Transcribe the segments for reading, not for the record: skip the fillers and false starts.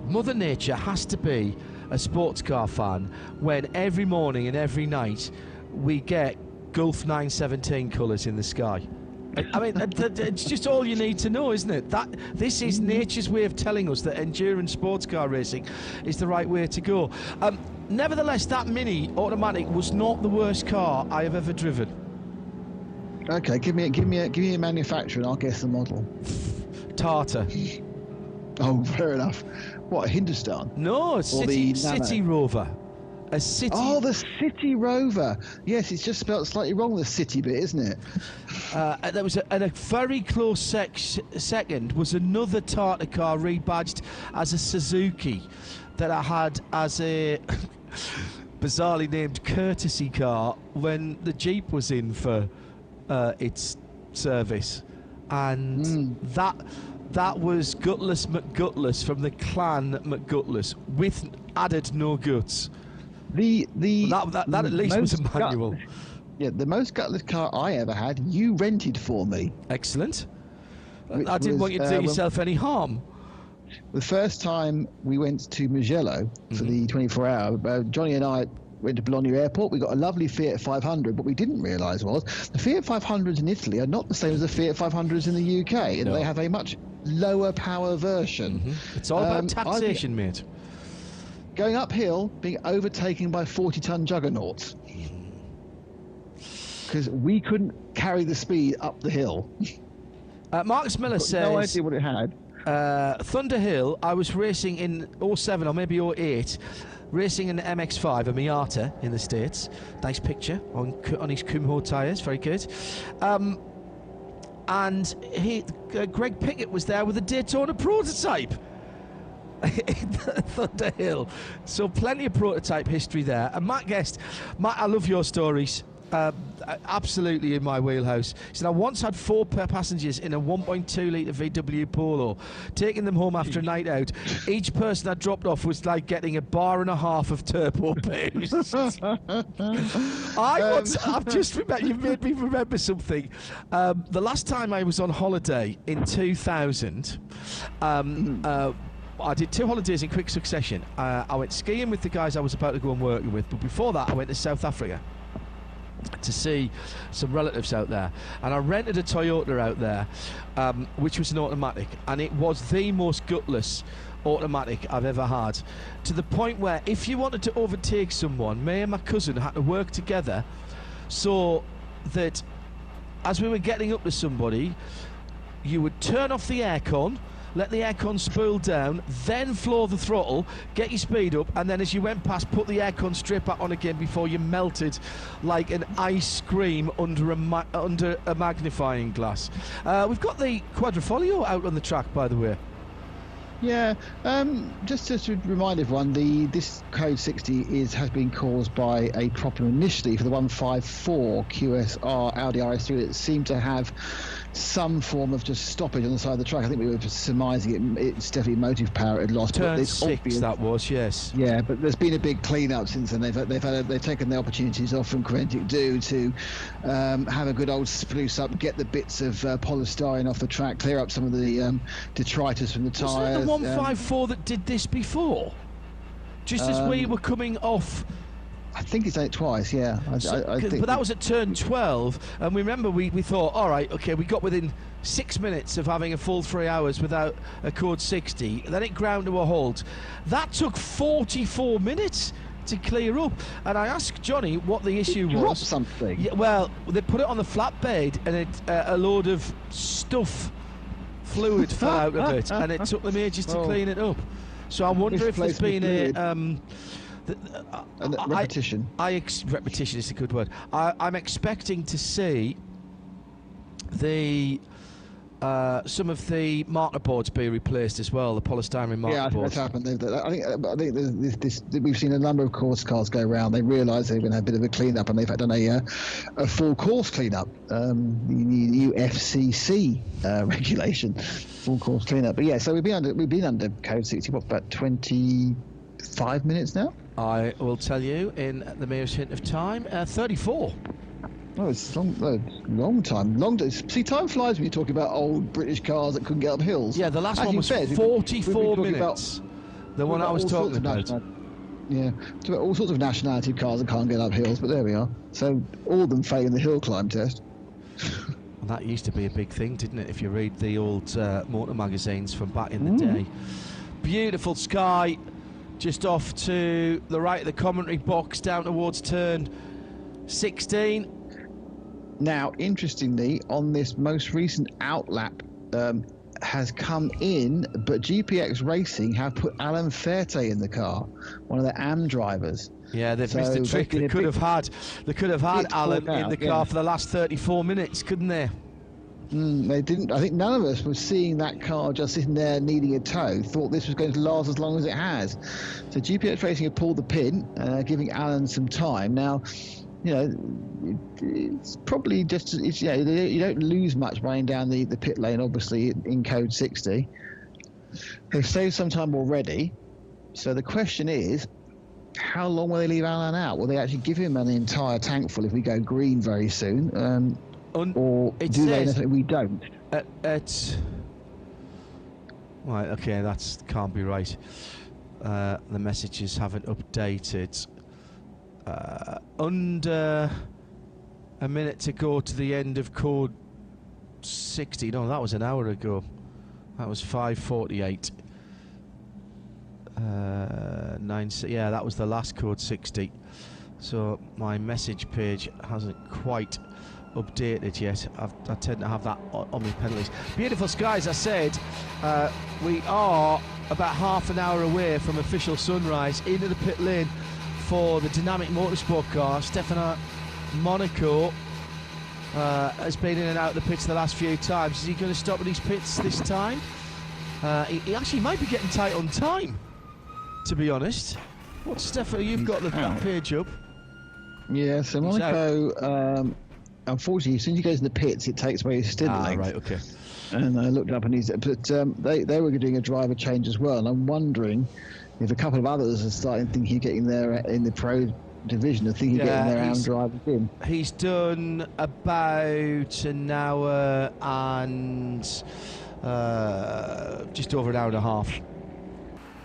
Mother Nature has to be a sports car fan when every morning and every night we get Gulf 917 colours in the sky. I mean, it's just all you need to know, isn't it? This is nature's way of telling us that endurance sports car racing is the right way to go. Nevertheless, that Mini automatic was not the worst car I have ever driven. Okay, give me a manufacturer and I'll guess the model. Tata. Oh, fair enough. What, Hindustan? No, City Rover. A City. Oh, the City Rover. Yes, it's just spelled slightly wrong, the City bit, isn't it? There was a very close second was another Tata car rebadged as a Suzuki that I had as a bizarrely named courtesy car when the Jeep was in for its service, and that was Gutless McGutless from the clan McGutless with added no guts. That at least was a manual. The most gutless car I ever had, you rented for me. Excellent. I didn't want you to do yourself any harm. The first time we went to Mugello for the 24-hour, Johnny and I went to Bologna Airport. We got a lovely Fiat 500. What we didn't realise was the Fiat 500s in Italy are not the same as the Fiat 500s in the UK, and they have a much lower power version. It's all about taxation, mate. Going uphill, being overtaken by 40-ton juggernauts. Because we couldn't carry the speed up the hill. Marcus Miller says... No idea what it had. Thunder Hill, I was racing in 07 or maybe 08, racing an MX-5, a Miata in the States. Nice picture on his Kumho tyres, very good. And Greg Pickett was there with a Daytona prototype. Thunder Hill. So plenty of prototype history there. And Matt Guest, Matt, I love your stories. Absolutely in my wheelhouse. He said, I once had 4 passengers in a 1.2 litre VW Polo, taking them home after a night out. Each person I dropped off was like getting a bar and a half of turbo boost. I've just remembered, you've made me remember something. The last time I was on holiday in 2000, I did 2 holidays in quick succession. I went skiing with the guys I was about to go and working with, but before that I went to South Africa to see some relatives out there, and I rented a Toyota out there, which was an automatic, and it was the most gutless automatic I've ever had, to the point where if you wanted to overtake someone, me and my cousin had to work together so that as we were getting up to somebody, you would turn off the aircon, let the aircon spool down, then floor the throttle, get your speed up, and then as you went past, put the aircon straight back on again before you melted like an ice cream under a magnifying glass. We've got the Quadrifoglio out on the track, by the way. Yeah, just to remind everyone, this Code 60 has been caused by a problem initially for the 154 QSR Audi RS3 that seemed to have some form of just stoppage on the side of the track. I think we were surmising it's definitely motive power it had lost. Turn 6, that was, yes. Yeah, but there's been a big clean-up since then. They've taken the opportunities off from Quentic Do to have a good old spruce up, get the bits of polystyrene off the track, clear up some of the detritus from the tyres. Wasn't it the 154 that did this before? Just as we were coming off... I think it's done it twice, yeah. But that was at turn 12, and we remember we thought, all right, okay, we got within 6 minutes of having a full 3 hours without a code 60, then it ground to a halt. That took 44 minutes to clear up, and I asked Johnny what the issue was. Dropped something. Yeah, well, they put it on the flatbed, and a load of stuff, fluid fell out of it, and it took them ages to clean it up. So I wonder if there's been a... repetition. Repetition is a good word. I'm expecting to see some of the marker boards be replaced as well, the polystyrene marker boards. Yeah, I think that's happened. I think we've seen a number of course cars go around. They realise they're going to have a bit of a clean-up, and they've done a full course clean-up. The new FCC regulation, full course clean-up. But yeah, so we've been under Code 60, what, about 25 minutes now? I will tell you in the merest hint of time, 34. Oh, it's long time. See, time flies when you're talking about old British cars that couldn't get up hills. Yeah, the last one was 44 minutes. The one I was talking about. Yeah, all sorts of nationality cars that can't get up hills, but there we are. So all of them failing the hill climb test. And that used to be a big thing, didn't it? If you read the old motor magazines from back in the day. Beautiful sky, just off to the right of the commentary box, down towards turn 16. Now, interestingly, on this most recent outlap has come in, but GPX Racing have put Alan Ferte in the car, one of the AM drivers. Yeah, they've missed a trick. They could have had Alan in the car for the last 34 minutes, couldn't they? They didn't. I think none of us was seeing that car just sitting there needing a tow. Thought this was going to last as long as it has. So GPX Racing have pulled the pin, giving Alan some time. Now, you know, it's probably just, you don't lose much running down the pit lane, obviously, in code 60. They've saved some time already. So the question is, how long will they leave Alan out? Will they actually give him an entire tank full if we go green very soon? Or do they know we don't? Right, okay, that can't be right. The messages haven't updated. Under a minute to go to the end of code 60. No, that was an hour ago. That was 5:48. Yeah, that was the last code 60. So my message page hasn't quite updated yet. I tend to have that on my penalties. Beautiful skies, I said. We are about half an hour away from official sunrise. Into the pit lane for the Dynamic Motorsport car. Stefano Monaco has been in and out of the pits the last few times. Is he going to stop at these pits this time? He actually might be getting tight on time, to be honest. What, Stefano, you've got that page up. Yeah, so Monaco, unfortunately, as soon as he goes in the pits, it takes away his stint length. Right, okay. And I looked up and they were doing a driver change as well, and I'm wondering if a couple of others are starting thinking of getting there in the pro division, and thinking of getting their own drivers in. He's done about an hour and just over an hour and a half.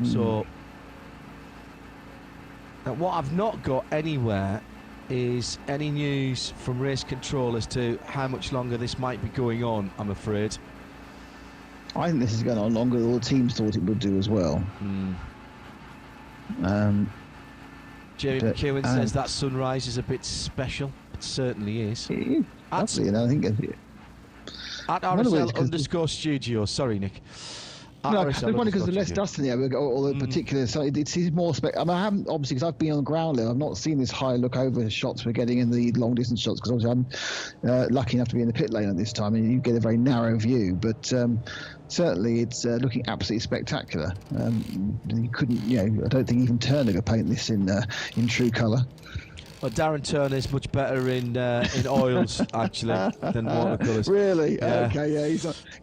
So what I've not got anywhere is any news from race control as to how much longer this might be going on, I'm afraid. I think this is going on longer than all the teams thought it would do as well. Jamie McEwen says that sunrise is a bit special. It certainly is. It is. Absolutely, I think at RSL_studio. Sorry, Nick. No, it's funny because there's less dust in the air, or the particular. So it seems more. I haven't, obviously, because I've been on the ground level, I've not seen this high look over shots we're getting in the long distance shots. Because obviously, I'm lucky enough to be in the pit lane at this time, and you get a very narrow view. But certainly, it's looking absolutely spectacular. You couldn't, I don't think even Turner could paint this in true colour. Well, Darren Turner is much better in oils actually than watercolours. Really? Yeah. Okay, yeah.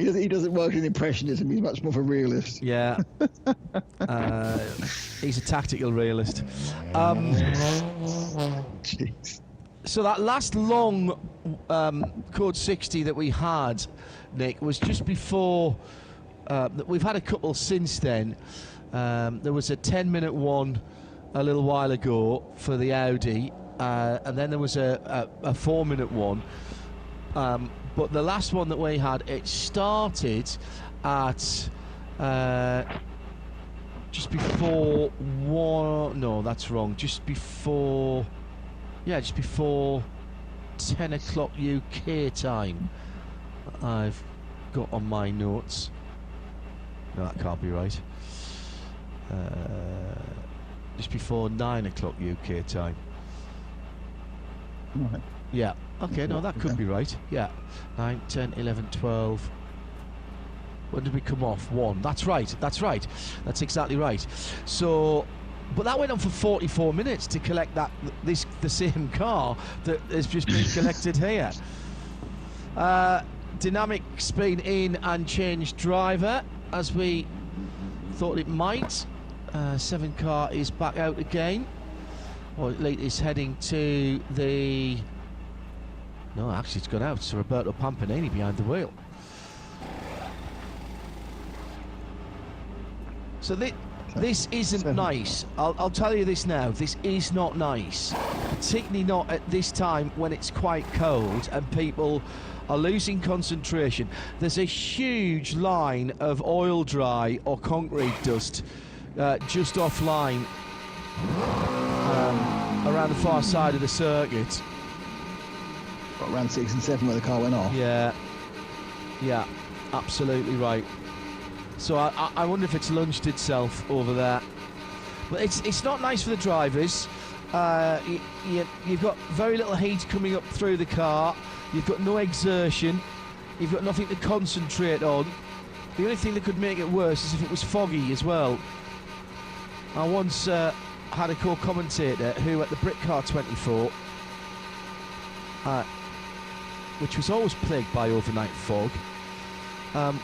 He doesn't work in impressionism. He's much more of a realist. Yeah. He's a tactical realist. Jeez. So that last long code 60 that we had, Nick, was just before. We've had a couple since then. There was a 10-minute one a little while ago for the Audi. And then there was a 4-minute one, but the last one that we had, it started at just before one. No, that's wrong. Just before 10 o'clock UK time. I've got on my notes. No, that can't be right. Just before 9 o'clock UK time. Right. Yeah, okay, no, that could be right. Yeah, 9, 10, 11, 12. When did we come off? 1. That's right. That's exactly right. So, but that went on for 44 minutes to collect the same car that has just been collected here. Dynamic's been in and changed driver, as we thought it might. 7 car is back out again. Or at least is heading to the... No, actually it's gone out. It's Roberto Pampanini behind the wheel. So This isn't nice. I'll tell you this now. This is not nice, particularly not at this time when it's quite cold and people are losing concentration. There's a huge line of oil dry or concrete dust just offline around the far side of the circuit. Around 6 and 7 where the car went off. Yeah, absolutely right. So I wonder if it's lunged itself over there. But it's not nice for the drivers. You've got very little heat coming up through the car. You've got no exertion. You've got nothing to concentrate on. The only thing that could make it worse is if it was foggy as well. I once had a co-commentator who at the Brit Car 24, which was always plagued by overnight fog,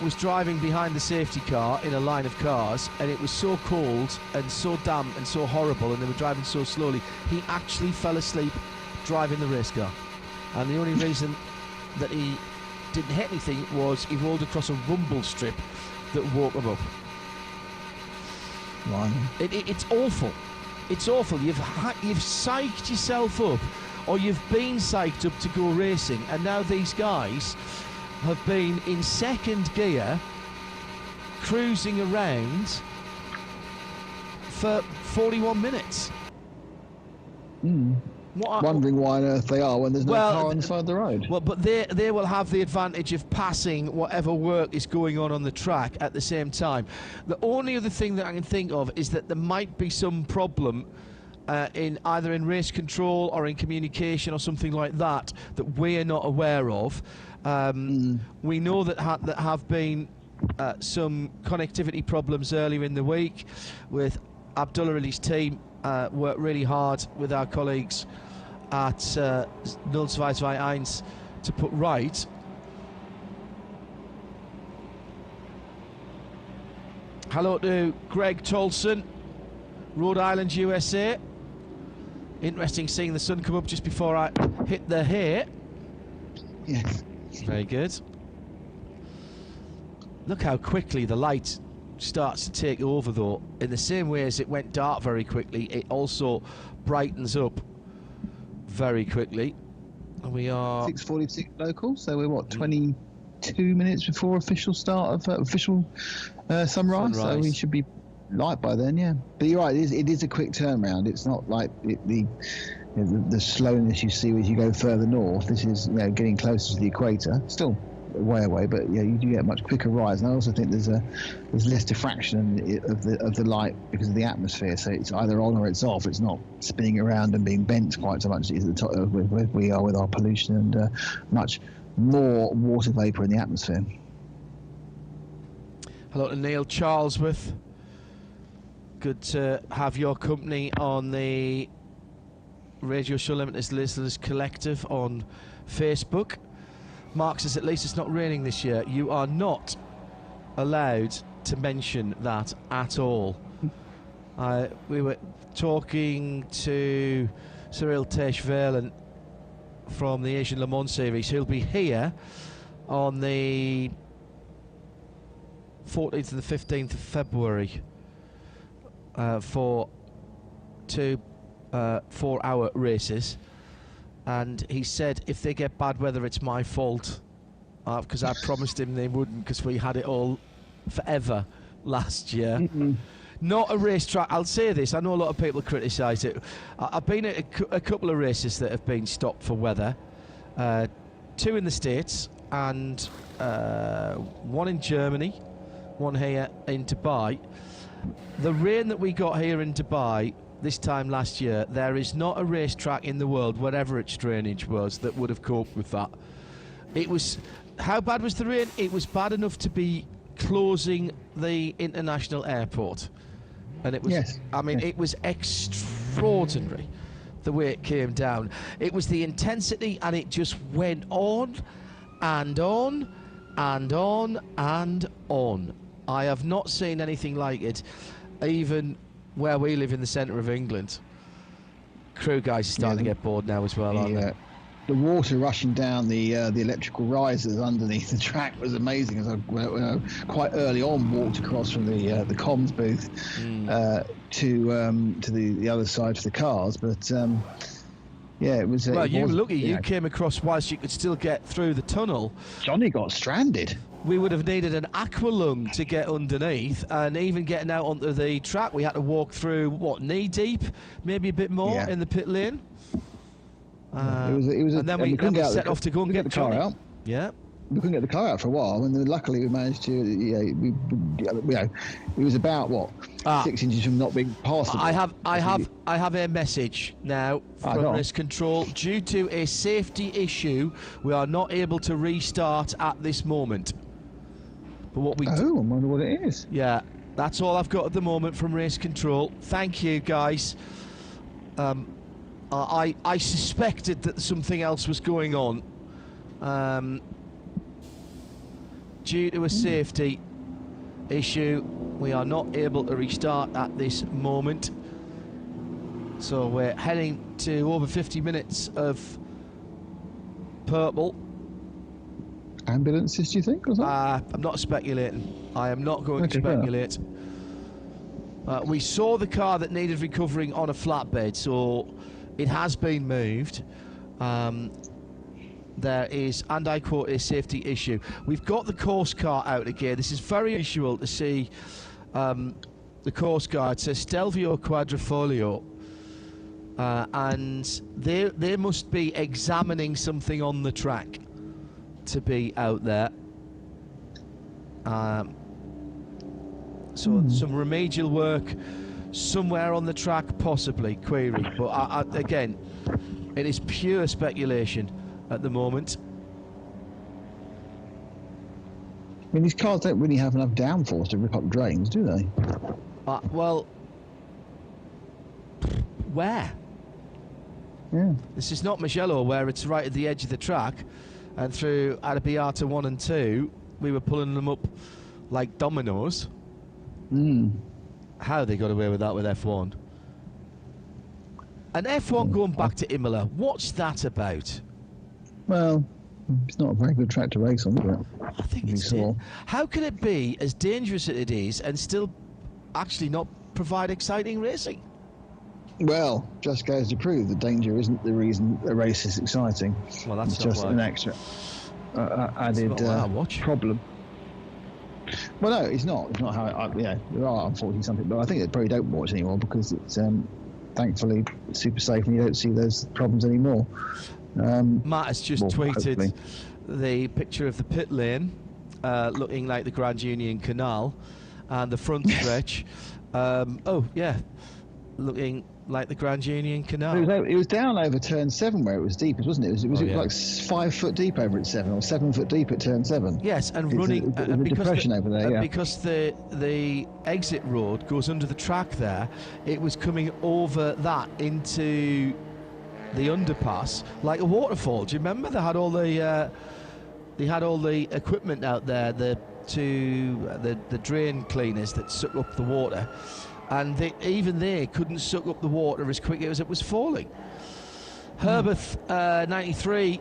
was driving behind the safety car in a line of cars, and it was so cold and so damp and so horrible, and they were driving so slowly, he actually fell asleep driving the race car. And the only reason that he didn't hit anything was he rolled across a rumble strip that woke him up. Wow. It's awful. It's awful. You've psyched yourself up, or you've been psyched up to go racing, and now these guys have been in second gear cruising around for 41 minutes. Wondering why on earth they are when there's no car on the side of the road. Well, but they will have the advantage of passing whatever work is going on the track at the same time. The only other thing that I can think of is that there might be some problem in either in race control or in communication or something like that we're not aware of. We know that have been some connectivity problems earlier in the week with Abdullah Ali's team. Worked really hard with our colleagues at 0221 to put right. Hello to Greg Tolson, Rhode Island, USA. Interesting seeing the sun come up just before I hit the hay. Yes. Very good. Look how quickly the light starts to take over, though. In the same way as it went dark very quickly, it also brightens up very quickly. And we are 6:46 local, so we're what, 22 minutes before official start of official sunrise. So we should be light by then, yeah. But you're right, it is a quick turnaround. It's not like the slowness you see as you go further north. This is getting closer to the equator. Still way away, but yeah, you do get a much quicker rise. And I also think there's less diffraction of the light because of the atmosphere. So it's either on or it's off. It's not spinning around and being bent quite so much as at the top of where we are with our pollution and much more water vapor in the atmosphere. Hello to Neil Charlesworth. Good to have your company on the Radio Show Limited Listeners Collective on Facebook. Mark says, at least it's not raining this year. You are not allowed to mention that at all. We were talking to Cyril Tesh-Verlen from the Asian Le Mans series. He'll be here on the 14th and the 15th of February for two 4-hour races. And he said, if they get bad weather, it's my fault. Because I promised him they wouldn't, because we had it all forever last year. Not a racetrack. I'll say this. I know a lot of people criticise it. I've been at a couple of races that have been stopped for weather. 2 in the States and 1 in Germany, 1 here in Dubai. The rain that we got here in Dubai this time last year, there is not a racetrack in the world, whatever its drainage was, that would have coped with that. It was, how bad was the rain? It was bad enough to be closing the international airport. And it was, yes. I mean, it was extraordinary the way it came down. It was the intensity, and it just went on and on and on and on. I have not seen anything like it, even where we live in the centre of England. Crew guys are starting to get bored now as well, aren't they? the water rushing down the electrical risers underneath the track was amazing. As I quite early on walked across from the comms booth to the other side for the cars, but yeah, it was. Well, it you were was, lucky you came across whilst you could still get through the tunnel. Johnny got stranded. We would have needed an aqua lung to get underneath, and even getting out onto the track, we had to walk through what, knee deep, maybe a bit more in the pit lane. And then we set off to go and get the car Johnny. out. Yeah. We couldn't get the car out for a while, and then luckily we managed to. It was about 6 inches from not being passed. I have a message now from Race Control. Due to a safety issue, we are not able to restart at this moment. But what we I wonder what it is. Yeah, that's all I've got at the moment from Race Control. Thank you, guys. I suspected that something else was going on. Due to a safety issue, we are not able to restart at this moment. So we're heading to over 50 minutes of purple. Ambulances, do you think? Or something? I'm not speculating. I am not going to speculate. We saw the car that needed recovering on a flatbed, so it has been moved. There is, and I quote, a safety issue. We've got the course car out again. This is very unusual to see the course car. It says Stelvio Quadrifoglio, and they must be examining something on the track to be out there. So some remedial work somewhere on the track, possibly, query. But again, it is pure speculation at the moment. I mean, these cars don't really have enough downforce to rip up drains, do they? Well, where? Yeah. This is not Mugello, where it's right at the edge of the track, and through Arrabbiata 1 and 2, we were pulling them up like dominoes. How they got away with that with F1? And F1 going back to Imola, what's that about? Well, it's not a very good track to race on, is it? I think it's How can it be as dangerous as it is and still actually not provide exciting racing? Well, just goes to prove that danger isn't the reason a race is exciting. Well, that's it's just an extra added problem. Well, no, it's not. It's not how. There are unfortunately something, but I think they probably don't watch anymore because it's thankfully super safe and you don't see those problems anymore. Matt has just tweeted hopefully the picture of the pit lane looking like the Grand Union Canal, and the front stretch. Looking like the Grand Union Canal. It was down over turn 7 where it was deepest, wasn't it? It was like 5 foot deep over at 7 or 7 foot deep at turn 7. Yes, and it's running because depression over there. Because the exit road goes under the track there. It was coming over that into the underpass like a waterfall. Do you remember they had all the equipment out there, the drain cleaners that suck up the water, and even they couldn't suck up the water as quick as it was falling. Herbeth 93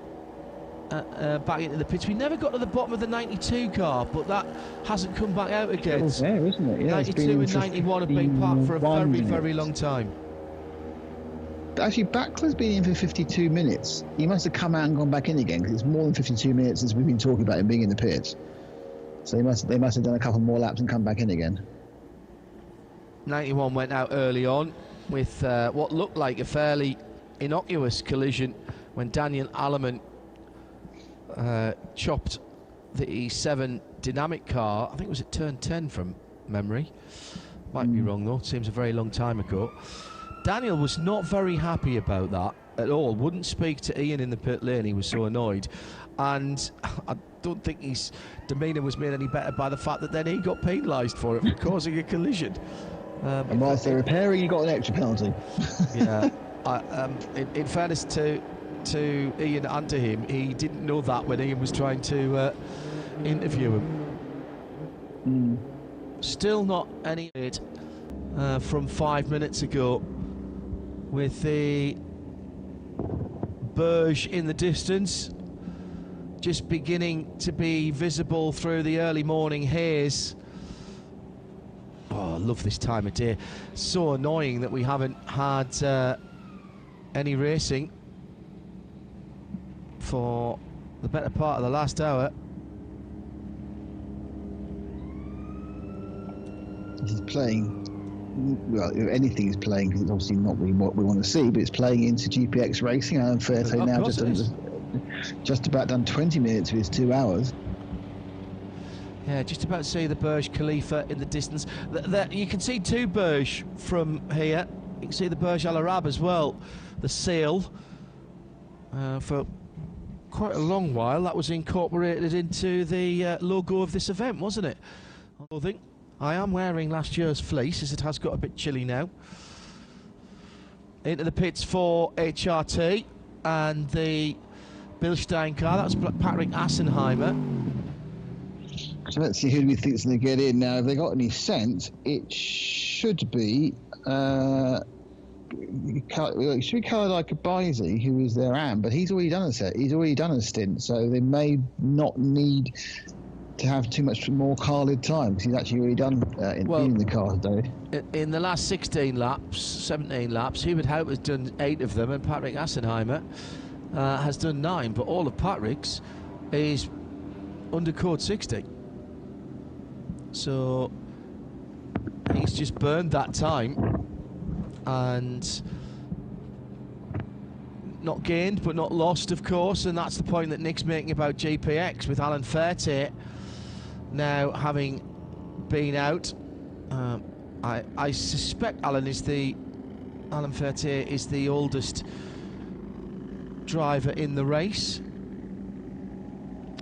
back into the pits. We never got to the bottom of the 92 car, but that hasn't come back out again. It's there, isn't it? Yeah, 92 and 91 have been parked for a very, very long time. Actually, Backler's been in for 52 minutes. He must have come out and gone back in again, because it's more than 52 minutes since we've been talking about him being in the pits. So they must have done a couple more laps and come back in again. 91 went out early on with what looked like a fairly innocuous collision when Daniel Alleman chopped the 7 dynamic car. I think it was at turn 10 from memory. Might be wrong though, it seems a very long time ago. Daniel was not very happy about that at all. Wouldn't speak to Ian in the pit lane, he was so annoyed. And I don't think his demeanour was made any better by the fact that then he got penalised for it, for causing a collision. And whilst they're repairing, he got an extra penalty. Yeah. In fairness to Ian and to him, he didn't know that when Ian was trying to interview him. Still not any from 5 minutes ago, with the Berge in the distance, just beginning to be visible through the early morning haze. Oh, I love this time of day. So annoying that we haven't had any racing for the better part of the last hour. This is playing, well, if anything is playing, because it's obviously not really what we want to see, but it's playing into GPX racing. Alan Fairte now just about done 20 minutes of his 2 hours. Yeah, just about to see the Burj Khalifa in the distance. You can see 2 Burj from here. You can see the Burj Al Arab as well, the seal. For quite a long while, that was incorporated into the logo of this event, wasn't it? I think I am wearing last year's fleece, as it has got a bit chilly now. Into the pits for HRT and the Bilstein car. That's Patrick Assenheimer. So let's see who we think is going to get in now. If they got any sense, it should be Khalid Kabaisi, who is their AM, but he's already done a set. He's already done a stint, so they may not need to have too much more Khalid time, because he's actually already done in the car today. In the last 16 laps, 17 laps, Hubert Hout has done 8 of them, and Patrick Assenheimer has done 9, but all of Patrick's is under code 60. So he's just burned that time and not gained but not lost, of course, and that's the point that Nick's making about GPX, with Alan Fairte now having been out. I suspect Alan Fairte is the oldest driver in the race.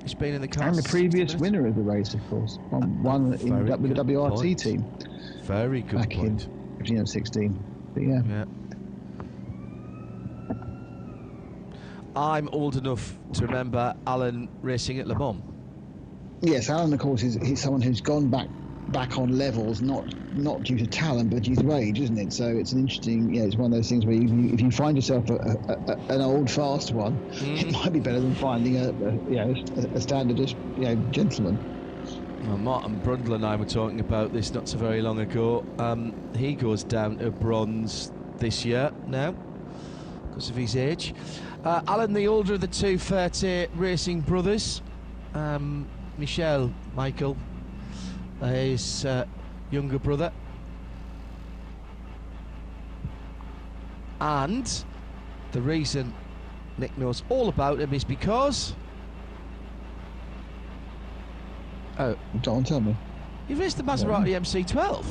He's been in the car. And the previous winner of the race, of course. One in the WRT team. Very good back point. In 16. But yeah. I'm old enough to remember Alan racing at Le Mans. Yes, Alan, of course, he's someone who's gone back on levels, not due to talent, but due to age, isn't it? So it's an interesting, it's one of those things where if you find yourself an old, fast one, it might be better than finding a standard, gentleman. Well, Martin Brundle and I were talking about this not so very long ago. He goes down to bronze this year now because of his age. Alan, the older of the 2 Fairte racing brothers, Michael, his younger brother, and the reason Nick knows all about him is because don't tell me. He raced the Maserati MC12.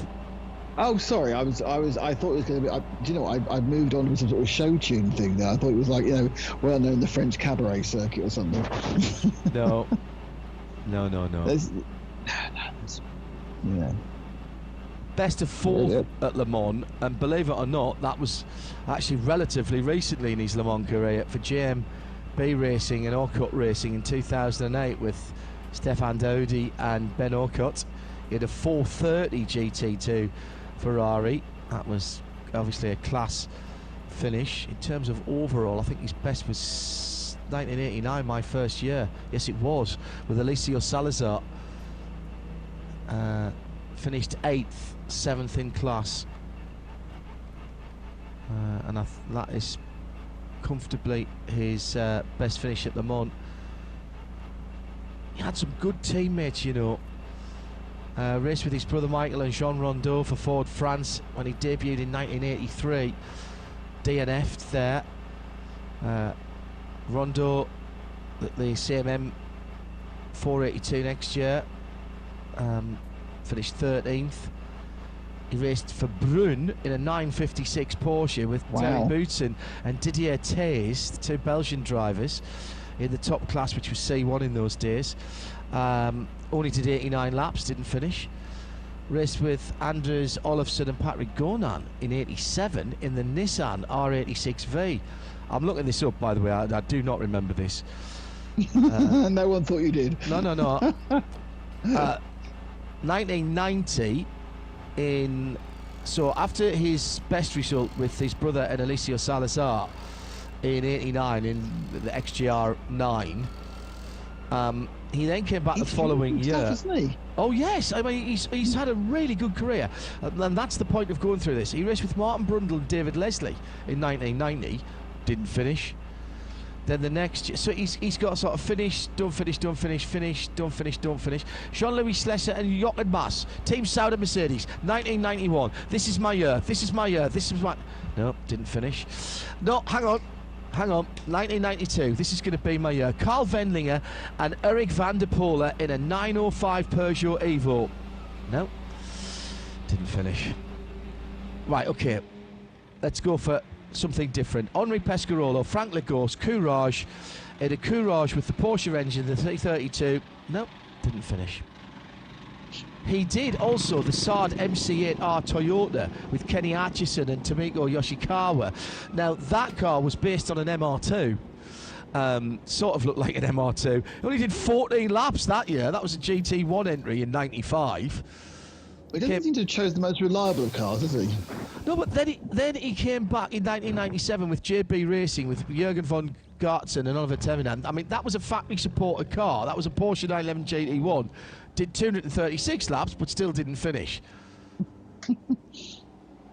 Oh, sorry. I thought it was going to be. I've moved on to some sort of show tune thing there. I thought it was like well known in the French cabaret circuit or something. No. Best of 4th at Le Mans, and believe it or not, that was actually relatively recently in his Le Mans career for JMB Racing and Orcutt Racing in 2008 with Stefan Dodi and Ben Orcutt. He had a 430 GT2 Ferrari. That was obviously a class finish. In terms of overall, I think his best was 1989, my first year. Yes, it was, with Alicio Salazar. Finished 8th, 7th in class. And that is comfortably his best finish at Le Mans. He had some good teammates, raced with his brother Michael and Jean Rondeau for Ford France when he debuted in 1983. DNF'd there. Rondeau, the CMM 482 next year, finished 13th. He raced for Brun in a 956 Porsche with Terry Boutsen and Didier Taze, the 2 Belgian drivers, in the top class, which was C1 in those days. Only did 89 laps, didn't finish. Raced with Anders Olofsson and Patrick Gonan in 87 in the Nissan R86V. I'm looking this up, by the way. I do not remember this. No one thought you did. No. 1990, so after his best result with his brother and Alicio Salazar in '89 in the XGR 9. He then came back the following year. Tough, isn't he? Oh yes, I mean he's had a really good career, and that's the point of going through this. He raced with Martin Brundle and David Leslie in 1990, didn't finish. Then the next year, so he's got sort of finish, don't finish, don't finish, finish, don't finish, don't finish. Jean-Louis Slesser and Jochen Mass, Team Sauber Mercedes, 1991. This is my year. This is my year. This is my. No, didn't finish. No, hang on. 1992, this is going to be my year. Carl Wendlinger and Eric van der Poel in a 905 Peugeot Evo. No, didn't finish. Right, okay, let's go for something different. Henri Pescarolo, Frank Lagos, Courage, in a Courage with the Porsche engine, the 332. No, didn't finish. He did also the Saab MC8R Toyota with Kenny Atchison and Tomiko Yoshikawa. Now, that car was based on an MR2. Sort of looked like an MR2. He only did 14 laps that year. That was a GT1 entry in 95. He doesn't seem to have chosen the most reliable of cars, does he? No, but then he came back in 1997 with JB Racing with Jürgen von Gartzen and Oliver Tevenant. I mean, that was a factory-supported car. That was a Porsche 911 GT1. Did 236 laps, but still didn't finish.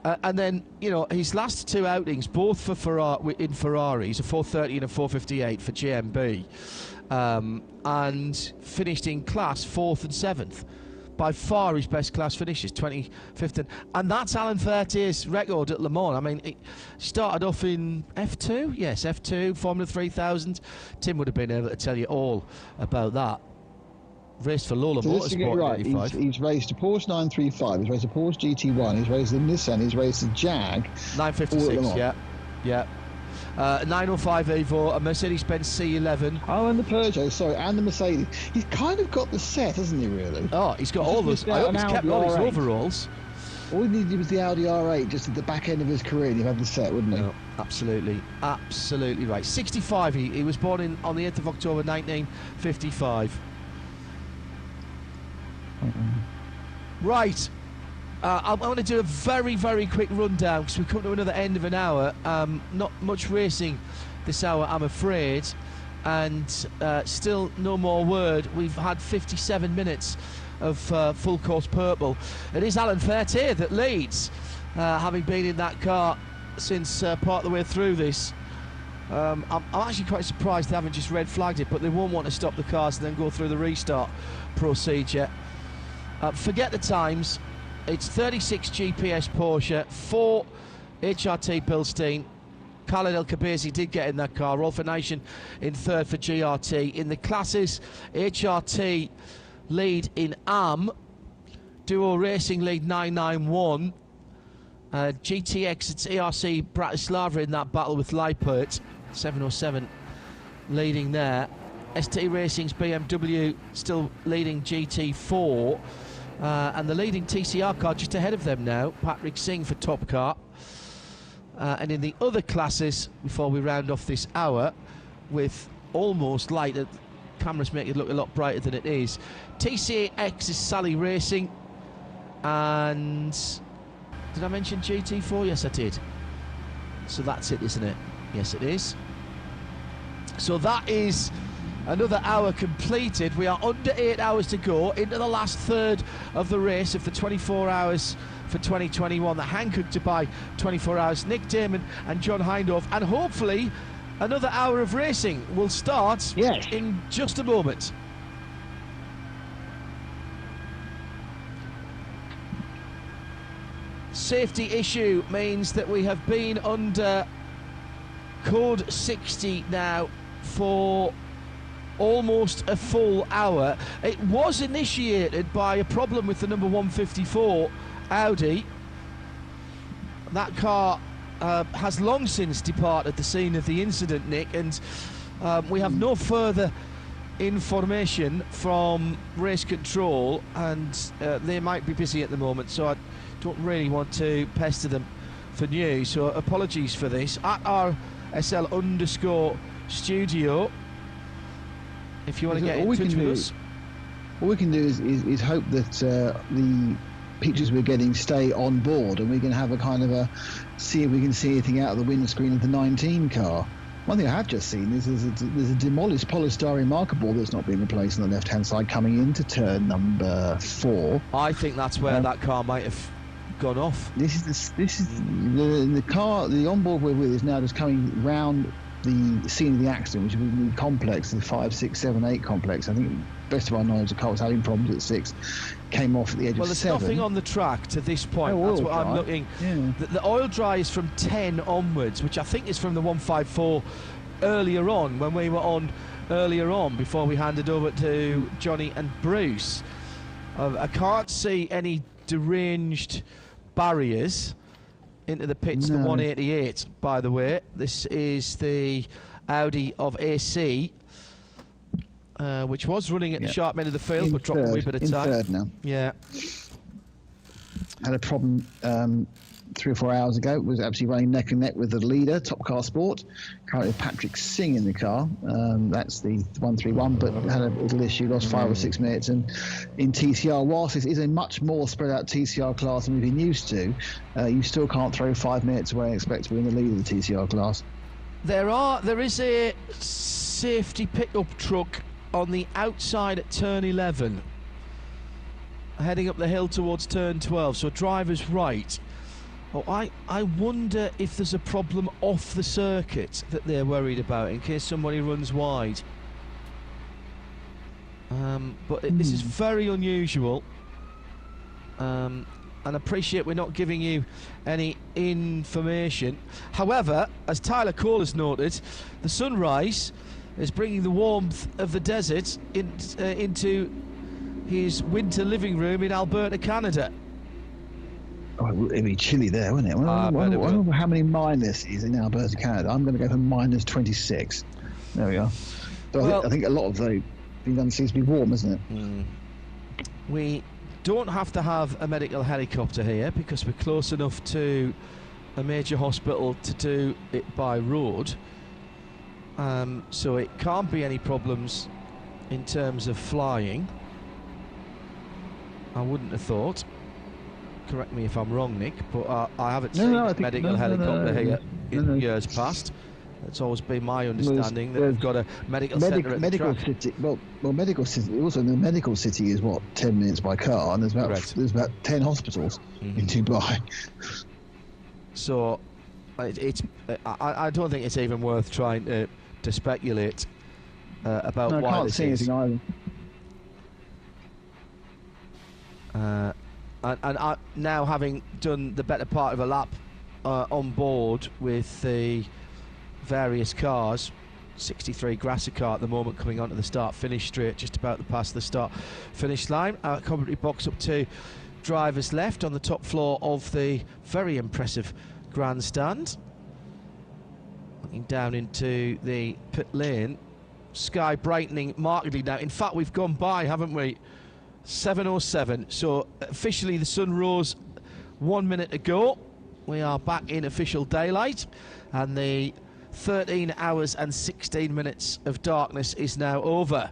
And then, you know, his last two outings, both for in Ferraris, a 430 and a 458 for GMB, and finished in class 4th and 7th. By far his best class finishes, 25th. And that's Alan Fertier's record at Le Mans. I mean, it started off in F2. Yes, F2, Formula 3000. Tim would have been able to tell you all about that. Raced for Lola Motorsport in 85. He's raced a Porsche 935, he's raced a Porsche GT1, he's raced a Nissan, he's raced a Jag. 956, yeah. 905 Evo, a Mercedes-Benz C11. Oh, and the Peugeot, sorry, and the Mercedes. He's kind of got the set, hasn't he, really? Oh, he's got all this. I hope he's kept all his overalls. All he needed was the Audi R8 just at the back end of his career, and he'd have the set, wouldn't he? No, absolutely right. 65, he was born on the 8th of October 1955. Right, I want to do a very, very quick rundown because we've come to another end of an hour. Not much racing this hour, I'm afraid, and still no more word. We've had 57 minutes of full course purple. It is Alan Fertier that leads, having been in that car since part of the way through this. I'm actually quite surprised they haven't just red flagged it, but they won't want to stop the cars and then go through the restart procedure. Forget the times. It's 36 GPS Porsche, 4 HRT Bilstein. Khaled El Kabezi did get in that car. Rolf Nation in third for GRT. In the classes, HRT lead in AM. Duo Racing lead 991. GTX, it's ERC Bratislava in that battle with Leipert. 707 leading there. ST Racing's BMW still leading GT4. And the leading TCR car just ahead of them now, Patrick Singh for top car. And in the other classes, before we round off this hour, with almost light, cameras make it look a lot brighter than it is. TCAX is Sally Racing. And did I mention GT4? Yes, I did. So that's it, isn't it? Yes, it is. So that is another hour completed. We are under 8 hours to go into the last third of the race of the 24 hours for 2021. The Hankook Dubai 24 hours. Nick Damon and John Hindhaugh. And hopefully another hour of racing will start in just a moment. Safety issue means that we have been under code 60 now for almost a full hour. It was initiated by a problem with the number 154 Audi. That car has long since departed the scene of the incident, Nick, and we have no further information from race control, and they might be busy at the moment, so I don't really want to pester them for news, so apologies for this. At RSL_studio, if you want to get in touch with us. All we can do is hope that the pictures we're getting stay on board, and we can have a kind of see if we can see anything out of the windscreen of the 19 car. One thing I have just seen is there's a demolished polystyrene marker board that's not being replaced on the left-hand side coming into turn number 4. I think that's where that car might have gone off. This is the car. The onboard we're with is now just coming round the scene of the accident, which is the complex, the 5, 6, 7, 8 complex. I think, best of our knowledge, the car was having problems at 6, came off at the edge of 7. Well, there's nothing on the track to this point. That's what I'm looking. Yeah. The oil dry is from 10 onwards, which I think is from the 154 earlier on, when we were on earlier on, before we handed over to Johnny and Bruce. I can't see any deranged barriers into the pits. No. The 188, by the way. This is the Audi of AC, which was running at the sharp end of the field, but dropped a wee bit of time. Third now. Yeah. Had a problem 3 or 4 hours ago. Was absolutely running neck and neck with the leader, Top Car Sport. Currently Patrick Singh in the car. That's the 131, but had a little issue, lost 5 or 6 minutes. And in TCR, whilst this is a much more spread out TCR class than we've been used to, you still can't throw 5 minutes away and expect to be in the lead of the TCR class. There is a safety pickup truck on the outside at turn 11, heading up the hill towards turn 12, so driver's right. Oh, I wonder if there's a problem off the circuit that they're worried about in case somebody runs wide. But this is very unusual, and I appreciate we're not giving you any information. However, as Tyler Cole has noted, the sunrise is bringing the warmth of the desert into his winter living room in Alberta, Canada. Oh, it'd be chilly there, wouldn't it? I wonder how many minus is in Alberta, Canada. I'm going to go for minus 26. There we are. So I think a lot of the England seems to be warm, isn't it? We don't have to have a medical helicopter here because we're close enough to a major hospital to do it by road. So it can't be any problems in terms of flying. I wouldn't have thought. Correct me if I'm wrong, Nick, but I haven't seen a medical helicopter here in years past. It's always been my understanding that we've got a medical centre at the track. City. Well, medical city. Also, the medical city is 10 minutes by car, and there's about 10 hospitals in Dubai. So, I don't think it's even worth trying to speculate about why this is. I can't see anything either. And I, now having done the better part of a lap on board with the various cars, 63 Grasser car at the moment coming onto the start-finish straight, just about to pass the start-finish line. Commentary box up to driver's left on the top floor of the very impressive grandstand. Looking down into the pit lane, sky brightening markedly now. In fact, we've gone by, haven't we? 7:07, so officially the sun rose 1 minute ago. We are back in official daylight, and the 13 hours and 16 minutes of darkness is now over.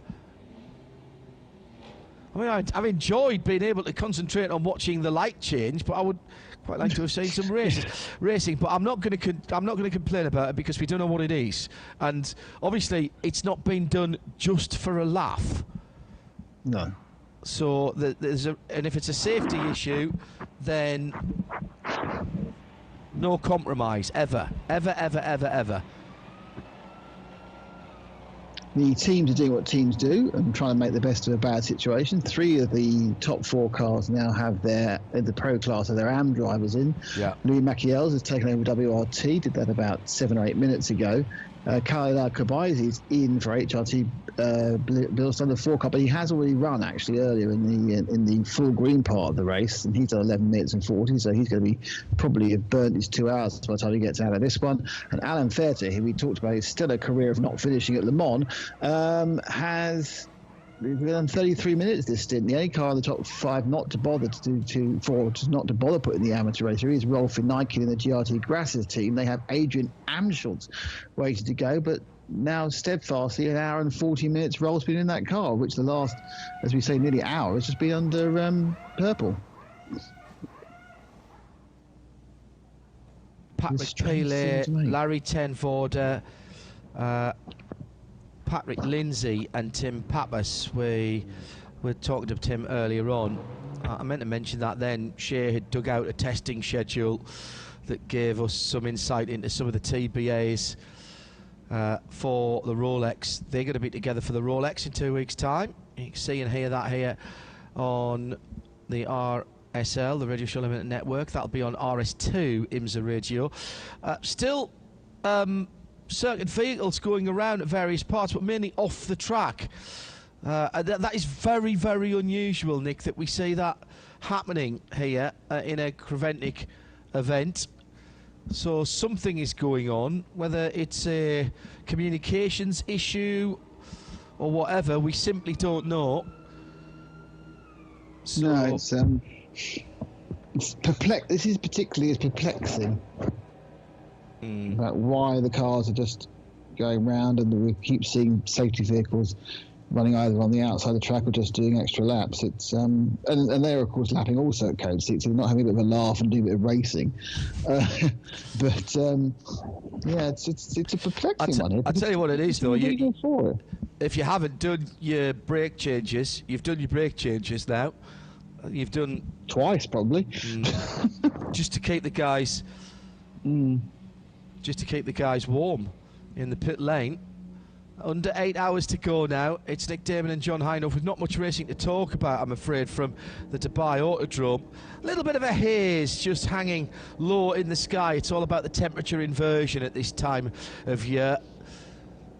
I mean, I've enjoyed being able to concentrate on watching the light change, but I would quite like to have seen some racing. But I'm not going to complain about it because we don't know what it is, and obviously it's not been done just for a laugh. No. So and if it's a safety issue, then no compromise ever. The teams are doing what teams do and trying to make the best of a bad situation. 3 of the top 4 cars now have the pro class of their AM drivers in. Yeah. Louis Machiels has taken over WRT, did that about 7 or 8 minutes ago. Khalid Al-Khabazi is in for HRT Bilston, the 4 car, but he has already run actually earlier in the full green part of the race, and he's done 11 minutes and 40, so he's going to be probably have burnt his 2 hours by the time he gets out of this one. And Alan Fairter, who we talked about, his stellar career of not finishing at Le Mans, has done 33 minutes this stint. The only car in the top 5 not to bother not to bother putting the amateur racer is Rolf Nike in the GRT Grasses team. They have Adrian Amschultz waiting to go, but now steadfastly 1 hour and 40 minutes Rolf's been in that car, which the last, as we say, nearly hour has just been under purple. Pat McPeely, Larry Tenford, Patrick Lindsay and Tim Pappas. We were talking to Tim earlier on. I meant to mention that then Shea had dug out a testing schedule that gave us some insight into some of the TBAs for the Rolex. They're going to be together for the Rolex in 2 weeks' time. You can see and hear that here on the RSL, the Radio Show Limited Network. That'll be on RS2 IMSA Radio. Still circuit vehicles going around at various parts, but mainly off the track. That is very, very unusual, Nick, that we see that happening here in a Creventic event. So something is going on, whether it's a communications issue or whatever, we simply don't know. So no, it's perplex. This is particularly as perplexing about why the cars are just going round, and we keep seeing safety vehicles running either on the outside of the track or just doing extra laps. It's and they're of course lapping also at Code 6, so they're not having a bit of a laugh and doing a bit of racing. But yeah, it's a perplexing one here. I'll tell you what it is though. If you haven't done your brake changes, you've done your brake changes now. You've done twice probably, just to keep the guys, warm in the pit lane. Under 8 hours to go now. It's Nick Damon and John Hindhaugh with not much racing to talk about, I'm afraid, from the Dubai Autodrome. A little bit of a haze just hanging low in the sky. It's all about the temperature inversion at this time of year.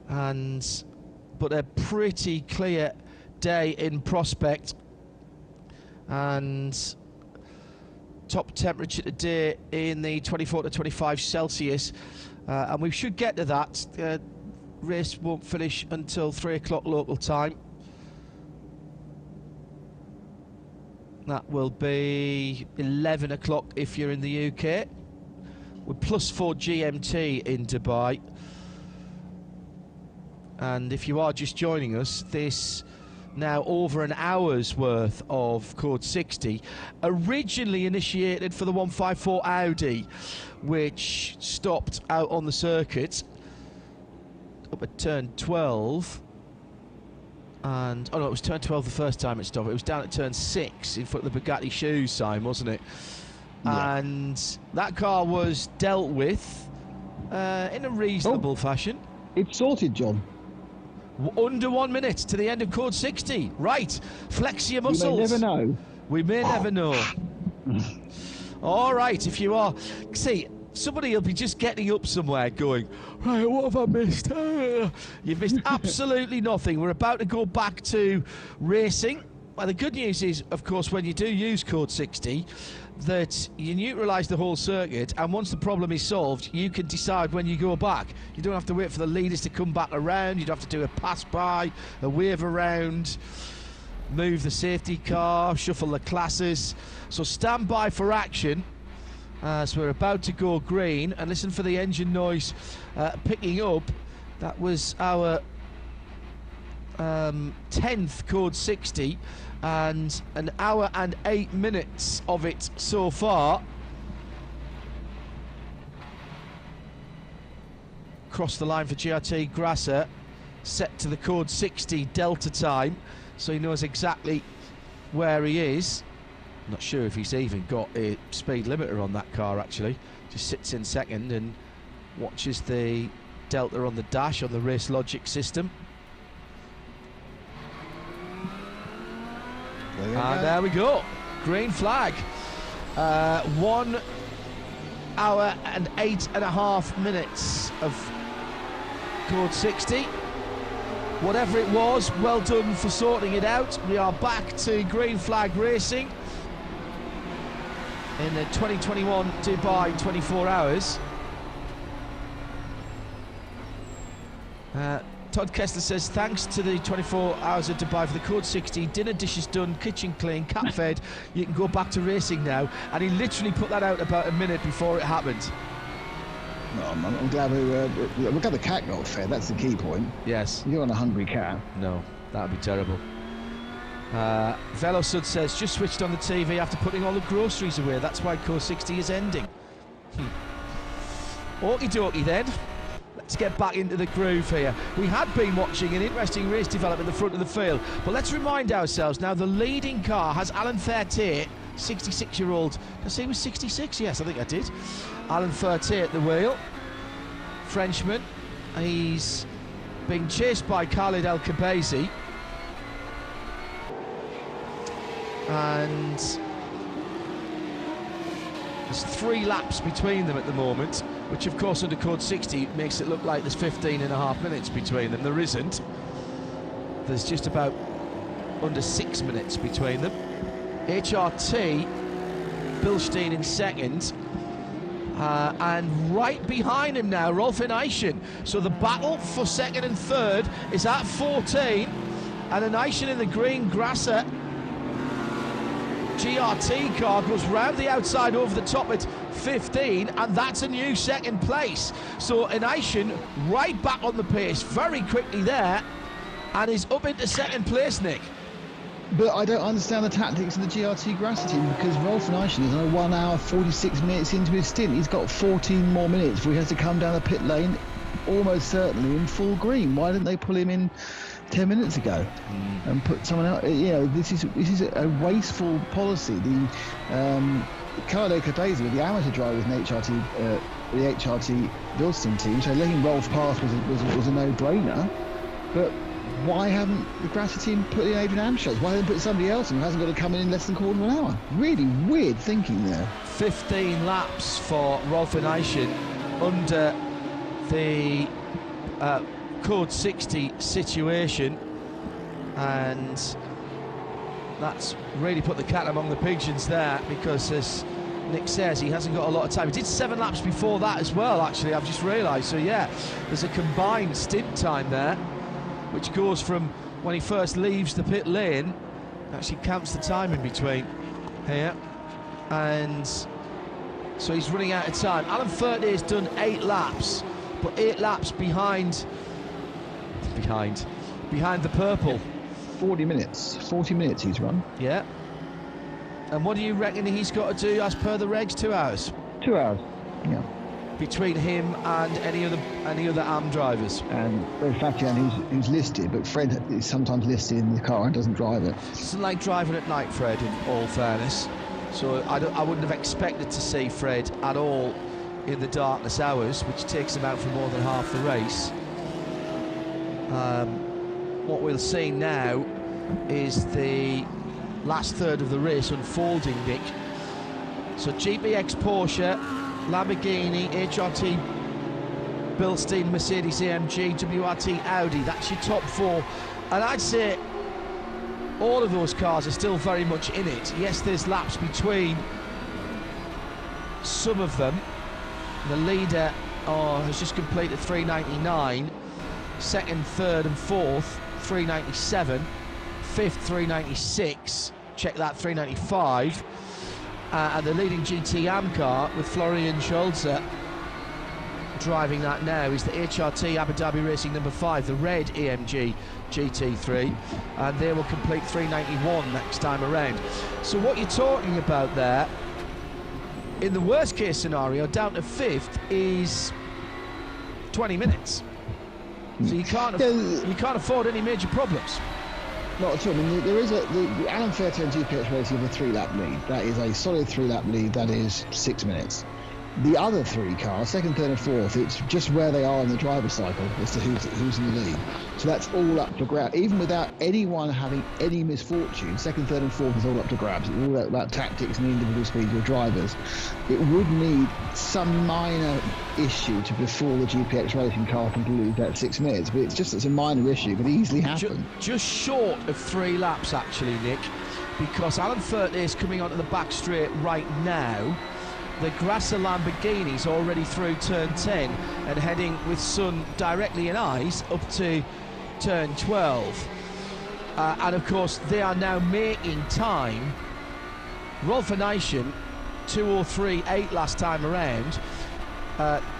But a pretty clear day in prospect. And top temperature today in the 24 to 25 Celsius. And we should get to that. Race won't finish until 3 o'clock local time. That will be 11 o'clock if you're in the UK. We're +4 GMT in Dubai. And if you are just joining us, this now over an hour's worth of Code 60, originally initiated for the 154 Audi, which stopped out on the circuit up at turn 12, and it was turn 12 the first time it stopped. It was down at turn 6 in front of the Bugatti shoes sign, wasn't it? Yeah. And that car was dealt with in a reasonable fashion. It's sorted, John. Under 1 minute to the end of Code 60. Right, flex your muscles. We may never know. All right, if you are, see, somebody will be just getting up somewhere going, right, what have I missed? You've missed absolutely nothing. We're about to go back to racing. Well, the good news is, of course, when you do use Code 60, that you neutralise the whole circuit, and once the problem is solved, you can decide when you go back. You don't have to wait for the leaders to come back around. You don't have to do a pass-by, a wave around, move the safety car, shuffle the classes. So stand by for action. So we're about to go green, and listen for the engine noise picking up. That was our 10th Code 60, and an hour and 8 minutes of it so far. Cross the line for GRT Grasser, set to the Code 60 Delta time, so he knows exactly where he is. I'm not sure if he's even got a speed limiter on that car, actually. Just sits in second and watches the Delta on the dash on the Race Logic system. There we go. Green flag. 1 hour and 8.5 minutes of Code 60. Whatever it was, well done for sorting it out. We are back to green flag racing in the 2021 Dubai 24 hours. Todd Kessler says, thanks to the 24 hours of Dubai for the Code 60, dinner dishes done, kitchen clean, cat fed, you can go back to racing now. And he literally put that out about a minute before it happened. No, I'm glad we're glad the cat got fed, that's the key point. Yes. You don't want a hungry cat. No, that would be terrible. Velosud says, just switched on the TV after putting all the groceries away. That's why Code 60 is ending. Okie dokie then. Let's get back into the groove here. We had been watching an interesting race develop in the front of the field, but let's remind ourselves now the leading car has Alan Parte, 66-year-old. Did I say he was 66? Yes, I think I did. Alan Parte at the wheel. Frenchman. He's being chased by Khalid El Khabazi. And there's 3 laps between them at the moment, which of course under code 60 makes it look like there's 15.5 minutes between them. There isn't. There's just about under 6 minutes between them. HRT, Bilstein in second, and right behind him now, Rolf Eneischen. So the battle for second and third is at 14, and Eneischen in the green Grasser GRT car goes round the outside over the top at 15, and that's a new second place. So Eneischen right back on the pace very quickly there, and is up into second place, Nick. But I don't understand the tactics of the GRT Grasser team, because Rolf Eneischen is on a 1 hour 46 minutes into his stint. He's got 14 more minutes before he has to come down the pit lane, almost certainly in full green. Why didn't they pull him in 10 minutes ago and put someone else? You know, this is a wasteful policy. The Khalid Khabazi, the amateur driver with the HRT Bilstein team, so letting Rolf pass was a no-brainer. But why haven't the Grasser team put in Adrian Amstutz? Why haven't they put somebody else in who hasn't got to come in less than a quarter of an hour? Really weird thinking there. 15 laps for Rolf Eneischen under the code 60 situation, and that's really put the cat among the pigeons there, because as Nick says, he hasn't got a lot of time. He did 7 laps before that as well, actually, I've just realised. So yeah, there's a combined stint time there, which goes from when he first leaves the pit lane, actually counts the time in between here, and so he's running out of time. Alan Furte has done 8 laps, but 8 laps behind the purple. 40 minutes he's run. Yeah. And what do you reckon he's got to do as per the regs? 2 hours? 2 hours, yeah. Between him and any other AM drivers. And Fred Fatian, who's listed, but Fred is sometimes listed in the car and doesn't drive it. Doesn't like driving at night, Fred, in all fairness. So I wouldn't have expected to see Fred at all in the darkness hours, which takes him out for more than half the race. What we'll see now is the last third of the race unfolding, Nick. So GPX Porsche, Lamborghini, HRT Bilstein, Mercedes AMG, WRT Audi, that's your top 4. And I'd say all of those cars are still very much in it. Yes, there's laps between some of them. The leader has just completed 399, second, third and fourth 397, fifth 396, check that, 395, and the leading GT-AM car with Florian Scholze driving that now is the HRT Abu Dhabi Racing number 5, the red AMG GT3, and they will complete 391 next time around. So what you're talking about there, in the worst case scenario, down to 5th is 20 minutes. So you can't afford any major problems. Not at all. I mean, there is the Alan Furte and GPX Racing have a 3-lap lead. That is a solid 3-lap lead. That is 6 minutes. The other 3 cars, second, third and fourth, it's just where they are in the driver's cycle as to who's in the lead. So that's all up for grabs. Even without anyone having any misfortune, second, third and fourth is all up to grabs. It's all about tactics and the individual speed of your drivers. It would need some minor issue to befall the GPX Racing car to lose that 6 minutes, but it's a minor issue, could easily happen. Just short of 3 laps, actually, Nick, because Alan Furte is coming onto the back straight right now. The Grasser Lamborghini's already through turn 10 and heading with sun directly in eyes up to turn 12. And of course, they are now making time. Rolf Eneischen, 2:03.8 last time around,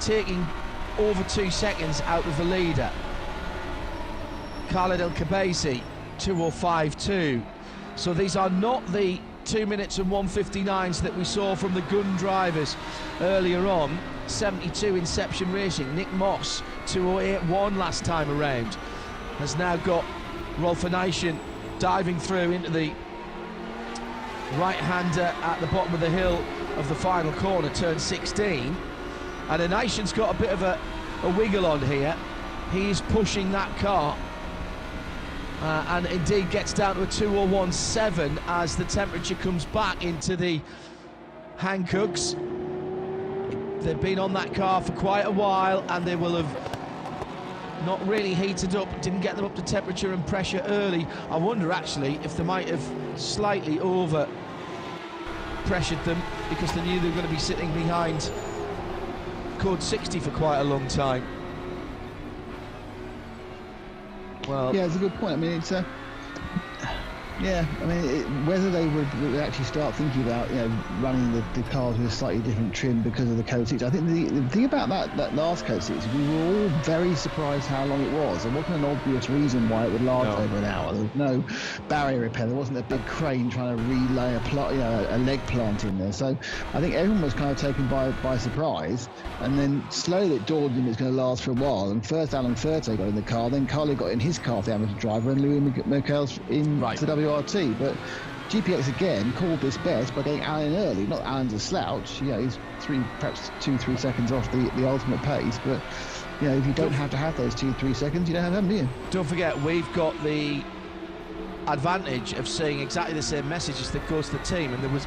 taking over 2 seconds out of the leader. Khalid El Khabazi, 2:05.2. So these are not the 2 minutes and 1:59s that we saw from the gun drivers earlier on. 72 Inception Racing, Nick Moss 2:08.1 last time around. Has now got Rolf Nation diving through into the right-hander at the bottom of the hill of the final corner, turn 16. And the Nation's got a bit of a wiggle on here. He's pushing that car. And indeed gets down to a 2:01.7 as the temperature comes back into the Hankooks. They've been on that car for quite a while, and they will have not really heated up, didn't get them up to temperature and pressure early. I wonder actually if they might have slightly over pressured them because they knew they were going to be sitting behind code 60 for quite a long time. Well, yeah, it's a good point. I mean, it's whether they would actually start thinking about running the cars with a slightly different trim because of the code 6. I think the thing about that last code 6, we were all very surprised how long it was. There wasn't an obvious reason why it would last over an hour. There was no barrier repair. There wasn't a big crane trying to relay a leg plant in there. So I think everyone was kind of taken by surprise, and then slowly it dawned on them it's going to last for a while. And first Alan Furte got in the car, then Carly got in his car, the amateur driver, and Louis Merkel's in to WRT. But GPX again called this best by getting Alan early. Not Alan's a slouch, he's perhaps 2-3 seconds off the ultimate pace, but if you don't have to have those 2-3 seconds, you don't have them, do you? Don't forget, we've got the advantage of seeing exactly the same messages that goes to the team, and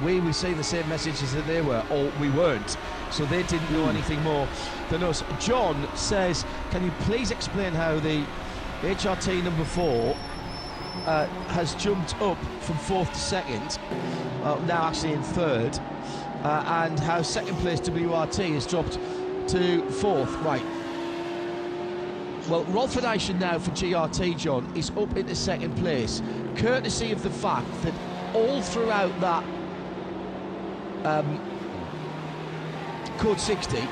we were seeing the same messages that they were, or we weren't, so they didn't know anything more than us. John says, can you please explain how the HRT number 4 has jumped up from 4th to 2nd, now actually in 3rd, and how second place WRT has dropped to 4th. Right. Well, Rolf Nation now for GRT, John, is up into 2nd place, courtesy of the fact that all throughout that code 60,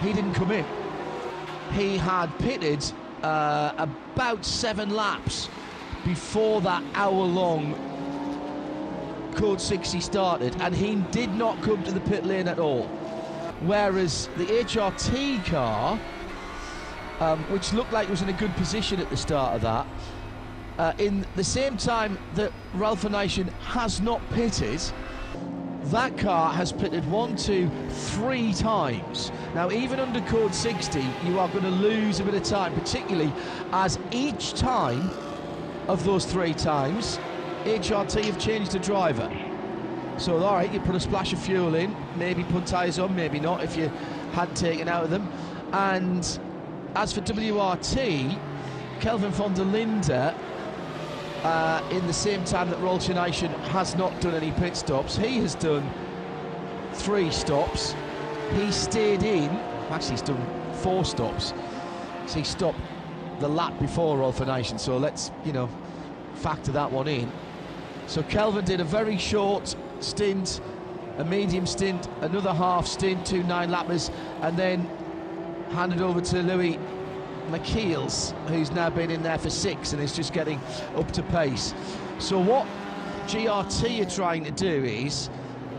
he didn't come in. He had pitted about 7 laps before that hour-long code 60 started, and he did not come to the pit lane at all. Whereas the HRT car, which looked like it was in a good position at the start of that, in the same time that Rolf Nation has not pitted, that car has pitted 1, 2, 3 times. Now, even under code 60, you are going to lose a bit of time, particularly as each time of those 3 times, HRT have changed the driver. So, all right, you put a splash of fuel in, maybe put tyres on, maybe not, if you had taken out of them. And as for WRT, Kelvin von der Linde, in the same time that Rolf Nation has not done any pit stops, he has done 3 stops. He stayed in, actually he's done 4 stops. So he stopped the lap before Rolf Nation, so let's, factor that one in. So Kelvin did a very short stint, a medium stint, another half stint, 2 9-lappers, and then handed over to Louis McKeels, who's now been in there for 6 and is just getting up to pace. So what GRT are trying to do is,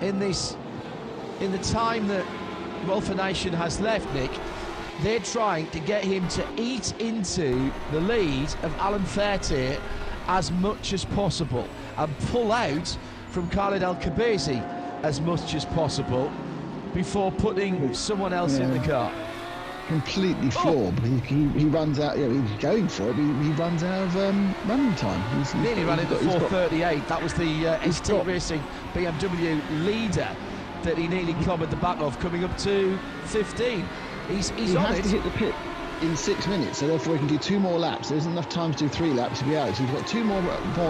in the time that Rolf Nation has left, Nick, they're trying to get him to eat into the lead of Alan Furte as much as possible and pull out from Khalid El Khabesi as much as possible before putting someone else in the car. Completely flawed, because he runs out, he's going for it, but he runs out of running time. He's nearly ran into 4:38. That was the ST Racing BMW leader that he nearly clobbered the back of, coming up to 15. He has to hit the pit in 6 minutes, so therefore he can do 2 more laps. There isn't enough time to do 3 laps to be out. So he's got 2 more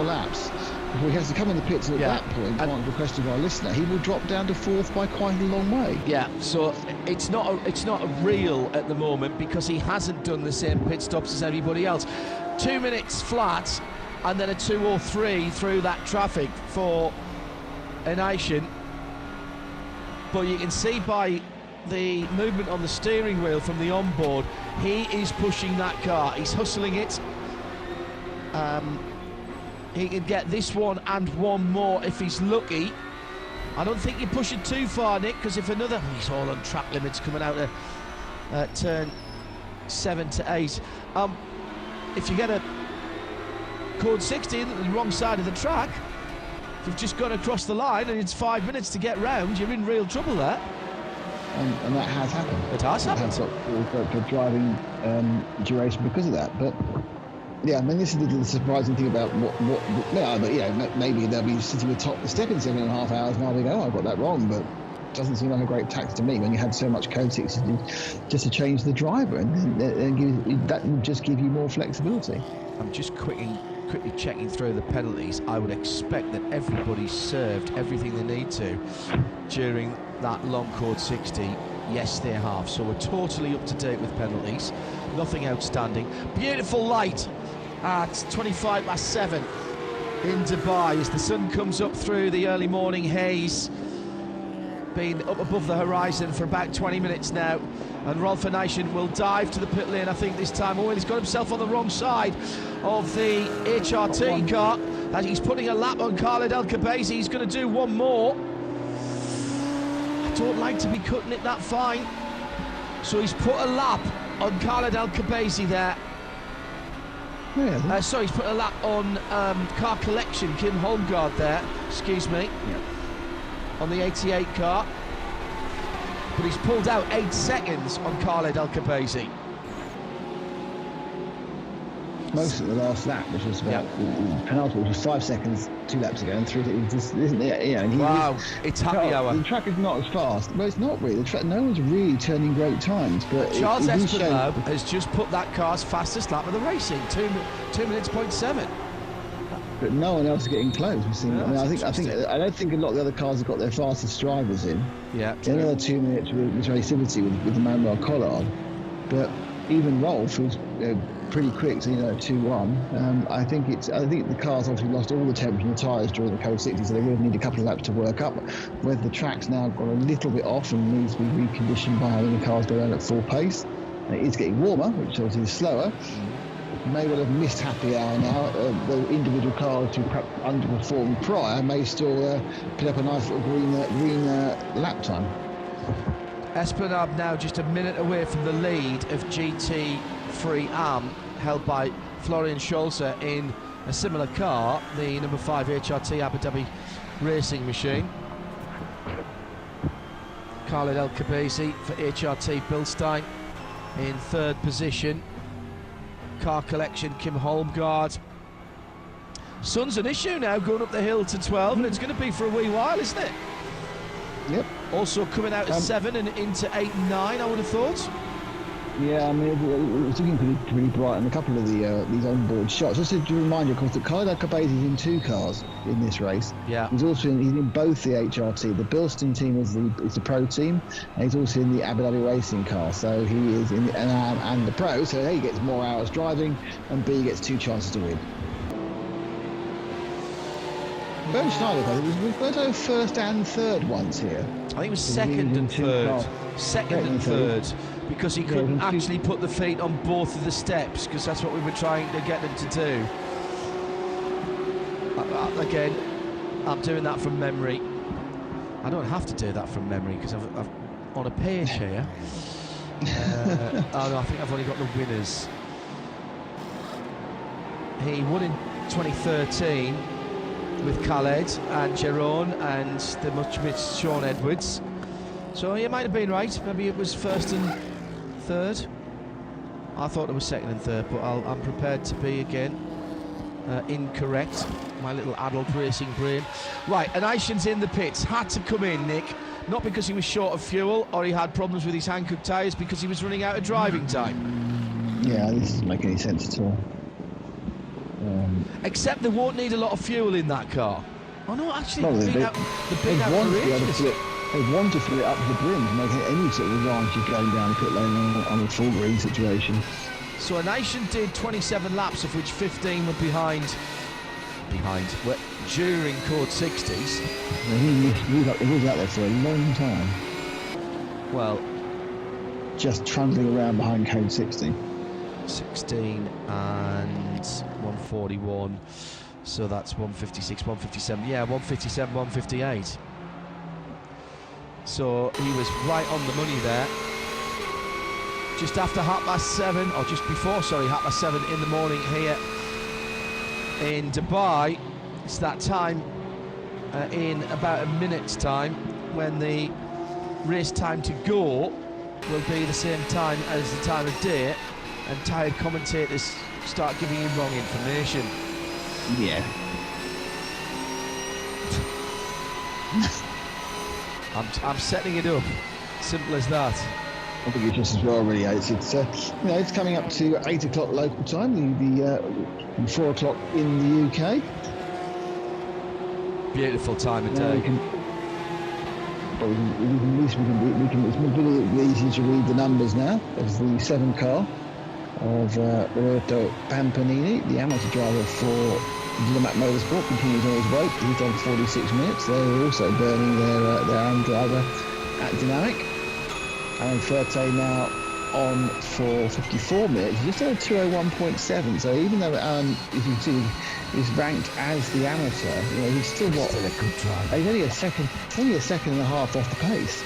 laps before he has to come in the pits, and at that point, to answer the question of our listener, he will drop down to 4th by quite a long way. Yeah, so it's not a real at the moment, because he hasn't done the same pit stops as everybody else. 2 minutes flat, and then a 2:03 through that traffic for a Nation. But you can see by the movement on the steering wheel from the onboard, he is pushing that car, he's hustling it. He can get this one and one more if he's lucky. I don't think you push it too far, Nick, because if he's all on track limits coming out of turn 7 to 8. If you get a code 60 on the wrong side of the track, if you've just gone across the line and it's 5 minutes to get round, you're in real trouble there. And that has happened. It has happened. For driving duration because of that. But yeah, I mean, this is the surprising thing about maybe they'll be sitting atop the step in 7.5 hours now. They go, oh, I got that wrong, but it doesn't seem like a great tactic to me when you had so much code 60 just to change the driver, and that would just give you more flexibility. I'm just quickly checking through the penalties. I would expect that everybody's served everything they need to during that long code 60. Yes, they have. So we're totally up to date with penalties. Nothing outstanding. Beautiful light at 7:25 in Dubai as the sun comes up through the early morning haze. Been up above the horizon for about 20 minutes now, and Rolf Nation will dive to the pit lane, I think this time. Oh, he's got himself on the wrong side of the HRT car, and he's putting a lap on Khaled El Khabazi. He's going to do one more. I don't like to be cutting it that fine, so he's put a lap on Khaled El Khabazi there. Yeah. Sorry, he's put a lap on car collection, Kim Holmgaard there, excuse me. Yeah. On the 88 car, but he's pulled out 8 seconds on Khaled El Khabazi. Most of the last lap, which was about penultimate, which was 5 seconds 2 laps ago, and 3 seconds, just isn't it? Yeah, and wow, it's happy hour. The track is not as fast. Well, it's not really. The track, no one's really turning great times. But Charles Espinal has just put that car's fastest lap of the racing, 2 minutes 0.7. But no one else is getting close. We've seen. I don't think a lot of the other cars have got their fastest drivers in. Yeah. Another 2 minutes with racivity with Emmanuel Collard, but even Rolf was pretty quick. So 2-1. I think the cars obviously lost all the temperature in the tyres during the code 60, so they really need a couple of laps to work up. Whether the track's now got a little bit off and needs to be reconditioned by having the cars go around at full pace. It is getting warmer, which obviously is slower. May well have missed happy hour now. The individual cars who perhaps underperformed prior may still put up a nice little green lap time. Esplanade now just a minute away from the lead of GT3 Am, held by Florian Scholzer in a similar car, the number 5 HRT Abu Dhabi racing machine. Khaled El Khabazi for HRT Bilstein in 3rd position. Car collection, Kim Holmgaard. Sun's an issue now going up the hill to 12, and it's going to be for a wee while, isn't it? Yep. Also coming out at 7 and into 8 and 9, I would have thought. Yeah, I mean, it was looking pretty bright in a couple of these onboard shots. Just to remind you, of course, that Khaled El Khabazi is in 2 cars in this race. Yeah. He's also in both the HRT. The Bilstein team is the pro team, and he's also in the Abu Dhabi racing car. So he is in the and the pro. So A, he gets more hours driving, and B, he gets 2 chances to win. Bernd Schneider, was Roberto 1st and 3rd once here? I think it was 2nd and 3rd. 2nd and 3rd. Because he couldn't actually put the feet on both of the steps, because that's what we were trying to get them to do. Again, I'm doing that from memory. I don't have to do that from memory because I've on a page here. Oh no, I think I've only got the winners. He won in 2013 with Khaled and Jerome and the much missed Sean Edwards. So you might have been right. Maybe it was 1st and 3rd. I thought it was 2nd and 3rd, but I'm prepared to be again incorrect. My little adult racing brain. Right, Anaishan's in the pits. Had to come in, Nick. Not because he was short of fuel or he had problems with his Hankook tyres, because he was running out of driving time. Yeah, this doesn't make any sense at all. Except they won't need a lot of fuel in that car. Oh no, actually, they've been out They want to fill it up to the brim to make any sort of advantage going down the pit lane on a full green situation. So a nation did 27 laps, of which 15 were behind during code 60s. He was out there for a long time. Well, just trundling around behind code 60. 16 and 141. So that's 156, 157. Yeah, 157, 158. So he was right on the money there. just after 7:30, or just before, sorry, 7:30 in the morning here in Dubai. It's that time in about a minute's time when the race time to go will be the same time as the time of day, and tired commentators start giving you wrong information. Yeah. I'm setting it up. Simple as that. I think it's just as well, really. It's coming up to 8 o'clock local time, the 4 o'clock in the UK. Beautiful time of day. It's a bit easier to read the numbers now. There's the 7 car of Roberto Pampanini, the amateur driver for Dynamic Motorsport, continues on his way. He's done 46 minutes. They're also burning their own driver at Dynamic. And Ferte now on for 54 minutes. He's just on 201.7. So even though as you can see, he's ranked as the amateur, he's still got. Still a good driver. He's only a second and a half off the pace.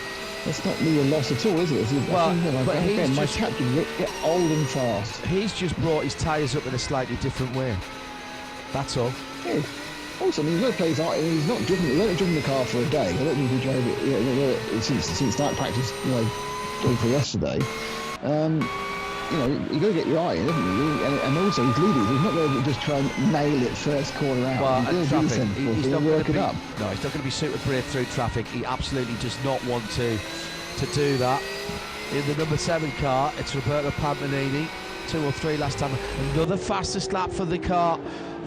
That's not really a loss at all, is it? Well, but my captain get old and fast. He's just brought his tyres up in a slightly different way. That's all. Yeah. Also, he's got to play his art. He's not driven. He's only driven the car for a day. I don't think he drove it since night practice. For yesterday. You've got to get your eye in, haven't you? And also he's leading. He's not going to just try and nail it first corner out. Well, he's traffic. He's not going to be. Up. No, he's not going to be super brave through traffic. He absolutely does not want to do that. In the number 7 car, it's Roberto Pampanini. 203 last time. Another fastest lap for the car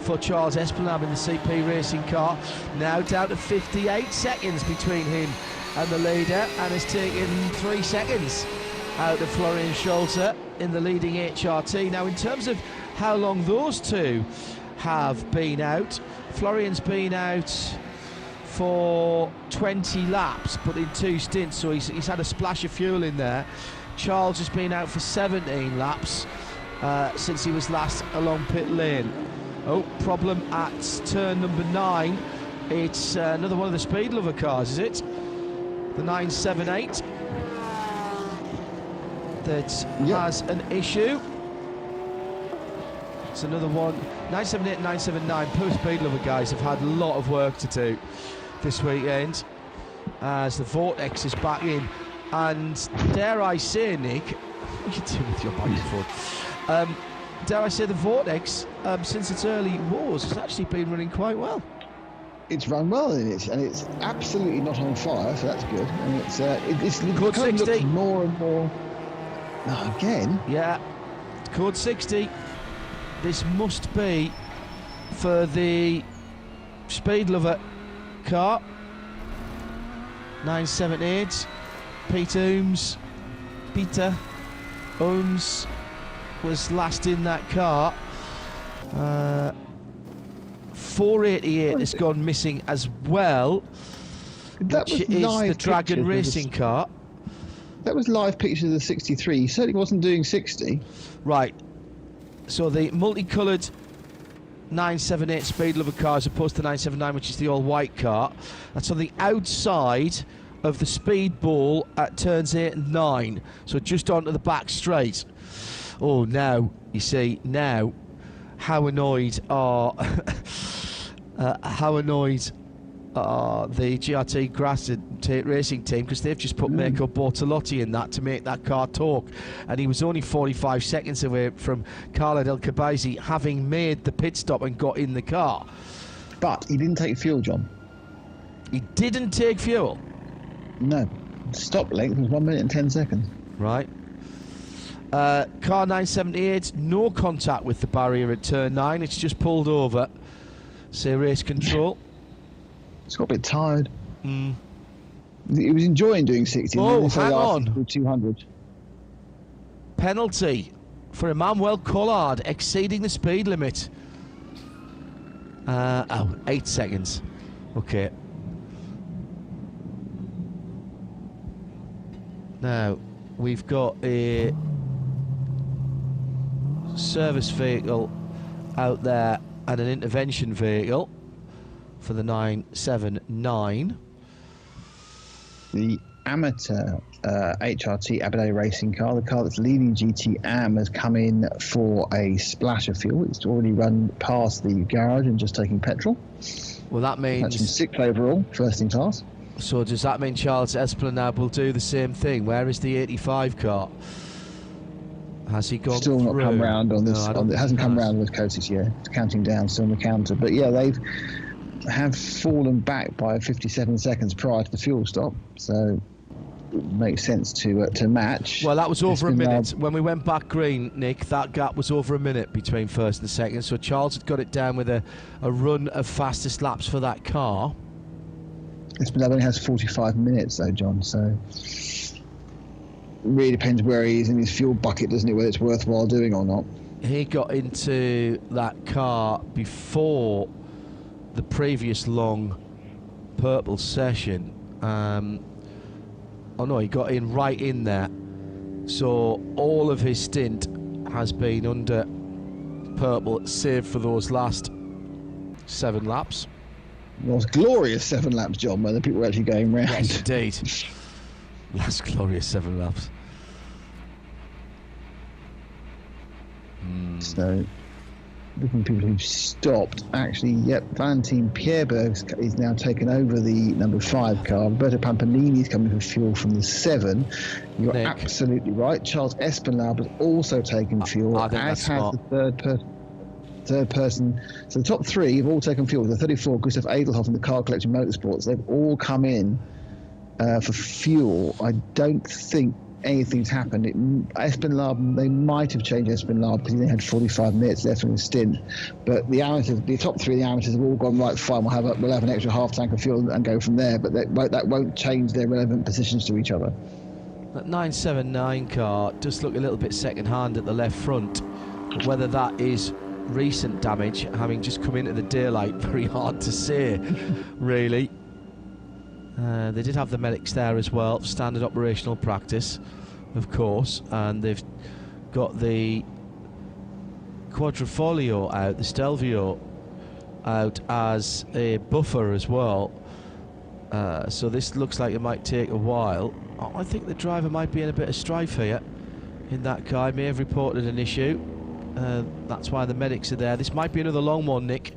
for Charles Esplanade in the CP Racing car. Now down to 58 seconds between him and the leader, and it's taken 3 seconds out of Florian Scholze in the leading HRT. Now, in terms of how long those two have been out, Florian's been out for 20 laps, but in 2 stints, so he's had a splash of fuel in there. Charles has been out for 17 laps since he was last along pit lane. Oh, problem at turn number 9. It's another one of the Speed Lover cars, is it? The 978 that has an issue. It's another one. 978 and 979. Poor Speed Lover guys have had a lot of work to do this weekend as the Vortex is back in. And dare I say, Nick, what are you doing with your microphone? Dare I say the Vortex, since its early wars, has actually been running quite well. It's run well, and it's absolutely not on fire, so that's good. And it's code 60 more and more. No, again. Yeah, code 60. This must be for the Speed Lover car. 978. Peter Ooms was last in that car. 488 has gone missing as well, which is the Dragon Racing car. That was live pictures of the 63. He certainly wasn't doing 60. Right. So the multicoloured 978 Speed Lover car as opposed to 979, which is the all-white car. That's on the outside of the speed bowl at turns 8 and 9. So just onto the back straight. Oh, now, you see, now, how annoyed are the GRT Grass Racing team, because they've just put Mirko Bortolotti in that to make that car talk, and he was only 45 seconds away from Khaled El Khabazi having made the pit stop and got in the car. But he didn't take fuel, John. He didn't take fuel? No. Stop length was 1 minute and 10 seconds. Right. Car 978, no contact with the barrier at turn 9. It's just pulled over. Say race control. It's got a bit tired. He was enjoying doing 60. Oh, hang on. 200. Penalty for Emmanuel Collard exceeding the speed limit. 8 seconds. Okay. Now, we've got a service vehicle out there and an intervention vehicle for the 979. The amateur HRT Aberdeen racing car. The car that's leading GT Am has come in for a splash of fuel. It's already run past the garage and just taking petrol. Well, that means... That's from 6th overall, first in class. So does that mean Charles Esplanade will do the same thing? Where is the 85 car? Has he gone Still through? not come round on this. No, it hasn't come round with Coatis yet. It's counting down, still on the counter. But yeah, have fallen back by 57 seconds prior to the fuel stop. So it makes sense to match. Well, that was over a minute. When we went back green, Nick, that gap was over a minute between first and second. So Charles had got it down with a run of fastest laps for that car. Esplanade only has 45 minutes though, John. So really depends where he is in his fuel bucket, doesn't it, whether it's worthwhile doing or not. He got into that car before the previous long purple session. Oh no, he got in right in there. So all of his stint has been under purple, save for those last 7 laps. Those glorious 7 laps, John, where the people were actually going round. Yes, indeed. Last glorious 7 laps. So, looking at people who've stopped, actually, yep, Valentin Pierberg is now taken over the number 5 car. Roberto Pampanini is coming for fuel from the 7. You're Nick. Absolutely right. Charles Esplanade has also taken fuel, I think as that's has smart. the third person. So the top 3 have all taken fuel. The 34, Gustav Edelhoff and the Car Collection Motorsports, they've all come in for fuel. I don't think anything's happened. Esplanade, they might have changed Esplanade because they had 45 minutes left in the stint. But the amateurs, the top 3 of the amateurs have all gone, right, fine, we'll have an extra half tank of fuel and go from there. But that won't change their relevant positions to each other. That 979 car does look a little bit second-hand at the left front. But whether that is recent damage, having just come into the daylight, very hard to say, really. They did have the medics there as well, standard operational practice, of course, and they've got the Quadrifoglio out, the Stelvio out as a buffer as well. So this looks like it might take a while. I think the driver might be in a bit of strife here in that car. He may have reported an issue. That's why the medics are there. This might be another long one, Nick.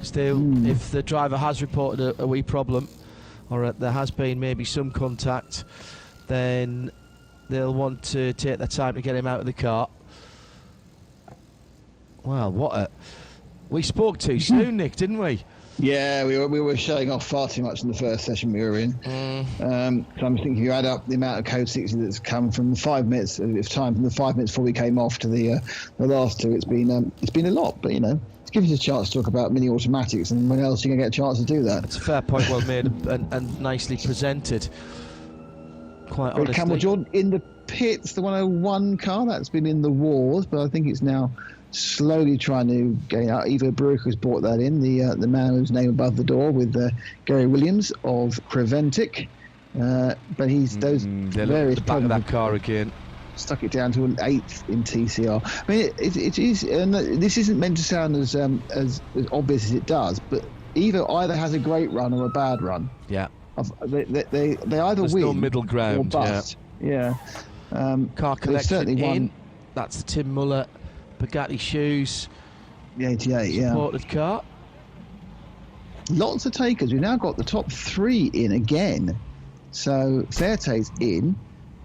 Still, if the driver has reported a wee problem, or there has been maybe some contact, then they'll want to take their time to get him out of the car. Well, we spoke too soon, Nick, didn't we? Yeah, we were showing off far too much in the first session we were in. So I'm thinking if you add up the amount of code 60 that's come from the 5 minutes of time from the 5 minutes before we came off to the last 2, it's been a lot. But it gives us a chance to talk about mini automatics, and when else are you going to get a chance to do that? It's a fair point, well made and nicely presented. Quite honestly. Campbell Jordan in the pits, the 101 car that's been in the wars, but I think it's now slowly trying to gain out. Ivo Baruch has brought that in, the man whose name above the door with Gary Williams of Preventic. But he's those various back of that car again. Stuck it down to an 8th in TCR. I mean, it is, and this isn't meant to sound as obvious as it does, but Ivo either has a great run or a bad run. Yeah. They either There's win no middle ground. or bust. Yeah. Car collection in. Won. That's the Tim Muller Bugatti shoes. The 88, yeah. Supported car. Lots of takers. We've now got the top 3 in again. So Fairtay's in.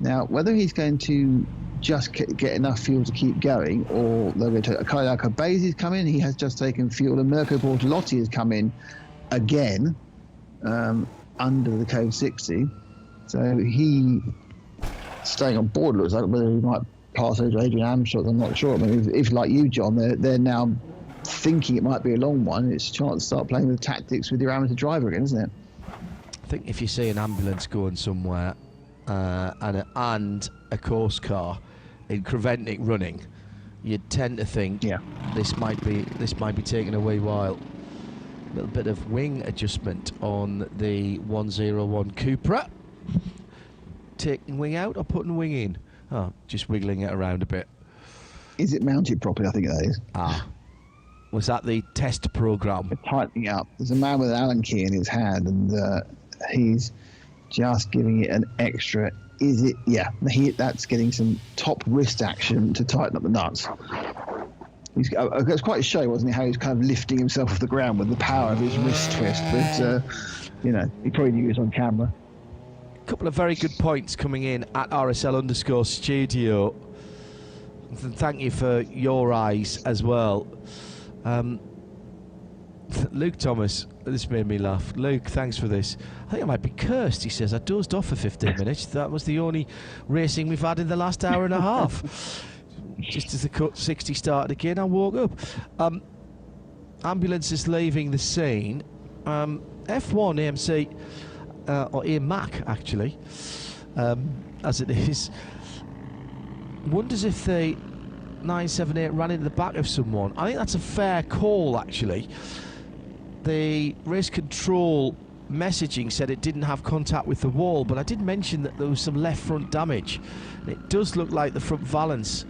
Now, whether he's going to just get enough fuel to keep going, or they're going to Kyle Alcabazi's come in, he has just taken fuel, and Mirko Bortolotti has come in again under the code 60. So he staying on board, looks like, whether he might pass over Adrian Amstrad, I'm not sure. I mean, if like you, John, they're now thinking it might be a long one, it's a chance to start playing with tactics with your amateur driver again, isn't it? I think if you see an ambulance going somewhere and a course car in Creventic running, you'd tend to think this might be taking a wee while. A little bit of wing adjustment on the 101 Cupra. Taking wing out or putting wing in? Oh, just wiggling it around a bit. Is it mounted properly? I think that is. Was that the test programme? Tightening up. There's a man with an Allen key in his hand, and he's just giving it an extra. Is it? Yeah, that's getting some top wrist action to tighten up the nuts. It was quite a show, wasn't it? How he's kind of lifting himself off the ground with the power of his wrist twist. But he probably knew he was on camera. A couple of very good points coming in at RSL_studio. And thank you for your eyes as well. Luke Thomas, this made me laugh. Luke, thanks for this. I think I might be cursed, he says. I dozed off for 15 minutes. That was the only racing we've had in the last hour and a half. Just as the cut 60 started again, I woke up. Ambulance is leaving the scene. F1 AMC, or AMAC actually, as it is, wonders if the 978 ran into the back of someone. I think that's a fair call, actually. The race control messaging said it didn't have contact with the wall, but I did mention that there was some left front damage. It does look like the front valance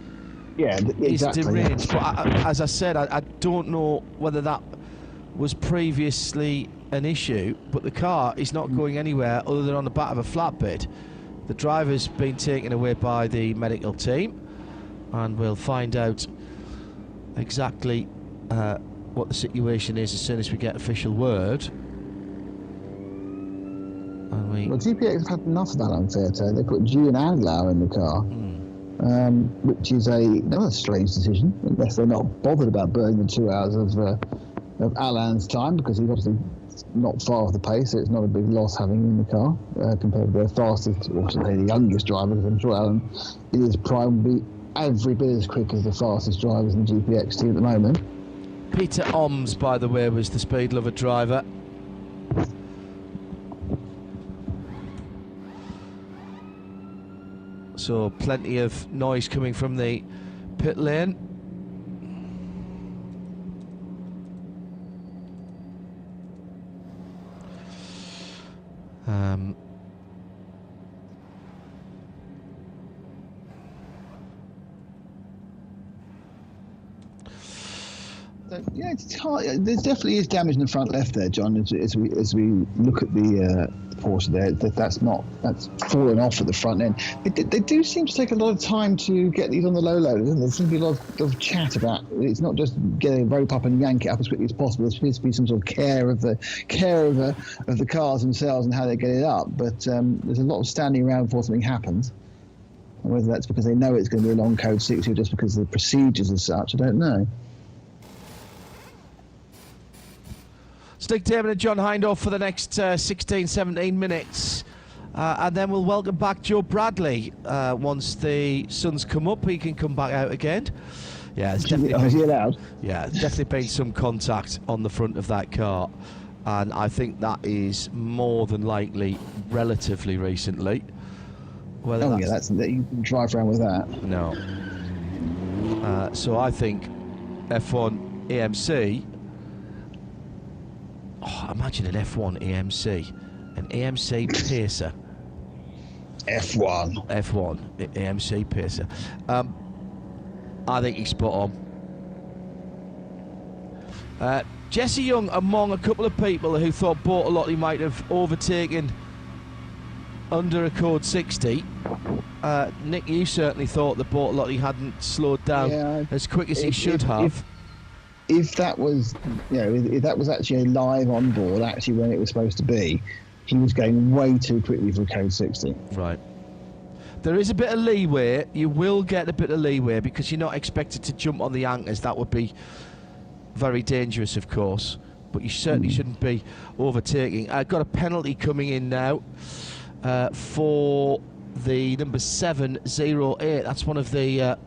is deranged. But as I said, I don't know whether that was previously an issue, but the car is not going anywhere other than on the back of a flatbed. The driver's been taken away by the medical team, and we'll find out exactly what the situation is as soon as we get official word. Well, GPX have had enough of that unfair turn. They put Julian Adlau in the car, which is another strange decision, unless they're not bothered about burning the 2 hours of Alain's time, because he's obviously not far off the pace, so it's not a big loss having him in the car compared to their fastest, or should I say the youngest driver, because I'm sure Alain in his prime will be every bit as quick as the fastest drivers in the GPX team at the moment. Peter Oms, by the way, was the speed lover driver. So plenty of noise coming from the pit lane. Yeah, it's hard. There definitely is damage in the front left there, John. As we look at the Porsche there, that's fallen off at the front end. They do seem to take a lot of time to get these on the low loaders, and there seems to be a lot of chat about it's not just get a rope up and yank it up as quickly as possible. There seems to be some sort of care of the cars themselves and how they get it up. But there's a lot of standing around before something happens. And whether that's because they know it's going to be a long code 60 or just because of the procedures as such, I don't know. Stig Damon and John Hindhaugh for the next 16, 17 minutes. And then we'll welcome back Joe Bradley. Once the sun's come up, he can come back out again. Yeah, it's definitely is he allowed? Yeah, there's definitely been some contact on the front of that car. And I think that is more than likely relatively recently. Whether that's that you can drive around with that. No. So I think F1 AMC... Oh, imagine an F1 AMC, an AMC Pacer. F1 AMC Pacer. I think he's spot on. Jesse Young among a couple of people who thought Bortolotti might have overtaken under a code 60. Nick, you certainly thought that Bortolotti hadn't slowed down as quick as he should have. If that was, if that was actually live on board, actually when it was supposed to be, he was going way too quickly for code 60. Right. There is a bit of leeway. You will get a bit of leeway because you're not expected to jump on the anchors. That would be very dangerous, of course. But you certainly shouldn't be overtaking. I've got a penalty coming in now for the number 708. That's one of the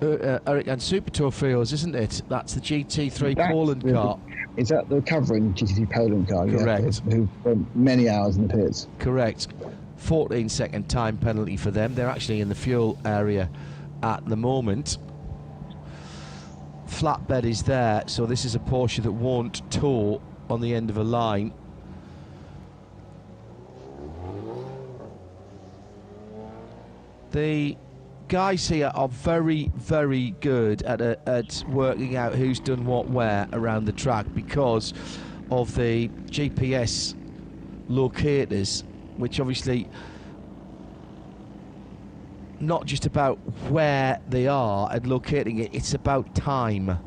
Eric and Super Torpedoes, isn't it? That's the GT3 Poland car. Is that the recovering GT3 Poland car? Correct. Yeah, who spent many hours in the pits. Correct. 14-second time penalty for them. They're actually in the fuel area at the moment. Flatbed is there, so this is a Porsche that won't tow on the end of a line. The guys here are very, very good at working out who's done what where around the track because of the GPS locators, which obviously not just about where they are and locating it, it's about time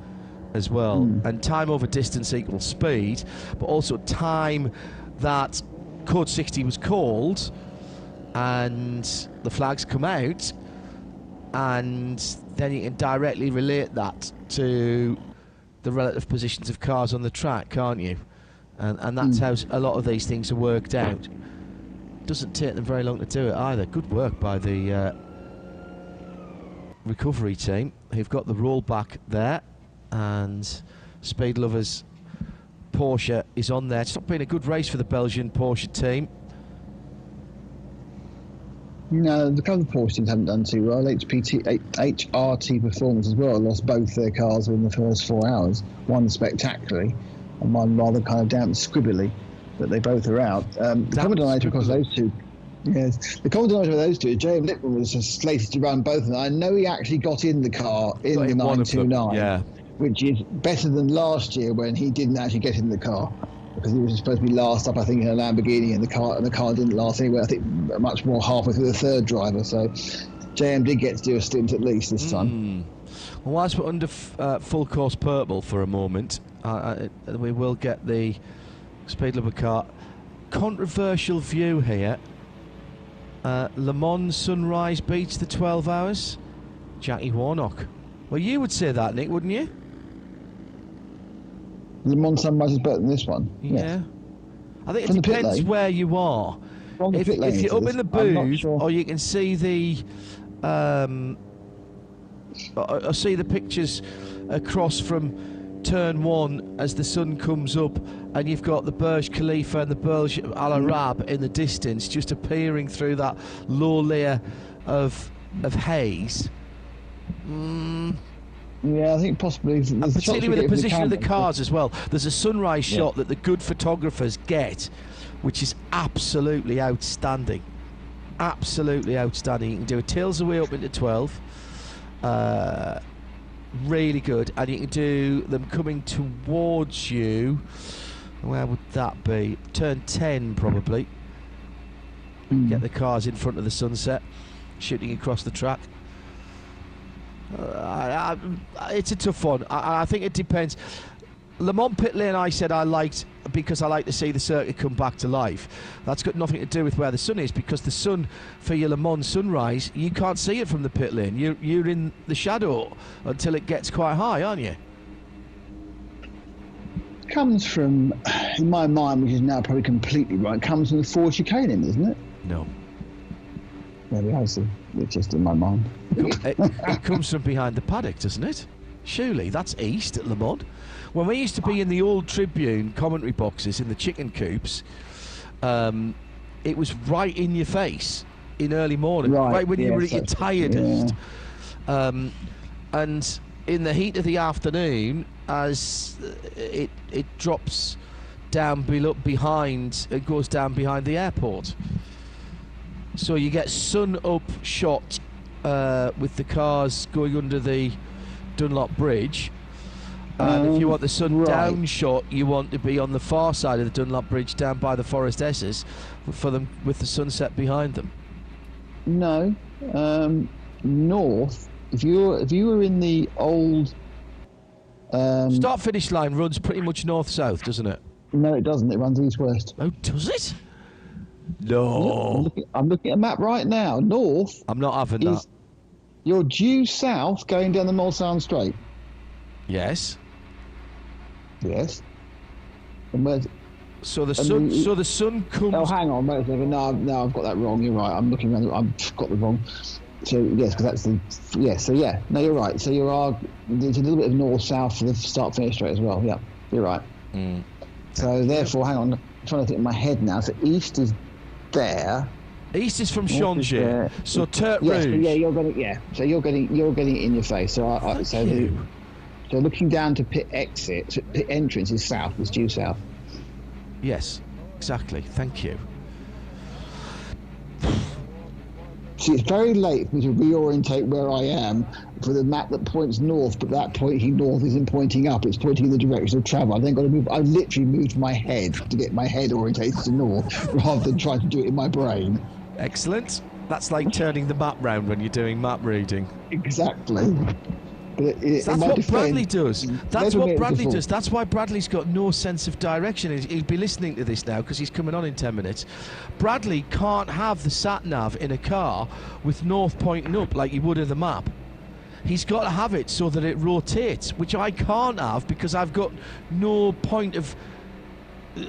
as well. And time over distance equals speed, but also time that code 60 was called and the flags come out, and then you can directly relate that to the relative positions of cars on the track, can't you? And that's how a lot of these things are worked out. Doesn't take them very long to do it either. Good work by the recovery team, who've got the rollback there, and Speed Lovers Porsche is on there. It's not been a good race for the Belgian Porsche team. No, the couple of Porsche teams haven't done too well. HRT Performance as well lost both their cars within the first 4 hours. One spectacularly, and one rather kind of down scribbly, but they both are out. The common denominator across those two, yes, the common denominator of those two, J.M. Lippman was slated to run both of them. I know he actually got in the car in the 929, yeah, which is better than last year when he didn't actually get in the car, because he was supposed to be last up, I think, in a Lamborghini, and the car didn't last anywhere. I think much more halfway through the third driver. So JM did get to do a stint at least this time. Well, whilst we're under full course purple for a moment, we will get the Speed Lover car. Controversial view here. Le Mans Sunrise beats the 12 hours. Jackie Warnock. Well, you would say that, Nick, wouldn't you? Le Mans Sunrise is better than this one. Yeah. Yes. I think it depends where you are. If you're up in the booth, sure. Or you can see the I see the pictures across from turn 1 as the sun comes up, and you've got the Burj Khalifa and the Burj Al Arab in the distance, just appearing through that low layer of haze. Yeah, I think possibly. And particularly with the position of the cars as well. There's a sunrise shot that the good photographers get, which is absolutely outstanding. Absolutely outstanding. You can do a tails away up into 12. Really good. And you can do them coming towards you. Where would that be? Turn 10 probably. Get the cars in front of the sunset, shooting across the track. It's a tough one. I think it depends. Le Mans pit lane I said I liked because I like to see the circuit come back to life. That's got nothing to do with where the sun is, because the sun for your Le Mans sunrise, you can't see it from the pit lane. You're in the shadow until it gets quite high, aren't you? Comes from, in my mind, which is now probably completely right, comes from the Ford chicaning, isn't it? No. Maybe I see. It's just in my mind. It comes from behind the paddock, doesn't it? Surely that's east at Le Mans. When we used to be in the old Tribune commentary boxes in the chicken coops, it was right in your face in early morning, right when you were at your tiredest. Yeah. And in the heat of the afternoon, as it drops down behind, it goes down behind the airport. So you get sun up shot with the cars going under the Dunlop Bridge. And if you want the sun down shot, you want to be on the far side of the Dunlop Bridge, down by the Forest S's, for them with the sunset behind them. No, north. If you were in the old start finish line runs pretty much north south, doesn't it? No, it doesn't. It runs east west. Oh, does it? No. I'm looking at a map right now. North. I'm not having that. You're due south going down the Mulsanne Strait. Yes. Yes. And where's? So the sun. So the sun comes. Oh, hang on, wait a second. No, I've got that wrong. You're right. I'm looking around. I've got the wrong. So yes, because that's the. Yeah. So yeah. No, you're right. So there's a little bit of north-south for the start-finish straight as well. Yeah. You're right. So therefore, hang on. I'm trying to think in my head now. So east is there. East is from Changer. So Turk Rouge. Yeah, you're getting. Yeah. So you're getting it in your face. So So looking down to pit exit, pit entrance is south. It's due south. Yes, exactly. Thank you. see, it's very late for me to reorientate where I am for the map that points north, but that pointing north isn't pointing up, it's pointing in the direction of travel. I've then got to move, I've literally moved my head to get my head orientated to north rather than trying to do it in my brain. Excellent. That's like turning the map round when you're doing map reading. Exactly. That's what Bradley does. That's what Bradley does. That's why Bradley's got no sense of direction. He'll be listening to this now because he's coming on in 10 minutes. Bradley can't have the sat-nav in a car with north pointing up like he would in the map. He's got to have it so that it rotates, which I can't have because I've got no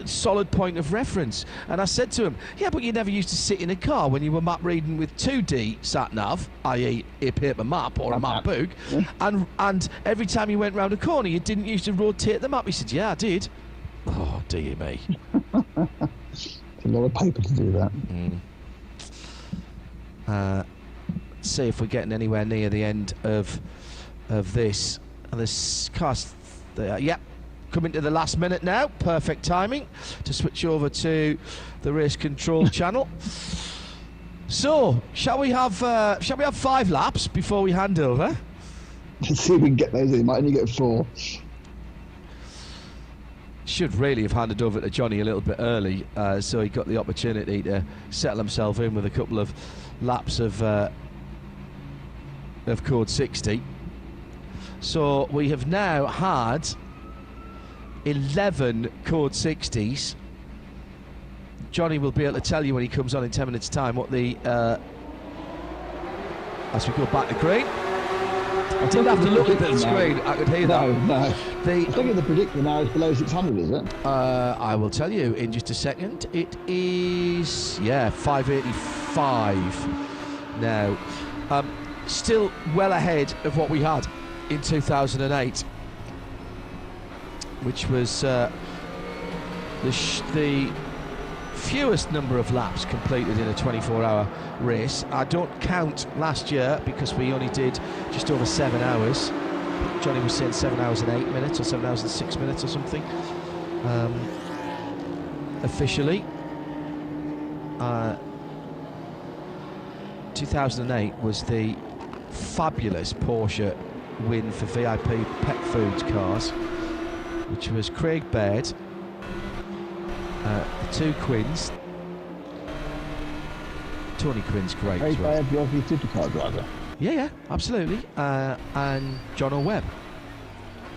solid point of reference. And I said to him, yeah, but you never used to sit in a car when you were map reading with 2D sat-nav, i.e. a paper map or a map book, and every time you went round a corner you didn't used to rotate the map. He said, yeah, I did. Oh, dear me. It's a lot of paper to do that. Let's see if we're getting anywhere near the end of this. And this cast there, yep. Coming to the last minute now, perfect timing to switch over to the race control channel. So, shall we have 5 laps before we hand over? Let's see if we can get those in. Might only get 4. Should really have handed over to Johnny a little bit early, so he got the opportunity to settle himself in with a couple of laps of code 60. So we have now had 11 code 60s. Johnny will be able to tell you when he comes on in 10 minutes time what the as we go back to green. I didn't have to look at the screen, I could hear that. No. I think the predictor now is below 600, is it? I will tell you in just a second. It is 585 now. Still well ahead of what we had in 2008, which was the fewest number of laps completed in a 24-hour race. I don't count last year because we only did just over 7 hours. Johnny was saying 7 hours and 8 minutes or 7 hours and 6 minutes or something. Officially, 2008 was the fabulous Porsche win for VIP pet foods cars, which was Craig Baird, the 2 Quins. Tony Quinn's great Craig as well. Baird, the obvious supercar driver. Yeah, absolutely. And John O'Webb.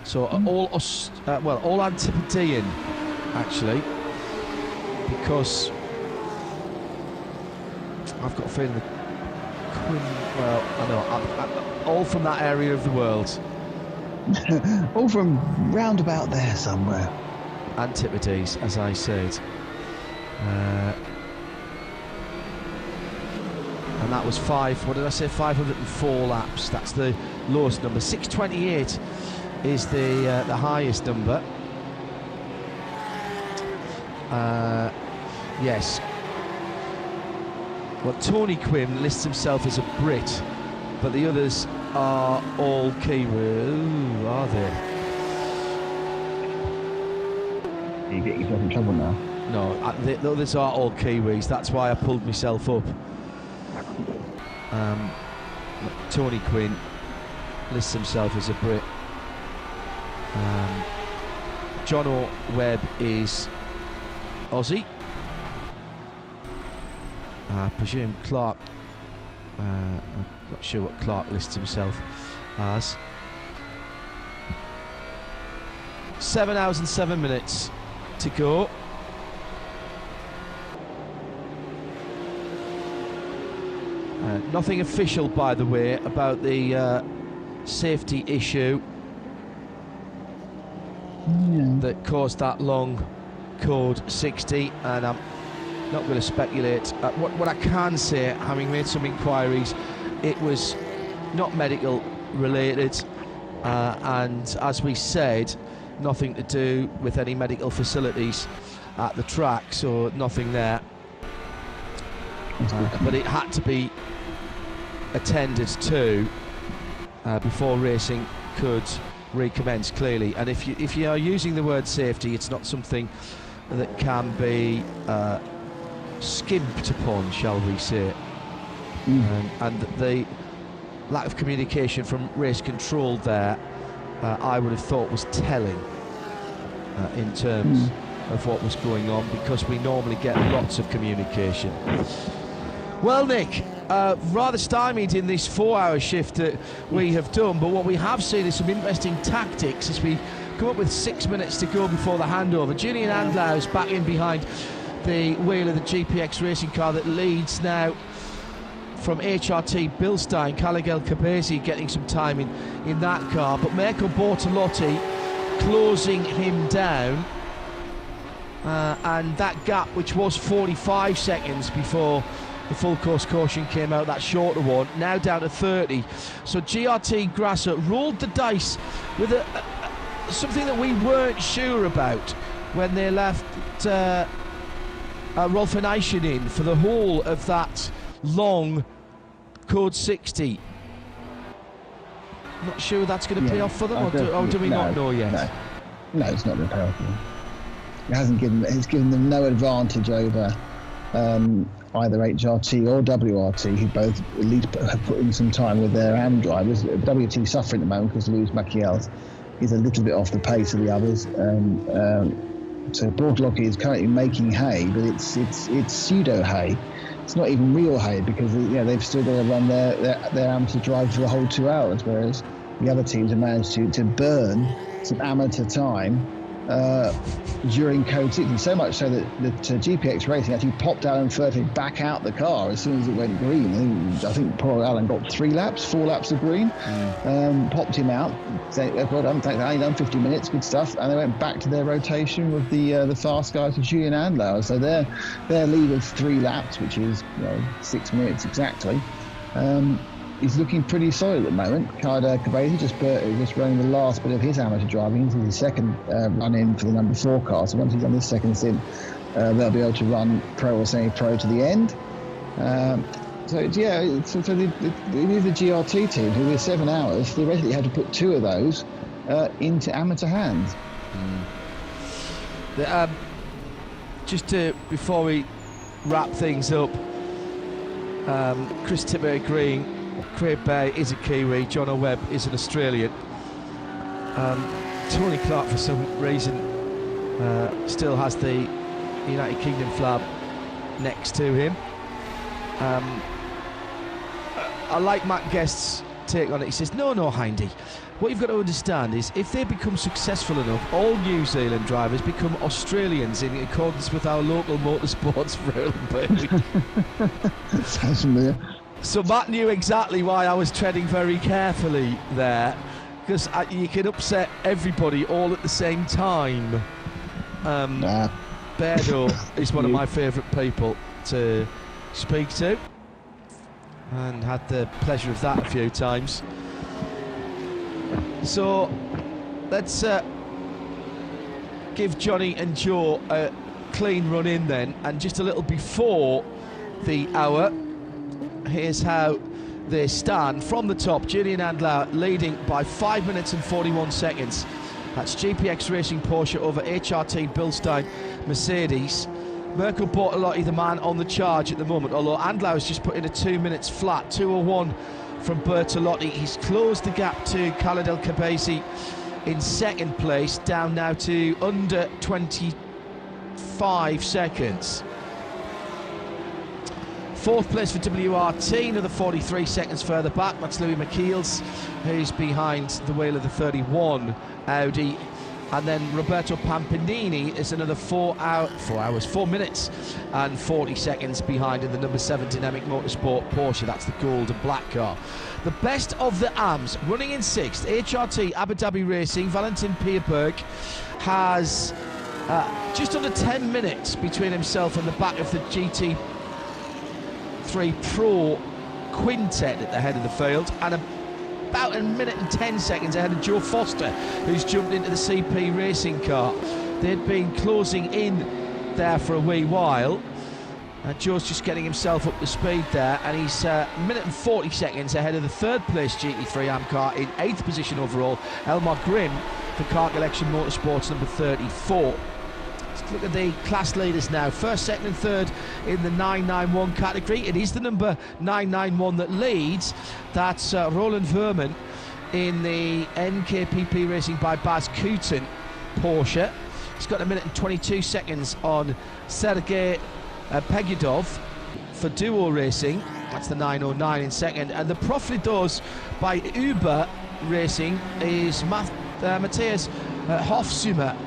So all Antipodean, actually, because I've got a feeling the Quinn. Well, I know, all from that area of the world. All from round about there somewhere. Antipodes, as I said. And that was 504 laps. That's the lowest number. 628 is the highest number. Yes. Well, Tony Quinn lists himself as a Brit, but the others are all Kiwi. Ooh, are they? You get yourself in trouble now. No, the others are all Kiwis. That's why I pulled myself up. Tony Quinn lists himself as a Brit. John O'Webb is Aussie. I presume Clark, I'm not sure what Clark lists himself as. 7 hours and 7 minutes to go. Nothing official, by the way, about the safety issue that caused that long code 60, and I'm not going to speculate. What I can say, having made some inquiries, it was not medical related, and as we said, nothing to do with any medical facilities at the track, so nothing there. But it had to be attended to before racing could recommence, clearly. And if you are using the word safety, it's not something that can be skimped upon, shall we say. And the lack of communication from race control there, I would have thought was telling in terms of what was going on, because we normally get lots of communication. Well, Nick, rather stymied in this 4-hour shift that we have done, but what we have seen is some interesting tactics as we come up with 6 minutes to go before the handover. Julian Andlau's back in behind the wheel of the GPX racing car that leads now from HRT Bilstein. Caligel Cabesi getting some time in that car, but Mirko Bortolotti closing him down, and that gap, which was 45 seconds before the full course caution came out, that shorter one, now down to 30. So GRT Grasser rolled the dice with something that we weren't sure about when they left Rolf Eischen in for the whole of that long code 60. Not sure that's going to pay off for them, or do we not know yet? No, it's not going to pay off for them. It's given them no advantage over either HRT or WRT, who both at least have put in some time with their AM drivers. WT suffering at the moment because Louis Maciel is a little bit off the pace of the others. So Bortolotti is currently making hay, but it's pseudo hay. It's not even real hay, because they've still got to run their amateur drive for the whole 2 hours, whereas the other teams have managed to burn some amateur time during Code 60, so much so that GPX Racing actually popped Alan Furtick back out the car as soon as it went green. I think poor Alan got 4 laps of green, popped him out, saying, well done, thanks, Alan, done 50 minutes, good stuff, and they went back to their rotation with the fast guys of Julian Andlau. So their lead of 3 laps, which is 6 minutes exactly, is looking pretty solid at the moment. Kaida Kabezi just running the last bit of his amateur driving into his second run in for the number 4 car. So once he's done this second stint, they'll be able to run pro or semi-pro to the end. So it is the GRT team who, with 7 hours, theoretically had to put 2 of those into amateur hands. Before we wrap things up, Chris Tipper agreeing Craig Bay is a Kiwi, John O'Webb is an Australian. Tony Clark, for some reason, still has the United Kingdom flag next to him. I like Matt Guest's take on it. He says, no, Hindy, what you've got to understand is if they become successful enough, all New Zealand drivers become Australians in accordance with our local motorsports rule. Sounds familiar. So Matt knew exactly why I was treading very carefully there, because you can upset everybody all at the same time. Berdo is one of my favourite people to speak to, and had the pleasure of that a few times. So let's give Johnny and Joe a clean run in then, and just a little before the hour, here's how they stand from the top. Julian Andlau leading by 5 minutes and 41 seconds. That's GPX Racing Porsche over HRT Bilstein Mercedes. Mirko Bortolotti, the man on the charge at the moment, although Andlau has just put in a 2 minutes flat, 2:01 from Bertolotti. He's closed the gap to Khaled El Kabesi in second place, down now to under 25 seconds. Fourth place for WRT, another 43 seconds further back. That's Louis Maciel, who's behind the wheel of the 31 Audi. And then Roberto Pampinini is another 4 minutes and 40 seconds behind in the number 7 Dynamic Motorsport Porsche. That's the gold and black car. The best of the AMs, running in 6th, HRT Abu Dhabi Racing. Valentin Pierberg has just under 10 minutes between himself and the back of the GT3 Pro quintet at the head of the field, and about a minute and 10 seconds ahead of Joe Foster, who's jumped into the CP racing car. They'd been closing in there for a wee while. Joe's just getting himself up to speed there, and he's a minute and 40 seconds ahead of the third place GT3 AM car in 8th position overall, Elmar Grimm for Car Collection Motorsports number 34. Let's look at the class leaders now. First, second and third in the 991 category. It is the number 991 that leads. That's Roland Verman in the NKPP Racing by Baz Kutin Porsche. He's got 1 minute and 22 seconds on Sergei Pegidov for Duo Racing. That's the 909 in second. And the Proflidos by Uber Racing is Matthias Hofsumer,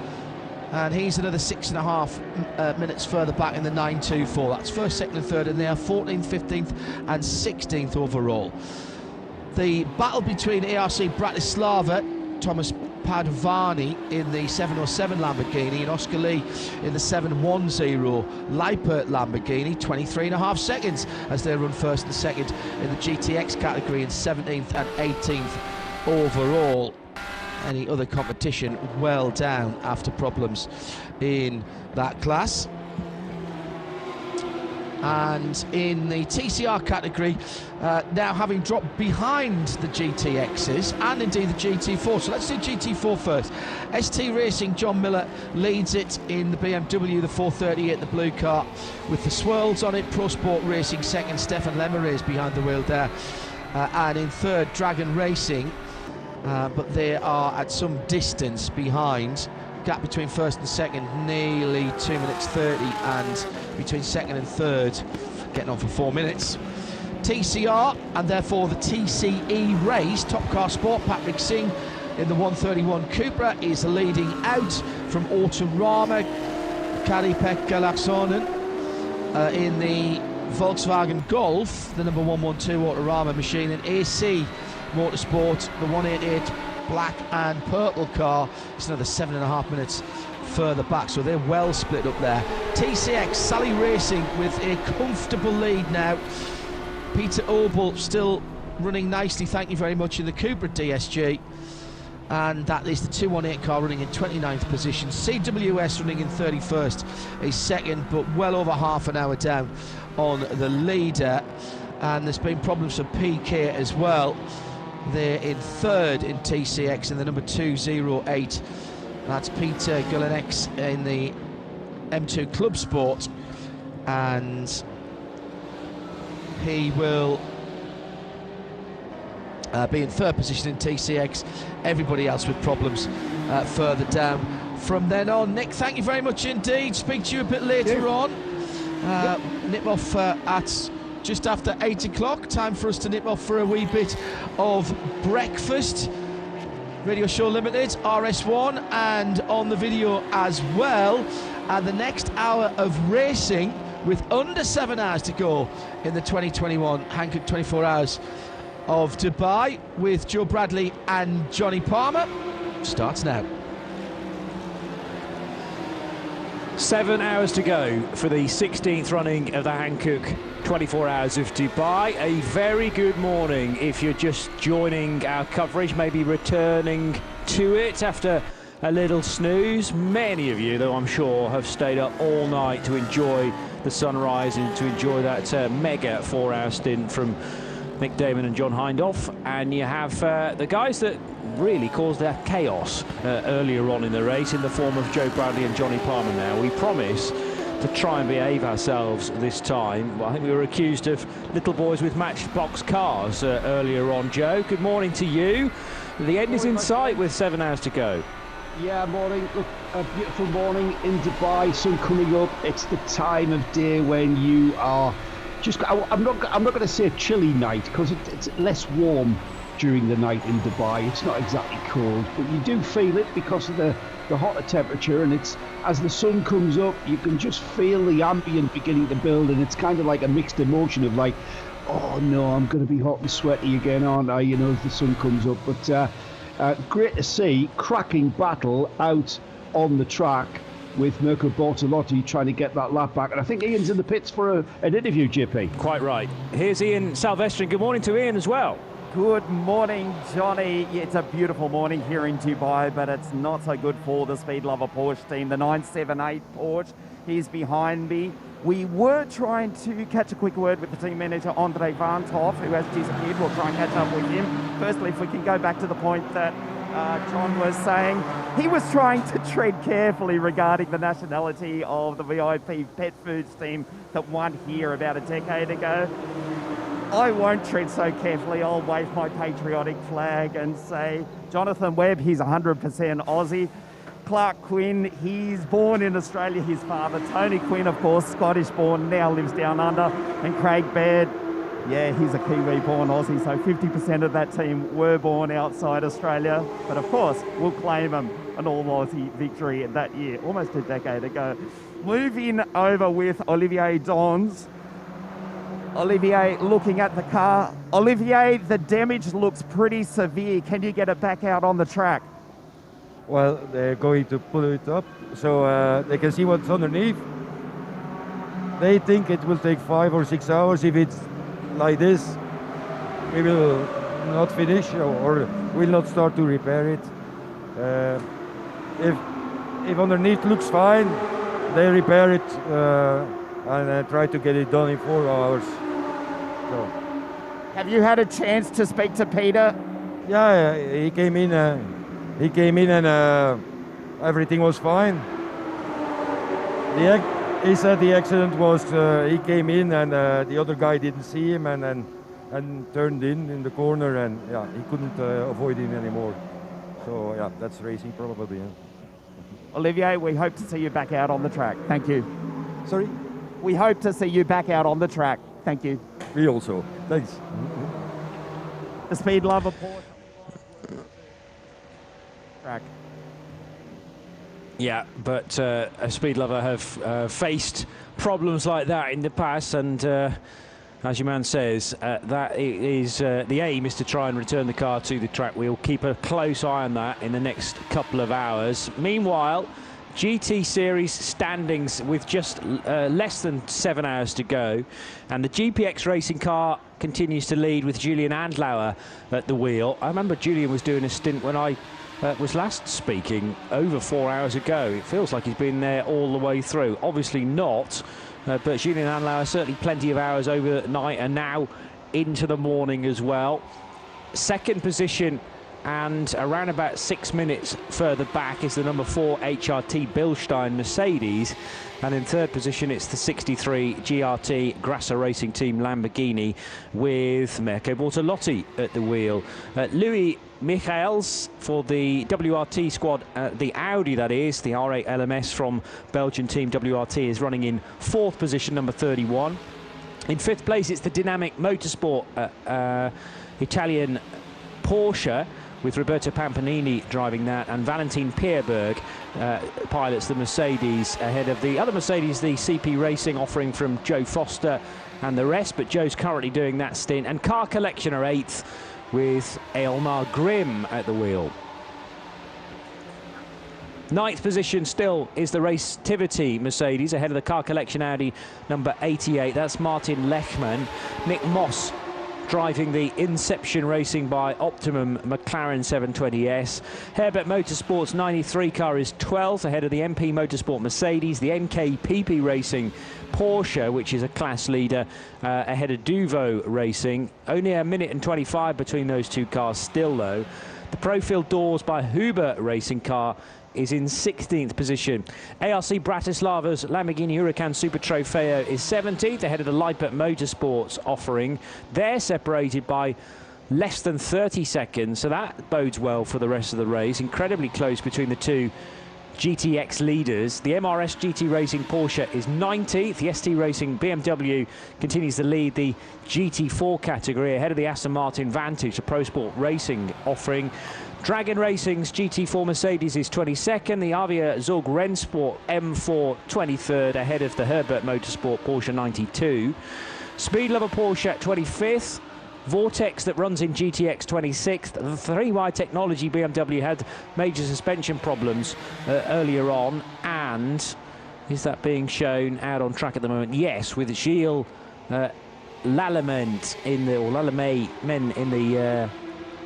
and he's another 6.5 minutes further back in the 924. That's first, second and third, and they are 14th, 15th and 16th overall. The battle between ARC Bratislava, Thomas Padovani in the 707 Lamborghini, and Oscar Lee in the 710 Leipert Lamborghini, 23.5 seconds as they run first and second in the GTX category, and 17th and 18th overall. Any other competition well down after problems in that class. And in the TCR category, now having dropped behind the GTXs and indeed the GT4. So let's do GT4 first. ST Racing, John Miller leads it in the BMW, the 438, the blue car with the swirls on it. Pro Sport Racing second, Stefan Lemmer is behind the wheel there. And in third, Dragon Racing, but they are at some distance behind. Gap between first and second, nearly 2 minutes 30, and between second and third, getting on for 4 minutes. TCR, and therefore the TCE race, Top Car Sport, Patrick Singh in the 131 Cupra is leading out from Autorama. Kari-Pekka Laaksonen in the Volkswagen Golf, the number 112 Autorama machine, and AC Motorsport, the 188 black and purple car, it's another 7.5 minutes further back, so they're well split up there. TCX, Sally Racing with a comfortable lead now. Peter Obel still running nicely, thank you very much, in the Cupra DSG, and that is the 218 car running in 29th position. CWS running in 31st is second, but well over half an hour down on the leader, and there's been problems for PK as well. They're in third in TCX in the number 208. That's Peter Gulenex in the M2 Club Sport, and he will be in third position in TCX. Everybody else with problems further down from then on. Nick, thank you very much indeed. Speak to you a bit later on. Nip off at just after 8 o'clock. Time for us to nip off for a wee bit of breakfast. Radio Show Limited, RS1, and on the video as well. And the next hour of racing, with under 7 hours to go in the 2021 Hankook 24 Hours of Dubai, with Joe Bradley and Johnny Palmer, starts now. 7 hours to go for the 16th running of the Hankook 24 Hours of Dubai. A very good morning if you're just joining our coverage, maybe returning to it after a little snooze. Many of you, though, I'm sure, have stayed up all night to enjoy the sunrise and to enjoy that mega 4-hour stint from Nick Damon and John Hindhaugh. And you have the guys that really caused that chaos earlier on in the race in the form of Joe Bradley and Johnny Palmer. Now, we promise to try and behave ourselves this time. Well, I think we were accused of little boys with matchbox cars earlier on. Joe, good morning to you. The end is in sight with 7 hours to go. Yeah, morning. Look, a beautiful morning in Dubai, sun coming up. It's the time of day when you are just, I'm not going to say chilly night, because it's less warm during the night in Dubai. It's not exactly cold, but you do feel it because of the hotter temperature, and it's, as the sun comes up, you can just feel the ambient beginning to build, and it's kind of like a mixed emotion of like, oh no, I'm going to be hot and sweaty again, aren't I, you know, as the sun comes up. But great to see, cracking battle out on the track with Mirko Bortolotti trying to get that lap back. And I think Ian's in the pits for an interview, JP. Quite right. Here's Ian Salvestri. Good morning to Ian as well. Good morning, Johnny. It's a beautiful morning here in Dubai, but it's not so good for the Speed Lover Porsche team. The 978 Porsche, he's behind me. We were trying to catch a quick word with the team manager, Andre Van Toff, who has disappeared. We'll try and catch up with him. Firstly, if we can go back to the point that John was saying, he was trying to tread carefully regarding the nationality of the VIP pet foods team that won here about a decade ago. I won't tread so carefully. I'll wave my patriotic flag and say, Jonathan Webb, he's 100% Aussie. Clark Quinn, he's born in Australia. His father, Tony Quinn, of course, Scottish-born, now lives down under. And Craig Baird, yeah, he's a Kiwi-born Aussie, so 50% of that team were born outside Australia. But of course, we'll claim them an all-Aussie victory that year, almost a decade ago. Moving over with Olivier Dons. Olivier looking at the car. Olivier, the damage looks pretty severe. Can you get it back out on the track? Well, they're going to pull it up so they can see what's underneath. They think it will take 5 or 6 hours. If it's like this, we will not finish or will not start to repair it. If underneath looks fine, they repair it and try to get it done in 4 hours. So. Have you had a chance to speak to Peter? Yeah, he came in. And everything was fine. He said the accident was he came in and the other guy didn't see him and turned in the corner, and yeah, he couldn't avoid him anymore. So yeah, that's racing probably. Yeah. Olivier, we hope to see you back out on the track. Thank you. Sorry? We hope to see you back out on the track. Thank you. We also. Thanks. The Speed Lover Porsche track. Yeah, but a Speed Lover have faced problems like that in the past, and as your man says, that is the aim is to try and return the car to the track. We'll keep a close eye on that in the next couple of hours. Meanwhile, GT Series standings with just less than 7 hours to go, and the GPX racing car continues to lead with Julian Andlauer at the wheel. I remember Julian was doing a stint when I was last speaking over 4 hours ago. It feels like he's been there all the way through. Obviously not, but Julian Andlauer certainly plenty of hours overnight and now into the morning as well. Second position, and around about 6 minutes further back, is the number 4 HRT Bilstein Mercedes, and in third position it's the 63 GRT Grasser Racing Team Lamborghini with Mirko Bortolotti at the wheel. Louis Michaels for the WRT squad, the Audi that is, the R8 LMS from Belgian team WRT, is running in fourth position, number 31. In fifth place it's the Dynamic Motorsport Italian Porsche, with Roberto Pampanini driving that, and Valentin Pierberg pilots the Mercedes ahead of the other Mercedes, the CP Racing offering from Joe Foster and the rest, but Joe's currently doing that stint. And Car Collection are 8th with Elmar Grimm at the wheel. 9th position still is the Racetivity Mercedes ahead of the Car Collection Audi number 88. That's Martin Lechman. Nick Moss driving the Inception Racing by Optimum McLaren 720S. Herbert Motorsports 93 car is 12th ahead of the MP Motorsport Mercedes. The MKPP Racing Porsche, which is a class leader, ahead of Duvo Racing. Only a minute and 25 between those two cars still, though. The Profil Doors by Huber Racing car is in 16th position. ARC Bratislava's Lamborghini Huracan Super Trofeo is 17th ahead of the Lippert Motorsports offering. They're separated by less than 30 seconds, so that bodes well for the rest of the race. Incredibly close between the two GTX leaders. The MRS GT Racing Porsche is 19th. The ST Racing BMW continues to lead the GT4 category ahead of the Aston Martin Vantage, the Pro Sport Racing offering. Dragon Racing's GT4 Mercedes is 22nd. The Avia Zug Rennsport M4 23rd ahead of the Herbert Motorsport Porsche 92. Speed Lover Porsche 25th. Vortex that runs in GTX 26th. The 3Y Technology BMW had major suspension problems earlier on, and is that being shown out on track at the moment? Yes, with Gilles Lallemand in the, or Lallemand in the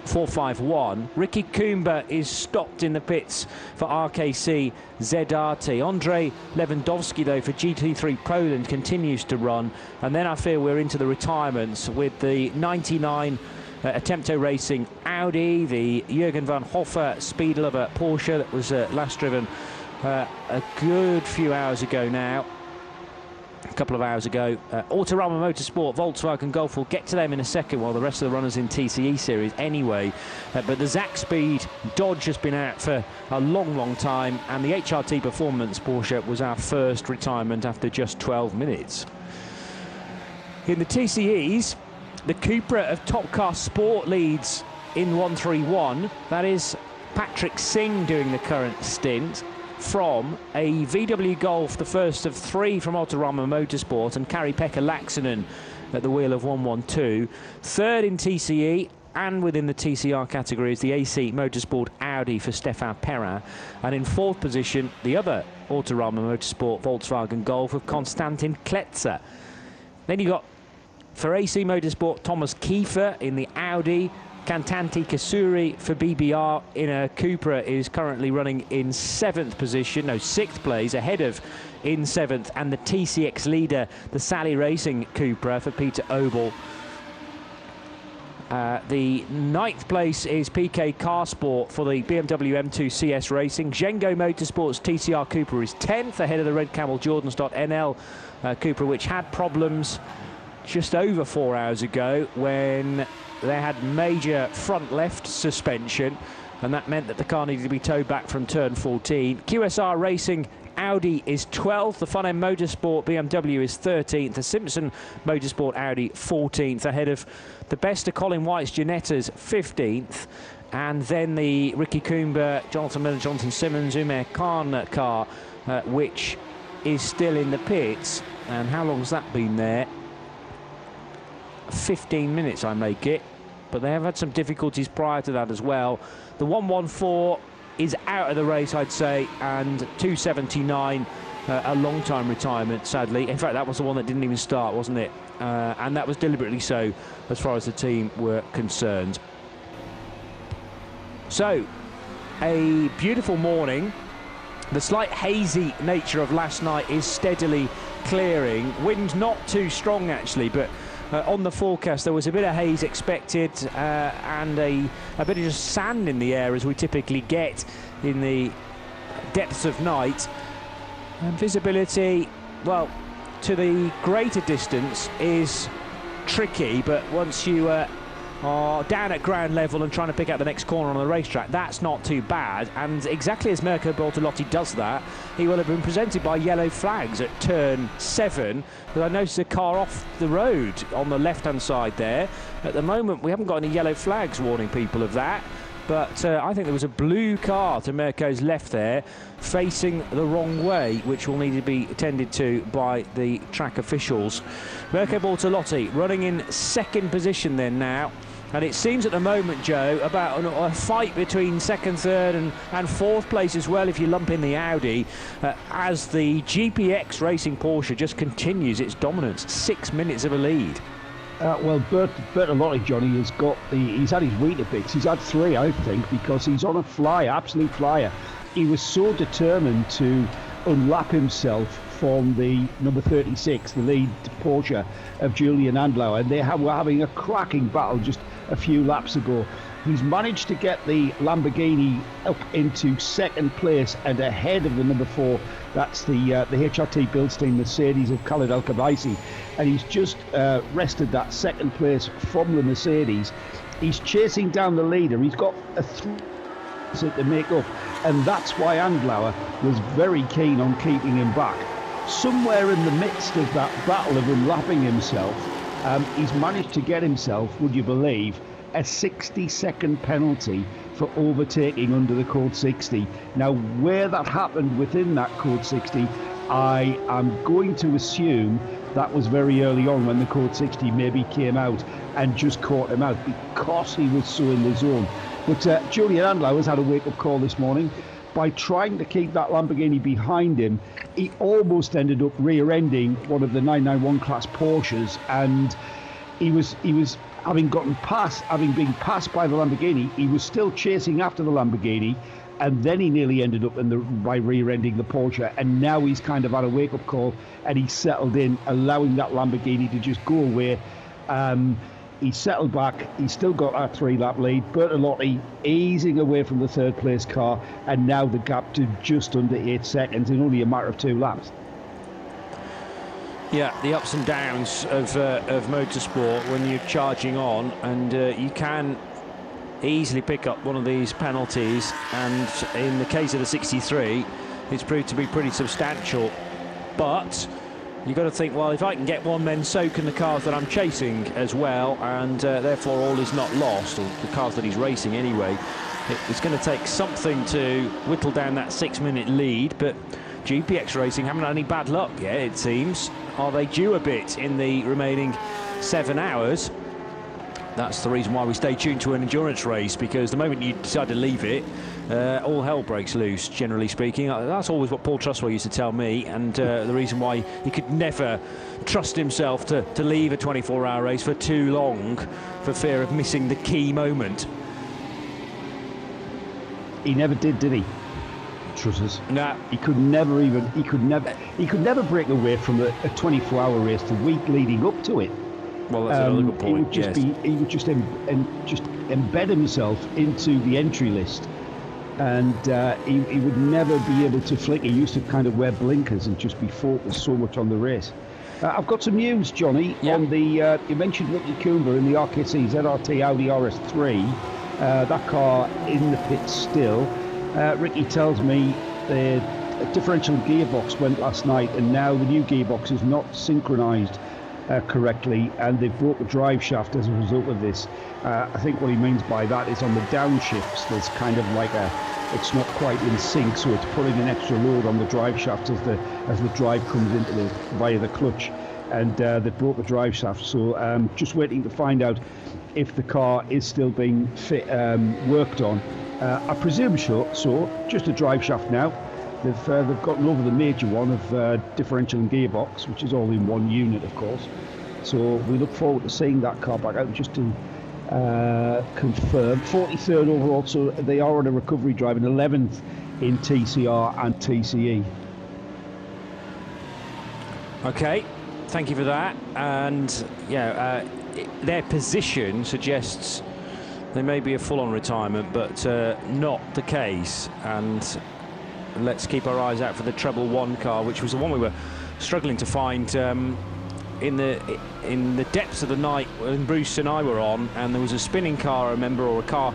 451. Ricky Coomber is stopped in the pits for RKC ZRT. Andrei Lewandowski, though, for GT3 Poland continues to run. And then I feel we're into the retirements with the 99 Attempto Racing Audi, the Jürgen van Hoffer Speed Lover Porsche that was last driven a good few hours ago now. A couple of hours ago. Autorama Motorsport, Volkswagen Golf, we'll get to them in a second while the rest of the runners in TCE series anyway. But the Zach Speed Dodge has been out for a long time, and the HRT Performance Porsche was our first retirement after just 12 minutes. In the TCEs, the Cupra of Top Car Sport leads in 131. That is Patrick Singh doing the current stint from a VW Golf, the first of 3 from Autorama Motorsport, and Kari-Pekka Laaksonen at the wheel of 112. Third in TCE and within the TCR category is the AC Motorsport Audi for Stefan Perrin, and in 4th position the other Autorama Motorsport Volkswagen Golf of Konstantin Kletzer. Then you got for AC Motorsport Thomas Kiefer in the Audi. Kantanti Kasuri for BBR in a Cupra is currently running in 7th position, no, 6th place, ahead of in 7th, and the TCX leader, the Sally Racing Cupra for Peter Obel. The 9th place is PK Carsport for the BMW M2 CS Racing. Zhengo Motorsports TCR Cupra is 10th, ahead of the Red Camel Jordans.nl Cupra, which had problems just over 4 hours ago when they had major front left suspension, and that meant that the car needed to be towed back from turn 14. QSR Racing Audi is 12th, the Fun M Motorsport BMW is 13th, the Simpson Motorsport Audi 14th, ahead of the best of Colin White's Ginettas 15th, and then the Ricky Coomber, Jonathan Miller, Jonathan Simmons, Umair Khan car, which is still in the pits. And how long's that been there? 15 minutes, I make it, but they have had some difficulties prior to that as well. The 114 is out of the race, I'd say, and 279 a long time retirement, sadly. In fact, that was the one that didn't even start, wasn't it? And that was deliberately so as far as the team were concerned. So a beautiful morning. The slight hazy nature of last night is steadily clearing. Wind not too strong actually, but on the forecast there was a bit of haze expected, and a bit of just sand in the air as we typically get in the depths of night. And visibility, well, to the greater distance is tricky, but once you are down at ground level and trying to pick out the next corner on the racetrack, that's not too bad. And exactly as Mirko Bortolotti does that, he will have been presented by yellow flags at turn 7, but I noticed a car off the road on the left-hand side there. At the moment, we haven't got any yellow flags warning people of that, but I think there was a blue car to Mirko's left there, facing the wrong way, which will need to be attended to by the track officials. Mirko Bortolotti running in 2nd position then now. And it seems at the moment, Joe, about a fight between 2nd, 3rd and 4th place as well, if you lump in the Audi, as the GPX Racing Porsche just continues its dominance. 6 minutes of a lead. Well, Bertolotti, Johnny, he's had his Weetabix. He's had 3, I think, because he's on a flyer, absolute flyer. He was so determined to unlap himself from the number 36, the lead Porsche of Julian Andlauer, and they were having a cracking battle just a few laps ago. He's managed to get the Lamborghini up into 2nd place and ahead of the number 4. That's the HRT Bilstein Mercedes of Khaled El Khabaisi, and he's just wrested that 2nd place from the Mercedes. He's chasing down the leader. He's got a 3 to make up, and that's why Andlauer was very keen on keeping him back. Somewhere in the midst of that battle of unlapping himself, he's managed to get himself, would you believe, a 60-second penalty for overtaking under the Code 60. Now, where that happened within that Code 60, I am going to assume that was very early on when the Code 60 maybe came out and just caught him out because he was so in the zone. But Julian Andlauer's had a wake-up call this morning. By trying to keep that Lamborghini behind him, he almost ended up rear-ending one of the 991 class Porsches, and he was having been passed by the Lamborghini, he was still chasing after the Lamborghini, and then he nearly ended up by rear-ending the Porsche, and now he's kind of had a wake-up call, and he's settled in, allowing that Lamborghini to just go away. He's settled back. He's still got that 3-lap lead. Bertolotti easing away from the third-place car, and now the gap to just under 8 seconds in only a matter of 2 laps. Yeah, the ups and downs of motorsport when you're charging on, and you can easily pick up one of these penalties, and in the case of the 63, it's proved to be pretty substantial. But you've got to think, well, if I can get one, then so can the cars that I'm chasing as well, and therefore all is not lost, or the cars that he's racing anyway. It's going to take something to whittle down that 6-minute lead, but GPX Racing haven't had any bad luck yet, it seems. Are they due a bit in the remaining 7 hours? That's the reason why we stay tuned to an endurance race, because the moment you decide to leave it, all hell breaks loose, generally speaking. That's always what Paul Trustwell used to tell me, and the reason why he could never trust himself to leave a 24-hour race for too long for fear of missing the key moment. He never did he? Trussers. No. He could never break away from a 24-hour race the week leading up to it. Well, that's another good point. He would just embed himself into the entry list, and he would never be able to flick. He used to kind of wear blinkers and just be focused so much on the race. I've got some news, Johnny, on the you mentioned Ricky Coomber in the RKC ZRT Audi RS3. That car in the pits still. Ricky tells me the differential gearbox went last night, and now the new gearbox is not synchronized correctly, and they've broke the drive shaft as a result of this. I think what he means by that is on the downshifts there's kind of like it's not quite in sync, so it's putting an extra load on the drive shaft as the drive comes into via the clutch, and they broke the drive shaft. So just waiting to find out if the car is still being worked on. I presume so. Just a drive shaft now. They've gotten over the major one of differential and gearbox, which is all in one unit, of course. So we look forward to seeing that car back out, just to confirm. 43rd overall, so they are on a recovery drive, and 11th in TCR and TCE. Okay, thank you for that. And yeah, their position suggests there may be a full-on retirement, but not the case. And let's keep our eyes out for the treble one car, which was the one we were struggling to find in the depths of the night when Bruce and I were on, and there was a spinning car, I remember, or a car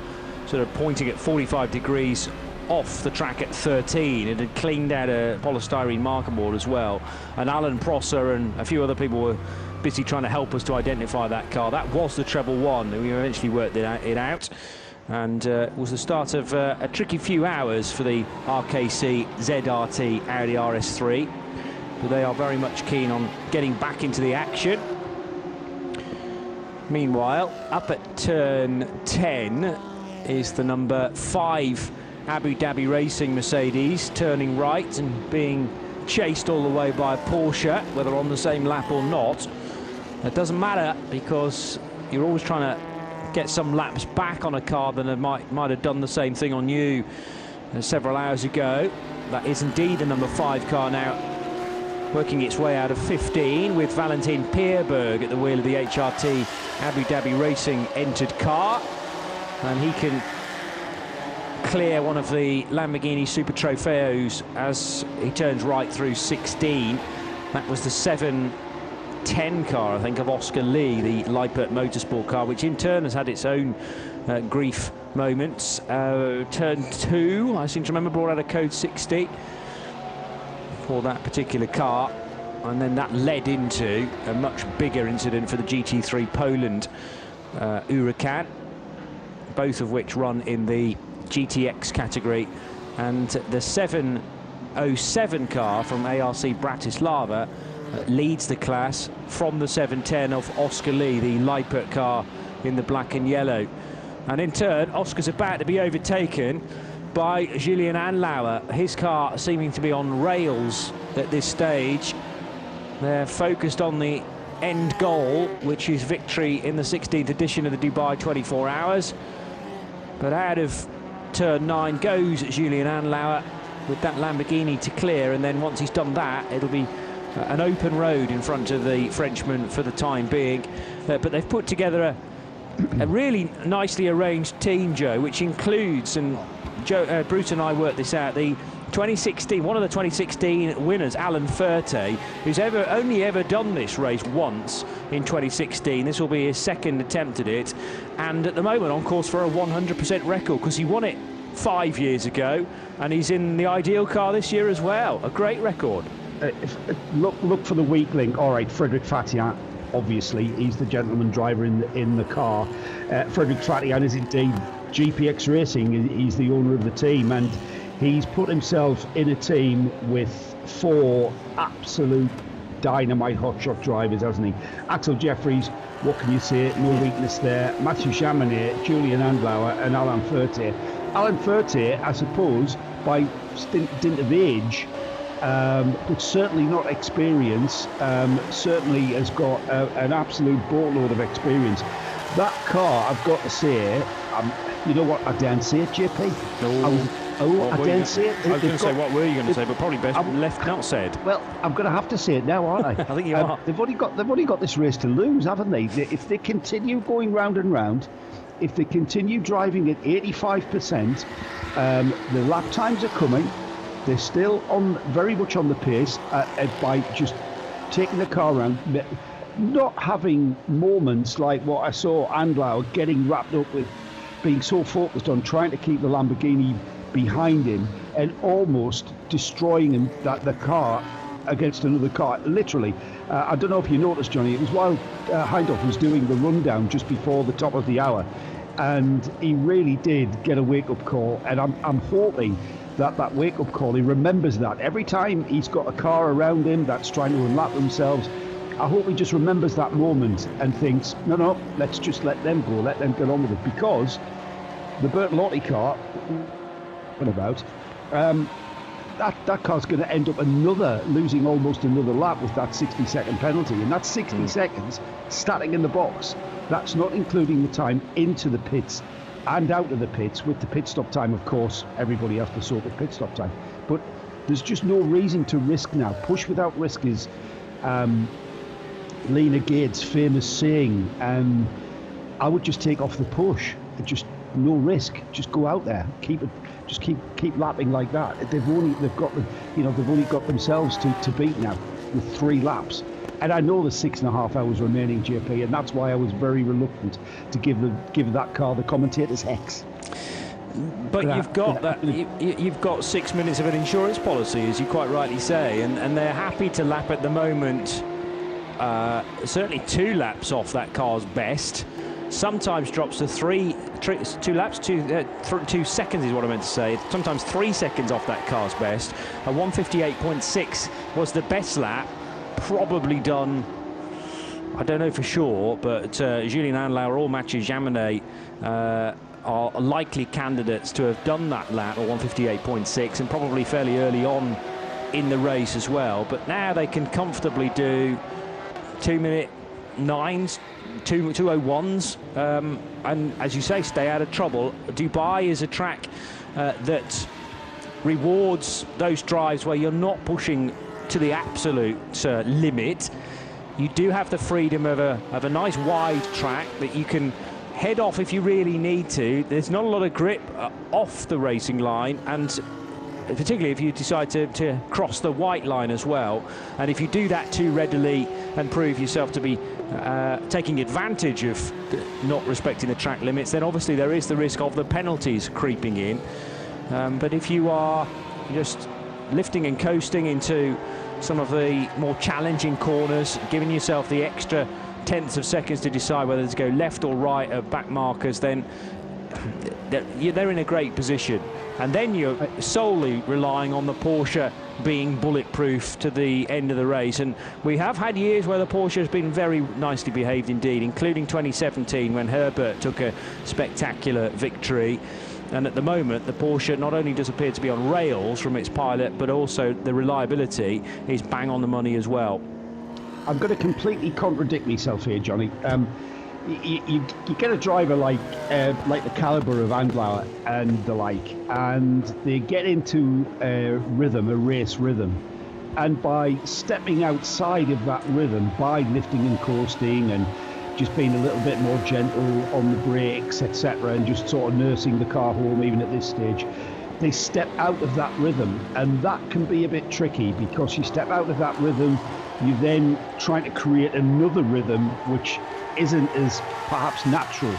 sort of pointing at 45 degrees off the track at 13. It had cleaned out a polystyrene marker board as well, and Alan Prosser and a few other people were busy trying to help us to identify that car. That was the treble one. We eventually worked it out, and it was the start of a tricky few hours for the RKC ZRT Audi RS3, but they are very much keen on getting back into the action. Meanwhile, up at turn 10 is the number 5 Abu Dhabi Racing Mercedes, turning right and being chased all the way by a Porsche, whether on the same lap or not. It doesn't matter, because you're always trying to get some laps back on a car that might have done the same thing on you several hours ago. That is indeed the number 5 car now, working its way out of 15, with Valentin Pierberg at the wheel of the HRT Abu Dhabi Racing entered car, and he can clear one of the Lamborghini Super Trofeos as he turns right through 16. That was the 710 car, I think, of Oscar Lee, the Lippert Motorsport car, which in turn has had its own grief moments. Turn 2, I seem to remember, brought out a code 60 for that particular car, and then that led into a much bigger incident for the GT3 Poland Huracan, both of which run in the GTX category, and the 707 car from ARC Bratislava leads the class from the 710 of Oscar Lee, the Lippert car in the black and yellow. And in turn, Oscar's about to be overtaken by Julian Anlauer, his car seeming to be on rails at this stage. They're focused on the end goal, which is victory in the 16th edition of the Dubai 24 Hours. But out of turn 9 goes Julian Anlauer with that Lamborghini to clear, and then once he's done that, it'll be an open road in front of the Frenchman for the time being. But they've put together a really nicely arranged team, Joe, which includes, and Joe, Bruce and I worked this out, the 2016, one of the 2016 winners, Alan Furte, who's only ever done this race once in 2016. This will be his second attempt at it, and at the moment on course for a 100% record, because he won it 5 years ago, and he's in the ideal car this year as well. A great record. Look for the weak link. All right, Frédéric Fatien, obviously, he's the gentleman driver in the car. Frédéric Fatien is indeed GPX Racing. He's the owner of the team, and he's put himself in a team with 4 absolute dynamite hotshot drivers, hasn't he? Axel Jeffries, what can you say? No weakness there. Mathieu Chamonix, Julian Andlauer, and Alain Furte. Alain Furte, I suppose, by dint of age, but certainly not experience, certainly has got an absolute boatload of experience. That car, I've got to say, you know what, I daren't say it, JP. I daren't say it. I was going to say, what were you going to say, but probably best left not said. Well, I'm going to have to say it now, aren't I? I think you are. They've only got this race to lose, haven't they? If they continue going round and round, if they continue driving at 85%, the lap times are coming. They're still very much on the pace by just taking the car around, not having moments like what I saw Andlauer getting wrapped up with, being so focused on trying to keep the Lamborghini behind him and almost destroying the car against another car. Literally, I don't know if you noticed, Johnny, it was while Hindhoff was doing the rundown just before the top of the hour, and he really did get a wake-up call, and I'm hoping that wake-up call, he remembers that. Every time he's got a car around him that's trying to unlap themselves, I hope he just remembers that moment and thinks, no, let's just let them go, let them get on with it, because the Bertolotti car, that car's going to end up losing almost another lap with that 60-second penalty, and that's 60 seconds starting in the box. That's not including the time into the pits and out of the pits. With the pit stop time, of course, everybody has to sort the pit stop time. But there's just no reason to risk now. Push without risk is Lena Gates' famous saying. I would just take off the push. Just no risk. Just go out there. Keep it. Just keep lapping like that. They've only got themselves to beat now with 3 laps. And I know there's 6.5 hours remaining, JP, and that's why I was very reluctant to give that car the commentator's hex. But you've got 6 minutes of an insurance policy, as you quite rightly say, and they're happy to lap at the moment. Certainly 2 laps off that car's best. Sometimes drops to 2 seconds is what I meant to say. Sometimes 3 seconds off that car's best. A 158.6 was the best lap, probably done, I don't know for sure, but Julien Andlauer or Mathieu Chamonix are likely candidates to have done that lap, or 158.6, and probably fairly early on in the race as well. But now they can comfortably do 2-minute 9s, 2:01s, and as you say, stay out of trouble. Dubai is a track that rewards those drives where you're not pushing to the absolute limit. You do have the freedom of a nice wide track that you can head off if you really need to. There's not a lot of grip off the racing line, and particularly if you decide to cross the white line as well. And if you do that too readily and prove yourself to be taking advantage of not respecting the track limits, then obviously there is the risk of the penalties creeping in. But if you are just lifting and coasting into some of the more challenging corners, giving yourself the extra tenths of seconds to decide whether to go left or right of back markers, then they're in a great position. And then you're solely relying on the Porsche being bulletproof to the end of the race. And we have had years where the Porsche has been very nicely behaved indeed, including 2017 when Herbert took a spectacular victory. And at the moment, the Porsche not only does appear to be on rails from its pilot, but also the reliability is bang on the money as well. I'm going to completely contradict myself here, Johnny. You get a driver like the caliber of Andlauer and the like, and they get into a race rhythm, and by stepping outside of that rhythm, by lifting and coasting and just being a little bit more gentle on the brakes, etc., and just sort of nursing the car home even at this stage. They step out of that rhythm, and that can be a bit tricky, because you step out of that rhythm, you're then trying to create another rhythm which isn't as perhaps natural,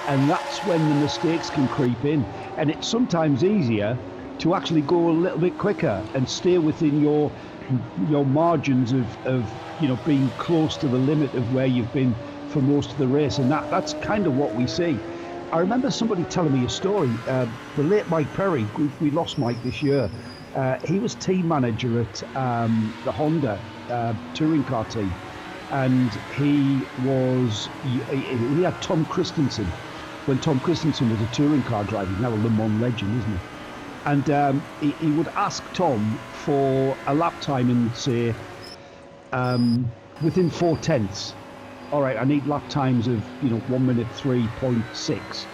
and that's when the mistakes can creep in. And it's sometimes easier to actually go a little bit quicker and stay within your margins of being close to the limit of where you've been for most of the race, and that's kind of what we see. I remember somebody telling me a story. The late Mike Perry, we lost Mike this year. He was team manager at the Honda touring car team, and he had Tom Christensen when Tom Christensen was a touring car driver. He's now a Le Mans legend, isn't he? And he would ask Tom for a lap time and say, within 4/10. All right, I need lap times of 1 minute 3.6,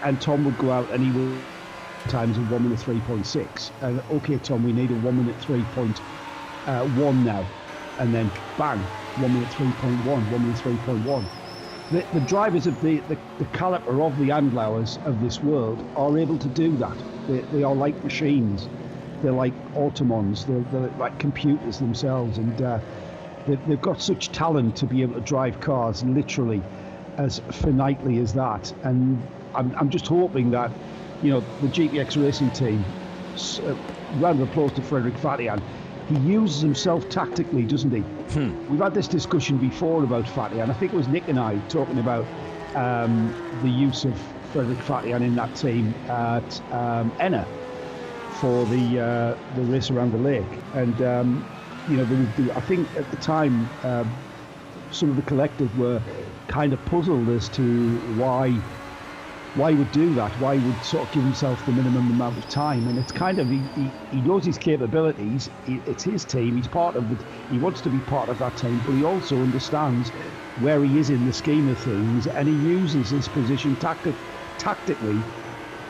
and Tom would go out and he would times of 1 minute 3.6. And okay, Tom, we need a 1 minute 3.1 now, and then bang, 1 minute 3.1, 1 minute 3.1. The drivers of the caliber of the Andlauers of this world are able to do that. They are like machines. They're like automons. They're like computers themselves, and they've got such talent to be able to drive cars literally as finitely as that. And I'm just hoping that the GPX racing team, round of applause to Frederic Fatian, he uses himself tactically, doesn't he? We've had this discussion before about Fatian. I think it was Nick and I talking about the use of Frederic Fatian in that team at Enna for the race around the lake. And I think at the time some of the collective were kind of puzzled as to why he would do that, why he would sort of give himself the minimum amount of time. And it's kind of, he knows his capabilities, it's his team, he's part of it, he wants to be part of that team, but he also understands where he is in the scheme of things, and he uses his position tactically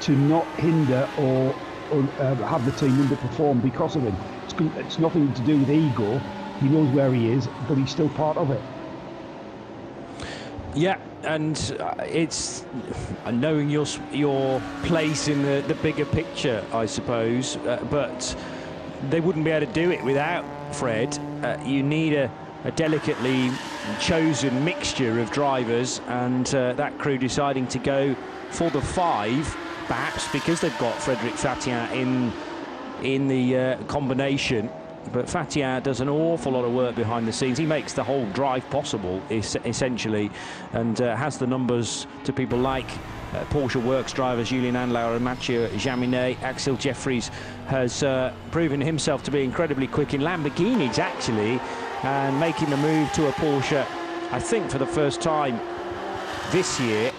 to not hinder or have the team underperform because of him. It's nothing to do with ego. He knows where he is, but he's still part of it. Yeah, and it's knowing your place in the bigger picture, I suppose. But they wouldn't be able to do it without Fred. You need a delicately chosen mixture of drivers, and that crew deciding to go for the 5, perhaps because they've got Frederic Fatian in the combination. But Fatian does an awful lot of work behind the scenes. He makes the whole drive possible, essentially, and has the numbers to people like Porsche Works drivers Julian Andlauer and Mathieu Jaminet. Axel Jeffries has proven himself to be incredibly quick in Lamborghinis, actually, and making the move to a Porsche, I think, for the first time this year.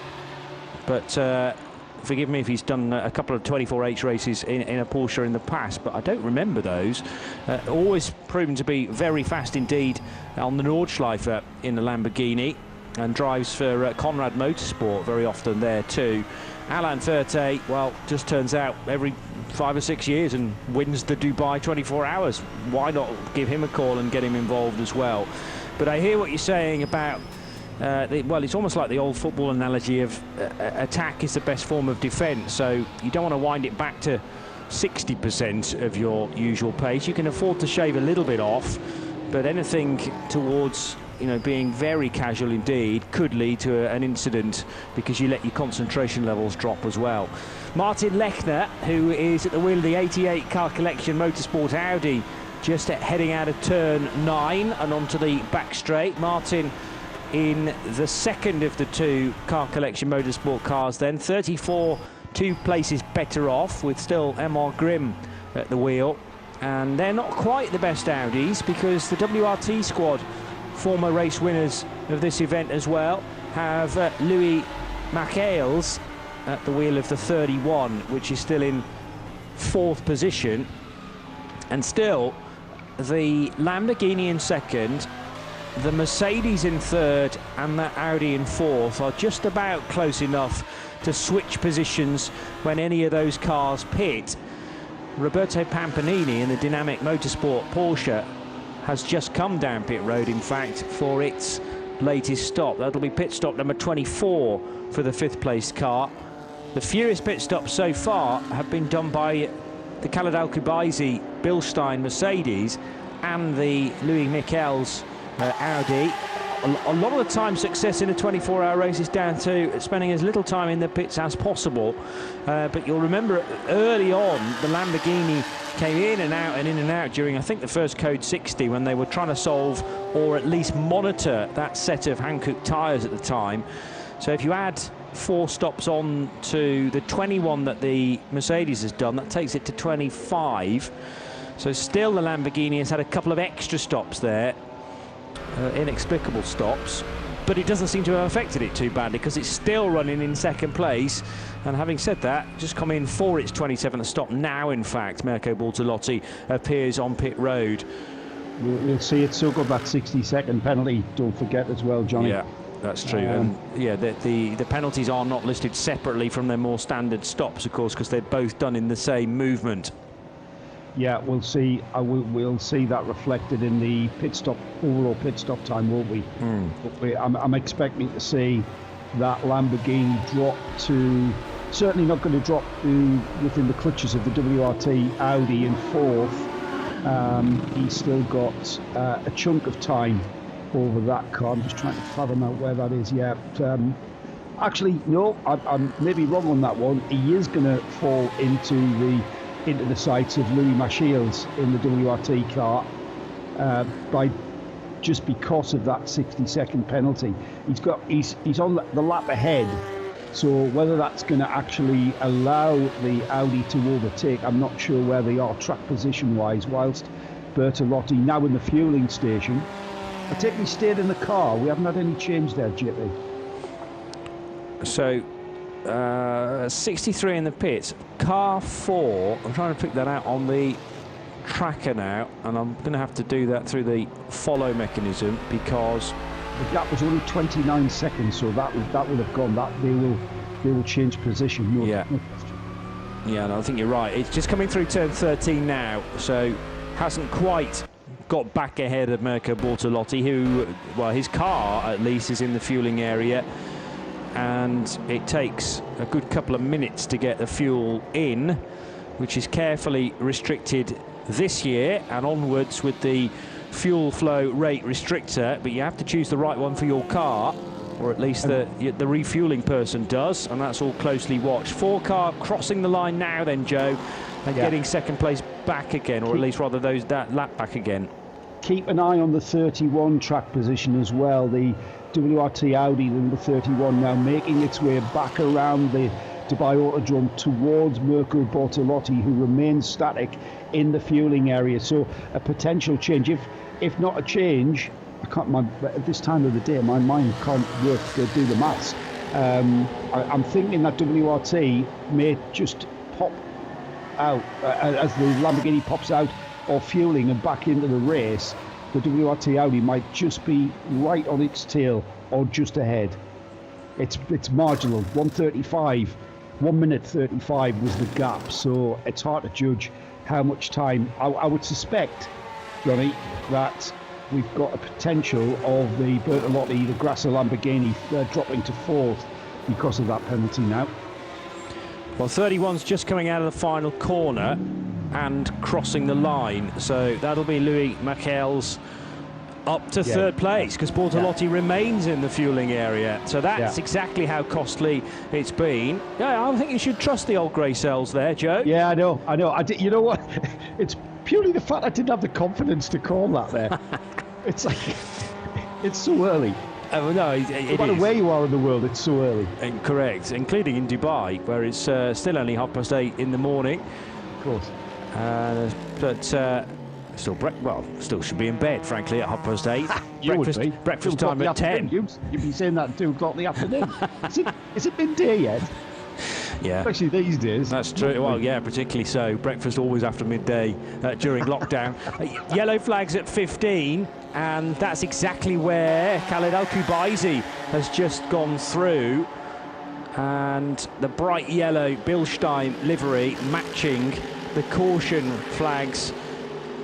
But forgive me if he's done a couple of 24H races in a Porsche in the past, but I don't remember those. Always proven to be very fast indeed on the Nordschleife in the Lamborghini, and drives for Conrad Motorsport very often there too. Alain Ferté, well, just turns out every 5 or 6 years and wins the Dubai 24 Hours. Why not give him a call and get him involved as well? But I hear what you're saying about well, it's almost like the old football analogy of attack is the best form of defence, so you don't want to wind it back to 60% of your usual pace. You can afford to shave a little bit off, but anything towards being very casual indeed could lead to an incident, because you let your concentration levels drop as well. Martin Lechner, who is at the wheel of the 88 car collection Motorsport Audi, just heading out of turn 9 and onto the back straight. Martin in the second of the 2 car collection motorsport cars then, 34 2 places better off, with still MR Grimm at the wheel. And they're not quite the best Audis, because the WRT squad, former race winners of this event as well, have Louis Michaels at the wheel of the 31, which is still in 4th position. And still the Lamborghini in 2nd, the Mercedes in 3rd and the Audi in 4th are just about close enough to switch positions when any of those cars pit. Roberto Pampanini in the Dynamic Motorsport Porsche has just come down pit road, in fact, for its latest stop. That'll be pit stop number 24 for the 5th place car. The fewest pit stops so far have been done by the Khaled Al-Kubaisi Bilstein Mercedes and the Louis Michels Audi. A lot of the time success in a 24-hour race is down to spending as little time in the pits as possible, but you'll remember early on the Lamborghini came in and out during, I think, the first Code 60 when they were trying to solve or at least monitor that set of Hankook tyres at the time. So if you add 4 stops on to the 21 that the Mercedes has done, that takes it to 25. So still the Lamborghini has had a couple of extra stops there, inexplicable stops, but it doesn't seem to have affected it too badly because it's still running in 2nd place. And having said that, just come in for its 27th stop now. In fact, Mirko Bortolotti appears on pit road. We'll see it soak up that 60-second penalty, don't forget as well, Johnny. Yeah, that's true. And yeah, the penalties are not listed separately from their more standard stops, of course, because they're both done in the same movement. Yeah, we'll see. We'll see that reflected in the overall pit stop time, won't we? I'm expecting to see that Lamborghini drop to, certainly not going to drop to within the clutches of the WRT Audi in 4th. He's still got a chunk of time over that car. I'm just trying to fathom out where that is. Yeah, actually, no, I'm maybe wrong on that one. He is going to fall into the sights of Louis Michels in the WRT car just because of that 60-second penalty. He's on the lap ahead, so whether that's going to actually allow the Audi to overtake, I'm not sure where they are track position wise, whilst Bertolotti now in the fueling station. I take he stayed in the car. We haven't had any change there, JP. So 63 in the pits, car 4. I'm trying to pick that out on the tracker now, and I'm going to have to do that through the follow mechanism because the gap was only 29 seconds, so that would have gone. That they will change position. No, yeah, no, I think you're right. It's just coming through turn 13 now, so hasn't quite got back ahead of Mirko Bortolotti, who, well, his car at least is in the fueling area. And it takes a good couple of minutes to get the fuel in, which is carefully restricted this year and onwards with the fuel flow rate restrictor, but you have to choose the right one for your car, or at least the refueling person does, and that's all closely watched. 4 car crossing the line now then, Joe, and getting 2nd place back again, or at least rather that lap back again. Keep an eye on the 31 track position as well. The WRT Audi number 31 now making its way back around the Dubai Autodrome towards Mirko Bortolotti, who remains static in the fueling area. So a potential change, if not a change, at this time of the day my mind can't work to do the maths. I'm thinking that WRT may just pop out as the Lamborghini pops out of fueling and back into the race. The WRT Audi might just be right on its tail or just ahead. It's marginal. 1 minute 35 was the gap, so it's hard to judge how much time. I would suspect, Johnny, that we've got a potential of the Bertolotti, the Grasser Lamborghini, dropping to 4th because of that penalty now. Well, 31's just coming out of the final corner and crossing the line, so that'll be Louis Michels up to 3rd place because Bortolotti remains in the fueling area, so that's exactly how costly it's been. Yeah, I think you should trust the old grey cells there, Joe. Yeah, I know. You know what? It's purely the fact I didn't have the confidence to call that there. It's like it's so early. Oh, no, it no matter where you are in the world, it's so early. Correct, including in Dubai, where it's still only 8:30 in the morning. Of course. But still should be in bed, frankly, at 8:30. Breakfast time at 10. You'd be saying that at 2 o'clock in the afternoon. Is it midday yet? Yeah. Especially these days. That's true. Well, yeah, particularly so. Breakfast always after midday during lockdown. Yellow flags at 15, and that's exactly where Khaled Al-Kubaisi has just gone through. And the bright yellow Bilstein livery matching the caution flags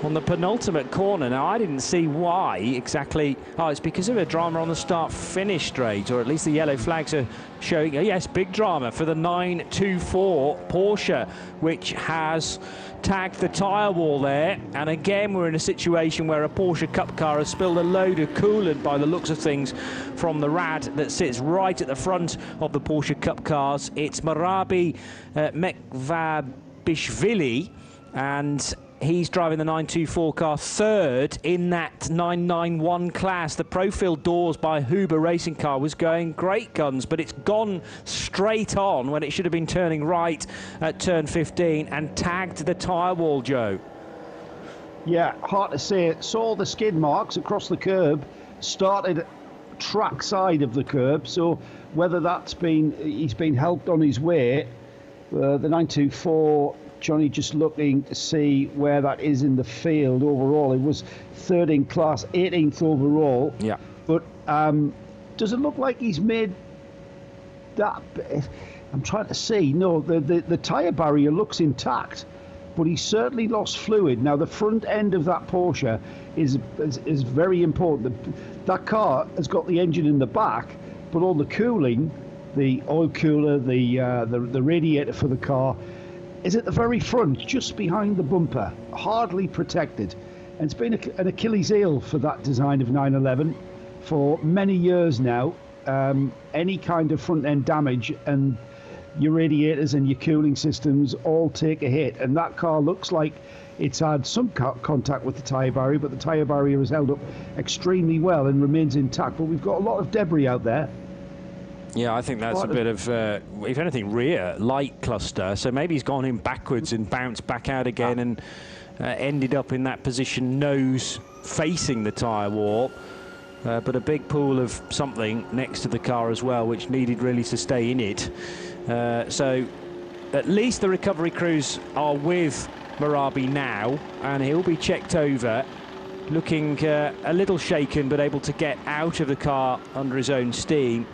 on the penultimate corner. Now, I didn't see why exactly. Oh, it's because of a drama on the start-finish straight, or at least the yellow flags are showing. Yes, big drama for the 924 Porsche, which has tagged the tyre wall there. And again, we're in a situation where a Porsche Cup car has spilled a load of coolant, by the looks of things, from the rad that sits right at the front of the Porsche Cup cars. It's Marabi Mekvabishvili, and he's driving the 924 car third in that 991 class. The profile doors by Huber Racing Car was going great guns, but it's gone straight on when it should have been turning right at turn 15 and tagged the tyre wall, Joe. Yeah, hard to say. Saw the skid marks across the curb, started track side of the curb, so whether he's been helped on his way. The 924, Johnny, just looking to see where that is in the field overall. It was third in class, 18th overall. Yeah. But does it look like he's made that? I'm trying to see. No, the tyre barrier looks intact, but he certainly lost fluid. Now, the front end of that Porsche is very important. That car has got the engine in the back, but all the cooling, the oil cooler, the radiator for the car, is at the very front, just behind the bumper, hardly protected. And it's been an Achilles heel for that design of 911 for many years now. Any kind of front end damage and your radiators and your cooling systems all take a hit. And that car looks like it's had some contact with the tyre barrier, but the tyre barrier has held up extremely well and remains intact. But we've got a lot of debris out there. Yeah, I think that's a bit of, if anything, rear light cluster. So maybe he's gone in backwards and bounced back out again and ended up in that position, nose facing the tyre wall. But a big pool of something next to the car as well, which needed really to stay in it. So at least the recovery crews are with Marabi now, and he'll be checked over, looking a little shaken, but able to get out of the car under his own steam.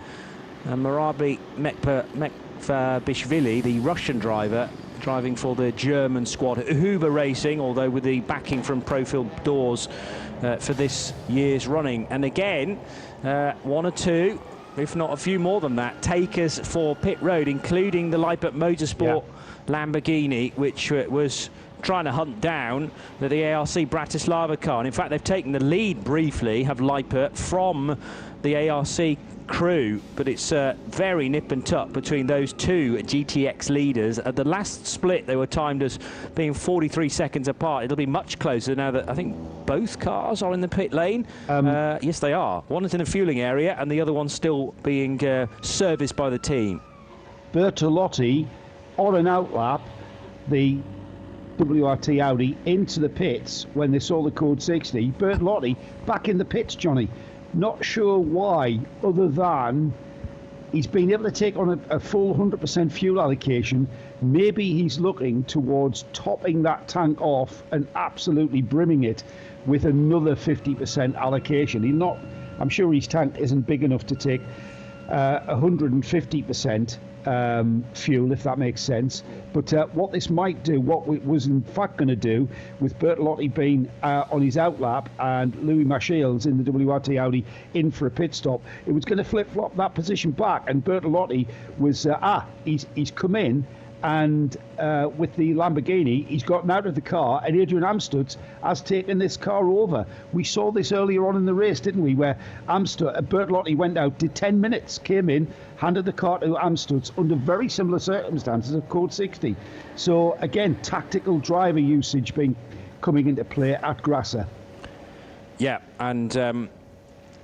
And Marabi Mekvabishvili, the Russian driver, driving for the German squad, Huber Racing, although with the backing from Profile Doors for this year's running. And again, one or two, if not a few more than that, takers for pit road, including the Lippert Motorsport Lamborghini, which was trying to hunt down the ARC Bratislava car. And in fact, they've taken the lead briefly, have Lippert, from the ARC crew, but it's very nip and tuck between those two GTX leaders. At the last split, they were timed as being 43 seconds apart. It'll be much closer now that I think both cars are in the pit lane. Yes, they are. One is in the fueling area, and the other one's still being serviced by the team. Bertolotti on an outlap, the WRT Audi, into the pits when they saw the code 60. Bertolotti back in the pits, Johnny. Not sure why, other than he's been able to take on a full 100% fuel allocation. Maybe he's looking towards topping that tank off and absolutely brimming it with another 50% allocation. I'm sure his tank isn't big enough to take 150% fuel, if that makes sense. But what this might do, what it was in fact going to do, with Bertolotti being on his outlap and Louis Marchales in the WRT Audi in for a pit stop, it was going to flip-flop that position back. And Bertolotti was, he's come in, and with the Lamborghini, he's gotten out of the car, and Adrian Amstutz has taken this car over. We saw this earlier on in the race, didn't we, where Bertolotti went out, did 10 minutes, came in, handed the car to Amstutz under very similar circumstances of code 60. So again, tactical driver usage coming into play at Grasser. Yeah, and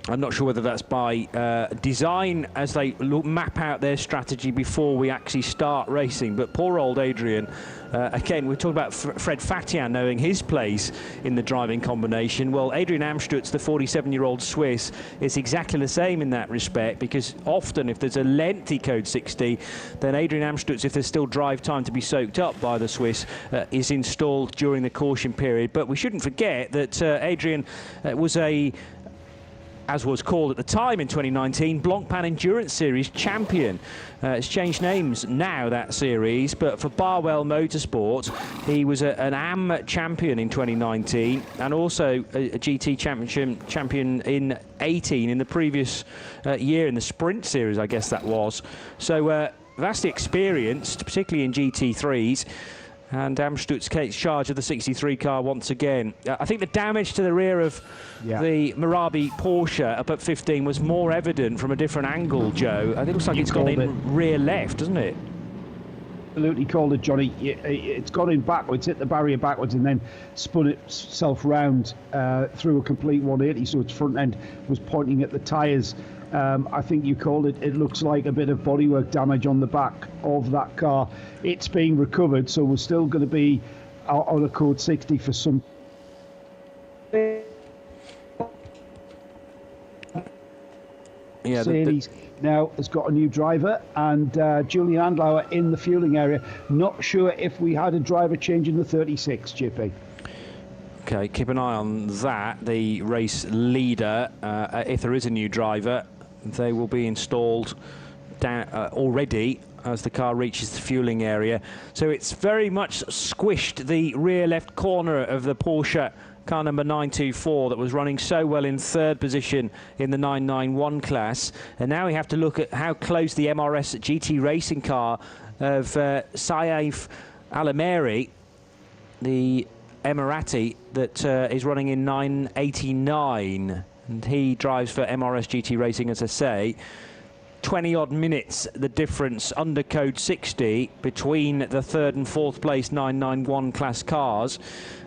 I'm not sure whether that's by design as they map out their strategy before we actually start racing. But poor old Adrian, again, we're talking about Fred Fatian knowing his place in the driving combination. Well, Adrian Amstutz, the 47-year-old Swiss, is exactly the same in that respect, because often if there's a lengthy code 60, then Adrian Amstutz, if there's still drive time to be soaked up by the Swiss, is installed during the caution period. But we shouldn't forget that Adrian was a as was called at the time in 2019, Blancpain Endurance Series champion. It's changed names now, that series, but for Barwell Motorsport, he was an AM champion in 2019 and also a GT champion in 18 in the previous year in the Sprint Series, I guess that was. So vastly experienced, particularly in GT3s. And Amstutz takes charge of the 63 car once again. I think the damage to the rear of the Marabi Porsche up at 15 was more evident from a different angle, Joe. I think it looks like it's gone in rear left, doesn't it? Absolutely called it, Johnny. It's gone in backwards, hit the barrier backwards, and then spun itself round through a complete 180, so its front end was pointing at the tyres. I think you called it. It looks like a bit of bodywork damage on the back of that car. It's being recovered, so we're still going to be on a code 60 for some. Mercedes now has got a new driver, and Julian Andlauer in the fueling area. Not sure if we had a driver change in the 36, JP. Okay, keep an eye on that. The race leader, if there is a new driver, they will be installed already as the car reaches the fueling area. So it's very much squished the rear left corner of the Porsche car number 924 that was running so well in third position in the 991 class. And now we have to look at how close the MRS GT racing car of Saif Alameri, the Emirati that is running in 989, and he drives for MRS GT Racing, as I say. 20-odd minutes the difference under code 60 between the third and fourth place 991 class cars,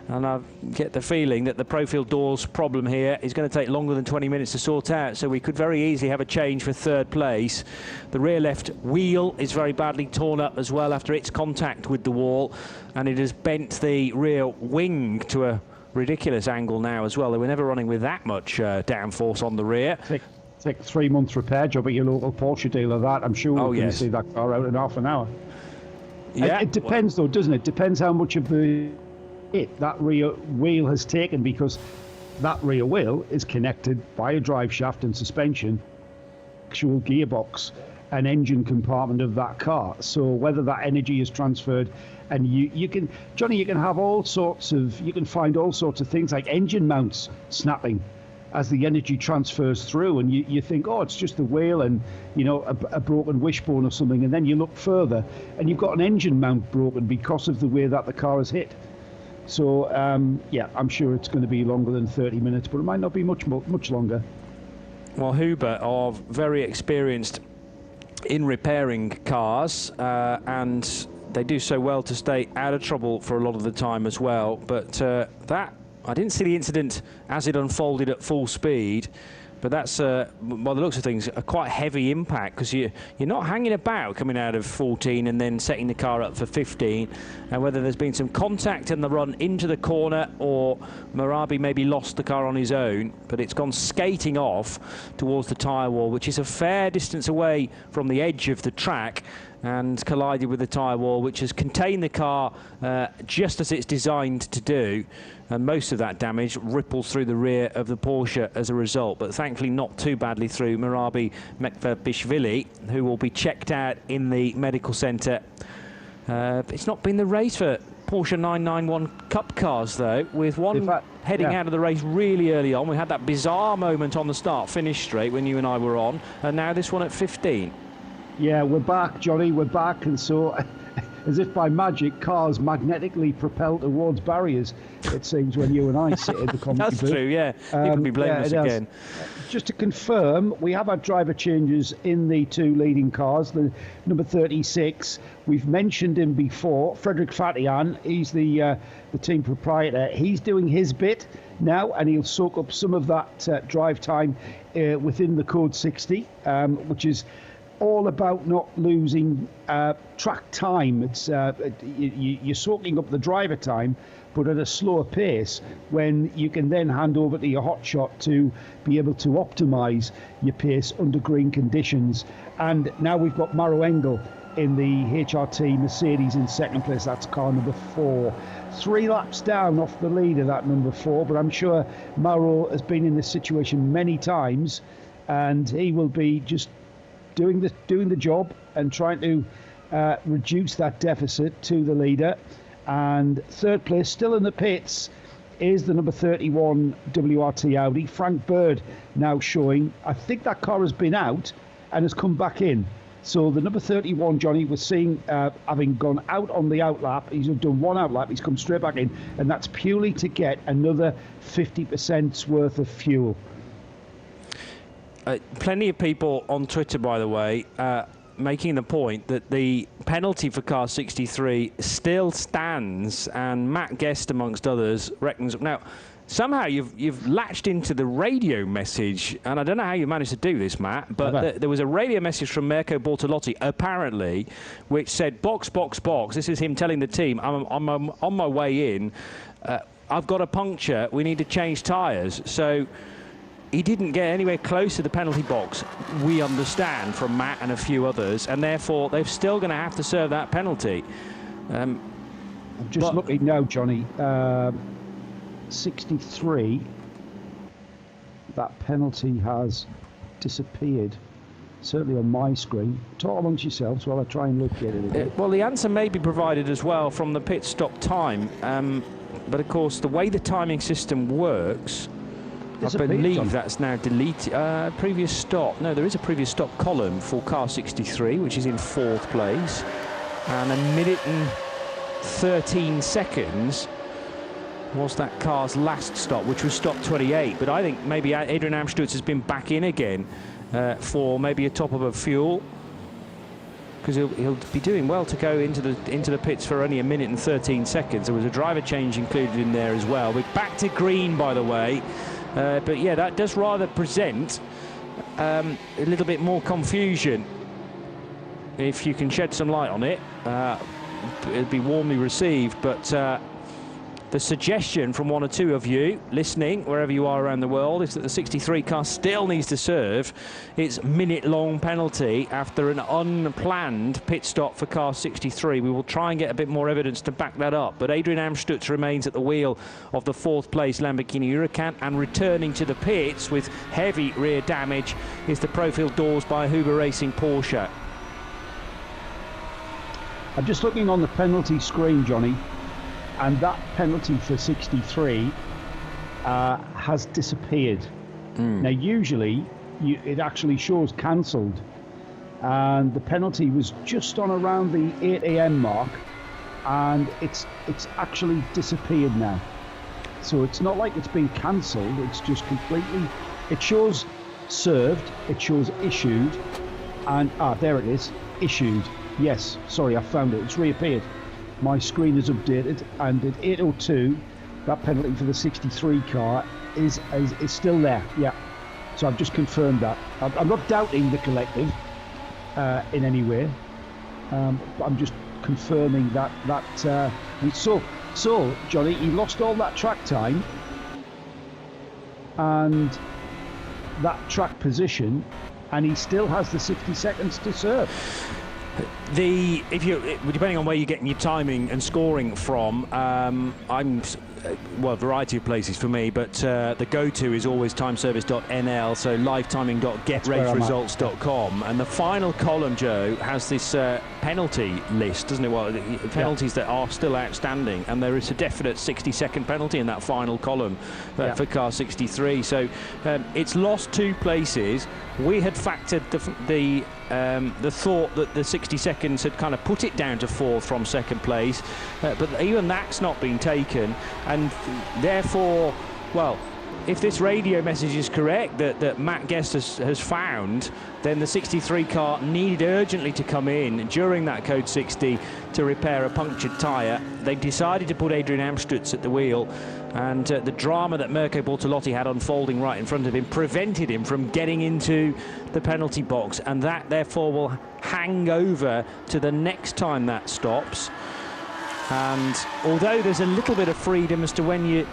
and I get the feeling that the Profield doors problem here is going to take longer than 20 minutes to sort out, so we could very easily have a change for third place. The rear left wheel is very badly torn up as well after its contact with the wall, and it has bent the rear wing to a ridiculous angle now as well. They were never running with that much downforce on the rear. Take 3 months repair job at your local Porsche dealer. That I'm sure we're going to see that car out in half an hour. Yeah, it depends though, doesn't it? Depends how much of the that rear wheel has taken, because that rear wheel is connected by a drive shaft and suspension, actual gearbox, and engine compartment of that car. So whether that energy is transferred, and you can, Johnny, you can have all sorts of, you can find all sorts of things like engine mounts snapping as the energy transfers through, and you think, oh, it's just the wheel and, you know, a broken wishbone or something, and then you look further and you've got an engine mount broken because of the way that the car is hit. So yeah, I'm sure it's going to be longer than 30 minutes, but it might not be much longer. Well, Huber are very experienced in repairing cars, and they do so well to stay out of trouble for a lot of the time as well. But that, I didn't see the incident as it unfolded at full speed, but that's, by the looks of things, a quite heavy impact, because you're not hanging about coming out of 14 and then setting the car up for 15, and whether there's been some contact in the run into the corner, or Marabi maybe lost the car on his own, but it's gone skating off towards the tyre wall, which is a fair distance away from the edge of the track, and collided with the tyre wall, which has contained the car just as it's designed to do, and most of that damage ripples through the rear of the Porsche as a result, but thankfully not too badly through Marabi Mekvabishvili, who will be checked out in the medical centre. It's not been the race for Porsche 991 Cup cars, though, with one heading out of the race really early on. We had that bizarre moment on the start-finish straight when you and I were on, and now this one at 15. Yeah, we're back, Johnny, we're back, and so, as if by magic, cars magnetically propel towards barriers, it seems, when you and I sit in the commentary booth. That's true, yeah. You can be blaming us again. Just to confirm, we have had driver changes in the two leading cars. The number 36, we've mentioned him before, Frederick Fatian, he's the team proprietor. He's doing his bit now, and he'll soak up some of that drive time within the code 60, which is all about not losing track time. It's you're soaking up the driver time, but at a slower pace, when you can then hand over to your hotshot to be able to optimise your pace under green conditions. And now we've got Maro Engel in the HRT Mercedes in second place. That's car number 4. 3 laps down off the leader, that number 4, but I'm sure Mauro has been in this situation many times, and he will be just doing the job and trying to reduce that deficit to the leader. And third place, still in the pits, is the number 31 WRT Audi. Frank Bird now showing. I think that car has been out and has come back in. So the number 31, Johnny, was seen having gone out on the outlap. He's done one outlap, he's come straight back in, and that's purely to get another 50% worth of fuel. Plenty of people on Twitter, by the way, making the point that the penalty for car 63 still stands, and Matt Guest, amongst others, reckons. Now, somehow you've latched into the radio message, and I don't know how you managed to do this, Matt, but there was a radio message from Mirko Bortolotti, apparently, which said, box, box, box. This is him telling the team, I'm on my way in. I've got a puncture. We need to change tyres. So he didn't get anywhere close to the penalty box, we understand, from Matt and a few others, and therefore they're still going to have to serve that penalty. I'm just looking now, Johnny. 63, that penalty has disappeared, certainly on my screen. Talk amongst yourselves while I try and look at it again. Well, the answer may be provided as well from the pit stop time, but of course the way the timing system works, I believe that's now deleted. Previous stop. No, there is a previous stop column for car 63, which is in 4th place. And 1 minute and 13 seconds was that car's last stop, which was stop 28. But I think maybe Adrian Amstutz has been back in again for maybe a top-up of fuel, because he'll be doing well to go into the pits for only 1 minute and 13 seconds. There was a driver change included in there as well. We're back to green, by the way. But yeah, that does rather present a little bit more confusion. If you can shed some light on it, it'll be warmly received. But the suggestion from one or two of you listening, wherever you are around the world, is that the 63 car still needs to serve its minute-long penalty after an unplanned pit stop for car 63. We will try and get a bit more evidence to back that up. But Adrian Amstutz remains at the wheel of the 4th place Lamborghini Huracan, and returning to the pits with heavy rear damage is the profile doors by Huber Racing Porsche. I'm just looking on the penalty screen, Johnny, and that penalty for 63 has disappeared. Now, usually it actually shows cancelled, and the penalty was just on around the 8 a.m. mark, and it's actually disappeared now. So it's not like it's been cancelled, it's just completely, it shows served, it shows issued, and there it is, issued. Yes, sorry, I found it, it's reappeared. My screen is updated, and at 8:02, that penalty for the 63 car is still there. Yeah, so I've just confirmed that. I'm not doubting the collective in any way. But I'm just confirming that so Johnny, he lost all that track time and that track position, and he still has the 60 seconds to serve. Depending on where you're getting your timing and scoring from, a variety of places for me, but the go-to is always timeservice.nl, so livetiming.getraceresults.com, and the final column, Joe, has this penalty list, doesn't it? Well, penalties that are still outstanding, and there is a definite 60-second penalty in that final column for car 63. So it's lost 2 places. We had factored the thought that the 60 seconds had kind of put it down to 4th from 2nd place, but even that's not been taken, and therefore, well, if this radio message is correct that Matt Guest has found, then the 63 car needed urgently to come in during that code 60 to repair a punctured tyre. They decided to put Adrian Amstutz at the wheel, and the drama that Mirko Bortolotti had unfolding right in front of him prevented him from getting into the penalty box, and that therefore will hang over to the next time that stops. And although there's a little bit of freedom as to when you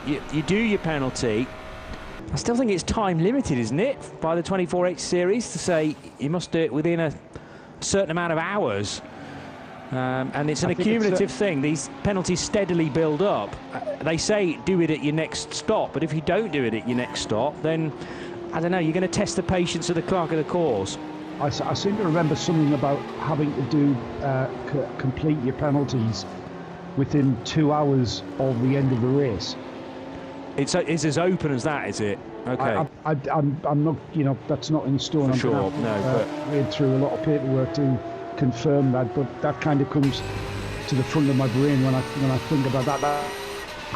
do your penalty, I still think it's time limited, isn't it, by the 24H series, to say you must do it within a certain amount of hours. And it's an I think accumulative thing. These penalties steadily build up. They say do it at your next stop, but if you don't do it at your next stop, then, I don't know, you're going to test the patience of the clerk of the course. I seem to remember something about having to do complete your penalties within 2 hours of the end of the race. It's as open as that, is it? Okay. I'm not, that's not in stone. For sure, but read through a lot of paperwork to confirm that, but that kind of comes to the front of my brain when I think about that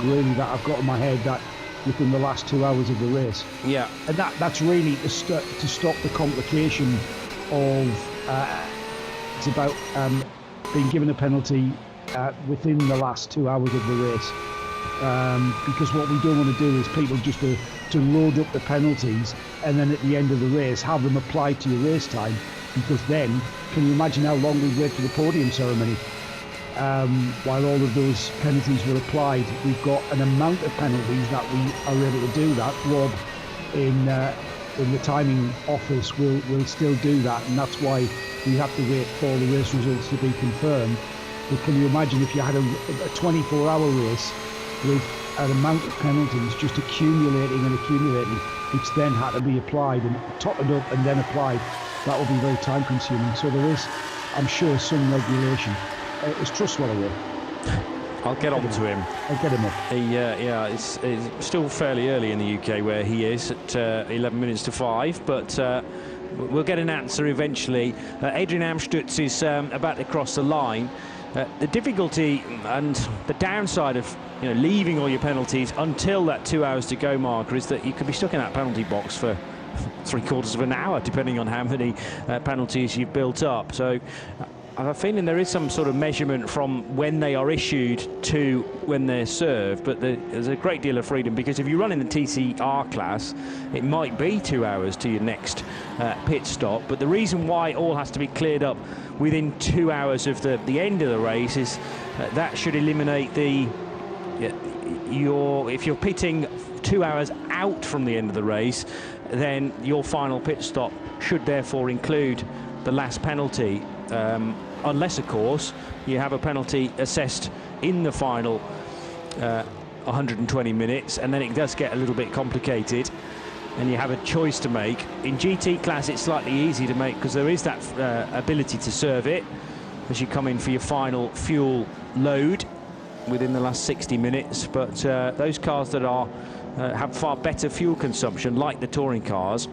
really that I've got in my head that within the last 2 hours of the race. Yeah. And that's really to stop the complication of it's about being given a penalty within the last 2 hours of the race. Because what we don't want to do is people just to load up the penalties and then at the end of the race have them applied to your race time, because then can you imagine how long we wait for the podium ceremony while all of those penalties were applied. We've got an amount of penalties that we are able to do that. Rob in the timing office will still do that, and that's why we have to wait for the race results to be confirmed. But can you imagine if you had a 24-hour race with an amount of penalties just accumulating and accumulating, which then had to be applied and totted up and then applied? That would be very time consuming. So there is, I'm sure, some regulation. It's trustworthy. I'll get on to him. I'll get him up. It's still fairly early in the UK where he is at 11 minutes to 5, but we'll get an answer eventually. Adrian Amstutz is about to cross the line. The difficulty and the downside of leaving all your penalties until that 2 hours to go marker is that you could be stuck in that penalty box for 3/4 of an hour, depending on how many penalties you've built up. So I have a feeling there is some sort of measurement from when they are issued to when they're served, but there's a great deal of freedom, because if you run in the TCR class, it might be 2 hours to your next pit stop. But the reason why it all has to be cleared up within 2 hours of the end of the race is that should eliminate if you're pitting 2 hours out from the end of the race, then your final pit stop should therefore include the last penalty, unless of course you have a penalty assessed in the final 120 minutes, and then it does get a little bit complicated and you have a choice to make. In GT class it's slightly easy to make because there is that ability to serve it as you come in for your final fuel load within the last 60 minutes, but those cars that have far better fuel consumption, like the touring cars,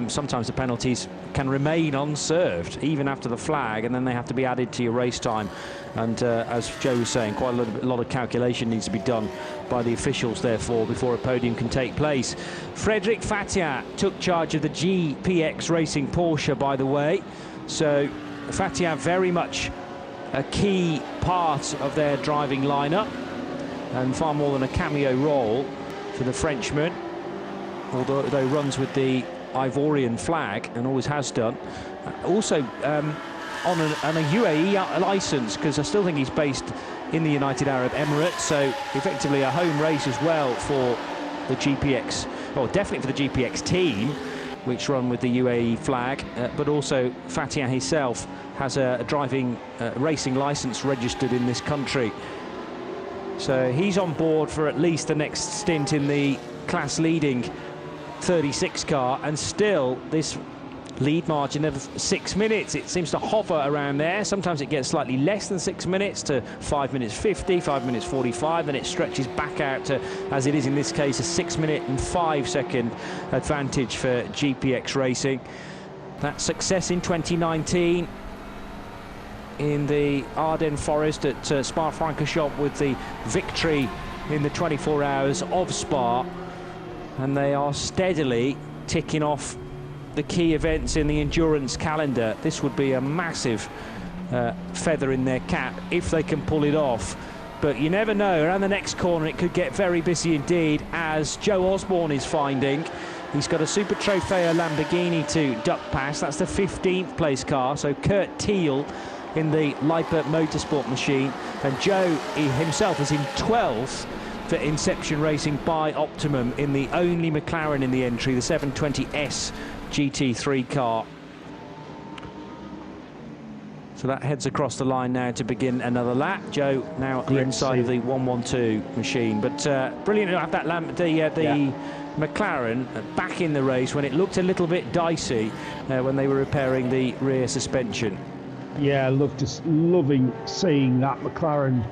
sometimes the penalties can remain unserved even after the flag, and then they have to be added to your race time. And as Joe was saying, quite a lot of calculation needs to be done by the officials, therefore, before a podium can take place. Frédéric Fatien took charge of the GPX Racing Porsche, by the way. So Fatien very much a key part of their driving lineup, and far more than a cameo role for the Frenchman, although runs with the Ivorian flag and always has done. Also on a UAE licence, because I still think he's based in the United Arab Emirates, so effectively a home race as well for the GPX, or definitely for the GPX team, which run with the UAE flag, but also Fatien himself has a driving racing licence registered in this country. So he's on board for at least the next stint in the class-leading 36 car, and still this lead margin of 6 minutes. It seems to hover around there. Sometimes it gets slightly less than 6 minutes to 5 minutes 50, 5 minutes 45, then it stretches back out to, as it is in this case, a 6 minute and 5 second advantage for GPX Racing. That success in 2019 in the Ardennes Forest at Spa-Francorchamps, with the victory in the 24 hours of Spa, and they are steadily ticking off the key events in the endurance calendar. This would be a massive feather in their cap if they can pull it off, but you never know. Around the next corner it could get very busy indeed, as Joe Osborne is finding. He's got a Super Trofeo Lamborghini to duck past. That's the 15th place car, so Kurt Thiel in the Lippert Motorsport machine, and Joe himself is in 12th for Inception Racing by Optimum in the only McLaren in the entry, the 720S GT3 car. So that heads across the line now to begin another lap. Joe now at the inside of the 112 machine. But brilliant to have that McLaren back in the race when it looked a little bit dicey when they were repairing the rear suspension. Yeah, loving seeing that McLaren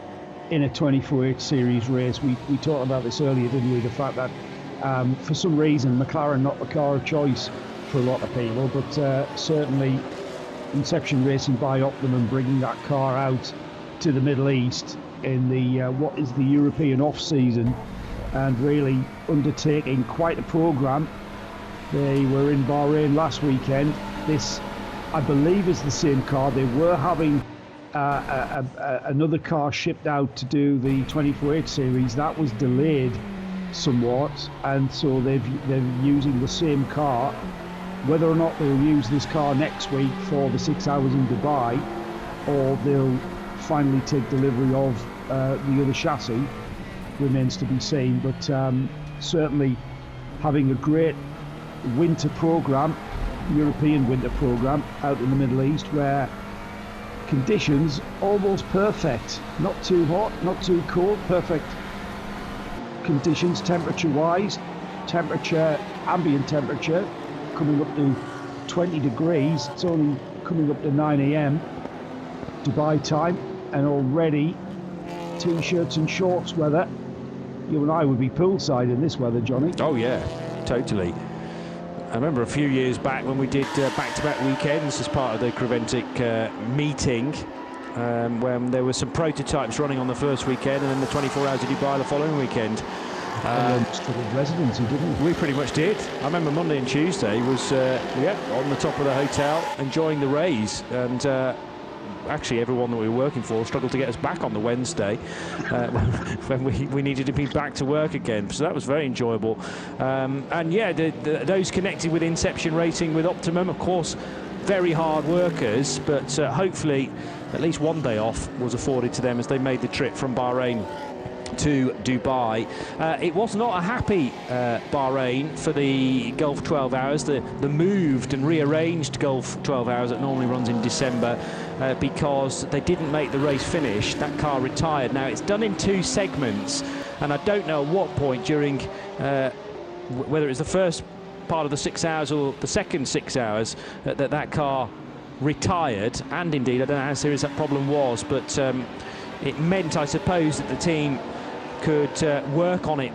in a 24H series race. We talked about this earlier, didn't we? The fact that for some reason McLaren not the car of choice for a lot of people, but certainly Inception Racing by Optimum bringing that car out to the Middle East in the what is the European off-season, and really undertaking quite a programme. They were in Bahrain last weekend. This, I believe, is the same car. They were having another car shipped out to do the 24H series. That was delayed somewhat, and so they're using the same car. Whether or not they'll use this car next week for the 6 hours in Dubai, or they'll finally take delivery of the other chassis, remains to be seen. But certainly having a great winter programme, European winter programme out in the Middle East, where conditions almost perfect, not too hot, not too cold, perfect conditions temperature wise, ambient temperature coming up to 20 degrees. It's only coming up to 9 a.m. Dubai time, and already t-shirts and shorts weather. You and I would be poolside in this weather, Johnny. Oh yeah, totally. I remember a few years back when we did back-to-back weekends as part of the Creventic meeting, when there were some prototypes running on the first weekend and then the 24 hours of Dubai the following weekend. Struggled residency, didn't we? We pretty much did. I remember Monday and Tuesday was on the top of the hotel enjoying the rays, and actually everyone that we were working for struggled to get us back on the Wednesday when we needed to be back to work again. So that was very enjoyable. And yeah, those connected with Inception Racing, with Optimum, of course, very hard workers, but hopefully at least one day off was afforded to them as they made the trip from Bahrain to Dubai. It was not a happy Bahrain for the Gulf 12 Hours, the moved and rearranged Gulf 12 Hours that normally runs in December, because they didn't make the race finish. That car retired. Now it's done in two segments, and I don't know at what point during whether it's the first part of the 6 hours or the second 6 hours that car retired, and indeed I don't know how serious that problem was, but it meant, I suppose, that the team could work on it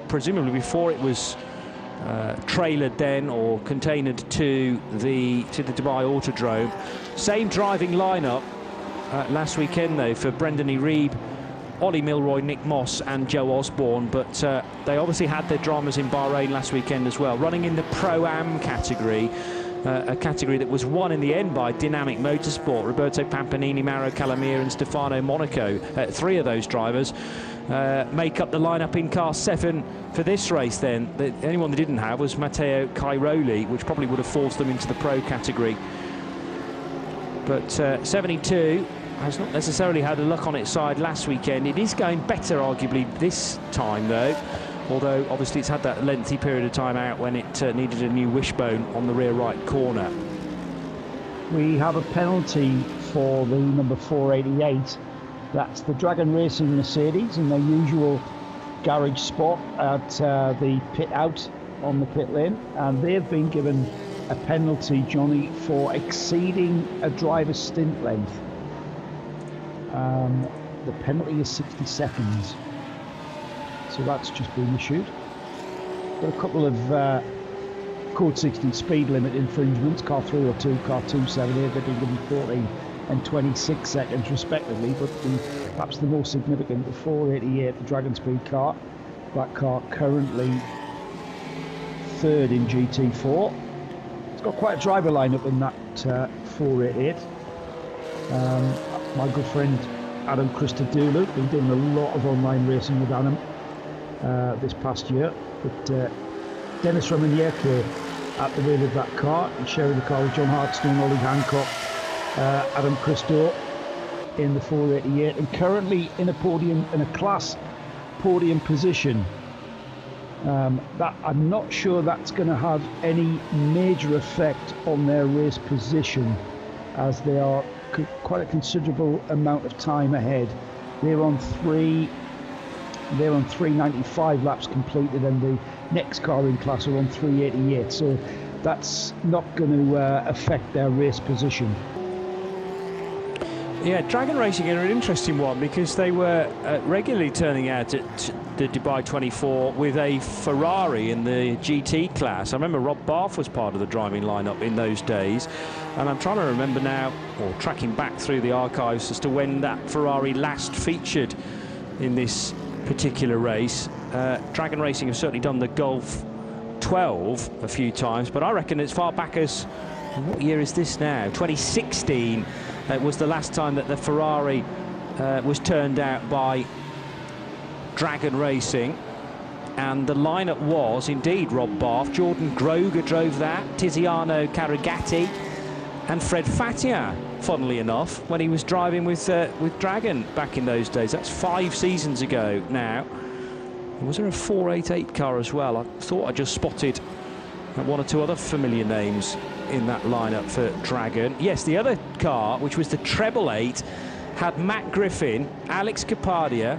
presumably before it was trailered then or containered to the Dubai Autodrome. Same driving lineup last weekend though for Brendan Reeb, Ollie Milroy, Nick Moss and Joe Osborne, but they obviously had their dramas in Bahrain last weekend as well, running in the Pro-Am category. A category that was won in the end by Dynamic Motorsport, Roberto Pampanini, Mauro Calamia and Stefano Monaco. Three of those drivers make up the lineup in car 7 for this race then. The only one they didn't have was Matteo Cairoli, which probably would have forced them into the Pro category. But 72 has not necessarily had a luck on its side last weekend. It is going better arguably this time though, although obviously it's had that lengthy period of time out when it needed a new wishbone on the rear right corner. We have a penalty for the number 488. That's the Dragon Racing Mercedes in their usual garage spot at the pit out on the pit lane, and they've been given a penalty, Johnny, for exceeding a driver's stint length. The penalty is 60 seconds. So that's just been issued. Got a couple of Code 60 speed limit infringements, car 302, car 278, they've been given 14 and 26 seconds respectively, but perhaps the most significant, the 488, the Dragon Speed car, that car currently third in GT4. It's got quite a driver lineup in that 488. My good friend Adam Christodoulou, been doing a lot of online racing with Adam this past year, but Dennis Romaniecki at the wheel of that car and sharing the car with John Hartstone, Ollie Hankook, Adam Christo in the 488, and currently in a class podium position. That I'm not sure that's going to have any major effect on their race position, as they are quite a considerable amount of time ahead. They're on 395 laps completed, and the next car in class are on 388. So that's not going to affect their race position. Yeah, Dragon Racing are an interesting one because they were regularly turning out at the Dubai 24 with a Ferrari in the GT class. I remember Rob Barth was part of the driving lineup in those days, and I'm trying to remember now, or tracking back through the archives as to when that Ferrari last featured in this particular race. Dragon Racing have certainly done the Golf 12 a few times, but I reckon as far back as, what year is this now? 2016 was the last time that the Ferrari was turned out by Dragon Racing, and the lineup was indeed Rob Barth, Jordan Groger drove that, Tiziano Carregatti and Fred Fatia, funnily enough, when he was driving with Dragon back in those days. That's 5 seasons ago now. Was there a 488 car as well? I thought I just spotted one or two other familiar names in that lineup for Dragon. Yes, the other car, which was the Treble 8, had Matt Griffin, Alex Capadia,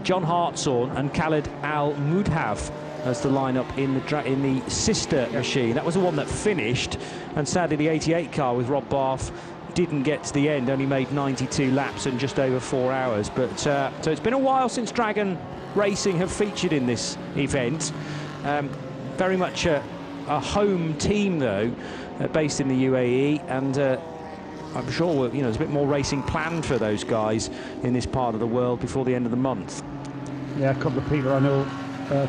John Hartshorn and Khaled Al Mudhav as the lineup in the sister machine. That was the one that finished, and sadly the 88 car with Rob Barth didn't get to the end, only made 92 laps in just over 4 hours. But so it's been a while since Dragon Racing have featured in this event. Very much a home team though, based in the UAE, and I'm sure there's a bit more racing planned for those guys in this part of the world before the end of the month. Yeah, a couple of people I know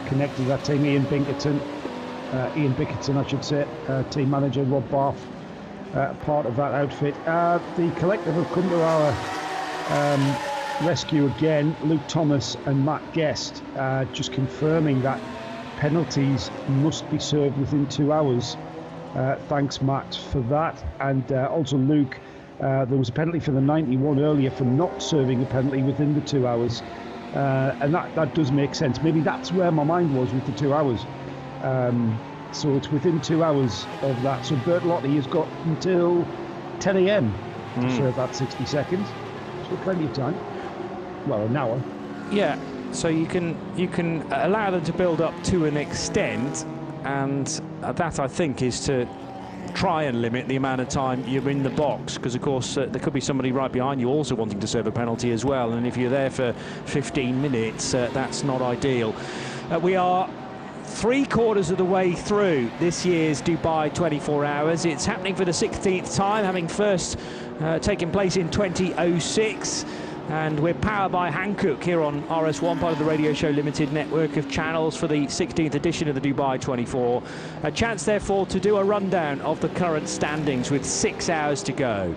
connected to that team. Ian Bickerton, I should say, team manager. Rob Barth, part of that outfit. The collective have come to our rescue again. Luke Thomas and Matt Guest, just confirming that penalties must be served within 2 hours. Thanks, Matt, for that. And also Luke, there was a penalty for the 91 earlier for not serving a penalty within the 2 hours. And that does make sense. Maybe that's where my mind was with the 2 hours. So it's within 2 hours of that. So Bertolotti has got until 10 a.m. to serve that 60 seconds. So plenty of time. Well, an hour. Yeah, so you can allow them to build up to an extent, and that I think is to try and limit the amount of time you're in the box, because of course there could be somebody right behind you also wanting to serve a penalty as well, and if you're there for 15 minutes that's not ideal. We are 3/4 of the way through this year's Dubai 24 Hours. It's happening for the 16th time, having first taken place in 2006. And we're powered by Hankook here on RS1, part of the Radio Show Limited network of channels, for the 16th edition of the Dubai 24. A chance, therefore, to do a rundown of the current standings with 6 hours to go.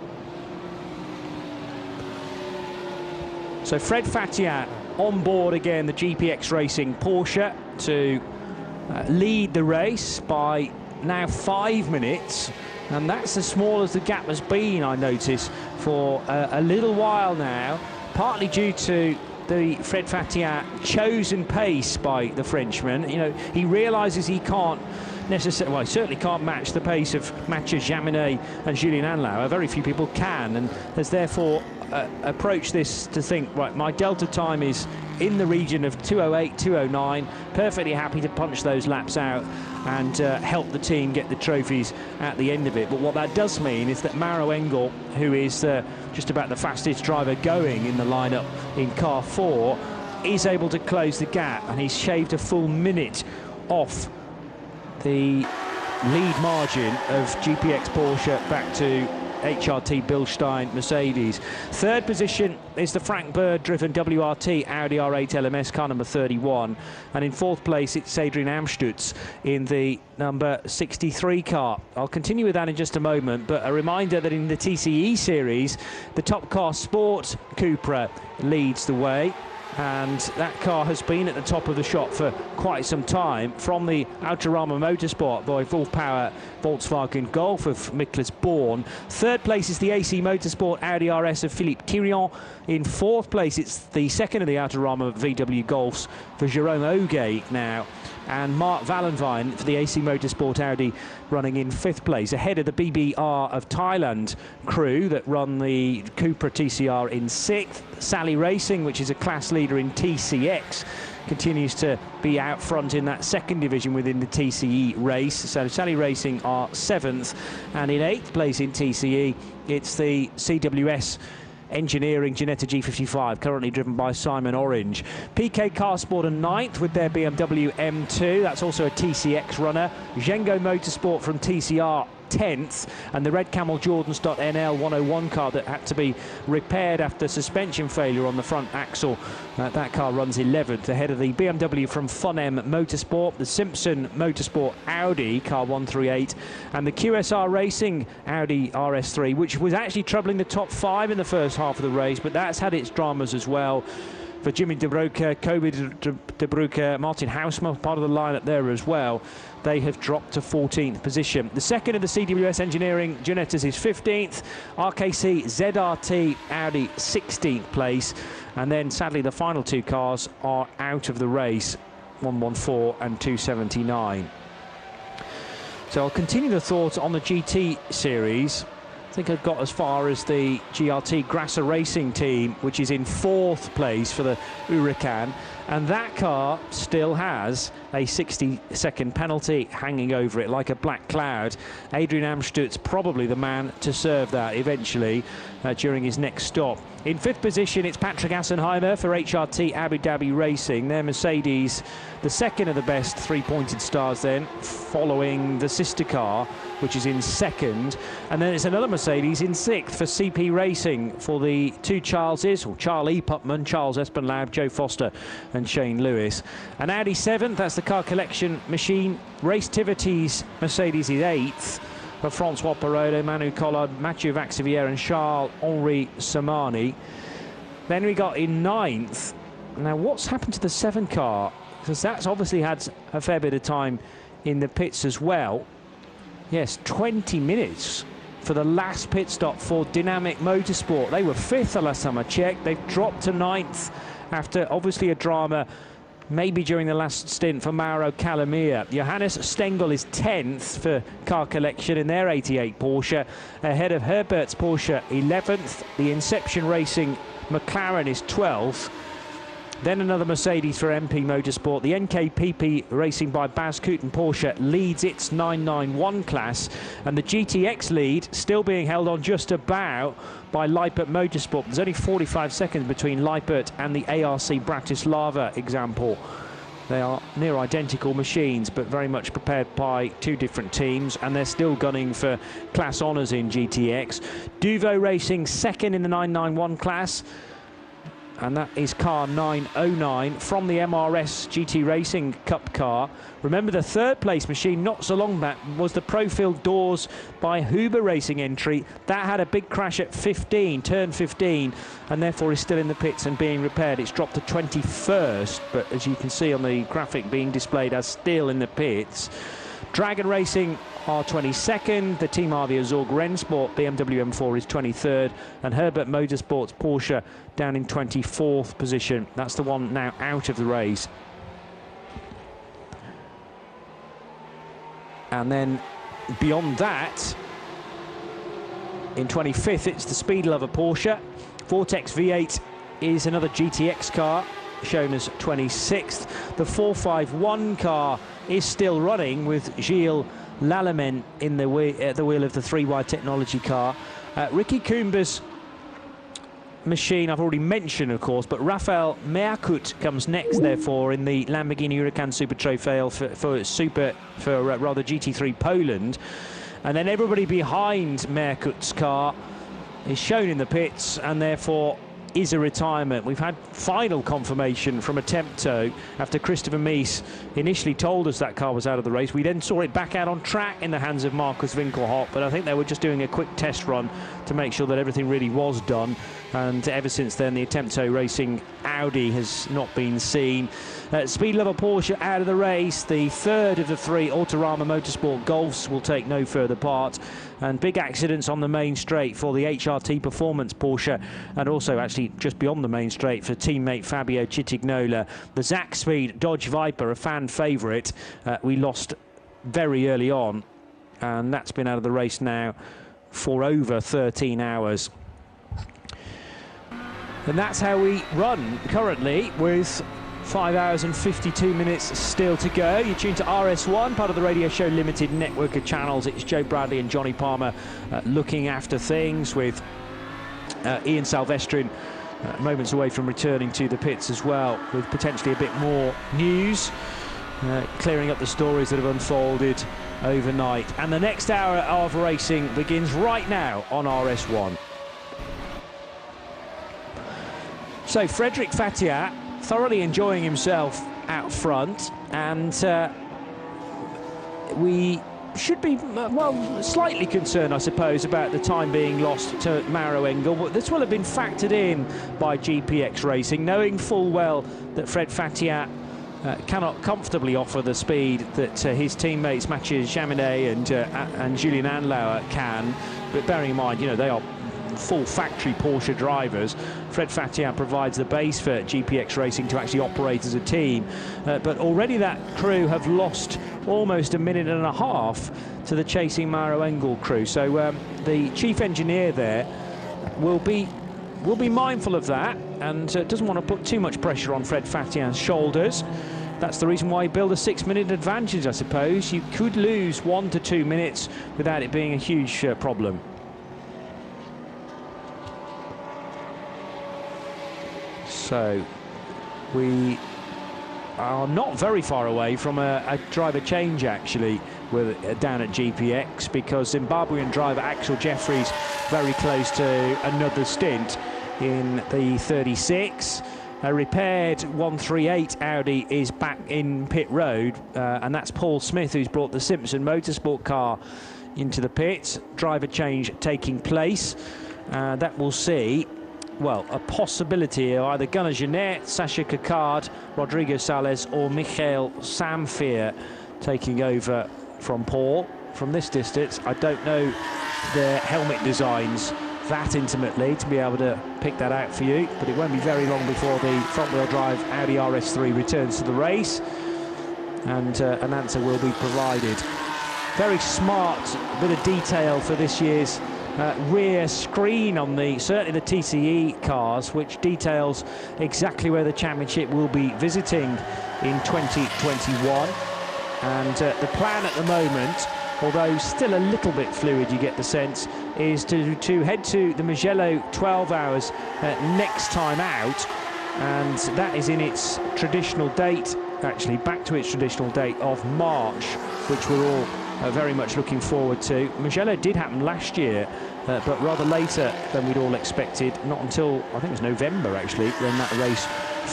So Fred Fatia on board again, the GPX Racing Porsche, to lead the race by now 5 minutes. And that's as small as the gap has been, I notice, for a little while now. Partly due to the Fred Fatia chosen pace by the Frenchman. He realises he can't necessarily, well, he certainly can't match the pace of Mathieu Jaminet and Julien Anlauer. Very few people can, and has therefore approached this to think, right, my delta time is in the region of 2:08, 2:09, perfectly happy to punch those laps out and help the team get the trophies at the end of it. But what that does mean is that Maro Engel, who is just about the fastest driver going in the lineup in car 4, is able to close the gap, and he's shaved a full minute off the lead margin of GPX Porsche back to HRT Bilstein Mercedes. Third position is the Frank Bird driven WRT Audi R8 LMS car number 31, and in fourth place it's Adrian Amstutz in the number 63 car. I'll continue with that in just a moment, but a reminder that in the TCE series the Top Car Sport Cupra leads the way. and that car has been at the top of the shot for quite some time. From the Autorama Motorsport by Wolf Power Volkswagen Golf of Miklas Born. Third place is the AC Motorsport Audi RS of Philippe Thirion. In fourth place, it's the second of the Autorama VW Golfs for Jerome Oge now. And Mark Vallenvine for the AC Motorsport Audi running in fifth place, ahead of the BBR of Thailand crew that run the Cupra TCR in sixth. Sally Racing, which is a class leader in TCX, continues to be out front in that second division within the TCE race. So Sally Racing are seventh, and in eighth place in TCE, it's the CWS Engineering Ginetta G55, currently driven by Simon Orange. PK Carsport are ninth with their BMW M2. That's also a TCX runner. Zhengo Motorsport from TCR 10th, and the Red Camel Jordans.NL 101 car that had to be repaired after suspension failure on the front axle. That car runs 11th, ahead of the BMW from Funem Motorsport, the Simpson Motorsport Audi car 138, and the QSR Racing Audi RS3, which was actually troubling the top five in the first half of the race, but that's had its dramas as well. For Jimmy De Broeke, Kobe De Broeke, Martin Hausmann, part of the lineup there as well. They have dropped to 14th position. The second of the CWS Engineering Ginettas is 15th. RKC ZRT Audi 16th place. And then sadly the final two cars are out of the race, 114 and 279. So I'll continue the thoughts on the GT series. I think I've got as far as the GRT Grasser Racing team, which is in fourth place for the Huracan, and that car still has a 60-second penalty hanging over it like a black cloud. Adrian Amstutz probably the man to serve that eventually during his next stop. In fifth position, it's Patrick Assenheimer for HRT Abu Dhabi Racing. Their Mercedes, the second of the best three-pointed stars then, following the sister car, which is in second. And then it's another Mercedes in sixth for CP Racing for the two Charleses, or Charlie Putman, Charles Espenlaub, Joe Foster and Shane Lewis. And Audi 7th, that's the car collection machine. Racetivity's Mercedes is 8th for Francois Perrault, Manu Collard, Mathieu Vaxivière and Charles-Henri Samani. Then we got in 9th. Now what's happened to the 7 car? Because that's obviously had a fair bit of time in the pits as well. Yes, 20 minutes for the last pit stop for Dynamic Motorsport. They were 5th the last time I checked. They've dropped to 9th after obviously a drama maybe during the last stint for Mauro Calamia. Johannes Stengel is 10th for car collection in their 88 Porsche, ahead of Herbert's Porsche 11th. The Inception Racing McLaren is 12th. Then another Mercedes for MP Motorsport. The NKPP Racing by Baz Kooten Porsche leads its 991 class, and the GTX lead still being held on just about by Lippert Motorsport. There's only 45 seconds between Lippert and the ARC Bratislava example. They are near identical machines, but very much prepared by two different teams, and they're still gunning for class honours in GTX. Duvo Racing second in the 991 class, and that is car 909 from the MRS GT Racing Cup car. Remember, the third place machine not so long back was the Profil Doors by Huber Racing entry. That had a big crash at 15, turn 15, and therefore is still in the pits and being repaired. It's dropped to 21st, but as you can see on the graphic being displayed as still in the pits. Dragon Racing are 22nd, the Team Avia Zorg Rennsport BMW M4 is 23rd, and Herbert Motorsports Porsche down in 24th position. That's the one now out of the race. And then beyond that, in 25th, it's the Speed Lover Porsche. Vortex V8 is another GTX car, shown as 26th. The 451 car is still running with Gilles Lallemand in the at the wheel of the 3Y Technology car. Ricky Coomber's machine I've already mentioned, of course, but Rafael Meerkut comes next, therefore, in the Lamborghini Huracan Super Trofeo for GT3 Poland. And then everybody behind Meerkut's car is shown in the pits, and therefore is a retirement. We've had final confirmation from Attempto after Christopher Mies initially told us that car was out of the race. We then saw it back out on track in the hands of Marcus Winkelhock, but I think they were just doing a quick test run to make sure that everything really was done. and ever since then the Attempto Racing Audi has not been seen. Speed Lover Porsche out of the race. The third of the three Autorama Motorsport Golfs will take no further part, and big accidents on the main straight for the HRT Performance Porsche, and also actually just beyond the main straight for teammate Fabio Citignola. The Zac Speed Dodge Viper, a fan favourite, we lost very early on, and that's been out of the race now for over 13 hours. And that's how we run currently, with 5 hours and 52 minutes still to go. You're tuned to RS1, part of the Radio Show Limited network of channels. It's Joe Bradley and Johnny Palmer looking after things, with Ian Silvestrin moments away from returning to the pits as well, with potentially a bit more news, clearing up the stories that have unfolded overnight. And the next hour of racing begins right now on RS1. So Frédéric Fatiat thoroughly enjoying himself out front, and we should be, well, slightly concerned, I suppose, about the time being lost to Mauro Engel. But this will have been factored in by GPX Racing, knowing full well that Fred Fatiat cannot comfortably offer the speed that his teammates Mathieu Jaminet and Julien Andlauer can. But bearing in mind, you know, they are full factory Porsche drivers. Fred Fatiat provides the base for GPX Racing to actually operate as a team, but already that crew have lost almost a minute and a half to the chasing Mauro Engel crew. So the chief engineer there will be mindful of that, and doesn't want to put too much pressure on Fred Fatiat's shoulders. That's the reason why you build a 6-minute advantage, I suppose. You could lose 1 to 2 minutes without it being a huge problem. So we are not very far away from a driver change, actually, down at GPX, because Zimbabwean driver Axel Jeffries very close to another stint in the 36. A repaired 138 Audi is back in pit road, and that's Paul Smith, who's brought the Simpson Motorsport car into the pits. Driver change taking place. That will see, well, a possibility of either Gunnar Jeanette, Sasha Kakard, Rodrigo Sales or Michael Samfier taking over from Paul. From this distance, I don't know their helmet designs that intimately to be able to pick that out for you, but it won't be very long before the front-wheel drive Audi RS3 returns to the race, and an answer will be provided. Very smart bit of detail for this year's rear screen on certainly the TCE cars, which details exactly where the championship will be visiting in 2021. And the plan at the moment, although still a little bit fluid, you get the sense, is to head to the Mugello 12 hours next time out, and that is in its traditional date, actually back to its traditional date of March, which we're all very much looking forward to. Mugello did happen last year, but rather later than we'd all expected, not until I think it was November actually when that race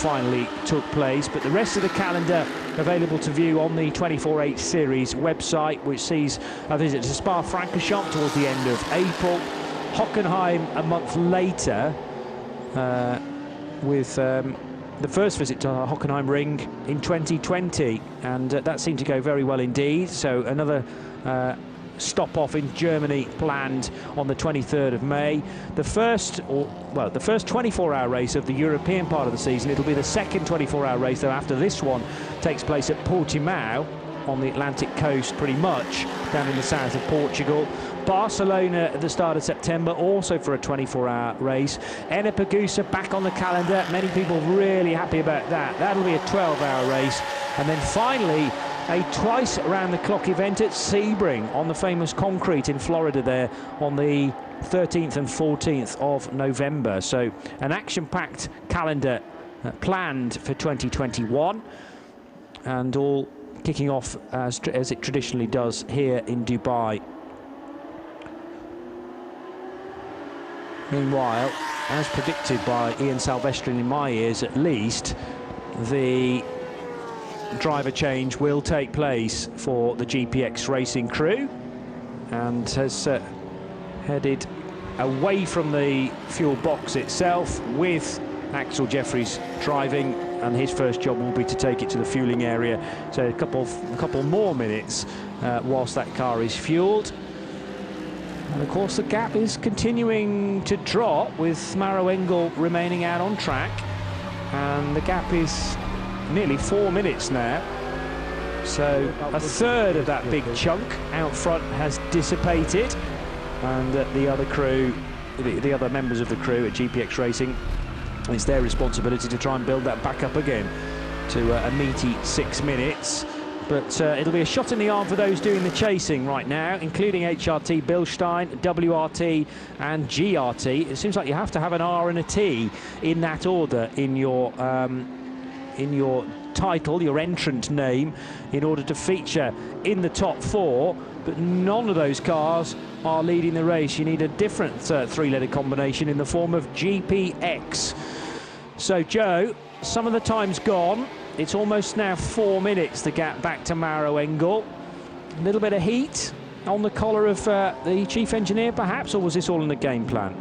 finally took place. But the rest of the calendar available to view on the 24H series website, which sees a visit to Spa-Francorchamps towards the end of April, Hockenheim a month later, with the first visit to Hockenheim Ring in 2020, and that seemed to go very well indeed. So another stop off in Germany planned on the 23rd of May. The first 24-hour race of the European part of the season. It'll be the second 24-hour race, though, after this one takes place at Portimao on the Atlantic coast, pretty much down in the south of Portugal. Barcelona at the start of September, also for a 24-hour race. Ennepegusa back on the calendar. Many people really happy about that. That'll be a 12-hour race. And then finally, a twice around-the-clock event at Sebring on the famous concrete in Florida there on the 13th and 14th of November. So an action-packed calendar planned for 2021, and all kicking off as it traditionally does here in Dubai. Meanwhile, as predicted by Ian Silvestrin in my ears at least, the driver change will take place for the GPX Racing crew, and has headed away from the fuel box itself, with Axel Jeffries driving, and his first job will be to take it to the fueling area. So a couple more minutes whilst that car is fueled. And of course the gap is continuing to drop, with Maro Engel remaining out on track, and the gap is nearly 4 minutes now. So a third of that big chunk out front has dissipated, and the other crew, the other members of the crew at GPX Racing, it's their responsibility to try and build that back up again to a meaty 6 minutes. But it'll be a shot in the arm for those doing the chasing right now, including HRT, Bilstein, WRT and GRT. It seems like you have to have an R and a T in that order in your title, your entrant name, in order to feature in the top 4. But none of those cars are leading the race. You need a different three-letter combination in the form of GPX. So, Joe, some of the time's gone. It's almost now 4 minutes, the gap back to Maro Engel. A little bit of heat on the collar of the chief engineer, perhaps, or was this all in the game plan?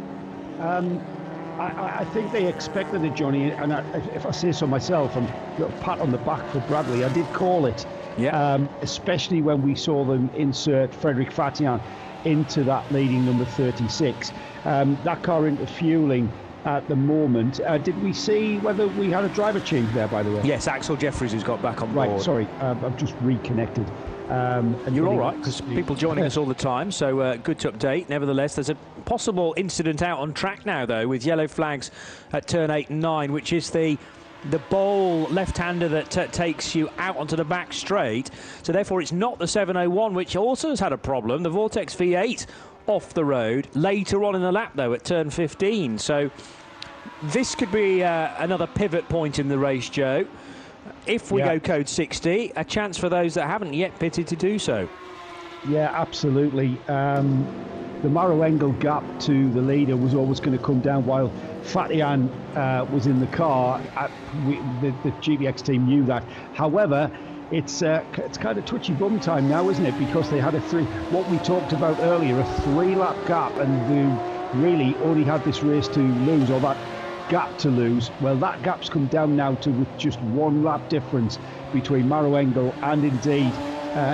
I think they expected it, Johnny, and if I say so myself, and a little pat on the back for Bradley, I did call it. Yeah. Especially when we saw them insert Frederic Fatian into that leading number 36. That car into fueling at the moment. Did we see whether we had a driver change there, by the way? Yes, Axel Jeffries, who's got back on board. Right, sorry, I've just reconnected. And you're all right, because people joining us all the time, so good to update. Nevertheless, there's a possible incident out on track now, though, with yellow flags at turn 8 and 9, which is the bowl left-hander that takes you out onto the back straight. So therefore it's not the 701, which also has had a problem. The Vortex V8 off the road later on in the lap, though, at turn 15. So this could be another pivot point in the race, Joe. If we go code 60, a chance for those that haven't yet pitted to do so. Yeah, absolutely. The Maro Engel gap to the leader was always going to come down while Fatian was in the car. The GPX team knew that. However, it's kind of touchy bum time now, isn't it? Because they had what we talked about earlier, a 3-lap gap, and they really only had this race to lose, or that gap to lose. Well, that gap's come down now to with just 1 lap difference between Maro Engel and indeed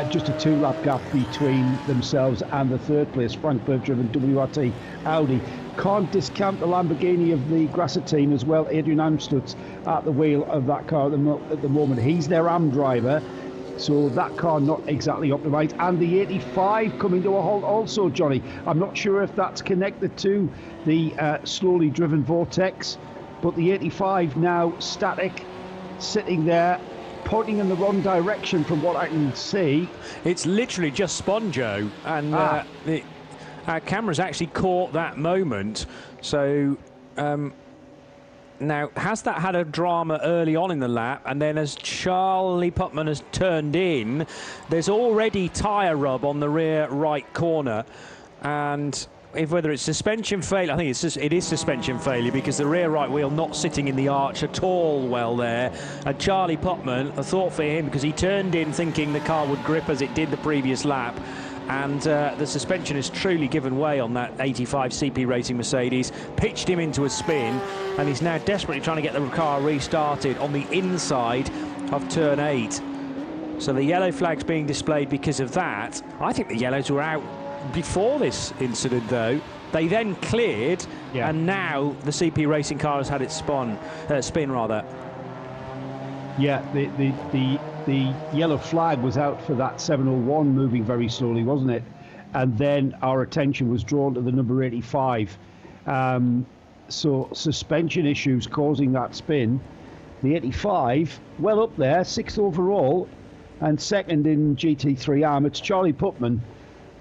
just a 2-lap gap between themselves and the third place, Frank Berg-driven WRT Audi. Can't discount the Lamborghini of the Grasser team as well. Adrian Amstutz at the wheel of that car at the moment. He's their AM driver, so that car not exactly up the right. And the 85 coming to a halt also, Johnny. I'm not sure if that's connected to the slowly driven Vortex, but the 85 now static, sitting there, pointing in the wrong direction from what I can see. It's literally just spun, Joe, and our camera's actually caught that moment. So now, has that had a drama early on in the lap? And then as Charlie Putman has turned in, there's already tyre rub on the rear right corner. And whether it's suspension failure, I think it is suspension failure, because the rear right wheel not sitting in the arch at all well there. And Charlie Putman, a thought for him, because he turned in thinking the car would grip as it did the previous lap. And the suspension has truly given way on that 85 CP Racing Mercedes, pitched him into a spin, and he's now desperately trying to get the car restarted on the inside of turn 8. So the yellow flag's being displayed because of that. I think the yellows were out before this incident, though. They then cleared, and now the CP Racing car has had its spin rather. Yeah, the yellow flag was out for that 701 moving very slowly, wasn't it? And then our attention was drawn to the number 85. So suspension issues causing that spin. The 85, well up there, 6th overall, and 2nd in GT3 ARM. It's Charlie Putman,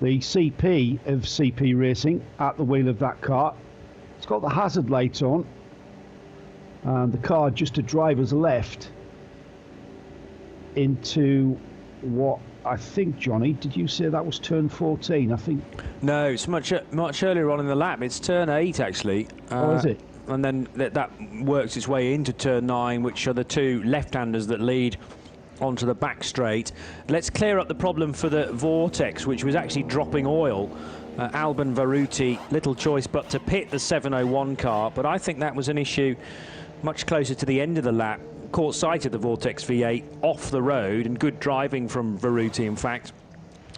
the CP of CP Racing, at the wheel of that car. It's got the hazard lights on, and the car just to driver's left into what I think, Johnny, did you say that was turn 14? I think. No, it's much earlier on in the lap. It's turn 8 actually. Oh, is it? And then that works its way into turn 9, which are the 2 left-handers that lead onto the back straight. Let's clear up the problem for the Vortex, which was actually dropping oil Alban Varuti, little choice but to pit the 701 car, but I think that was an issue much closer to the end of the lap. Caught sight of the Vortex V8 off the road, and good driving from Varuti, in fact,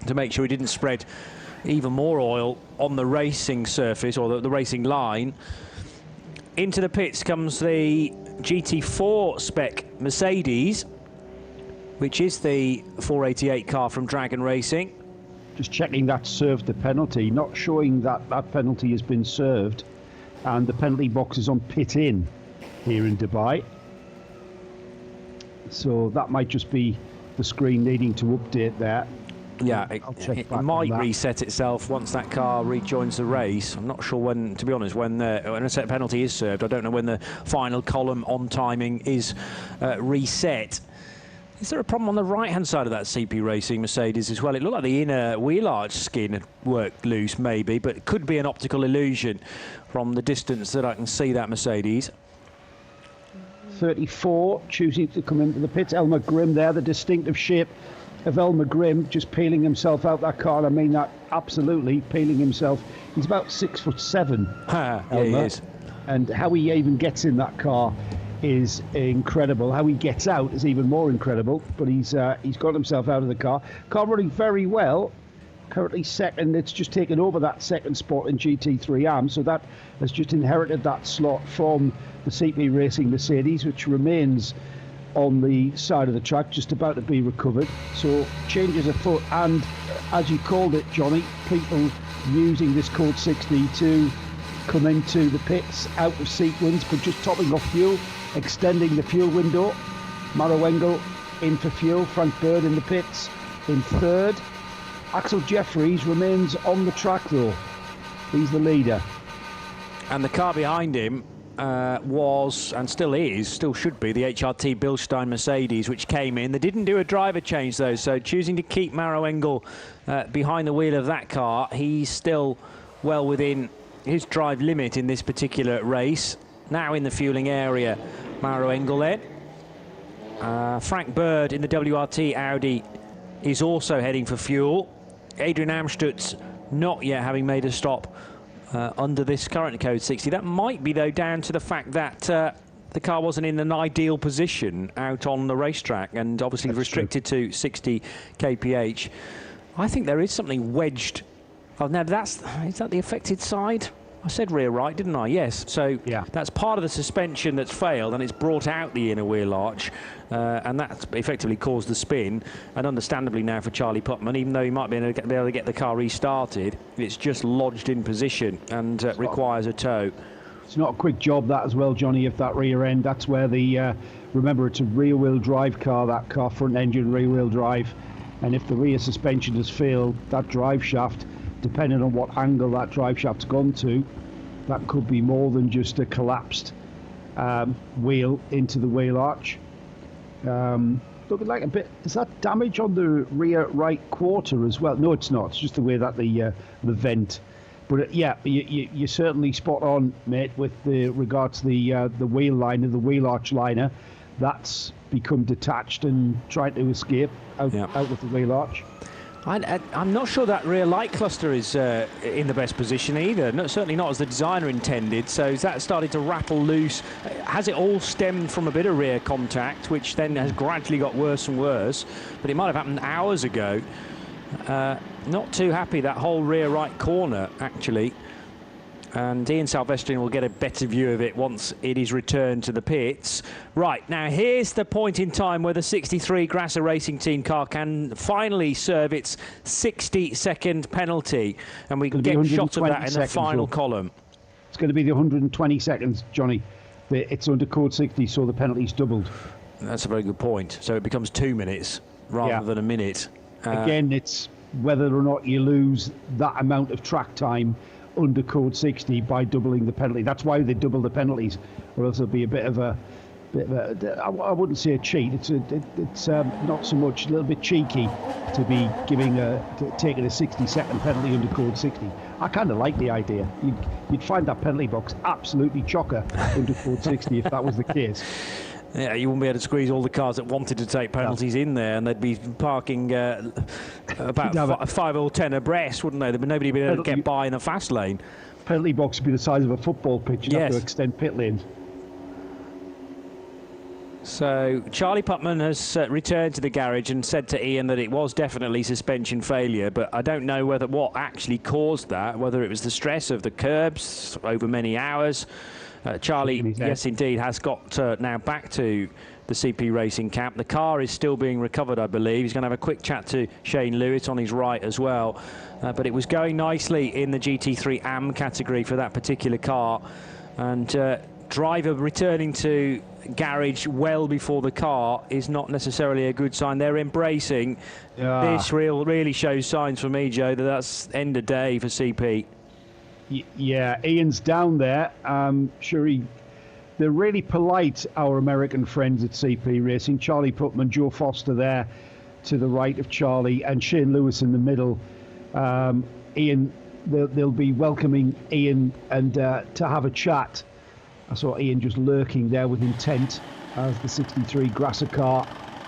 to make sure he didn't spread even more oil on the racing surface, or the racing line. Into the pits comes the GT4 spec Mercedes, which is the 488 car from Dragon Racing. Just checking that served the penalty, not showing that that penalty has been served, and the penalty box is on pit in here in Dubai. So that might just be the screen needing to update there. Yeah, it might reset itself once that car rejoins the race. I'm not sure when, to be honest, when a set penalty is served. I don't know when the final column on timing is reset. Is there a problem on the right-hand side of that CP Racing Mercedes as well? It looked like the inner wheel arch skin had worked loose, maybe, but it could be an optical illusion from the distance that I can see that Mercedes. 34 choosing to come into the pits. Elmer Grimm there, the distinctive shape of Elmer Grimm, just peeling himself out that car. I mean that absolutely, peeling himself. He's about 6'7". Yeah, he is. And how he even gets in that car is incredible. How he gets out is even more incredible. But he's got himself out of the car. Car running very well. Currently second. It's just taken over that second spot in GT3 AM. So that has just inherited that slot from the CP Racing Mercedes, which remains on the side of the track, just about to be recovered. So changes afoot, and as you called it, Johnny, people using this code 60 to come into the pits out of sequence, but just topping off fuel, extending the fuel window. Maro Engel in for fuel, Frank Bird in the pits in third. Axel Jeffries remains on the track though. He's the leader. And the car behind him was, and still should be, the HRT Bilstein Mercedes, which came in. They didn't do a driver change though, so choosing to keep Maro Engel behind the wheel of that car. He's still well within his drive limit in this particular race. Now in the fueling area, Maro Engel then. Frank Bird in the WRT Audi is also heading for fuel. Adrian Amstutz not yet having made a stop under this current code 60. That might be though down to the fact that the car wasn't in an ideal position out on the racetrack, and obviously that's restricted to 60 kph. I think there is something wedged. Oh, now is that the affected side? I said rear right, didn't I? Yes. So yeah, that's part of the suspension that's failed, and it's brought out the inner wheel arch, and that's effectively caused the spin. And understandably now for Charlie Putman, even though he might be able to get the car restarted, it's just lodged in position and requires a tow. It's not a quick job that as well, Johnny, if that rear end, that's where the, remember it's a rear wheel drive car, that car, front engine rear wheel drive, and if the rear suspension has failed, that drive shaft, depending on what angle that drive shaft's gone to, that could be more than just a collapsed wheel into the wheel arch. Looking like a bit, is that damage on the rear right quarter as well? No, it's not. It's just the way that the vent. But yeah, you're certainly spot on, mate, with the regard to the wheel liner, the wheel arch liner. That's become detached and trying to escape out with the wheel arch. I'm not sure that rear light cluster is in the best position either. Certainly not as the designer intended. So is that started to rattle loose? Has it all stemmed from a bit of rear contact, which then has gradually got worse and worse? But it might have happened hours ago. Not too happy, that whole rear right corner, actually. And Ian Silvestrian will get a better view of it once it is returned to the pits. Right, now here's the point in time where the 63 Grasser Racing Team car can finally serve its 60-second penalty. And we can get a shot of that in the final column. It's going to be the 120 seconds, Johnny. It's under code 60, so the penalty's doubled. That's a very good point. So it becomes 2 minutes rather than a minute. Again, it's whether or not you lose that amount of track time under code 60 by doubling the penalty. That's why they double the penalties, or else it'll be a bit of a I wouldn't say a cheat. It's not so much, a little bit cheeky to be taking a 60-second penalty under code 60. I kind of like the idea. You'd find that penalty box absolutely chocker under code 60 if that was the case. Yeah, you wouldn't be able to squeeze all the cars that wanted to take penalties in there, and they'd be parking about 5 or 10 abreast, wouldn't they? Nobody would be able to get by in a fast lane. Penalty box would be the size of a football pitch. You'd have to Yes. extend pit lanes. So Charlie Putman has returned to the garage and said to Ian that it was definitely suspension failure, but I don't know what actually caused that, whether it was the stress of the curbs over many hours. Charlie, yes indeed, has got now back to the CP Racing camp. The car is still being recovered, I believe. He's going to have a quick chat to Shane Lewis on his right as well. But it was going nicely in the GT3 AM category for that particular car. And driver returning to garage well before the car is not necessarily a good sign. They're embracing. This really shows signs for me, Joe, that that's end of day for CP. Yeah, Ian's down there. They're really polite, our American friends at CP Racing. Charlie Putman, Joe Foster there to the right of Charlie, and Shane Lewis in the middle. Ian, they'll be welcoming Ian and to have a chat. I saw Ian just lurking there with intent as the 63 Grasser car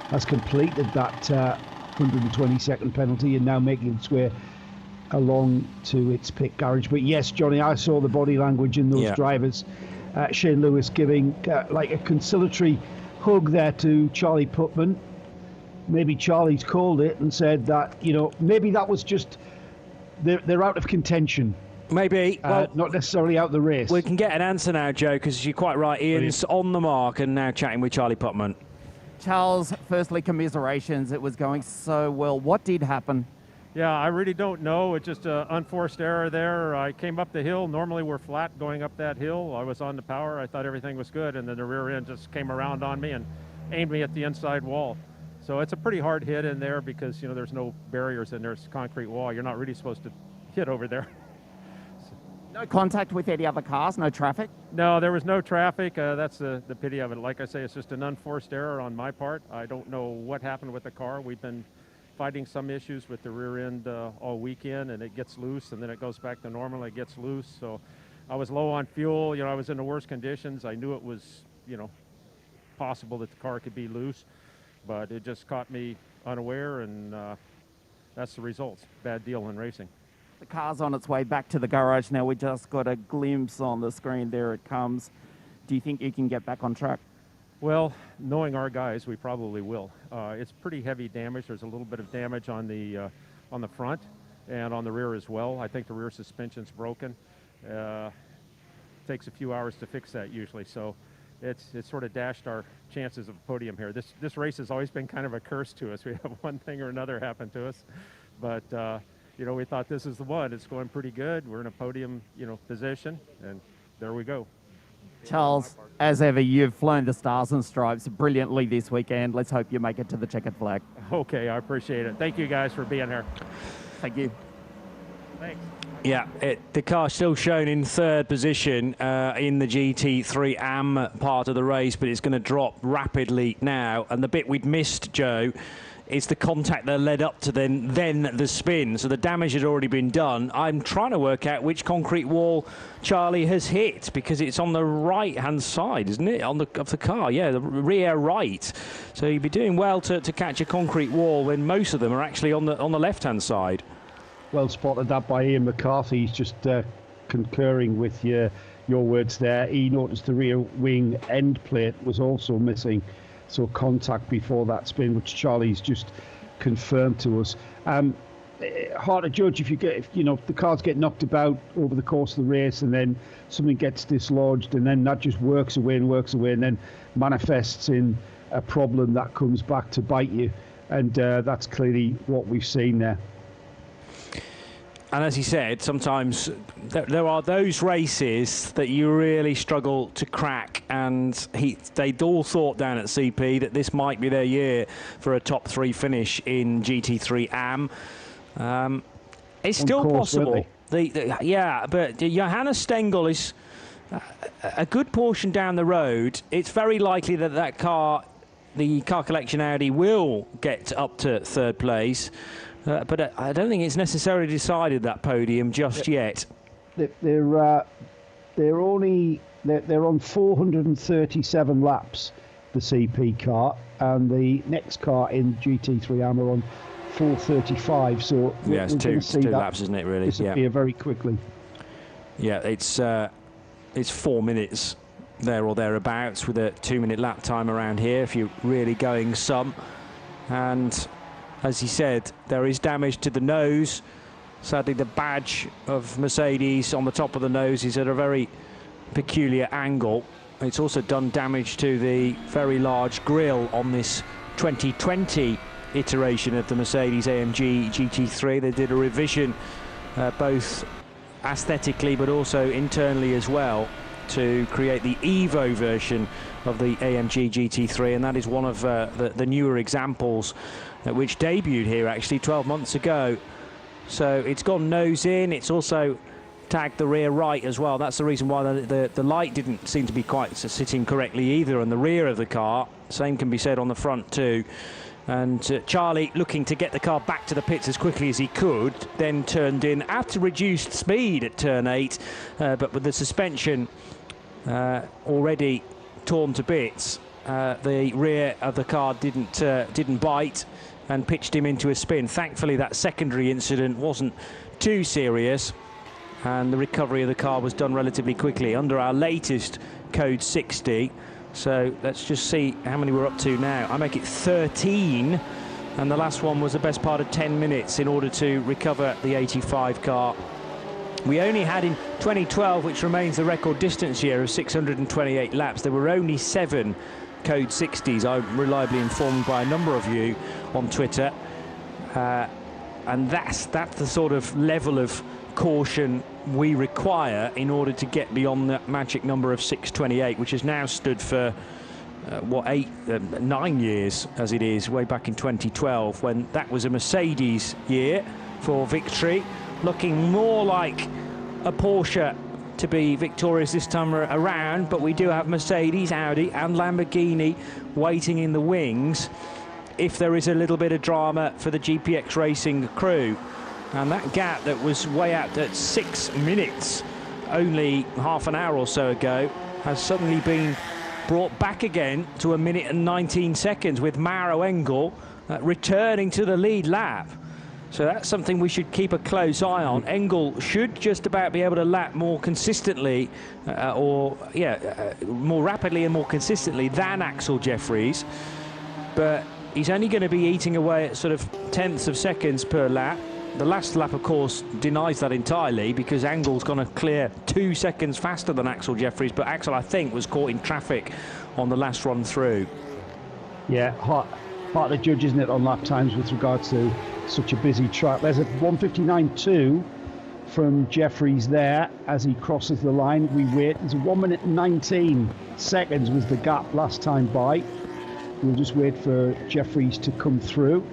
has completed that 120-second penalty and now making its way along to its pit garage. But yes, Johnny, I saw the body language in those drivers. Shane Lewis giving like a conciliatory hug there to Charlie Putman. Maybe Charlie's called it and said that, maybe that was just they're out of contention. Maybe. Well, not necessarily out the race. We can get an answer now, Joe, because you're quite right. Ian's on the mark and now chatting with Charlie Putman. Charles, firstly, commiserations. It was going so well. What did happen? Yeah, I really don't know. It's just an unforced error there. I came up the hill. Normally we're flat going up that hill. I was on the power. I thought everything was good, and then the rear end just came around on me and aimed me at the inside wall. So it's a pretty hard hit in there because, there's no barriers in there. It's a concrete wall. You're not really supposed to hit over there. No contact with any other cars, no traffic? No, there was no traffic. That's the pity of it. Like I say, it's just an unforced error on my part. I don't know what happened with the car. We've been fighting some issues with the rear end all weekend, and it gets loose, and then it goes back to normal, and it gets loose. So I was low on fuel. I was in the worst conditions. I knew it was, possible that the car could be loose, but it just caught me unaware, and that's the results. Bad deal in racing. The car's on its way back to the garage now. We just got a glimpse on the screen. There it comes. Do you think you can get back on track? Well, knowing our guys, we probably will. It's pretty heavy damage. There's a little bit of damage on the front and on the rear as well. I think the rear suspension's broken. Takes a few hours to fix that usually. So it's sort of dashed our chances of a podium here. This race has always been kind of a curse to us. We have one thing or another happen to us, but we thought this is the one. It's going pretty good. We're in a podium, position, and there we go. Charles, as ever, you've flown the Stars and Stripes brilliantly this weekend. Let's hope you make it to the checkered flag. Okay, I appreciate it. Thank you guys for being here. Thank you. Thanks. Yeah, the car's still shown in third position in the GT3 AM part of the race, but it's going to drop rapidly now. And the bit we'd missed, Joe, is the contact that led up to then the spin. So the damage had already been done. I'm trying to work out which concrete wall Charlie has hit, because it's on the right-hand side, isn't it, of the car? Yeah, the rear right. So you'd be doing well to catch a concrete wall when most of them are actually on the left-hand side. Well spotted that by Ian McCarthy. He's just concurring with your words there. He noticed the rear wing end plate was also missing. So contact before that spin, which Charlie's just confirmed to us. Hard to judge if the cars get knocked about over the course of the race, and then something gets dislodged, and then that just works away, and then manifests in a problem that comes back to bite you. And that's clearly what we've seen there. And as he said, sometimes there are those races that you really struggle to crack, and they'd all thought down at CP that this might be their year for a top 3 finish in GT3 AM. It's still possible. But Johannes Stengel is a good portion down the road. It's very likely that the car collection Audi will get up to third place. But I don't think it's necessarily decided, that podium, just yet. They're on 437 laps the CP car, and the next car in GT3 AM are on 4:35. So yeah, it's two laps, isn't it? Really, disappear very quickly. Yeah, it's 4 minutes there or thereabouts with a 2-minute lap time around here if you're really going some. And as he said, there is damage to the nose. Sadly, the badge of Mercedes on the top of the nose is at a very peculiar angle. It's also done damage to the very large grille on this 2020 iteration of the Mercedes AMG GT3. They did a revision both aesthetically but also internally as well to create the Evo version of the AMG GT3, and that is one of the newer examples which debuted here actually 12 months ago. So it's gone nose in. It's also tagged the rear right as well. That's the reason why the light didn't seem to be quite sitting correctly either on the rear of the car. Same can be said on the front too. And Charlie, looking to get the car back to the pits as quickly as he could, then turned in at reduced speed at turn 8, but with the suspension already torn to bits, the rear of the car didn't bite and pitched him into a spin. Thankfully, that secondary incident wasn't too serious, and the recovery of the car was done relatively quickly under our latest code 60. So let's just see how many we're up to now. I make it 13, and the last one was the best part of 10 minutes in order to recover the 85 car. We only had in 2012, which remains the record distance year of 628 laps, there were only 7 code 60s. I'm reliably informed by a number of you on Twitter, and that's the sort of level of caution we require in order to get beyond that magic number of 628, which has now stood for 9 years as it is, way back in 2012 when that was a Mercedes year for victory, looking more like a Porsche to be victorious this time around. But we do have Mercedes, Audi and Lamborghini waiting in the wings if there is a little bit of drama for the GPX Racing crew. And that gap that was way out at 6 minutes only half an hour or so ago has suddenly been brought back again to 1 minute and 19 seconds with Maro Engel returning to the lead lap. So that's something we should keep a close eye on. Engel should just about be able to lap more consistently, more rapidly and more consistently than Axel Jeffries. But he's only going to be eating away at sort of tenths of seconds per lap. The last lap, of course, denies that entirely because Engel's going to clear 2 seconds faster than Axel Jeffries, but Axel, I think, was caught in traffic on the last run through. Yeah, part of the judge, isn't it, on lap times with regards to such a busy track. There's a 1:59.2 from Jeffries there as he crosses the line. We wait. There's a 1 minute and 19 seconds was the gap last time by. We'll just wait for Jeffries to come through.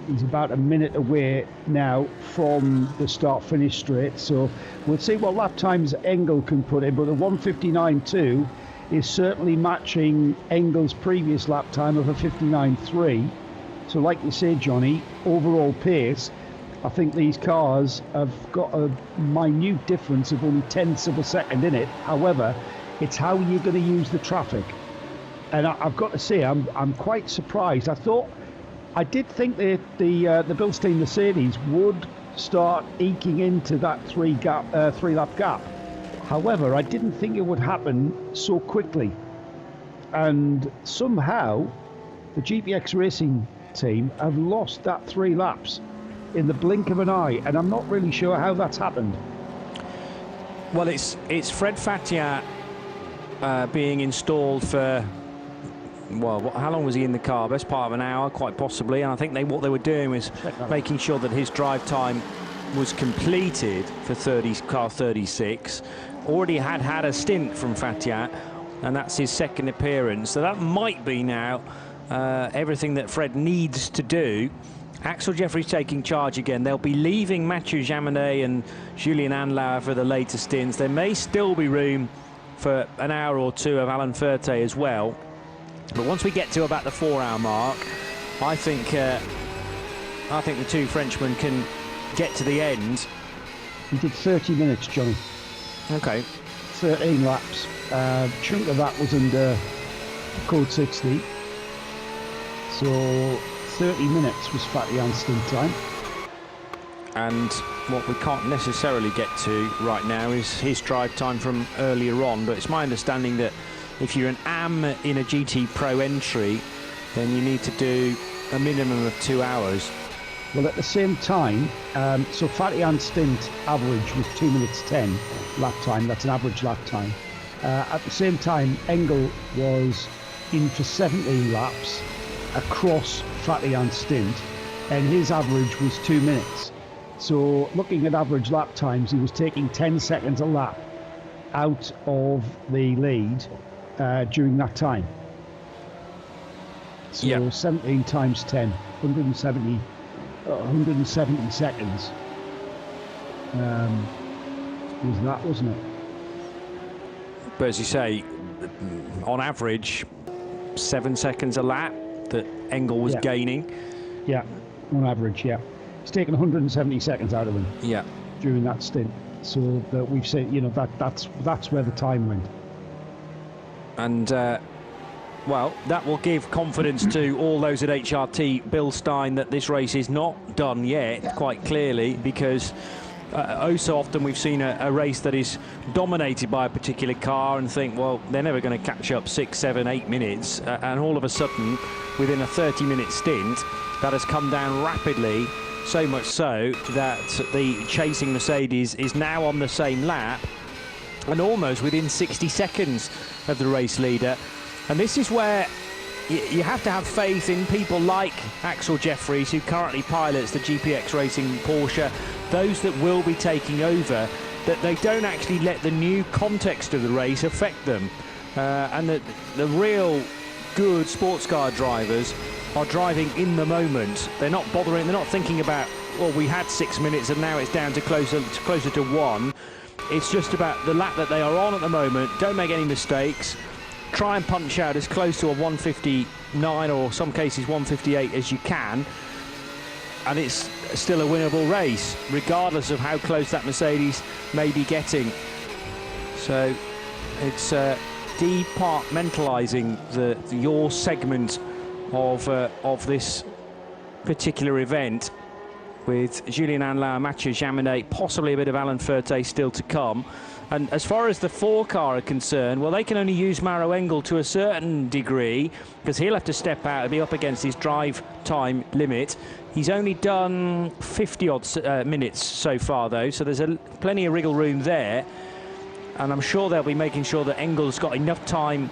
He's about a minute away now from the start-finish straight, so we'll see what lap times Engel can put in, but the 1:59.2 is certainly matching Engel's previous lap time of a 59.3. So like you say, Johnny, overall pace, I think these cars have got a minute difference of only tenths of a second in it. However, it's how you're going to use the traffic. And I've got to say, I'm quite surprised. I did think the Bilstein Mercedes would start eking into that three lap gap. However, I didn't think it would happen so quickly. And somehow, the GPX Racing team have lost that 3 laps in the blink of an eye, and I'm not really sure how that's happened. Well, it's Fred Fathiat being installed for, well, how long was he in the car? Best part of an hour, quite possibly. And I think what they were doing was making sure that his drive time was completed for car 36. Already had a stint from Fathiat, and that's his second appearance. So that might be now everything that Fred needs to do. Axel Jeffries taking charge again. They'll be leaving Mathieu Jaminet and Julien Anlauer for the later stints. There may still be room for an hour or two of Alan Ferté as well. But once we get to about the 4-hour mark, I think the two Frenchmen can get to the end. He did 30 minutes, Johnny. Okay. 13 laps. Chunk of that was under code 60. So 30 minutes was Fatty Ann's stint time. And what we can't necessarily get to right now is his drive time from earlier on, but it's my understanding that if you're an AM in a GT Pro entry, then you need to do a minimum of 2 hours. Well, at the same time, so Fatty Ann's stint average was 2 minutes 10 lap time. That's an average lap time. At the same time, Engel was in for 17 laps across Fatty Ann's stint, and his average was 2 minutes. So looking at average lap times, he was taking 10 seconds a lap out of the lead during that time. So Yep. 17 times 10, 170 seconds was that, wasn't it? But as you say, on average, 7 seconds a lap that Engel was Yeah. gaining. Yeah, on average, yeah. It's taken 170 seconds out of him Yeah. during that stint. So that we've said, that's where the time went. And, well, that will give confidence to all those at HRT, Bill Stein, that this race is not done yet, quite clearly, because oh so often we've seen a race that is dominated by a particular car and think, well, they're never going to catch up 6, 7, 8 minutes, and all of a sudden, within a 30-minute stint, that has come down rapidly, so much so that the chasing Mercedes is now on the same lap and almost within 60 seconds of the race leader. And this is where you have to have faith in people like Axel Jeffries, who currently pilots the GPX Racing Porsche, those that will be taking over, that they don't actually let the new context of the race affect them, and that the real good sports car drivers are driving in the moment. They're not bothering, they're not thinking about, well, we had 6 minutes and now it's down to closer to 1. It's just about the lap that they are on at the moment. Don't make any mistakes. Try and punch out as close to a 159 or some cases 158 as you can, and it's still a winnable race regardless of how close that Mercedes may be getting. So it's departmentalizing your segment of this particular event, with Julien Anlao, Mathieu Jaminet, possibly a bit of Alan Furte still to come. And as far as the 4 car are concerned, well, they can only use Maro Engel to a certain degree, because he'll have to step out and be up against his drive time limit. He's only done 50-odd minutes so far, though, so there's plenty of wriggle room there. And I'm sure they'll be making sure that Engel's got enough time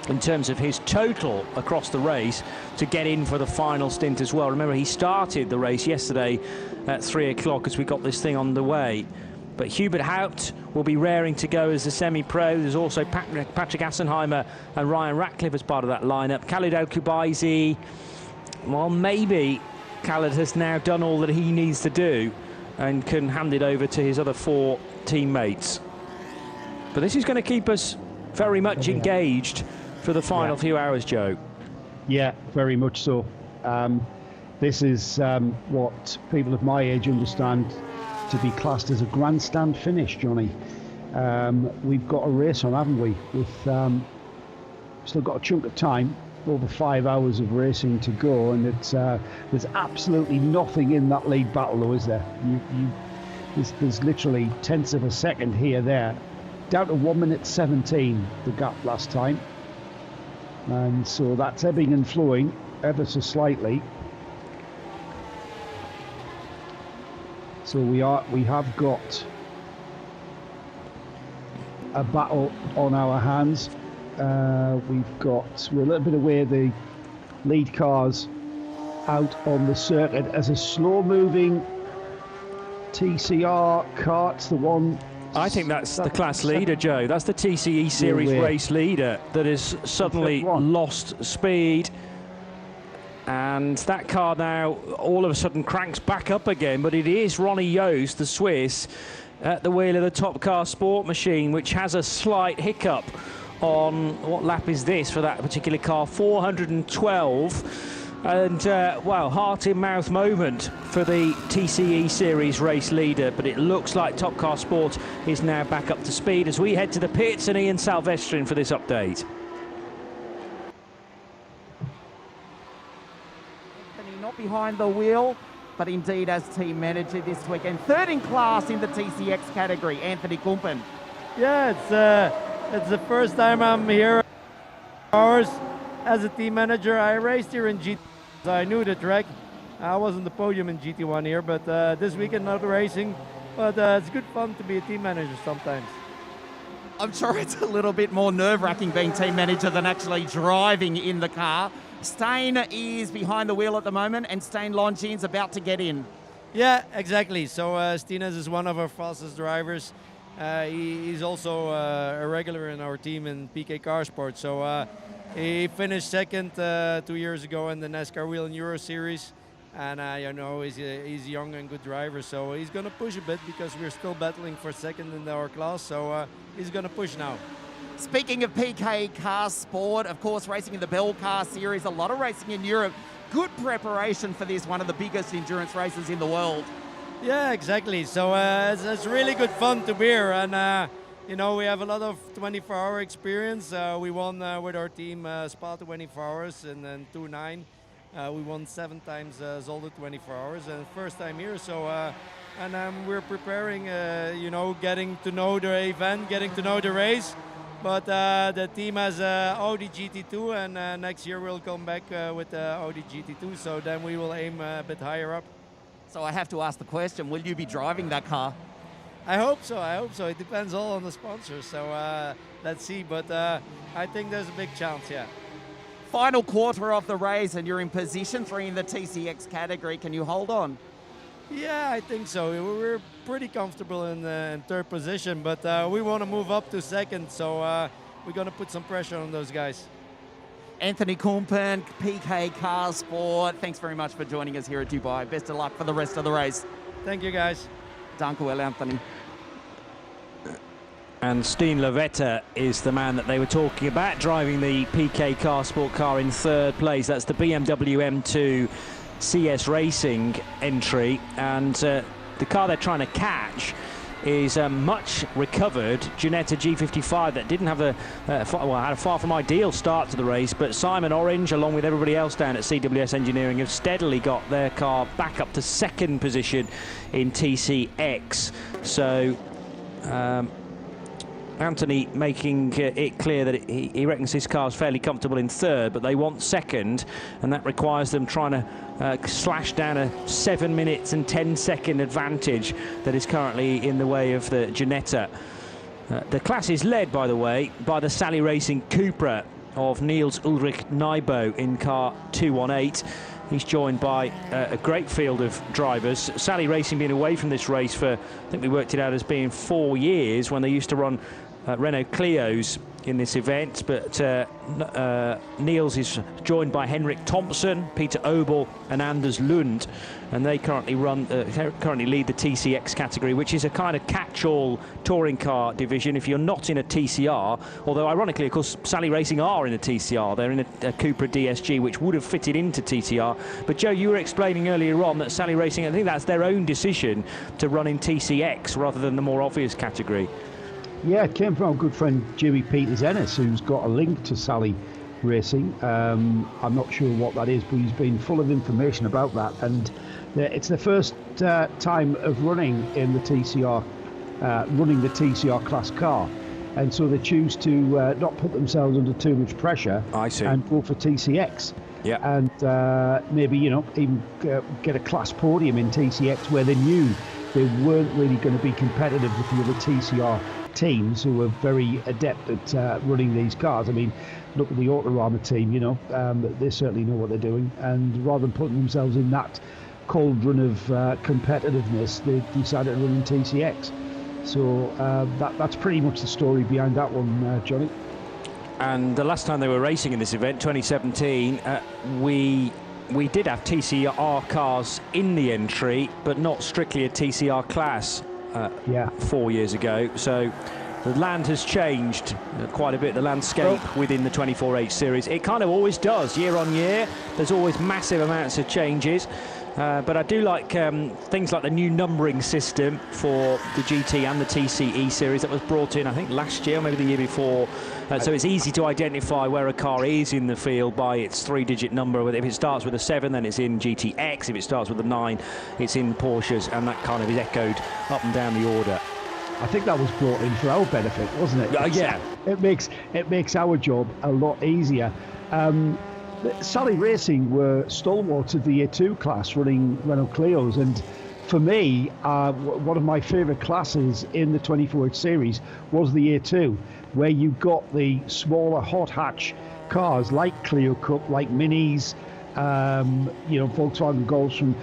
in terms of his total across the race to get in for the final stint as well. Remember, he started the race yesterday at 3 o'clock as we got this thing on the way. But Hubert Haupt will be raring to go as a semi-pro. There's also Patrick Assenheimer and Ryan Ratcliffe as part of that lineup. Khalid El-Kubaisi, well, maybe Khalid has now done all that he needs to do and can hand it over to his other 4 teammates. But this is going to keep us very much engaged for the final few hours, Joe. Yeah, very much so. This is what people of my age understand to be classed as a grandstand finish, Johnny. We've got a race on, haven't we? With still got a chunk of time, over 5 hours of racing to go, and it's there's absolutely nothing in that lead battle, though, is there? There's literally tenths of a second here, there. Down to 1 minute 17, the gap last time. And so that's ebbing and flowing ever so slightly. So we have got a battle on our hands. We're a little bit away, the lead cars out on the circuit as a slow-moving TCR kart's the one. I think that's the class leader, Joe. That's the TCE Series race leader that has suddenly lost speed. And that car now all of a sudden cranks back up again, but it is Ronnie Yost, the Swiss, at the wheel of the Top Car Sport Machine, which has a slight hiccup on, what lap is this for that particular car? 412. And, well, heart-in-mouth moment for the TCE Series race leader, but it looks like Top Car Sport is now back up to speed as we head to the pits and Ian Salvestrin for this update. not behind the wheel, but indeed as team manager this weekend. Third in class in the TCX category, Anthony Kumpen. Yeah, it's the first time I'm here as a team manager. I raced here in GT, so I knew the track. I was on the podium in GT1 here, but this weekend not racing. But it's good fun to be a team manager sometimes. I'm sure it's a little bit more nerve-wracking being team manager than actually driving in the car. Stain is behind the wheel at the moment, and Stain Longines about to get in. Yeah, exactly. So Stinas is one of our fastest drivers. He's also a regular in our team in PK Car Sport. So he finished second 2 years ago in the NASCAR Wheel and Euro Series. And you know, he's a young and good driver, so he's going to push a bit because we're still battling for second in our class. So he's going to push now. Speaking of PK Car Sport, of course, racing in the Bell Car Series, a lot of racing in Europe. Good preparation for this, one of the biggest endurance races in the world. Yeah, exactly. So it's really good fun to be here. And, you know, we have a lot of 24-hour experience. We won with our team Spa 24 Hours and then 2-9. We won 7 times Zolder 24 Hours, and first time here. So, and we're preparing, you know, getting to know the event, getting to know the race. But the team has Audi GT2, and next year we'll come back with the Audi GT2. So then we will aim a bit higher up. So I have to ask the question: will you be driving that car? I hope so. I hope so. It depends all on the sponsors. So let's see. But I think there's a big chance. Yeah. Final quarter of the race, and you're in position 3 in the TCX category. Can you hold on? Yeah, I think so. We're pretty comfortable in third position, but we want to move up to second, so we're going to put some pressure on those guys. Anthony Kumpen, PK Car Sport, thanks very much for joining us here at Dubai. Best of luck for the rest of the race. Thank you, guys. Dank u wel, Anthony. And Steen Lovetta is the man that they were talking about, driving the PK Car Sport car in third place. That's the BMW M2 CS Racing entry, and the car they're trying to catch is a much recovered Ginetta G55 that didn't have had a far from ideal start to the race, but Simon Orange, along with everybody else down at CWS Engineering, have steadily got their car back up to second position in TCX. So Anthony making it clear that he reckons his car's fairly comfortable in third, but they want second, and that requires them trying to slash down a 7 minutes and 10-second advantage that is currently in the way of the Ginetta. The class is led, by the way, by the Sally Racing Cupra of Niels Ulrich Nybo in car 218. He's joined by a great field of drivers. Sally Racing been away from this race for, I think we worked it out as being 4 years, when they used to run Renault Clios in this event, but Niels is joined by Henrik Thompson, Peter Obel and Anders Lund, and they currently lead the TCX category, which is a kind of catch-all touring car division if you're not in a TCR, although ironically, of course, Sally Racing are in a TCR. They're in a Cupra DSG, which would have fitted into TCR. But Joe, you were explaining earlier on that Sally Racing, I think that's their own decision to run in TCX rather than the more obvious category. Yeah, it came from our good friend Jimmy Peters Ennis, who's got a link to Sally Racing. I'm not sure what that is, but he's been full of information about that. And it's the first time of running in the TCR, running the TCR class car. And so they choose to not put themselves under too much pressure. I see. And go for TCX. Yeah. And maybe, you know, even get a class podium in TCX where they knew they weren't really going to be competitive with the other TCR teams who are very adept at running these cars. I mean, look at the Autorama team, you know, they certainly know what they're doing, and rather than putting themselves in that cauldron of competitiveness, they decided to run in TCX. So that's pretty much the story behind that one, Johnny. And the last time they were racing in this event, 2017, we did have TCR cars in the entry, but not strictly a TCR class 4 years ago. So the land has changed quite a bit, the landscape within the 24H series. It kind of always does, year on year. There's always massive amounts of changes. But I do like things like the new numbering system for the GT and the TCE series that was brought in, I think, last year, maybe the year before. So it's easy to identify where a car is in the field by its 3-digit number. If it starts with a 7, then it's in GTX. If it starts with a 9, it's in Porsches, and that kind of is echoed up and down the order. I think that was brought in for our benefit, wasn't it? Yeah. It makes our job a lot easier. Sally Racing were stalwarts of the Year 2 class running Renault Clios, and for me, one of my favourite classes in the 24-hour series was the Year 2, where you got the smaller hot hatch cars like Clio Cup, like Minis, Volkswagen Golfs from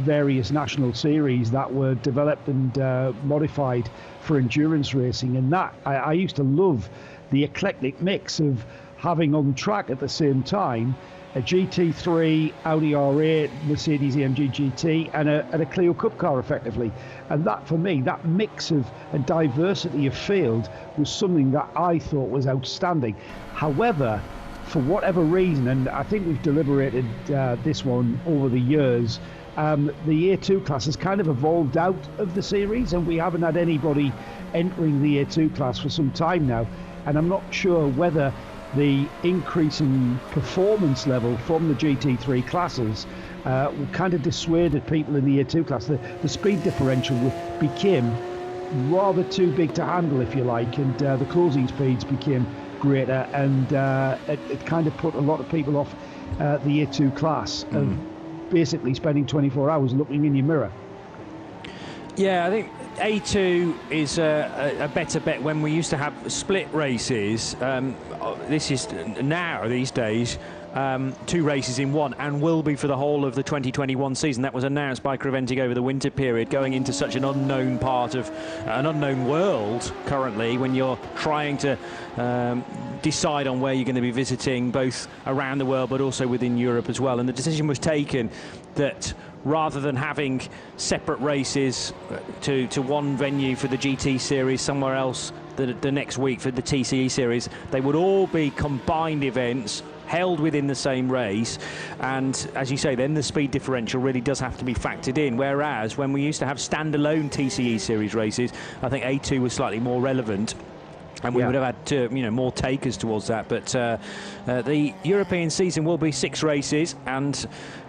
various national series that were developed and modified for endurance racing. And that I used to love the eclectic mix of having on track at the same time a GT3, Audi R8, Mercedes AMG GT, and a Clio Cup car effectively. And that, for me, that mix of and diversity of field was something that I thought was outstanding. However, for whatever reason, and I think we've deliberated this one over the years, the Year 2 class has kind of evolved out of the series, and we haven't had anybody entering the Year 2 class for some time now. And I'm not sure whether the increase in performance level from the GT3 classes kind of dissuaded people in the Year 2 class. The speed differential became rather too big to handle, if you like, and the closing speeds became greater, and it kind of put a lot of people off the Year 2 class of basically spending 24 hours looking in your mirror. Yeah, I think A2 is a better bet. When we used to have split races, this is now, these days, 2 races in one, and will be for the whole of the 2021 season. That was announced by Creventic over the winter period, going into such an unknown part of an unknown world currently, when you're trying to decide on where you're going to be visiting, both around the world but also within Europe as well. And the decision was taken that rather than having separate races to one venue for the GT series, somewhere else the next week for the TCE series, they would all be combined events held within the same race. And as you say, then the speed differential really does have to be factored in, whereas when we used to have standalone TCE series races, I think A2 was slightly more relevant, and we would have had more takers towards that. But the European season will be 6 races, and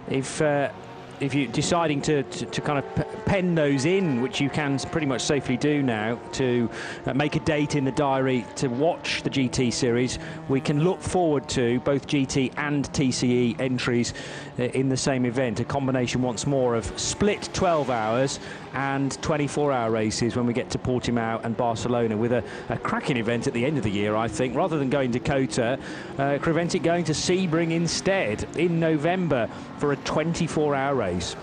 if you're deciding to kind of pen those in, which you can pretty much safely do now, to make a date in the diary to watch the GT series, we can look forward to both GT and TCE entries in the same event. A combination once more of split 12 hours and 24-hour races when we get to Portimao and Barcelona, with a cracking event at the end of the year, I think. Rather than going to Kota, Creventic going to Sebring instead in November for a 24-hour race.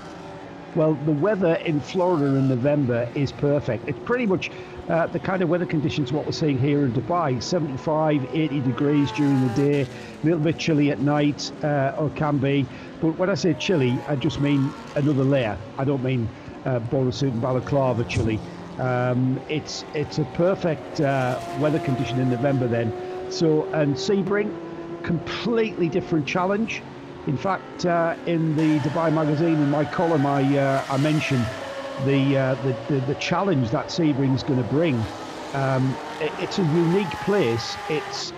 Well, the weather in Florida in November is perfect. It's pretty much the kind of weather conditions what we're seeing here in Dubai. 75, 80 degrees during the day, a little bit chilly at night, or can be. But when I say chilly, I just mean another layer. I don't mean bowler suit and balaclava chilly. It's a perfect weather condition in November then. So, and Sebring, completely different challenge. In fact, in the Dubai magazine, in my column, I mentioned the challenge that Sebring is going to bring. It's a unique place. It's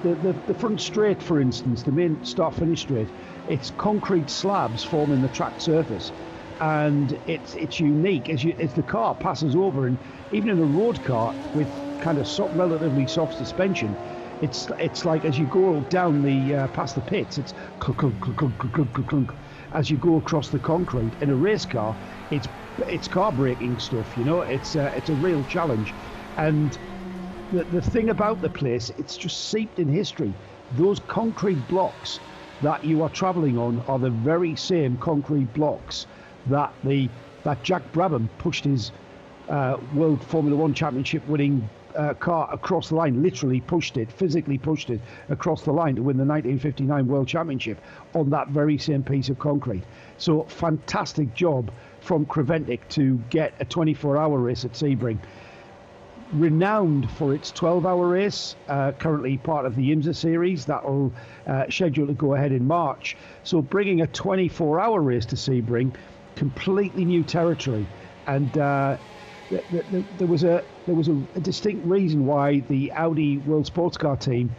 the front straight, for instance, the main start-finish straight. It's concrete slabs forming the track surface, and it's unique as the car passes over. And even in a road car with kind of relatively soft suspension, it's like as you go down the past the pits, it's clunk, clunk, clunk, clunk, clunk, clunk, clunk, as you go across the concrete. In a race car, it's car braking stuff, it's a real challenge. And the thing about the place, it's just seeped in history. Those concrete blocks that you are travelling on are the very same concrete blocks that Jack Brabham pushed his World Formula One Championship winning car across the line, physically pushed it across the line to win the 1959 World Championship on that very same piece of concrete. So fantastic job from Creventic to get a 24-hour race at Sebring. renowned for its 12-hour race, currently part of the IMSA series that will schedule to go ahead in March. So bringing a 24-hour race to Sebring, completely new territory, and there was a distinct reason why the Audi World Sports Car team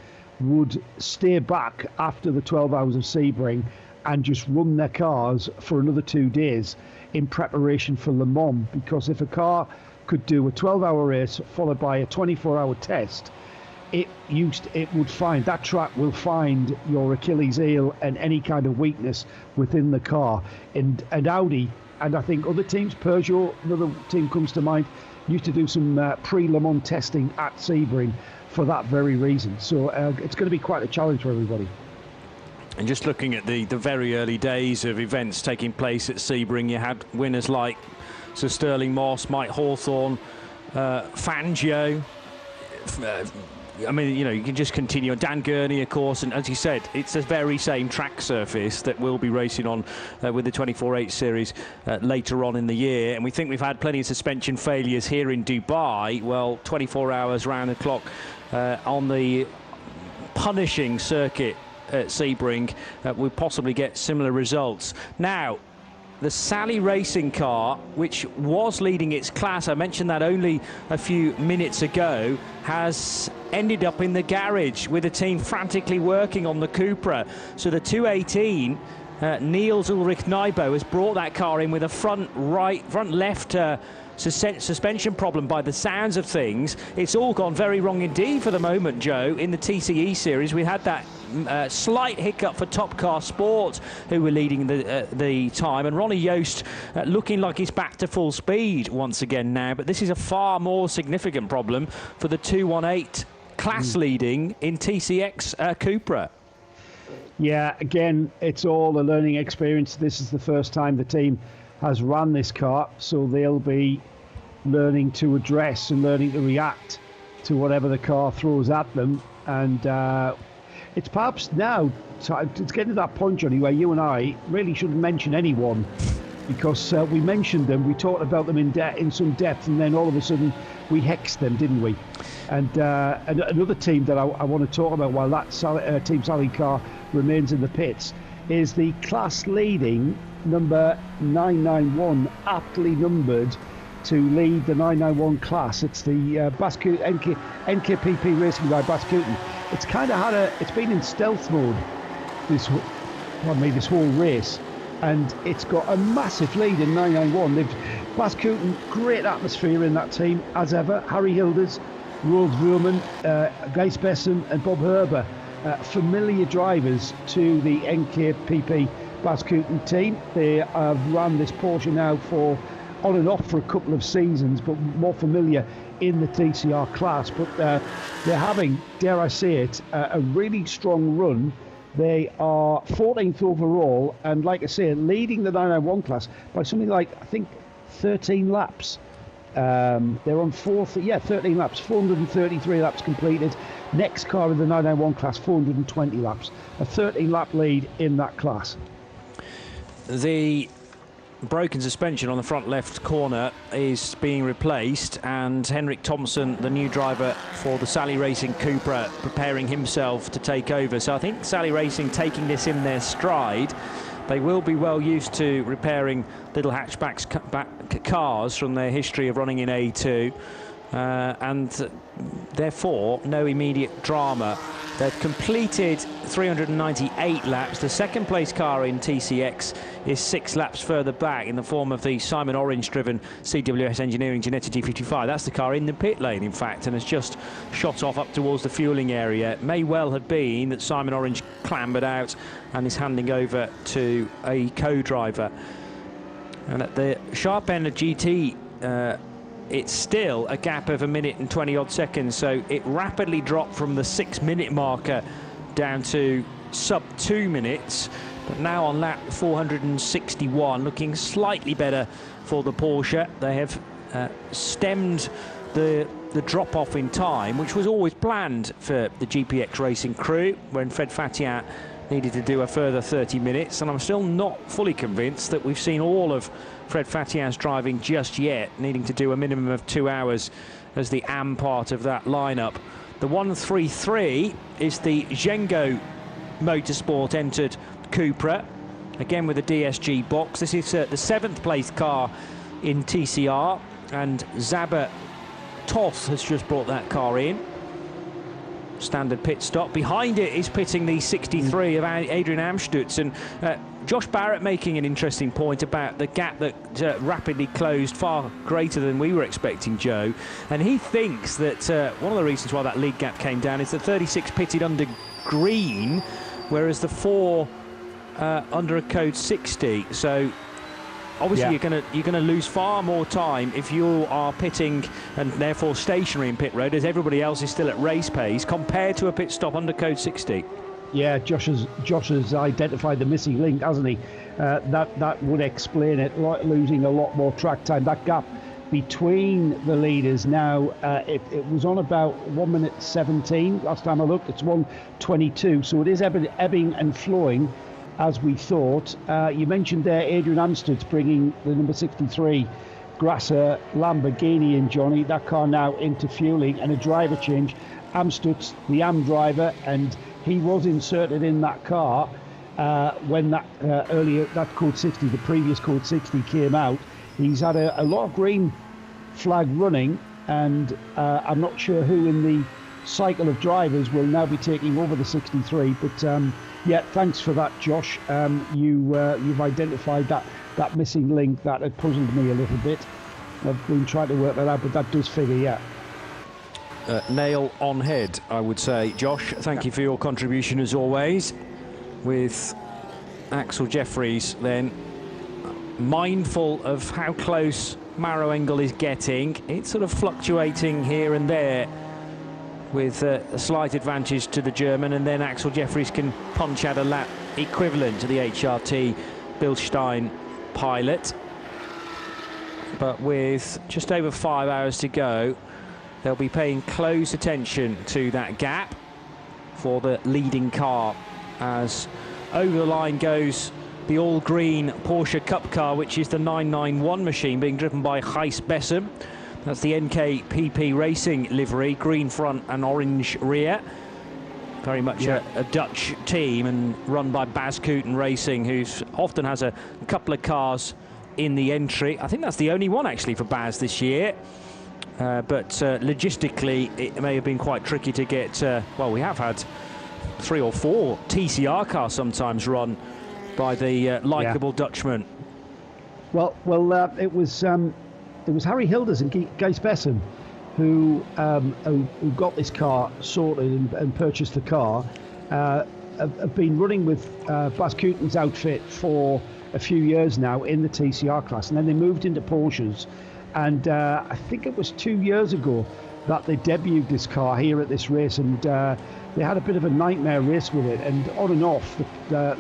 would stay back after the 12 hours of Sebring and just run their cars for another 2 days in preparation for Le Mans, because if a car could do a 12-hour race followed by a 24-hour test, it would find that track will find your Achilles heel and any kind of weakness within the car. And Audi, and I think other teams, Peugeot, another team comes to mind, used to do some pre-Le Mans testing at Sebring for that very reason. So it's going to be quite a challenge for everybody. And just looking at the very early days of events taking place at Sebring, you had winners like Sir Sterling Moss, Mike Hawthorne, Fangio. I mean, you know, you can just continue. Dan Gurney, of course, and as you said, it's the very same track surface that we'll be racing on with the 24/8 series later on in the year. And we think we've had plenty of suspension failures here in Dubai. Well, 24 hours round the clock on the punishing circuit at Sebring, we'll possibly get similar results. Now, the Sally racing car, which was leading its class, I mentioned that only a few minutes ago, has ended up in the garage with the team frantically working on the Cupra. So the 218, Niels Ulrich Nybo, has brought that car in with a front left suspension problem by the sounds of things. It's all gone very wrong indeed for the moment, Joe. In the TCE series, we had that slight hiccup for Top Car Sport, who were leading the time, and Ronnie Yost looking like he's back to full speed once again now. But this is a far more significant problem for the 218 class leading in TCX Cupra. Yeah, again, it's all a learning experience. This is the first time the team has run this car, so they'll be learning to address and learning to react to whatever the car throws at them. And it's perhaps now, it's getting to that point, Johnny, where you and I really shouldn't mention anyone, because we mentioned them, we talked about them in some depth, and then all of a sudden we hexed them, didn't we? And another team that I want to talk about while that Team Sally car remains in the pits is the class-leading number 991, aptly numbered to lead the 991 class. It's the NKPP Racing by Baskuten. It's kind of it's been in stealth mode this whole race, and it's got a massive lead in 991. Baskuten, great atmosphere in that team as ever. Harry Hilders, Rhodes Ruhlmann, Gijs Bessen and Bob Herber, familiar drivers to the NKPP Baskuten team. They have run this Porsche now on and off for a couple of seasons, but more familiar in the TCR class. But they're having, dare I say it, a really strong run. They are 14th overall, and like I say, leading the 991 class by something like, I think, 13 laps. They're on 13 laps, 433 laps completed. Next car in the 991 class, 420 laps. A 13-lap lead in that class. The broken suspension on the front left corner is being replaced, and Henrik Thompson, the new driver for the Sally Racing Cupra, preparing himself to take over. So I think Sally Racing taking this in their stride. They will be well used to repairing little hatchbacks cars from their history of running in A2, and therefore no immediate drama. They've completed 398 laps. The second place car in TCX is 6 laps further back in the form of the Simon Orange-driven CWS Engineering Ginetta G55. That's the car in the pit lane, in fact, and has just shot off up towards the fueling area. It may well have been that Simon Orange clambered out and is handing over to a co-driver. And at the sharp end of GT, it's still a gap of 1 minute and 20 odd seconds, so it rapidly dropped from the 6-minute marker down to sub 2 minutes, but now on lap 461, looking slightly better for the Porsche. They have stemmed the drop-off in time, which was always planned for the GPX Racing crew, when Fred Fatien needed to do a further 30 minutes, and I'm still not fully convinced that we've seen all of Fred Fatien's driving just yet, needing to do a minimum of 2 hours as the AM part of that lineup. The 133 is the Zhengo Motorsport entered Cupra, again with a DSG box. This is the 7th place car in TCR, and Zaber Toth has just brought that car in. Standard pit stop. Behind it is pitting the 63 of Adrian Amstutz, and Josh Barrett making an interesting point about the gap that rapidly closed, far greater than we were expecting, Joe. And he thinks that one of the reasons why that lead gap came down is that 36 pitted under green, whereas the 4 under a code 60. So obviously you're going to lose far more time if you are pitting and therefore stationary in pit road, as everybody else is still at race pace, compared to a pit stop under code 60. Yeah, Josh has identified the missing link, hasn't he? That would explain it, losing a lot more track time. That gap between the leaders now, it was on about 1 minute 17 last time I looked. It's 1:22, so it is ebbing and flowing as we thought. You mentioned there Adrian Amstutz bringing the number 63 Grasser Lamborghini in, Johnny. That car now into fueling and a driver change. Amstutz, the AM driver, and he was inserted in that car when that earlier, that code 60, the previous code 60 came out. He's had a lot of green flag running, and I'm not sure who in the cycle of drivers will now be taking over the 63, but yeah, thanks for that, Josh. You've identified that missing link that had puzzled me a little bit. I've been trying to work that out, but that does figure, yeah. Nail on head, I would say. Josh, thank you for your contribution as always. With Axel Jeffries then, mindful of how close Maro Engel is getting. It's sort of fluctuating here and there, with a slight advantage to the German, and then Axel Jeffries can punch out a lap equivalent to the HRT Bilstein pilot. But with just over 5 hours to go, they'll be paying close attention to that gap for the leading car, as over the line goes the all-green Porsche Cup car, which is the 991 machine being driven by Gijs Bessem. That's the NKPP Racing livery, green front and orange rear. Very much a Dutch team, and run by Bas Koeten Racing, who often has a couple of cars in the entry. I think that's the only one actually for Bas this year. But logistically, it may have been quite tricky to get, well, we have had 3 or 4 TCR cars sometimes run by the likeable Dutchman. Well, it was Harry Hilders and Gijs Bessem who got this car sorted and purchased the car. Have been running with Bas Koeten's outfit for a few years now in the TCR class, and then they moved into Porsches. And I think it was 2 years ago that they debuted this car here at this race, and they had a bit of a nightmare race with it, and on and off the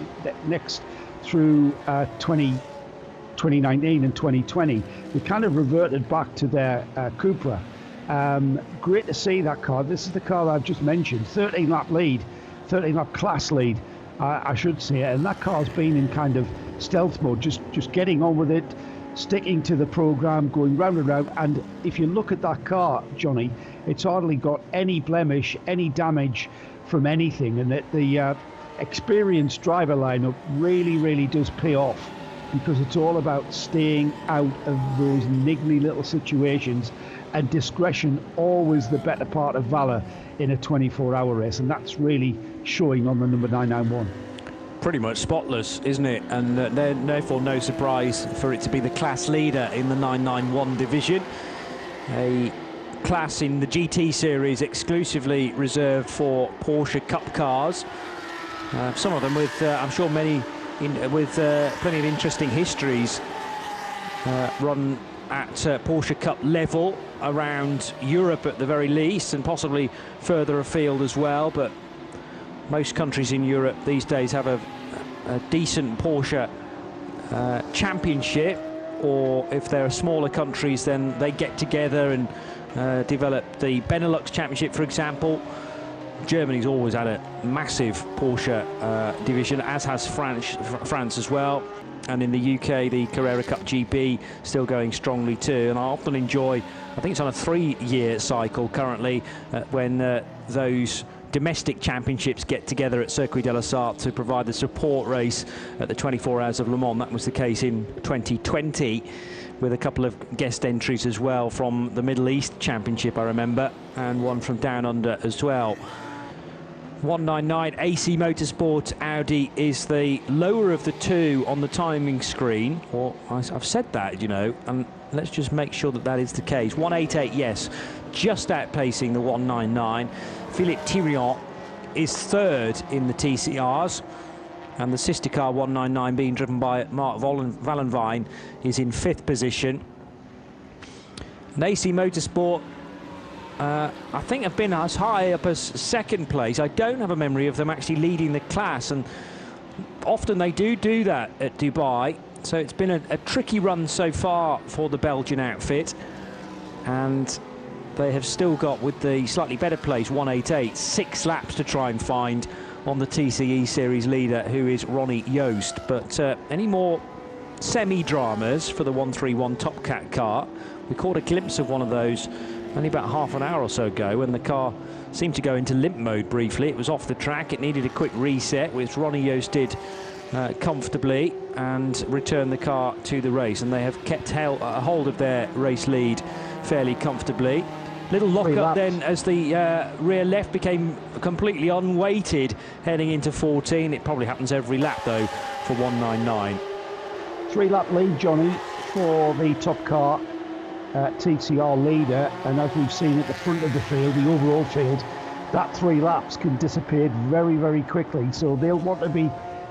next through 2019 and 2020, they kind of reverted back to their Cupra. Great to see that car. This is the car that I've just mentioned, 13 lap class lead, I should say, and that car's been in kind of stealth mode, just getting on with it, sticking to the program, going round and round. And if you look at that car, Johnny, it's hardly got any blemish, any damage from anything, and that the experienced driver lineup really does pay off, because it's all about staying out of those niggly little situations, and discretion always the better part of valor in a 24-hour race, and that's really showing on the number 991. Pretty much spotless, isn't it? And therefore no surprise for it to be the class leader in the 991 division, a class in the GT series exclusively reserved for Porsche Cup cars. Some of them with, I'm sure, many with plenty of interesting histories, run at Porsche Cup level around Europe at the very least, and possibly further afield as well. But most countries in Europe these days have a decent Porsche championship, or if there are smaller countries, then they get together and develop the Benelux Championship, for example. Germany's always had a massive Porsche division, as has France as well. And in the UK, the Carrera Cup GP still going strongly too. And I often enjoy, I think it's on a 3-year cycle currently, when those domestic championships get together at Circuit de la Sarthe to provide the support race at the 24 Hours of Le Mans. That was the case in 2020, with a couple of guest entries as well from the Middle East Championship, I remember, and one from Down Under as well. 199 AC Motorsport Audi is the lower of the two on the timing screen. Or I've said that, you know, and let's just make sure that that is the case. 188, yes, just outpacing the 199. Philippe Thirion is third in the TCRs, and the sister car 199, being driven by Mark Wallenvijn, is in 5th position. And AC Motorsport, I think, have been as high up as 2nd place. I don't have a memory of them actually leading the class, and often they do that at Dubai. So it's been a tricky run so far for the Belgian outfit, and they have still got, with the slightly better place, 188, 6 laps to try and find on the TCE Series leader, who is Ronnie Joost. But any more semi-dramas for the 131 Top Cat car? We caught a glimpse of one of those only about half an hour or so ago, when the car seemed to go into limp mode briefly. It was off the track, it needed a quick reset, which Ronnie Joost did comfortably, and returned the car to the race. And they have kept hold of their race lead fairly comfortably. Little lock-up then as the rear left became completely unweighted heading into 14. It probably happens every lap, though, for 199. 3-lap lead, Johnny, for the top car TCR leader. And as we've seen at the front of the field, the overall field, that 3 laps can dissipate very, very quickly. So they'll want to be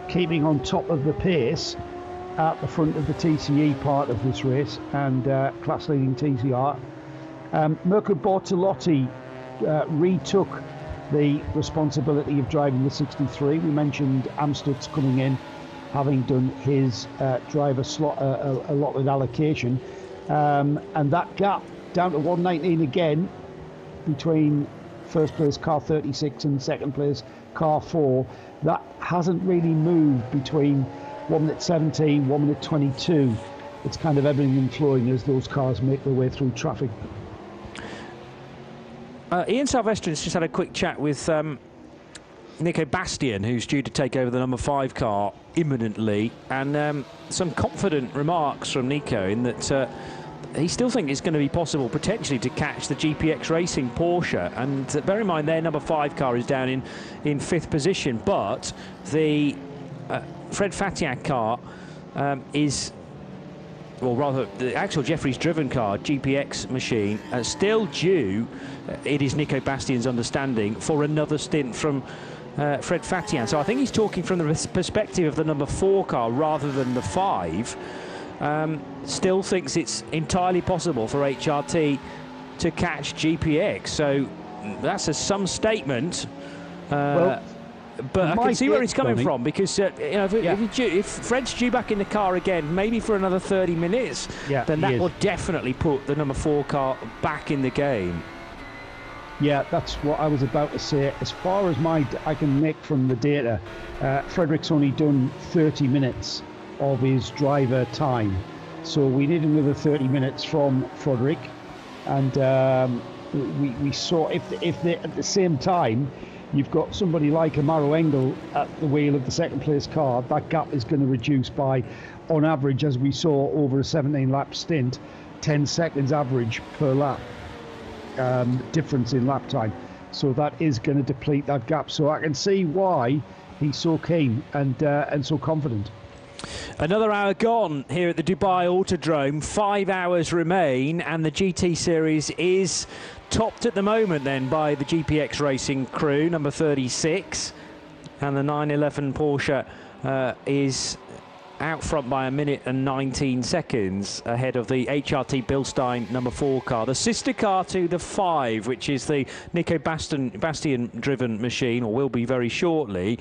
keeping on top of the pace at the front of the TCE part of this race, and class-leading TCR. Mirko Bortolotti retook the responsibility of driving the 63. We mentioned Amstutz coming in, having done his driver slot allotted allocation, and that gap down to 119 again between first place car 36 and second place car 4. That hasn't really moved between 1 minute 17, 1 minute 22. It's kind of ebbing and flowing as those cars make their way through traffic. Ian Silvestrian's just had a quick chat with Nico Bastian, who's due to take over the number 5 car imminently, and some confident remarks from Nico in that he still thinks it's going to be possible potentially to catch the GPX Racing Porsche. And bear in mind, their number 5 car is down in 5th position, but the Fred Fatiak car is, well, rather the actual Jeffries driven car, GPX machine, still due, it is Nico Bastian's understanding, for another stint from Fred Fatian. So I think he's talking from the perspective of the number 4 car rather than the 5. Still thinks it's entirely possible for HRT to catch GPX. So that's some statement. Well, but I can see where he's coming from, because you know, if Fred's due back in the car again, maybe for another 30 minutes, then that will definitely put the number 4 car back in the game. Yeah, that's what I was about to say. As far as I can make from the data, Frederick's only done 30 minutes of his driver time, so we need another 30 minutes from Frederick, and we saw if they, at the same time you've got somebody like Amaro Engel at the wheel of the second place car, that gap is going to reduce by, on average, as we saw over a 17-lap stint, 10 seconds average per lap difference in lap time. So that is going to deplete that gap. So I can see why he's so keen and so confident. Another hour gone here at the Dubai Autodrome. 5 hours remain, and the GT Series is topped at the moment then by the GPX Racing crew, number 36, and the 911 Porsche is out front by 1 minute and 19 seconds ahead of the HRT Bilstein number 4 car. The sister car to the 5, which is the Nico Bastian-driven machine, or will be very shortly.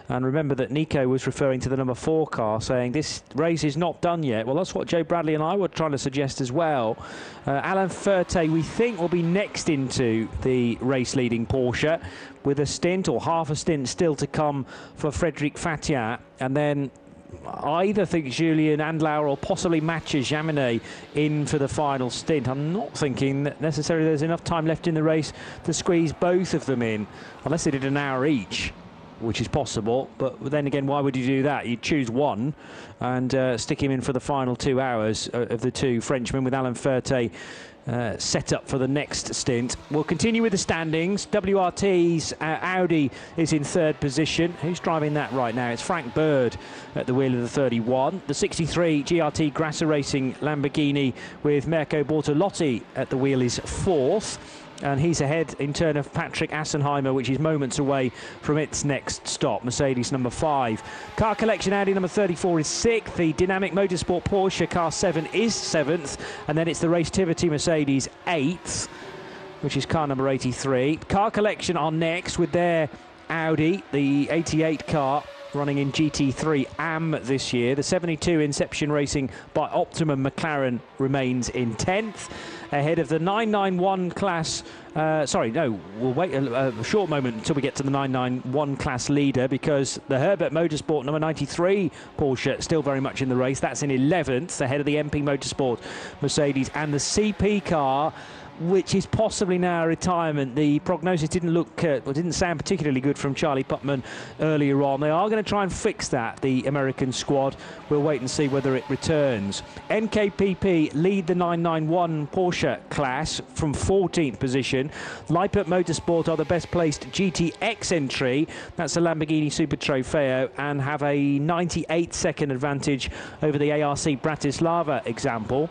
And remember that Nico was referring to the number 4 car, saying this race is not done yet. Well, that's what Joe Bradley and I were trying to suggest as well. Alain Ferte, we think, will be next into the race-leading Porsche, with a stint or half a stint still to come for Frédéric Fatien. And then I either think Julien Andlauer or possibly Mathieu Jaminet in for the final stint. I'm not thinking that necessarily there's enough time left in the race to squeeze both of them in, unless they did an hour each, which is possible. But then again, why would you do that? You'd choose one and stick him in for the final 2 hours of the two Frenchmen, with Alain Ferte set up for the next stint. We'll continue with the standings. WRT's Audi is in 3rd position. Who's driving that right now? It's Frank Bird at the wheel of the 31. The 63 GRT Grasser Racing Lamborghini with Mirko Bortolotti at the wheel is 4th. And he's ahead in turn of Patrick Assenheimer, which is moments away from its next stop, Mercedes number 5. Car Collection Audi number 34 is 6th. The Dynamic Motorsport Porsche car 7 is 7th. And then it's the Racetivity Mercedes 8th, which is car number 83. Car Collection are next with their Audi, the 88 car, running in GT3 AM this year. The 72 Inception Racing by Optimum McLaren remains in 10th. Ahead of the 991 class, we'll wait a short moment until we get to the 991 class leader, because the Herbert Motorsport number 93 Porsche still very much in the race. That's in 11th, ahead of the MP Motorsport Mercedes and the CP car, which is possibly now a retirement. The prognosis didn't sound particularly good from Charlie Putman earlier on. They are going to try and fix that, the American squad. We'll wait and see whether it returns. NKPP lead the 991 Porsche class from 14th position. Lippert Motorsport are the best placed GTX entry. That's a Lamborghini Super Trofeo, and have a 98-second advantage over the ARC Bratislava example.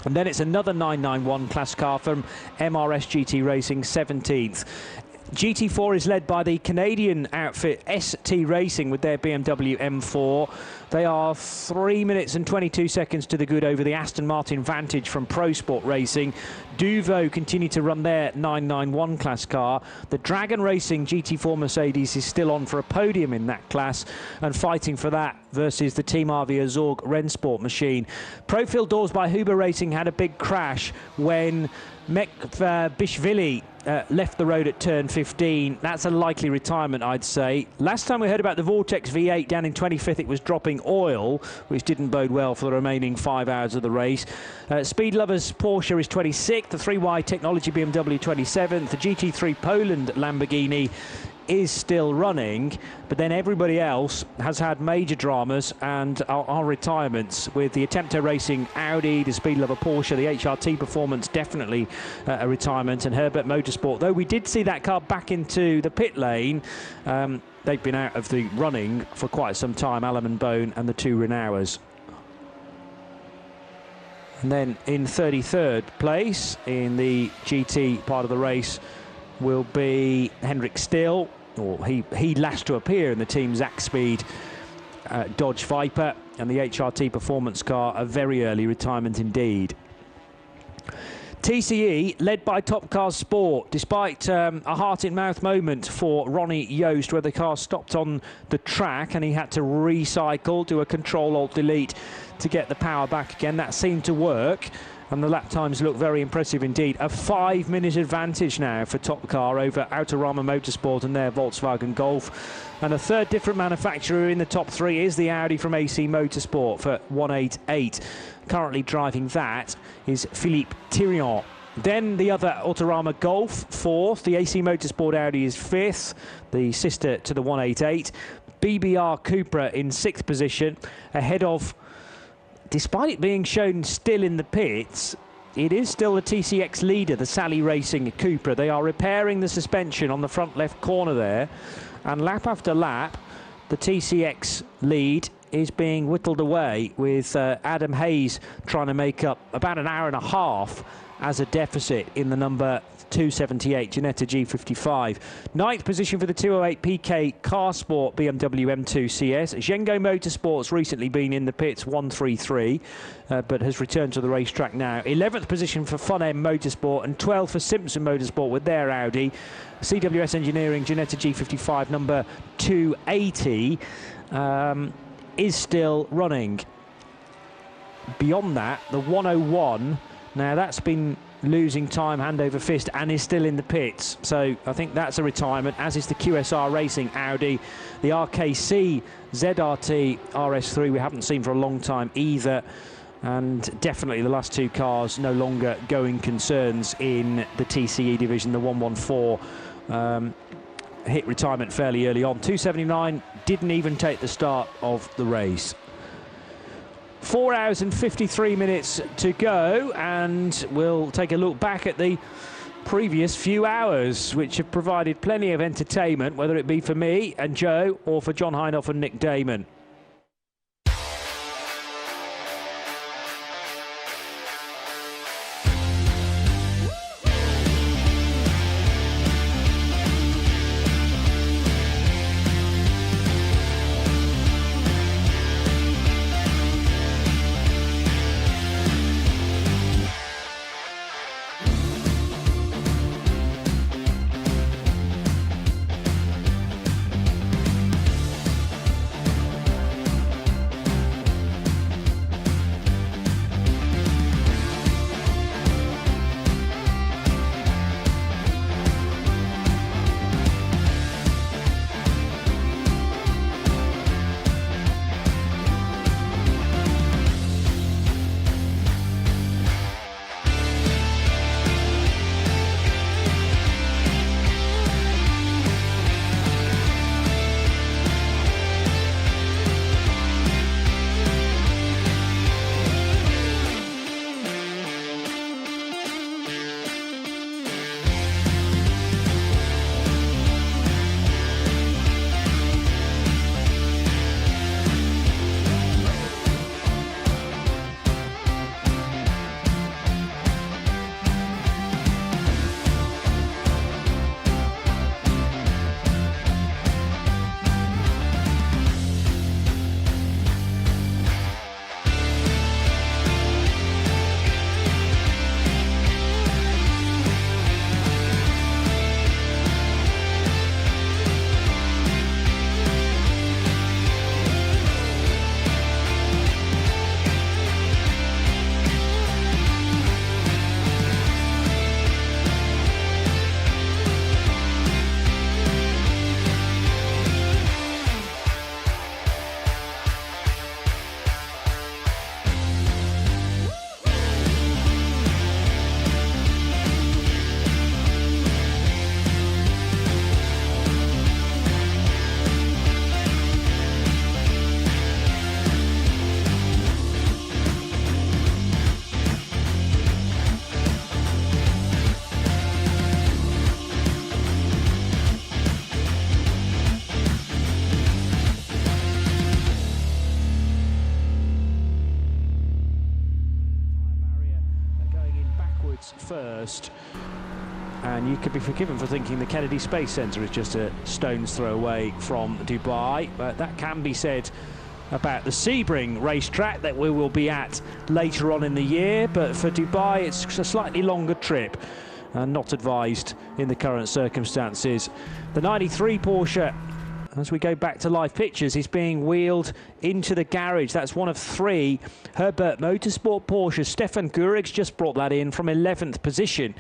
And then it's another 991 class car from MRS GT Racing, 17th. GT4 is led by the Canadian outfit ST Racing with their BMW M4. They are 3 minutes and 22 seconds to the good over the Aston Martin Vantage from Pro Sport Racing. Duvo continue to run their 991 class car. The Dragon Racing GT4 Mercedes is still on for a podium in that class and fighting for that versus the Team Avia Zorg Rennsport machine. Profil Doors by Huber Racing had a big crash when Bishvili left the road at turn 15. That's a likely retirement, I'd say. Last time we heard about the Vortex V8 down in 25th, it was dropping oil, which didn't bode well for the remaining 5 hours of the race. Speed Lovers Porsche is 26th, the 3Y Technology BMW 27th, the GT3 Poland Lamborghini is still running, but then everybody else has had major dramas and are retirements, with the Attempter Racing Audi, the Speed Lover Porsche, the HRT Performance definitely a retirement, and Herbert Motorsport. Though we did see that car back into the pit lane, they've been out of the running for quite some time, Alaman Bone and the two Renauers. And then in 33rd place in the GT part of the race will be Henrik Still, or he last to appear in the Team Zack Speed Dodge Viper, and the HRT Performance car, a very early retirement indeed. TCE led by Top Cars Sport, despite a heart-in-mouth moment for Ronnie Yost, where the car stopped on the track and he had to recycle, do a Control-Alt-Delete to get the power back again. That seemed to work, and the lap times look very impressive indeed. A 5-minute advantage now for Top Car over Autorama Motorsport and their Volkswagen Golf. And a third different manufacturer in the top three is the Audi from AC Motorsport for 188. Currently driving that is Philippe Thirion. Then the other Autorama Golf, 4th. The AC Motorsport Audi is 5th, the sister to the 188. BBR Cupra in 6th position, ahead of, despite it being shown still in the pits, it is still the TCX leader, the Sally Racing Cupra. They are repairing the suspension on the front left corner there, and lap after lap, the TCX lead is being whittled away, with Adam Hayes trying to make up about an hour and a half as a deficit in the number 278 Ginetta G55. 9th position for the 208 PK Car Sport BMW M2 CS. Zhengo Motorsport's recently been in the pits, 133, but has returned to the racetrack now. 11th position for Fun M Motorsport, and 12th for Simpson Motorsport with their Audi. CWS Engineering Ginetta G55 number 280 is still running. Beyond that, the 101, now that's been losing time hand over fist and is still in the pits, so I think that's a retirement, as is the QSR Racing Audi. The RKC ZRT RS3 we haven't seen for a long time either, and definitely the last 2 cars no longer going concerns in the TCE division. The 114 hit retirement fairly early on. 279 didn't even take the start of the race. 4 hours and 53 minutes to go, and we'll take a look back at the previous few hours, which have provided plenty of entertainment, whether it be for me and Joe or for John Hindhaugh and Nick Damon. First, and you could be forgiven for thinking the Kennedy Space Centre is just a stone's throw away from Dubai, but that can be said about the Sebring racetrack that we will be at later on in the year. But for Dubai, it's a slightly longer trip and not advised in the current circumstances. The 93 Porsche, as we go back to live pictures, is being wheeled into the garage. That's one of 3 Herbert Motorsport Porsches. Stefan Gurig's just brought that in from 11th position,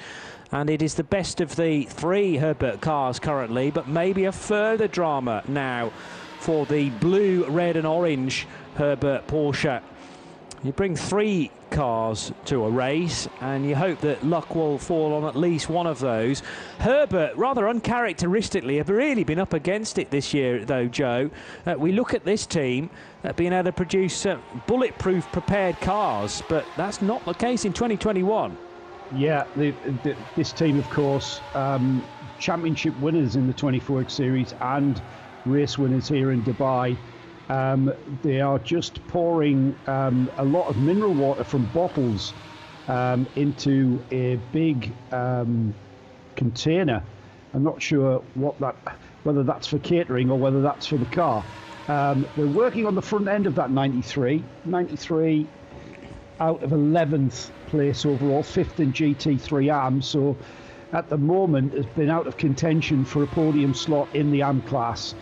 and it is the best of the 3 Herbert cars currently, but maybe a further drama now for the blue, red and orange Herbert Porsche. You bring 3 cars to a race and you hope that luck will fall on at least one of those. Herbert, rather uncharacteristically, have really been up against it this year though, Joe. We look at this team being able to produce bulletproof prepared cars, but that's not the case in 2021. Yeah, this team, of course, championship winners in the 24Hours series and race winners here in Dubai. They are just pouring a lot of mineral water from bottles into a big container. I'm not sure whether that's for catering or whether that's for the car. They're working on the front end of that 93 out of 11th place overall, 5th in GT3 AM, so at the moment has been out of contention for a podium slot in the AM class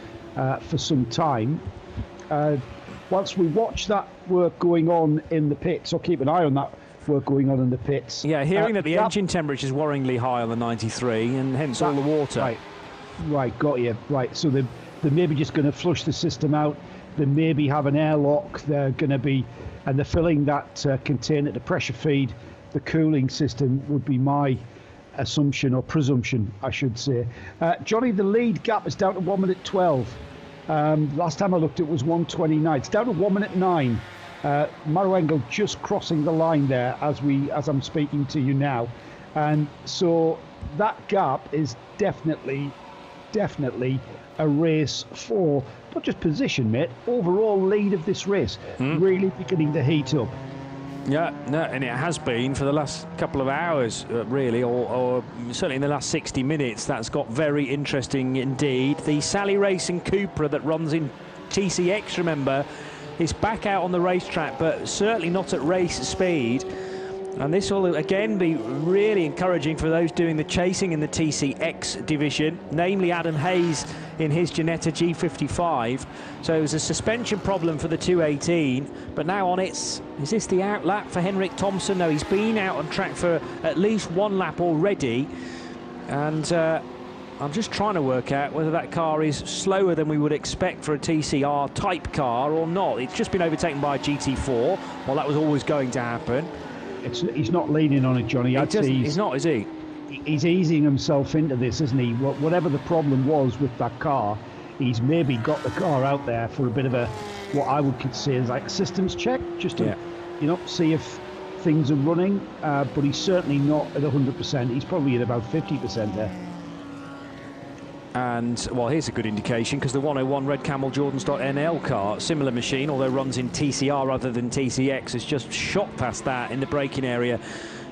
for some time. Whilst we watch that work going on in the pits, or keep an eye on that work going on in the pits. Yeah, hearing that the engine temperature is worryingly high on the 93, and hence all the water. Right, got you. Right, so they're maybe just going to flush the system out. They maybe have an airlock. They're going to be, and they're filling that container to pressure feed the cooling system, would be my assumption, or presumption, I should say. Johnny, the lead gap is down to 1 minute 12. Last time I looked, it was 1:29. It's down to 1 minute 9. Maro Engel just crossing the line there as I'm speaking to you now, and so that gap is definitely a race for not just position, mate, overall lead of this race. Really beginning to heat up. Yeah, no, and it has been for the last couple of hours, really, or certainly in the last 60 minutes. That's got very interesting indeed. The Sally Racing Cupra that runs in TCX, remember, is back out on the racetrack, but certainly not at race speed. And this will again be really encouraging for those doing the chasing in the TCX division, namely Adam Hayes in his Ginetta G55. So it was a suspension problem for the 218, but now on is this the out lap for Henrik Thompson? No, he's been out on track for at least one lap already. And I'm just trying to work out whether that car is slower than we would expect for a TCR type car or not. It's just been overtaken by a GT4. Well, that was always going to happen. He's not leaning on it, Johnny. He's not, is he? He's easing himself into this, isn't he? Whatever the problem was with that car, he's maybe got the car out there for a bit of what I would consider like a systems check, just to, see if things are running. But he's certainly not at 100%. He's probably at about 50% there. And, well, here's a good indication, because the 101 Red Camel Jordans.NL car, similar machine, although runs in TCR rather than TCX, has just shot past that in the braking area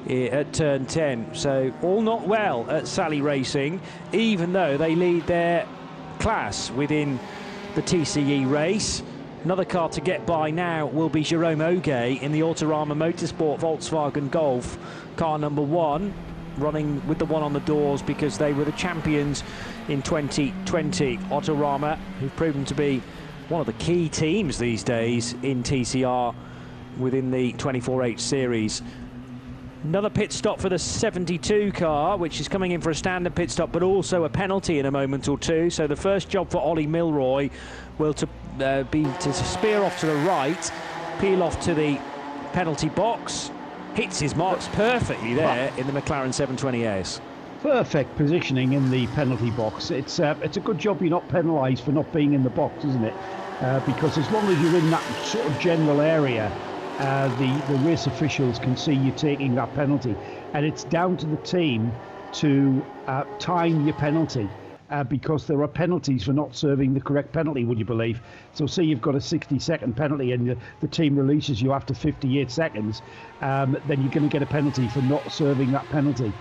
at turn 10. So all not well at Sally Racing, even though they lead their class within the TCE race. Another car to get by now will be Jerome Oge in the Autorama Motorsport Volkswagen Golf, car number 1. Running with the one on the doors because they were the champions in 2020. Autorama, who've proven to be one of the key teams these days in TCR within the 24H series. Another pit stop for the 72 car, which is coming in for a standard pit stop, but also a penalty in a moment or two. So the first job for Ollie Milroy will be to spear off to the right, peel off to the penalty box. Hits his marks perfectly there in the McLaren 720S. Perfect positioning in the penalty box. It's a good job you're not penalised for not being in the box, isn't it? Because as long as you're in that sort of general area, the race officials can see you taking that penalty. And it's down to the team to time your penalty. Because there are penalties for not serving the correct penalty, would you believe? So say you've got a 60-second penalty and the team releases you after 58 seconds, then you're going to get a penalty for not serving that penalty.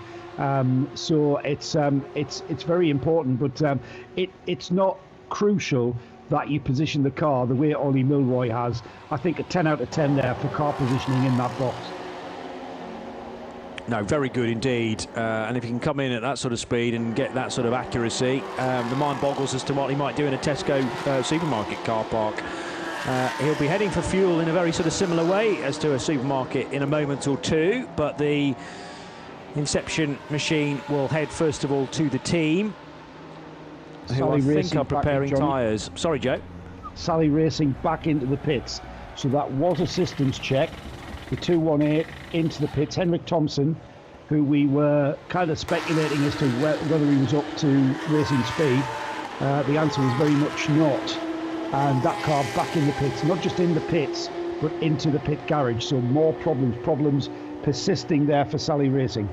So it's very important, but it's not crucial that you position the car the way Ollie Milroy has. I think a 10 out of 10 there for car positioning in that box. No, very good indeed. And if he can come in at that sort of speed and get that sort of accuracy, the mind boggles as to what he might do in a Tesco supermarket car park. He'll be heading for fuel in a very sort of similar way as to a supermarket in a moment or two, but the Inception machine will head first of all to the team, who I think are preparing tyres. Sorry, Joe. Sally Racing back into the pits. So that was a systems check. The 218 into the pits. Henrik Thompson, who we were kind of speculating as to whether he was up to racing speed. The answer was very much not. And that car back in the pits, not just in the pits, but into the pit garage. So more problems persisting there for Sally Racing.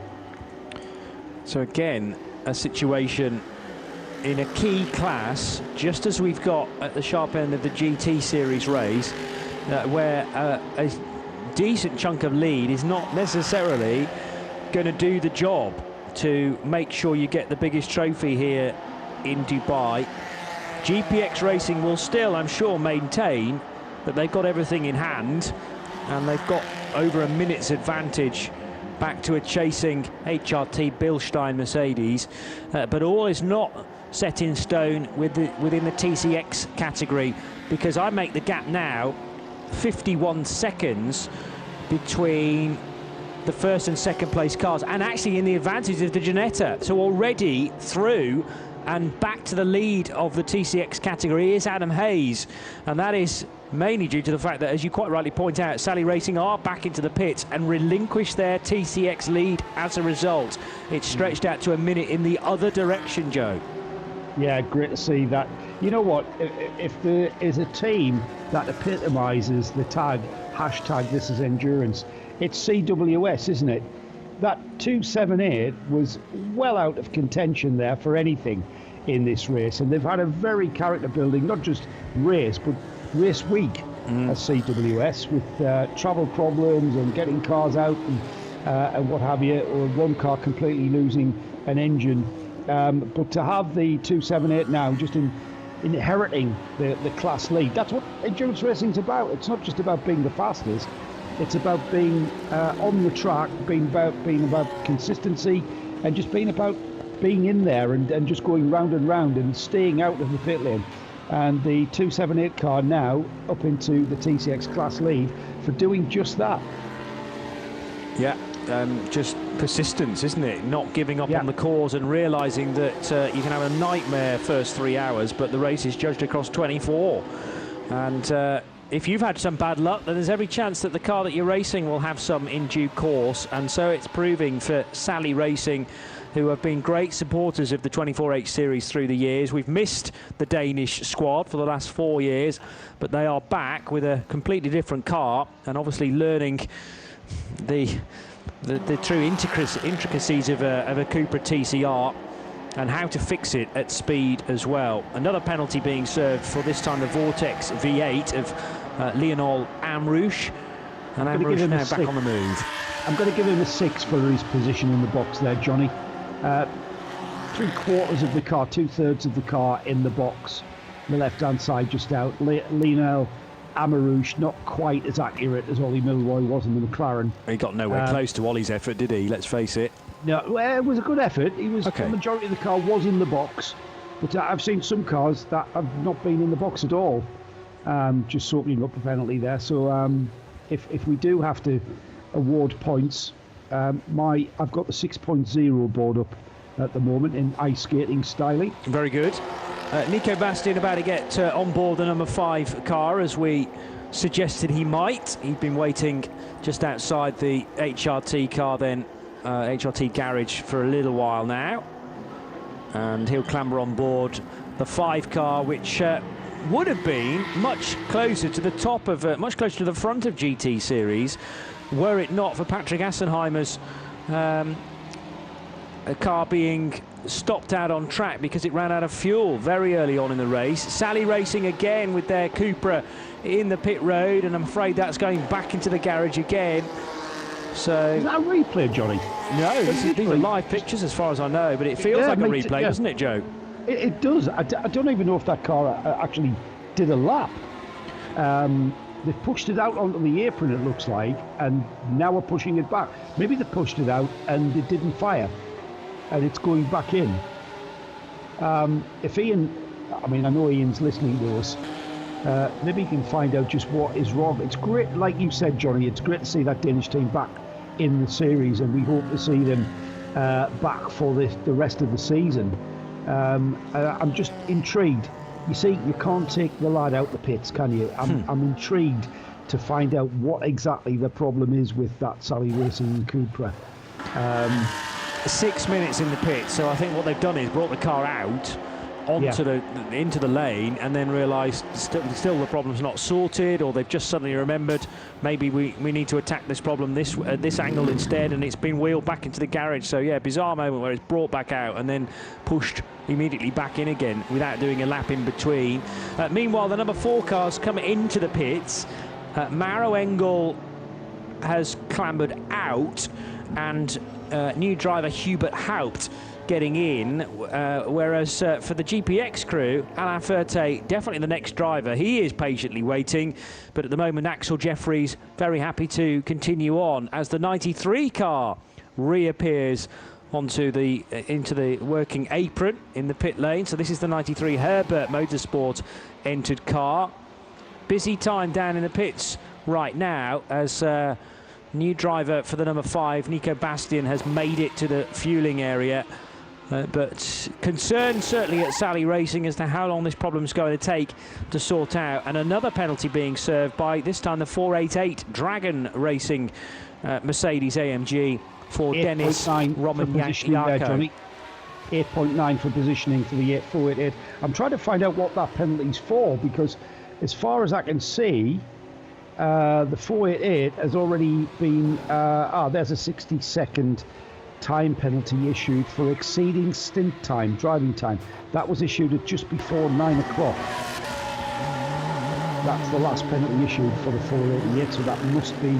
So again, a situation in a key class, just as we've got at the sharp end of the GT Series race, where a decent chunk of lead is not necessarily going to do the job. to make sure you get the biggest trophy here in Dubai. GPX Racing will still, I'm sure, maintain that they've got everything in hand, and they've got over a minute's advantage back to a chasing HRT Bilstein Mercedes, but all is not set in stone within the TCX category, because I make the gap now 51 seconds between the first and second place cars, and actually in the advantage of the Ginetta. So already through and back to the lead of the TCX category is Adam Hayes, and that is mainly due to the fact that, as you quite rightly point out, Sally Racing are back into the pits and relinquish their TCX lead as a result. It's stretched out to a minute in the other direction, Joe. Yeah, great to see that. You know what, if there is a team that epitomises the tag, hashtag this is endurance, it's CWS, isn't it? That 278 was well out of contention there for anything in this race, and they've had a very character building, not just race, but race week at CWS, with travel problems and getting cars out and what have you, or one car completely losing an engine. But to have the 278 now just inheriting the class lead, that's what endurance racing's about. It's not just about being the fastest, it's about being on the track, being about consistency, and just being about being in there and just going round and round and staying out of the pit lane. And the 278 car now up into the TCX class lead for doing just that. Yeah, just persistence, isn't it? Not giving up on the cause and realising that you can have a nightmare first 3 hours, but the race is judged across 24. And if you've had some bad luck, then there's every chance that the car that you're racing will have some in due course. And so it's proving for Sally Racing, who have been great supporters of the 24H series through the years. We've missed the Danish squad for the last 4 years, but they are back with a completely different car, and obviously learning the true intricacies of a Cupra TCR and how to fix it at speed as well. Another penalty being served for this time the Vortex V8 of Lionel Amrouche, and Amrouche now back on the move. I'm going to give him a 6 for his position in the box there, Johnny. 3/4 of the car, 2/3 of the car in the box, the left-hand side just out. Lionel Amrouche not quite as accurate as Ollie Milroy was in the McLaren. He got nowhere close to Ollie's effort, did he? Let's face it. No, well, it was a good effort. Okay. The majority of the car was in the box, but I've seen some cars that have not been in the box at all, just soaking up a penalty there. So if we do have to award points, I've got the 6.0 board up at the moment in ice skating styling. Very good. Nico Bastian about to get on board the number 5 car, as we suggested he might. He'd been waiting just outside the HRT car, then HRT garage, for a little while now, and he'll clamber on board the 5 car, which would have been much closer to the top of much closer to the front of GT series, were it not for Patrick Assenheimer's a car being stopped out on track because it ran out of fuel very early on in the race. Sally Racing again with their Cupra in the pit road, and I'm afraid that's going back into the garage again. So is that a replay, Johnny? No, these are live pictures as far as I know, but it feels like a replay, doesn't it, Joe? It does. I don't even know if that car actually did a lap. They've pushed it out onto the apron, it looks like, and now we're pushing it back. Maybe they pushed it out and it didn't fire, and it's going back in. If Ian, I mean, I know Ian's listening to us, maybe he can find out just what is wrong. It's great, like you said, Johnny, it's great to see that Danish team back in the series, and we hope to see them back for the rest of the season. I'm just intrigued. You see, you can't take the lad out the pits, can you? I'm intrigued to find out what exactly the problem is with that Sally Racing Cupra. 6 minutes in the pit, so I think what they've done is brought the car out onto into the lane, and then realised still the problem's not sorted, or they've just suddenly remembered maybe we need to attack this problem this angle instead, and it's been wheeled back into the garage. So yeah, bizarre moment where it's brought back out and then pushed immediately back in again without doing a lap in between. Meanwhile, the number 4 cars come into the pits. Maro Engel has clambered out, and new driver Hubert Haupt getting in, whereas for the GPX crew, Alain Ferté, definitely the next driver. He is patiently waiting, but at the moment Axel Jeffries very happy to continue on as the 93 car reappears into the working apron in the pit lane. So this is the 93 Herbert Motorsport entered car. Busy time down in the pits right now as new driver for the number 5, Nico Bastian, has made it to the fueling area. But concern certainly at Sally Racing as to how long this problem's going to take to sort out. And another penalty being served by, this time, the 488 Dragon Racing Mercedes AMG for Dennis Romagnac. 8.9 for positioning for the 488. I'm trying to find out what that penalty's for, because as far as I can see, the 488 has already been... there's a 60-second time penalty issued for exceeding stint time, driving time. That was issued at just before 9 o'clock. That's the last penalty issued for the 488, so that must be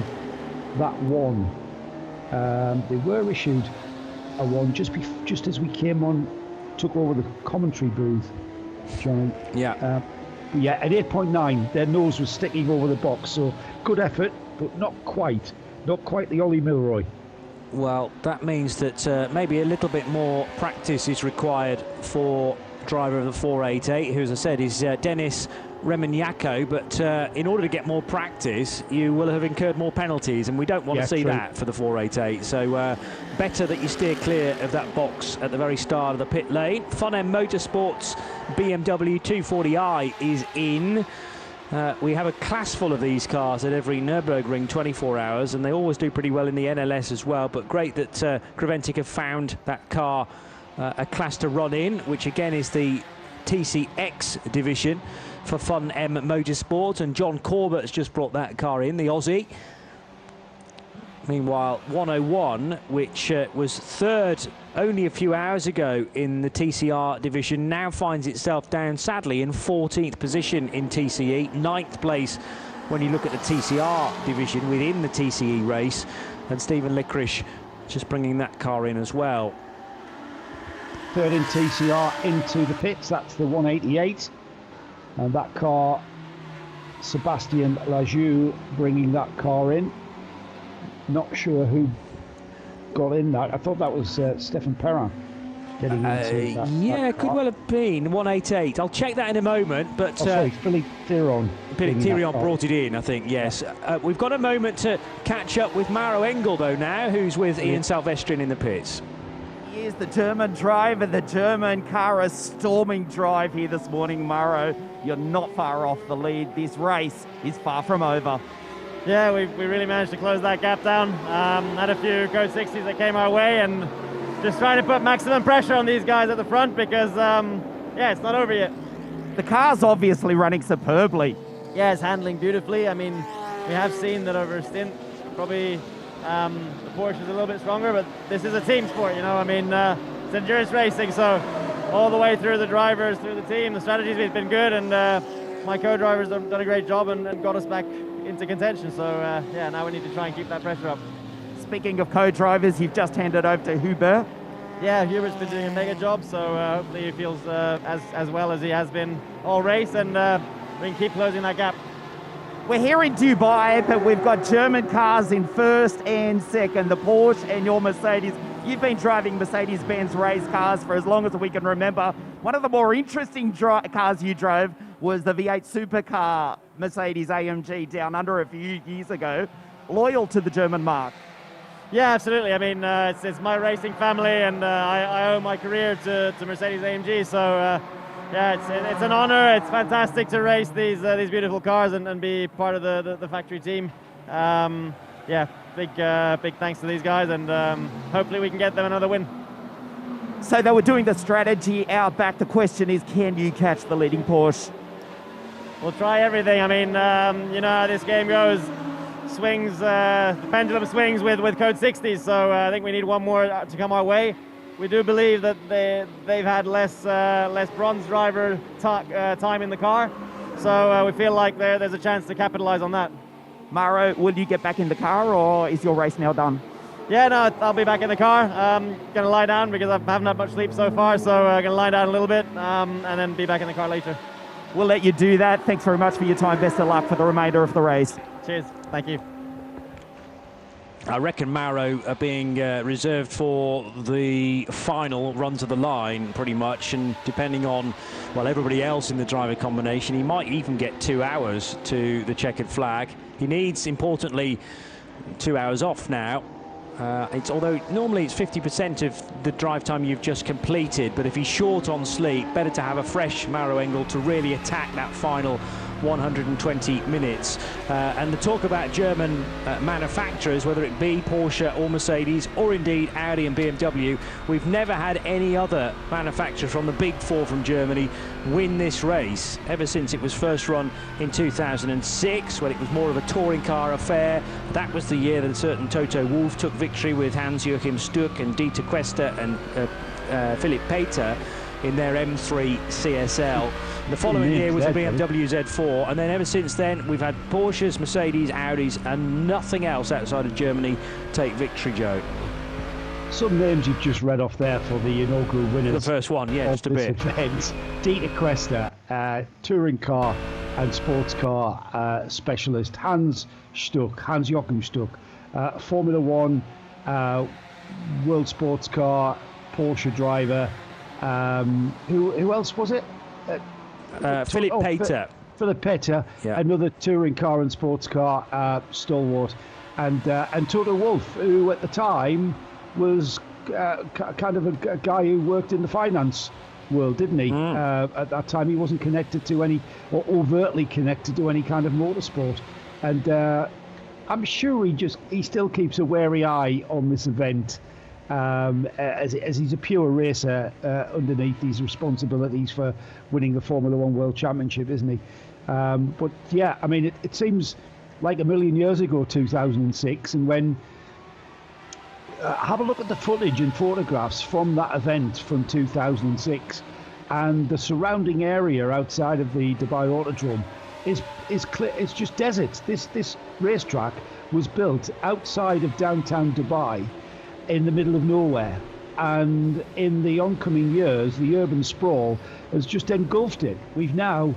that one. They were issued a one just as we came on, took over the commentary booth, Johnny. Yeah. Yeah, at 8.9, their nose was sticking over the box, so good effort, but not quite the Ollie Milroy. Well, that means that maybe a little bit more practice is required for driver of the 488, who, as I said, is Dennis Remignaco. But in order to get more practice, you will have incurred more penalties, and we don't want to see that for the 488. So better that you steer clear of that box at the very start of the pit lane. Fun M Motorsports BMW 240i is in. We have a class full of these cars at every Nürburgring 24 hours, and they always do pretty well in the NLS as well. But great that Creventic have found that car a class to run in, which again is the TCX division for Fun M Motorsport, and John Corbett has just brought that car in, the Aussie. Meanwhile, 101, which was third only a few hours ago in the TCR division, now finds itself down, sadly, in 14th position in TCE, 9th place when you look at the TCR division within the TCE race, and Stephen Licorice just bringing that car in as well. Third in TCR into the pits, that's the 188, and that car, Sebastian Lajou bringing that car in. Not sure who got in that. I thought that was Stefan Perrin getting into that. Yeah, could well have been 188. I'll check that in a moment. But sorry, Philippe Thiron. Philippe Thiron brought it in, I think. Yes. We've got a moment to catch up with Mauro Engel though now, who's with Ian Silvestrin in the pits. Here's the German driver. The German car, a storming drive here this morning, Mauro. You're not far off the lead. This race is far from over. Yeah, we really managed to close that gap down. Had a few Code 60s that came our way, and just trying to put maximum pressure on these guys at the front because, yeah, it's not over yet. The car's obviously running superbly. Yeah, it's handling beautifully. I mean, we have seen that over a stint, probably the Porsche is a little bit stronger, but this is a team sport, you know. I mean, it's endurance racing, so all the way through the drivers, through the team, the strategy's been good, and my co-drivers have done a great job and got us back into contention. So yeah, now we need to try and keep that pressure up. Speaking of co-drivers, you've just handed over to Hubert. Yeah, Hubert's been doing a mega job, so hopefully he feels as well as he has been all race, and we can keep closing that gap. We're here in Dubai, but we've got German cars in first and second, the Porsche and your Mercedes. You've been driving Mercedes-Benz race cars for as long as we can remember. One of the more interesting cars you drove was the V8 supercar Mercedes AMG down under a few years ago. Loyal to the German mark. Yeah, absolutely. I mean, it's my racing family, and I owe my career to Mercedes AMG. So yeah, it's an honor. It's fantastic to race these beautiful cars and be part of the factory team. Yeah, big thanks to these guys, and hopefully we can get them another win. So they were doing the strategy out back. The question is, can you catch the leading Porsche? We'll try everything. I mean, you know how this game goes. Swings, the pendulum swings with Code 60s, so I think we need one more to come our way. We do believe that they've had less bronze driver time in the car, so we feel like there's a chance to capitalize on that. Mauro, will you get back in the car, or is your race now done? Yeah, no, I'll be back in the car. Gonna lie down because I haven't had much sleep so far, so gonna lie down a little bit and then be back in the car later. We'll let you do that. Thanks very much for your time. Best of luck for the remainder of the race. Cheers. Thank you. I reckon Mauro are being reserved for the final run to the line, pretty much, and depending on, well, everybody else in the driver combination, he might even get 2 hours to the checkered flag. He needs, importantly, 2 hours off now. Although normally it's 50% of the drive time you've just completed, but if he's short on sleep, better to have a fresh Mauro Engel to really attack that final 120 minutes. And the talk about German manufacturers, whether it be Porsche or Mercedes or indeed Audi and BMW, we've never had any other manufacturer from the big four from Germany win this race ever since it was first run in 2006, when it was more of a touring car affair. That was the year that a certain Toto Wolff took victory with Hans-Joachim Stuck and Dieter Quester and Philipp Peter in their M3 CSL. The following year was the BMW Z4, and then ever since then we've had Porsches, Mercedes, Audis, and nothing else outside of Germany take victory, Joe. Some names you've just read off there for the inaugural winners. The first one, yeah, just a bit. Event. Dieter Quester, touring car and sports car specialist. Hans-Joachim Stuck, Formula One, World Sports Car, Porsche driver. Who else was it? Philipp Peter. Philipp Peter, yeah. Another touring car and sports car stalwart, and Toto Wolff, who at the time was kind of a guy who worked in the finance world, didn't he? At that time, he wasn't connected to any, or overtly connected to any kind of motorsport, and I'm sure he still keeps a wary eye on this event. As he's a pure racer underneath these responsibilities for winning the Formula One World Championship, isn't he? But yeah, I mean, it seems like a million years ago, 2006, and when have a look at the footage and photographs from that event from 2006, and the surrounding area outside of the Dubai Autodrome is clear. It's just desert. This racetrack was built outside of downtown Dubai, in the middle of nowhere, and in the oncoming years the urban sprawl has just engulfed it. We've now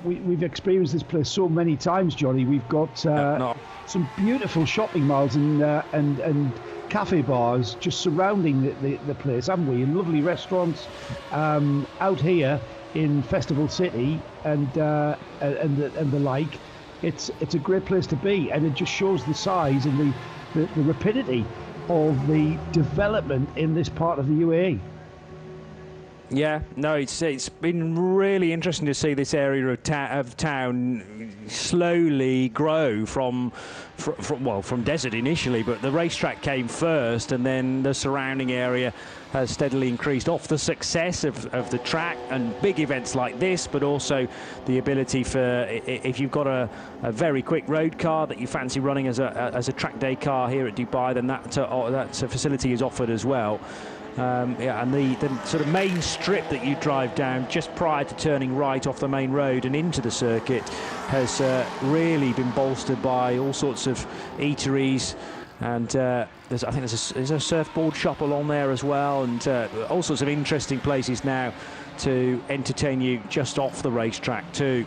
we've experienced this place so many times, Johnny. We've got some beautiful shopping malls and cafe bars just surrounding the place, haven't we, and lovely restaurants out here in Festival City and the like. It's a great place to be, and it just shows the size and the rapidity of the development in this part of the UAE. Yeah, no, it's been really interesting to see this area of town slowly grow from desert initially, but the racetrack came first, and then the surrounding area has steadily increased off the success of the track and big events like this, but also the ability for, if you've got a very quick road car that you fancy running as a track day car here at Dubai, then that facility is offered as well. And the sort of main strip that you drive down just prior to turning right off the main road and into the circuit has really been bolstered by all sorts of eateries, and there's a surfboard shop along there as well, and all sorts of interesting places now to entertain you just off the racetrack too.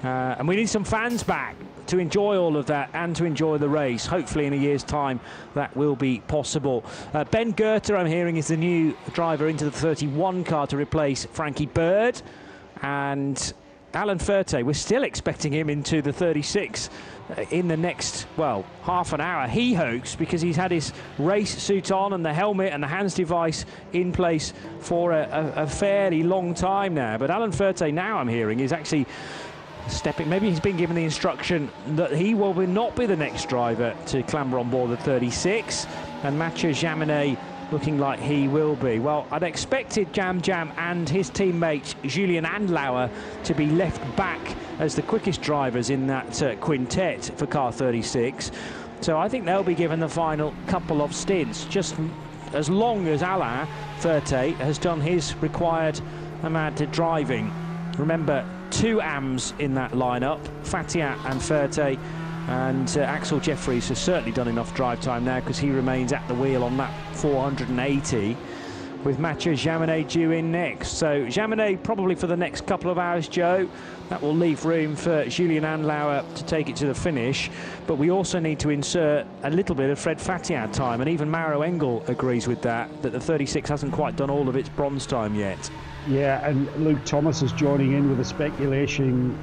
And we need some fans back to enjoy all of that and to enjoy the race. Hopefully in a year's time that will be possible. Ben Goethe, I'm hearing, is the new driver into the 31 car to replace Frankie Bird, and Alan Furte, we're still expecting him into the 36 in the next, well, half an hour, he hopes, because he's had his race suit on and the helmet and the hands device in place for a fairly long time now. But Alan Furte now, I'm hearing, is actually stepping, maybe he's been given the instruction that he will not be the next driver to clamber on board the 36, and Mathieu Jaminet looking like he will be. Well, I'd expected Jam and his teammate Julian Andlauer to be left back as the quickest drivers in that quintet for car 36, so I think they'll be given the final couple of stints, just as long as Alain Furte has done his required amount of driving. Remember, 2 AMs in that lineup, Fatiat and Furte, And Axel Jeffries has certainly done enough drive time now, because he remains at the wheel on that 480, with Mathieu Jaminet due in next. So Jaminet probably for the next couple of hours, Joe. That will leave room for Julian Andlauer to take it to the finish. But we also need to insert a little bit of Fred Fatiad time, and even Mauro Engel agrees with that the 36 hasn't quite done all of its bronze time yet. Yeah, and Luke Thomas is joining in with a speculation.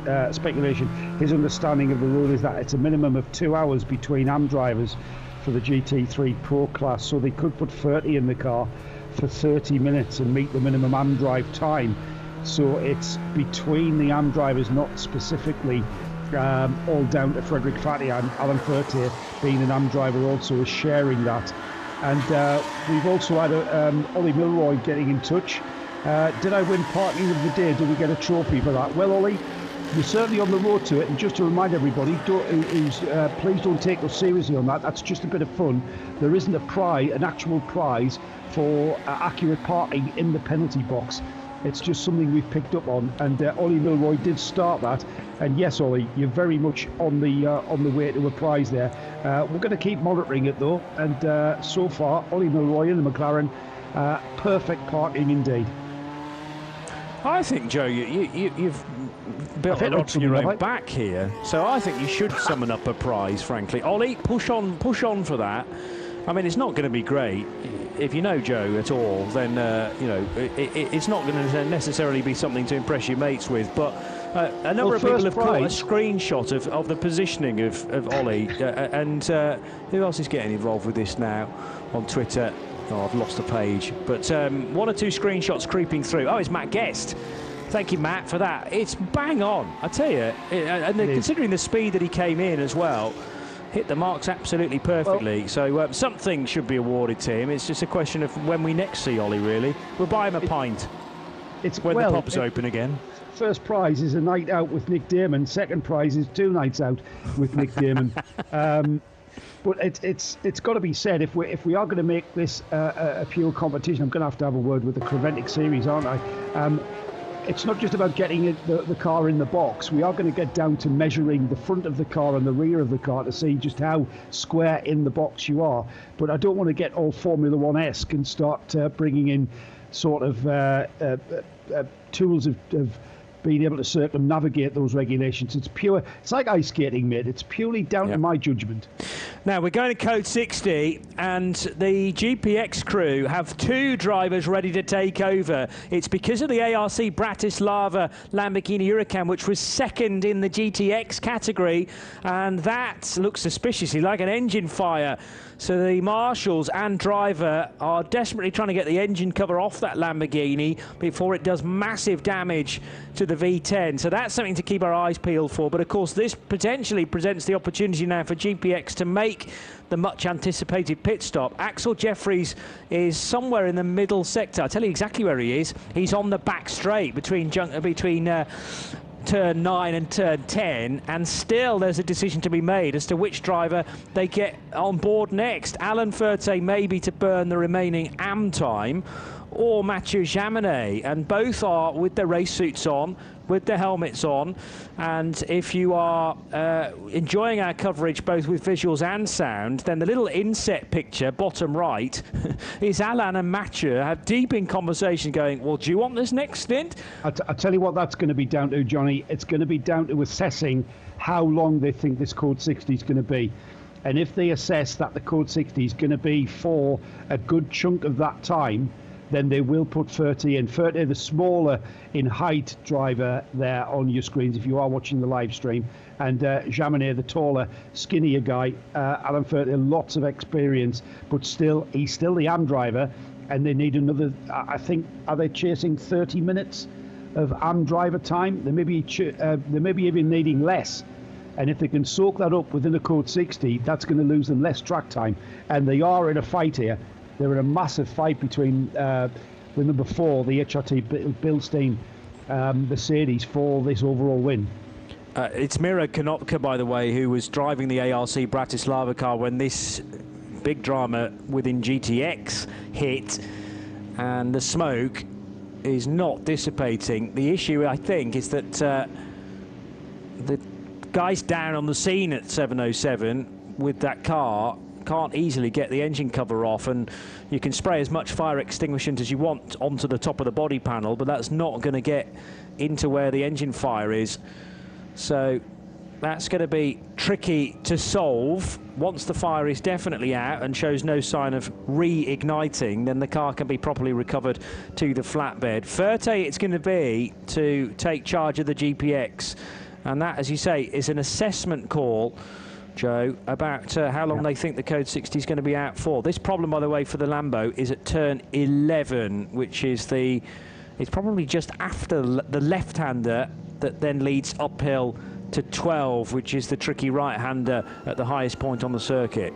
His understanding of the rule is that it's a minimum of 2 hours between AM drivers for the GT3 Pro class, so they could put 30 in the car for 30 minutes and meet the minimum AM drive time. So it's between the AM drivers, not specifically all down to Frederick Fatiad. Alan Furtier, being an AM driver, also is sharing that. And we've also had Ollie Milroy getting in touch. Did I win parking of the day? Do we get a trophy for that? Well, Ollie, you're certainly on the road to it. And just to remind everybody, please don't take us seriously on that. That's just a bit of fun. There isn't an actual prize for accurate parking in the penalty box. It's just something we've picked up on. And Ollie Milroy did start that. And yes, Ollie, you're very much on the way to a prize there. We're going to keep monitoring it though. And so far, Ollie Milroy in the McLaren, perfect parking indeed. I think, Joe, you've built a lot on your own back here, so I think you should summon up a prize, frankly. Ollie, push on for that. I mean, it's not going to be great. If you know Joe at all, then, it's not going to necessarily be something to impress your mates with, but a number of people have caught a screenshot of the positioning of Ollie, and who else is getting involved with this now on Twitter? Oh, I've lost the page. But one or two screenshots creeping through. Oh, it's Matt Guest. Thank you, Matt, for that. It's bang on, I tell you. And considering the speed that he came in as well, hit the marks absolutely perfectly. Well, so something should be awarded to him. It's just a question of when we next see Ollie, really. We'll buy him a pint when the pub's open again. First prize is a night out with Nick Damon. Second prize is 2 nights out with Nick Damon. But it's got to be said, if we are going to make this a pure competition, I'm going to have a word with the Creventic series, aren't I? It's not just about getting the car in the box. We are going to get down to measuring the front of the car and the rear of the car to see just how square in the box you are. But I don't want to get all Formula One-esque and start bringing in sort of tools of being able to circumnavigate those regulations. It's like ice skating, mate. It's purely down to my judgment. Now, we're going to Code 60, and the GPX crew have 2 drivers ready to take over. It's because of the ARC Bratislava Lamborghini Huracan, which was second in the GTX category, and that looks suspiciously like an engine fire. So the marshals and driver are desperately trying to get the engine cover off that Lamborghini before it does massive damage to the V10. So that's something to keep our eyes peeled for. But of course, this potentially presents the opportunity now for GPX to make the much anticipated pit stop. Axel Jeffries is somewhere in the middle sector. I'll tell you exactly where he is. He's on the back straight between turn 9 and turn 10, and still there's a decision to be made as to which driver they get on board next. Alan Furtier maybe to burn the remaining AM time, or Mathieu Jaminet, and both are with their race suits on, with their helmets on. And if you are enjoying our coverage both with visuals and sound, then the little inset picture bottom right is Alan and Mathieu have deep in conversation going, well, do you want this next stint? I'll tell you what that's going to be down to, Johnny. It's going to be down to assessing how long they think this Code 60 is going to be. And if they assess that the Code 60 is going to be for a good chunk of that time, then they will put 30 in. 30, the smaller in height driver there on your screens if you are watching the live stream. And Jaminet, the taller, skinnier guy. Alan Furtier, lots of experience, but he's still the AM driver. And they need another, I think, are they chasing 30 minutes of AM driver time? They may be even needing less. And if they can soak that up within a Code 60, that's going to lose them less track time. And they are in a fight here. They're in a massive fight between the number 4, the HRT Bilstein Mercedes, for this overall win. It's Miro Konopka, by the way, who was driving the ARC Bratislava car when this big drama within GTX hit, and the smoke is not dissipating. The issue, I think, is that the guys down on the scene at 7:07 with that car can't easily get the engine cover off, and you can spray as much fire extinguishant as you want onto the top of the body panel, but that's not going to get into where the engine fire is. So that's going to be tricky to solve. Once the fire is definitely out and shows no sign of reigniting, then the car can be properly recovered to the flatbed. Parte, it's going to be to take charge of the GPX, and that, as you say, is an assessment call, Joe, about how long they think the Code 60 is going to be out for. This problem, by the way, for the Lambo is at turn 11, which is it's probably just after the left-hander that then leads uphill to 12, which is the tricky right-hander at the highest point on the circuit.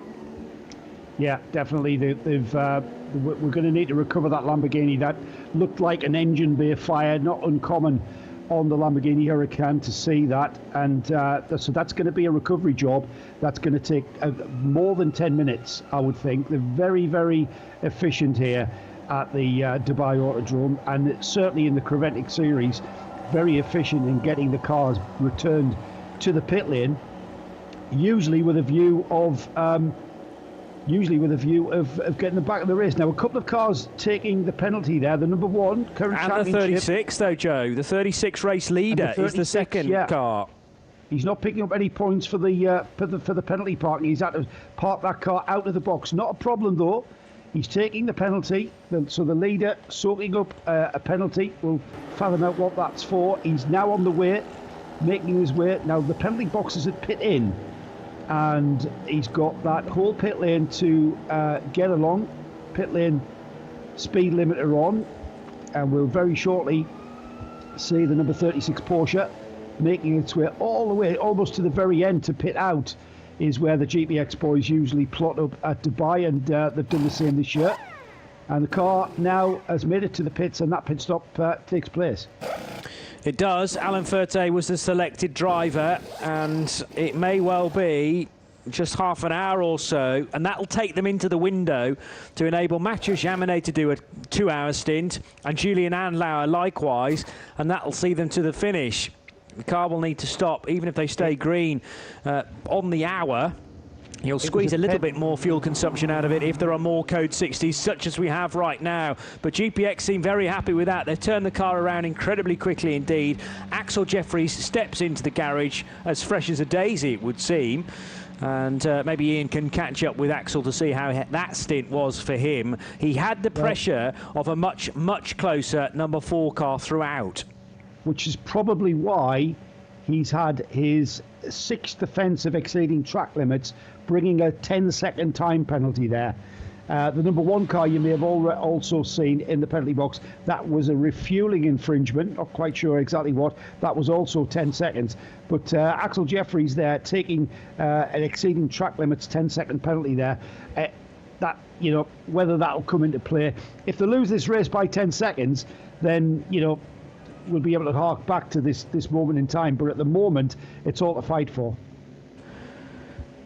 Yeah, definitely. We're going to need to recover that Lamborghini. That looked like an engine bay fire, not uncommon on the Lamborghini Huracan to see that, and so that's going to be a recovery job that's going to take more than 10 minutes, I would think. They're very, very efficient here at the Dubai Autodrome, and certainly in the Creventic series, very efficient in getting the cars returned to the pit lane, usually with a view of getting them back in the race. Now, a couple of cars taking the penalty there. The number one current and championship, the 36, though, Joe. The 36 race leader is the second car. He's not picking up any points for the penalty parking. He's had to park that car out of the box. Not a problem though. He's taking the penalty, so the leader soaking up a penalty. We'll fathom out what that's for. He's now on the way, making his way. Now the penalty box is at pit in, and he's got that whole pit lane to get along. Pit lane speed limiter on, and we'll very shortly see the number 36 Porsche making its way all the way, almost to the very end, to pit out. Is where the GPX boys usually plot up at Dubai, and they've done the same this year. And the car now has made it to the pits, and that pit stop takes place. It does. Alan Furte was the selected driver, and it may well be just half an hour or so, and that'll take them into the window to enable Mathieu Jaminet to do a 2-hour stint, and Julian Andlauer likewise, and that'll see them to the finish. The car will need to stop, even if they stay green on the hour. You'll squeeze a little bit more fuel consumption out of it if there are more Code 60s, such as we have right now. But GPX seem very happy with that. They've turned the car around incredibly quickly indeed. Axel Jeffries steps into the garage as fresh as a daisy, it would seem. And maybe Ian can catch up with Axel to see how that stint was for him. He had the pressure of a much, much closer number 4 car throughout. Which is probably why he's had his 6th offence of exceeding track limits, bringing a 10-second time penalty there. The number 1 car you may have also seen in the penalty box, that was a refueling infringement, not quite sure exactly what, that was also 10 seconds. But Axel Jeffries there taking an exceeding track limits 10-second penalty there. That, whether that'll come into play. If they lose this race by 10 seconds, then, we'll be able to hark back to this moment in time, but at the moment it's all to fight for.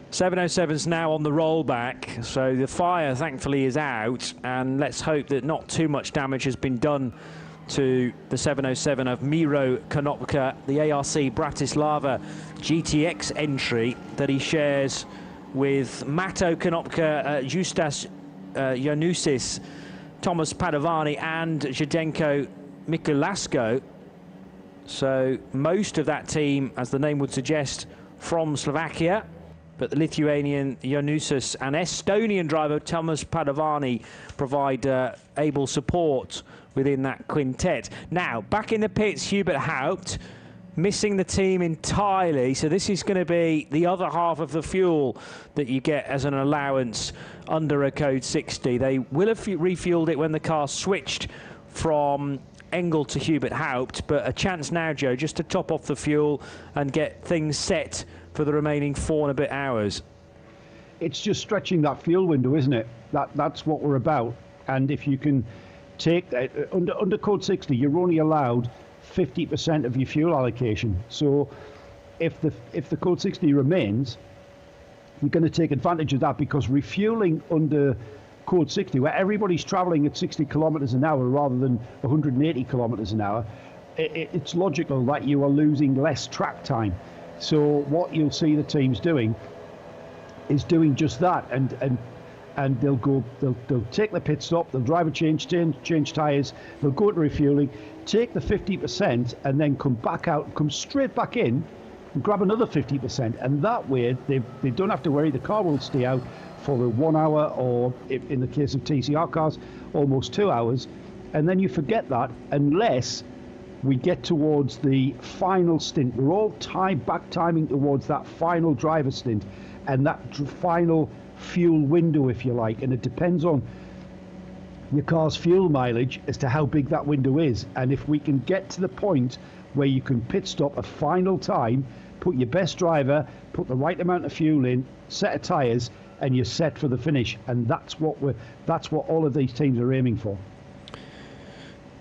707's now on the rollback, so the fire thankfully is out, and let's hope that not too much damage has been done to the 707 of Miro Konopka, the ARC Bratislava GTX entry that he shares with Mato Konopka, Justas Janusis, Thomas Padovani and Zdenko Mikuláško. So most of that team, as the name would suggest, from Slovakia, but the Lithuanian Janusis and Estonian driver Thomas Padovani provide able support within that quintet. Now, back in the pits, Hubert Haupt, missing the team entirely, so this is going to be the other half of the fuel that you get as an allowance under a Code 60. They will have refueled it when the car switched from Engel to Hubert Haupt, but a chance now, Joe, just to top off the fuel and get things set for the remaining 4 and a bit hours. It's just stretching that fuel window, isn't it? That's what we're about. And if you can take under Code 60, you're only allowed 50% of your fuel allocation. So if the Code 60 remains, you're going to take advantage of that, because refueling under Code 60, where everybody's traveling at 60 kilometers an hour rather than 180 kilometers an hour, it's logical that you are losing less track time. So what you'll see the teams doing is doing just that, and they'll take the pit stop, they'll drive a change tyres, they'll go to refueling, take the 50%, and then come back out, come straight back in, and grab another 50%, and that way they don't have to worry. The car will stay out for the 1 hour, or in the case of TCR cars, almost 2 hours, and then you forget that unless we get towards the final stint. We're all back timing towards that final driver stint and that final fuel window, if you like, and it depends on your car's fuel mileage as to how big that window is. And if we can get to the point where you can pit stop a final time, put your best driver, put the right amount of fuel in, set of tyres, and you're set for the finish. And that's what all of these teams are aiming for.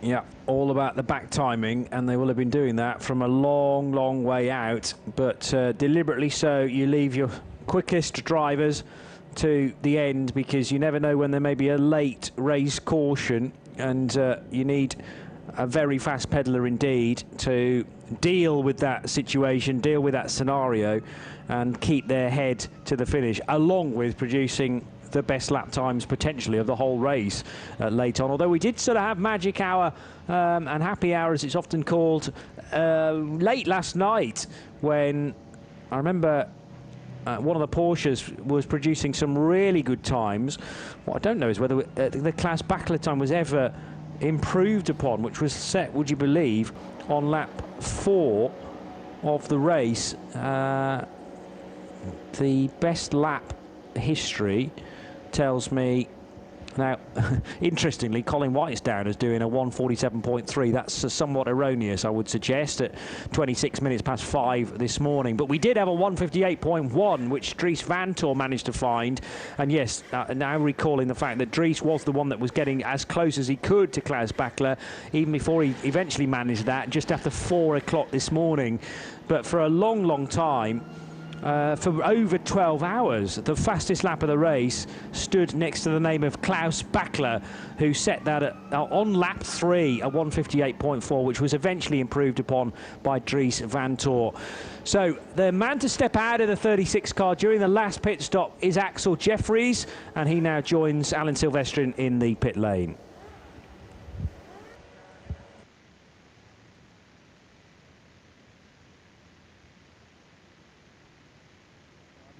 Yeah, all about the back timing, and they will have been doing that from a long, long way out, but deliberately so. You leave your quickest drivers to the end because you never know when there may be a late race caution, and you need a very fast pedaler indeed to deal with that situation, deal with that scenario, and keep their head to the finish, along with producing the best lap times potentially of the whole race late on. Although we did sort of have magic hour and happy hour, as it's often called, late last night, when I remember one of the Porsches was producing some really good times. What I don't know is whether the Klaus Bachler time was ever improved upon, which was set, would you believe, on lap 4 of the race. The best lap history tells me now, interestingly, Colin Whitesdown is doing a 1:47.3. That's somewhat erroneous, I would suggest, at 26 minutes past 5 this morning. But we did have a 1:58.1, which Dries Vanthoor managed to find. And yes, now recalling the fact that Dries was the one that was getting as close as he could to Klaus Bachler, even before he eventually managed that, just after 4 o'clock this morning. But for a long, long time, for over 12 hours, the fastest lap of the race stood next to the name of Klaus Bachler, who set that on lap 3 at 1:58.4, which was eventually improved upon by Dries Vanthoor. So the man to step out of the 36 car during the last pit stop is Axel Jeffries, and he now joins Alan Silvestrin in the pit lane.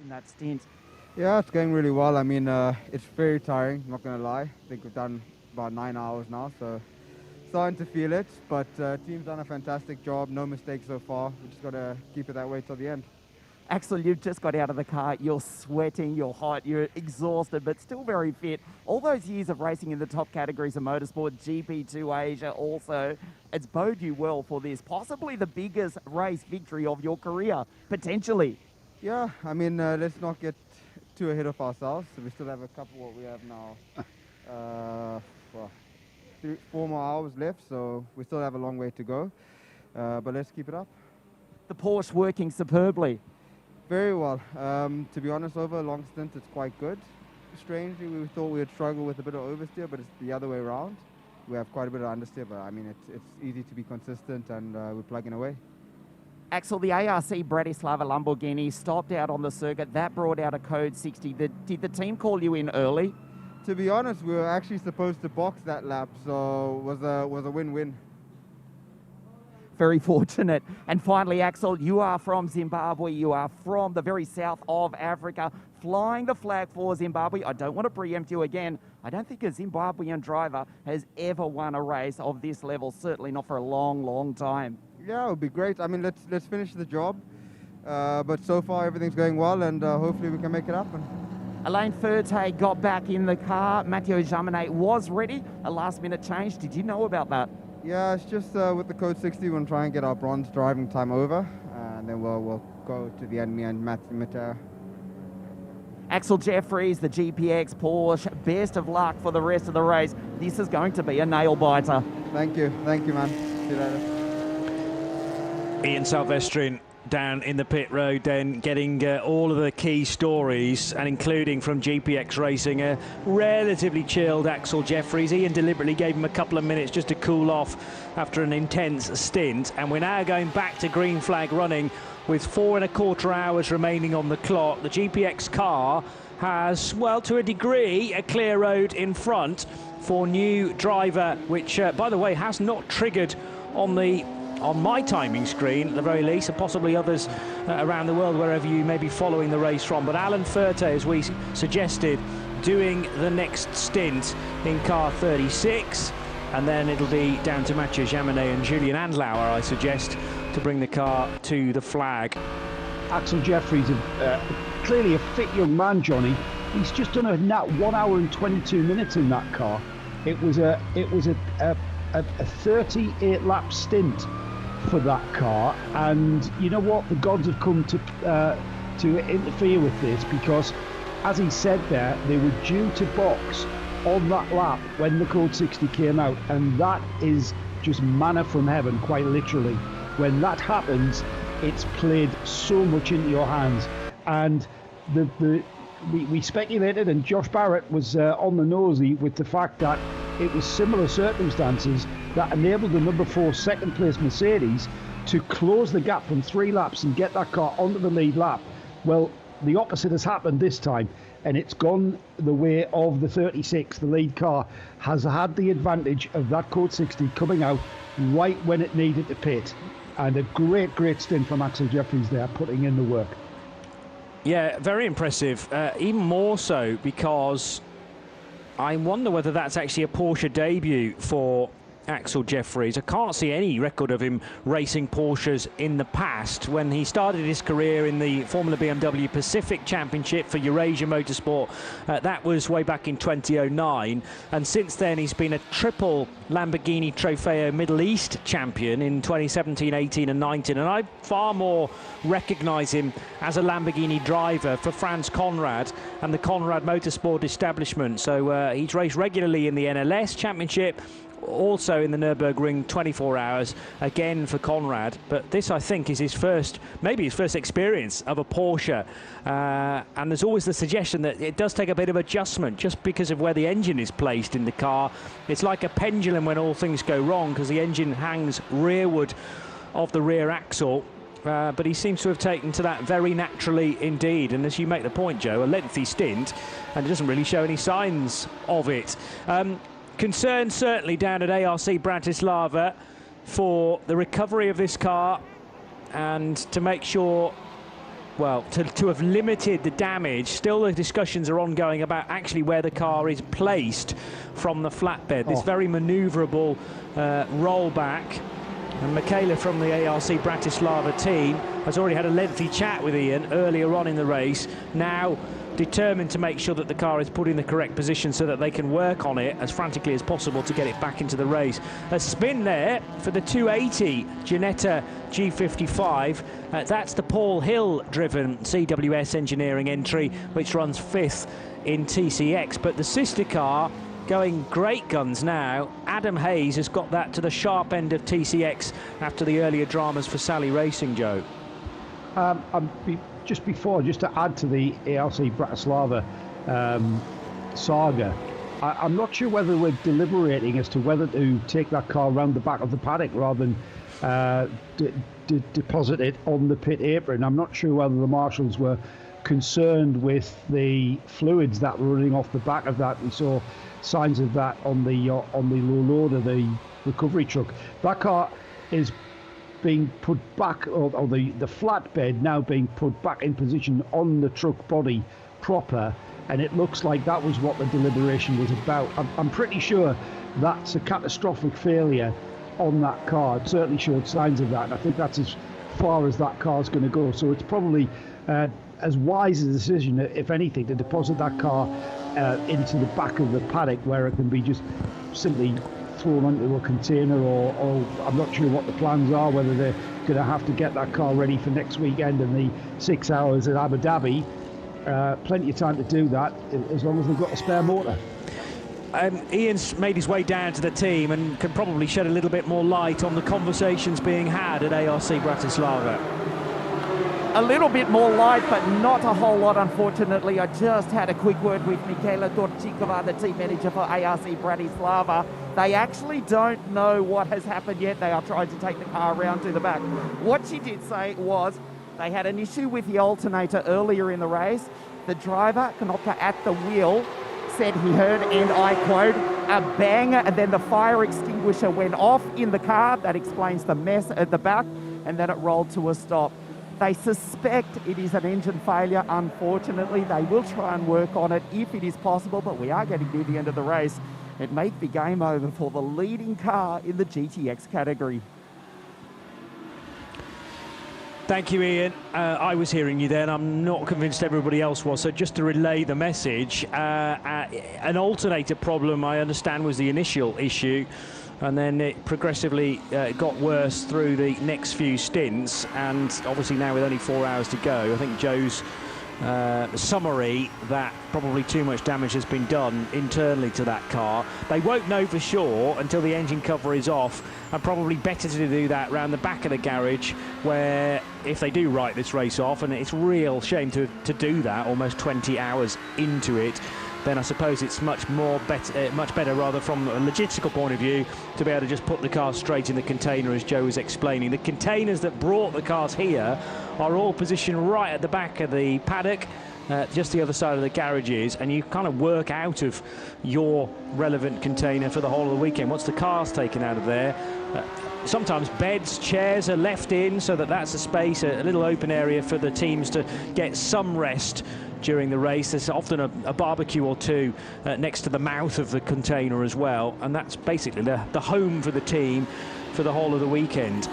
That stint. Yeah, it's going really well. I mean, it's very tiring, not going to lie. I think we've done about 9 hours now, so starting to feel it. But team's done a fantastic job, no mistakes so far. We just got to keep it that way till the end. Axel, you've just got out of the car, you're sweating, you're hot, you're exhausted, but still very fit. All those years of racing in the top categories of motorsport, GP2 Asia also, it's bode you well for this, possibly the biggest race victory of your career, potentially. Yeah, I mean, let's not get too ahead of ourselves. So we still have a couple, what we have now, 4 more hours left, so we still have a long way to go. But let's keep it up. The Porsche working superbly. Very well. To be honest, over a long stint, it's quite good. Strangely, we thought we would struggle with a bit of oversteer, but it's the other way around. We have quite a bit of understeer, but I mean, it's easy to be consistent, and we're plugging away. Axel, the ARC Bratislava Lamborghini stopped out on the circuit. That brought out a code 60. Did the team call you in early? To be honest, we were actually supposed to box that lap, so it was a win-win. Very fortunate. And finally, Axel, you are from Zimbabwe. You are from the very south of Africa, flying the flag for Zimbabwe. I don't want to preempt you again. I don't think a Zimbabwean driver has ever won a race of this level, certainly not for a long, long time. Yeah, it would be great. I mean, let's finish the job. But so far, everything's going well, and hopefully we can make it happen. Alain Furte got back in the car. Mathieu Jaminet was ready. A last-minute change. Did you know about that? Yeah, it's just with the code 60, we'll try and get our bronze driving time over, and then we'll go to the end, me and Mathieu. Axel Jeffries, the GPX Porsche, best of luck for the rest of the race. This is going to be a nail-biter. Thank you, man. See you later. Ian Silvestrin down in the pit road then, getting all of the key stories, and including from GPX Racing, a relatively chilled Axel Jeffries. Ian deliberately gave him a couple of minutes just to cool off after an intense stint, and we're now going back to green flag running with 4.25 hours remaining on the clock. The GPX car has, well, to a degree, a clear road in front for new driver, which, by the way, has not triggered on my timing screen at the very least, and possibly others around the world, wherever you may be following the race from. But Alan Furte, as we suggested, doing the next stint in car 36, and then it'll be down to Mathieu Jaminet and Julian Andlauer, I suggest, to bring the car to the flag. Axel Jeffries, clearly a fit young man, Johnny. He's just done a 1 hour and 22 minutes in that car. It was a 38 lap stint for that car, and you know what? The gods have come to interfere with this, because, as he said there, they were due to box on that lap when the Code 60 came out, and that is just manna from heaven, quite literally. When that happens, it's played so much into your hands. And we speculated, and Josh Barrett was on the nosy with the fact that it was similar circumstances that enabled the number 4 second place Mercedes to close the gap from 3 laps and get that car onto the lead lap. Well, the opposite has happened this time, and it's gone the way of the 36. The lead car has had the advantage of that Code 60 coming out right when it needed to pit. And a great stint from Axel Jeffries there, putting in the work. Yeah, very impressive. Even more so because I wonder whether that's actually a Porsche debut for Axel Jeffries. I can't see any record of him racing Porsches in the past. When he started his career in the Formula BMW Pacific Championship for Eurasia Motorsport, that was way back in 2009, and since then he's been a triple Lamborghini Trofeo Middle East champion in 2017, 18 and 19, and I far more recognise him as a Lamborghini driver for Franz Conrad and the Conrad Motorsport establishment. So he's raced regularly in the NLS Championship, also in the Nürburgring 24 hours, again for Conrad. But this, I think, is his first, maybe his first experience of a Porsche. And there's always the suggestion that it does take a bit of adjustment just because of where the engine is placed in the car. It's like a pendulum when all things go wrong, because the engine hangs rearward of the rear axle. But he seems to have taken to that very naturally indeed. And as you make the point, Joe, a lengthy stint, and it doesn't really show any signs of it. Concern certainly down at ARC Bratislava for the recovery of this car, and to make sure, well, to have limited the damage. Still the discussions are ongoing about actually where the car is placed from the flatbed. This very manoeuvrable rollback. And Michaela from the ARC Bratislava team has already had a lengthy chat with Ian earlier on in the race, now determined to make sure that the car is put in the correct position so that they can work on it as frantically as possible to get it back into the race. A spin there for the 280 Ginetta G55. That's the Paul Hill driven CWS Engineering entry, which runs 5th in TCX. But the sister car going great guns now. Adam Hayes has got that to the sharp end of TCX after the earlier dramas for Sally Racing, Joe. Just to add to the ARC Bratislava saga, I'm not sure whether we're deliberating as to whether to take that car around the back of the paddock rather than deposit it on the pit apron. I'm not sure whether the marshals were concerned with the fluids that were running off the back of that. We saw signs of that on the low loader, the recovery truck. That car is being put back, or the flatbed now being put back in position on the truck body proper, and it looks like that was what the deliberation was about. I'm pretty sure that's a catastrophic failure on that car. It certainly showed signs of that, and I think that's as far as that car's going to go. So it's probably as wise a decision, if anything, to deposit that car into the back of the paddock, where it can be just simply thrown into a container, or I'm not sure what the plans are, whether they're going to have to get that car ready for next weekend and the 6 hours at Abu Dhabi. Plenty of time to do that, as long as they've got a spare motor. Ian's made his way down to the team and can probably shed a little bit more light on the conversations being had at ARC Bratislava. A little bit more light, but not a whole lot, unfortunately. I just had a quick word with Michaela Torchikova, the team manager for ARC Bratislava. They actually don't know what has happened yet. They are trying to take the car around to the back. What she did say was They had an issue with the alternator earlier in the race. The driver, Knocker, at the wheel, said he heard, and I quote, a bang, and then the fire extinguisher went off in the car. That explains the mess at the back, and then it rolled to a stop. They suspect it is an engine failure, unfortunately. They will try and work on it if it is possible, but we are getting near the end of the race. It may be game over for the leading car in the GTX category. Thank you, Ian. I was hearing you then. I'm not convinced everybody else was. So just to relay the message, an alternator problem, I understand, was the initial issue. And then it progressively got worse through the next few stints. And obviously now with only 4 hours to go, I think Joe's summary that probably too much damage has been done internally to that car. They won't know for sure until the engine cover is off, and probably better to do that round the back of the garage, where if they do write this race off, and it's a real shame to do that almost 20 hours into it, then I suppose it's much better rather from a logistical point of view to be able to just put the car straight in the container, as Joe was explaining. The containers that brought the cars here are all positioned right at the back of the paddock, just the other side of the garages, and you kind of work out of your relevant container for the whole of the weekend. Once the car's taken out of there, sometimes beds, chairs are left in so that that's a space, a little open area for the teams to get some rest during the race. There's often a barbecue or two next to the mouth of the container as well, and that's basically the home for the team for the whole of the weekend.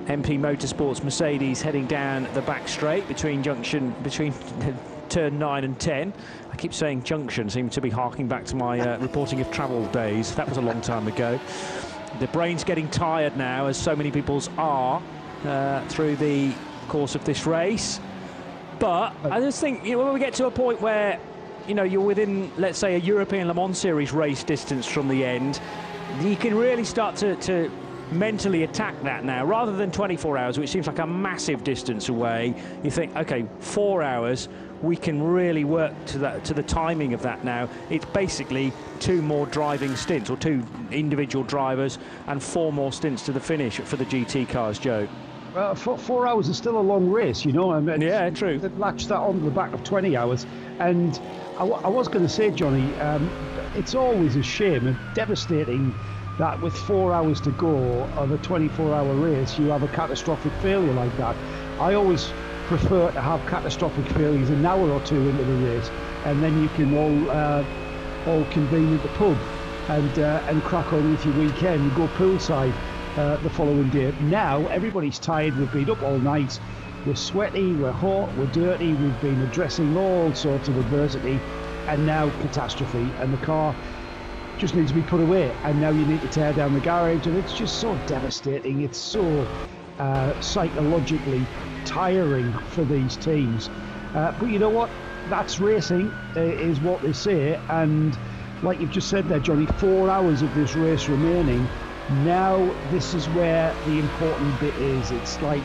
MP Motorsports Mercedes heading down the back straight between turn 9 and 10. I keep saying junction, seem to be harking back to my reporting of travel days. That was a long time ago. The brain's getting tired now, as so many people's are through the course of this race. But I just think, when we get to a point where you're within, let's say, a European Le Mans Series race distance from the end, you can really start to mentally attack that now, rather than 24 hours, which seems like a massive distance away. You think, okay, 4 hours, we can really work to the timing of that now. It's basically 2 more driving stints, or 2 individual drivers, and 4 more stints to the finish for the GT cars, Joe. 4 hours is still a long race, I mean, yeah, true. They've latched that on the back of 20 hours. And I was going to say, Johnny, it's always a shame and devastating that with 4 hours to go of a 24-hour race, you have a catastrophic failure like that. I always prefer to have catastrophic failures an hour or two into the race, and then you can all convene at the pub and crack on with your weekend and go poolside the following day. Now everybody's tired. We've been up all night. We're sweaty. We're hot. We're dirty. We've been addressing all sorts of adversity, and now catastrophe. And the car just needs to be put away, and now you need to tear down the garage, and it's just so devastating. It's so psychologically tiring for these teams, but you know what, that's racing, is what they say. And like you've just said there, Johnny, 4 hours of this race remaining. Now this is where the important bit is. It's like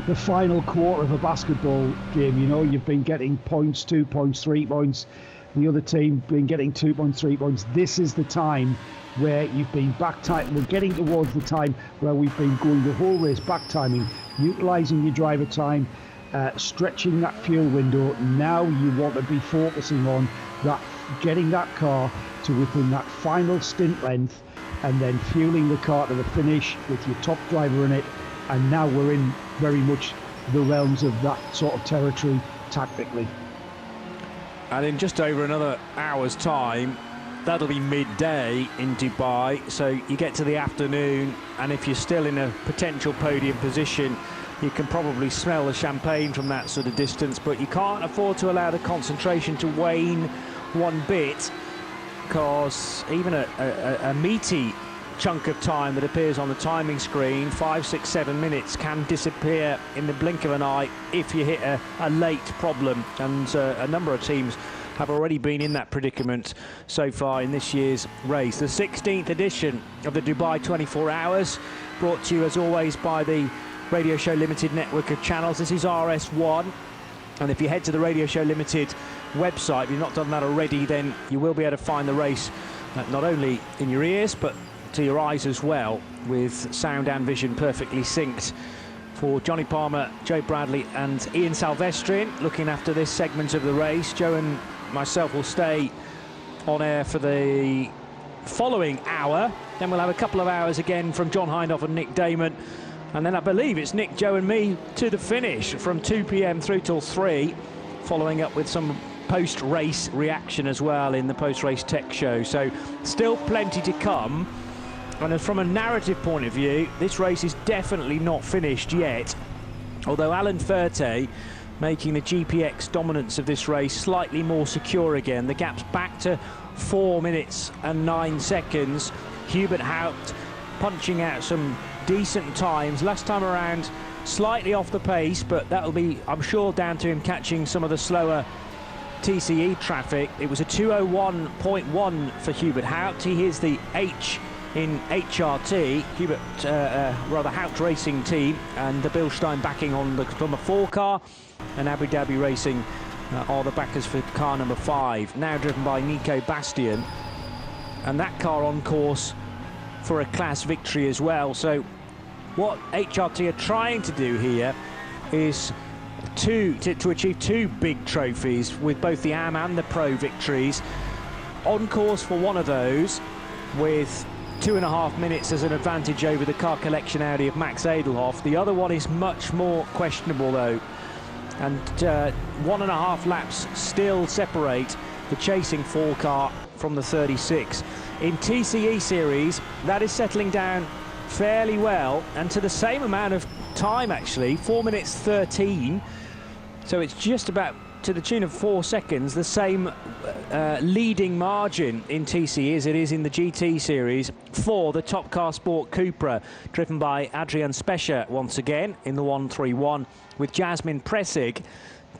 the final quarter of a basketball game. You've been getting points, 2 points, 3 points. The other team been getting 2 points, 3 points. This is the time where you've been back time. We're getting towards the time where we've been going the whole race back timing, utilising your driver time, stretching that fuel window. Now you want to be focusing on that, getting that car to within that final stint length, and then fueling the car to the finish with your top driver in it. And now we're in very much the realms of that sort of territory tactically. And in just over another hour's time, that'll be midday in Dubai. So you get to the afternoon, and if you're still in a potential podium position, you can probably smell the champagne from that sort of distance. But you can't afford to allow the concentration to wane one bit, because even a meaty chunk of time that appears on the timing screen, 5, 6, 7 minutes, can disappear in the blink of an eye if you hit a late problem. And a number of teams have already been in that predicament so far in this year's race. The 16th edition of the Dubai 24 Hours, brought to you as always by the Radio Show Limited network of channels. This is RS1, and if you head to the Radio Show Limited website, if you've not done that already, then you will be able to find the race not only in your ears but to your eyes as well, with sound and vision perfectly synced for Johnny Palmer, Joe Bradley and Ian Silvestrian looking after this segment of the race. Joe and myself will stay on air for the following hour. Then we'll have a couple of hours again from John Hindhaugh and Nick Damon. And then I believe it's Nick, Joe and me to the finish from 2 p.m. through till 3, following up with some post-race reaction as well in the post-race tech show. So still plenty to come. And from a narrative point of view, this race is definitely not finished yet. Although Alan Furte making the GPX dominance of this race slightly more secure again. The gap's back to 4 minutes and 9 seconds. Hubert Haupt punching out some decent times. Last time around, slightly off the pace, but that'll be, I'm sure, down to him catching some of the slower TCE traffic. It was a 2:01.1 for Hubert Haupt. He is the H in HRT, rather Haupt Racing team, and the Bilstein backing on the number 4 car, and Abu Dhabi Racing are the backers for car number 5, now driven by Nico Bastian, and that car on course for a class victory as well. So what HRT are trying to do here is to achieve 2 big trophies with both the AM and the Pro victories. On course for one of those with 2.5 minutes as an advantage over the car collection Audi of Max Edelhoff. The other one is much more questionable though, and 1.5 laps still separate the chasing 4 car from the 36. In TCE series, that is settling down fairly well, and to the same amount of time actually, 4 minutes 13. So it's just about to the tune of 4 seconds, the same leading margin in TCE as it is in the GT series for the Top Car Sport Cupra, driven by Adrian Specher once again in the 131, with Jasmine Pressig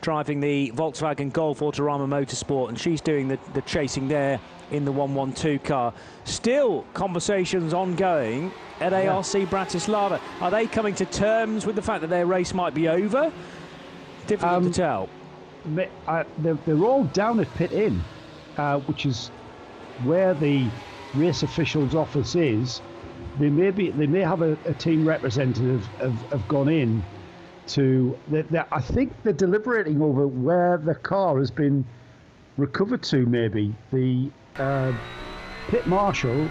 driving the Volkswagen Golf Autorama Motorsport, and she's doing the chasing there in the 112 car. Still conversations ongoing at ARC Bratislava. Are they coming to terms with the fact that their race might be over? Difficult to tell. They're all down at Pit Inn, which is where the race officials' office is. They may have a team representative have gone in to. I think they're deliberating over where the car has been recovered to. Maybe the pit marshal,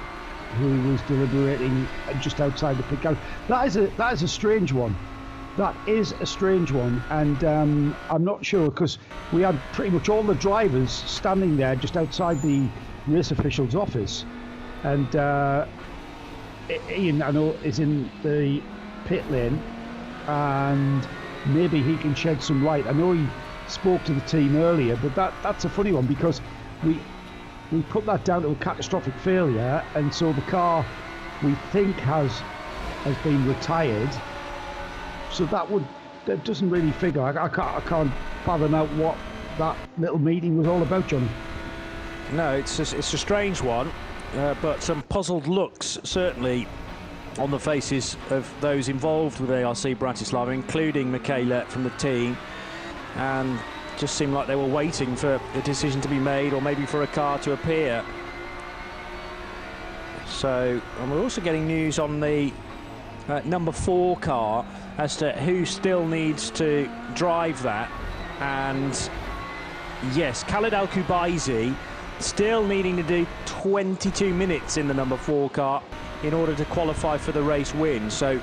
who was deliberating just outside the pit garage. That is a strange one. That is a strange one, and I'm not sure, because we had pretty much all the drivers standing there just outside the race official's office, and Ian, I know, is in the pit lane, and maybe he can shed some light. I know he spoke to the team earlier, but that's a funny one, because we put that down to a catastrophic failure, and so the car, we think, has been retired. So that doesn't really figure. I can't fathom out what that little meeting was all about, John. No, it's a strange one, but some puzzled looks certainly on the faces of those involved with ARC Bratislava, including Michaela from the team, and just seemed like they were waiting for a decision to be made, or maybe for a car to appear. So, and we're also getting news on the number 4 car as to who still needs to drive that, and yes, Khaled Al-Kubaisi still needing to do 22 minutes in the number 4 car in order to qualify for the race win. So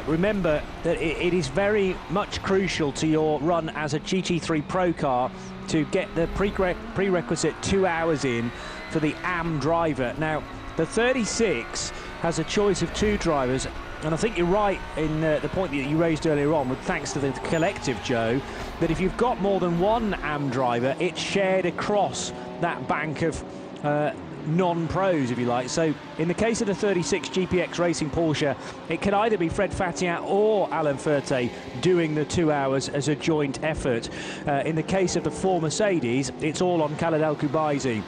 remember that it is very much crucial to your run as a GT3 Pro car to get the prerequisite 2 hours in for the AM driver. Now, the 36 has a choice of 2 drivers, and I think you're right in the point that you raised earlier on, with thanks to the collective, Joe, that if you've got more than one AM driver, it's shared across that bank of non-pros, if you like. So in the case of the 36 GPX Racing Porsche, it can either be Fred Fatiat or Alan Furte doing the 2 hours as a joint effort. In the case of the 4 Mercedes, it's all on Khaled Al-Kubaisi.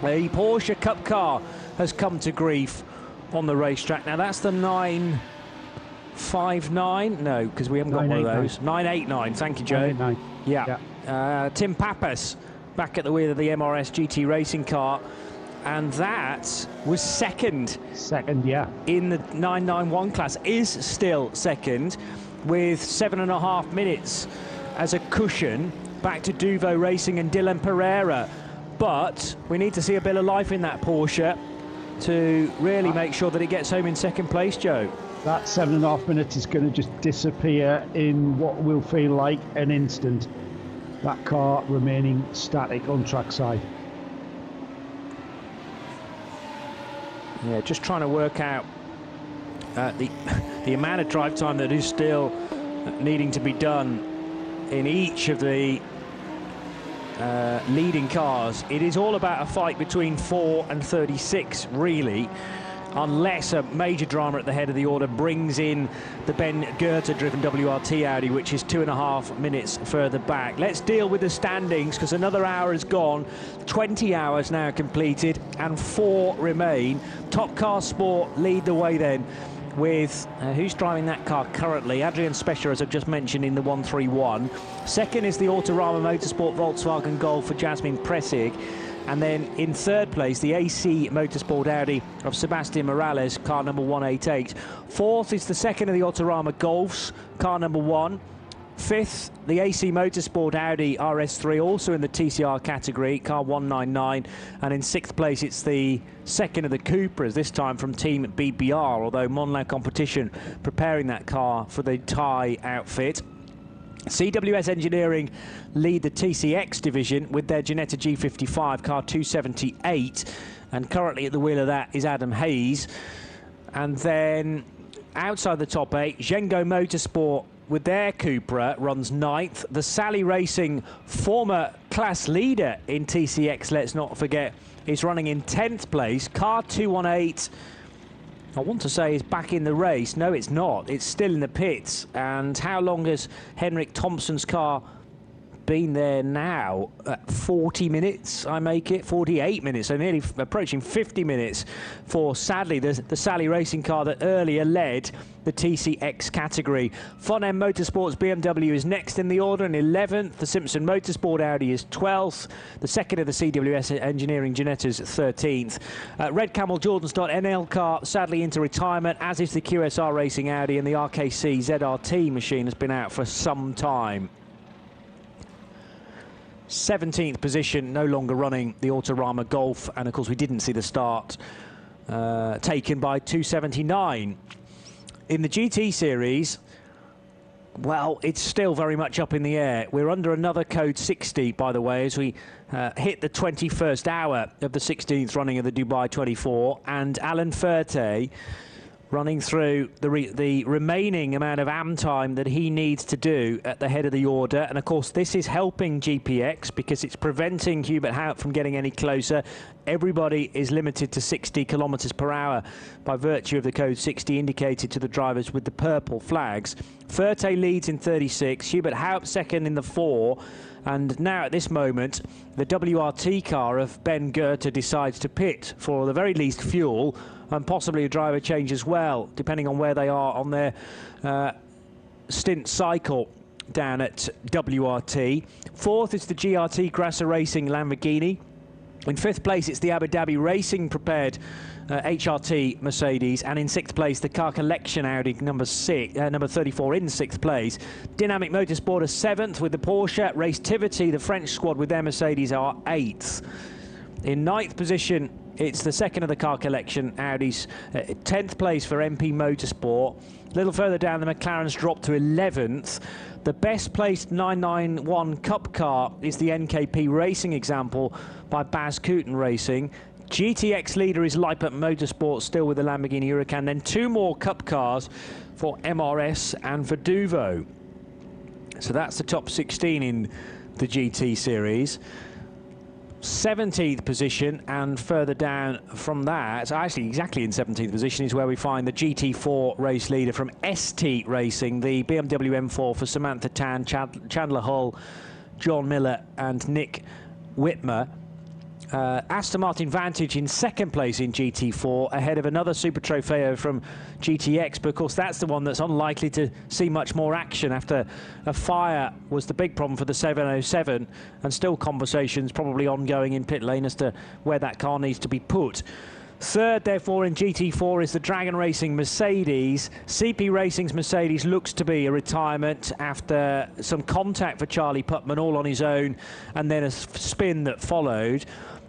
A Porsche Cup car has come to grief on the racetrack. Now that's the 959, no, because we haven't got one of those. 989, thank you, Joe. 989. Yeah. Tim Pappas back at the wheel of the MRS GT racing car, and that was second. Second, yeah. In the 991 class, is still second with 7.5 minutes as a cushion back to Duvo Racing and Dylan Pereira. But we need to see a bit of life in that Porsche to really make sure that it gets home in second place, Joe. That 7.5 minutes is going to just disappear in what will feel like an instant. That car remaining static on trackside. Yeah, just trying to work out the amount of drive time that is still needing to be done in each of the leading cars. It is all about a fight between 4 and 36, really, unless a major drama at the head of the order brings in the Ben Goethe-driven WRT Audi, which is 2.5 minutes further back. Let's deal with the standings, because another hour has gone. 20 hours now completed, and 4 remain. Top Car Sport lead the way then, with who's driving that car currently? Adrian Specher, as I've just mentioned, in the 131. Second is the Autorama Motorsport Volkswagen Golf for Jasmin Pressig. And then in third place, the AC Motorsport Audi of Sebastian Morales, car number 188. Fourth is the second of the Autorama Golfs, car number 1. Fifth, the AC Motorsport Audi RS3, also in the TCR category, car 199. And in sixth place, it's the second of the Cupras, this time from Team BBR, although Monla Competition preparing that car for the Thai outfit. CWS Engineering lead the TCX division with their Ginetta G55, car 278, and currently at the wheel of that is Adam Hayes. And then outside the top 8, Zhengo Motorsport with their Cupra runs 9th. The Sally Racing former class leader in TCX, let's not forget, is running in 10th place, car 218. I want to say is back in the race. No, it's not. It's still in the pits. And how long has Henrik Thompson's car been there now? 40 minutes, I make it. 48 minutes, so nearly approaching 50 minutes for, sadly, the Sally Racing car that earlier led the TCX category. Fun M Motorsports BMW is next in the order in 11th. The Simpson Motorsport Audi is 12th. The second of the CWS Engineering Ginettas 13th. Red Camel Jordan's NL car sadly into retirement, as is the QSR Racing Audi, and the RKC ZRT machine has been out for some time. 17th position, no longer running the Autorama Golf, and of course we didn't see the start taken by 279. In the GT series, well, it's still very much up in the air. We're under another code 60, by the way, as we hit the 21st hour of the 16th running of the Dubai 24, and Alan Ferte running through the remaining amount of AM time that he needs to do at the head of the order. And of course, this is helping GPX because it's preventing Hubert Haupt from getting any closer. Everybody is limited to 60 kilometers per hour by virtue of the code 60 indicated to the drivers with the purple flags. Ferte leads in 36, Hubert Haupt second in the 4. And now at this moment, the WRT car of Ben Goethe decides to pit for the very least fuel, and possibly a driver change as well, depending on where they are on their stint cycle down at WRT. Fourth is the GRT Grasser Racing Lamborghini. In fifth place, it's the Abu Dhabi Racing prepared HRT Mercedes, and in sixth place, the Car Collection Audi number 34 in sixth place. Dynamic Motorsport is seventh with the Porsche. Racetivity, the French squad with their Mercedes, are 8th. In 9th position, it's the second of the Car Collection Audis. 10th place for MP Motorsport. A little further down, the McLaren's dropped to 11th. The best placed 991 Cup car is the NKP Racing example by Baz Kooten Racing. GTX leader is Leipert Motorsport, still with the Lamborghini Huracan. Then 2 more Cup cars for MRS and for Duvo. So that's the top 16 in the GT series. 17th position, and further down from that, actually exactly in 17th position, is where we find the GT4 race leader from ST Racing, the BMW M4 for Samantha Tan, Chandler Hull, John Miller and Nick Whitmer. Aston Martin Vantage in second place in GT4, ahead of another Super Trofeo from GTX, but of course that's the one that's unlikely to see much more action after a fire was the big problem for the 707, and still conversations probably ongoing in pit lane as to where that car needs to be put. Third, therefore, in GT4 is the Dragon Racing Mercedes. CP Racing's Mercedes looks to be a retirement after some contact for Charlie Putman all on his own, and then a spin that followed.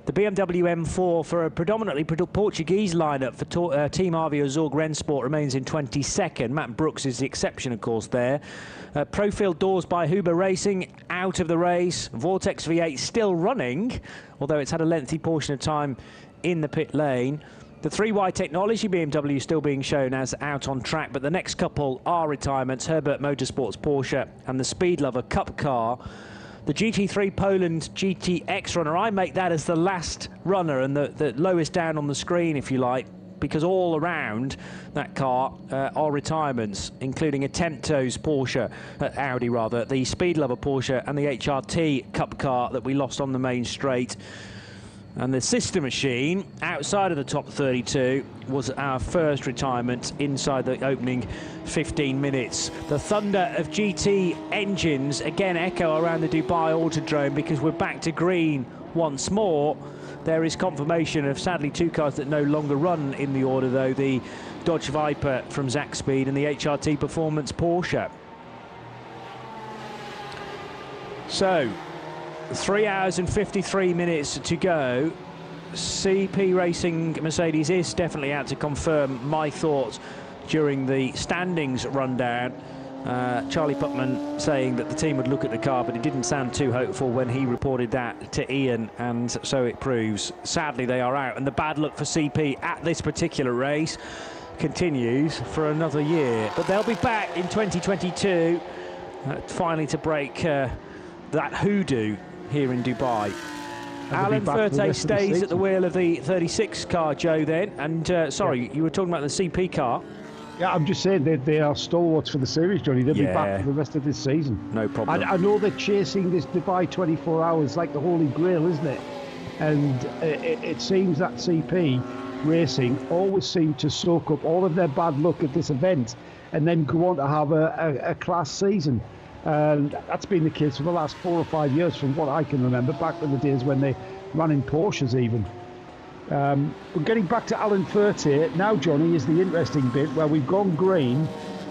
The BMW M4 for a predominantly Portuguese lineup for Team Avio Zorg Rennsport remains in 22nd. Matt Brooks is the exception, of course, there. Profil doors by Huber Racing out of the race. Vortex V8 still running, although it's had a lengthy portion of time in the pit lane. The 3Y Technology BMW still being shown as out on track, but the next couple are retirements: Herbert Motorsports Porsche and the Speed Lover Cup car. The GT3 Poland GTX runner, I make that as the last runner and the lowest down on the screen, if you like, because all around that car are retirements, including a Tempto's Porsche, Audi rather, the Speed Lover Porsche and the HRT Cup car that we lost on the main straight. And the sister machine, outside of the top 32, was our first retirement inside the opening 15 minutes. The thunder of GT engines again echo around the Dubai Autodrome, because we're back to green once more. There is confirmation of, sadly, two cars that no longer run in the order, though, the Dodge Viper from Zack Speed and the HRT Performance Porsche. So, 3 hours and 53 minutes to go. CP Racing Mercedes is definitely out to confirm my thoughts during the standings rundown. Charlie Putman saying that the team would look at the car, but it didn't sound too hopeful when he reported that to Ian, and so it proves. Sadly, they are out, and the bad luck for CP at this particular race continues for another year. But they'll be back in 2022, finally to break that hoodoo here in Dubai. Alan Furte stays at the wheel of the 36 car, Joe, then. And, sorry, you were talking about the CP car. Yeah, I'm just saying they are stalwarts for the series, Johnny. They'll be back for the rest of this season. No problem. I know they're chasing this Dubai 24 hours like the Holy Grail, isn't it? And it seems that CP Racing always seem to soak up all of their bad luck at this event and then go on to have a class season. And that's been the case for the last 4 or 5 years, from what I can remember, back in the days when they ran in Porsches even. We're getting back to Alan Furte now, Johnny, is the interesting bit where we've gone green.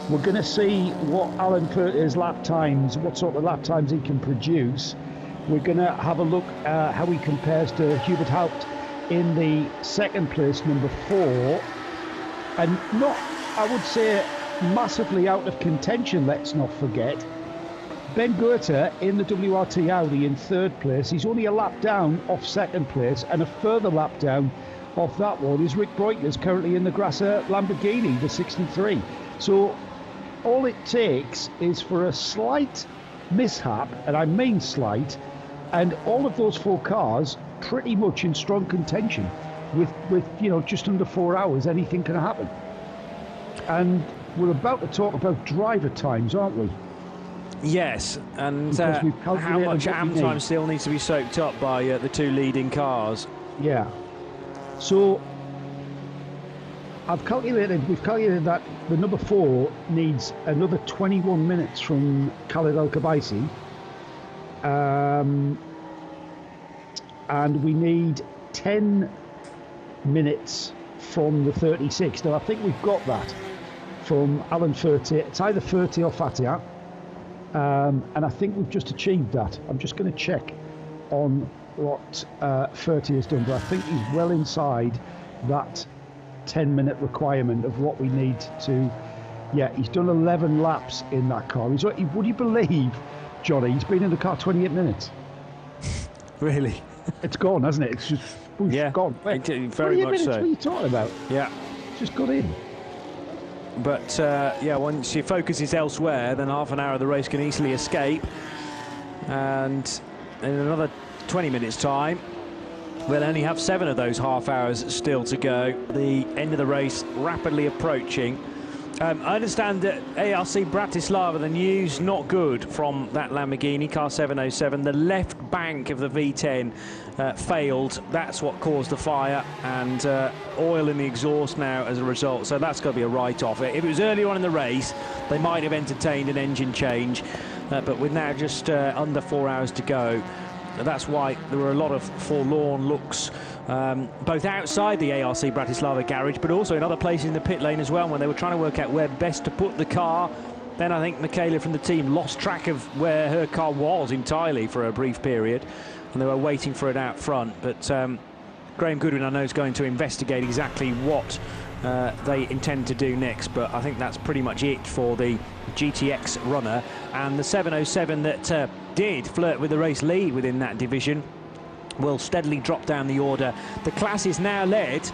We're going to see what Alan Furte's lap times, what sort of lap times he can produce. We're going to have a look at how he compares to Hubert Haupt in the second place, number 4. And not, I would say, massively out of contention, let's not forget. Ben Goethe in the WRT Audi in third place. He's only a lap down off second place, and a further lap down off that one is Rick Breutner's currently in the Grasser Lamborghini, the 63. So all it takes is for a slight mishap, and I mean slight, and all of those 4 cars pretty much in strong contention. With you know, just under 4 hours, anything can happen. And we're about to talk about driver times, aren't we? Yes, and how much AM time still needs to be soaked up by the 2 leading cars. Yeah. So we've calculated that the number 4 needs another 21 minutes from Khalid Al-Khabaisi. And we need 10 minutes from the 36. Now, I think we've got that from Alan Furte. It's either Furte or Fatia. And I think we've just achieved that. I'm just going to check on what Furte has done, but I think he's well inside that 10-minute requirement of what we need to. Yeah, he's done 11 laps in that car. Would you believe, Johnny, he's been in the car 28 minutes? Really? It's gone, hasn't it? It's just gone. Very much so. What are you talking about? Yeah. It's just got in. But, yeah, once your focus is elsewhere, then half an hour of the race can easily escape. And in another 20 minutes' time, we'll only have 7 of those half hours still to go. The end of the race rapidly approaching. I understand that ARC Bratislava, the news not good from that Lamborghini car 707. The left bank of the V10 failed. That's what caused the fire, and oil in the exhaust now as a result. So that's got to be a write-off. If it was earlier on in the race, they might have entertained an engine change, but with now just under 4 hours to go, that's why there were a lot of forlorn looks, both outside the ARC Bratislava garage, but also in other places in the pit lane as well, when they were trying to work out where best to put the car. Then I think Michaela from the team lost track of where her car was entirely for a brief period, and they were waiting for it out front. But Graham Goodwin, I know, is going to investigate exactly what they intend to do next, but I think that's pretty much it for the GTX runner. And the 707 that did flirt with the race lead within that division will steadily drop down the order. The class is now led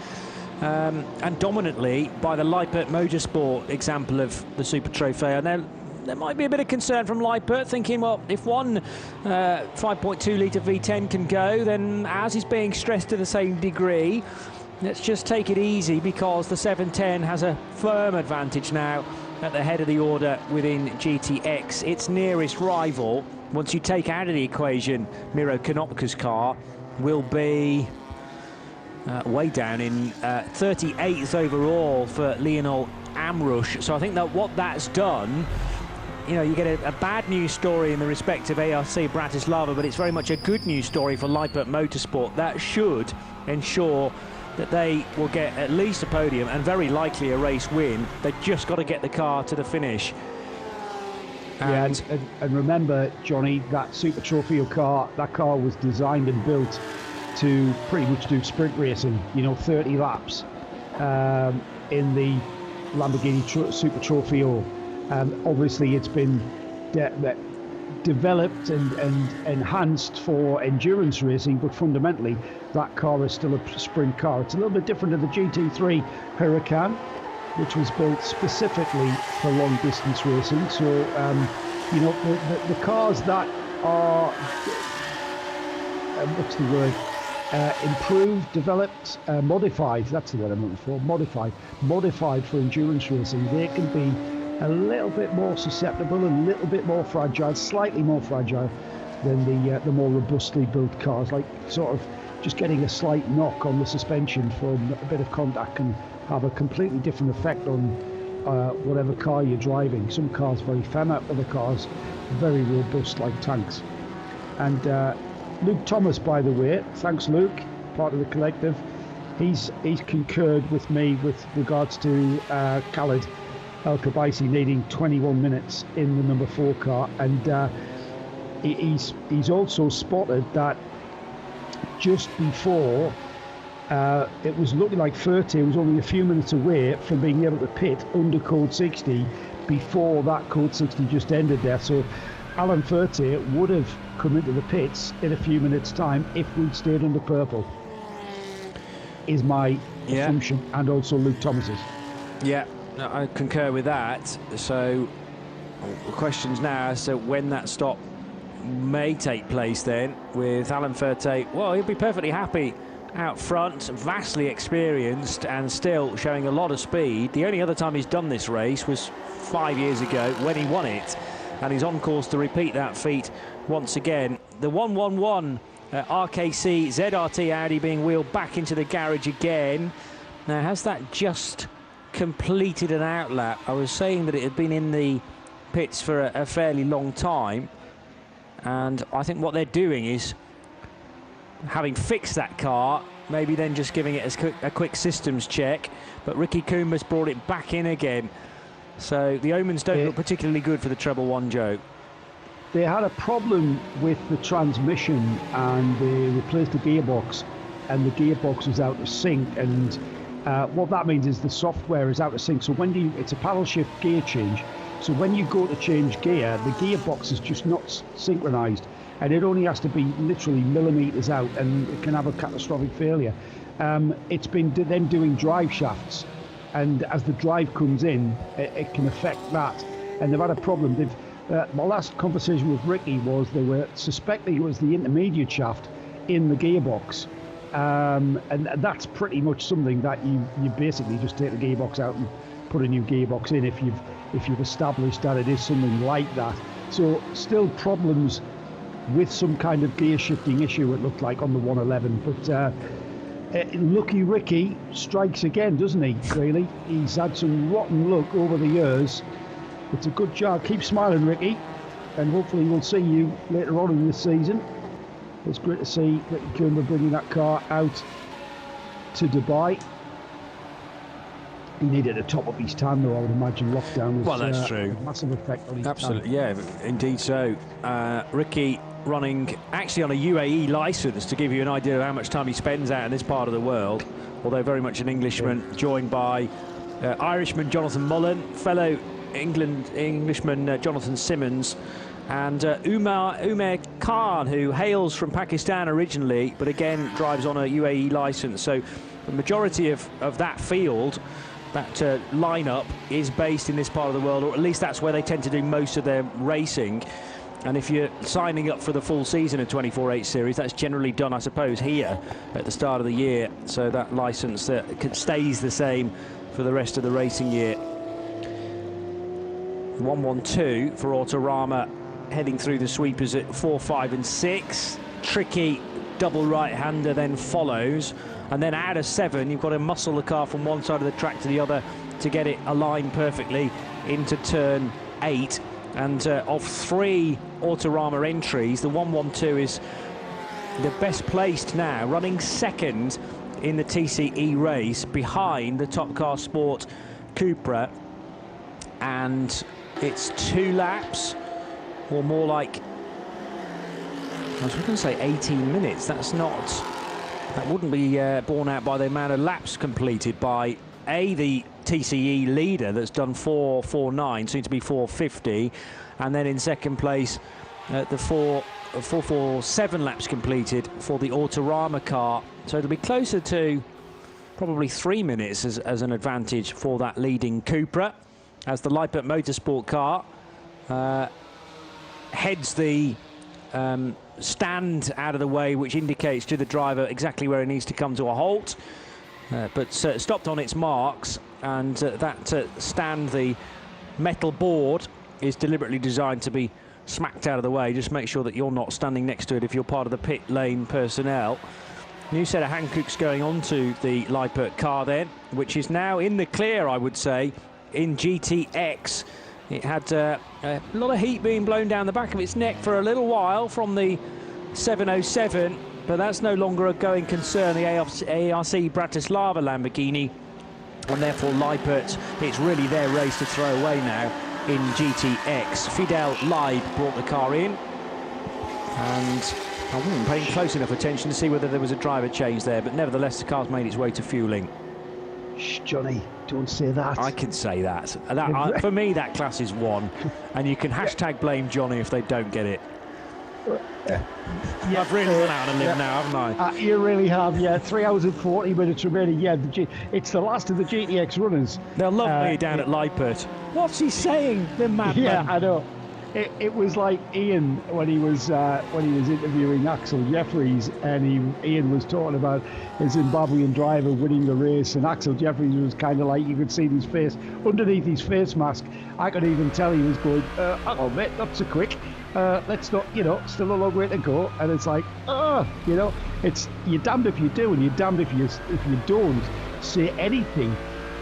and dominantly by the Leipert Motorsport example of the Super Trofeo. Now, there might be a bit of concern from Leipert, thinking, well, if one 5.2 litre V10 can go, then ours is being stressed to the same degree. Let's just take it easy, because the 710 has a firm advantage now at the head of the order within GTX. Its nearest rival, once you take out of the equation Miro Konopka's car, will be way down in 38th overall for Lionel Amrush. So I think that what that's done, you know, you get a bad news story in the respect of ARC Bratislava, but it's very much a good news story for Leipert Motorsport. That should ensure that they will get at least a podium and very likely a race win. They've just got to get the car to the finish. And remember, Johnny, that Super Trofeo car, that car was designed and built to pretty much do sprint racing, you know, 30 laps in the Lamborghini Super Trofeo. Obviously, it's been developed and enhanced for endurance racing, but fundamentally, that car is still a sprint car. It's a little bit different to the GT3 Huracan, which was built specifically for long distance racing. So, you know, the cars that are, what's the word? Improved, developed, modified, that's the word I'm looking for, modified for endurance racing, they can be a little bit more susceptible, a little bit more fragile, slightly more fragile than the more robustly built cars. Like sort of just getting a slight knock on the suspension from a bit of contact can have a completely different effect on whatever car you're driving. Some cars very firm, other cars very robust like tanks. And Luke Thomas, by the way, thanks Luke, part of the collective, he's concurred with me with regards to Khaled El Kabaisi needing 21 minutes in the number 4 car, and he's also spotted that just before it was looking like Ferte was only a few minutes away from being able to pit under code 60 before that code 60 just ended there. So Alan Ferte would have come into the pits in a few minutes time if we'd stayed under purple, is my assumption, and also Luke Thomas's. Yeah, I concur with that. So the questions now as to when that stop may take place then, with Alan Ferte. Well, he'll be perfectly happy out front, vastly experienced and still showing a lot of speed. The only other time he's done this race was 5 years ago when he won it, and he's on course to repeat that feat once again. The 111 RKC ZRT Audi being wheeled back into the garage again. Now, has that just completed an outlap? I was saying that it had been in the pits for a fairly long time, and I think what they're doing is, having fixed that car, maybe then just giving it a quick systems check. But Ricky Coombs brought it back in again, so the omens don't look particularly good for the treble one, Joe. They had a problem with the transmission and they replaced the gearbox, and the gearbox was out of sync, and what that means is the software is out of sync. So when it's a paddle shift gear change, so when you go to change gear, the gearbox is just not synchronized, and it only has to be literally millimeters out, and it can have a catastrophic failure. It's been then doing drive shafts, and as the drive comes in, it can affect that, and they've had a problem. My last conversation with Ricky was they were suspecting it was the intermediate shaft in the gearbox, and that's pretty much something that you basically just take the gearbox out and put a new gearbox in if you've established that it is something like that. So still problems with some kind of gear shifting issue, it looked like, on the 111. But Lucky Ricky strikes again, doesn't he, really? He's had some rotten luck over the years. It's a good job. Keep smiling, Ricky, and hopefully we'll see you later on in this season. It's great to see Ricky Coomber bringing that car out to Dubai. He needed to top up his time, though, I would imagine. Lockdown was that's true. A massive effect on his Absolutely, time. yeah, indeed so. Ricky running actually on a UAE licence, to give you an idea of how much time he spends out in this part of the world, although very much an Englishman, joined by Irishman Jonathan Mullen, fellow Englishman Jonathan Simmons, and Umair Khan, who hails from Pakistan originally, but again drives on a UAE licence. So the majority of that field, that lineup, is based in this part of the world, or at least that's where they tend to do most of their racing. And if you're signing up for the full season of 24H Series, that's generally done, I suppose, here at the start of the year. So that licence stays the same for the rest of the racing year. 112 for Autorama, heading through the sweepers at 4, 5 and 6. Tricky double right-hander then follows. And then out of 7, you've got to muscle the car from one side of the track to the other to get it aligned perfectly into turn 8. And of 3 Autorama entries, the 112 is the best placed now, running second in the TCE race behind the Top Car Sport Cupra. And it's 2 laps, or more like, I was going to say 18 minutes. That wouldn't be borne out by the amount of laps completed by the TCE leader that's done 4:49, soon to be 4:50, and then in second place the 4:47 laps completed for the Autorama car. So it'll be closer to probably 3 minutes as an advantage for that leading Cupra, as the Lippert Motorsport car heads the stand out of the way, which indicates to the driver exactly where it needs to come to a halt. But stopped on its marks, and that stand, the metal board, is deliberately designed to be smacked out of the way. Just make sure that you're not standing next to it if you're part of the pit lane personnel. New set of Hankooks going on to the Lippert car then, which is now in the clear, I would say, in GTX. It had a lot of heat being blown down the back of its neck for a little while from the 707, but that's no longer a going concern, the ARC Bratislava Lamborghini, and therefore Lippert, it's really their race to throw away now in GTX. Fidel Leib brought the car in, and I wasn't paying close enough attention to see whether there was a driver change there, but nevertheless the car's made its way to fueling. Shh, Johnny, don't say that. I can say that. For me, that class is 1, and you can hashtag blame Johnny if they don't get it. I've really run out on a limb now, haven't I? You really have, yeah. 3 hours and 40 minutes remaining. Yeah, it's the last of the GTX runners. They'll love me down at Lippert. What's he saying, the madman? Yeah, I know. It was like Ian when he was interviewing Axel Jeffries, and Ian was talking about his Zimbabwean driver winning the race, and Axel Jeffries was kind of like, you could see his face underneath his face mask. I could even tell he was going, hang on mate, not so quick. Let's not, still a long way to go. And it's like, it's you're damned if you do, and you're damned if you don't say anything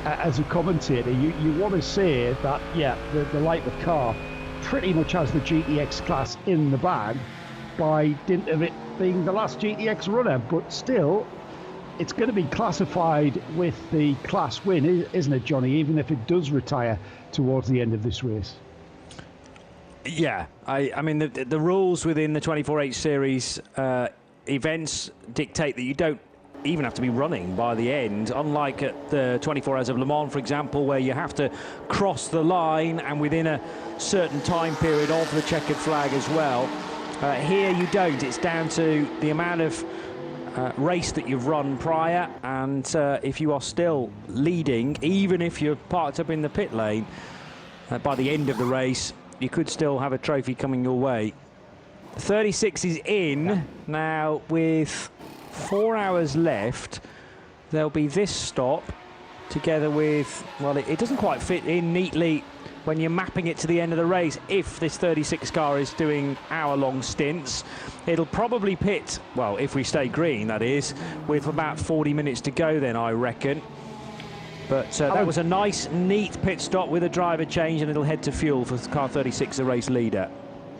as a commentator. You want to say that, yeah, the Lippert car pretty much has the GTX class in the bag by dint of it being the last GTX runner, but still it's going to be classified with the class win, isn't it, Johnny, even if it does retire towards the end of this race? Yeah, I mean the rules within the 24H series events dictate that you don't even have to be running by the end, unlike at the 24 Hours of Le Mans, for example, where you have to cross the line and within a certain time period of the checkered flag as well. Here you don't. It's down to the amount of race that you've run prior, and if you are still leading, even if you're parked up in the pit lane, by the end of the race, you could still have a trophy coming your way. 36 is in now with 4 hours left. There'll be this stop together with, well, it doesn't quite fit in neatly when you're mapping it to the end of the race. If this 36 car is doing hour-long stints, it'll probably pit, well, if we stay green, that is, with about 40 minutes to go then, I reckon. But that was a nice, neat pit stop with a driver change, and it'll head to fuel for car 36, the race leader.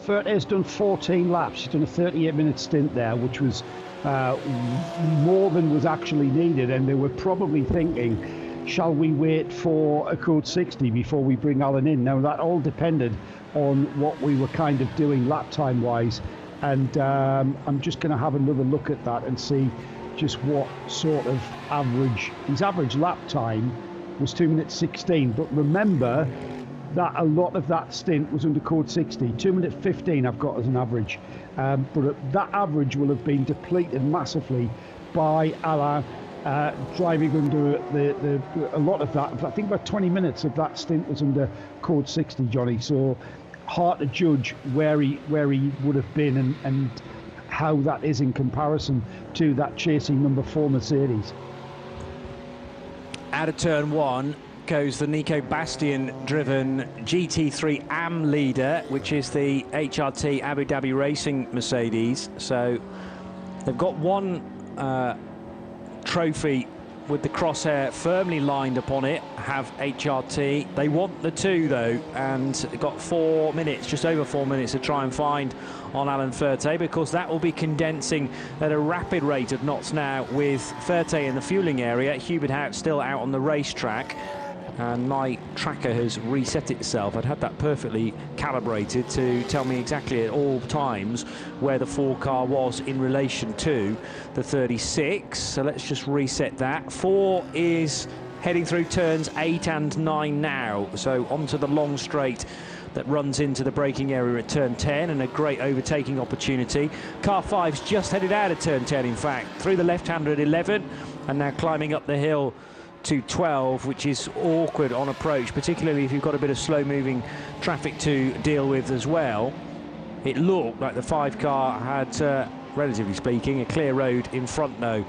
Parte's done 14 laps. He's done a 38-minute stint there, which was more than was actually needed, and they were probably thinking, shall we wait for a code 60 before we bring Alan in? Now, that all depended on what we were kind of doing lap time wise, and I'm just going to have another look at that and see just what sort of his average lap time was 2 minutes 16. But remember that a lot of that stint was under code 60. 2 minutes 15 I've got as an average, but that average will have been depleted massively by Alain driving under a lot of that. I think about 20 minutes of that stint was under code 60, Johnny. So hard to judge where he would have been and how that is in comparison to that chasing number 4 Mercedes. Out of turn 1 goes the Nico Bastian-driven GT3 AM leader, which is the HRT Abu Dhabi Racing Mercedes. So they've got one trophy with the crosshair firmly lined upon it, have HRT. They want the 2 though, and got 4 minutes, just over 4 minutes to try and find on Alan Parte, because that will be condensing at a rapid rate of knots now with Parte in the fueling area. Hubert Hout still out on the racetrack, and my tracker has reset itself. I'd had that perfectly calibrated to tell me exactly at all times where the 4 car was in relation to the 36. So let's just reset that. 4 is heading through turns 8 and 9 now, so onto the long straight that runs into the braking area at turn 10, and a great overtaking opportunity. Car 5's just headed out of turn 10, in fact, through the left-hander at 11, and now climbing up the hill to 12, which is awkward on approach, particularly if you've got a bit of slow-moving traffic to deal with as well. It looked like the 5 car had, relatively speaking, a clear road in front though.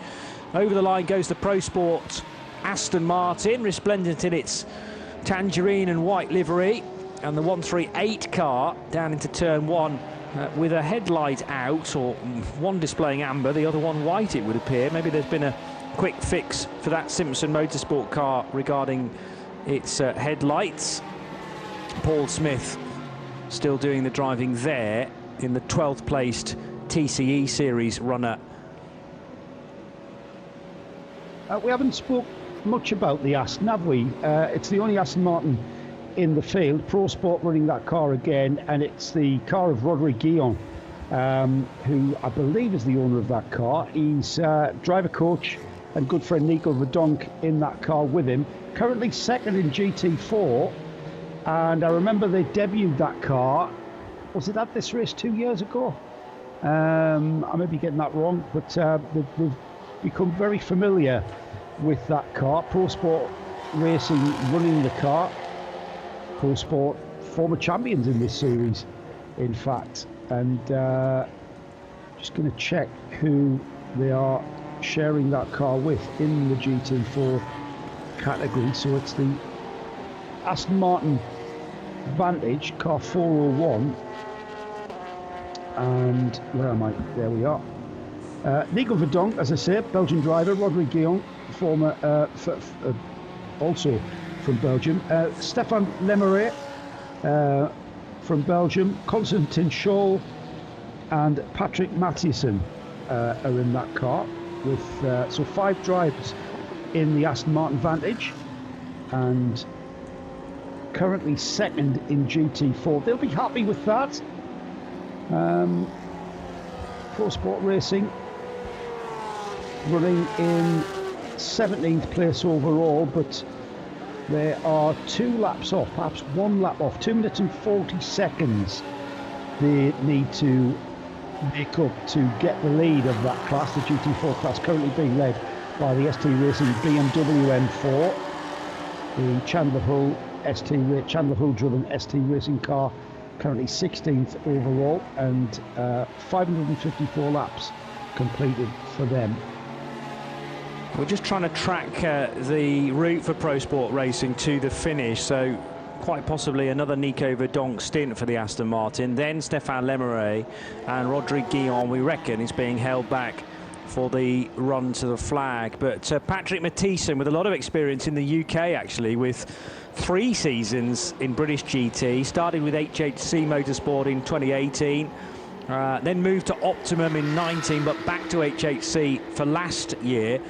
Over the line goes the Pro Sport Aston Martin, resplendent in its tangerine and white livery, and the 138 car down into turn 1 with a headlight out, or one displaying amber, the other one white, it would appear. Maybe there's been a quick fix for that Simpson Motorsport car regarding its headlights. Paul Smith still doing the driving there in the 12th placed TCE Series runner. We haven't spoke much about the Aston, have we? It's the only Aston Martin in the field. Pro Sport running that car again, and it's the car of Roderick Guillon, who I believe is the owner of that car. He's driver coach and good friend Nico Verdonk in that car with him. Currently second in GT4, and I remember they debuted that car, was it at this race 2 years ago? I may be getting that wrong, but they've become very familiar with that car. Pro Sport Racing running the car. Pro Sport former champions in this series, in fact, and just going to check who they are sharing that car with in the GT4 category. So it's the Aston Martin Vantage, car 401, and where am I? There we are. Nico Verdonk, as I say, Belgian driver. Roderick Guillon, former also from Belgium. Stefan Lemeray from Belgium. Constantin Scholl and Patrick Mathiesen are in that car, with so 5 drivers in the Aston Martin Vantage, and currently second in GT4. They'll be happy with that. Pro Sport Racing running in 17th place overall, but they are 2 laps off, perhaps 1 lap off. 2 minutes and 40 seconds they need to make up to get the lead of that class, the GT4 class, currently being led by the ST Racing BMW M4, the Chandler Hull driven ST Racing car, currently 16th overall, and 554 laps completed for them. We're just trying to track the route for Pro Sport Racing to the finish, so quite possibly another Nico Verdonk stint for the Aston Martin, then Stéphane Lemeray and Rodrigue Guillon, we reckon, is being held back for the run to the flag. But Patrick Mathieson, with a lot of experience in the UK, actually, with 3 seasons in British GT, started with HHC Motorsport in 2018, then moved to Optimum in 19, but back to HHC for last year.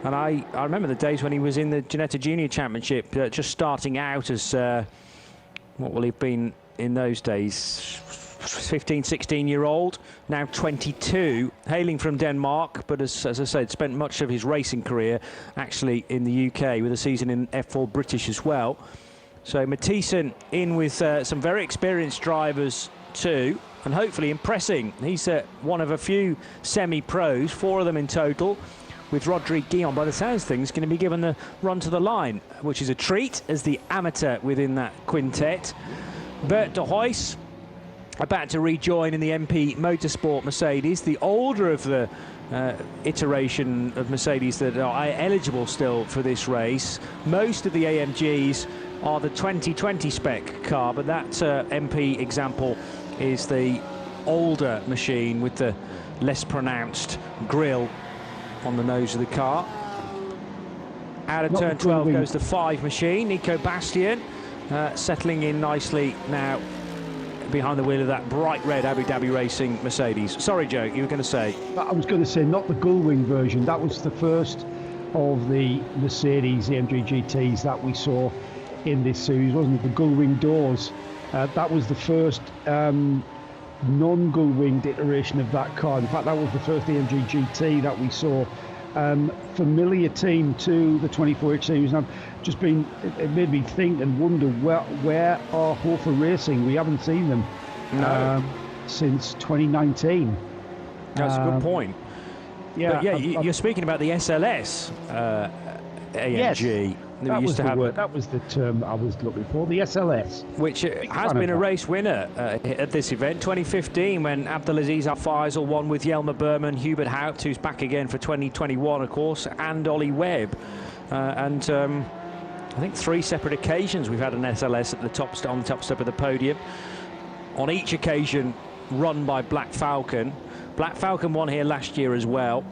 And I remember the days when he was in the Ginetta Junior Championship, just starting out as, what will he have been in those days, 15, 16-year-old, now 22, hailing from Denmark, but as I said, spent much of his racing career actually in the UK, with a season in F4 British as well. So Mathieson in with some very experienced drivers too, and hopefully impressing. He's one of a few semi-pros, 4 of them in total, with Rodrigue Guillon, by the sounds of things, going to be given the run to the line, which is a treat as the amateur within that quintet. Bert de Huys about to rejoin in the MP Motorsport Mercedes, the older of the iteration of Mercedes that are eligible still for this race. Most of the AMGs are the 2020 spec car, but that MP example is the older machine with the less pronounced grille on the nose of the car. Out of turn 12 goes the 5 machine. Nico Bastian settling in nicely now behind the wheel of that bright red Abu Dhabi Racing Mercedes. Sorry, Joe, you were going to say? I was going to say not the Gullwing version. That was the first of the Mercedes AMG GTs that we saw in this series, wasn't it? The Gullwing doors. That was the first non-Gullwinged iteration of that car. In fact, that was the first AMG GT that we saw. Familiar team to the 24H series. And it made me think and wonder where are Hofer Racing? We haven't seen them since 2019. That's a good point. Yeah, but yeah, you're speaking about the SLS AMG. Yes. That was the term I was looking for, the SLS. Which has been a race winner at this event. 2015, when Abdelaziz Al-Faisal won with Jelmer Berman, Hubert Haupt, who's back again for 2021, of course, and Ollie Webb. I think 3 separate occasions we've had an SLS at the on the top step of the podium. On each occasion, run by Black Falcon. Black Falcon won here last year as well.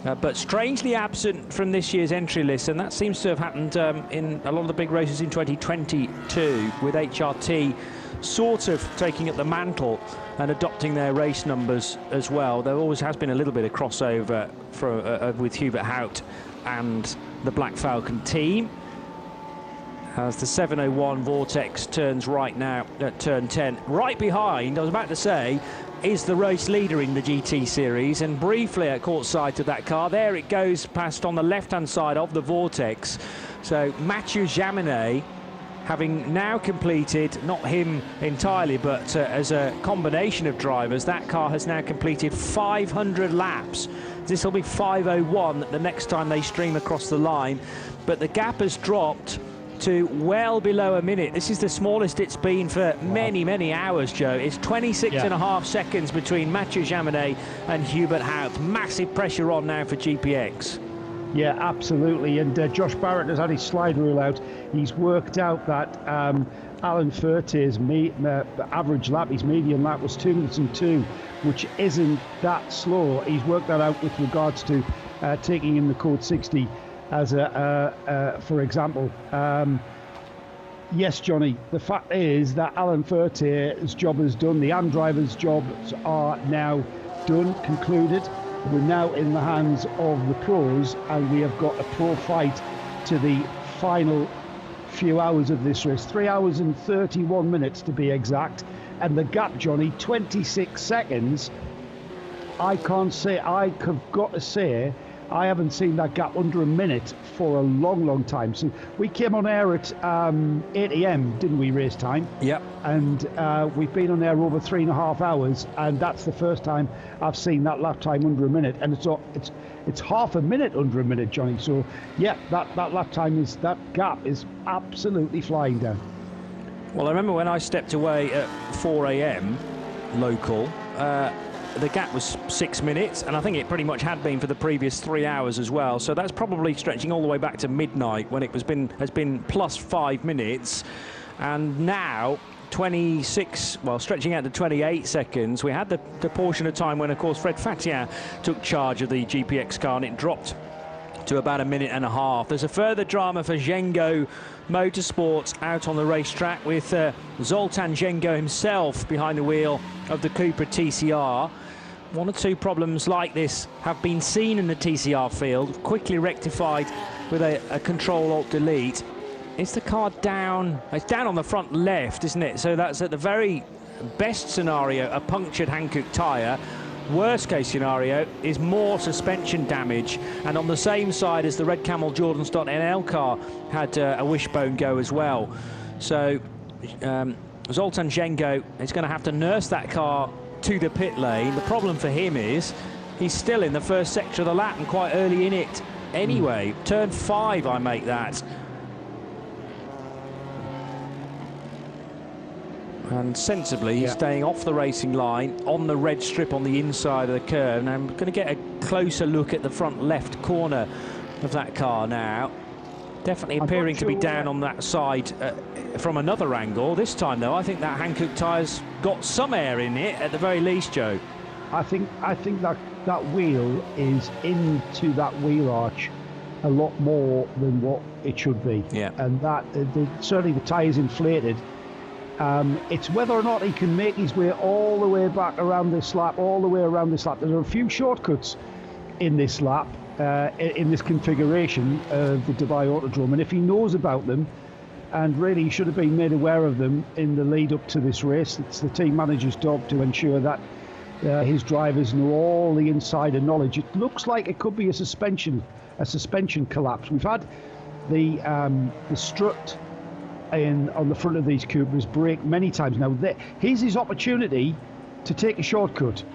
But strangely absent from this year's entry list, and that seems to have happened in a lot of the big races in 2022, with HRT sort of taking up the mantle and adopting their race numbers as well. There always has been a little bit of crossover with Hubert Haupt and the Black Falcon team. As the 701 Vortex turns right now at turn 10. Right behind, I was about to say, is the race leader in the GT series, and briefly I caught sight of that car. There it goes past on the left-hand side of the Vortex. So Mathieu Jaminet, having now completed, not him entirely, but as a combination of drivers, that car has now completed 500 laps. This will be 5:01 the next time they stream across the line, but the gap has dropped to well below a minute. This is the smallest it's been for many, many hours, Joe. It's 26.5 seconds between Mathieu Jaminet and Hubert Haupt. Massive pressure on now for GPX. Yeah, absolutely. And Josh Barrett has had his slide rule out. He's worked out that Alan Furtier's average lap, his median lap, was 2 minutes and 2, which isn't that slow. He's worked that out with regards to taking in the code 60 as for example. Yes, Johnny, the fact is that Alan Furtier's job is done. The AM driver's jobs are now done, concluded. We're now in the hands of the pros, and we have got a pro fight to the final few hours of this race. 3 hours and 31 minutes to be exact. And the gap, Johnny, 26 seconds. I've got to say, I haven't seen that gap under a minute for a long, long time. So we came on air at 8 a.m, didn't we, race time? Yep. And we've been on air over 3.5 hours, and that's the first time I've seen that lap time under a minute. And it's half a minute under a minute, Johnny. So yeah, that lap time that gap is absolutely flying down. Well, I remember when I stepped away at 4 a.m. local, the gap was 6 minutes, and I think it pretty much had been for the previous 3 hours as well. So that's probably stretching all the way back to midnight, when it has been plus 5 minutes, and now 26, well, stretching out to 28 seconds. We had the portion of time when, of course, Fred Fatien took charge of the GPX car, and it dropped to about 1.5 minutes. There's a further drama for Zhengo Motorsports out on the racetrack, with Zoltan Zhengo himself behind the wheel of the Cupra TCR. 1 or 2 problems like this have been seen in the TCR field, quickly rectified with a Control-Alt-Delete. Is the car down? It's down on the front left, isn't it? So that's at the very best scenario, a punctured Hankook tyre. Worst case scenario is more suspension damage, and on the same side as the Red Camel Jordans.nl car had a wishbone go as well. So Zoltan Zhengo is going to have to nurse that car to the pit lane. The problem for him is he's still in the first sector of the lap and quite early in it anyway. Turn 5, I make that. And sensibly, he's staying off the racing line on the red strip on the inside of the curve. And I'm going to get a closer look at the front left corner of that car now. Definitely appearing to be down on that side from another angle. This time, though, I think that Hankook tyre's got some air in it at the very least, Joe. I think that wheel is into that wheel arch a lot more than what it should be. Yeah. And that certainly the tyre's inflated. It's whether or not he can make his way all the way back around this lap, There are a few shortcuts in this lap, in this configuration of the Dubai Autodrome, and if he knows about them, and really he should have been made aware of them in the lead up to this race. It's the team manager's job to ensure that his drivers know all the insider knowledge. It looks like it could be a suspension collapse. We've had the strut on the front of these Cupras break many times now. Here's his opportunity to take a shortcut.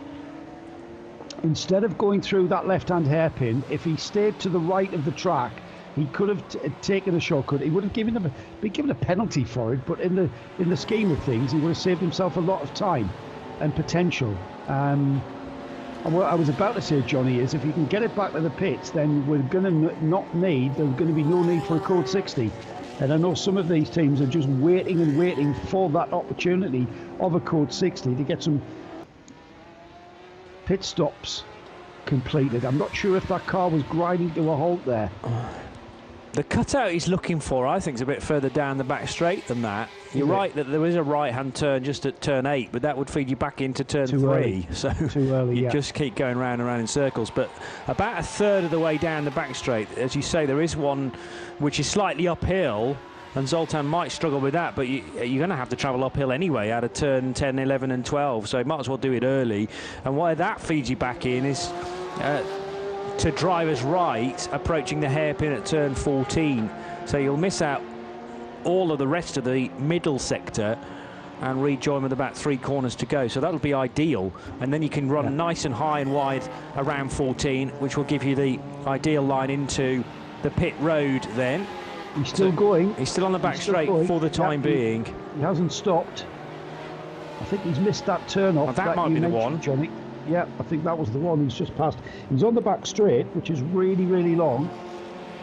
Instead of going through that left-hand hairpin, if he stayed to the right of the track, he could have taken a shortcut. He would have been given a penalty for it, but in the scheme of things, he would have saved himself a lot of time and potential. And what I was about to say, Johnny, is if you can get it back to the pits, then we're going to there's going to be no need for a code 60. And I know some of these teams are just waiting for that opportunity of a code 60 to get some pit stops completed. I'm not sure if that car was grinding to a halt there. The cutout he's looking for, I think, is a bit further down the back straight than that. You're right that there is a right-hand turn just at turn 8, but that would feed you back into turn 3. Early. So too early, you just keep going round and round in circles. But about a third of the way down the back straight, as you say, there is one which is slightly uphill, and Zoltan might struggle with that, but you're going to have to travel uphill anyway out of turn 10, 11 and 12, so you might as well do it early. And why that feeds you back in is to driver's right, approaching the hairpin at turn 14. So you'll miss out all of the rest of the middle sector and rejoin with about 3 corners to go. So that'll be ideal. And then you can run nice and high and wide around 14, which will give you the ideal line into the pit road then. He's still going. He's still on the back straight for the time being. He hasn't stopped. I think he's missed that turn off. That might be the one, Johnny. Yeah, I think that was the one he's just passed. He's on the back straight, which is really, really long.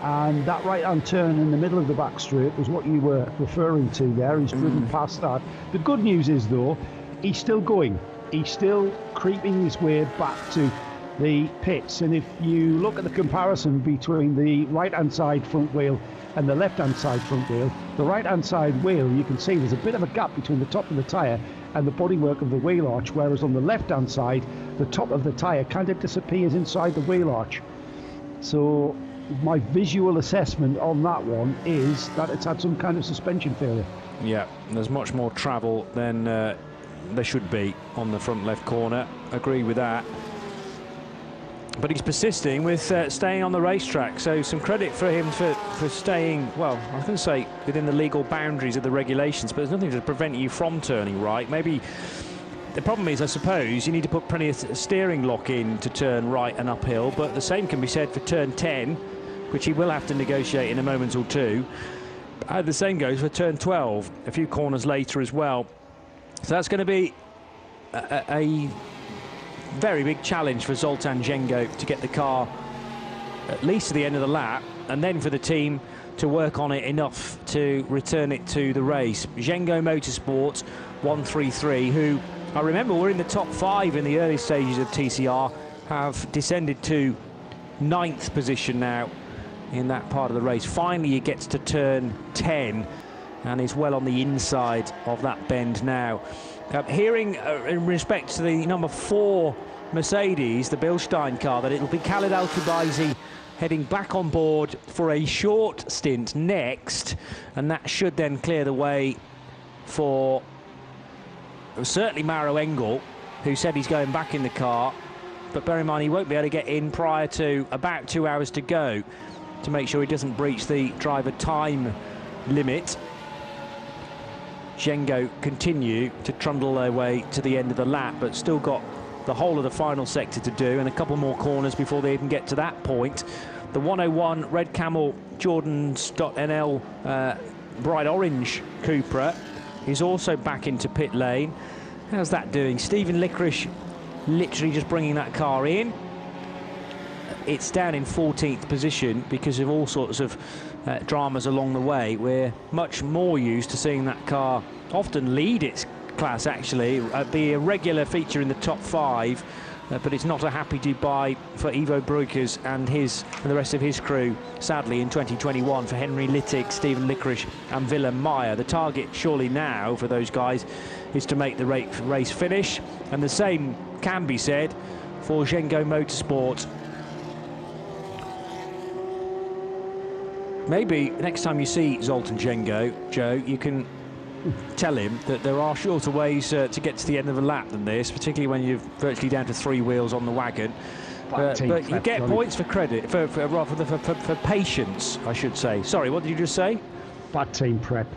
And that right-hand turn in the middle of the back straight was what you were referring to there. He's driven past that. The good news is, though, he's still going. He's still creeping his way back to the pits. And if you look at the comparison between the right-hand side front wheel and the left-hand side front wheel, the right-hand side wheel, you can see there's a bit of a gap between the top of the tyre and the bodywork of the wheel arch, whereas on the left-hand side, the top of the tyre kind of disappears inside the wheel arch. So my visual assessment on that one is that it's had some kind of suspension failure. Yeah, there's much more travel than there should be on the front left corner. Agree with that. But he's persisting with staying on the racetrack, so some credit for him for staying, well, I can say within the legal boundaries of the regulations, but there's nothing to prevent you from turning right. Maybe the problem is, I suppose, you need to put plenty of steering lock in to turn right and uphill, but the same can be said for turn 10, which he will have to negotiate in a moment or two. The same goes for turn 12, a few corners later as well. So that's going to be a very big challenge for Zoltan Djengo to get the car at least to the end of the lap, and then for the team to work on it enough to return it to the race. Djengo Motorsport 133, who I remember were in the top 5 in the early stages of TCR, have descended to 9th position now in that part of the race. Finally he gets to turn 10 and is well on the inside of that bend now. Hearing in respect to the number 4 Mercedes, the Bilstein car, that it'll be Khaled Al-Kubaisi heading back on board for a short stint next, and that should then clear the way for certainly Maro Engel, who said he's going back in the car, but bear in mind he won't be able to get in prior to about 2 hours to go to make sure he doesn't breach the driver time limit. Djengo continue to trundle their way to the end of the lap, but still got the whole of the final sector to do and a couple more corners before they even get to that point. The 101 Red Camel Jordans.nl bright orange Cupra is also back into pit lane. How's that doing? Stephen Licorice literally just bringing that car in. It's down in 14th position because of all sorts of dramas along the way. We're much more used to seeing that car often lead its class, actually, be a regular feature in the top 5, but it's not a happy Dubai for Ivo Breukers and the rest of his crew, sadly, in 2021 for Henry Littig, Stephen Licorice and Willem Meyer. The target surely now for those guys is to make the race finish, and the same can be said for Djengo Motorsport. Maybe next time you see Zoltan Djengo, Joe, you can tell him that there are shorter ways to get to the end of a lap than this, particularly when you're virtually down to 3 wheels on the wagon. But you get points for credit, for patience, I should say. Sorry, what did you just say? Bad team prep.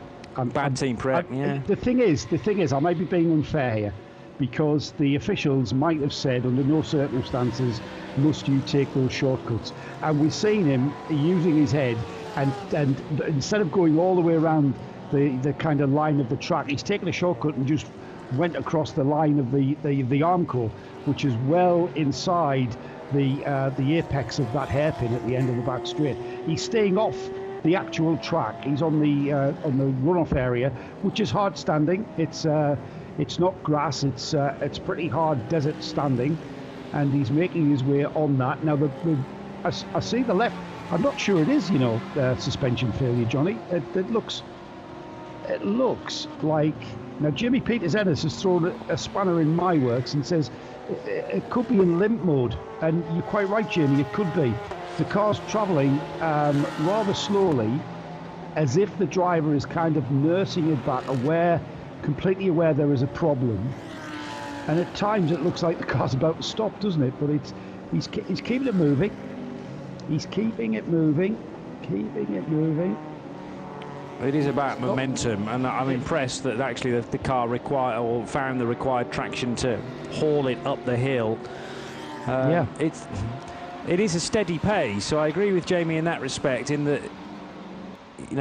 Team prep, yeah. The thing is, I might be being unfair here, because the officials might have said under no circumstances must you take those shortcuts. And we've seen him using his head, and instead of going all the way around the kind of line of the track, he's taken a shortcut and just went across the line of the Armco, which is well inside the apex of that hairpin at the end of the back straight. He's staying off the actual track. He's on the runoff area, which is hard standing. It's not grass. It's pretty hard desert standing, and he's making his way on that. Now I see the left. I'm not sure it is, suspension failure, Johnny. It looks like, now Jimmy Peters-Ennis has thrown a spanner in my works and says it could be in limp mode, and you're quite right, Jamie, it could be. The car's travelling rather slowly, as if the driver is kind of nursing it back, completely aware there is a problem, and at times it looks like the car's about to stop, doesn't it? But he's keeping it moving. He's keeping it moving. It is about momentum, and I'm impressed that actually the car found the required traction to haul it up the hill. It is a steady pace, so I agree with Jamie in that respect, in that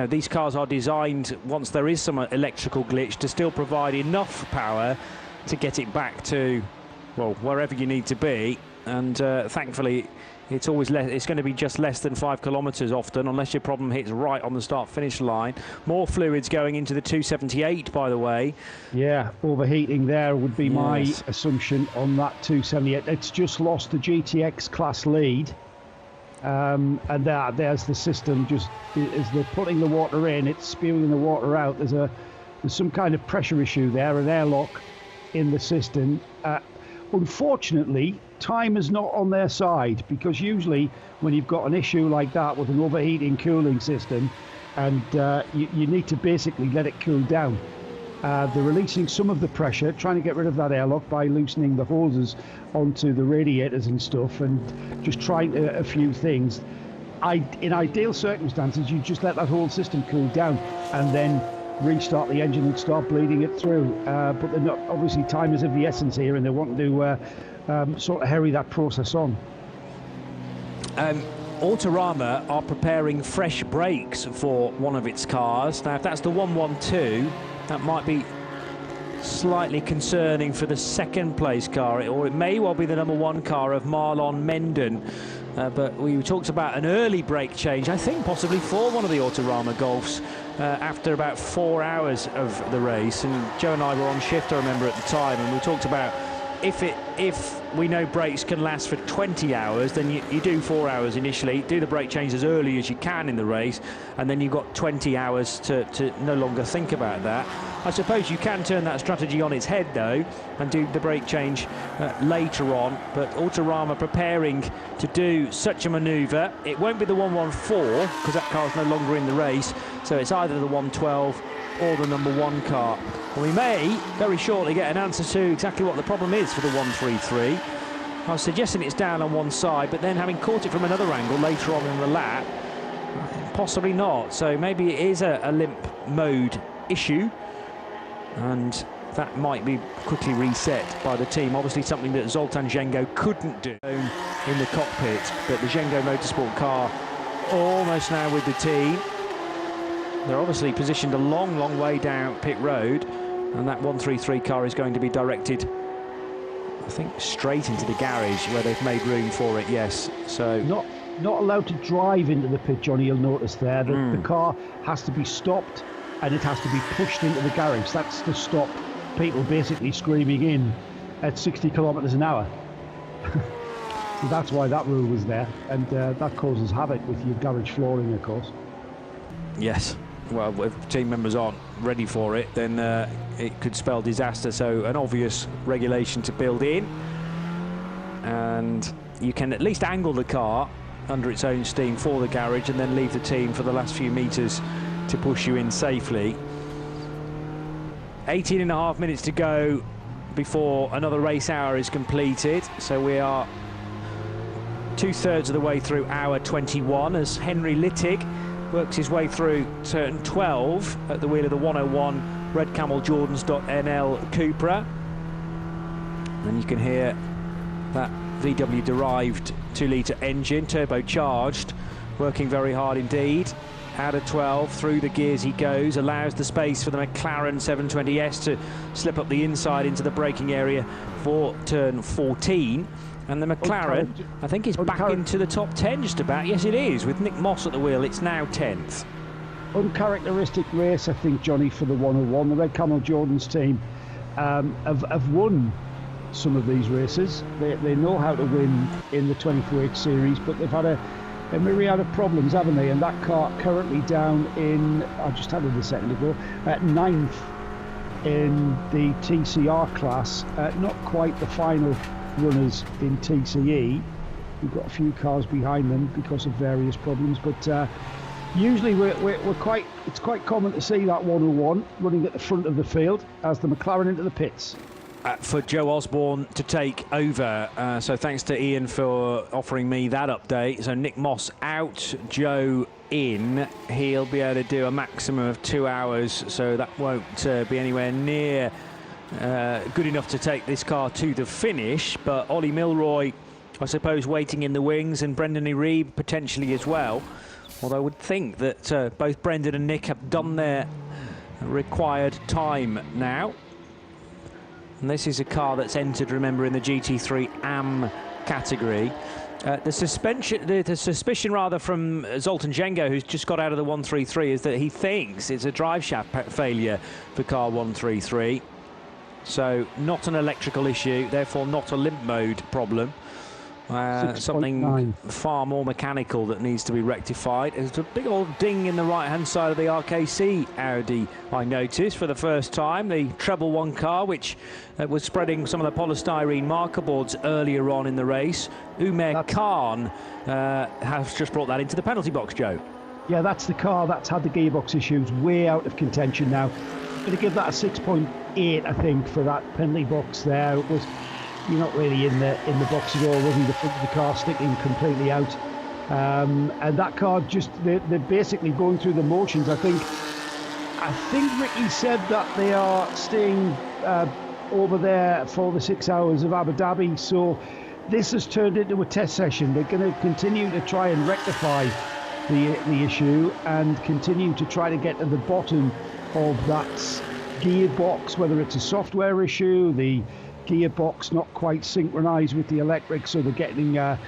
these cars are designed, once there is some electrical glitch, to still provide enough power to get it back to, well, wherever you need to be, and thankfully it's always it's going to be just less than 5 kilometres often, unless your problem hits right on the start-finish line. More fluids going into the 278, by the way. Yeah, overheating there would be my assumption on that 278. It's just lost the GTX class lead, and there's the system. Just as they're putting the water in, it's spewing the water out. There's some kind of pressure issue there, an airlock in the system. Unfortunately, time is not on their side, because usually when you've got an issue like that with an overheating cooling system, and you need to basically let it cool down, they're releasing some of the pressure, trying to get rid of that airlock by loosening the hoses onto the radiators and stuff, and just trying a few things. In ideal circumstances, you just let that whole system cool down and then restart the engine and start bleeding it through, but they're not. Obviously, time is of the essence here, and they want to sort of hurry that process on. Autorama are preparing fresh brakes for one of its cars. Now, if that's the 112, that might be slightly concerning for the second place car, or it may well be the number 1 car of Marlon Menden. But we talked about an early brake change, I think possibly for one of the Autorama Golfs, after about 4 hours of the race. And Joe and I were on shift, I remember, at the time, and we talked about if we know brakes can last for 20 hours, then you do 4 hours initially, do the brake change as early as you can in the race, and then you've got 20 hours to no longer think about that. I suppose you can turn that strategy on its head, though, and do the brake change later on. But Autorama preparing to do such a manoeuvre. It won't be the 114, because that car's no longer in the race, so it's either the 112 or the number 1 car. And we may very shortly get an answer to exactly what the problem is for the 133. I was suggesting it's down on one side, but then having caught it from another angle later on in the lap, possibly not. So maybe it is a limp mode issue, and that might be quickly reset by the team. Obviously something that Zoltan Zhengo couldn't do in the cockpit, but the Zhengo Motorsport car almost now with the team. They're obviously positioned a long, long way down pit road, and that 133 car is going to be directed, I think, straight into the garage where they've made room for it, yes. So not allowed to drive into the pit, Johnny, you'll notice there. The car has to be stopped and it has to be pushed into the garage. That's to stop people basically screaming in at 60 kilometres an hour. So that's why that rule was there, and that causes havoc with your garage flooring, of course. Yes. Well, if team members aren't ready for it, then it could spell disaster. So an obvious regulation to build in, and you can at least angle the car under its own steam for the garage, and then leave the team for the last few metres to push you in safely. 18.5 minutes to go before another race hour is completed. So we are 2/3 of the way through hour 21 as Henry Littig works his way through turn 12 at the wheel of the 101 Red Camel Jordans.NL Cupra. And you can hear that VW derived 2-litre engine, turbocharged, working very hard indeed. Out of 12, through the gears he goes, allows the space for the McLaren 720S to slip up the inside into the braking area for turn 14. And the McLaren, I think, is back into the top 10 just about. Yes, it is. With Nick Moss at the wheel, it's now 10th. Uncharacteristic race, I think, Johnny, for the 101. The Red Camel Jordans team have won some of these races. They know how to win in the 24H series, but they've had a myriad of problems, haven't they? And that car currently down in, I just had it a second ago, at 9th in the TCR class. Not quite the final runners in TCE. We've got a few cars behind them because of various problems, but usually it's quite common to see that 101 running at the front of the field as the McLaren into the pits. For Joe Osborne to take over, so thanks to Ian for offering me that update. So Nick Moss out, Joe in. He'll be able to do a maximum of 2 hours, so that won't be anywhere near good enough to take this car to the finish. But Ollie Milroy, I suppose, waiting in the wings, and Brendan Iribe potentially as well. Although I would think that both Brendan and Nick have done their required time now. And this is a car that's entered, remember, in the GT3 AM category. The suspicion rather from Zoltan Zhengo, who's just got out of the 133, is that he thinks it's a drive shaft failure for car 133. So not an electrical issue, therefore not a limp mode problem. Something far more mechanical that needs to be rectified. There's a big old ding in the right-hand side of the RKC Audi, I noticed, for the first time. The Treble 1 car, which was spreading some of the polystyrene marker boards earlier on in the race. Umair Khan has just brought that into the penalty box, Joe. Yeah, that's the car that's had the gearbox issues, way out of contention now. I'm going to give that a 6.8, I think, for that penalty box there. It was, you're not really in the box at all, wasn't the front of the car sticking completely out, and that car just they're basically going through the motions. I think Ricky said that they are staying over there for the 6 hours of Abu Dhabi, so this has turned into a test session. They're going to continue to try and rectify the issue and continue to try to get to the bottom of that gearbox, whether it's a software issue, the gearbox not quite synchronized with the electric, so they're getting a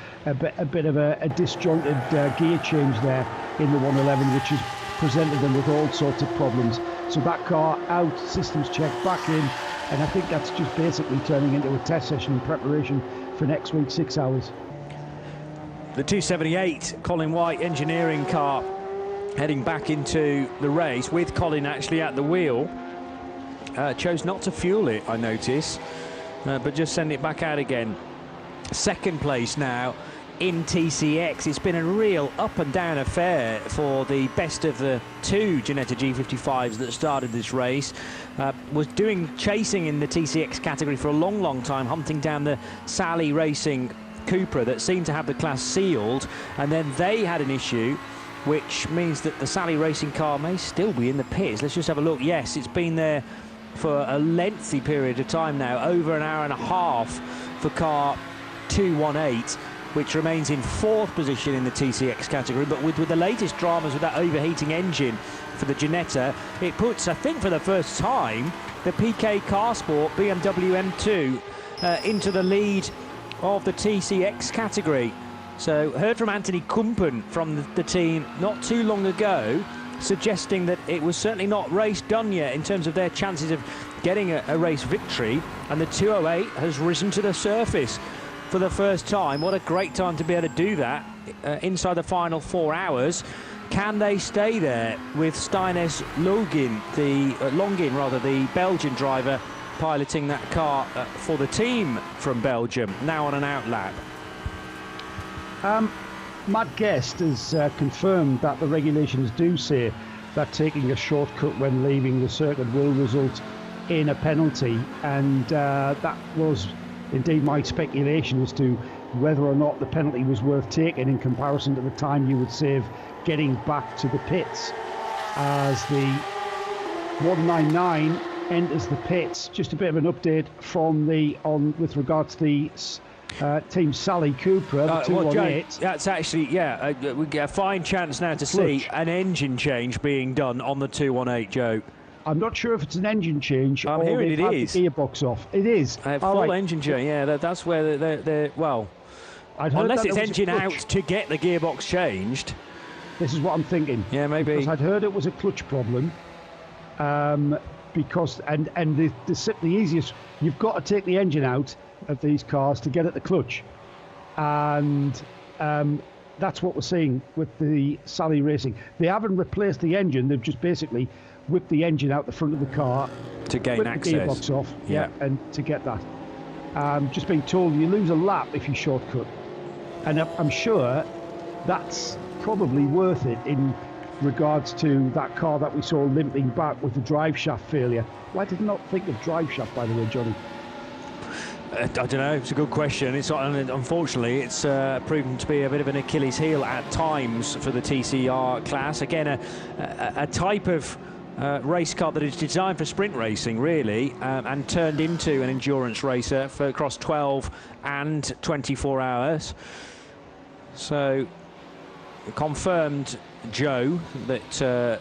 bit of a disjointed gear change there in the 111, which has presented them with all sorts of problems. So that car out, systems check, back in, and I think that's just basically turning into a test session in preparation for next week, 6 hours. The 278 Colin White engineering car heading back into the race with Colin actually at the wheel. Chose not to fuel it, I notice, but just send it back out again. Second place now in TCX. It's been a real up and down affair for the best of the two Ginetta G55s that started this race. Was chasing in the TCX category for a long time, hunting down the Sally Racing Cupra that seemed to have the class sealed, and then they had an issue, which means that the Sally Racing car may still be in the pits. Let's just have a look. Yes, it's been there for a lengthy period of time now, over an hour and a half for car 218, which remains in fourth position in the TCX category. But with the latest dramas with that overheating engine for the Ginetta, it puts, I think for the first time, the PK Car Sport BMW M2 into the lead of the TCX category. So heard from Anthony Kumpen from the team not too long ago, suggesting that it was certainly not race done yet in terms of their chances of getting a race victory, and the 208 has risen to the surface for the first time. What a great time to be able to do that inside the final 4 hours. Can they stay there with Steines Longin, the Belgian driver, piloting that car for the team from Belgium, now on an out lap? Matt Guest has confirmed that the regulations do say that taking a shortcut when leaving the circuit will result in a penalty, and that was indeed my speculation as to whether or not the penalty was worth taking in comparison to the time you would save getting back to the pits. As the 199 enters the pits, just a bit of an update from with regards to the Team Sally Cupra, the 218. Joe, that's actually, we get a fine chance now to see an engine change being done on the 218, Joe. I'm not sure if it's an engine change I'm or hearing they've it had is. the gearbox off. It is. Full engine change, yeah, that's where they're well, unless it's engine out to get the gearbox changed. This is what I'm thinking. Yeah, maybe. Because I'd heard it was a clutch problem. Because the easiest, you've got to take the engine out of these cars to get at the clutch, and that's what we're seeing with the Sally Racing. They haven't replaced the engine; they've just basically whipped the engine out the front of the car to gain access. The gearbox off, and to get that. Just being told you lose a lap if you shortcut, and I'm sure that's probably worth it in regards to that car that we saw limping back with the drive shaft failure. Why did I not think of drive shaft, by the way, Johnny? I don't know. It's a good question. Unfortunately, it's proven to be a bit of an Achilles heel at times for the TCR class. Again, a type of race car that is designed for sprint racing, really, and turned into an endurance racer for across 12 and 24 hours. So, confirmed, Joe, that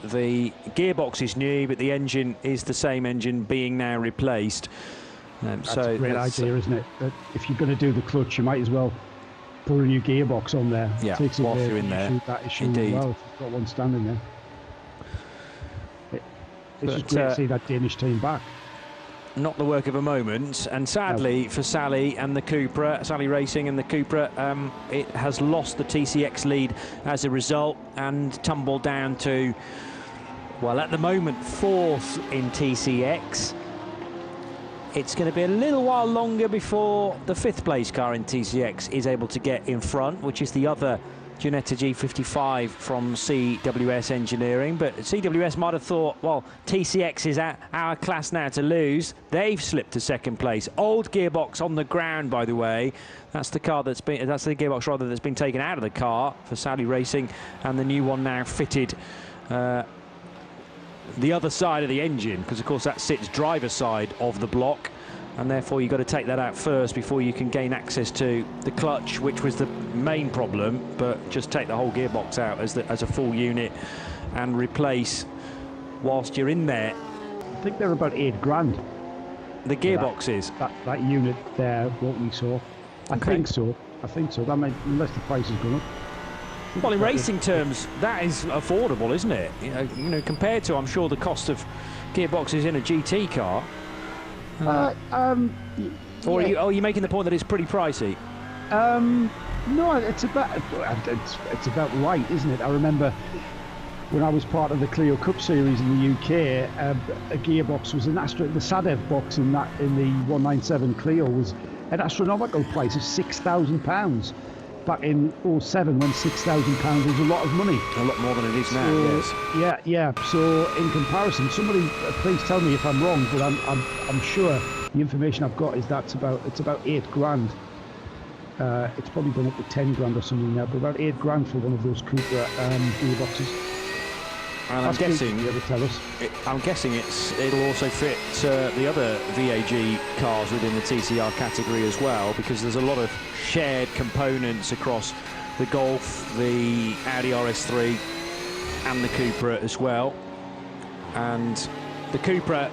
the gearbox is new, but the engine is the same engine being now replaced. That's a great idea, isn't it? That if you're going to do the clutch, you might as well put a new gearbox on there. Yeah, takes whilst away you're in there. That issue Indeed. as well, if you've got one standing there. It's just great to see that Danish team back. Not the work of a moment, and sadly for Sally and the Cupra, Sally Racing and the Cupra, it has lost the TCX lead as a result and tumbled down to, well, at the moment, fourth in TCX. It's going to be a little while longer before the fifth place car in TCX is able to get in front, which is the other Ginetta G55 from CWS Engineering. But CWS might have thought, well, TCX is our class now to lose. They've slipped to second place. Old gearbox on the ground, by the way. That's the car that's the gearbox rather that's been taken out of the car for Sally Racing, and the new one now fitted the other side of the engine, because of course that sits driver's side of the block, and therefore you've got to take that out first before you can gain access to the clutch, which was the main problem. But just take the whole gearbox out as a full unit and replace whilst you're in there. think they're about 8 grand. The gearboxes. That unit there, what we saw. I think so. That might, unless the price has gone up. Well, in racing terms, that is affordable, isn't it? You know, compared to, I'm sure, the cost of gearboxes in a GT car. Or are you making the point that it's pretty pricey? No, it's about right, isn't it? I remember when I was part of the Clio Cup series in the UK, a gearbox was the Sadev box in the 197 Clio was an astronomical price of £6,000 back in 07, when £6,000 was a lot of money. A lot more than it is now. Yes. Yeah. So in comparison, somebody please tell me if I'm wrong, but I'm sure the information I've got is it's about 8 grand. It's probably gone up to 10 grand or something now, but about 8 grand for one of those Cooper gearboxes. And I'm guessing it'll also fit the other VAG cars within the TCR category as well, because there's a lot of shared components across the Golf, the Audi RS3 and the Cupra as well. And the Cupra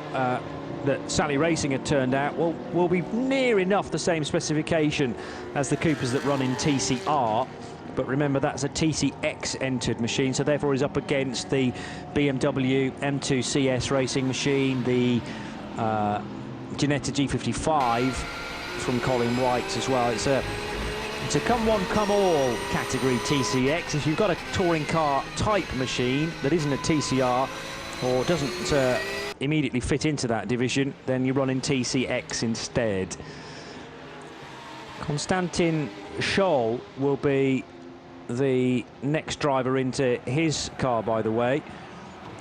that Sally Racing had turned out will be near enough the same specification as the Cupras that run in TCR. But remember, that's a TCX entered machine, so therefore is up against the BMW M2 CS racing machine, the Ginetta G55 from Colin White as well. It's a come one, come all category TCX. If you've got a touring car type machine that isn't a TCR or doesn't immediately fit into that division, then you run in TCX instead. Konstantin Scholl will be the next driver into his car, by the way.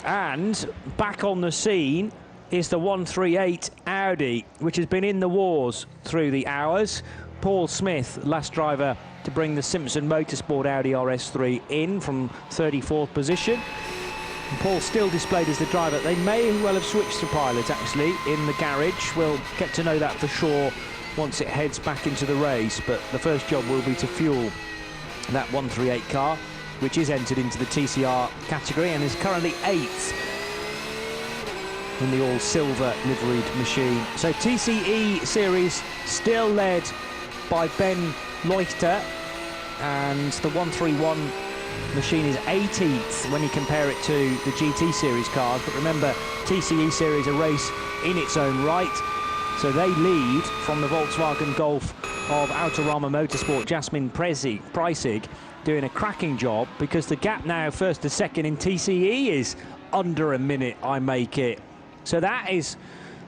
And back on the scene is the 138 Audi, which has been in the wars through the hours. Paul Smith, last driver to bring the Simpson Motorsport Audi RS3 in from 34th position. And Paul still displayed as the driver. They may well have switched to pilot, actually, in the garage. We'll get to know that for sure once it heads back into the race, but the first job will be to fuel that 138 car, which is entered into the TCR category and is currently 8th in the all-silver liveried machine. So TCE series still led by Ben Leuchter, and the 131 machine is 18th when you compare it to the GT series cars. But remember, TCE series a race in its own right, so they lead from the Volkswagen Golf of Autorama Motorsport. Jasmine Preissig doing a cracking job, because the gap now first to second in TCE is under a minute, I make it. So that is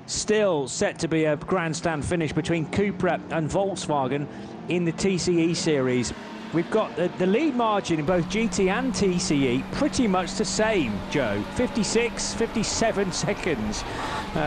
still set to be a grandstand finish between Cupra and Volkswagen in the TCE series. We've got the lead margin in both GT and TCE pretty much the same, Joe. 56, 57 seconds.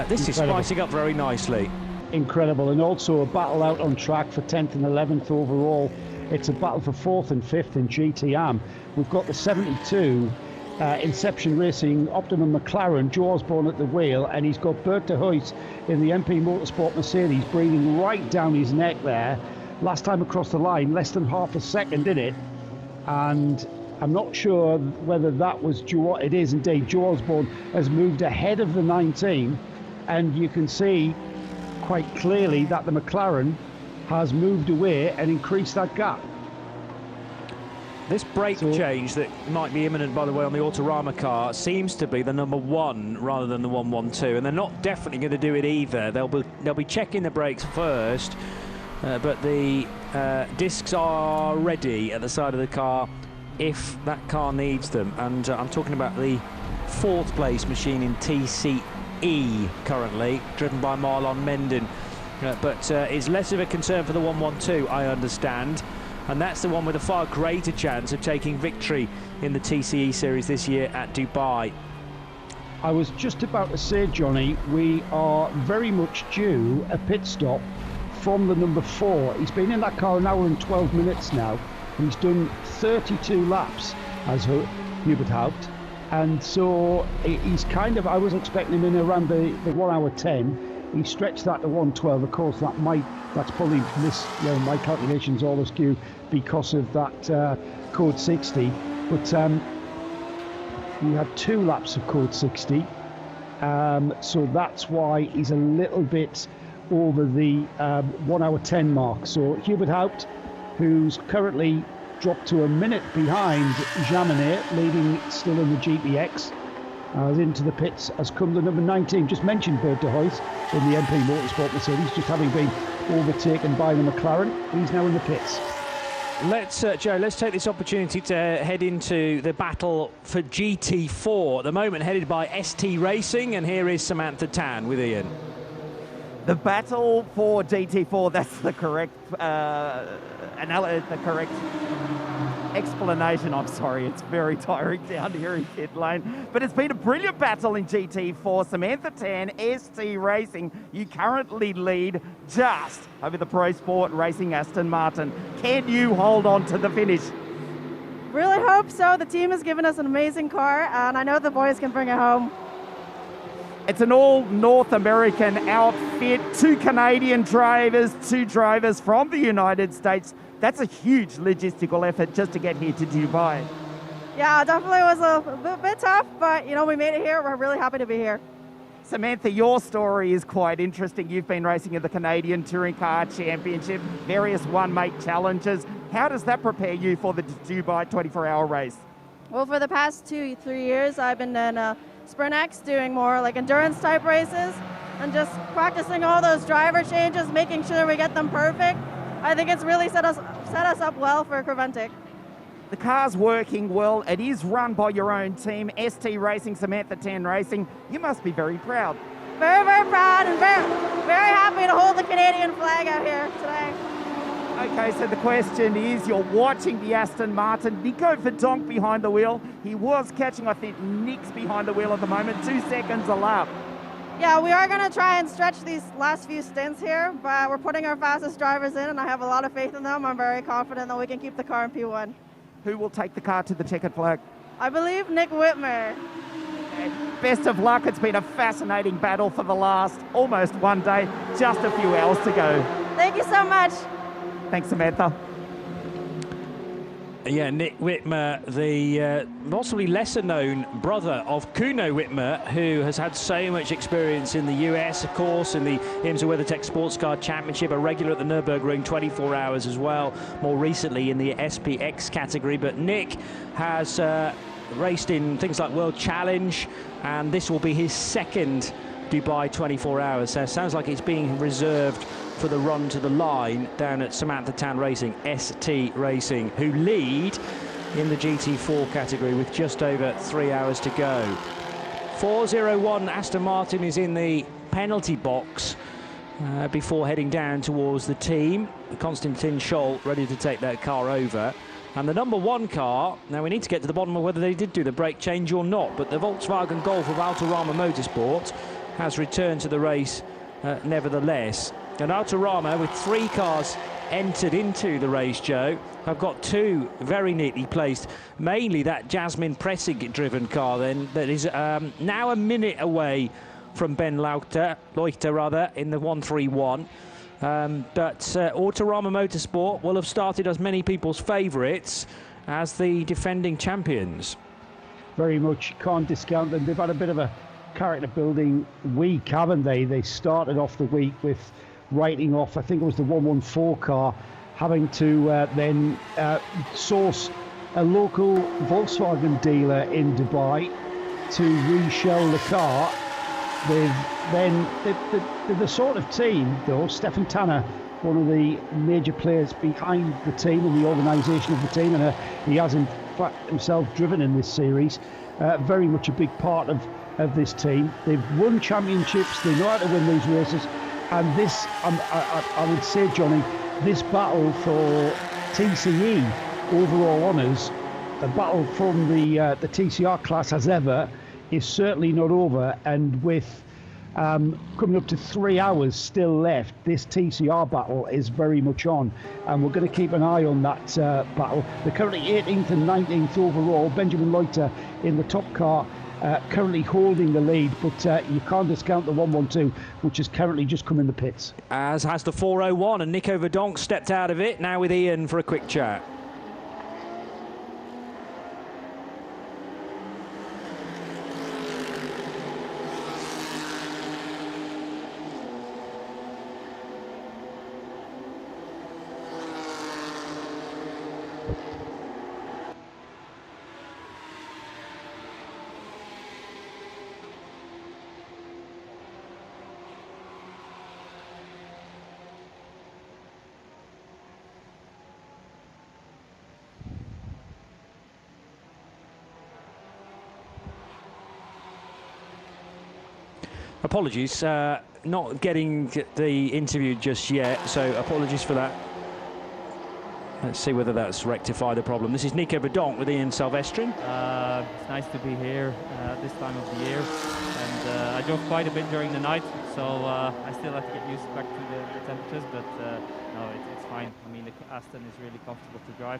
This is spicing up very nicely. Incredible, and also a battle out on track for 10th and 11th overall. It's a battle for 4th and 5th in GTM. We've got the 72 Inception Racing Optimum McLaren, Joe Osborne at the wheel, and he's got Bert de Huys in the MP Motorsport Mercedes breathing right down his neck there. Last time across the line, less than half a second in it, and I'm not sure whether that was Joe. It is indeed. Joe Osborne has moved ahead of the 19, and you can see quite clearly that the McLaren has moved away and increased that gap. This brake change that might be imminent, by the way, on the Autorama car seems to be the number 1 rather than the 112, and they're not definitely going to do it either. They'll be checking the brakes first, but the discs are ready at the side of the car if that car needs them. And I'm talking about the 4th place machine in TCE currently, driven by Marlon Menden, but it's less of a concern for the 112, I understand, and that's the one with a far greater chance of taking victory in the TCE series this year at Dubai. I was just about to say, Johnny, we are very much due a pit stop from the number 4. He's been in that car an hour and 12 minutes now, and he's done 32 laps as Hubert Haupt. And so he's kind of, I was expecting him in around the 1 hour 10. He stretched that to 112. Of course, that's probably my calculations all askew because of that code 60. But we had 2 laps of code 60. So that's why he's a little bit over the 1 hour 10 mark. So Hubert Haupt, who's currently dropped to a minute behind Jaminet, leading still in the GPX, into the pits has come the number 19, just mentioned Bert de Hoyt in the MP Motorsport Mercedes, just having been overtaken by the McLaren. He's now in the pits. Let's, Joe, let's take this opportunity to head into the battle for GT4, at the moment headed by ST Racing, and here is Samantha Tan with Ian. The battle for GT4, that's the correct explanation. I'm sorry, it's very tiring down here in pit lane. But it's been a brilliant battle in GT4. Samantha Tan, ST Racing, you currently lead just over the Pro Sport Racing Aston Martin. Can you hold on to the finish? Really hope so. The team has given us an amazing car, and I know the boys can bring it home. It's an all North American outfit, 2 Canadian drivers, 2 drivers from the United States. That's a huge logistical effort just to get here to Dubai. Yeah, definitely was a bit tough, but you know, we made it here. We're really happy to be here. Samantha, your story is quite interesting. You've been racing in the Canadian Touring Car Championship, various one-make challenges. How does that prepare you for the Dubai 24-hour race? Well, for the past 2-3 years, I've been in Sprint X doing more like endurance type races and just practicing all those driver changes, making sure we get them perfect. I think it's really set us up well for Creventic. The car's working well. It is run by your own team, ST Racing, Samantha Tan Racing. You must be very proud. Very, very proud and very, very happy to hold the Canadian flag out here today. Okay, so the question is, you're watching the Aston Martin. Nico Verdonk behind the wheel. He was catching, I think, Nick's behind the wheel at the moment, 2 seconds a lap. Yeah, we are going to try and stretch these last few stints here, but we're putting our fastest drivers in, and I have a lot of faith in them. I'm very confident that we can keep the car in P1. Who will take the car to the checkered flag? I believe Nick Whitmer. Best of luck. It's been a fascinating battle for the last almost 1 day. Just a few hours to go. Thank you so much. Thanks, Samantha. Yeah, Nick Whitmer, the possibly lesser-known brother of Kuno Whitmer, who has had so much experience in the US, of course, in the IMSA WeatherTech Sports Car Championship, a regular at the Nürburgring 24 hours as well, more recently in the SPX category. But Nick has raced in things like World Challenge, and this will be his second Dubai 24 hours. So it sounds like it's being reserved for the run to the line down at Samantha Tan Racing, ST Racing, who lead in the GT4 category with just over 3 hours to go. 401 Aston Martin is in the penalty box before heading down towards the team. Konstantin Scholl ready to take that car over. And the number 1 car, now we need to get to the bottom of whether they did do the brake change or not, but the Volkswagen Golf of Autorama Motorsport has returned to the race nevertheless. And Autorama, with 3 cars entered into the race, Joe, have got 2 very neatly placed. Mainly that Jasmine Pressig-driven car, then, that is now a minute away from Ben Leuchter in the 131. But Autorama Motorsport will have started as many people's favourites as the defending champions. Very much can't discount them. They've had a bit of a character-building week, haven't they? They started off the week with writing off, I think it was the 114 car, having to then source a local Volkswagen dealer in Dubai to reshell the car. They're the sort of team, though, Stefan Tanner, one of the major players behind the team and the organisation of the team, and he has in fact himself driven in this series, very much a big part of this team. They've won championships, they know how to win these races. And this, I would say, Johnny, this battle for TCE overall honours, the battle from the TCR class as ever, is certainly not over. And with coming up to 3 hours still left, this TCR battle is very much on. And we're going to keep an eye on that battle. They're currently 18th and 19th overall. Benjamin Leuchter in the top car, currently holding the lead, but you can't discount the 112, which has currently just come in the pits. As has the 401, and Nico Verdonk stepped out of it, now with Ian for a quick chat. Apologies, not getting the interview just yet, so apologies for that. Let's see whether that's rectified the problem. This is Nico Verdonk with Ian Silvestri. It's nice to be here this time of the year, and I drove quite a bit during the night, so I still have to get used back to the temperatures, but no, it's fine. I mean, the Aston is really comfortable to drive.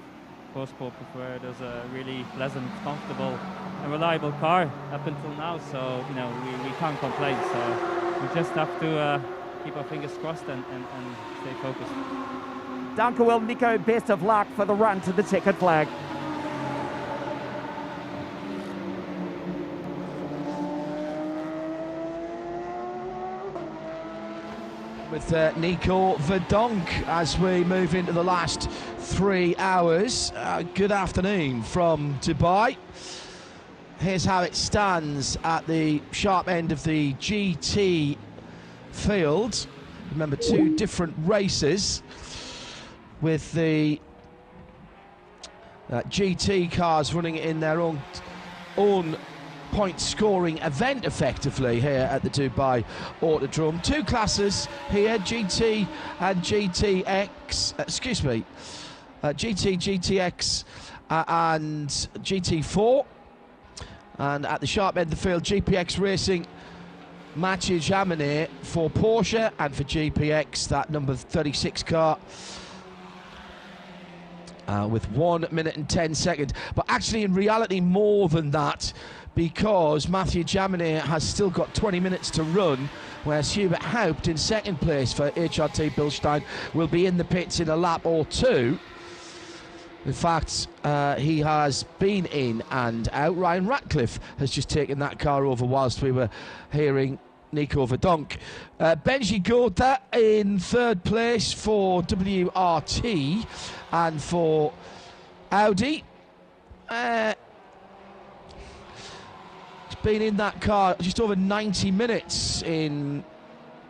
Sport preferred as a really pleasant, comfortable and reliable car up until now, so you know we can't complain, so we just have to keep our fingers crossed and stay focused. Dankjewel, Nico. Best of luck for the run to the checkered flag. With Nico Verdonk as we move into the last 3 hours. Good afternoon from Dubai. Here's how it stands at the sharp end of the GT field. Remember, 2 different races with the GT cars running in their own point scoring event effectively here at the Dubai Autodrome. 2 classes here, GT and GTX, GT, GTX and GT4. And at the sharp end of the field, GPX Racing Mathieu Jaminet for Porsche, and for GPX, that number 36 car. With 1 minute and 10 seconds. But actually, in reality, more than that, because Mathieu Jaminet has still got 20 minutes to run, whereas Hubert Haupt in second place for HRT Bilstein will be in the pits in a lap or 2. In fact, he has been in and out. Ryan Ratcliffe has just taken that car over whilst we were hearing Nico Verdonk. Benji Gota in third place for WRT and for Audi. He's been in that car just over 90 minutes in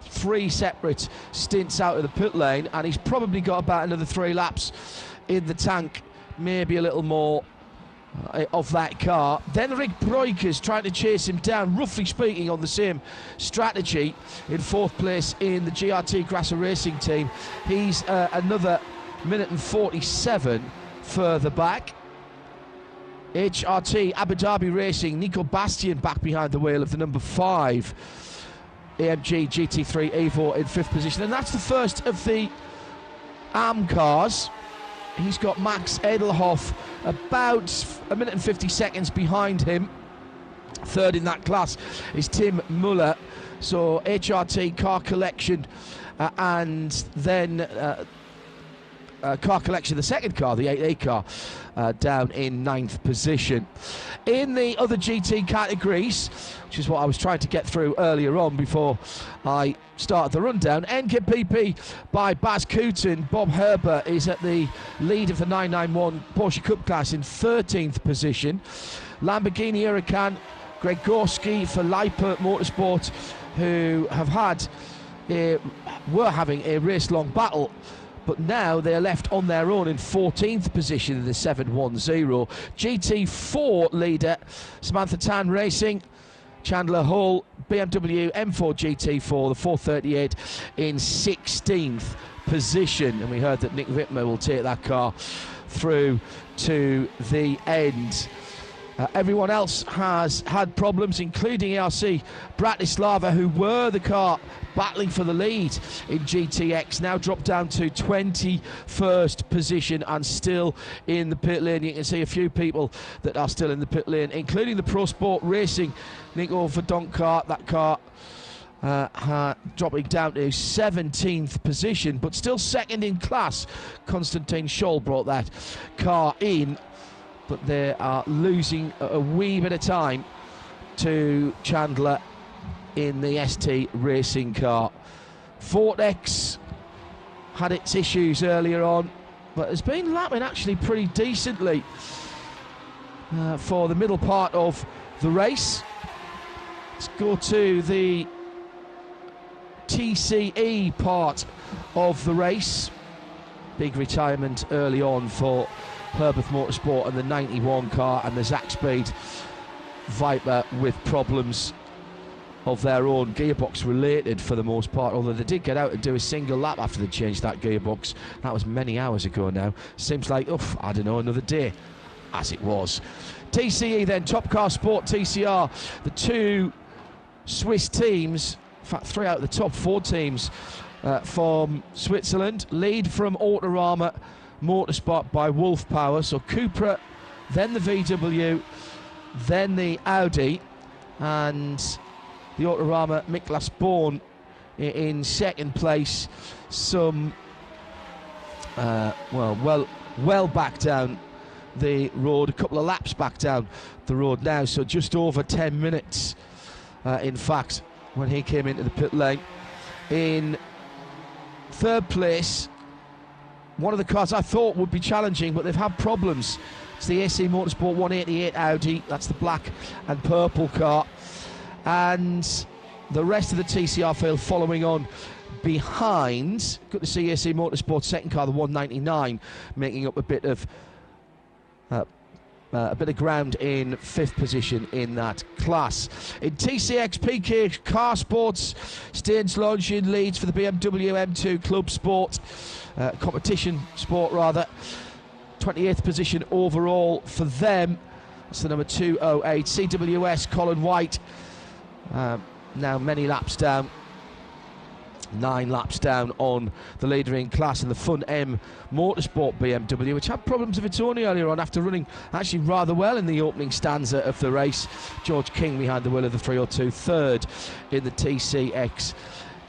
3 separate stints out of the pit lane, and he's probably got about another 3 laps in the tank, maybe a little more of that car. Then Rick Broikers trying to chase him down, roughly speaking on the same strategy, in 4th place in the GRT Grasser Racing team. He's another minute and 47 further back. HRT Abu Dhabi Racing, Nico Bastian back behind the wheel of the number 5 AMG GT3 Evo in 5th position, and that's the first of the AM cars. He's got Max Edelhoff about 1 minute and 50 seconds behind him. Third in that class is Tim Muller. So HRT Car Collection and then Car Collection, the second car, the 8A car, down in 9th position. In the other GT categories, which is what I was trying to get through earlier on before I started the rundown, NKPP by Baz Kooten. Bob Herber is at the lead of the 991 Porsche Cup class in 13th position. Lamborghini Huracan, Greg Gorski for Leiper Motorsport, who were having a race-long battle, but now they're left on their own in 14th position in the 710. GT4 leader Samantha Tan Racing, Chandler Hull, BMW M4 GT4, the 438 in 16th position. And we heard that Nick Wittmer will take that car through to the end. Everyone else has had problems, including ARC Bratislava, who were the car battling for the lead in GTX, now dropped down to 21st position and still in the pit lane. You can see a few people that are still in the pit lane, including the Pro Sport Racing Nico Verdonk car. That car dropping down to 17th position, but still second in class. Konstantin Scholl brought that car in, but they are losing a wee bit of time to Chandler in the ST Racing car. Vortex had its issues earlier on, but has been lapping actually pretty decently for the middle part of the race. Let's go to the TCE part of the race. Big retirement early on for Herbert Motorsport and the 91 car, and the Zach Speed Viper with problems of their own, gearbox related for the most part, although they did get out and do a single lap after they changed that gearbox. That was many hours ago now. Seems like, I don't know, another day, as it was. TCE then, Top Car Sport, TCR, the two Swiss teams, in fact 3 out of the top 4 teams from Switzerland, lead from Autorama Motorsport by Wolf Power. So Cupra, then the VW, then the Audi, and the Autorama Miklas Born in second place. Some well back down the road, a couple of laps back down the road now, so just over 10 minutes in fact when he came into the pit lane. In third place, one of the cars I thought would be challenging, but they've had problems. It's the AC Motorsport 188 Audi, that's the black and purple car, and the rest of the TCR field following on behind. Good to see AC Motorsport second car, the 199, making up a bit of ground in 5th position in that class. In TCX PK Car Sports, Staines Longin leads for the BMW M2 Club Sport, competition sport rather. 28th position overall for them. That's the number 208. CWS Colin White, now many laps down. 9 laps down on the leader in class in the Fun M Motorsport BMW, which had problems of its own earlier on after running actually rather well in the opening stanza of the race. George King behind the wheel of the 302, third in the TCX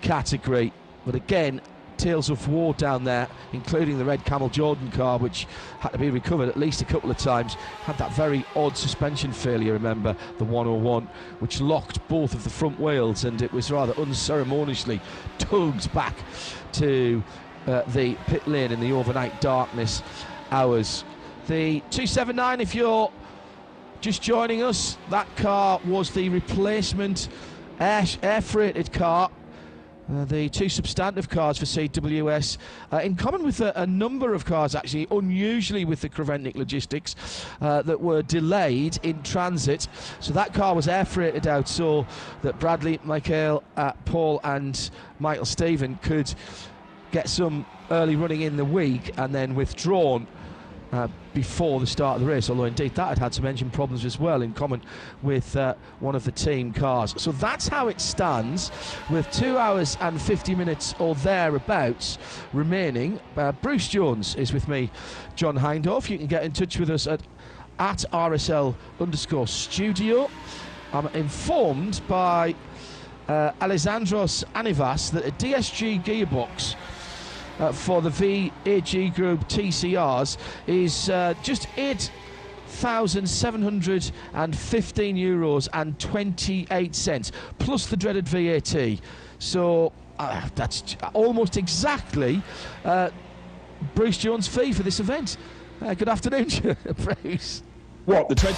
category. But again, tales of war down there, including the red Camel Jordan car, which had to be recovered at least a couple of times. Had that very odd suspension failure, remember, the 101, which locked both of the front wheels, and it was rather unceremoniously tugged back to the pit lane in the overnight darkness hours. The 279, if you're just joining us, that car was the replacement air freighted car. The two substantive cars for CWS, in common with a number of cars, actually, unusually with the Creventic Logistics, that were delayed in transit. So that car was air freighted out so that Bradley, Michael, Paul and Michael Stephen could get some early running in the week and then withdrawn before the start of the race, although indeed that had some engine problems as well, in common with one of the team cars. So that's how it stands, with 2 hours and 50 minutes or thereabouts remaining. Bruce Jones is with me, John Hindorf. You can get in touch with us at @RSL_studio. I'm informed by Alessandros Anivas that a DSG gearbox for the VAG Group TCRs is just €8,715.28 plus the dreaded VAT. So that's almost exactly Bruce Jones' fee for this event. Good afternoon, Bruce. What, the 20?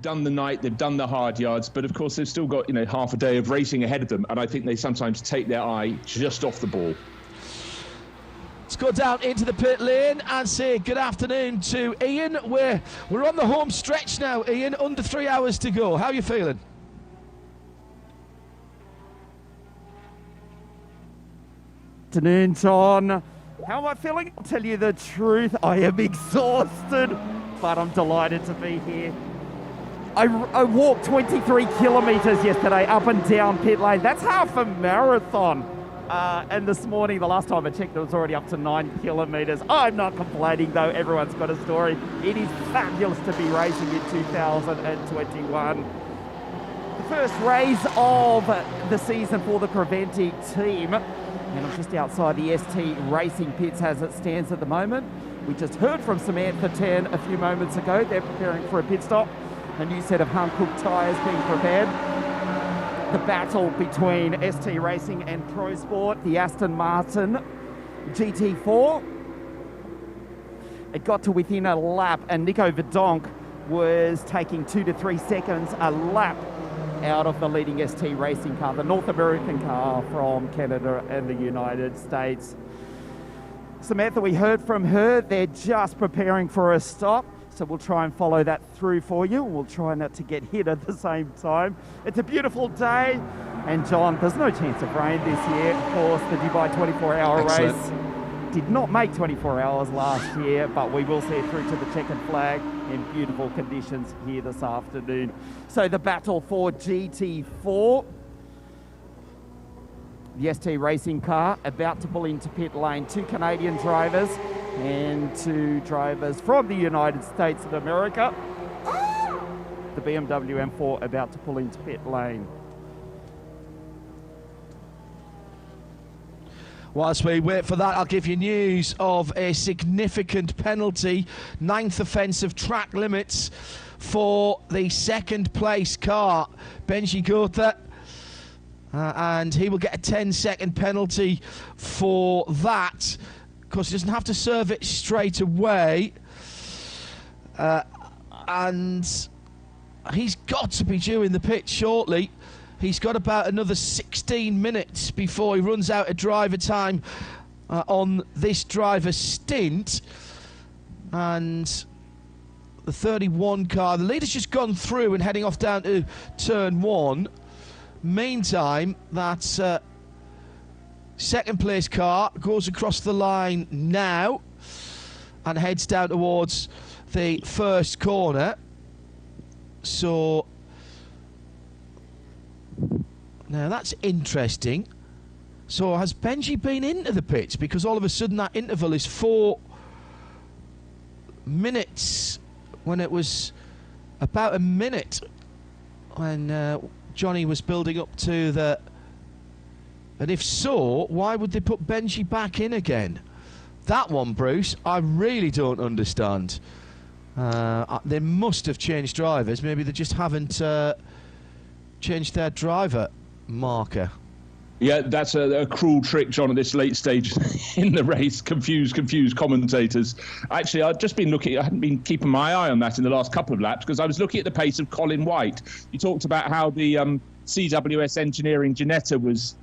They've done the night, they've done the hard yards, but of course they've still got, half a day of racing ahead of them, and I think they sometimes take their eye just off the ball. Let's go down into the pit lane and say good afternoon to Ian. We're on the home stretch now, Ian, under 3 hours to go. How are you feeling? Afternoon, John. How am I feeling? I'll tell you the truth, I am exhausted, but I'm delighted to be here. I walked 23 kilometres yesterday up and down pit lane. That's half a marathon. And this morning, the last time I checked, it was already up to 9 kilometres. I'm not complaining, though. Everyone's got a story. It is fabulous to be racing in 2021. The first race of the season for the Preventi team. And I'm just outside the ST Racing pits as it stands at the moment. We just heard from Samantha 10 a few moments ago. They're preparing for a pit stop. A new set of Hankook tyres being prepared. The battle between ST Racing and Pro Sport, the Aston Martin GT4. It got to within a lap, and Nico Verdonk was taking 2 to 3 seconds a lap out of the leading ST Racing car, the North American car from Canada and the United States. Samantha, we heard from her, they're just preparing for a stop, so we'll try and follow that through for you. We'll try not to get hit at the same time. It's a beautiful day, and John, there's no chance of rain this year. Of course, the Dubai 24-hour race did not make 24 hours last year, but we will see it through to the checkered flag in beautiful conditions here this afternoon. So the battle for GT4. The ST Racing car about to pull into pit lane. 2 Canadian drivers and 2 drivers from the United States of America. The BMW M4 about to pull into pit lane. Whilst we wait for that, I'll give you news of a significant penalty. 9th offence of track limits for the second place car, Benji Gotha. And he will get a 10-second penalty for that. Of course, he doesn't have to serve it straight away. And he's got to be due in the pit shortly. He's got about another 16 minutes before he runs out of driver time on this driver's stint. And the 31 car, the leader's just gone through and heading off down to turn 1. Meantime, that second place car goes across the line now and heads down towards the first corner. So now that's interesting. So has Benji been into the pits? Because all of a sudden that interval is 4 minutes when it was about a minute when Johnny was building up to the... And if so, why would they put Benji back in again? That one, Bruce, I really don't understand. They must have changed drivers. Maybe they just haven't changed their driver marker. Yeah, that's a cruel trick, John, at this late stage in the race. Confused commentators. Actually, I hadn't been keeping my eye on that in the last couple of laps because I was looking at the pace of Colin White. You talked about how the CWS Engineering Ginetta was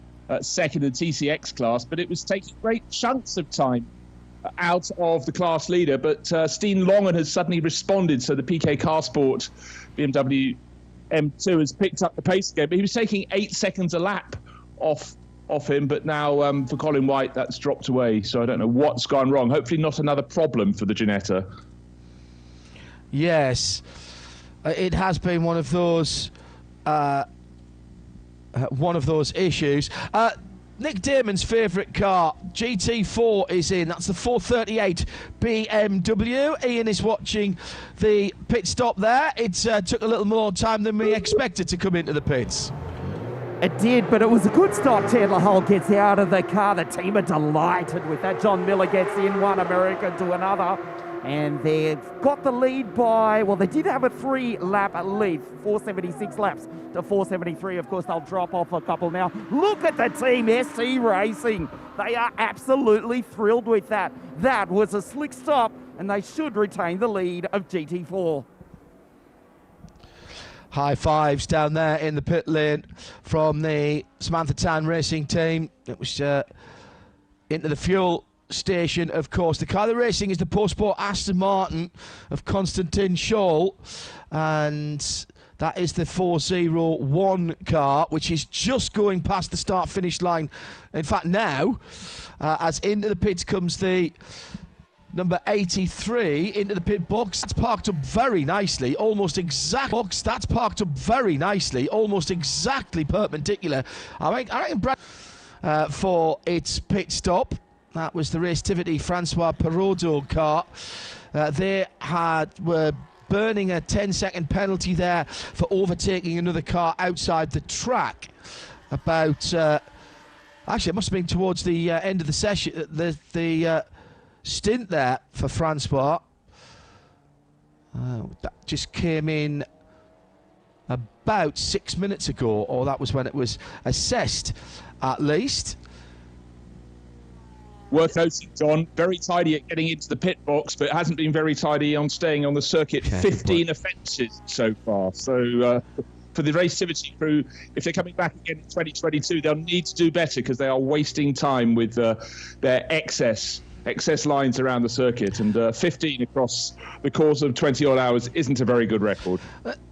second in the TCX class, but it was taking great chunks of time out of the class leader. But Steen Longen has suddenly responded, so the PK Car Sport BMW M2 has picked up the pace again, but he was taking 8 seconds a lap off him, but now for Colin White that's dropped away, so I don't know what's gone wrong. Hopefully not another problem for the Ginetta. Yes, it has been one of those issues. Nick Damon's favourite car, GT4, is in. That's the 438 BMW. Ian is watching the pit stop there. It took a little more time than we expected to come into the pits. It did, but it was a good start. Chandler Hull gets out of the car. The team are delighted with that. John Miller gets in, one American to another. And they've got the lead by, well, they did have a 3-lap lead, 476 laps to 473. Of course, they'll drop off a couple now. Look at the team, ST Racing. They are absolutely thrilled with that. That was a slick stop, and they should retain the lead of GT4. High fives down there in the pit lane from the Samantha Tan Racing team. It was into the fuel station, of course. The car they're racing is the Post-Sport Aston Martin of Konstantin Scholl, and that is the 401 car, which is just going past the start-finish line. In fact, now, as into the pits comes the number 83 into the pit box. That's parked up very nicely, almost exactly. That's parked up very nicely, almost exactly perpendicular. I reckon Brad for its pit stop. That was the Racetivity Francois Perraudot car. They were burning a 10-second penalty there for overtaking another car outside the track. About actually, it must have been towards the end of the session. The stint there for Francois. That just came in about 6 minutes ago, or that was when it was assessed, at least. Worth noting, John, very tidy at getting into the pit box, but hasn't been very tidy on staying on the circuit. 15 offences so far. So for the Racetivity crew, if they're coming back again in 2022, they'll need to do better because they are wasting time with their excess lines around the circuit, and 15 across the course of 20-odd hours isn't a very good record.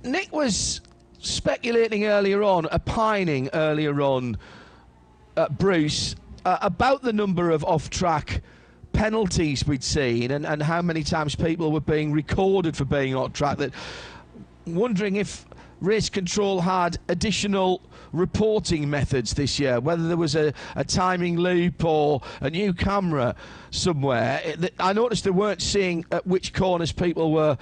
Nick was speculating earlier on, opining earlier on, Bruce, about the number of off-track penalties we'd seen and how many times people were being recorded for being off-track, that wondering if Race Control had additional reporting methods this year, whether there was a timing loop or a new camera somewhere. I noticed they weren't seeing at which corners people were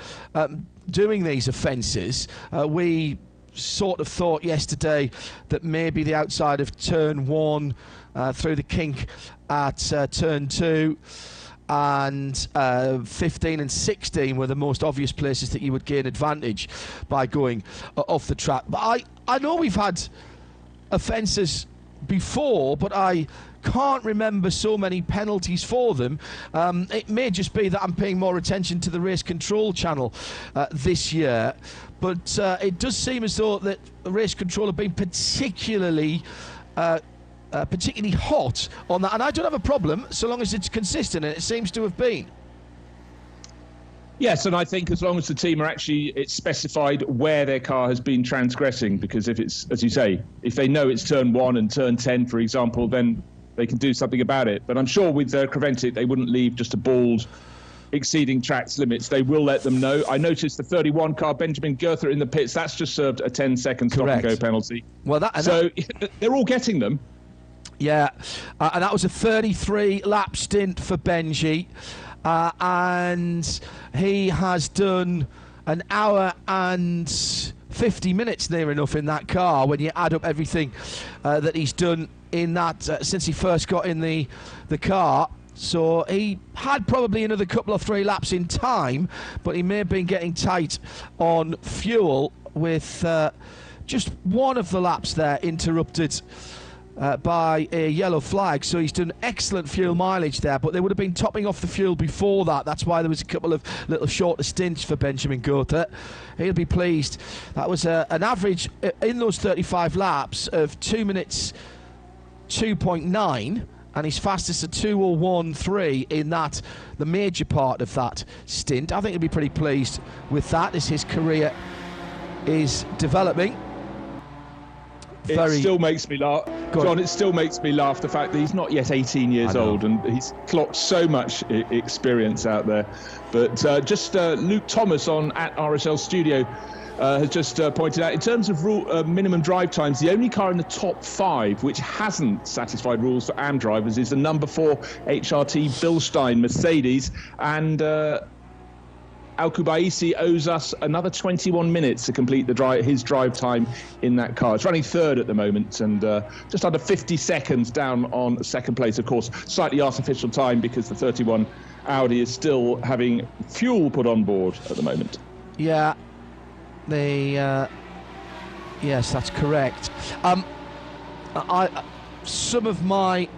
doing these offences. We sort of thought yesterday that maybe the outside of turn 1 through the kink at turn 2 and 15 and 16 were the most obvious places that you would gain advantage by going off the track. But I know we've had offences before, but I can't remember so many penalties for them. It may just be that I'm paying more attention to the Race Control channel this year, but it does seem as though that Race Control have been particularly hot on that, and I don't have a problem so long as it's consistent, and it seems to have been. Yes, and I think as long as the team it's specified where their car has been transgressing, because if it's, as you say, if they know it's turn 1 and turn 10, for example, then they can do something about it. But I'm sure with Creventic, they wouldn't leave just a bald exceeding track's limits. They will let them know. I noticed the 31 car, Benjamin Goether, in the pits. That's just served a 10-second stop-and-go penalty. Well, they're all getting them. Yeah, and that was a 33-lap stint for Benji. And he has done an hour and 50 minutes near enough in that car when you add up everything that he's done in that since he first got in the car. So he had probably another couple of 3 laps in time, but he may have been getting tight on fuel with just one of the laps there interrupted by a yellow flag. So he's done excellent fuel mileage there, but they would have been topping off the fuel before that. That's why there was a couple of little shorter stints for Benjamin Goether. He'll be pleased. That was an average in those 35 laps of 2 minutes 2.9, and his fastest at 2:01.3 in the major part of that stint. I think he'll be pretty pleased with that as his career is developing. It still makes me laugh, John. It still makes me laugh the fact that he's not yet 18 years old, and he's clocked so much experience out there. But Luke Thomas at RSL Studio has just pointed out, in terms of minimum drive times, the only car in the top 5 which hasn't satisfied rules for AM drivers is the number 4 HRT Bilstein Mercedes, and Al-Kubaisi owes us another 21 minutes to complete his drive time in that car. It's running 3rd at the moment, and just under 50 seconds down on 2nd place. Of course, slightly artificial time because the 31 Audi is still having fuel put on board at the moment. Yeah, yes, that's correct. Some of my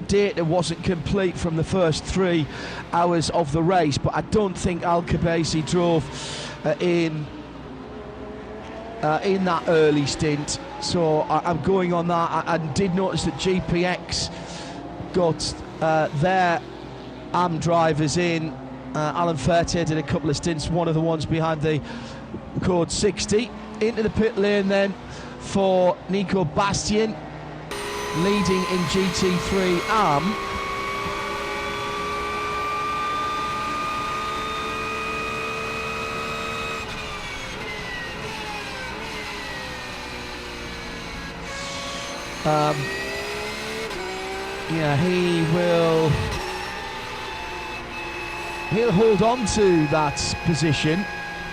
data wasn't complete from the first 3 hours of the race, but I don't think Al-Kubaisi drove in in that early stint, so I'm going on that. I did notice that GPX got their AM drivers in. Alan Parte did a couple of stints, one of the ones behind the code 60. Into the pit lane then for Nico Bastian, leading in GT3 AM. Yeah, he'll hold on to that position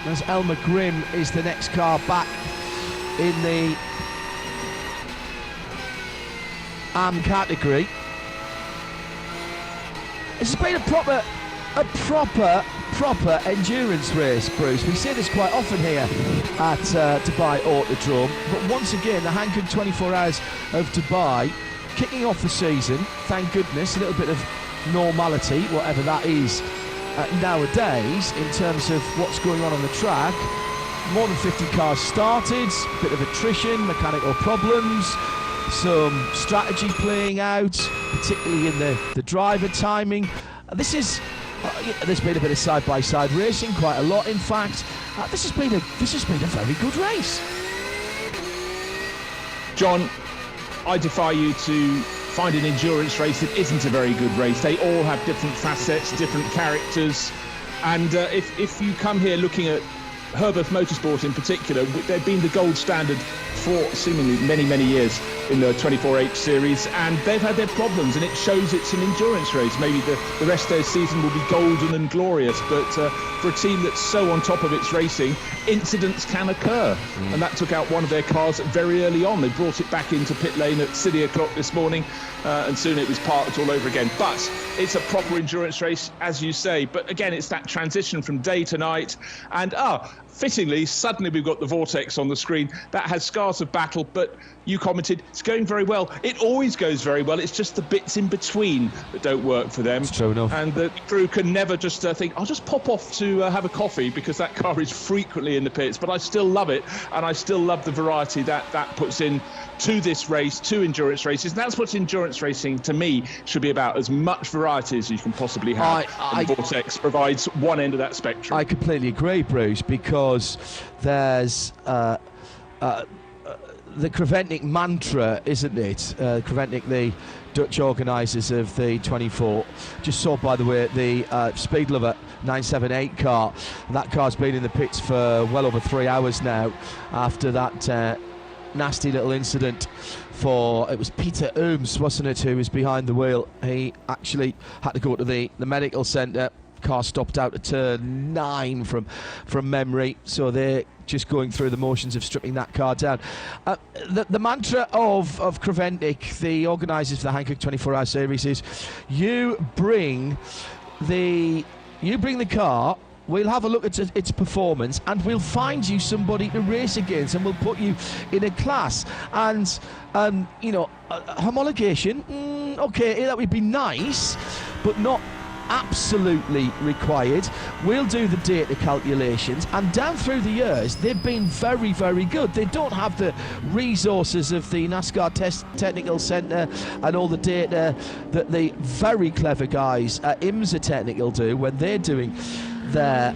as Elmer Grimm is the next car back in the AM category. This has been a proper endurance race, Bruce. We say this quite often here at Dubai Autodrome, but once again the Hankook 24 Hours of Dubai kicking off the season, thank goodness, a little bit of normality, whatever that is nowadays in terms of what's going on the track. More than 50 cars started, bit of attrition, mechanical problems, some strategy playing out, particularly in the driver timing. This is there's been a bit of side-by-side racing, quite a lot in fact. This has been a very good race. John, I defy you to find an endurance race that isn't a very good race. They all have different facets, different characters, and if you come here looking at Herberth Motorsport in particular, they've been the gold standard for seemingly many years in the 24H series, and they've had their problems, and it shows it's an endurance race. Maybe the rest of their season will be golden and glorious, but for a team that's so on top of its racing, incidents can occur, and that took out one of their cars very early on. They brought it back into pit lane at 6 o'clock this morning, and soon it was parked all over again. But it's a proper endurance race, as you say, but again, it's that transition from day to night, and fittingly, suddenly we've got the Vortex on the screen. That has scars of battle, but you commented, it's going very well. It always goes very well. It's just the bits in between that don't work for them. It's true enough. And the crew can never just think, I'll just pop off to have a coffee, because that car is frequently in the pits. But I still love it, and I still love the variety that puts in to this race, to endurance races. And that's what endurance racing, to me, should be about, as much variety as you can possibly have. Vortex provides one end of that spectrum. I completely agree, Bruce, because there's the Creventic mantra, isn't it? Creventic, the Dutch organisers of the 24. Just saw, by the way, the Speed Lover 978 car. That car's been in the pits for well over 3 hours now after that nasty little incident it was Peter Ooms, wasn't it, who was behind the wheel. He actually had to go to the medical centre. Car stopped out at turn 9 from memory, so they're just going through the motions of stripping that car down. The mantra of Creventic, the organisers of the Hankook 24-hour series, is you bring the car, we'll have a look at its performance, and we'll find you somebody to race against, and we'll put you in a class. And homologation, okay, that would be nice, but not absolutely required. We'll do the data calculations, and down through the years they've been very good. They don't have the resources of the NASCAR Technical Centre and all the data that the very clever guys at IMSA Technical do when they're doing their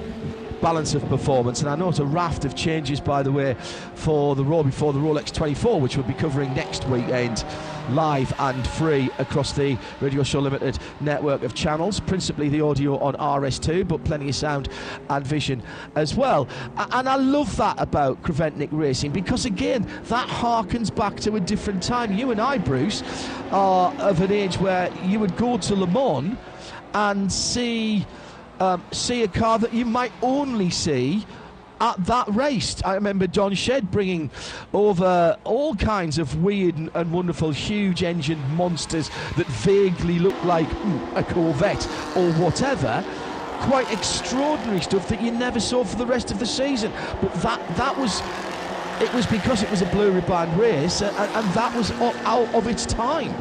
balance of performance. And I know it's a raft of changes, by the way, for the Raw before the Rolex 24, which we'll be covering next weekend, live and free across the Radio Show Limited network of channels, principally the audio on RS2, but plenty of sound and vision as well. And I love that about Creventic Racing, because again, that harkens back to a different time. You and I, Bruce, are of an age where you would go to Le Mans and see a car that you might only see at that race. I remember Don Shed bringing over all kinds of weird and wonderful huge engine monsters that vaguely look like a Corvette or whatever. Quite extraordinary stuff that you never saw for the rest of the season. But it was because it was a blue ribbon race, and that was out of its time.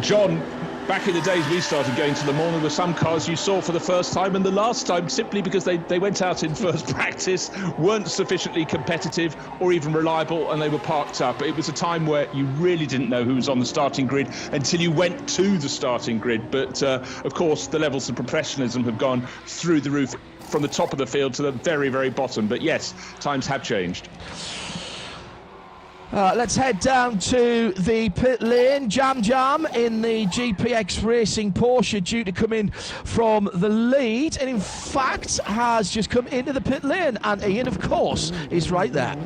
John, Back in the days we started going to Le Mans, there were some cars you saw for the first time and the last time simply because they went out in first practice, weren't sufficiently competitive or even reliable, and they were parked up. It was a time where you really didn't know who was on the starting grid until you went to the starting grid. But of course, the levels of professionalism have gone through the roof from the top of the field to the very, very bottom. But yes, times have changed. Let's head down to the pit lane. Jam in the GPX Racing Porsche, due to come in from the lead, and in fact has just come into the pit lane, and Ian, of course, is right there.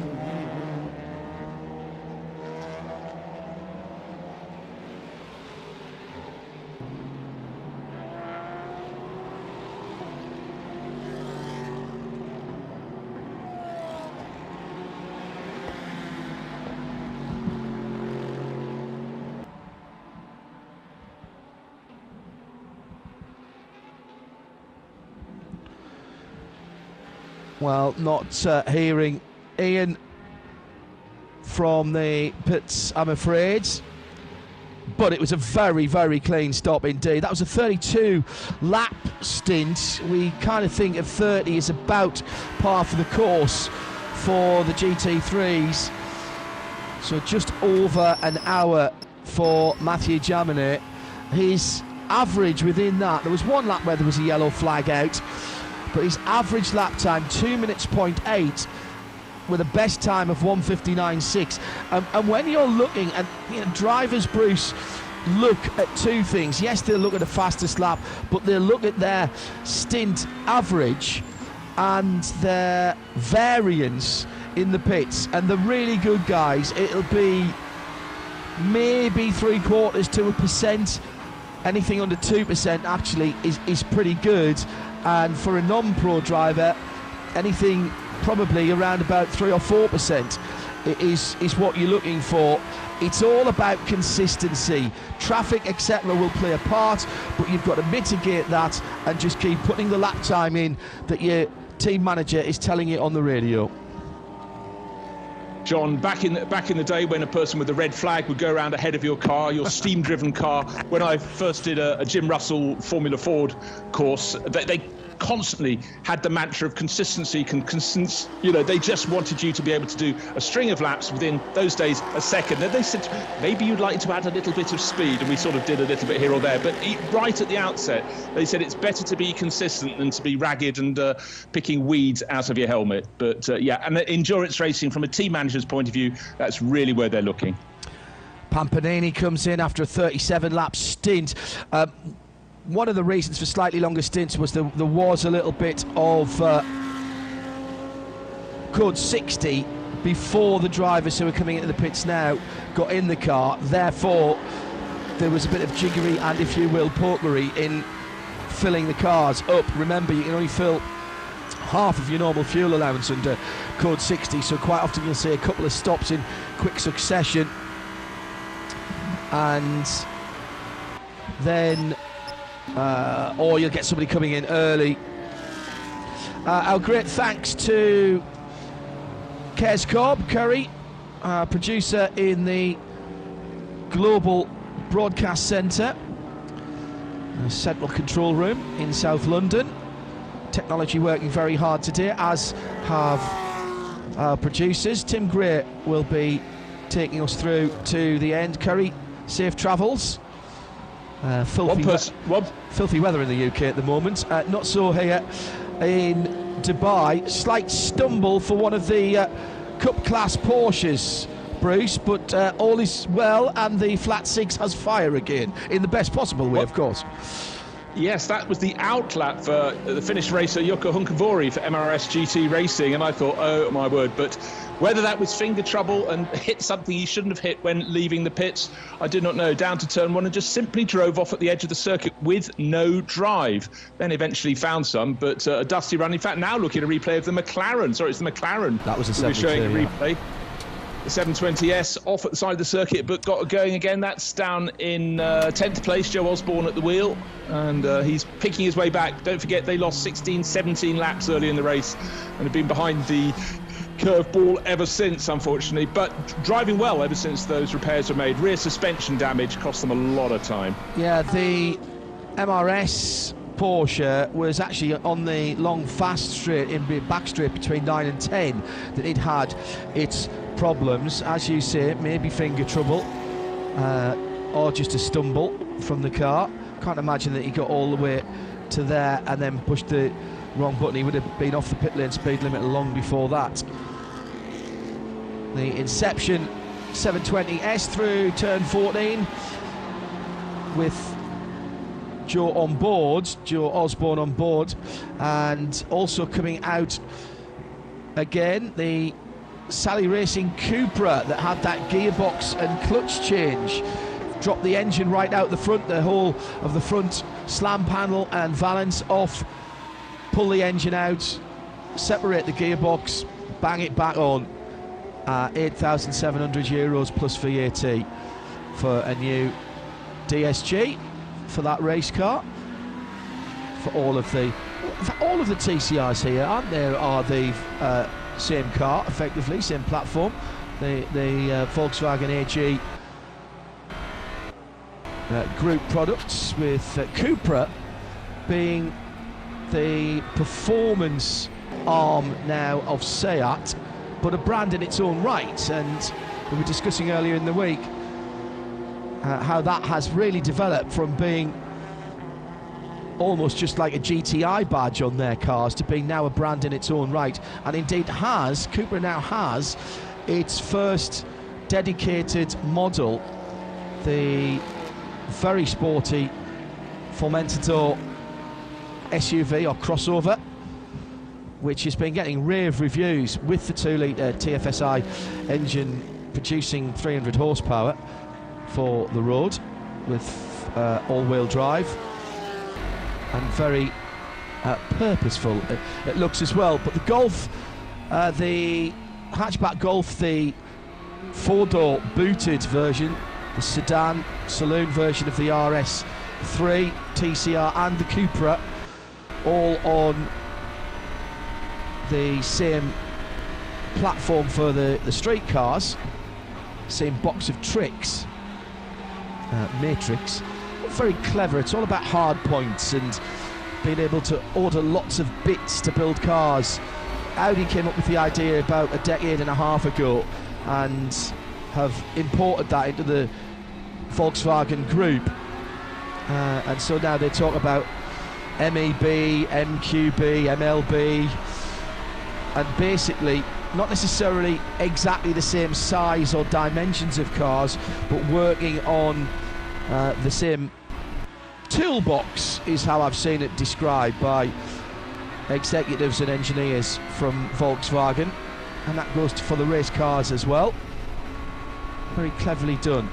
Well, not hearing Ian from the pits, I'm afraid. But it was a very, very clean stop indeed. That was a 32-lap stint. We kind of think of 30 is about par for the course for the GT3s. So just over an hour for Mathieu Jaminet. His average within that, there was one lap where there was a yellow flag out, but his average lap time, 2 minutes 0.8, with a best time of 1:59.6. And when you're looking at, drivers, Bruce, look at two things. Yes, they'll look at the fastest lap, but they'll look at their stint average and their variance in the pits. And the really good guys, it'll be maybe 0.75%. Anything under 2% actually is pretty good. And for a non-pro driver, anything probably around about 3 or 4% is what you're looking for. It's all about consistency. Traffic, etc., will play a part, but you've got to mitigate that and just keep putting the lap time in that your team manager is telling you on the radio. John, back in the day when a person with a red flag would go around ahead of your car, your steam-driven car, when I first did a Jim Russell Formula Ford course, they constantly had the mantra of consistency. They just wanted you to be able to do a string of laps within those days a second. And they said, maybe you'd like to add a little bit of speed, and we sort of did a little bit here or there. But right at the outset, they said it's better to be consistent than to be ragged and picking weeds out of your helmet. But and endurance racing, from a team manager's point of view, that's really where they're looking. Pampanini comes in after a 37-lap stint. One of the reasons for slightly longer stints was there was a little bit of code 60 before the drivers who are coming into the pits now got in the car. Therefore, there was a bit of jiggery and, if you will, pokery in filling the cars up. Remember, you can only fill half of your normal fuel allowance under code 60, so quite often you'll see a couple of stops in quick succession, and then or you'll get somebody coming in early. Our great thanks to Kes Cobb Curry, producer in the Global Broadcast Centre, Central Control Room in South London. Technology working very hard today, as have our producers. Tim Gray will be taking us through to the end. Curry, safe travels. Filthy weather in the UK at the moment. Not so here in Dubai. Slight stumble for one of the Cup class Porsches, Bruce, but all is well, and the flat six has fire again in the best possible way, of course. Yes, that was the outlap for the Finnish racer Jukka Hunkovori for MRS GT Racing, and I thought, oh my word. But whether that was finger trouble and hit something he shouldn't have hit when leaving the pits, I did not know. Down to turn one and just simply drove off at the edge of the circuit with no drive. Then eventually found some, but a dusty run. In fact, now looking at a replay of the McLaren. Sorry, it's the McLaren. That was a 72, showing a replay. The 720S off at the side of the circuit, but got going again. That's down in 10th place, Joe Osborne at the wheel, and he's picking his way back. Don't forget, they lost 16, 17 laps early in the race and have been behind the curveball ever since, unfortunately, but driving well ever since those repairs were made. Rear suspension damage cost them a lot of time. Yeah, the MRS Porsche was actually on the long fast straight, in the back straight between 9 and 10, that it had its problems. As you say, maybe finger trouble or just a stumble from the car. Can't imagine that he got all the way to there and then pushed the wrong button. He would have been off the pit lane speed limit long before that. The Inception 720S through turn 14 with Joe on board, Joe Osborne on board, and also coming out again the Sally Racing Cupra that had that gearbox and clutch change. Dropped the engine right out the front, the whole of the front slam panel and valance off, pull the engine out, separate the gearbox, bang it back on. 8,700 euros plus VAT for a new DSG for that race car. For all of the TCRs here, aren't there, are the same car, effectively, same platform. The Volkswagen AG group products, with Cupra being the performance arm now of Seat, but a brand in its own right. And we were discussing earlier in the week how that has really developed from being almost just like a GTI badge on their cars to being now a brand in its own right. And indeed Cupra now has its first dedicated model, the very sporty Formentor SUV or crossover, which has been getting rave reviews, with the 2-litre TFSI engine producing 300 horsepower for the road, with all-wheel drive, and very purposeful it looks as well. But the Golf, the hatchback Golf, the 4-door booted version, the sedan saloon version of the RS3 TCR, and the Cupra, all on the same platform for the street cars, same box of tricks, matrix. Very clever. It's all about hard points and being able to order lots of bits to build cars. Audi came up with the idea about a decade and a half ago and have imported that into the Volkswagen group, and so now they talk about MEB, MQB, MLB, and basically not necessarily exactly the same size or dimensions of cars, but working on the same toolbox, is how I've seen it described by executives and engineers from Volkswagen, and that goes for the race cars as well. Very cleverly done.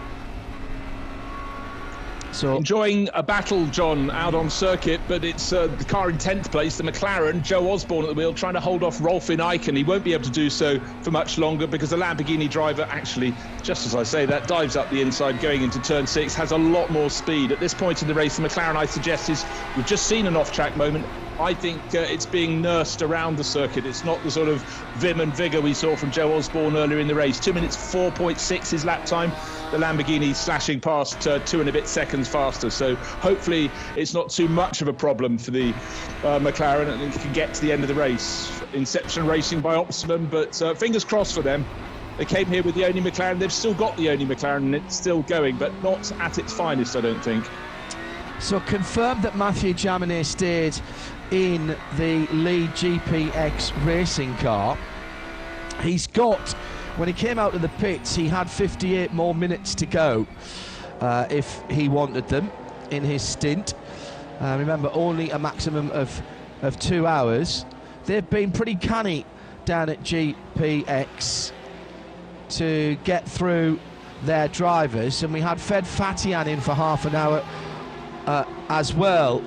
So enjoying a battle, John, out on circuit, but it's the car in 10th place, the McLaren, Joe Osborne at the wheel, trying to hold off Rolfin Eichen. He won't be able to do so for much longer because the Lamborghini driver actually, just as I say that, dives up the inside going into turn 6, has a lot more speed. At this point in the race, the McLaren, I suggest, we've just seen an off-track moment. I think it's being nursed around the circuit. It's not the sort of vim and vigour we saw from Joe Osborne earlier in the race. 2 minutes 4.6 his lap time. The Lamborghini slashing past 2 and a bit seconds faster. So hopefully it's not too much of a problem for the McLaren, and it can get to the end of the race. Inception Racing by Optimum, but fingers crossed for them. They came here with the only McLaren. They've still got the only McLaren, and it's still going, but not at its finest, I don't think. So confirmed that Mathieu Jaminet stayed in the lead GPX racing car. He's got, when he came out of the pits, he had 58 more minutes to go if he wanted them in his stint. Remember, only a maximum of 2 hours. They've been pretty canny down at GPX to get through their drivers, and we had Fed Fatian in for half an hour as well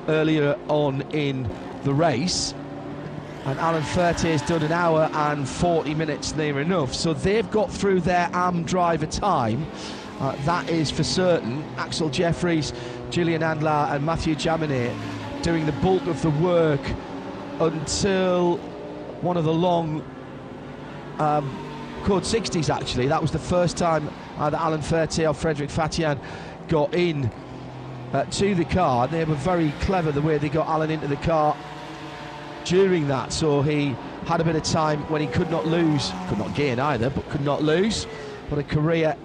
earlier on in the race, and Alan Fertier's done 1 hour and 40 minutes near enough, so they've got through their AM driver time, that is for certain. Axel Jeffries, Julian Andlar and Mathieu Jaminet doing the bulk of the work until one of the long Code 60s actually. That was the first time either Alan Ferté or Frederic Fatian got in to the car. They were very clever the way they got Alan into the car during that, so he had a bit of time when he could not lose, could not gain either, but could not lose. What a career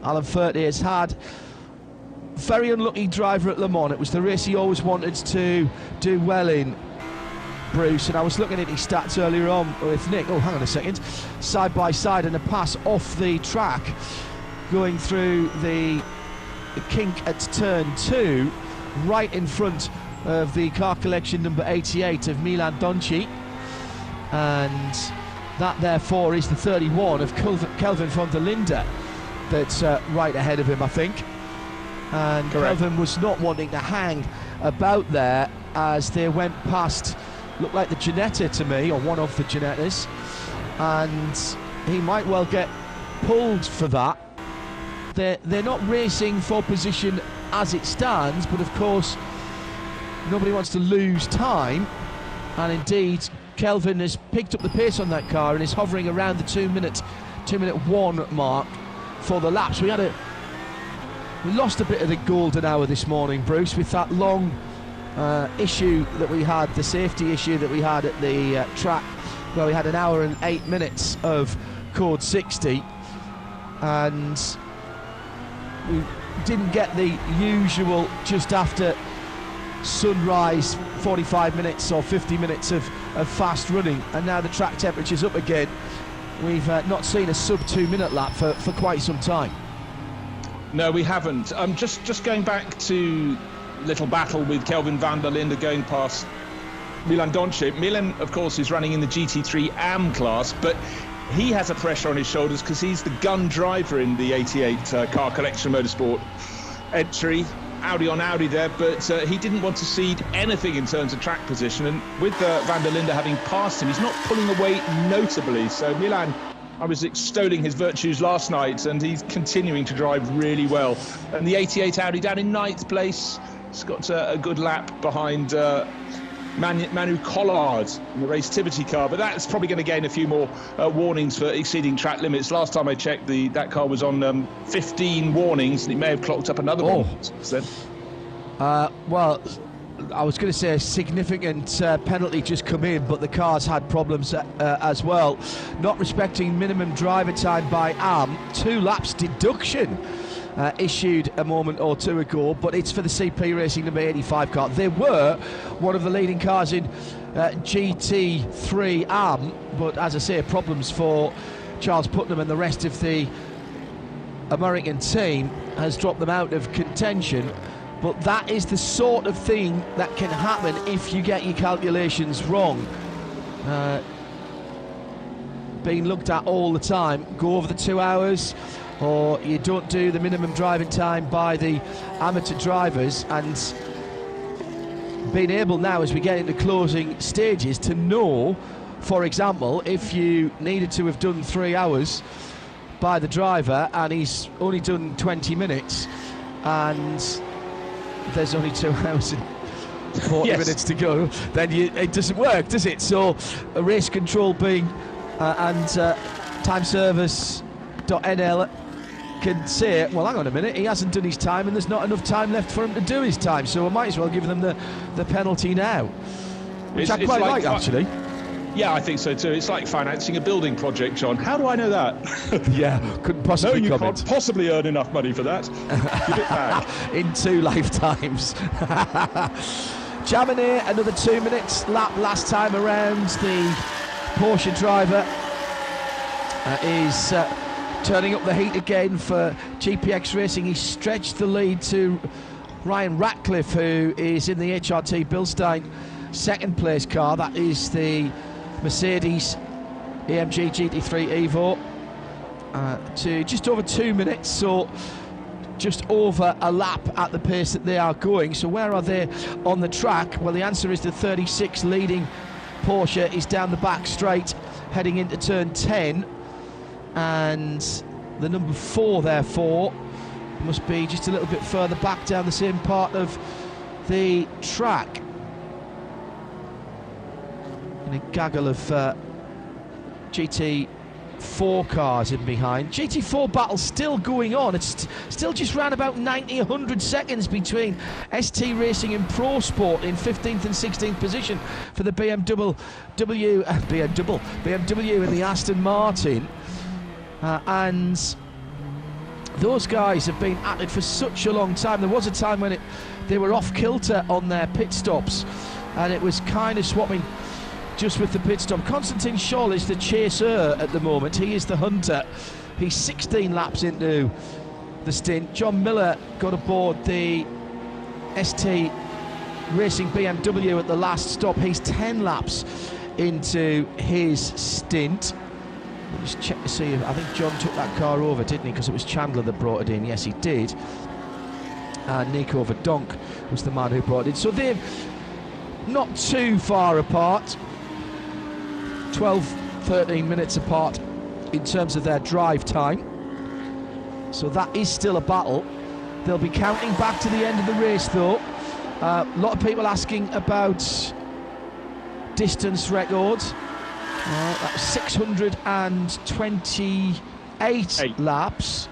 Alan Ferté has had. Very unlucky driver at Le Mans. It was the race he always wanted to do well in, Bruce, and I was looking at his stats earlier on with Nick. Oh, hang on a second. Side by side, and a pass off the track going through the kink at turn 2, right in front of the car collection number 88 of Milan Donci, and that therefore is the 31 of Kelvin van der Linde that's right ahead of him, I think. And correct. Kelvin was not wanting to hang about there as they went past, looked like the Ginetta to me, or one of the Ginettas, and he might well get pulled for that. They're not racing for position as it stands, but of course nobody wants to lose time, and indeed Kelvin has picked up the pace on that car and is hovering around the 2 minute 1 mark for the laps. We lost a bit of the golden hour this morning, Bruce, with that long issue that we had, the safety issue that we had at the track, where we had an hour and 8 minutes of Code 60, and we didn't get the usual just after sunrise 45 minutes or 50 minutes of fast running, and now the track temperature's up again. We've not seen a sub 2 minute lap for quite some time. No, we haven't. Just going back to little battle with Kelvin van der Linde going past Milan Donci. Milan, of course, is running in the GT3 AM class, but he has a pressure on his shoulders because he's the gun driver in the 88 car collection motorsport entry. Audi on Audi there, but he didn't want to cede anything in terms of track position, and with van der Linde having passed him, he's not pulling away notably. So Milan, I was extolling his virtues last night, and he's continuing to drive really well. And the 88 Audi down in 9th place. It's got a good lap behind Manu Collard in the Racetivity car, but that's probably going to gain a few more warnings for exceeding track limits. Last time I checked, that car was on 15 warnings, and it may have clocked up another one since then. Well, I was going to say a significant penalty just come in, but the car's had problems as well. Not respecting minimum driver time by AM, 2 laps deduction issued a moment or two ago, but it's for the CP Racing number 85 car. They were one of the leading cars in GT3 AM, but as I say, problems for Charles Putnam and the rest of the American team has dropped them out of contention. But that is the sort of thing that can happen if you get your calculations wrong. Being looked at all the time, go over the 2 hours, or you don't do the minimum driving time by the amateur drivers, and being able now, as we get into closing stages, to know, for example, if you needed to have done 3 hours by the driver and he's only done 20 minutes and there's only 2 hours and 40 minutes to go, then it doesn't work, does it? So race control being and timeservice.nl can say, well, hang on a minute, he hasn't done his time and there's not enough time left for him to do his time, so I might as well give them the penalty now, which I quite like actually. Yeah, I think so too. It's like financing a building project, John. How do I know that? Yeah, couldn't possibly no, you comment. can't possibly earn enough money for that. Give it back. In 2 lifetimes. Jaminet, another 2 minutes lap last time around. The Porsche driver is turning up the heat again for GPX Racing. He stretched the lead to Ryan Ratcliffe, who is in the HRT Bilstein second place car. That is the Mercedes AMG GT3 Evo, to just over 2 minutes, so just over a lap at the pace that they are going. So where are they on the track? Well, the answer is the 36 leading Porsche is down the back straight heading into turn 10, and the number 4 therefore must be just a little bit further back down the same part of the track. In a gaggle of GT GT4 cars in behind. GT4 battle still going on. It's still just round about 90, 100 seconds between ST Racing and Pro Sport in 15th and 16th position for the BMW and the Aston Martin. And those guys have been at it for such a long time. There was a time when they were off kilter on their pit stops, and it was kind of swapping just with the pit stop. Konstantin Scholl is the chaser at the moment. He is the hunter. He's 16 laps into the stint. John Miller got aboard the ST Racing BMW at the last stop. He's 10 laps into his stint. Just check to see if I think John took that car over, didn't he? Because it was Chandler that brought it in. Yes, he did. And Nico Verdonk was the man who brought it in. So they're not too far apart. 12, 13 minutes apart in terms of their drive time. So that is still a battle. They'll be counting back to the end of the race, though. A lot of people asking about distance records. That was 628 laps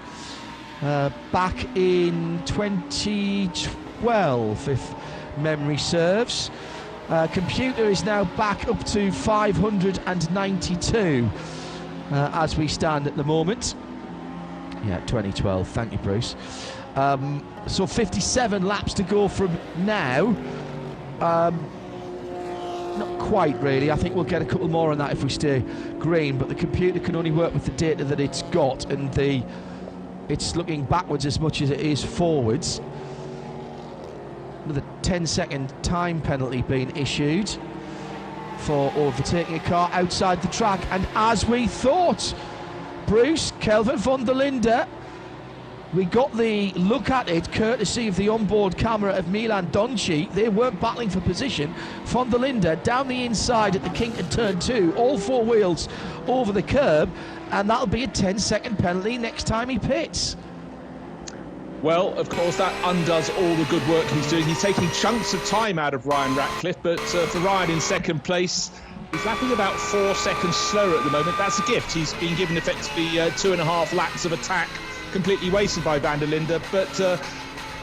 back in 2012, if memory serves. Computer is now back up to 592 as we stand at the moment. Yeah, 2012. Thank you, Bruce. So 57 laps to go from now. Not quite, really. I think we'll get a couple more on that if we stay green, but the computer can only work with the data that it's got, and it's looking backwards as much as it is forwards. Another 10-second time penalty being issued for overtaking a car outside the track, and as we thought, Bruce, Kelvin van der Linde, we got the look at it courtesy of the onboard camera of Milan Donci. They weren't battling for position. Van der Linde down the inside at the kink at turn 2, all four wheels over the curb, and that'll be a 10-second penalty next time he pits. Well, of course, that undoes all the good work he's doing. He's taking chunks of time out of Ryan Ratcliffe, but for Ryan in second place, he's lapping about 4 seconds slower at the moment. That's a gift. He's been given effectively 2.5 laps of attack, completely wasted by van der Linde, but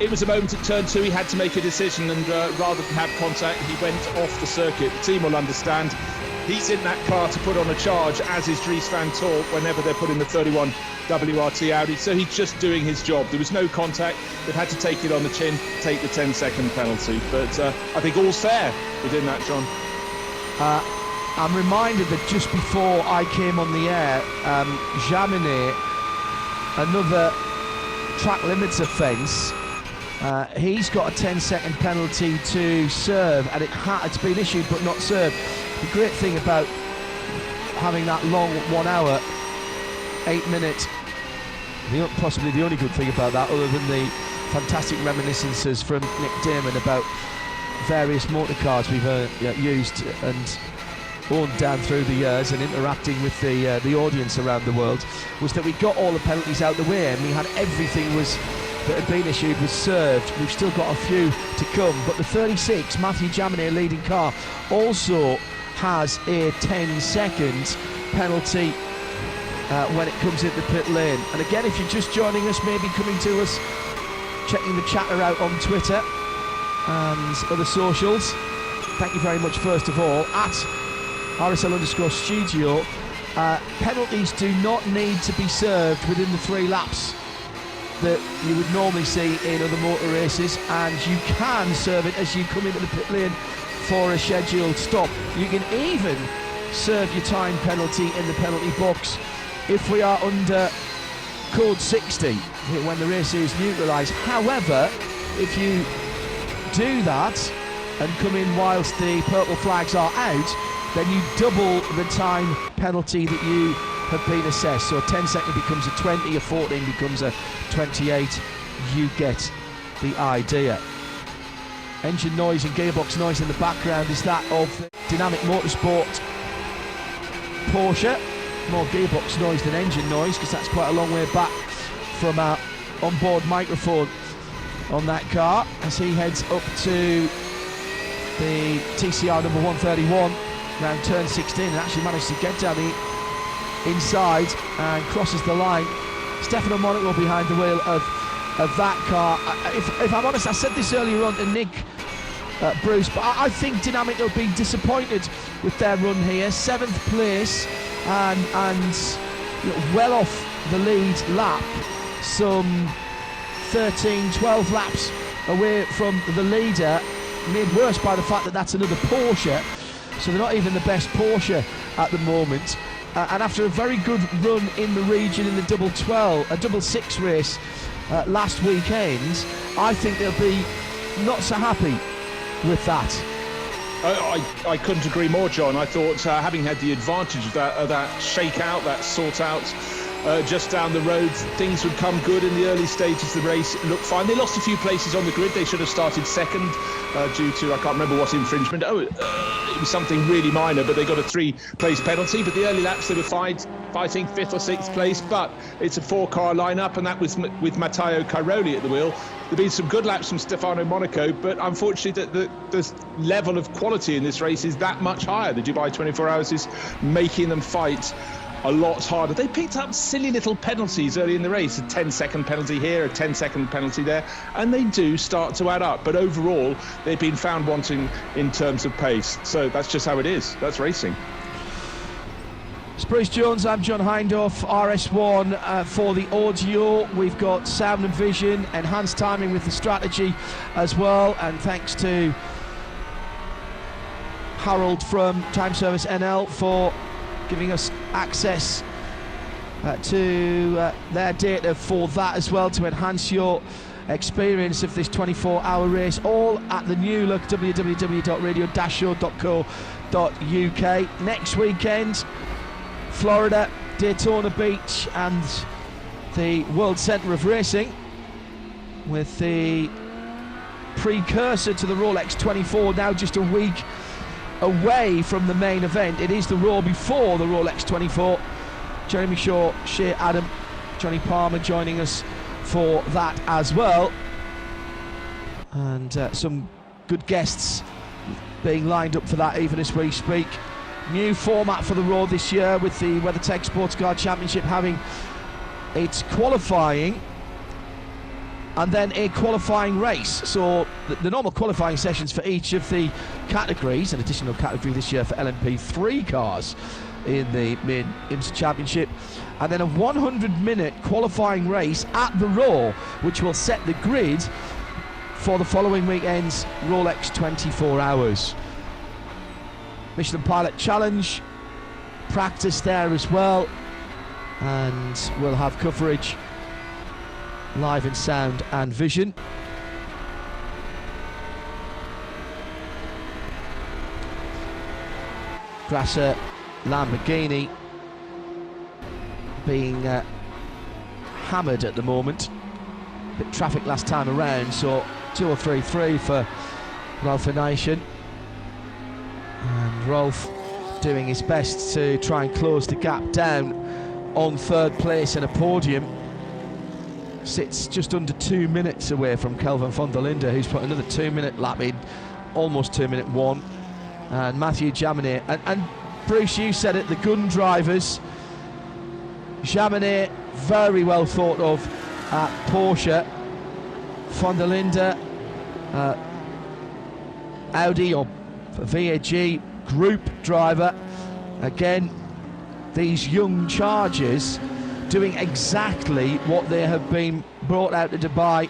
it was a moment at turn 2 he had to make a decision, and rather than have contact, he went off the circuit. The team will understand. He's in that car to put on a charge, as is Dries van Tor whenever they're putting the 31 WRT Audi, so he's just doing his job. There was no contact. They've had to take it on the chin, take the 10-second penalty, but I think all's fair within that, John. I'm reminded that just before I came on the air, Jaminet, another track limits offence, he's got a 10-second penalty to serve, and it's been issued but not served. The great thing about having that long 1 hour, 8 minute, possibly the only good thing about that, other than the fantastic reminiscences from Nick Damon about various motor cars we've used and owned down through the years and interacting with the audience around the world, was that we got all the penalties out the way, and we had everything that had been issued was served. We've still got a few to come, but the 36 Matthew Jaminet leading car also has a 10-second penalty when it comes into the pit lane. And again, if you're just joining us, maybe coming to us, checking the chatter out on Twitter and other socials, thank you very much first of all. At RSL_studio, penalties do not need to be served within the 3 laps that you would normally see in other motor races, and you can serve it as you come into the pit lane for a scheduled stop. You can even serve your time penalty in the penalty box if we are under code 60 when the race is neutralised. However, if you do that and come in whilst the purple flags are out, then you double the time penalty that you have been assessed. So a 10-second becomes a 20, a 14 becomes a 28. You get the idea. Engine noise and gearbox noise in the background is that of the Dynamic Motorsport Porsche. More gearbox noise than engine noise, because that's quite a long way back from our onboard microphone on that car as he heads up to the TCR number 131 around turn 16 and actually managed to get down the inside and crosses the line. Stefano Monaco behind the wheel of that car. If I'm honest, I said this earlier on to Nick, Bruce, but I think Dynamic will be disappointed with their run here. 7th place and well off the lead lap, some 13, 12 laps away from the leader, made worse by the fact that that's another Porsche, so they're not even the best Porsche at the moment. And after a very good run in the region in the double six race last weekend, I think they'll be not so happy with that. I couldn't agree more, John. I thought having had the advantage of that shake-out, that sort-out just down the road, things would come good in the early stages of the race. It looked fine. They lost a few places on the grid. They should have started second due to, I can't remember what infringement. It was something really minor, but they got a 3-place penalty. But the early laps, they were fighting 5th or 6th place. But it's a 4-car lineup, and that was with Matteo Cairoli at the wheel. There've been some good laps from Stefano Monaco, but unfortunately the level of quality in this race is that much higher. The Dubai 24 Hours is making them fight a lot harder. They picked up silly little penalties early in the race, a 10-second penalty here, a 10-second penalty there, and they do start to add up. But overall, they've been found wanting in terms of pace. So that's just how it is. That's racing. Bruce Jones, I'm John Hindhaugh, RS1 for the audio. We've got sound and vision, enhanced timing with the strategy as well, and thanks to Harold from Time Service NL for giving us access to their data for that as well, to enhance your experience of this 24-hour race, all at the new look www.radio-show.co.uk. Next weekend, Florida, Daytona Beach and the World Centre of Racing, with the precursor to the Rolex 24 now just a week away from the main event. It is the Raw before the Rolex 24. Jeremy Shaw, Shea Adam, Johnny Palmer joining us for that as well, and some good guests being lined up for that even as we speak. New format for the Raw this year, with the WeatherTech Sports Car Championship having its qualifying and then a qualifying race. So the normal qualifying sessions for each of the categories, an additional category this year for LMP3 cars in the main IMSA Championship, and then a 100-minute qualifying race at the Raw, which will set the grid for the following weekend's Rolex 24 Hours. Michelin Pilot Challenge practice there as well, and we'll have coverage live in sound and vision. Grasser Lamborghini being hammered at the moment. Bit traffic last time around, so 2-3-3 for Ralph Nation. And Rolf doing his best to try and close the gap down on third place in a podium. Sits just under 2 minutes away from Kelvin van der Linde, who's put another 2-minute lap in, almost 2-minute one. And Mathieu Jaminet, and Bruce, you said it, the gun drivers. Jaminet, very well thought of at Porsche. Van der Linde, Audi or VAG group driver. Again, these young chargers doing exactly what they have been brought out to Dubai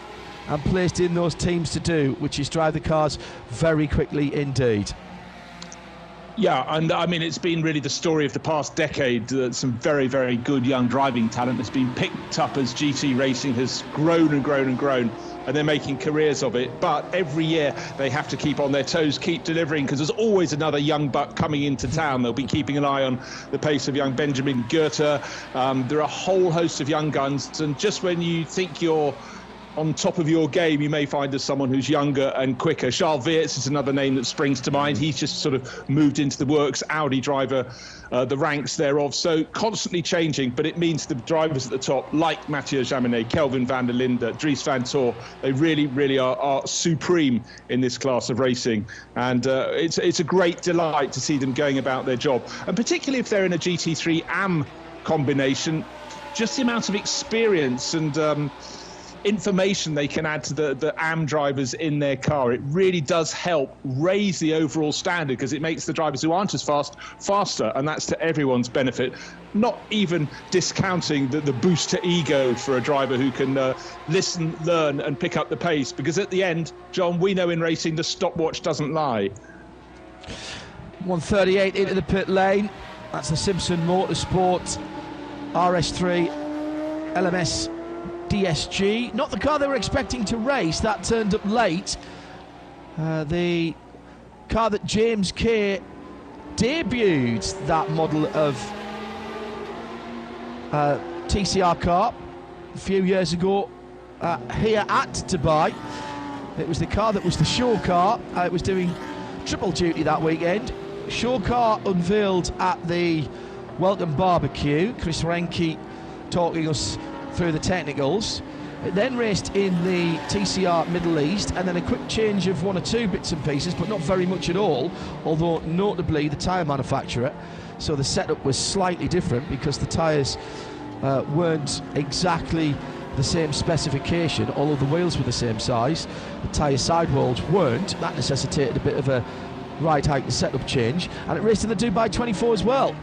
and placed in those teams to do, which is drive the cars very quickly indeed. Yeah, and I mean, it's been really the story of the past decade that some very, very good young driving talent has been picked up as GT racing has grown and grown and grown, and they're making careers of it. But every year they have to keep on their toes, keep delivering, because there's always another young buck coming into town. They'll be keeping an eye on the pace of young Benjamin Goethe. There are a whole host of young guns, and just when you think you're on top of your game, you may find there's someone who's younger and quicker. Charles Weerts is another name that springs to mind. He's just sort of moved into the works, Audi driver, the ranks thereof. So constantly changing, but it means the drivers at the top, like Mathieu Jaminet, Kelvin van der Linde, Dries van Tor, they really, really are supreme in this class of racing. And it's a great delight to see them going about their job. And particularly if they're in a GT3 AM combination, just the amount of experience and information they can add to the AM drivers in their car. It really does help raise the overall standard, because it makes the drivers who aren't as fast faster, and that's to everyone's benefit. Not even discounting the boost to ego for a driver who can listen, learn and pick up the pace, because at the end, John, we know in racing the stopwatch doesn't lie. 138 into the pit lane. That's the Simpson Motorsport RS3 LMS DSG. Not the car they were expecting to race. That turned up late. The car that James Kay debuted, that model of TCR car a few years ago here at Dubai. It was the car that was the show car. It was doing triple duty that weekend. Show car unveiled at the Welcome Barbecue. Chris Renke talking us through the technicals. It then raced in the TCR Middle East, and then a quick change of one or two bits and pieces, but not very much at all, although notably the tyre manufacturer. So the setup was slightly different because the tyres weren't exactly the same specification, although the wheels were the same size. The tyre sidewalls weren't. That necessitated a bit of a right height and setup change, and it raced in the Dubai 24 as well.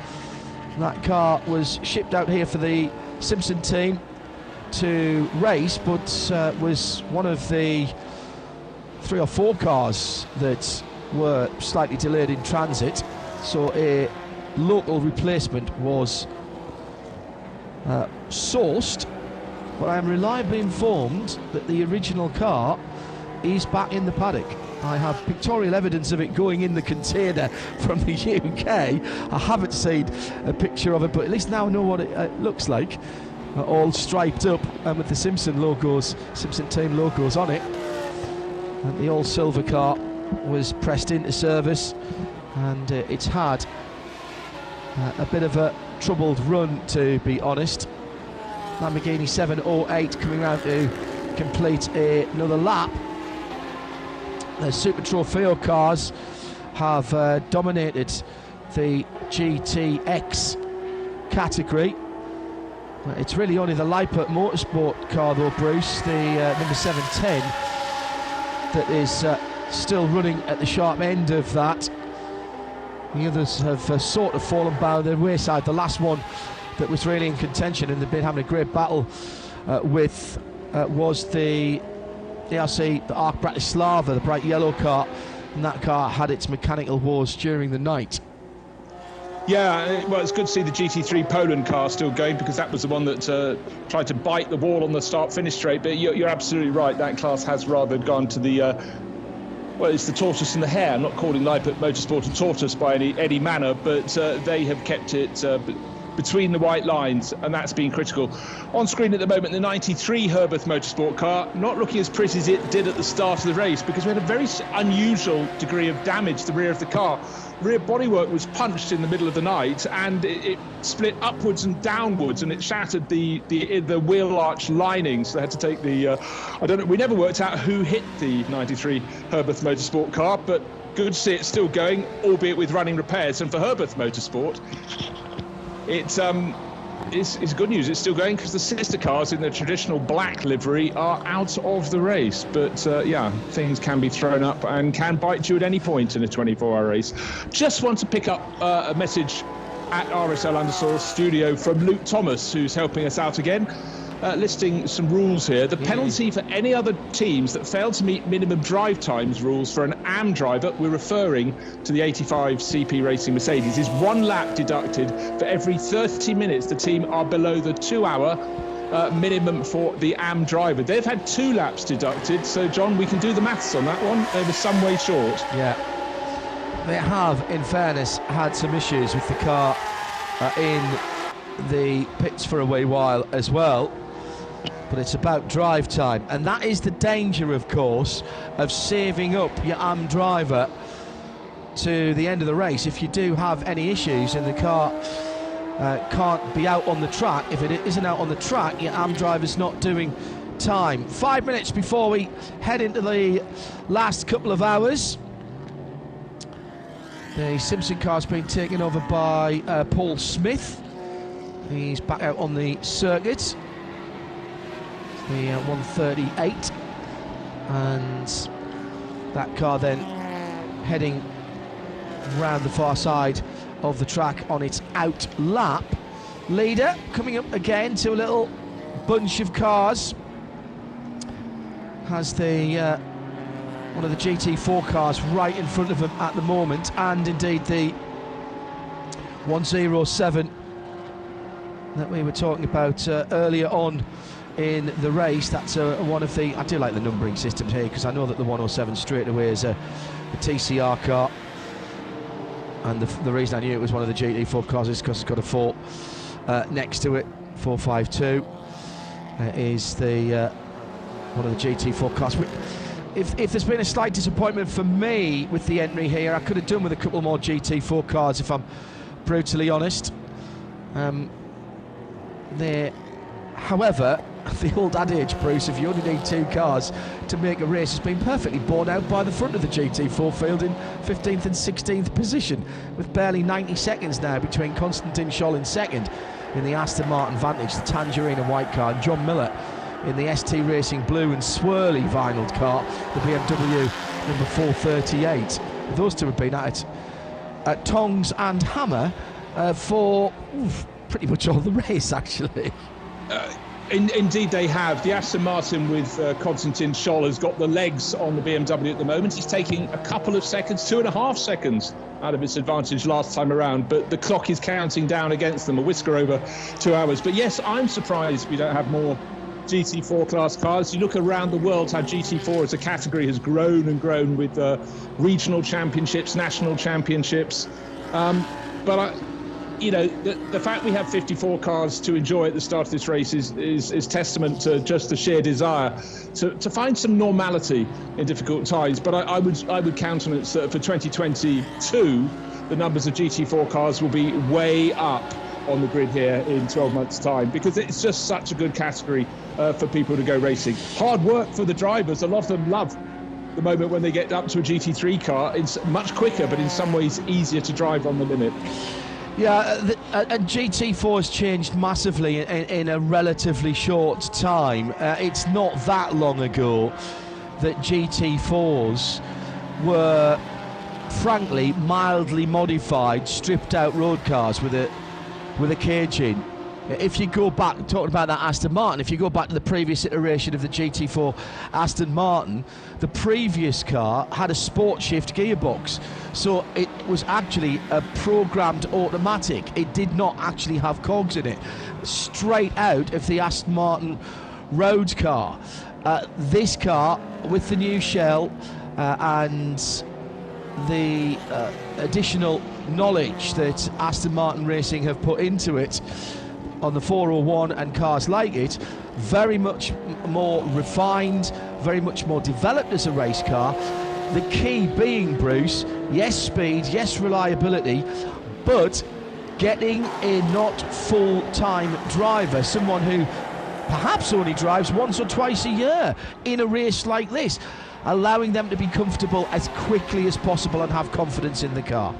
That car was shipped out here for the Simpson team to race, but was one of the 3 or 4 cars that were slightly delayed in transit, so a local replacement was sourced, but I am reliably informed that the original car is back in the paddock. I have pictorial evidence of it going in the container from the UK. I haven't seen a picture of it, but at least now I know what it looks like. All striped up and with the Simpson logos, Simpson team logos on it. And the all silver car was pressed into service, and it's had a bit of a troubled run, to be honest. Lamborghini 708 coming round to complete another lap. The Super Trofeo cars have dominated the GTX category. It's really only the Leipert Motorsport car though, Bruce, the number 710, that is still running at the sharp end of that. The others have sort of fallen by the wayside. The last one that was really in contention and they've been having a great battle with was the ARC, the Arc Bratislava, the bright yellow car, and that car had its mechanical woes during the night. Yeah, well, it's good to see the GT3 Poland car still going, because that was the one that tried to bite the wall on the start-finish straight. But you're absolutely right, that class has rather gone to the well, it's the tortoise and the hare. I'm not calling Leipert Motorsport a tortoise by any manner, but they have kept it between the white lines, and that's been critical. On screen at the moment, the 93 Herbeth Motorsport car, not looking as pretty as it did at the start of the race, because we had a very unusual degree of damage to the rear of the car. Rear bodywork was punched in the middle of the night, and it split upwards and downwards, and it shattered the wheel arch lining. So they had to take the I don't know, we never worked out who hit the 93 Herbeth Motorsport car, but good to see it still going, albeit with running repairs. And for Herbeth Motorsport, it's good news. It's still going, because the sister cars in the traditional black livery are out of the race. But yeah, things can be thrown up and can bite you at any point in a 24-hour race. Just want to pick up a message at RSL_ studio from Luke Thomas, who's helping us out again, listing some rules here. The penalty for any other teams that fail to meet minimum drive times rules for an AM driver, we're referring to the 85 CP Racing Mercedes, is 1 lap deducted for every 30 minutes the team are below the 2-hour minimum for the AM driver. They've had 2 laps deducted, so John, we can do the maths on that one. They were some way short. Yeah, they have, in fairness, had some issues with the car in the pits for a wee while as well. But it's about drive time, and that is the danger, of course, of saving up your AM driver to the end of the race. If you do have any issues and the car can't be out on the track, if it isn't out on the track, your AM driver's not doing time. 5 minutes before we head into the last couple of hours. The Simpson car's been taken over by Paul Smith. He's back out on the circuit. The 138, and that car then heading round the far side of the track on its out lap. Leader coming up again to a little bunch of cars. Has the one of the GT4 cars right in front of him at the moment, and indeed the 107 that we were talking about earlier on in the race. That's one of the, I do like the numbering systems here, because I know that the 107 straight away is a TCR car, and the reason I knew it was one of the GT4 cars is because it's got a 4 next to it. 452 is the one of the GT4 cars. If there's been a slight disappointment for me with the entry here, I could have done with a couple more GT4 cars, if I'm brutally honest. However, the old adage, Bruce, if you only need 2 cars to make a race, has been perfectly borne out by the front of the GT4 field in 15th and 16th position, with barely 90 seconds now between Konstantin Scholl in second in the Aston Martin Vantage, the tangerine and white car, and John Miller in the ST Racing blue and swirly vinyl car, the BMW number 438. Those two have been at tongs and hammer for pretty much all the race, actually. Indeed they have. The Aston Martin with Konstantin Scholl has got the legs on the BMW at the moment. He's taking a couple of seconds, 2.5 seconds out of its advantage last time around, but the clock is counting down against them, a whisker over 2 hours. But yes, I'm surprised we don't have more GT4 class cars. You look around the world how GT4 as a category has grown and grown with regional championships, national championships. The fact we have 54 cars to enjoy at the start of this race is testament to just the sheer desire to find some normality in difficult times. But I would countenance that for 2022, the numbers of GT4 cars will be way up on the grid here in 12 months' time, because it's just such a good category for people to go racing. Hard work for the drivers. A lot of them love the moment when they get up to a GT3 car. It's much quicker, but in some ways easier to drive on the limit. Yeah, and GT4 has changed massively in a relatively short time. It's not that long ago that GT4s were, frankly, mildly modified, stripped-out road cars with a cage in. If you go back, talking about that Aston Martin, if you go back to the previous iteration of the GT4 Aston Martin, the previous car had a sport shift gearbox. So it was actually a programmed automatic. It did not actually have cogs in it. Straight out of the Aston Martin road car. This car, with the new shell and the additional knowledge that Aston Martin Racing have put into it on the 401 and cars like it, very much more refined, very much more developed as a race car. The key being, Bruce, yes speed, yes reliability, but getting a not full-time driver, someone who perhaps only drives once or twice a year in a race like this, allowing them to be comfortable as quickly as possible and have confidence in the car.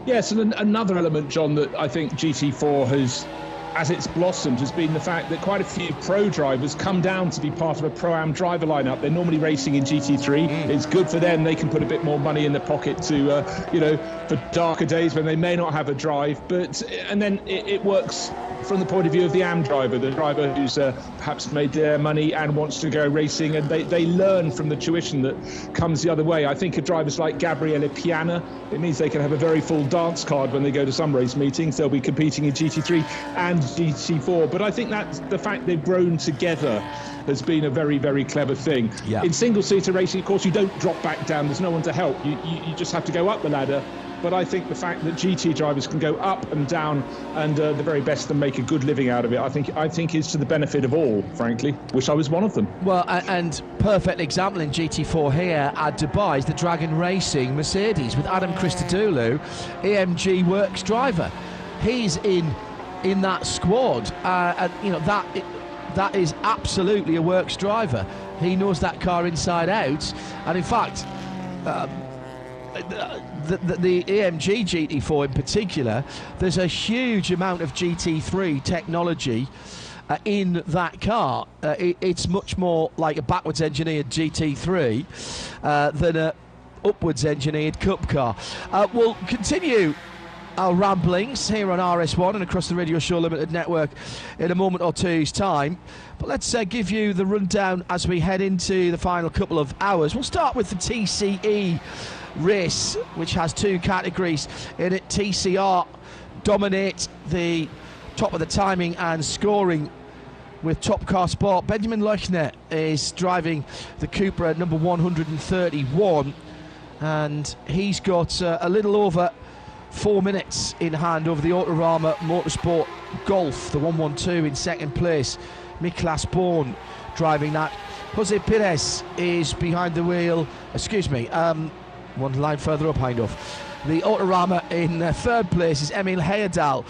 Yes, and another element, John, that I think GT4 has, as it's blossomed, has been the fact that quite a few pro drivers come down to be part of a Pro-Am driver lineup. They're normally racing in GT3. It's good for them. They can put a bit more money in their pocket to, for darker days when they may not have a drive. And then it works from the point of view of the AM driver, the driver who's perhaps made their money and wants to go racing, and they learn from the tuition that comes the other way. I think of drivers like Gabriele Piana. It means they can have a very full dance card when they go to some race meetings. They'll be competing in GT3 and GT4. But I think that's the fact they've grown together has been a very, very clever thing. Yeah. In single-seater racing, of course, you don't drop back down. There's no one to help. You just have to go up the ladder. But I think the fact that GT drivers can go up and down and the very best and make a good living out of it, I think is to the benefit of all, frankly. Wish I was one of them. Well, and perfect example in GT4 here at Dubai is the Dragon Racing Mercedes with Adam Christodoulou, AMG Works driver. He's in that squad, and that is absolutely a Works driver. He knows that car inside out, and in fact, the AMG GT4 in particular, there's a huge amount of GT3 technology in that car. It's much more like a backwards engineered GT3 than a upwards engineered Cup car. We'll continue our ramblings here on RS1 and across the Radio Show Limited network in a moment or two's time. But let's give you the rundown as we head into the final couple of hours. We'll start with the TCE race, which has two categories in it. TCR dominate the top of the timing and scoring with Top Car Sport. Benjamin Leuchner is driving the Cupra number 131, and he's got a little over 4 minutes in hand over the Autorama Motorsport Golf, the 112 in second place. Miklas Born driving that. Jose Perez is behind the wheel, one line further up, Hindhoff. The Autorama in third place is Emil Heyerdahl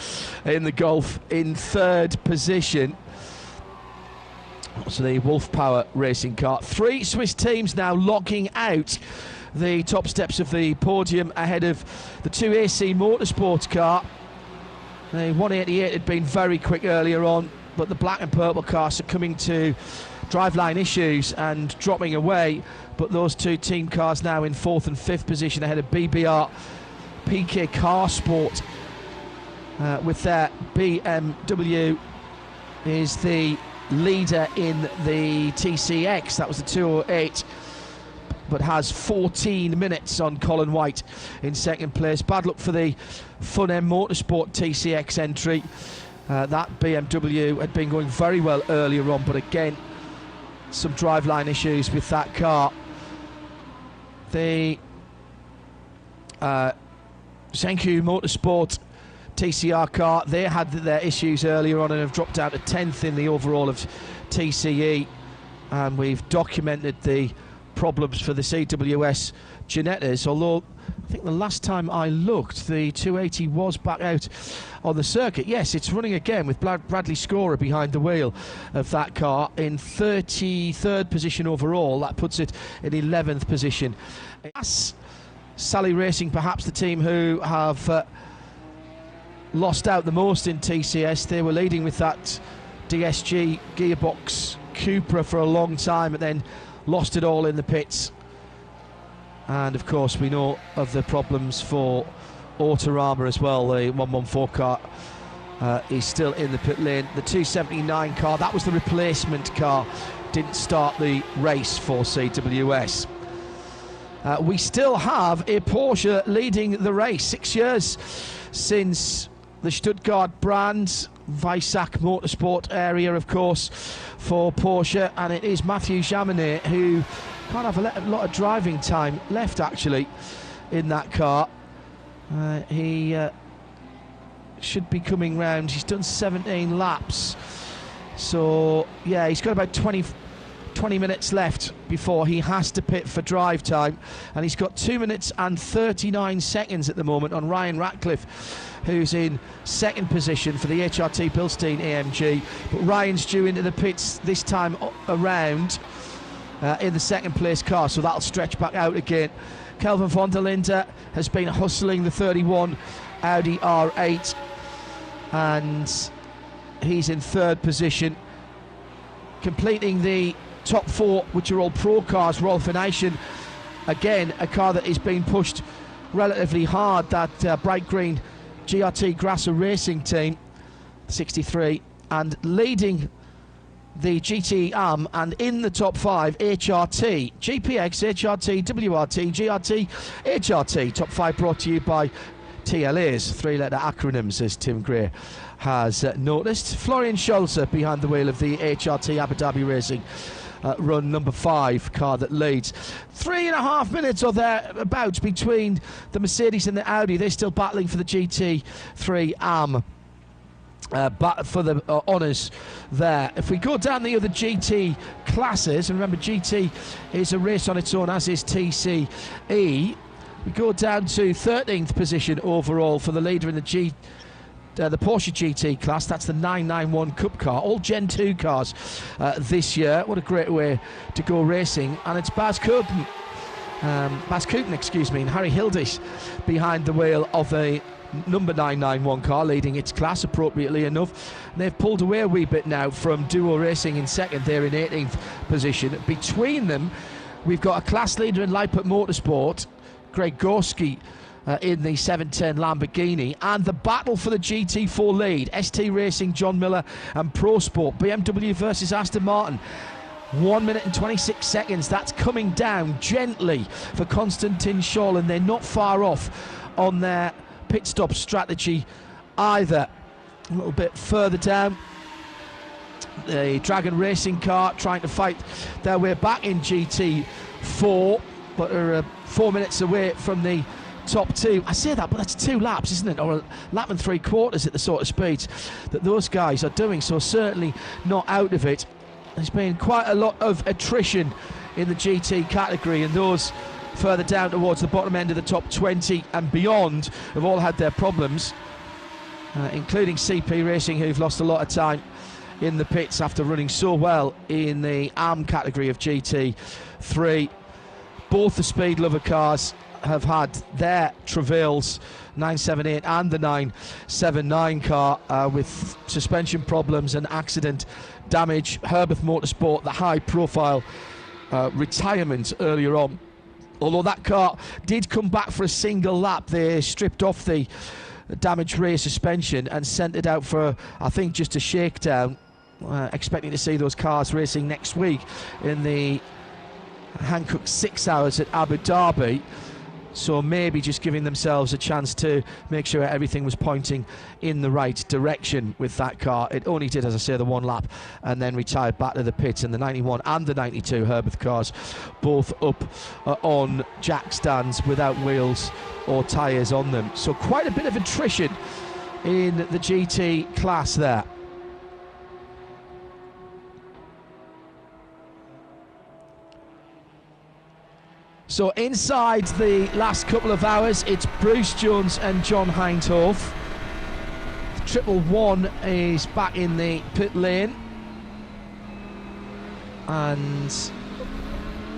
in the Golf in third position. So the Wolf Power racing car. 3 Swiss teams now locking out the top steps of the podium ahead of the 2 AC Motorsports car. The 188 had been very quick earlier on, but the black and purple car succumbing to driveline issues and dropping away. But those 2 team cars now in 4th and 5th position ahead of BBR PK Car Sport with their BMW is the leader in the TCX. That was the 208, but has 14 minutes on Colin White in second place. Bad luck for the Fun M Motorsport TCX entry. That BMW had been going very well earlier on, but again, some driveline issues with that car. The Hankook Motorsport TCR car, they had their issues earlier on and have dropped out to 10th in the overall of TCE, and we've documented the problems for the CWS Ginettas, although I think the last time I looked the 280 was back out on the circuit. Yes, it's running again with Bradley Scorer behind the wheel of that car in 33rd position overall. That puts it in 11th position. Sally Racing, perhaps the team who have lost out the most in TCS. They were leading with that DSG gearbox Cupra for a long time and then lost it all in the pits. And of course we know of the problems for Autorama as well. The 114 car is still in the pit lane. The 279 car, that was the replacement car, didn't start the race for CWS. We still have a Porsche leading the race. 6 years since the Stuttgart brand, Weissach Motorsport area, of course, for Porsche, and it is Mathieu Jaminet who can't have a lot of driving time left actually in that car. He should be coming round. He's done 17 laps, so yeah, he's got about 20 minutes left before he has to pit for drive time, and he's got 2 minutes and 39 seconds at the moment on Ryan Ratcliffe, who's in second position for the HRT Bilstein AMG. But Ryan's due into the pits this time around in the second place car, so that'll stretch back out again. Kelvin von der Linde has been hustling the 31 Audi R8, and he's in third position, completing the top 4, which are all pro cars. Rolf Nation, again a car that is being pushed relatively hard, that bright green GRT Grasser Racing team 63, and leading the GT Am, and in the top 5 HRT, GPX, HRT, WRT, GRT, HRT. Top 5 brought to you by TLAs, 3-letter acronyms, as Tim Gray has noticed. Florian Scholzer behind the wheel of the HRT Abu Dhabi Racing run number 5 car that leads. 3.5 minutes or thereabouts between the Mercedes and the Audi. They're still battling for the GT3 Am. For the honours there. If we go down the other GT classes, and remember GT is a race on its own, as is TCE, we go down to 13th position overall for the leader in the Porsche GT class. That's the 991 Cup car, all Gen 2 cars this year. What a great way to go racing. And it's Baz Kopen Bas Kouten, and Harry Hildish behind the wheel of the number 991 car, leading its class appropriately enough. And they've pulled away a wee bit now from Duo Racing in second. They're in 18th position. Between them, we've got a class leader in Leipzig Motorsport, Greg Gorski, in the 710 Lamborghini, and the battle for the GT4 lead, ST Racing, John Miller and Pro Sport, BMW versus Aston Martin. 1 minute and 26 seconds. That's coming down gently for Konstantin Scholl, and they're not far off on their pit stop strategy either. A little bit further down, the Dragon Racing car trying to fight their way back in GT4, but are 4 minutes away from the top two. I say that, but that's 2 laps, isn't it? Or a lap and 3/4 at the sort of speeds that those guys are doing, so certainly not out of it. There's been quite a lot of attrition in the GT category, and those further down towards the bottom end of the top 20 and beyond have all had their problems, including CP Racing, who've lost a lot of time in the pits after running so well in the AM category of GT3. Both the Speed Lover cars have had their travails, 978 and the 979 car, with suspension problems and accident damage. Herbert Motorsport, the high profile retirement earlier on, although that car did come back for a single lap. They stripped off the damaged rear suspension and sent it out for, I think, just a shakedown, expecting to see those cars racing next week in the Hankook 6 hours at Abu Dhabi. So maybe just giving themselves a chance to make sure everything was pointing in the right direction with that car. It only did, as I say, the 1 lap and then retired back to the pits. And the 91 and the 92 Herbert cars both up on jack stands without wheels or tyres on them. So quite a bit of attrition in the GT class there. So inside the last couple of hours, it's Bruce Jones and John Hindhoff. Triple One is back in the pit lane, and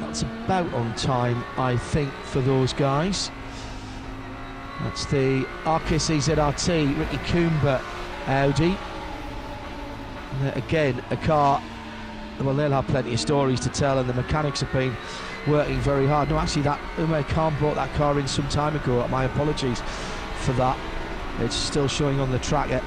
that's about on time, I think, for those guys. That's the RKC ZRT Ricky Coomber Audi. And again, a car, well, they'll have plenty of stories to tell, and the mechanics have been working very hard. No, actually, that Umar Khan brought that car in some time ago. My apologies for that. It's still showing on the track at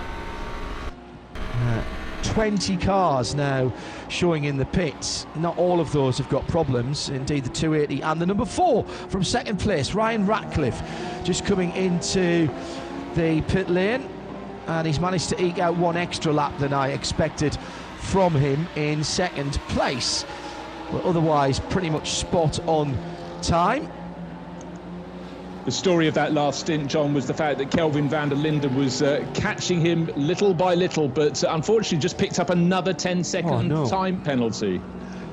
20 cars now showing in the pits. Not all of those have got problems. Indeed, the 280 and the number 4 from second place, Ryan Ratcliffe, just coming into the pit lane, and he's managed to eke out 1 extra lap than I expected from him in second place. But otherwise pretty much spot on time. The story of that last stint, John, was the fact that Kelvin van der Linde was catching him little by little, but unfortunately just picked up another 10-second time penalty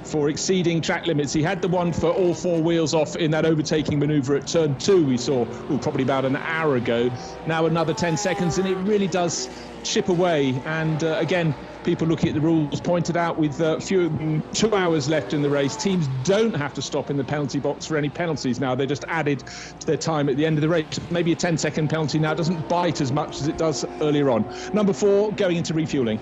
for exceeding track limits. He had the one for all 4 wheels off in that overtaking manoeuvre at turn 2 we saw probably about an hour ago. Now another 10 seconds, and it really does chip away. And again, people looking at the rules pointed out, with fewer than 2 hours left in the race, teams don't have to stop in the penalty box for any penalties now. They're just added to their time at the end of the race. Maybe a 10-second penalty now doesn't bite as much as it does earlier on. Number 4 going into refueling.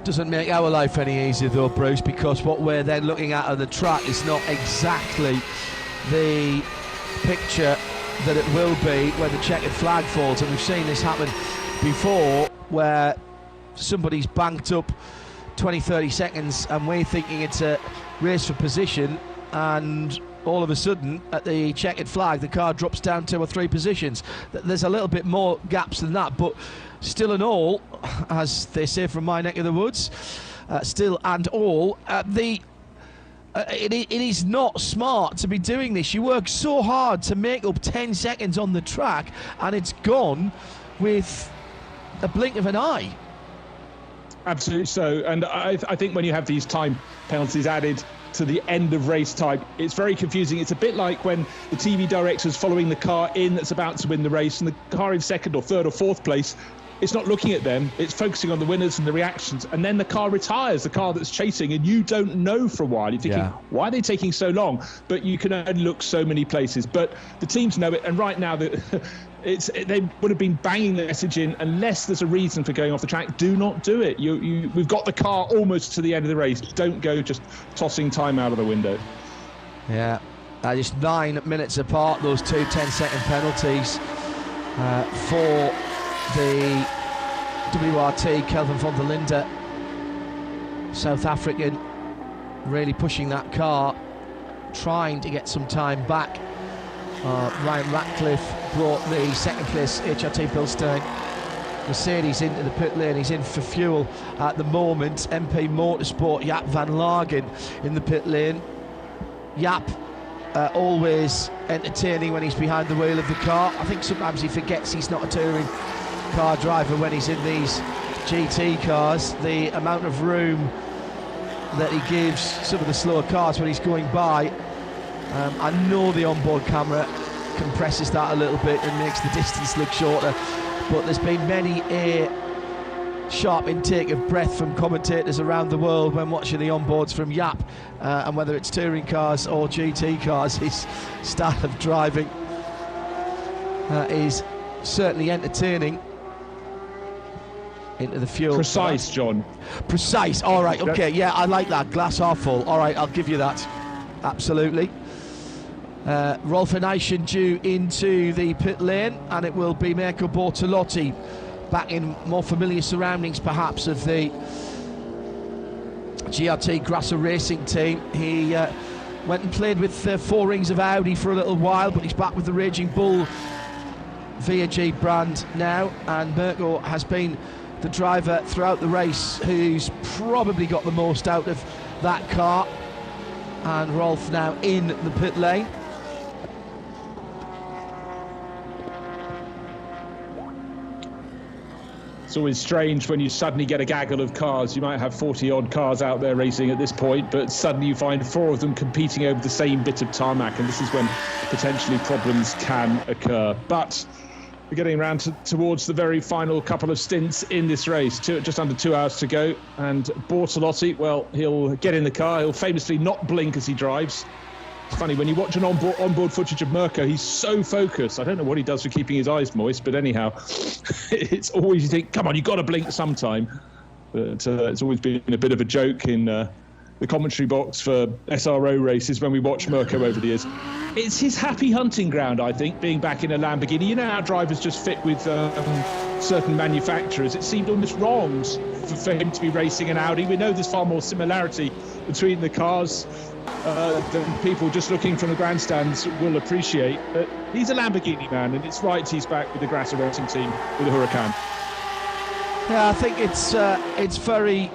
Doesn't make our life any easier though, Bruce, because what we're then looking at on the track is not exactly the picture that it will be when the checkered flag falls. And we've seen this happen before, where somebody's banked up 20-30 seconds and we're thinking it's a race for position, and all of a sudden at the checkered flag the car drops down 2 or 3 positions. There's a little bit more gaps than that, but still and all, as they say from my neck of the woods, still and all, it is not smart to be doing this. You work so hard to make up 10 seconds on the track, and it's gone with a blink of an eye. Absolutely so. And I think when you have these time penalties added to the end of race time, it's very confusing. It's a bit like when the TV director's following the car in that's about to win the race, and the car in second or third or fourth place it's not looking at them, it's focusing on the winners and the reactions, and then the car retires, the car that's chasing, and you don't know for a while. You're thinking, why are they taking so long? But you can only look so many places. But the teams know it, and right now they would have been banging the message in, unless there's a reason for going off the track, do not do it. We've got the car almost to the end of the race. Don't go just tossing time out of the window. Yeah, just 9 minutes apart, those two 10-second penalties for the WRT. Kelvin van der Linde, South African, really pushing that car, trying to get some time back. Ryan Ratcliffe brought the second place HRT Bilstein Mercedes into the pit lane. He's in for fuel at the moment. MP Motorsport, Jaap van Lagen in the pit lane. Jaap always entertaining when he's behind the wheel of the car. I think sometimes he forgets he's not a touring car driver when he's in these GT cars. The amount of room that he gives some of the slower cars when he's going by, I know the onboard camera compresses that a little bit and makes the distance look shorter, but there's been many a sharp intake of breath from commentators around the world when watching the onboards from Jaap, and whether it's touring cars or GT cars, his style of driving is certainly entertaining. Into the fuel. Precise, John. Precise. All right. Okay. Yeah, I like that. Glass half full. All right, I'll give you that. Absolutely. Rolf Eneischen due into the pit lane, and it will be Mirko Bortolotti back in more familiar surroundings, perhaps, of the GRT Grasser Racing team. He went and played with 4 Rings of Audi for a little while, but he's back with the Raging Bull VAG brand now, and Mirko has been the driver throughout the race who's probably got the most out of that car, and Rolf now in the pit lane. It's always strange when you suddenly get a gaggle of cars. You might have 40-odd cars out there racing at this point, but suddenly you find 4 of them competing over the same bit of tarmac, and this is when potentially problems can occur. But we're getting around towards the very final couple of stints in this race. Just under 2 hours to go, and Bortolotti, well, he'll get in the car. He'll famously not blink as he drives. It's funny, when you watch an onboard footage of Mirko, he's so focused. I don't know what he does for keeping his eyes moist, but anyhow, it's always, you think, come on, you've got to blink sometime. But it's always been a bit of a joke in the commentary box for SRO races when we watch Mirko over the years. It's his happy hunting ground, I think, being back in a Lamborghini. You know how drivers just fit with certain manufacturers. It seemed almost wrong for him to be racing an Audi. We know there's far more similarity between the cars than people just looking from the grandstands will appreciate. But he's a Lamborghini man, and it's right he's back with the Grasser Racing team with the Huracan. Yeah, I think it's very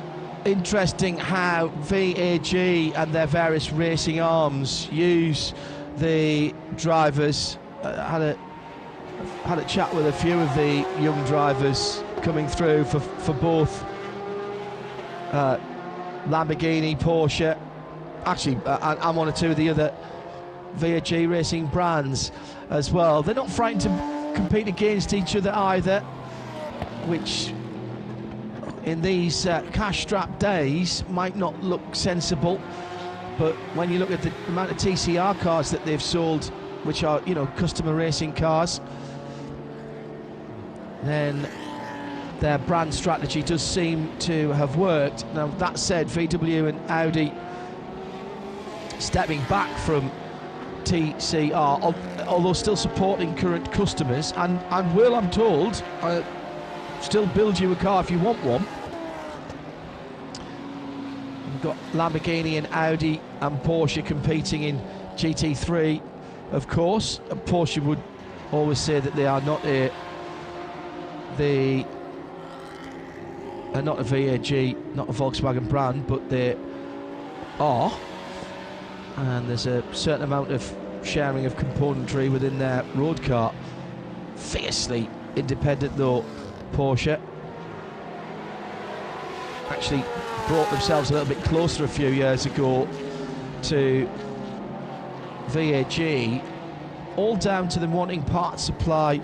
interesting how VAG and their various racing arms use the drivers. Had a chat with a few of the young drivers coming through for both Lamborghini, Porsche, actually, and 1 or 2 of the other VAG racing brands as well. They're not frightened to compete against each other either, which in these cash-strapped days might not look sensible, but when you look at the amount of TCR cars that they've sold, which are, customer racing cars, then their brand strategy does seem to have worked. Now, that said, VW and Audi stepping back from TCR, although still supporting current customers, and will, I'm told, still build you a car if you want one. We've got Lamborghini and Audi and Porsche competing in GT3, of course. And Porsche would always say that they are not a VAG, not a Volkswagen brand, but they are. And there's a certain amount of sharing of componentry within their road car. Fiercely independent though, Porsche. Actually brought themselves a little bit closer a few years ago to VAG, all down to them wanting part supply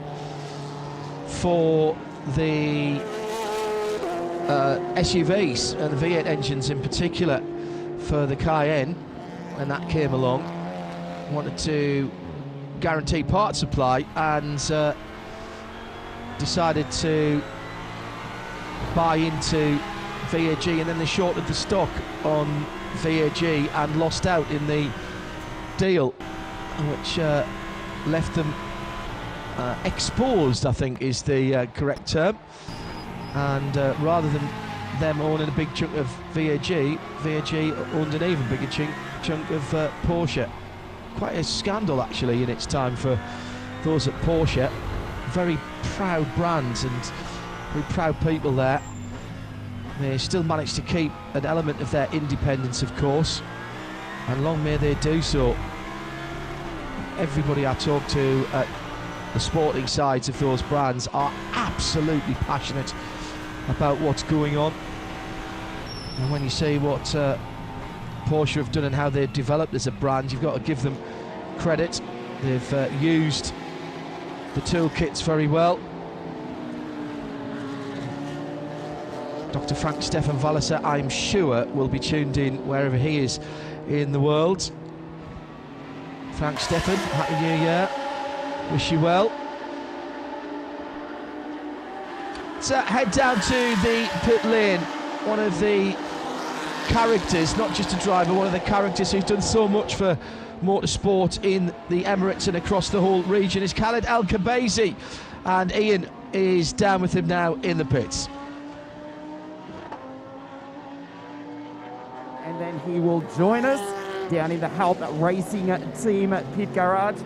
for the SUVs and the V8 engines in particular for the Cayenne when that came along. Wanted to guarantee part supply and decided to buy into VAG, and then they shorted the stock on VAG and lost out in the deal, which left them exposed, I think is the correct term. And rather than them owning a big chunk of VAG owned an even bigger chunk of Porsche. Quite a scandal actually in its time for those at Porsche. Very proud brands and very proud people there. They still managed to keep an element of their independence, of course, and long may they do so. Everybody I talk to at the sporting sides of those brands are absolutely passionate about what's going on. And when you see what Porsche have done and how they've developed as a brand, you've got to give them credit. They've used the toolkits very well. Dr. Frank Stefan Walliser, I'm sure, will be tuned in wherever he is in the world. Frank Stefan, Happy New Year. Wish you well. Let's head down to the pit lane. One of the characters, not just a driver, one of the characters who's done so much for motorsport in the Emirates and across the whole region is Khalid Al-Khabazi, and Ian is down with him now in the pits. And then he will join us down in the Help Racing Team pit garage.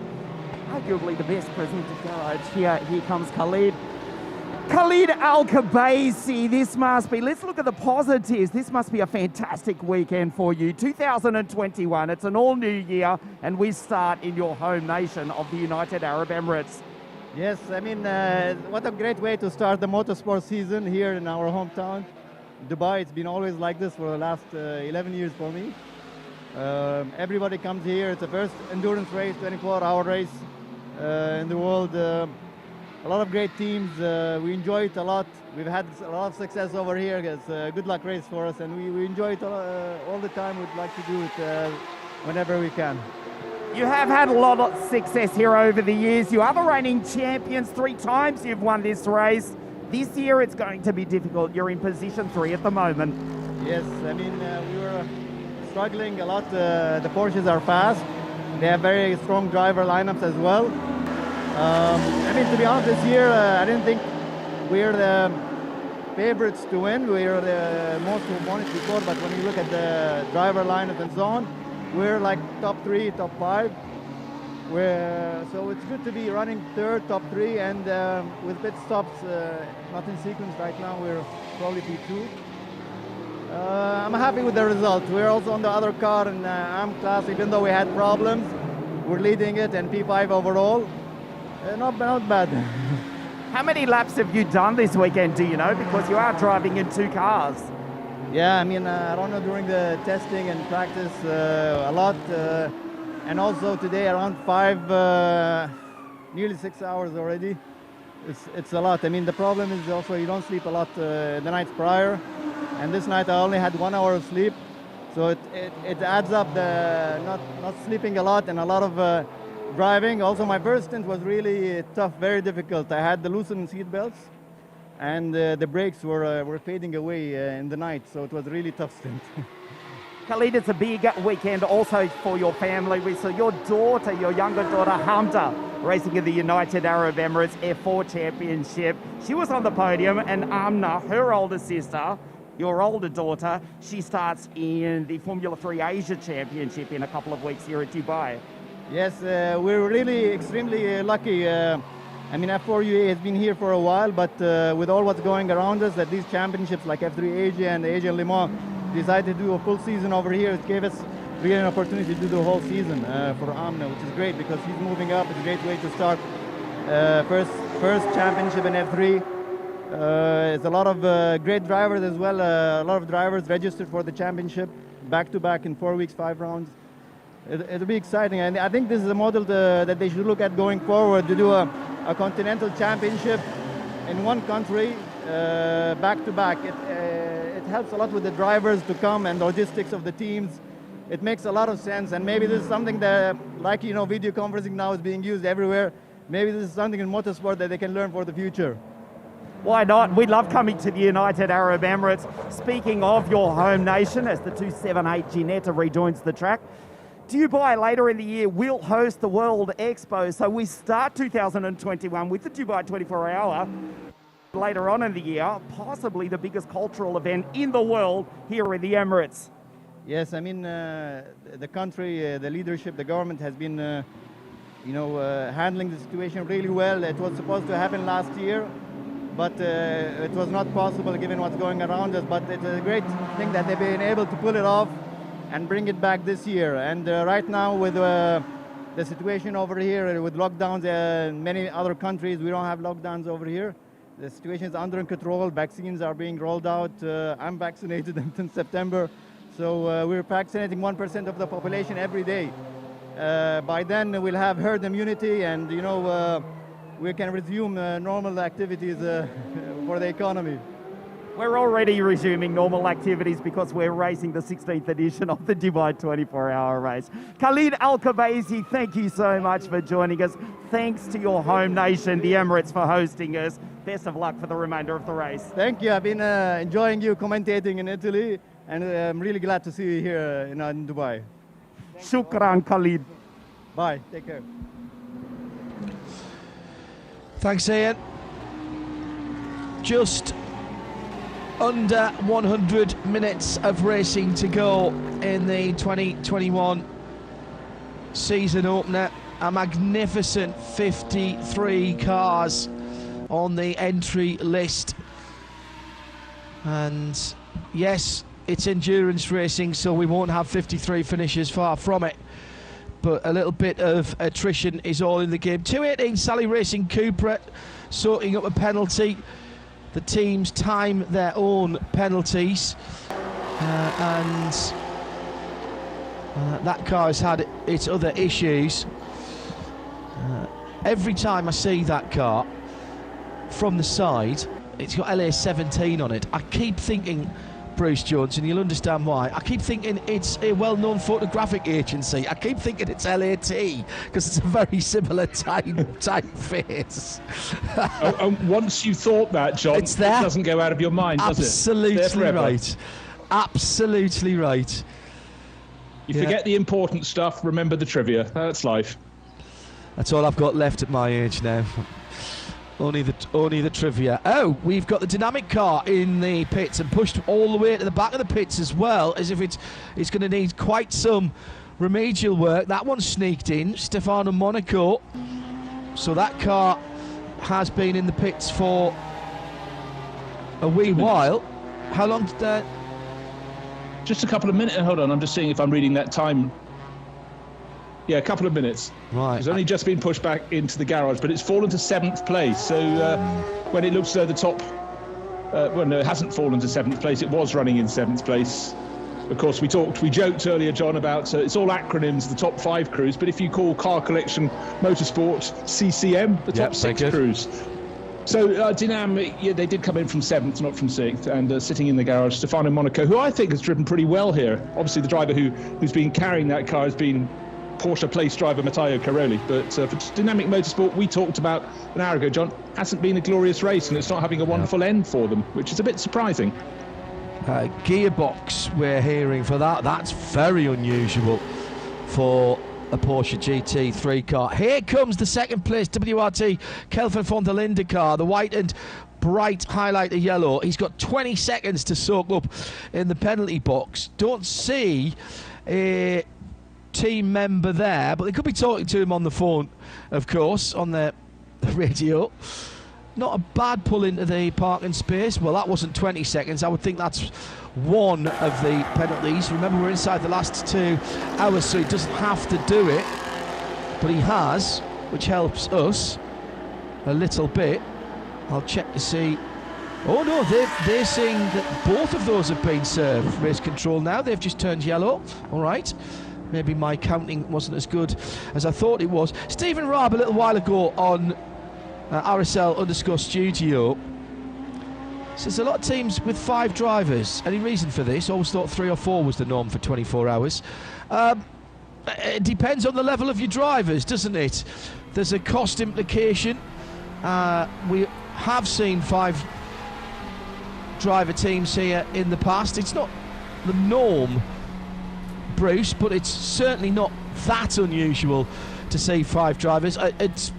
Arguably the best presented garage here. Here comes Khalid. Khalid Al-Khabazi, this must be, let's look at the positives. This must be a fantastic weekend for you. 2021, it's an all new year, and we start in your home nation of the United Arab Emirates. Yes, I mean, what a great way to start the motorsport season here in our hometown, Dubai. It's been always like this for the last 11 years for me. Everybody comes here. It's the first endurance race, 24-hour race in the world. A lot of great teams. We enjoy it a lot. We've had a lot of success over here. It's a good luck race for us, and we enjoy it all the time. We'd like to do it whenever we can. You have had a lot of success here over the years. You are the reigning champions. 3 times you've won this race. This year it's going to be difficult. You're in position 3 at the moment. Yes, I mean, we were struggling a lot. The Porsches are fast. They have very strong driver lineups as well. I mean, to be honest, this year I didn't think we're the favorites to win. We're the most who won it before, but when you look at the driver lineup and so on, we're like top 3, top 5. So it's good to be running 3rd, top 3, and with pit stops not in sequence right now, we're probably P2. I'm happy with the result. We're also on the other car in AM class, even though we had problems. We're leading it and P5 overall. Not bad. How many laps have you done this weekend, do you know? Because you are driving in 2 cars. Yeah, I mean, I don't know, during the testing and practice a lot. And also today around 5, nearly 6 hours already. It's a lot. I mean, the problem is also you don't sleep a lot the nights prior. And this night I only had 1 hour of sleep. So it adds up, the not sleeping a lot and a lot of driving. Also, my first stint was really tough, very difficult. I had the loosened seat belts, and the brakes were fading away in the night, so it was a really tough stint. Khalid, it's a big weekend also for your family. We saw your daughter, your younger daughter, Hamda, racing in the United Arab Emirates F4 Championship. She was on the podium, and Amna, her older sister, your older daughter, she starts in the Formula 3 Asia Championship in a couple of weeks here at Dubai. Yes, we're really extremely lucky. I mean, F4 UAE has been here for a while, but with all what's going around us, that these championships like F3 Asia and Asia Le Mans decided to do a full season over here, it gave us really an opportunity to do the whole season for Amna, which is great because he's moving up. It's a great way to start first championship in F3. It's a lot of great drivers as well. A lot of drivers registered for the championship back-to-back in 4 weeks, 5 rounds. It'll be exciting, and I think this is a model that they should look at going forward, to do a continental championship in one country back to back. It helps a lot with the drivers to come and logistics of the teams. It makes a lot of sense, and maybe this is something that, like, you know, video conferencing now is being used everywhere. Maybe this is something in motorsport that they can learn for the future. Why not? We love coming to the United Arab Emirates. Speaking of your home nation, as the 278 Ginetta rejoins the track, Dubai later in the year will host the World Expo. So we start 2021 with the Dubai 24-hour. Later on in the year, possibly the biggest cultural event in the world here in the Emirates. Yes, I mean, the country, the leadership, the government has been, handling the situation really well. It was supposed to happen last year, but it was not possible given what's going around us. But it's a great thing that they've been able to pull it off and bring it back this year. And right now with the situation over here, with lockdowns in many other countries, we don't have lockdowns over here. The situation is under control. Vaccines are being rolled out. I'm vaccinated in September. So we're vaccinating 1% of the population every day. By then we'll have herd immunity, and we can resume normal activities for the economy. We're already resuming normal activities because we're racing the 16th edition of the Dubai 24-hour race. Khalid Al-Khabazi, thank you so much for joining us. Thanks to your home nation, the Emirates, for hosting us. Best of luck for the remainder of the race. Thank you. I've been enjoying you commentating in Italy, and I'm really glad to see you here in Dubai. Shukran, Khalid. Bye. Take care. Thanks, Ian. Just under 100 minutes of racing to go in the 2021 season opener. A magnificent 53 cars on the entry list. And yes, it's endurance racing, so we won't have 53 finishes, far from it. But a little bit of attrition is all in the game. 218 Sally Racing Cupra sorting up a penalty. The teams time their own penalties. That car has had its other issues. Every time I see that car from the side, it's got LA17 on it. I keep thinking, Bruce Jones, and you'll understand why, I keep thinking it's a well-known photographic agency. I keep thinking it's LAT because it's a very similar typeface. Once you thought that, John, it doesn't go out of your mind, does it? Absolutely right. Absolutely right. You forget the important stuff, remember the trivia. That's life. That's all I've got left at my age now. Only the trivia. Oh, we've got the dynamic car in the pits and pushed all the way to the back of the pits as well, as if it's going to need quite some remedial work. That one sneaked in, Stefano Monaco. So that car has been in the pits for a wee while. How long did that? Just a couple of minutes. Hold on, I'm just seeing if I'm reading that time. Yeah, a couple of minutes. Right. It's only just been pushed back into the garage, but it's fallen to 7th place. So when it looks the top, no, it hasn't fallen to 7th place. It was running in 7th place. Of course, we joked earlier, John, about it's all acronyms, the top 5 crews. But if you call Car Collection Motorsport CCM, the top 6 crews. So Dynamic, yeah, they did come in from 7th, not from 6th, and sitting in the garage, Stefano Monaco, who I think has driven pretty well here. Obviously, the driver who's been carrying that car has been Porsche place driver Matteo Caroli, but for Dynamic Motorsport, we talked about an hour ago, John, hasn't been a glorious race, and it's not having a wonderful end for them, which is a bit surprising. Gearbox, we're hearing for that. That's very unusual for a Porsche GT3 car. Here comes the second place WRT Kelvin von der Linde car, the white and bright highlighter yellow. He's got 20 seconds to soak up in the penalty box. Don't see a team member there, but they could be talking to him on the phone, of course, on the radio. Not a bad pull into the parking space. Well, that wasn't 20 seconds. I would think that's one of the penalties. Remember, we're inside the last 2 hours, so he doesn't have to do it, but he has, which helps us a little bit. I'll check to see. Oh no, they're saying that both of those have been served. Race control now. They've just turned yellow. All right. Maybe my counting wasn't as good as I thought it was. Stephen Raab a little while ago on RSL_studio says a lot of teams with 5 drivers. Any reason for this? Always thought 3 or 4 was the norm for 24 hours. It depends on the level of your drivers, doesn't it? There's a cost implication. We have seen 5 driver teams here in the past. It's not the norm, Bruce, but it's certainly not that unusual to see 5 drivers. It's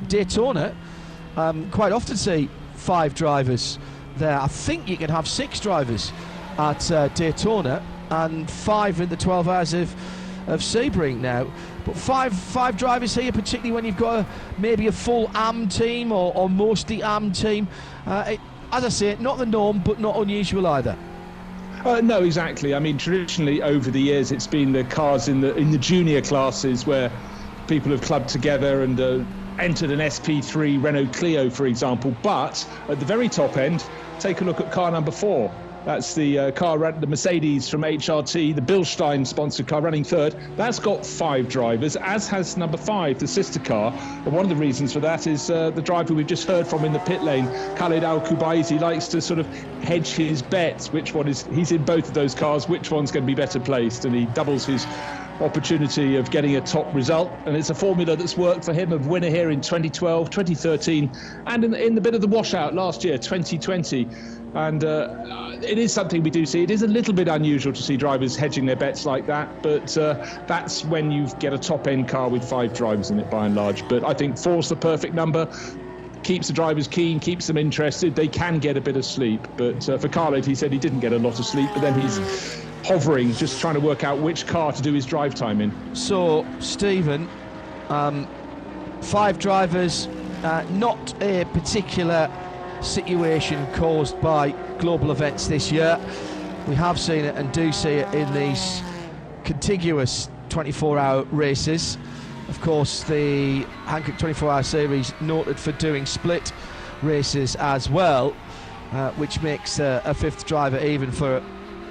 Daytona, quite often see 5 drivers there. I think you can have 6 drivers at Daytona and 5 in the 12 hours of Sebring now. But 5 drivers here, particularly when you've got maybe a full AM team or mostly AM team. As I say, not the norm, but not unusual either. No, exactly. I mean, traditionally over the years, it's been the cars in the junior classes where people have clubbed together and entered an SP3 Renault Clio, for example. But at the very top end, take a look at car number 4. That's the car, the Mercedes from HRT, the Bilstein sponsored car running 3rd. That's got 5 drivers, as has number 5, the sister car. And one of the reasons for that is the driver we've just heard from in the pit lane, Khalid Al-Kubaisi, likes to sort of hedge his bets. He's in both of those cars, which one's going to be better placed, and he doubles his opportunity of getting a top result. And it's a formula that's worked for him, of winner here in 2012, 2013, and in the bit of the washout last year, 2020. And it is something we do see. It is a little bit unusual to see drivers hedging their bets like that, but that's when you get a top-end car with 5 drivers in it, by and large. But I think 4's the perfect number. Keeps the drivers keen, keeps them interested. They can get a bit of sleep. But for Khalid, he said he didn't get a lot of sleep, but then he's hovering, just trying to work out which car to do his drive time in. So, Stephen, 5 drivers, not a particular situation caused by global events this year. We have seen it and do see it in these contiguous 24-hour races. Of course, the Hankook 24-hour series noted for doing split races as well, which makes a 5th driver even for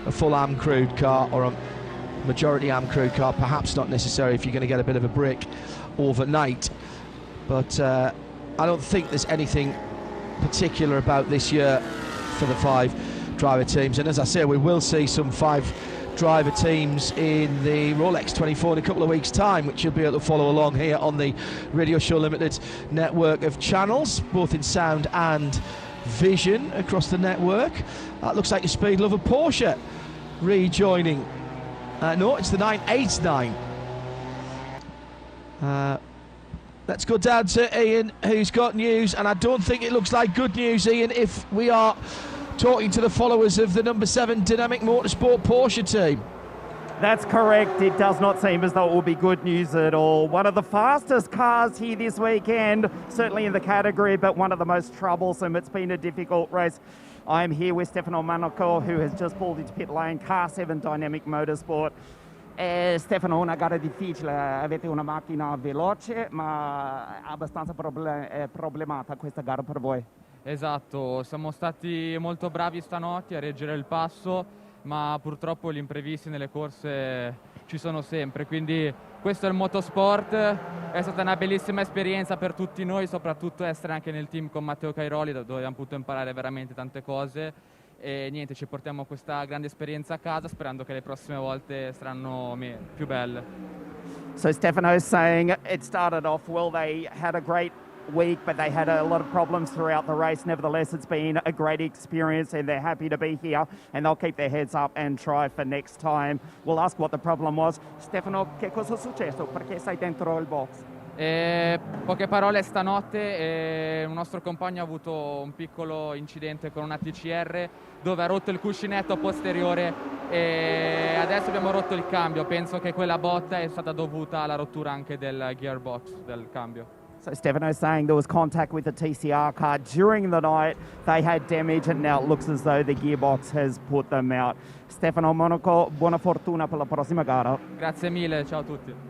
a full AM crewed car or a majority AM crewed car. Perhaps not necessary if you're going to get a bit of a break overnight, but I don't think there's anything particular about this year for the 5 driver teams. And as I say, we will see some 5 driver teams in the Rolex 24 in a couple of weeks' time, which you'll be able to follow along here on the Radio Show Limited network of channels, both in sound and vision across the network. That looks like the Speed Lover Porsche rejoining. No, it's the 989. Let's go down to Ian, who's got news, and I don't think it looks like good news, Ian, if we are talking to the followers of the number 7 Dynamic Motorsport Porsche team. That's correct. It does not seem as though it will be good news at all. One of the fastest cars here this weekend, certainly in the category, but one of the most troublesome. It's been a difficult race. I'm here with Stefano Monaco, who has just pulled into pit lane, car 7 Dynamic Motorsport. Stefano, una gara difficile, avete una macchina veloce ma abbastanza problemata questa gara per voi. Esatto, siamo stati molto bravi stanotte a reggere il passo, ma purtroppo gli imprevisti nelle corse ci sono sempre, quindi questo è il motorsport. È stata una bellissima esperienza per tutti noi, soprattutto essere anche nel team con Matteo Cairoli, dove abbiamo potuto imparare veramente tante cose. E niente, ci portiamo questa grande esperienza a casa, sperando che le prossime volte saranno più belle. So Stefano is saying it started off well. They had a great week, but they had a lot of problems throughout the race. Nevertheless, it's been a great experience and they're happy to be here and they'll keep their heads up and try for next time. We'll ask what the problem was. Stefano, che cosa è successo? Perché sei dentro il box? Poche parole, stanotte un nostro compagno ha avuto un piccolo incidente con una TCR dove ha rotto il cuscinetto posteriore e adesso abbiamo rotto il cambio. Penso che quella botta è stata dovuta alla rottura anche del gearbox del cambio. So Stefano is saying there was contact with the TCR car during the night. They had damage and now it looks as though the gearbox has put them out. Stefano Monaco, buona fortuna per la prossima gara. Grazie mille, ciao a tutti.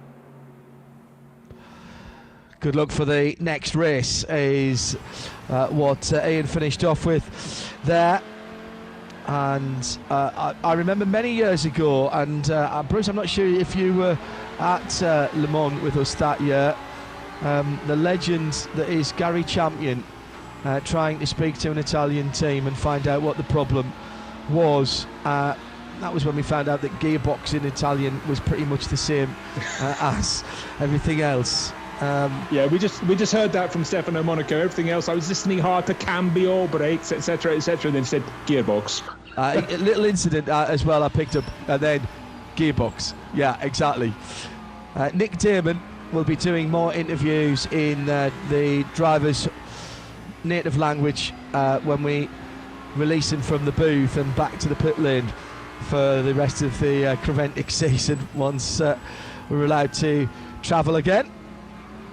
Good luck for the next race is what Ian finished off with there. And I remember many years ago, and Bruce, I'm not sure if you were at Le Mans with us that year, the legend that is Gary Champion trying to speak to an Italian team and find out what the problem was. That was when we found out that gearbox in Italian was pretty much the same as everything else. Yeah, we just heard that from Stefano Monaco. Everything else, I was listening hard to cambio, brakes, etc., and then said gearbox. A little incident as well I picked up, and then gearbox. Yeah, exactly. Nick Damon will be doing more interviews in the driver's native language when we release him from the booth and back to the pit lane for the rest of the Creventic season once we're allowed to travel again.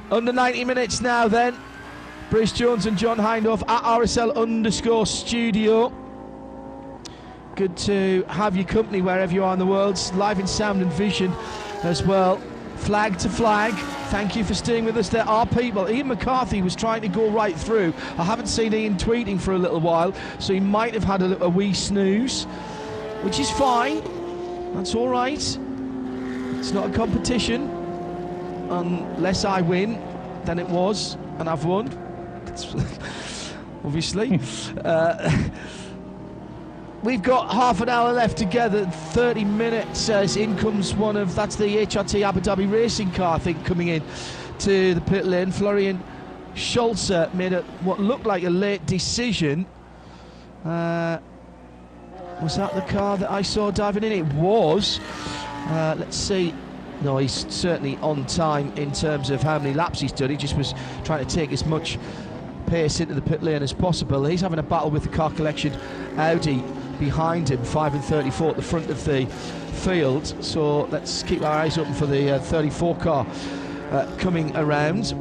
Under 90 minutes now then. Bruce Jones and John Hindhaugh at RSL_studio. Good to have your company wherever you are in the world. Live in sound and vision as well. Flag to flag. Thank you for staying with us. There are people. Ian McCarthy was trying to go right through. I haven't seen Ian tweeting for a little while, so he might have had a wee snooze, which is fine. That's all right. It's not a competition. Unless I win, then it was, and I've won. Obviously. We've got half an hour left together, 30 minutes as in comes that's the HRT Abu Dhabi racing car, I think, coming in to the pit lane. Florian Scholzer made what looked like a late decision. Was that the car that I saw diving in? It was. Let's see. No, he's certainly on time in terms of how many laps he's done. He just was trying to take as much pace into the pit lane as possible. He's having a battle with the car collection Audi behind him, 5 and 34 at the front of the field. So let's keep our eyes open for the 34 car coming around.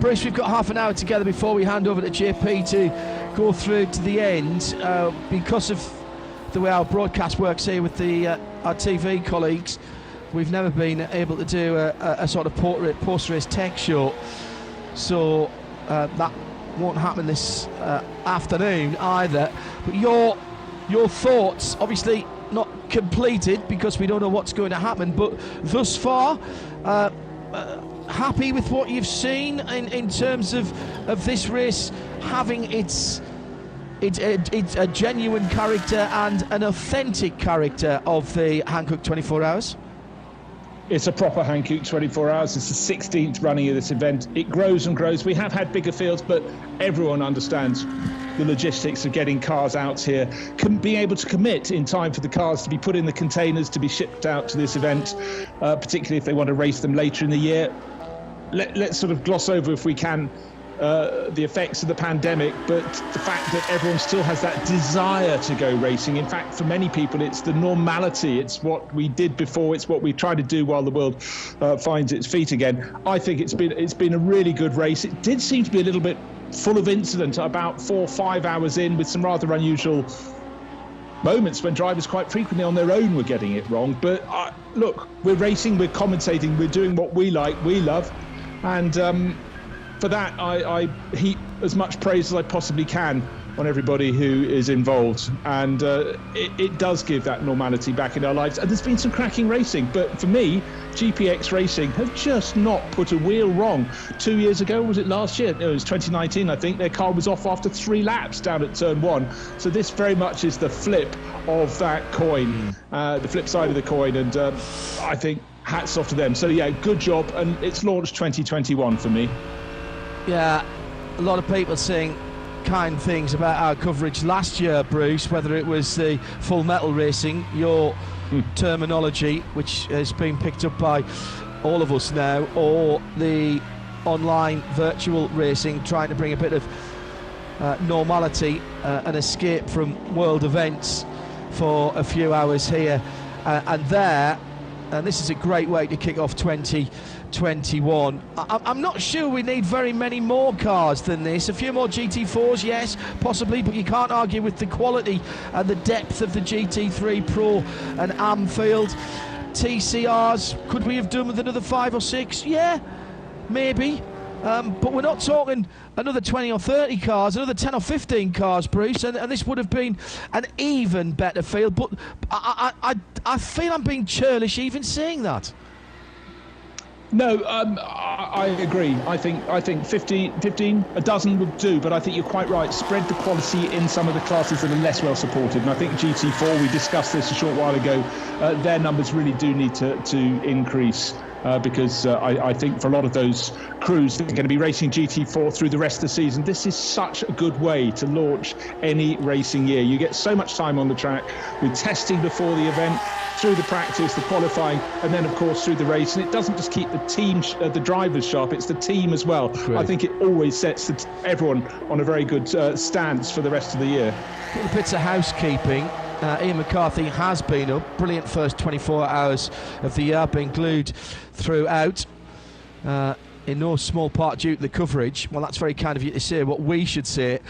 Bruce, we've got half an hour together before we hand over to JP to go through to the end. Because of the way our broadcast works here with our TV colleagues, we've never been able to do a sort of post-race tech show, so that won't happen this afternoon either. But your thoughts, obviously not completed because we don't know what's going to happen, but thus far, happy with what you've seen in terms of this race having its a genuine character and an authentic character of the Hankook 24 Hours? It's a proper Hankook 24 Hours. It's the 16th running of this event. It grows and grows. We have had bigger fields, but everyone understands the logistics of getting cars out here, being able to commit in time for the cars to be put in the containers to be shipped out to this event, particularly if they want to race them later in the year. Let's sort of gloss over, if we can, the effects of the pandemic, but the fact that everyone still has that desire to go racing. In fact, for many people, it's the normality. It's what we did before. It's what we try to do while the world finds its feet again. I think it's been a really good race. It did seem to be a little bit full of incident about 4 or 5 hours in, with some rather unusual moments when drivers quite frequently on their own were getting it wrong. But look, we're racing, we're commentating, we're doing what we like, we love, and for that, I heap as much praise as I possibly can on everybody who is involved, and it does give that normality back in our lives. And there's been some cracking racing, but for me, GPX Racing have just not put a wheel wrong. 2 years ago, was it last year? No, it was 2019, I think. Their car was off after 3 laps down at turn 1. So this very much is the flip of that coin, the flip side of the coin, and I think hats off to them. So yeah, good job, and it's launched 2021 for me. Yeah, a lot of people saying kind things about our coverage last year, Bruce, whether it was the full metal racing, your terminology, which has been picked up by all of us now, or the online virtual racing, trying to bring a bit of normality, an escape from world events for a few hours here and there. And this is a great way to kick off 2021. I'm not sure we need very many more cars than this. A few more GT4s, yes, possibly, but you can't argue with the quality and the depth of the GT3 Pro and AM field. TCRs, could we have done with another 5 or 6? Yeah, maybe. But we're not talking another 20 or 30 cars, another 10 or 15 cars, Bruce, and this would have been an even better field. But I feel I'm being churlish even saying that. No, I agree. I think 15, a dozen would do, but I think you're quite right. Spread the quality in some of the classes that are less well supported. And I think GT4, we discussed this a short while ago, their numbers really do need to increase. Because I think for a lot of those crews that are going to be racing GT4 through the rest of the season, this is such a good way to launch any racing year. You get so much time on the track with testing before the event, through the practice, the qualifying, and then of course through the race. And it doesn't just keep the team, the drivers sharp, it's the team as well. Great. I think it always sets everyone on a very good stance for the rest of the year. A couple of bits of housekeeping. Ian McCarthy has been up. Brilliant first 24 hours of the year, been glued throughout, in no small part due to the coverage. Well, that's very kind of you to say. What we should say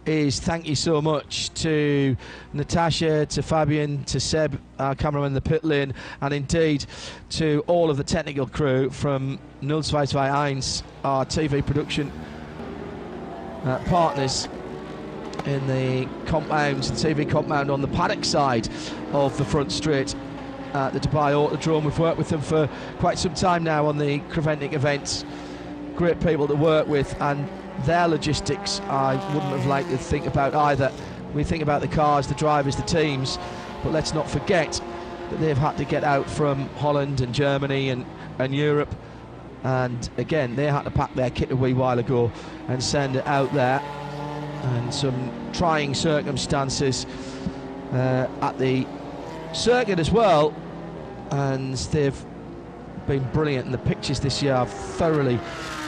is thank you so much to Natasha, to Fabian, to Seb, our cameraman in the pit lane, and indeed to all of the technical crew from 021, our TV production partners in the compound, the TV compound on the paddock side of the front straight at the Dubai Autodrome. We've worked with them for quite some time now on the Creventic events. Great people to work with, and their logistics I wouldn't have liked to think about either. We think about the cars, the drivers, the teams, but let's not forget that they've had to get out from Holland and Germany and Europe, and again they had to pack their kit a wee while ago and send it out there. And some trying circumstances at the circuit as well, and they've been brilliant. And the pictures this year I've thoroughly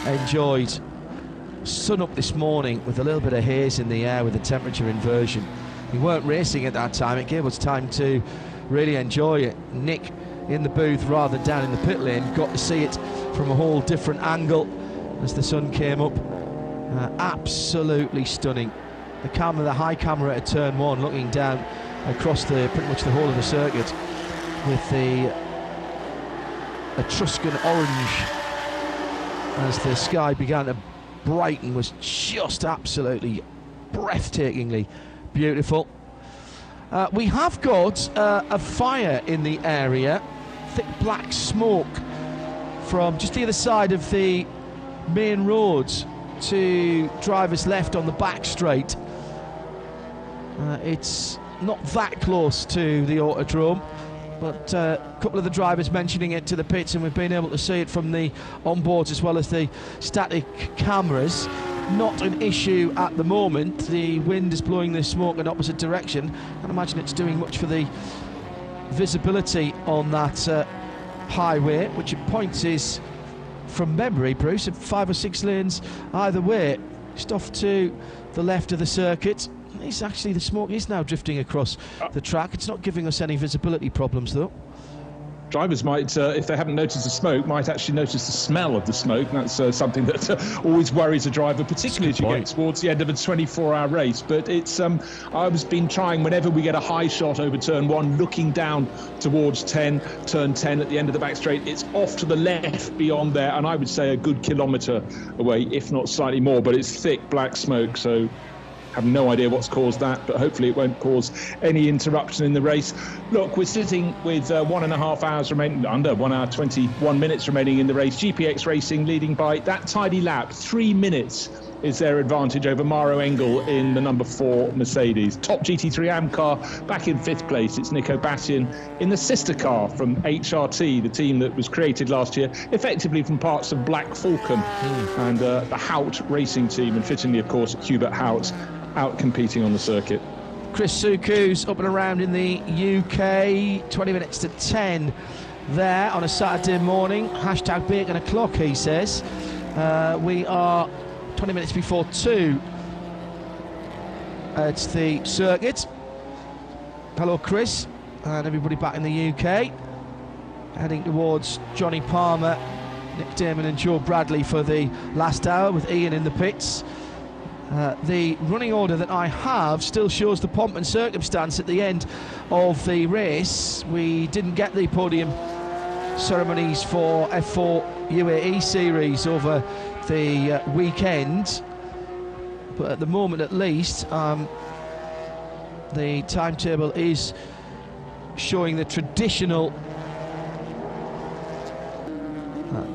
enjoyed. Sun up this morning with a little bit of haze in the air with the temperature inversion. We weren't racing at that time, it gave us time to really enjoy it. Nick in the booth rather than down in the pit lane got to see it from a whole different angle as the sun came up. Absolutely stunning. The high camera at turn one, looking down across pretty much the whole of the circuit with the Etruscan orange as the sky began to brighten, was just absolutely breathtakingly beautiful. We have got a fire in the area, thick black smoke from just the other side of the main roads to drivers left on the back straight. It's not that close to the Autodrome, but a couple of the drivers mentioning it to the pits, and we've been able to see it from the onboards as well as the static cameras. Not an issue at the moment. The wind is blowing the smoke in opposite direction. I can't imagine it's doing much for the visibility on that highway, which at points is, from memory, Bruce, at 5 or 6 lanes either way. Just off to the left of the circuit. The smoke is now drifting across the track. It's not giving us any visibility problems, though. Drivers might, if they haven't noticed the smoke, might actually notice the smell of the smoke. And that's something that always worries a driver, particularly as you get towards the end of a 24-hour race. But it's I've been trying, whenever we get a high shot over turn one, looking down towards turn 10 at the end of the back straight. It's off to the left beyond there, and I would say a good kilometre away, if not slightly more. But it's thick black smoke, so have no idea what's caused that, but hopefully it won't cause any interruption in the race. Look, we're sitting with 1.5 hours remaining, under 1 hour 21 minutes remaining in the race. GPX Racing leading by that tidy lap. 3 minutes is their advantage over Maro Engel in the number 4 Mercedes. Top GT3 AM car back in 5th place. It's Nico Batian in the sister car from HRT, the team that was created last year, effectively from parts of Black Falcon and the Hout racing team, and fittingly, of course, Hubert Hout out competing on the circuit. Chris Suku's up and around in the UK, 20 minutes to 10 there on a Saturday morning. Hashtag bacon o'clock, he says. We are 20 minutes before 2 at the circuit. Hello, Chris, and everybody back in the UK. Heading towards Johnny Palmer, Nick Damon and Joe Bradley for the last hour with Ian in the pits. The running order that I have still shows the pomp and circumstance at the end of the race. We didn't get the podium ceremonies for F4 UAE series over the weekend, but at the moment at least the timetable is showing the traditional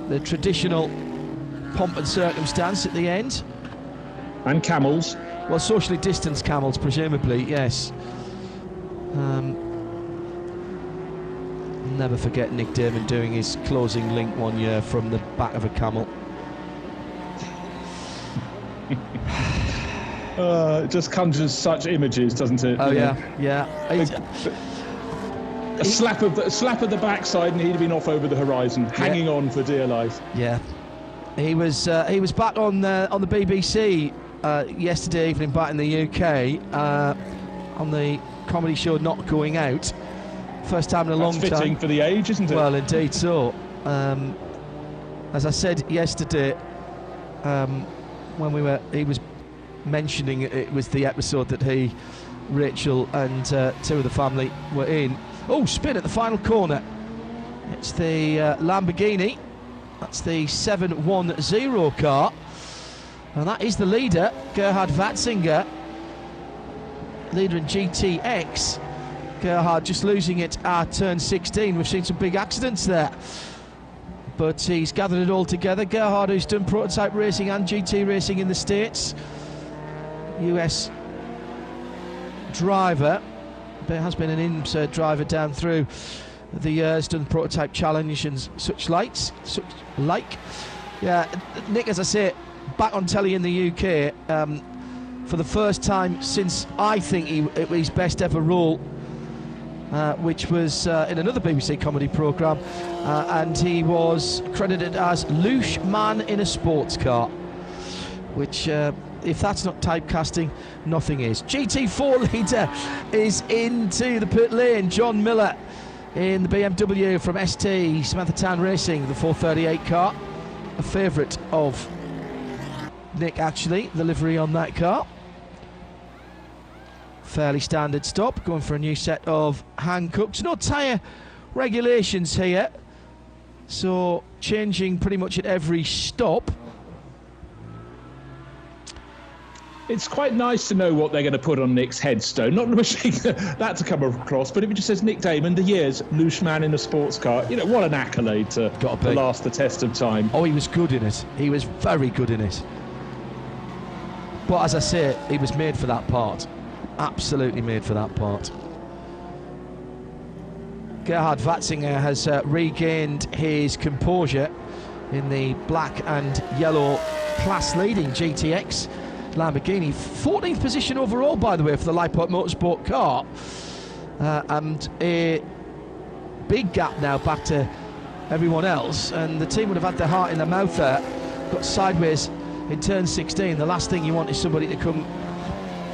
the traditional pomp and circumstance at the end. And camels. Well, socially distanced camels, presumably, yes. Never forget Nick Damon doing his closing link one year from the back of a camel. It just conjures such images, doesn't it? Oh yeah, yeah. A slap of the backside, and he'd have been off over the horizon, hanging on for dear life. Yeah, he was back on the BBC yesterday evening, back in the UK, on the comedy show Not Going Out. First time in a long time. That's fitting for the age, isn't it? Well, indeed so. As I said yesterday, when he was mentioning it was the episode that he, Rachel, and two of the family were in. Oh, spin at the final corner. It's the Lamborghini. That's the 710 car. And that is the leader, Gerhard Watzinger. Leader in GTX. Gerhard just losing it at turn 16. We've seen some big accidents there, but he's gathered it all together. Gerhard, who's done prototype racing and GT racing in the States, US driver, but has been an insert driver down through the years, done prototype challenge and such like. Yeah, Nick, as I say, back on telly in the UK for the first time since I think his best ever role, which was in another BBC comedy programme, and he was credited as Louche Man in a Sports Car, which, if that's not typecasting, nothing is. GT4 leader is into the pit lane. John Miller in the BMW from ST Samantha Tan Racing, the 438 car. A favourite of Nick, actually, the livery on that car. Fairly standard stop, going for a new set of Hankooks. No tyre regulations here, so changing pretty much at every stop. It's quite nice to know what they're going to put on Nick's headstone. Not wishing that to come across, but if it just says Nick Damon, the years, Louche Man in a sports car, you know, what an accolade to last the test of time. Oh, he was good in it. He was very good in it. But as I say, he was made for that part. Absolutely made for that part. Gerhard Watzinger has regained his composure in the black and yellow class-leading GTX Lamborghini. 14th position overall, by the way, for the Lightport Motorsport car. And a big gap now back to everyone else. And the team would have had their heart in their mouth there. Got sideways in turn 16. The last thing you want is somebody to come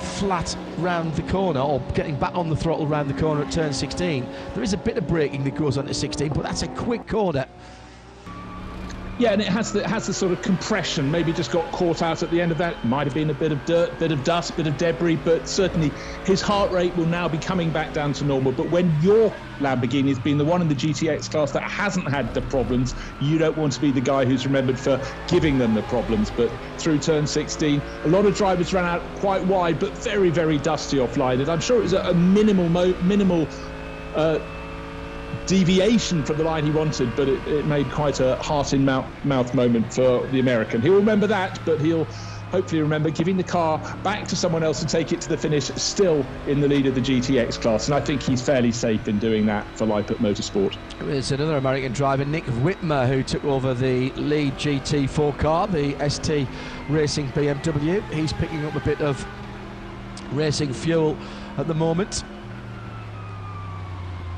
flat round the corner, or getting back on the throttle round the corner at turn 16. There is a bit of braking that goes on to 16, but that's a quick corner. Yeah, and it has the sort of compression. Maybe just got caught out at the end of that. Might have been a bit of dirt, bit of dust, bit of debris, but certainly his heart rate will now be coming back down to normal. But when your Lamborghini has been the one in the GTX class that hasn't had the problems, you don't want to be the guy who's remembered for giving them the problems. But through turn 16, a lot of drivers ran out quite wide, but very, very dusty offline. And I'm sure it was a minimal deviation from the line he wanted, but it made quite a heart-in-mouth moment for the American. He'll remember that, but he'll hopefully remember giving the car back to someone else to take it to the finish, still in the lead of the GTX class, and I think he's fairly safe in doing that for Lightport Motorsport. There's another American driver, Nick Whitmer, who took over the lead GT4 car, the ST Racing BMW. He's picking up a bit of racing fuel at the moment.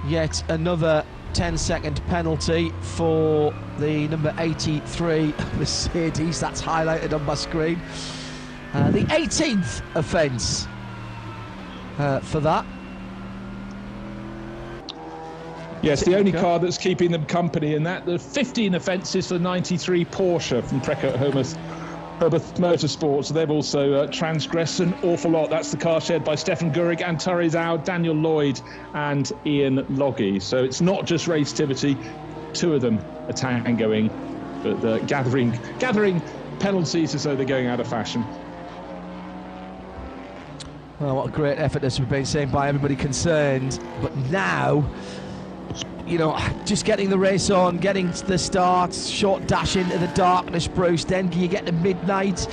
Yet another 10-second penalty for the number 83 Mercedes. That's highlighted on my screen. The 18th offence for that. Yes, the only car that's keeping them company in that. The 15 offences for the 93 Porsche from Preckert Herbert Motorsports. They've also transgressed an awful lot. That's the car shared by Stefan Gurig, Antares Zhao, Daniel Lloyd and Ian Loggy. So it's not just racetivity. Two of them are tangoing, but gathering penalties as though they're going out of fashion. Well, what a great effort, as we've been saying by everybody concerned. But now you know, just getting the race on, getting the start, short dash into the darkness, Bruce. Then you get to midnight.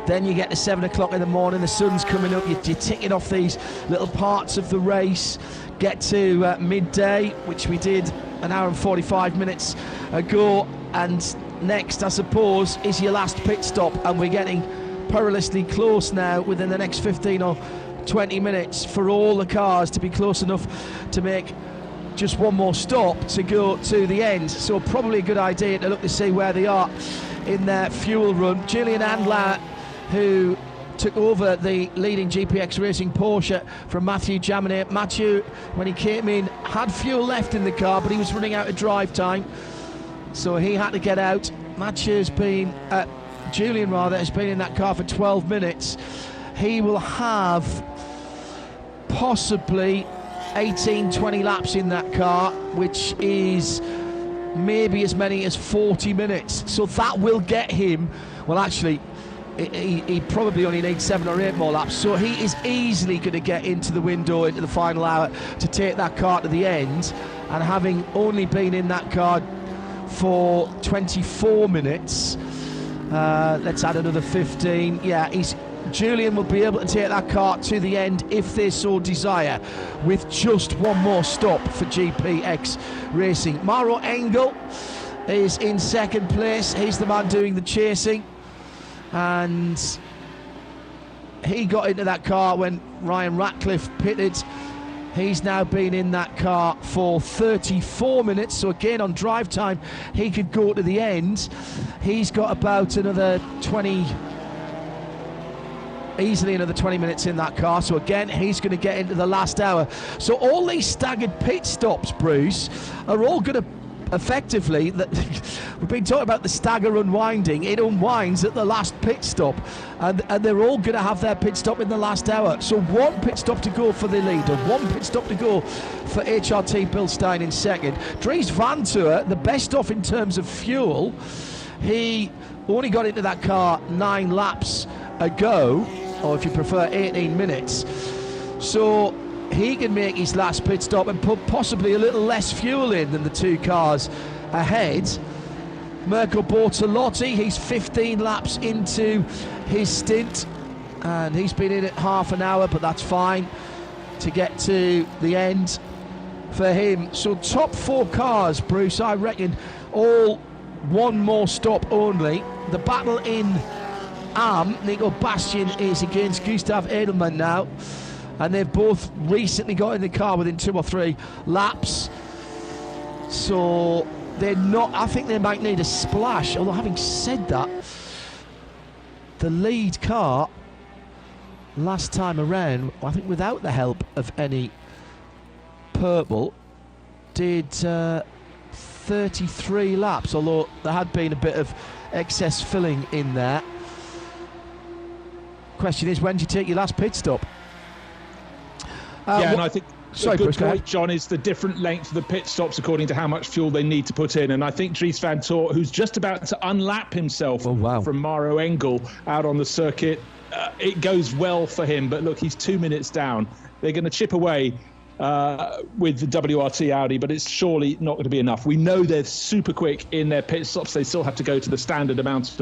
Then you get to 7 o'clock in the morning, the sun's coming up, you're ticking off these little parts of the race, get to midday, which we did an hour and 45 minutes ago, and next, I suppose, is your last pit stop, and we're getting perilously close now within the next 15 or 20 minutes for all the cars to be close enough to make just one more stop to go to the end. So probably a good idea to look to see where they are in their fuel run. Julian Andler, who took over the leading GPX Racing Porsche from Mathieu Jaminet. Mathieu, when he came in, had fuel left in the car, but he was running out of drive time, so he had to get out. Julian has been in that car for 12 minutes. He will have possibly 18-20 laps in that car, which is maybe as many as 40 minutes. So that will get him, well, actually, he probably only needs 7 or 8 more laps, so he is easily going to get into the window, into the final hour, to take that car to the end. And having only been in that car for 24 minutes, let's add another 15. Yeah, Julian will be able to take that car to the end if they so desire, with just one more stop for GPX Racing. Mauro Engel is in second place. He's the man doing the chasing, and he got into that car when Ryan Ratcliffe pitted. He's now been in that car for 34 minutes, so again on drive time he could go to the end. He's got about another 20, easily another 20 minutes in that car, so again he's going to get into the last hour. So all these staggered pit stops, Bruce, are all going to effectively, we've been talking about the stagger unwinding, it unwinds at the last pit stop, and they're all going to have their pit stop in the last hour. So one pit stop to go for the leader, one pit stop to go for HRT Bilstein in second. Dries Van Toor, the best off in terms of fuel, he only got into that car 9 laps ago, or if you prefer 18 minutes, so he can make his last pit stop and put possibly a little less fuel in than the 2 cars ahead. Mirko Bortolotti, he's 15 laps into his stint, and he's been in it half an hour, but that's fine to get to the end for him. So top 4 cars, Bruce, I reckon all one more stop only. The battle in Nico Bastian is against Gustav Edelman now, and they've both recently got in the car within 2 or 3 laps, so they're not, I think they might need a splash. Although having said that, the lead car last time around, I think without the help of any purple, did 33 laps, although there had been a bit of excess filling in there. Question is, when do you take your last pit stop? And I think sorry, a good Bruce, point, John, is the different length of the pit stops according to how much fuel they need to put in. And I think Dries Van Toor, who's just about to unlap himself from Mauro Engel out on the circuit, it goes well for him. But look, he's 2 minutes down. They're going to chip away with the WRT Audi, but it's surely not going to be enough. We know they're super quick in their pit stops. They still have to go to the standard amount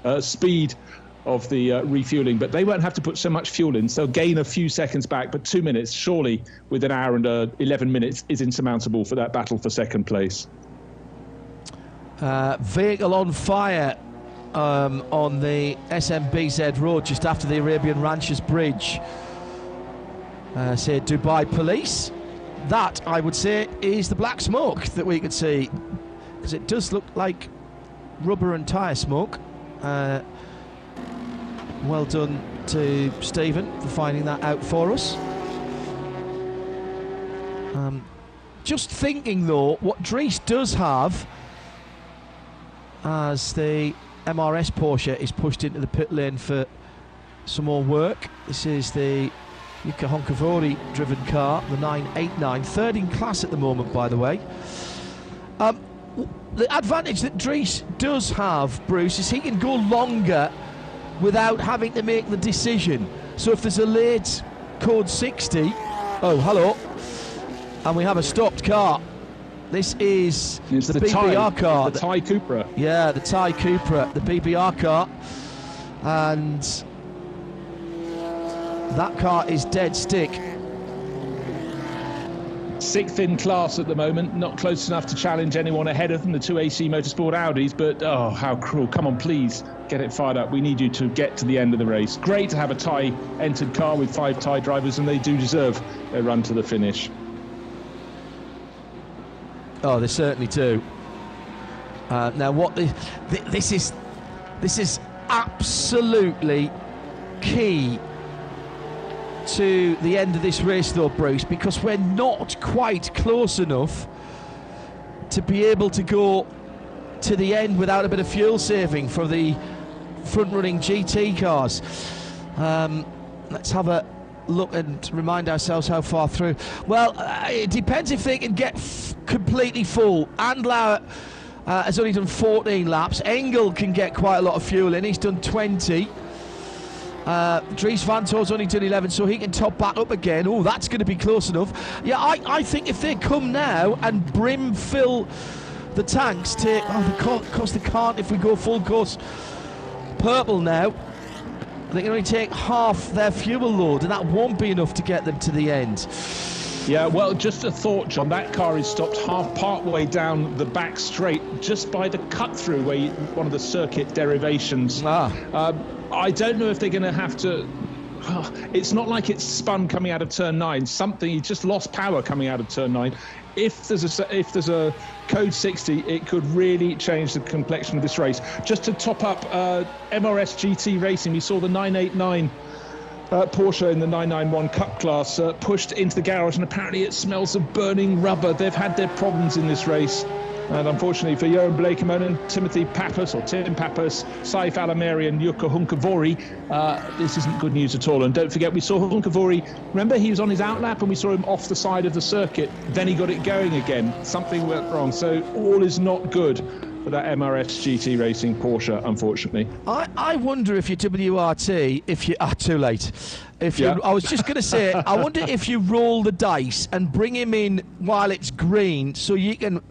of speed of the refueling, but they won't have to put so much fuel in, so gain a few seconds back. But 2 minutes, surely with an hour and 11 minutes, is insurmountable for that battle for second place. Vehicle on fire on the SMBZ road just after the Arabian Ranches Bridge. Say Dubai Police. That, I would say, is the black smoke that we could see, because it does look like rubber and tyre smoke. Well done to Stephen for finding that out for us. Just thinking though, what Dries does have, as the MRS Porsche is pushed into the pit lane for some more work. This is the Jukka Honkavuori driven car, the 989, third in class at the moment, by the way. The advantage that Dries does have, Bruce, is he can go longer without having to make the decision. So if there's a late code 60, oh hello, and we have a stopped car This is it's the BBR car. The Thai Cupra. Yeah, the Thai Cupra, the BBR car. And that car is dead stick. 6th in class at the moment, not close enough to challenge anyone ahead of them, the two AC Motorsport Audis, but oh, how cruel. Come on, please, get it fired up. We need you to get to the end of the race. Great to have a Thai entered car with 5 Thai drivers, and they do deserve their run to the finish. Oh, they certainly do. Now, what this is absolutely key to the end of this race, though, Bruce, because we're not quite close enough to be able to go to the end without a bit of fuel saving for the front-running GT cars. Let's have a look and remind ourselves how far through. Well, it depends if they can get completely full. Andlauer has only done 14 laps. Engel can get quite a lot of fuel in. He's done 20. Dries Vanthoor's only done 11, so he can top back up again. Oh, that's going to be close enough. Yeah, I think if they come now and brim fill the tanks to... Oh, of course they can't if we go full course purple now. They can only take half their fuel load, and that won't be enough to get them to the end. Yeah, well, just a thought, John. That car is stopped part way down the back straight, just by the cut-through, where one of the circuit derivations. I don't know if they're going to have to... It's not like it's spun coming out of turn 9. He just lost power coming out of turn 9. If there's a code 60, it could really change the complexion of this race. Just to top up MRS GT Racing, we saw the 989 Porsche in the 991 Cup class pushed into the garage, and apparently it smells of burning rubber. They've had their problems in this race. And unfortunately for Johan Bleekemolen, Timothy Pappas, or Tim Pappas, Saif Alameri and Jukka Hunkavori, this isn't good news at all. And don't forget, we saw Hunkavori, remember he was on his outlap and we saw him off the side of the circuit. Then he got it going again. Something went wrong. So all is not good for that MRS GT Racing Porsche, unfortunately. I wonder if your WRT, if you are too late. I was just going to say, I wonder if you roll the dice and bring him in while it's green, so you can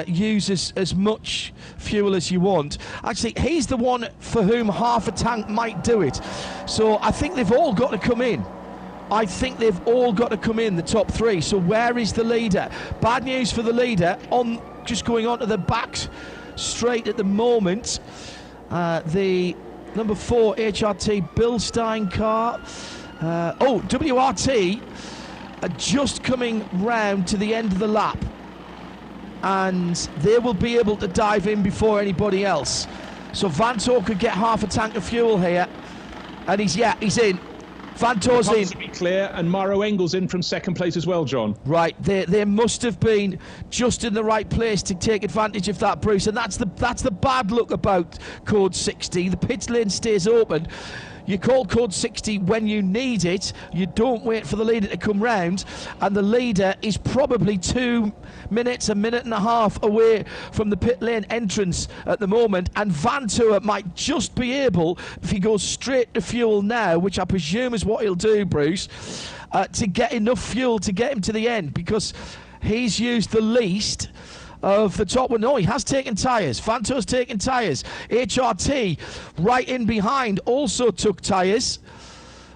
use as much fuel as you want. Actually, he's the one for whom half a tank might do it. So I think they've all got to come in. The top 3. So where is the leader? Bad news for the leader, just going on to the back straight at the moment. The number 4 HRT Bilstein car. WRT are just coming round to the end of the lap, and they will be able to dive in before anybody else. So Vanthoor could get half a tank of fuel here, and he's in. Vanthoor's in. To be clear, and Maro Engel's in from 2nd place as well, John. Right, they must have been just in the right place to take advantage of that, Bruce, and that's the bad luck about code 60. The pit lane stays open. You call code 60 when you need it. You don't wait for the leader to come round, and the leader is probably 2 minutes, a minute and a half away from the pit lane entrance at the moment, and Vanthoor might just be able, if he goes straight to fuel now, which I presume is what he'll do, Bruce, to get enough fuel to get him to the end, because he's used the least of the top one. No, he has taken tyres. Vanthoor's taken tyres. HRT right in behind also took tyres.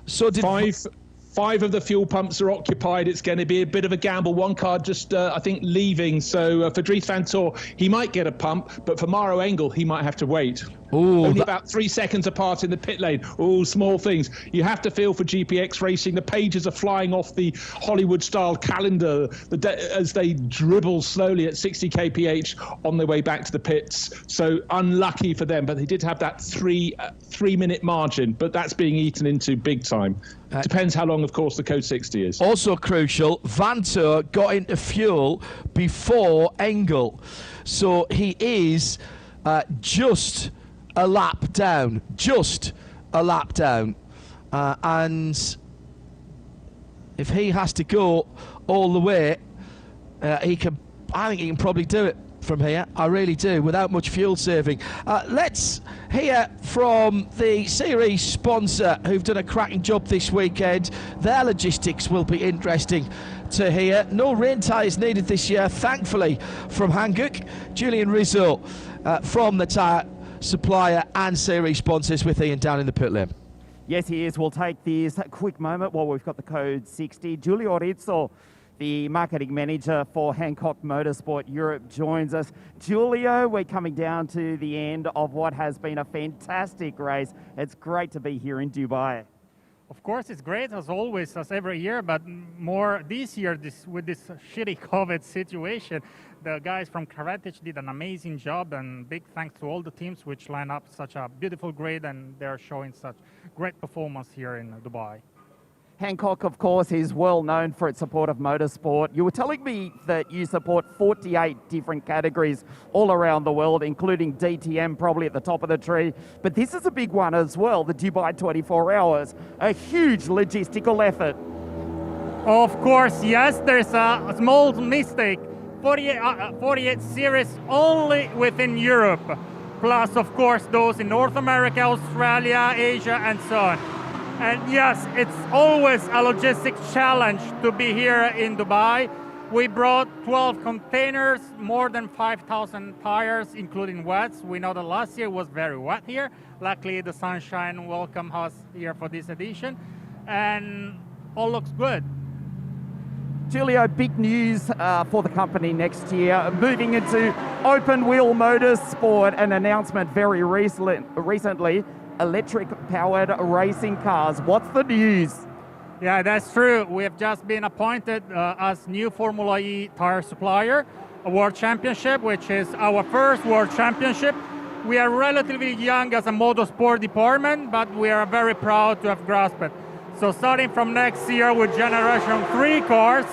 So did 5 of the fuel pumps are occupied. It's going to be a bit of a gamble. One car just, I think, leaving. So for Dries Vanthoor, he might get a pump, but for Maro Engel, he might have to wait. Only about 3 seconds apart in the pit lane. Small things. You have to feel for GPX Racing. The pages are flying off the Hollywood-style calendar as they dribble slowly at 60 kph on their way back to the pits. So unlucky for them, but they did have that three-minute margin, but that's being eaten into big time. Depends how long, of course, the code 60 is. Also crucial, Vanthoor got into fuel before Engel. So he is just a lap down. And if he has to go all the way, I think he can probably do it. from here. I really do, without much fuel saving. Let's hear from the series sponsor who've done a cracking job this weekend. Their logistics will be interesting to hear. No rain tyres needed this year, thankfully, from Hankook. Julian Rizzo from the tyre supplier and series sponsors with Ian down in the pit lane. Yes, he is. We'll take this quick moment while we've got the code 60. Giulio Rizzo, the marketing manager for Hankook Motorsport Europe, joins us. Giulio, we're coming down to the end of what has been a fantastic race. It's great to be here in Dubai. Of course, it's great as always, as every year, but more this year with this shitty COVID situation. The guys from Cavendish did an amazing job, and big thanks to all the teams which line up such a beautiful grid, and they're showing such great performance here in Dubai. Hankook, of course, is well known for its support of motorsport. You were telling me that you support 48 different categories all around the world, including DTM probably at the top of the tree. But this is a big one as well, the Dubai 24 Hours, a huge logistical effort. Of course, yes, there's a small mistake. 48 series only within Europe, plus, of course, those in North America, Australia, Asia, and so on. And yes, it's always a logistics challenge to be here in Dubai. We brought 12 containers, more than 5,000 tires, including wets. We know that last year was very wet here. Luckily, the sunshine welcomed us here for this edition, and all looks good. Giulio, big news for the company next year. Moving into open wheel motorsport, an announcement very recently. Electric-powered racing cars. What's the news? Yeah, that's true. We have just been appointed as new Formula E tire supplier, a World Championship, which is our first World Championship. We are relatively young as a motorsport department, but we are very proud to have grasped it. So starting from next year with Generation 3 cars,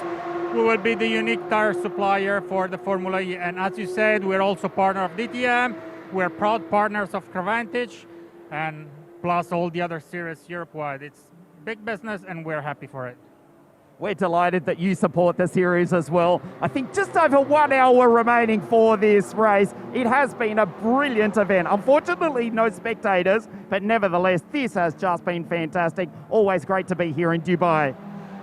we will be the unique tire supplier for the Formula E. And as you said, we're also partner of DTM. We're proud partners of Cavendish, and plus all the other series Europe-wide. It's big business, and we're happy for it. We're delighted that you support the series as well. I think just over 1 hour remaining for this race. It has been a brilliant event. Unfortunately, no spectators, but nevertheless, this has just been fantastic. Always great to be here in Dubai.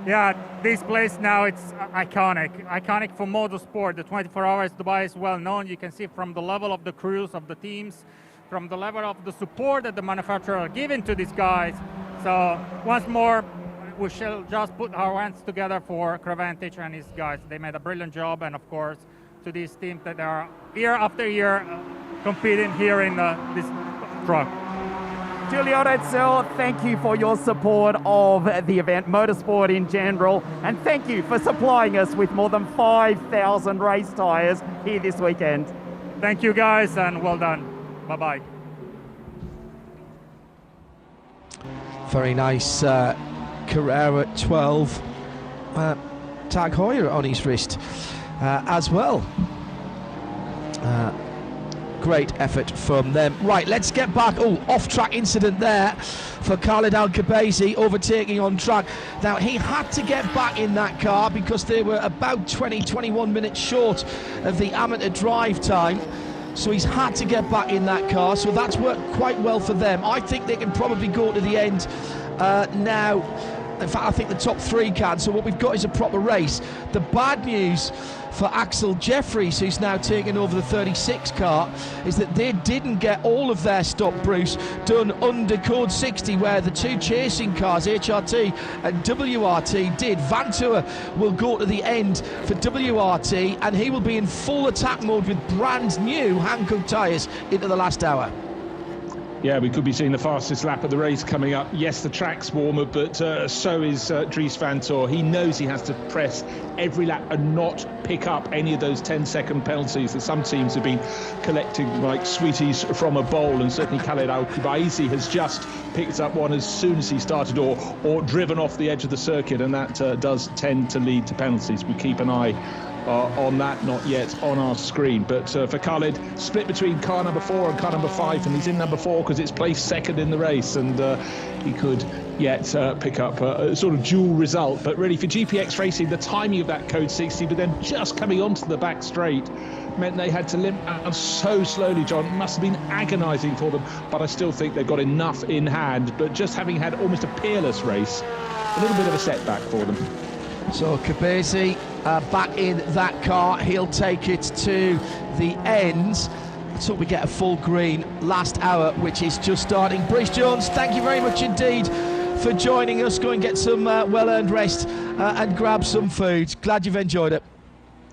Yeah, this place now, it's iconic. Iconic for motorsport. The 24 Hours Dubai is well known. You can see from the level of the crews, of the teams, from the level of the support that the manufacturer are giving to these guys. So once more, we shall just put our hands together for Cavendish and his guys. They made a brilliant job, and of course, to these teams that are year after year competing here in this truck. Giulio Rizzo, thank you for your support of the event, motorsport in general, and thank you for supplying us with more than 5,000 race tyres here this weekend. Thank you guys, and well done. Bye-bye. Very nice Carrera 12 Tag Heuer on his wrist as well. Great effort from them. Right, let's get back. Oh, off-track incident there for Khalid Al-Khabazi, overtaking on track. Now, he had to get back in that car because they were about 20-21 minutes short of the amateur drive time. So he's had to get back in that car, so that's worked quite well for them. I think they can probably go to the end now. In fact, I think the top three can, so what we've got is a proper race. The bad news for Axel Jeffries, who's now taking over the 36 car, is that they didn't get all of their stop, Bruce, done under code 60, where the two chasing cars, HRT and WRT, did. Vantour will go to the end for WRT, and he will be in full attack mode with brand new Hankook tyres into the last hour. Yeah, we could be seeing the fastest lap of the race coming up. Yes, the track's warmer, but so is Dries Vantour. He knows he has to press every lap and not pick up any of those 10-second penalties that some teams have been collecting like sweeties from a bowl, and certainly Khalid Al-Khabazi has just picked up one as soon as he started or driven off the edge of the circuit, and that does tend to lead to penalties. We keep an eye on that, not yet on our screen. But for Khalid, split between car number 4 and car number 5, and he's in number 4 because it's placed second in the race, and he could yet pick up a sort of dual result. But really, for GPX Racing, the timing of that code 60, but then just coming onto the back straight, meant they had to limp out so slowly, John. It must have been agonising for them, but I still think they've got enough in hand. But just having had almost a peerless race, a little bit of a setback for them. So Kabezi back in that car. He'll take it to the end. Let's hope we get a full green last hour, which is just starting. Bruce Jones, thank you very much indeed for joining us. Go and get some well-earned rest and grab some food. Glad you've enjoyed it.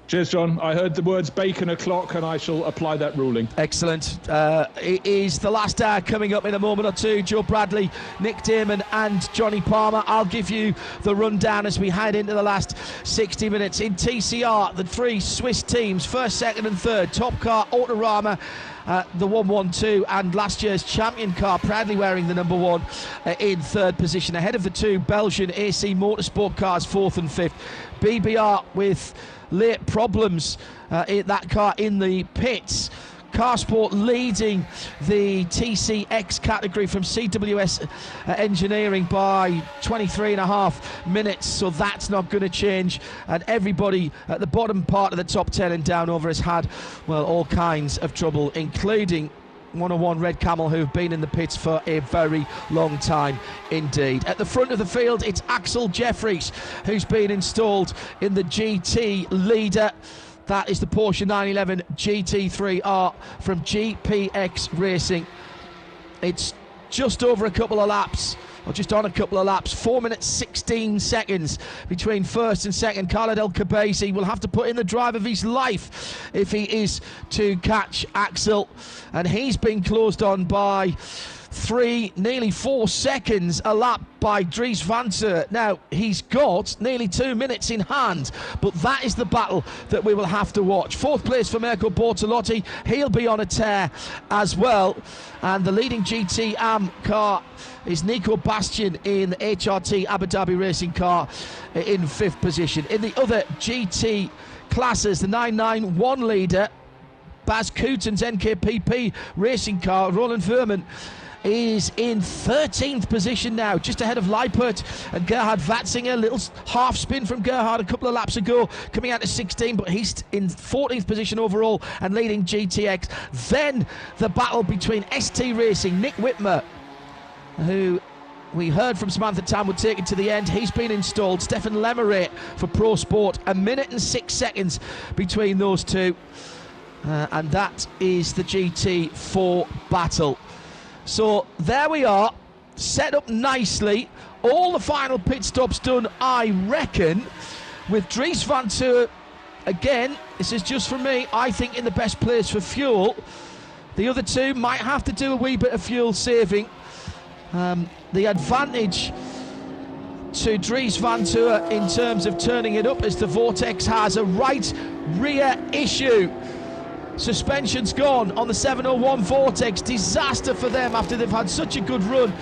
Cheers, John. I heard the words bacon o'clock, and I shall apply that ruling. Excellent. It is the last hour coming up in a moment or two. Joe Bradley, Nick Damon and Johnny Palmer. I'll give you the rundown as we head into the last 60 minutes. In TCR, the 3 Swiss teams, first, second and third. Top car, Autorama, the 112, and last year's champion car, proudly wearing the number 1 in third position. Ahead of the 2 Belgian AC Motorsport cars, 4th and 5th. BBR with late problems in that car in the pits. Carsport leading the TCX category from CWS Engineering by 23.5 minutes, so that's not going to change. And everybody at the bottom part of the top 10 and down over has had, well, all kinds of trouble, including 101 Red Camel, who've been in the pits for a very long time indeed. At the front of the field, it's Axel Jeffries, who's been installed in the GT leader. That is the Porsche 911 GT3R from GPX Racing. It's just over a couple of laps, or just on a couple of laps, 4 minutes 16 seconds between first and second. Khalid El Khabazi will have to put in the drive of his life if he is to catch Axel, and he's been closed on by 3, nearly 4 seconds a lap by Dries van Teur. Now, he's got nearly 2 minutes in hand, but that is the battle that we will have to watch. 4th place for Mirko Bortolotti. He'll be on a tear as well. And the leading GT AM car is Nico Bastian in the HRT Abu Dhabi racing car in 5th position. In the other GT classes, the 991 leader, Baz Coutin's NKPP racing car, Roland Verman, is in 13th position now, just ahead of Leipert and Gerhard Watzinger. Little half spin from Gerhard a couple of laps ago, coming out to 16, but he's in 14th position overall and leading GTX. Then the battle between ST Racing, Nick Whitmer, who we heard from Samantha Tam would take it to the end. He's been installed. Stefan Lemeray for Pro Sport. 1 minute and 6 seconds between those two. And that is the GT4 battle. So there we are, set up nicely. All the final pit stops done, I reckon, with Dries van Teur. Again, this is just for me, I think in the best place for fuel. The other two might have to do a wee bit of fuel saving. The advantage to Dries van Teur in terms of turning it up is the Vortex has a right rear issue. Suspension's gone on the 701 Vortex. Disaster for them after they've had such a good run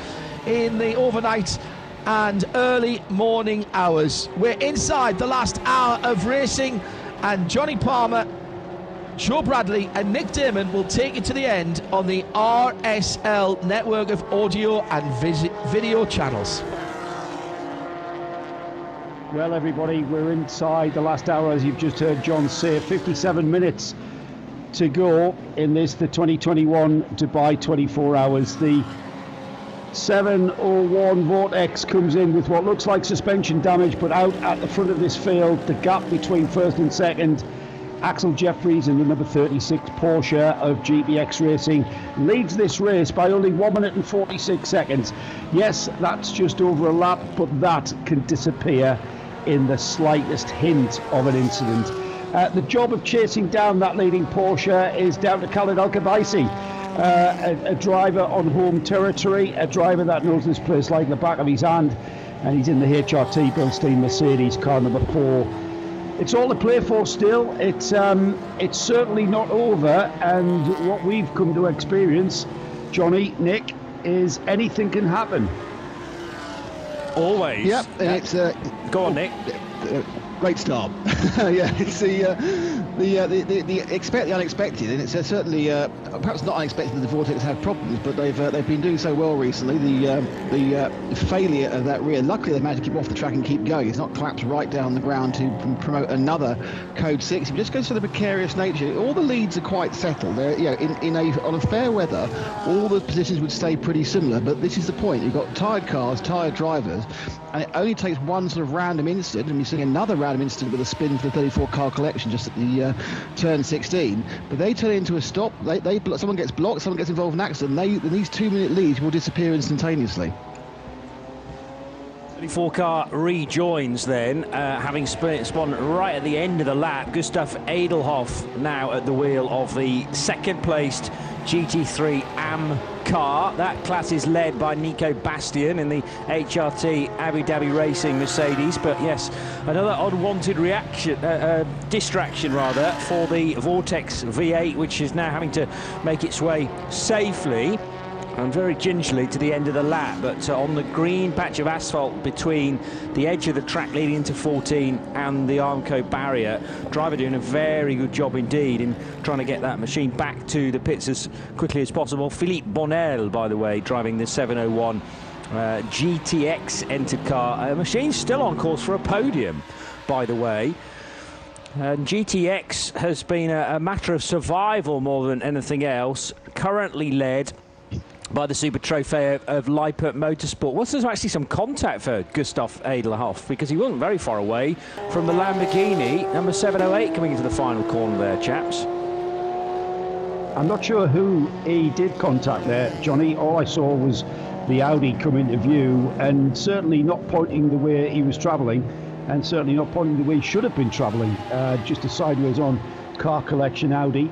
in the overnight and early morning hours. We're inside the last hour of racing, and Johnny Palmer, Joe Bradley and Nick Damon will take it to the end on the RSL network of audio and video channels. Well, everybody, we're inside the last hour, as you've just heard John say. 57 minutes to go in this, the 2021 Dubai 24 hours. The 701 Vortex comes in with what looks like suspension damage, but out at the front of this field, the gap between first and second, Axel Jeffries in the number 36 Porsche of GPX Racing leads this race by only 1 minute and 46 seconds. Yes, that's just over a lap, but that can disappear in the slightest hint of an incident. The job of chasing down that leading Porsche is down to Khalid El Khabazi, a driver on home territory, a driver that knows this place like the back of his hand, and he's in the HRT Bilstein Mercedes car number 4. It's all to play for still. It's certainly not over, and what we've come to experience, Johnny, Nick, is anything can happen. Always. Yep, and it's go on, Nick. Great start. Yeah, it's expect the unexpected, and it's certainly perhaps not unexpected that the Vortex have problems, but they've been doing so well recently. The failure of that rear, luckily they managed to keep off the track and keep going. It's not collapsed right down the ground to promote another Code 6. It just goes to the precarious nature. All the leads are quite settled. They're, on a fair weather, all the positions would stay pretty similar. But this is the point. You've got tired cars, tired drivers, and it only takes one sort of random incident, and we're seeing another random incident with a spin for the 34 car collection just at the turn 16. But they turn into a stop. Someone gets blocked, someone gets involved in an accident. These 2-minute leads will disappear instantaneously. 34 car rejoins then, having spun right at the end of the lap. Gustav Edelhoff now at the wheel of the second-placed GT3 AM car. That class is led by Nico Bastian in the HRT Abu Dhabi Racing Mercedes. But yes, another unwanted distraction for the Vortex V8, which is now having to make its way safely and very gingerly to the end of the lap, but on the green patch of asphalt between the edge of the track leading into 14 and the Armco barrier, driver doing a very good job indeed in trying to get that machine back to the pits as quickly as possible. Philippe Bonnel, by the way, driving the 701 GTX entered car. A machine still on course for a podium, by the way. And GTX has been a matter of survival more than anything else, currently led by the Super Trophy of Lippert Motorsport. Was there actually some contact for Gustav Edelhoff, because he wasn't very far away from the Lamborghini, number 708, coming into the final corner there, chaps. I'm not sure who he did contact there, Johnny. All I saw was the Audi come into view, and certainly not pointing the way he was travelling, and certainly not pointing the way he should have been travelling, just a sideways on car collection Audi.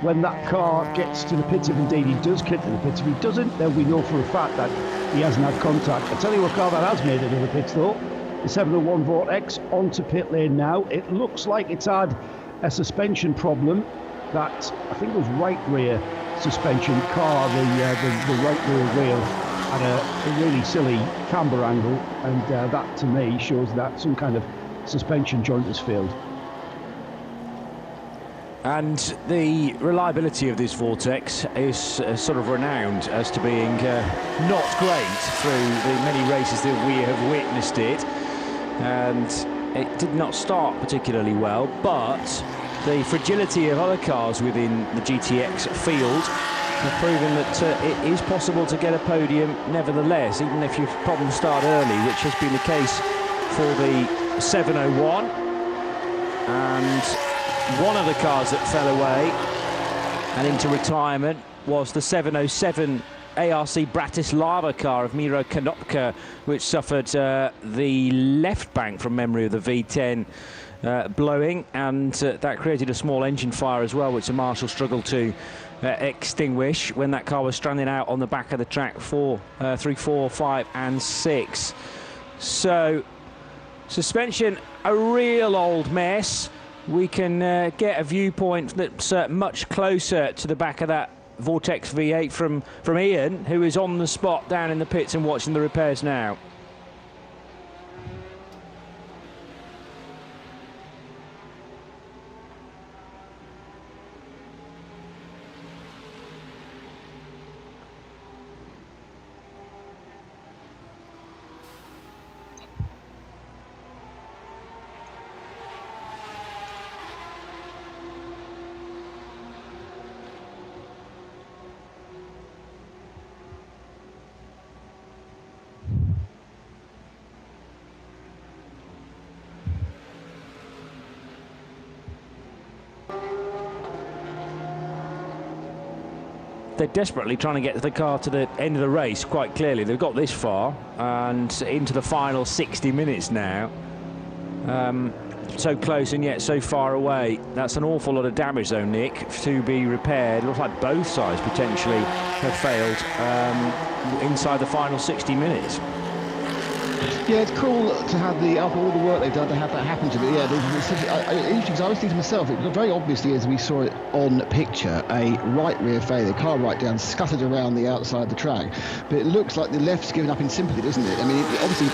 When that car gets to the pits, if indeed he does get to the pits, if he doesn't, then we know for a fact that he hasn't had contact. I'll tell you what car that has made it to the pits though, the 701 Vortex onto pit lane now. It looks like it's had a suspension problem, that I think it was right rear suspension car, the right rear wheel had a really silly camber angle, and that to me shows that some kind of suspension joint has failed. And the reliability of this Vortex is sort of renowned as to being not great through the many races that we have witnessed it. And it did not start particularly well, but the fragility of other cars within the GTX field have proven that it is possible to get a podium nevertheless, even if your problems start early, which has been the case for the 701. And one of the cars that fell away and into retirement was the 707 ARC Bratislava car of Miro Konopka, which suffered the left bank from memory of the V10 blowing, and that created a small engine fire as well, which the marshal struggled to extinguish when that car was stranded out on the back of the track 3, 4, 5 and 6. So suspension, a real old mess. We can get a viewpoint that's much closer to the back of that Vortex V8 from Ian, who is on the spot down in the pits and watching the repairs now. They're desperately trying to get the car to the end of the race, quite clearly. They've got this far and into the final 60 minutes now. So close and yet so far away. That's an awful lot of damage though, Nick, to be repaired. Looks like both sides potentially have failed inside the final 60 minutes. Yeah, it's cool to have after all the work they've done, to have that happen to me. Yeah, interesting, because I was thinking to myself, it very obviously, as we saw it on picture, a right rear failure. The car right down, scuttered around the outside of the track. But it looks like the left's given up in sympathy, doesn't it? I mean, obviously,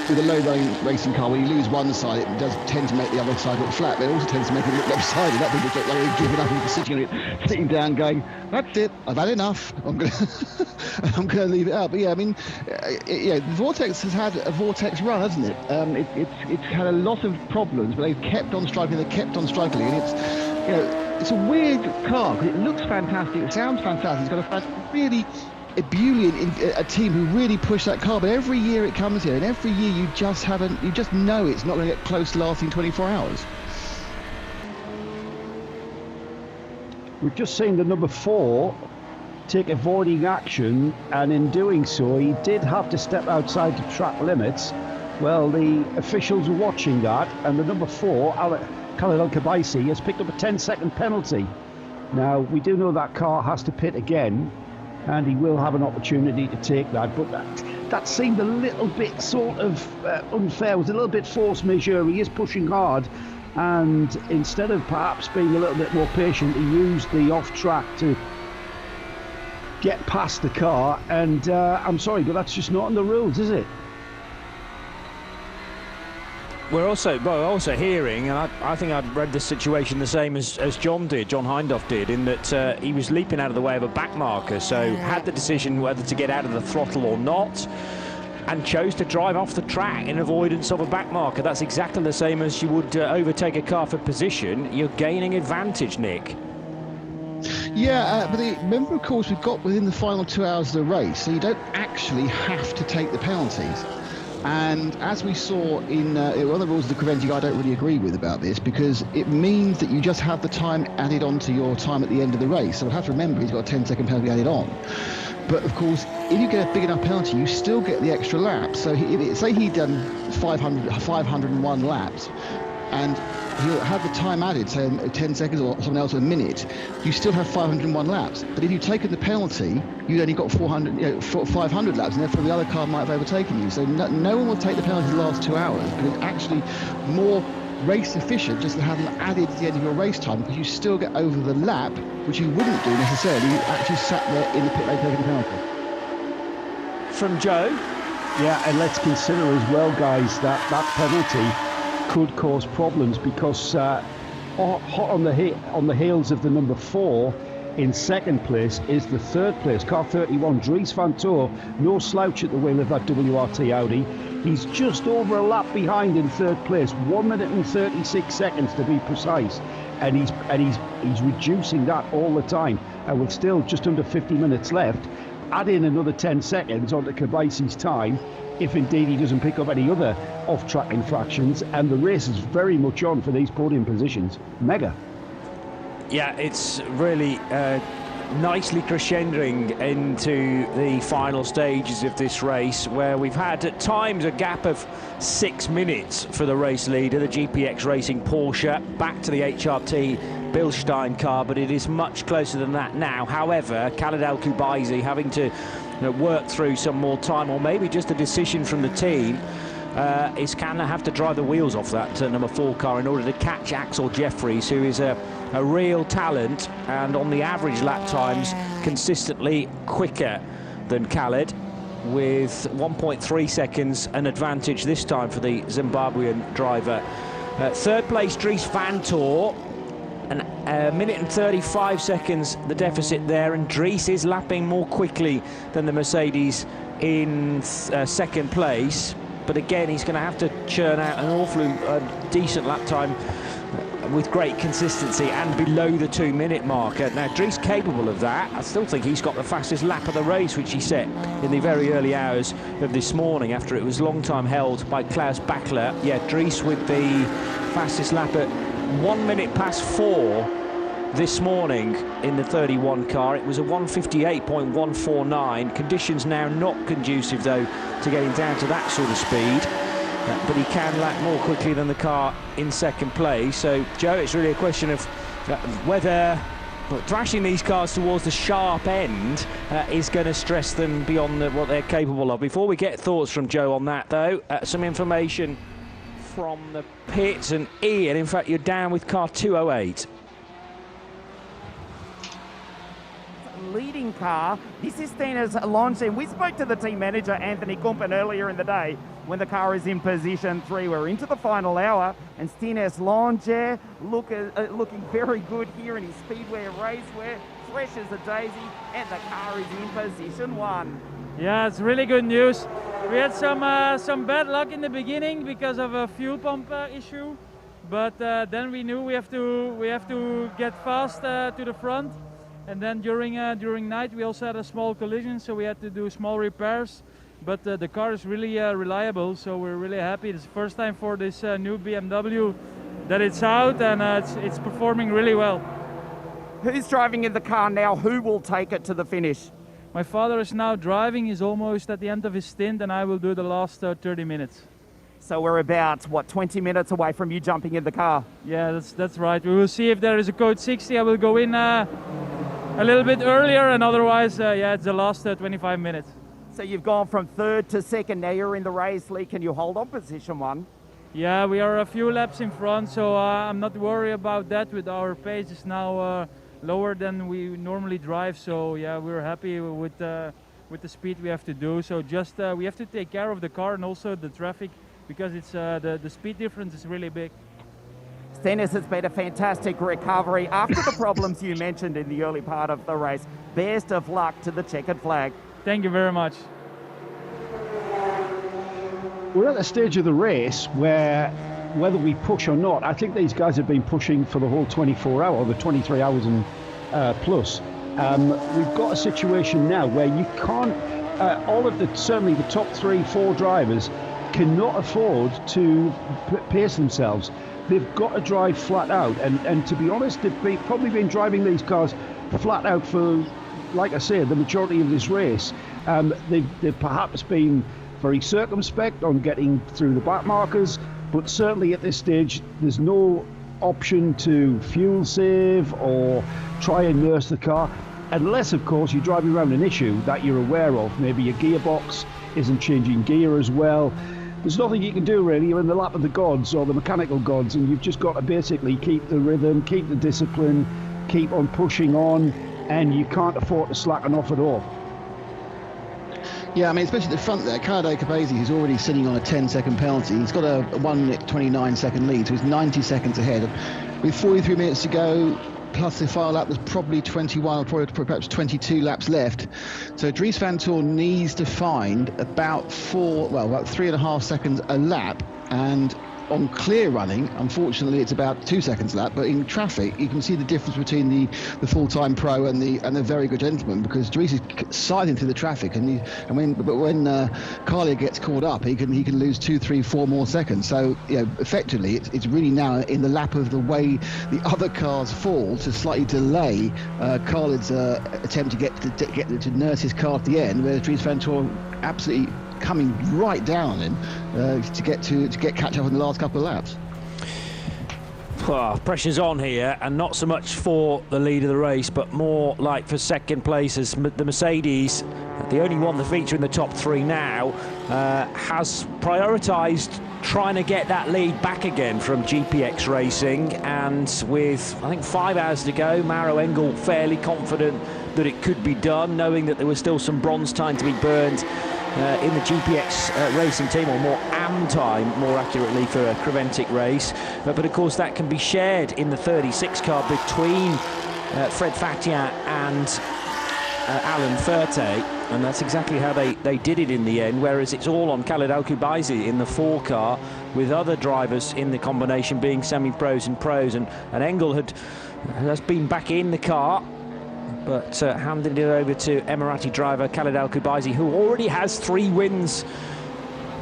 with a low running racing car, when you lose one side, it does tend to make the other side look flat, but it also tends to make it look lopsided. That people look like they've given up and sitting down going, that's it, I've had enough, I'm going to leave it out. But yeah, I mean, the Vortex has had a Vortex run, hasn't it? It's had a lot of problems, but they've kept on striking, and it's a weird car, because it looks fantastic, it sounds fantastic, it's got a really ebullient a team who really push that car, but every year it comes here, and every year you just know it's not going to get close to lasting 24 hours. We've just seen the number 4 take avoiding action, and in doing so he did have to step outside the track limits. Well, the officials were watching that, and the number 4, Khaled Al-Khabaisi, has picked up a 10-second penalty. Now, we do know that car has to pit again, and he will have an opportunity to take that, but that seemed a little bit sort of unfair. It was a little bit force majeure. He is pushing hard, and instead of perhaps being a little bit more patient, he used the off track to get past the car, and I'm sorry, but that's just not in the rules, is it? We're also hearing, and I think I'd read the situation the same as John Hindhaugh did, in that he was leaping out of the way of a back marker, so had the decision whether to get out of the throttle or not, and chose to drive off the track in avoidance of a back marker. That's exactly the same as you would overtake a car for position. You're gaining advantage, Nick. Yeah, but remember, of course, we've got within the final 2 hours of the race, so you don't actually have to take the penalties. And as we saw in one of the rules of the Coventry, I don't really agree with about this, because it means that you just have the time added on to your time at the end of the race. So we'll have to remember he's got a 10-second penalty added on. But of course, if you get a big enough penalty, you still get the extra lap. So say he'd done 501 laps, and he'll have the time added, say 10 seconds or something else, a minute, you still have 501 laps. But if you've taken the penalty, you'd only got 500 laps, and therefore the other car might have overtaken you. So no one will take the penalty the last 2 hours, but it's actually more race efficient just to have them added to the end of your race time, because you still get over the lap, which you wouldn't do necessarily. You actually sat there in the pit lane taking the penalty. From Joe? Yeah, and let's consider as well, guys, that penalty could cause problems, because hot on the heels of the number 4 in second place is the third place car 31, Dries van Toor. No slouch at the wheel of that WRT Audi. He's just over a lap behind in third place, 1 minute and 36 seconds to be precise, and he's reducing that all the time, and with still just under 50 minutes left. Add in another 10 seconds onto Khabaisi's time, if indeed he doesn't pick up any other off-track infractions, and the race is very much on for these podium positions. Mega. Yeah, it's really nicely crescendoing into the final stages of this race, where we've had at times a gap of 6 minutes for the race leader, the GPX Racing Porsche, back to the HRT Bilstein car, but it is much closer than that now. However, Khaled Al-Khabaisi having to work through some more time, or maybe just a decision from the team, is can have to drive the wheels off that number 4 car in order to catch Axel Jeffries, who is a real talent, and on the average lap times consistently quicker than Khaled, with 1.3 seconds an advantage this time for the Zimbabwean driver. Third place, Dries van Toor, and a minute and 35 seconds the deficit there, and Dries is lapping more quickly than the Mercedes in second place, but again he's going to have to churn out an awfully decent lap time with great consistency and below the 2 minute marker. Now Dries capable of that. I still think he's got the fastest lap of the race, which he set in the very early hours of this morning after it was long time held by Klaus Bachler. Yeah, Dries with the fastest lap at 1 minute past 4 this morning in the 31 car. It was a 1:58.149. Conditions now not conducive though to getting down to that sort of speed, but he can lap more quickly than the car in second place. So Joe, it's really a question of whether thrashing these cars towards the sharp end is going to stress them beyond what they're capable of. Before we get thoughts from Joe on that though, some information from the pits, and Ian, in fact you're down with car 208. Leading car, this is Tina's launch, and we spoke to the team manager Anthony Kumpen earlier in the day. when the car is in position 3. We're into the final hour, and Stines Longe looking very good here in his speedwear racewear, fresh as a daisy, and the car is in position 1. Yeah, it's really good news. We had some bad luck in the beginning because of a fuel pump issue, but then we knew we have to get fast to the front, and then during night we also had a small collision, so we had to do small repairs. But the car is really reliable, so we're really happy. It's the first time for this new BMW that it's out, and it's performing really well. Who's driving in the car now? Who will take it to the finish? My father is now driving. He's almost at the end of his stint, and I will do the last 30 minutes. So we're about, 20 minutes away from you jumping in the car? Yeah, that's right. We will see if there is a code 60. I will go in a little bit earlier, and otherwise, it's the last 25 minutes. So you've gone from 3rd to 2nd. Now you're in the race lead. Can you hold on position 1? Yeah, we are a few laps in front, so I'm not worried about that. With our pace is now lower than we normally drive, so yeah, we're happy with the speed we have to do. So just we have to take care of the car and also the traffic, because it's the speed difference is really big. Stennis, it's been a fantastic recovery after the problems you mentioned in the early part of the race. Best of luck to the checkered flag. Thank you very much. We're at the stage of the race where, whether we push or not, I think these guys have been pushing for the whole 24 hour, the 23 hours and plus. We've got a situation now where you can't, certainly the top 3-4 drivers cannot afford to pace themselves. They've got to drive flat out, and to be honest, they've probably been driving these cars flat out for, like I said, the majority of this race. They've perhaps been very circumspect on getting through the back markers, but certainly at this stage there's no option to fuel save or try and nurse the car, unless of course you're driving around an issue that you're aware of. Maybe your gearbox isn't changing gear as well. There's nothing you can do really. You're in the lap of the gods or the mechanical gods, and you've just got to basically keep the rhythm, keep the discipline, keep on pushing on, and you can't afford to slacken off at all. Yeah, I mean, especially at the front there, Khaled Al-Khabazi, who's already sitting on a 10-second penalty. He's got a 1:29 lead, so he's 90 seconds ahead. With 43 minutes to go, plus the final lap, there's probably 21 or perhaps 22 laps left. So Dries van Toorn needs to find about 3.5 seconds a lap, and on clear running, unfortunately, it's about 2 seconds lap. But in traffic, you can see the difference between the full-time pro and the very good gentleman, because Dries is siding through the traffic, when Carlier gets caught up, he can lose 2, 3, 4 more seconds. So effectively, it's really now in the lap of the way the other cars fall to slightly delay Carlier's attempt to nurse his car at the end, where Dries van Toorn absolutely coming right down on him to catch up in the last couple of laps. Well, pressure's on here, and not so much for the lead of the race, but more like for second place, as the Mercedes, the only one to feature in the top 3 now, has prioritised trying to get that lead back again from GPX Racing, and with I think 5 hours to go, Mauro Engel fairly confident that it could be done, knowing that there was still some bronze time to be burned in the GPX racing team, or more AM time, more accurately, for a Creventic race. But of course that can be shared in the 36 car between Fred Fatian and Alan Furte, and that's exactly how they did it in the end, whereas it's all on Khaled Al-Khabazi in the 4 car, with other drivers in the combination being semi-pros and pros, and Engel has been back in the car, but handed it over to Emirati driver Khaled Al-Khabazi, who already has 3 wins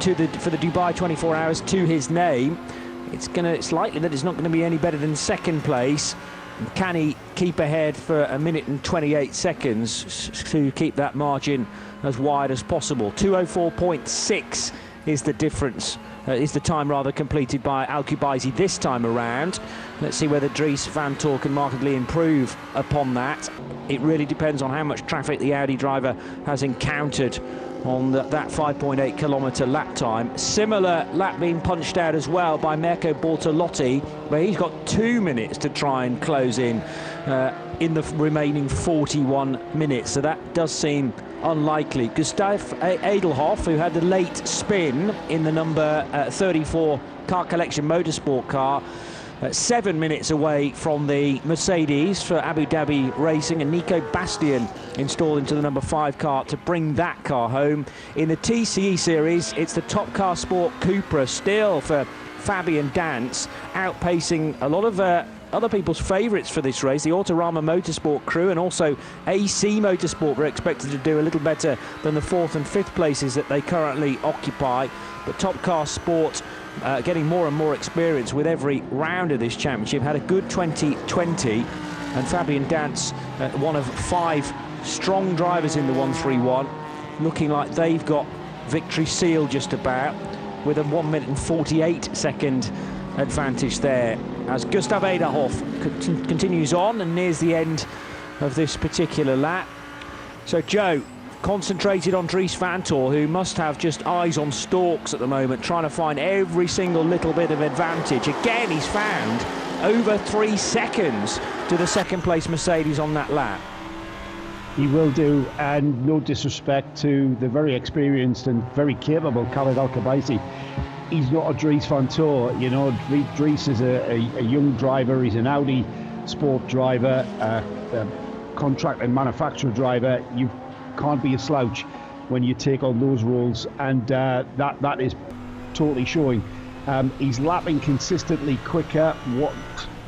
for the Dubai 24 Hours to his name. It's likely that it's not going to be any better than second place. Can he keep ahead for 1 minute and 28 seconds to keep that margin as wide as possible? 2:04.6 is the difference. Is the time rather completed by Al-Khabazi this time around. Let's see whether Dries van Toorn can markedly improve upon that. It really depends on how much traffic the Audi driver has encountered on that 5.8 kilometre lap time. Similar lap being punched out as well by Mirko Bortolotti, where he's got 2 minutes to try and close in the remaining 41 minutes. So that does seem unlikely. Gustav Edelhoff, who had the late spin in the number 34 car collection motorsport car, 7 minutes away from the Mercedes for Abu Dhabi Racing, and Nico Bastian installed into the number 5 car to bring that car home. In the TCE series, it's the Top Car Sport Cupra still for Fabian Dance, outpacing a lot of other people's favourites for this race. The Autorama Motorsport crew and also AC Motorsport were expected to do a little better than the 4th and 5th places that they currently occupy. But Top Car Sport getting more and more experience with every round of this championship. Had a good 2020, and Fabian Dance, one of 5 strong drivers in the 131, looking like they've got victory sealed just about, with a 1 minute and 48 second advantage there, as Gustav Edelhoff continues on and nears the end of this particular lap. So Joe, concentrated on Dries van Tor, who must have just eyes on stalks at the moment, trying to find every single little bit of advantage. Again, he's found over 3 seconds to the second place Mercedes on that lap. He will do, and no disrespect to the very experienced and very capable Khaled Al-Khabaisi, he's not a Dries van Tor. You know, Dries is a young driver. He's an Audi sport driver, a contract and manufacturer driver. You can't be a slouch when you take on those roles, and that is totally showing. He's lapping consistently quicker,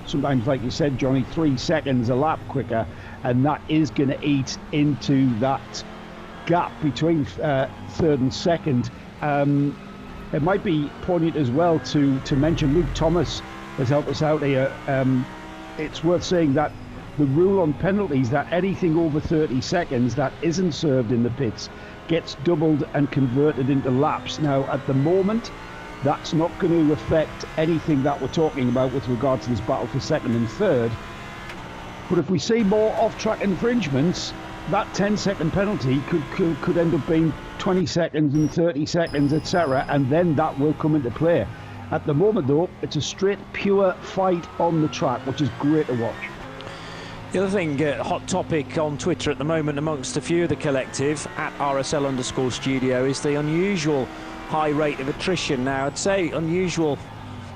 sometimes, like you said, Johnny, 3 seconds a lap quicker, and that is going to eat into that gap between 3rd and 2nd. It might be poignant as well to mention Luke Thomas has helped us out here. It's worth saying that the rule on penalties, that anything over 30 seconds that isn't served in the pits gets doubled and converted into laps. Now, at the moment, that's not going to affect anything that we're talking about with regard to this battle for 2nd and 3rd. But if we see more off-track infringements, that 10-second penalty could end up being 20 seconds and 30 seconds, etc., and then that will come into play. At the moment, though, it's a straight, pure fight on the track, which is great to watch. The other thing, hot topic on Twitter at the moment amongst a few of the collective, at RSL_studio, is the unusual high rate of attrition. Now, I'd say unusual,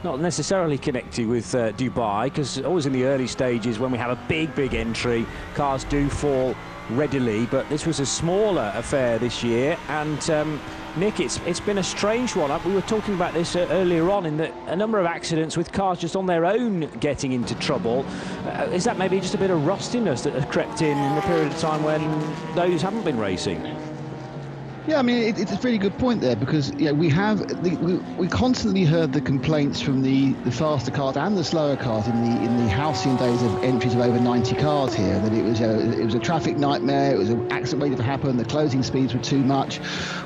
not necessarily connected with Dubai, because always in the early stages when we have a big entry, cars do fall readily, but this was a smaller affair this year, and Nick, it's been a strange one. We were talking about this earlier on, in that a number of accidents with cars just on their own getting into trouble. Is that maybe just a bit of rustiness that has crept in the period of time when those haven't been racing? Yeah, I mean, it's a really good point there, because we constantly heard the complaints from the faster cars and the slower cars in the halcyon days of entries of over 90 cars here, that it was a traffic nightmare, it was an accident waiting to happen, the closing speeds were too much.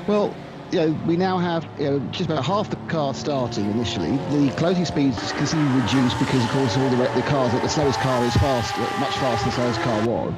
Well, we now have just about half the cars starting initially. The closing speeds considerably reduced because, of course, all the cars, the slowest car is much faster than the slowest car was.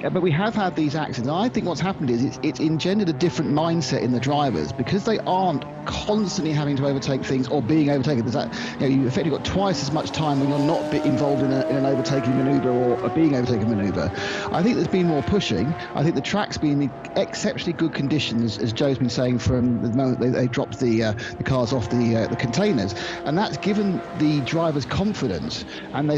But we have had these accidents. I think what's happened is it's engendered a different mindset in the drivers, because they aren't constantly having to overtake things or being overtaken. There's that, you've effectively got twice as much time when you're not involved in an overtaking manoeuvre or a being overtaken manoeuvre. I think there's been more pushing. I think the track's been in exceptionally good conditions, as Joe's been saying, from the moment they dropped the cars off the containers, and that's given the drivers confidence, and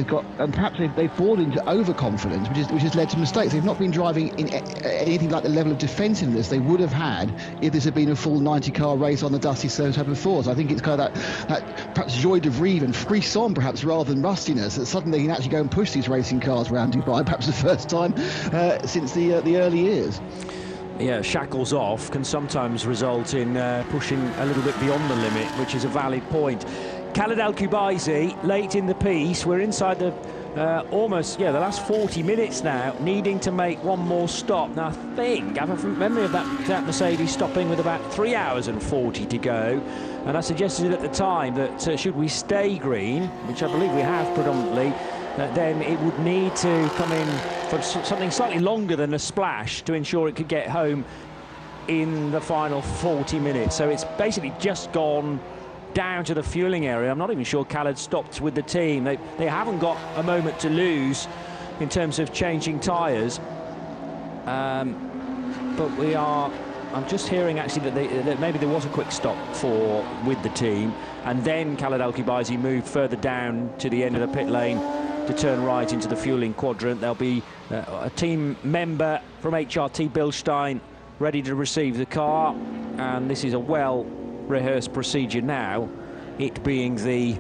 perhaps they've bought into overconfidence, which has led to mistakes. They've not been driving in anything like the level of defensiveness they would have had if this had been a full 90-car race on the dusty surface before. So I think it's kind of that perhaps joie de vivre and frisson, perhaps, rather than rustiness, that suddenly they can actually go and push these racing cars around Dubai, perhaps the first time since the early years. Yeah, shackles off can sometimes result in pushing a little bit beyond the limit, which is a valid point. Khaled Al-Khabaisi, late in the piece. We're inside the the last 40 minutes now, needing to make one more stop. Now, I have a memory of that Mercedes stopping with about 3 hours and 40 to go, and I suggested at the time that should we stay green, which I believe we have predominantly, then it would need to come in for something slightly longer than a splash to ensure it could get home in the final 40 minutes. So it's basically just gone down to the fueling area. I'm not even sure Khaled stopped with the team. They haven't got a moment to lose in terms of changing tyres. But I'm just hearing actually that maybe there was a quick stop with the team, and then Khaled Al-Kibaizi moved further down to the end of the pit lane to turn right into the fueling quadrant. There'll be a team member from HRT Bilstein ready to receive the car, and this is a well-rehearsed procedure now, it being the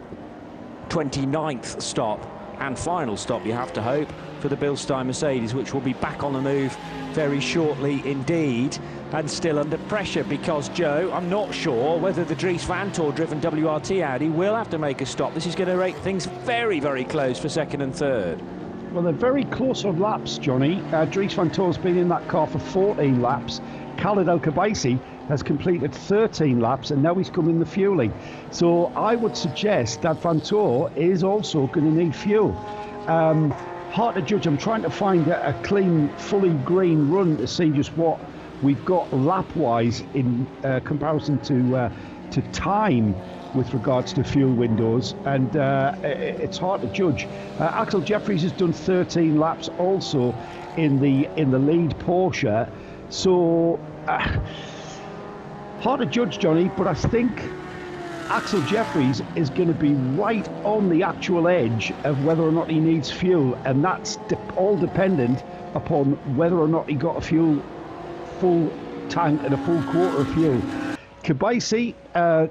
29th stop and final stop, you have to hope, for the Bilstein Mercedes, which will be back on the move very shortly indeed, and still under pressure because, Joe, I'm not sure whether the Dries Vanthoor-driven WRT Audi will have to make a stop. This is going to rate things very, very close for second and third. Well, they're very close on laps, Johnny. Dries Vanthoor's been in that car for 14 laps. Khaled Al-Kibaizi has completed 13 laps, and now he's coming the fueling. So I would suggest that Vanthoor is also going to need fuel. Hard to judge. I'm trying to find a clean, fully green run to see just what we've got lap-wise in comparison to time with regards to fuel windows, and it's hard to judge. Axel Jeffries has done 13 laps also in the lead Porsche, so hard to judge, Johnny, but I think Axel Jeffries is going to be right on the actual edge of whether or not he needs fuel, and that's all dependent upon whether or not he got a full tank and a full quarter of fuel. Kibaizi,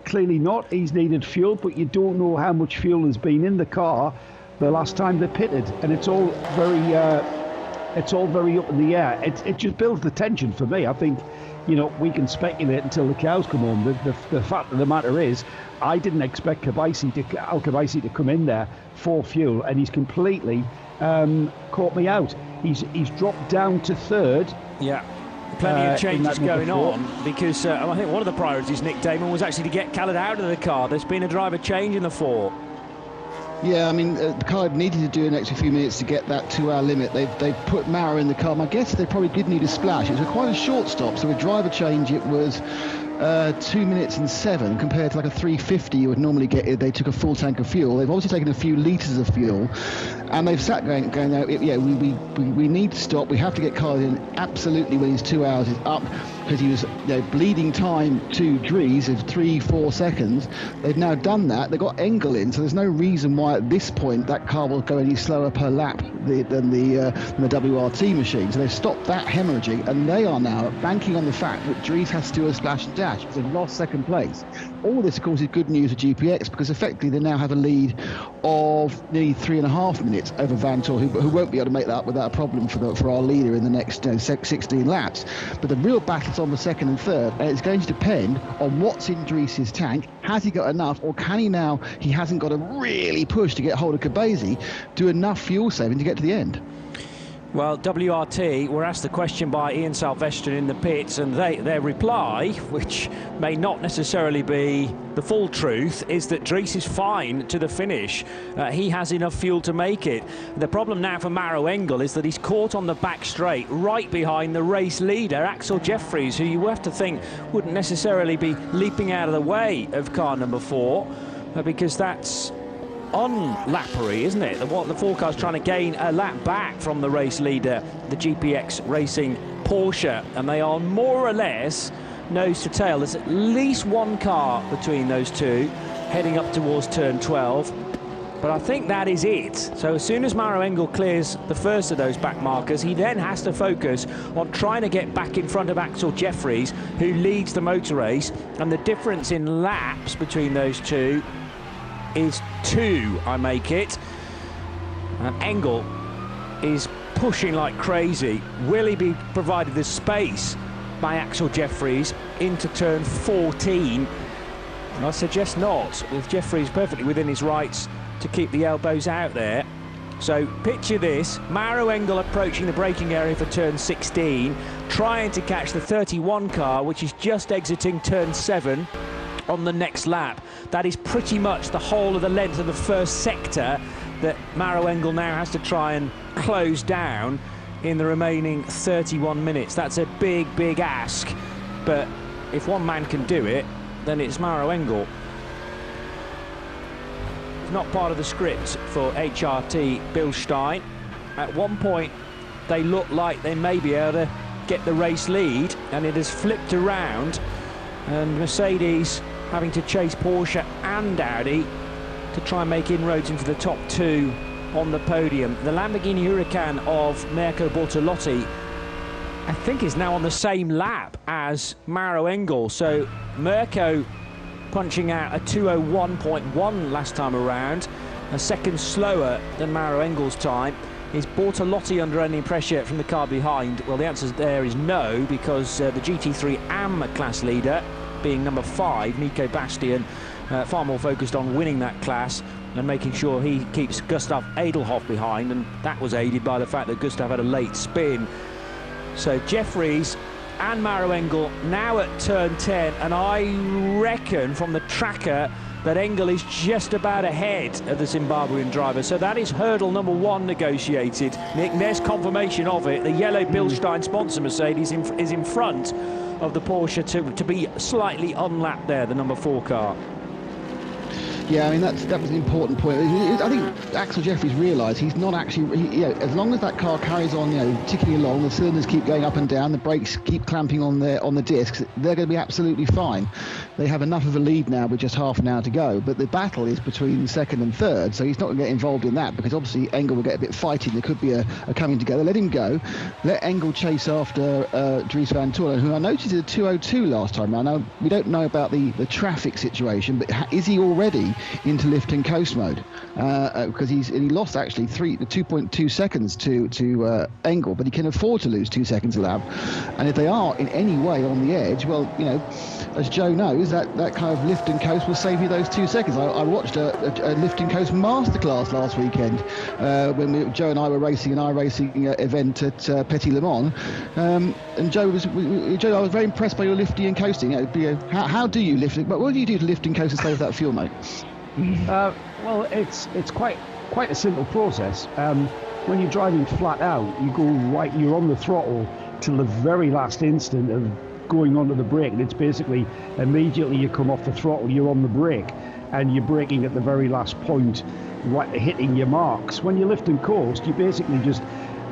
clearly not. He's needed fuel, but you don't know how much fuel has been in the car the last time they pitted, and it's all very up in the air. It just builds the tension for me. I think, we can speculate until the cows come home. The fact of the matter is, I didn't expect Al-Kibaizi to come in there for fuel, and he's completely caught me out. He's dropped down to third. Yeah. Plenty of changes going on because I think one of the priorities, Nick Damon, was actually to get Khaled out of the car. There's been a driver change in the 4. Yeah, I mean, the car needed to do an extra few minutes to get that 2-hour limit. They've put Mara in the car. My guess is they probably did need a splash. It was quite a short stop, so with driver change it was 2 minutes and 7 compared to like a 3:50 you would normally get if they took a full tank of fuel. They've obviously taken a few litres of fuel, and they've sat going out, yeah, we need to stop. We have to get Khaled in absolutely when his 2 hours is up, because he was bleeding time to Dries of 3-4 seconds. They've now done that. They've got Engel in, so there's no reason why at this point that car will go any slower per lap than the WRT machine. So they've stopped that hemorrhaging, and they are now banking on the fact that Dries has to do a splash and dash because they've lost second place. All this, of course, is good news for GPX, because effectively they now have a lead of nearly 3.5 minutes over Vanthoor, who won't be able to make that up without a problem for our leader in the next 16 laps. But the real battle's on the second and third, and it's going to depend on what's in Dries's tank. Has he got enough, or can he, now he hasn't got to really push to get hold of Kibaizi, do enough fuel saving to get to the end? Well, WRT were asked the question by Ian Silvestri in the pits, and their reply, which may not necessarily be the full truth, is that Dries is fine to the finish. He has enough fuel to make it. The problem now for Maro Engel is that he's caught on the back straight, right behind the race leader, Axel Jeffries, who you have to think wouldn't necessarily be leaping out of the way of car number 4, because that's on-lappery, isn't it? What the 4 car's trying to gain a lap back from the race leader, the GPX Racing Porsche, and they are more or less nose to tail. There's at least one car between those two heading up towards turn 12, but I think that is it. So as soon as Maro Engel clears the first of those back markers, he then has to focus on trying to get back in front of Axel Jeffries, who leads the motor race, and the difference in laps between those two is 2, I make it. And Engel is pushing like crazy. Will he be provided the space by Axel Jeffries into turn 14? And I suggest not, with Jeffries perfectly within his rights to keep the elbows out there. So picture this, Maro Engel approaching the braking area for turn 16, trying to catch the 31 car, which is just exiting turn 7 on the next lap. That is pretty much the whole of the length of the first sector that Maro Engel now has to try and close down in the remaining 31 minutes. That's a big, big ask but if one man can do it, then it's Maro Engel. It's not part of the script for HRT Bilstein. At one point, they look like they may be able to get the race lead, and it has flipped around, and Mercedes having to chase Porsche and Audi to try and make inroads into the top two on the podium. The Lamborghini Huracan of Mirko Bortolotti, I think, is now on the same lap as Maro Engel. So Mirko punching out a 2:01.1 last time around, a second slower than Maro Engel's time. Is Bortolotti under any pressure from the car behind? Well, the answer there is no, because the GT3 AM class leader, being number 5, Nico Bastian, far more focused on winning that class and making sure he keeps Gustav Edelhoff behind, and that was aided by the fact that Gustav had a late spin. So Jeffries and Maro Engel now at turn 10, and I reckon from the tracker that Engel is just about ahead of the Zimbabwean driver. So that is hurdle number 1 negotiated. Nick, there's confirmation of it. The yellow Bilstein sponsor Mercedes is in front of the Porsche to be slightly unlapped there, the number 4 car. Yeah, I mean, that was an important point. I think Axel Jeffries realised he's not actually, as long as that car carries on, ticking along, the cylinders keep going up and down, the brakes keep clamping on the discs, they're going to be absolutely fine. They have enough of a lead now with just half an hour to go, but the battle is between second and third, so he's not going to get involved in that, because obviously Engel will get a bit fighting. There could be a coming together. Let him go. Let Engel chase after Dries van Toorlen, who I noticed did a 2:02 last time. Now, we don't know about the traffic situation, but is he already into lift and coast mode? Because he lost actually 2.2 seconds to Engel, but he can afford to lose 2 seconds a lap. And if they are in any way on the edge, well, as Joe knows, that kind of lift and coast will save you those 2 seconds. I watched a lift and coast masterclass last weekend when Joe and I were racing an iRacing event at Petit Le Mans, and Joe, I was very impressed by your lifting and coasting. How do you lift it? But what do you do to lift and coast and save that fuel, mate? Well, it's quite a simple process. When you're driving flat out, you go right, you're on the throttle till the very last instant of going onto the brake, and it's basically immediately you come off the throttle, you're on the brake, and you're braking at the very last point, right, hitting your marks. When you lift and coast, you basically just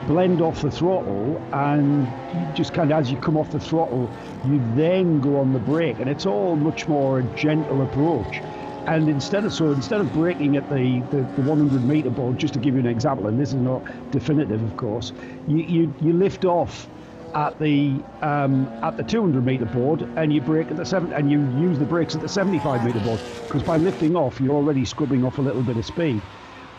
blend off the throttle, and you just kind of, as you come off the throttle, you then go on the brake, and it's all much more a gentle approach. And instead of braking at the 100 meter board, just to give you an example, and this is not definitive, of course, you lift off at the 200 meter board, and you brake at the and you use the brakes at the 75 meter board, because by lifting off, you're already scrubbing off a little bit of speed.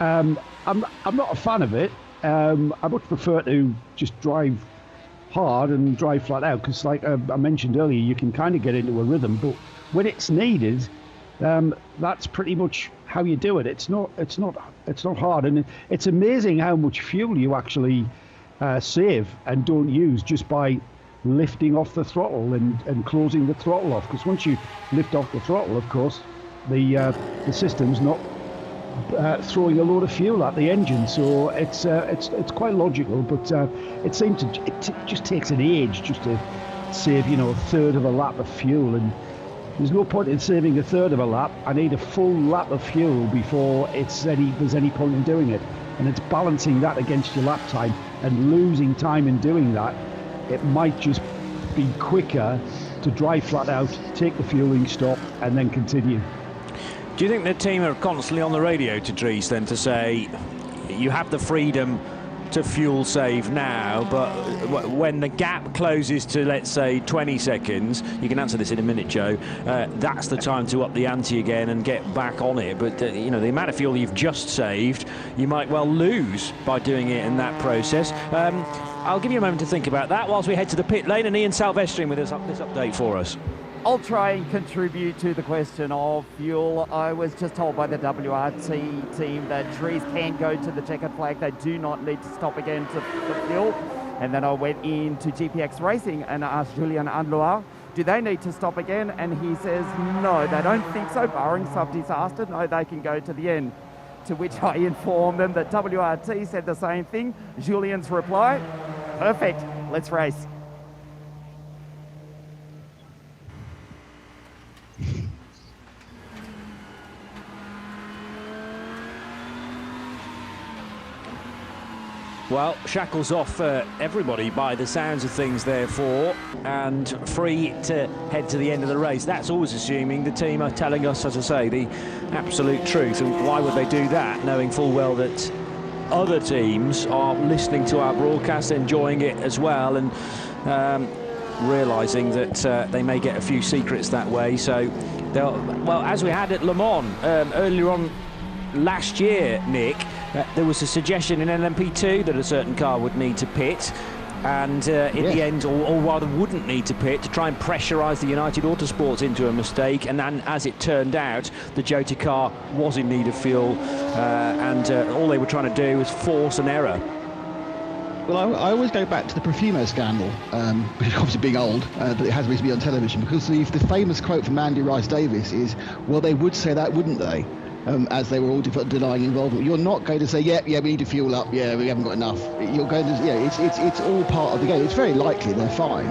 I'm not a fan of it. I much prefer to just drive hard and drive flat out, because, like I mentioned earlier, you can kind of get into a rhythm, but when it's needed, that's pretty much how you do it. It's not hard, and it's amazing how much fuel you actually save and don't use just by lifting off the throttle and closing the throttle off. Because once you lift off the throttle, of course, the system's not throwing a load of fuel at the engine, so it's quite logical. But it just takes an age just to save a third of a lap of fuel, and there's no point in saving a third of a lap. I need a full lap of fuel before there's any point in doing it. And it's balancing that against your lap time and losing time in doing that. It might just be quicker to drive flat out, take the fueling stop, and then continue. Do you think the team are constantly on the radio to Dries then to say, you have the freedom to fuel save now, but when the gap closes to, let's say, 20 seconds, you can answer this in a minute, Joe, that's the time to up the ante again and get back on it. But the amount of fuel you've just saved, you might well lose by doing it in that process. I'll give you a moment to think about that whilst we head to the pit lane, and Ian Salvestrian with this update for us. I'll try and contribute to the question of fuel. I was just told by the WRT team that Dries can go to the checkered flag. They do not need to stop again to fuel. And then I went into GPX Racing and asked Julien Andlois, do they need to stop again? And he says, no, they don't think so, barring some disaster. No, they can go to the end. To which I informed them that WRT said the same thing. Julien's reply, perfect, let's race. Well, shackles off everybody by the sounds of things, therefore, and free to head to the end of the race. That's always assuming the team are telling us, as I say, the absolute truth. And why would they do that, knowing full well that other teams are listening to our broadcast, enjoying it as well, and realising that they may get a few secrets that way. So, well, as we had at Le Mans earlier on last year, Nick, there was a suggestion in LMP2 that a certain car would need to pit, and in the end, or rather wouldn't need to pit, to try and pressurise the United Autosports into a mistake. And then, as it turned out, the Jota car was in need of fuel, and all they were trying to do was force an error. Well, I always go back to the Profumo scandal, which is obviously being old, but it has recently been on television, because the famous quote from Andy Rice-Davis is, well, they would say that, wouldn't they? As they were all denying involvement. You're not going to say, yeah, we need to fuel up, yeah, we haven't got enough. You're going to, it's all part of the game. It's very likely they're fine,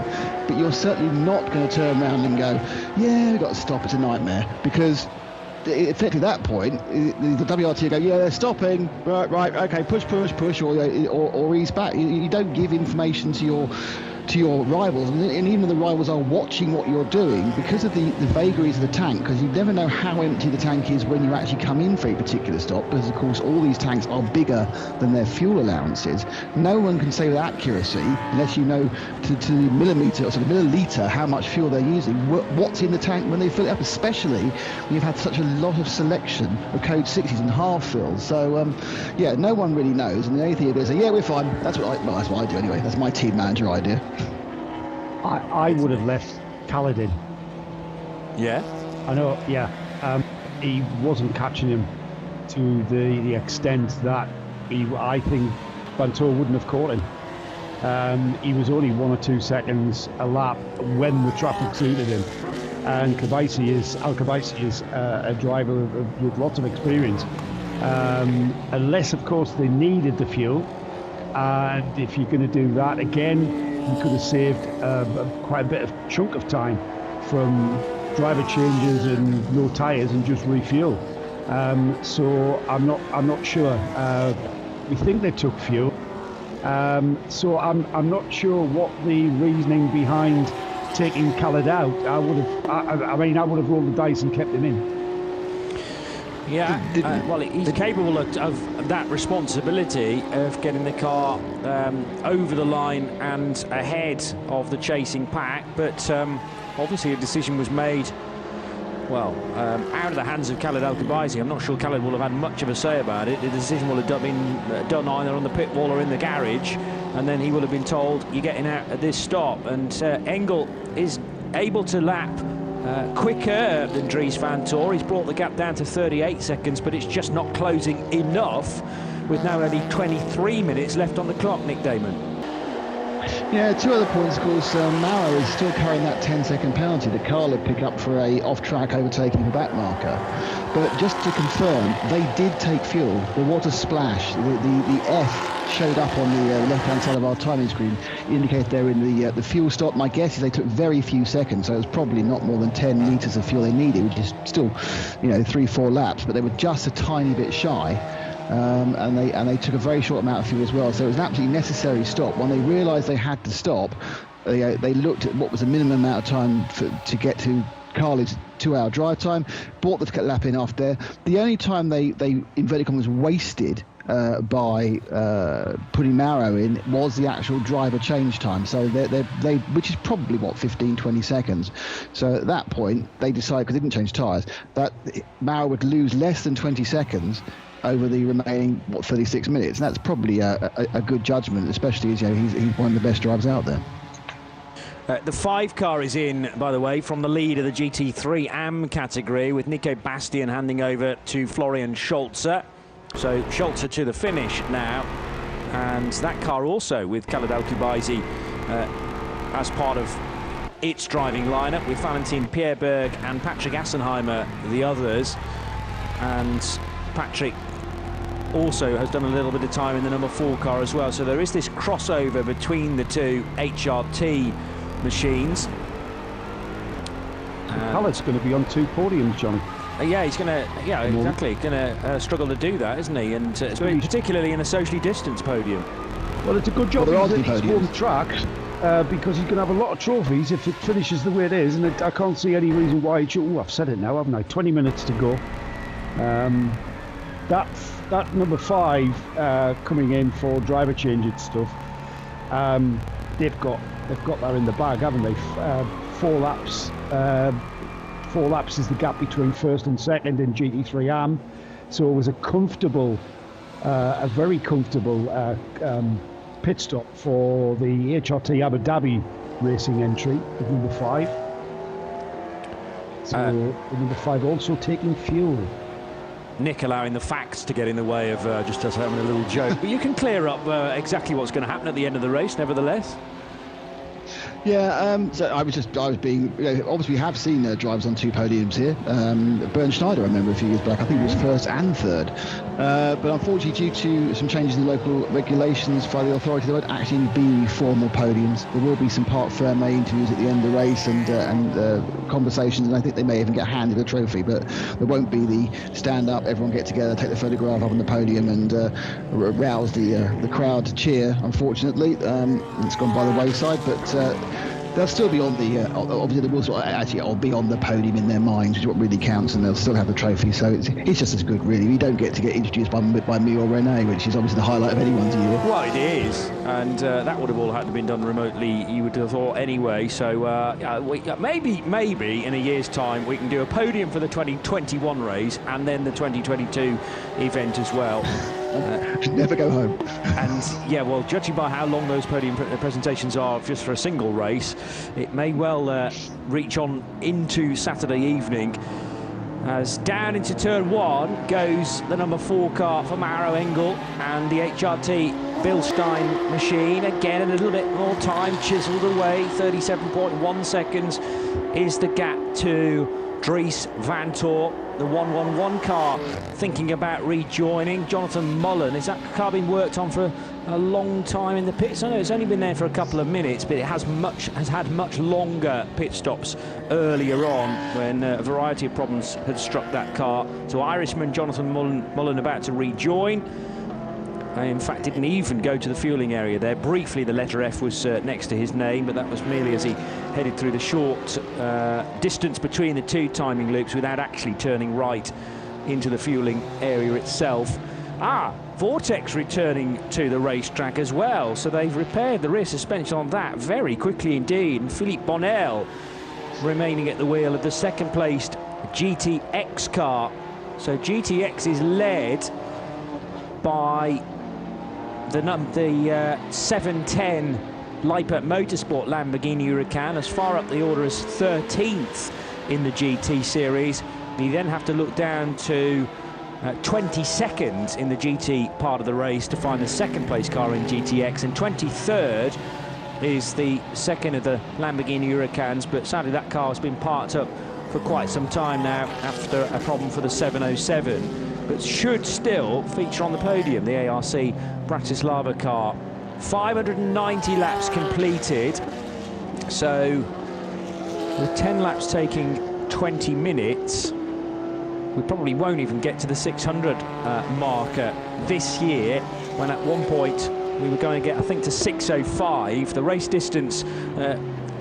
but you're certainly not going to turn around and go, yeah, we've got to stop, it's a nightmare, because effectively at that point, the WRT go, yeah, they're stopping, right, okay, push, or ease back. You don't give information to your rivals, and even the rivals are watching what you're doing because of the vagaries of the tank, because you never know how empty the tank is when you actually come in for a particular stop, because of course all these tanks are bigger than their fuel allowances. No one can say with accuracy, unless you know to the millimetre or sort of milliliter how much fuel they're using, what's in the tank when they fill it up, especially when you've had such a lot of selection of code 60s and half fills. So yeah, no one really knows, and the only thing you're going to say, yeah, we're fine. That's what I do anyway. That's my team manager idea. I would have left Khaled in. Yeah? I know, yeah. He wasn't catching him to the extent that I think Vanthoor wouldn't have caught him. He was only 1 or 2 seconds a lap when the traffic suited him. And Al Khabaisi is a driver with lots of experience. Unless, of course, they needed the fuel. And if you're going to do that again, you could have saved quite a bit of chunk of time from driver changes and no tyres and just refuel. So I'm not sure. We think they took fuel. So I'm not sure what the reasoning behind taking Khaled out. I would have rolled the dice and kept him in. Yeah, well, he's capable of that responsibility of getting the car over the line and ahead of the chasing pack, but obviously a decision was made, well, out of the hands of Khaled Al Khabaisi. I'm not sure Khaled will have had much of a say about it. The decision will have been done either on the pit wall or in the garage, and then he will have been told, you're getting out at this stop. And Engel is able to lap quicker than Dries Vanthoor. He's brought the gap down to 38 seconds, but it's just not closing enough, with now only 23 minutes left on the clock, Nick Damon. Yeah, 2 other points, of course. Maurer is still carrying that 10-second penalty that Carl had picked up for a off-track overtaking the back marker. But just to confirm, they did take fuel. There was a splash. The F showed up on the left-hand side of our timing screen, indicated they're in the fuel stop. My guess is they took very few seconds, so it was probably not more than 10 litres of fuel they needed, which is still, 3-4 laps, but they were just a tiny bit shy. And they took a very short amount of fuel as well, so it was an absolutely necessary stop. When they realised they had to stop, they looked at what was the minimum amount of time to get to Carly's 2-hour drive time, brought the lap in after. The only time they inverted commas wasted by putting Mauro in was the actual driver change time, so they which is probably 15-20 seconds. So at that point they decided, because they didn't change tyres, that Mauro would lose less than 20 seconds over the remaining 36 minutes, and that's probably a good judgment, especially as he's one of the best drivers out there. The 5 car is in, by the way, from the lead of the GT3 AM category, with Nico Bastian handing over to Florian Scholzer. So Scholzer to the finish now, and that car also with Khaled Al Khabaisi as part of its driving lineup, with Valentin Pierberg and Patrick Assenheimer the others. And Patrick also has done a little bit of time in the number 4 car as well, so there is this crossover between the two HRT machines. Khaled's going to be on 2 podiums, John. Yeah, he's going to, exactly, going to struggle to do that, isn't he? And particularly in a socially distanced podium. Well, it's a good job Well, he's home track because he's going to have a lot of trophies if it finishes the way it is, and I can't see any reason why it should. Oh, I've said it now, haven't I? 20 minutes to go. That number 5 coming in for driver change and stuff. They've got that in the bag, haven't they? 4 laps. 4 laps is the gap between first and second in GT3 AM. So it was a very comfortable pit stop for the HRT Abu Dhabi racing entry of number 5. So the number 5 also taking fuel. Nick allowing the facts to get in the way of just us having a little joke. But you can clear up exactly what's going to happen at the end of the race, nevertheless. Yeah, so I was being, obviously we have seen drivers on 2 podiums here. Bernd Schneider, I remember a few years back, I think he was first and third. But unfortunately, due to some changes in local regulations by the authority, there won't actually be any formal podiums. There will be some Parc Fermé interviews at the end of the race and conversations, and I think they may even get handed a trophy, but there won't be the stand up, everyone get together, take the photograph up on the podium and rouse the crowd to cheer. Unfortunately, it's gone by the wayside, but they'll still be on the obviously they will sort of actually be on the podium in their minds, which is what really counts, and they'll still have the trophy. So it's just as good, really. We don't get to get introduced by me or Renee, which is obviously the highlight of anyone's year. Well, it is, and that would have all had to have been done remotely, you would have thought anyway. So maybe in a year's time we can do a podium for the 2021 race and then the 2022 event as well. Never go home. And yeah, well, judging by how long those podium presentations are just for a single race, it may well reach on into Saturday evening. As down into turn 1 goes the number 4 car for Mauro Engel and the HRT Bilstein machine. Again, a little bit more time chiseled away. 37.1 seconds is the gap to Dries Van Tor. The 111 car thinking about rejoining. Jonathan Mullen, is that car been worked on for a long time in the pits? I know it's only been there for a couple of minutes, but it has had much longer pit stops earlier on when a variety of problems had struck that car. So Irishman Jonathan Mullen about to rejoin. In fact, didn't even go to the fueling area there. Briefly, the letter F was next to his name, but that was merely as he headed through the short distance between the 2 timing loops without actually turning right into the fueling area itself. Vortex returning to the racetrack as well, so they've repaired the rear suspension on that very quickly indeed. And Philippe Bonnel remaining at the wheel of the second-placed GTX car. So GTX is led by the 710 Lippert Motorsport Lamborghini Huracan, as far up the order as 13th in the GT series. You then have to look down to 22nd in the GT part of the race to find the second place car in GTX, and 23rd is the second of the Lamborghini Huracans, but sadly that car has been parked up for quite some time now after a problem for the 707, but should still feature on the podium, the ARC Bratislava car. 590 laps completed, so with 10 laps taking 20 minutes, we probably won't even get to the 600 marker this year, when at one point we were going to get, I think, to 6:05. The race distance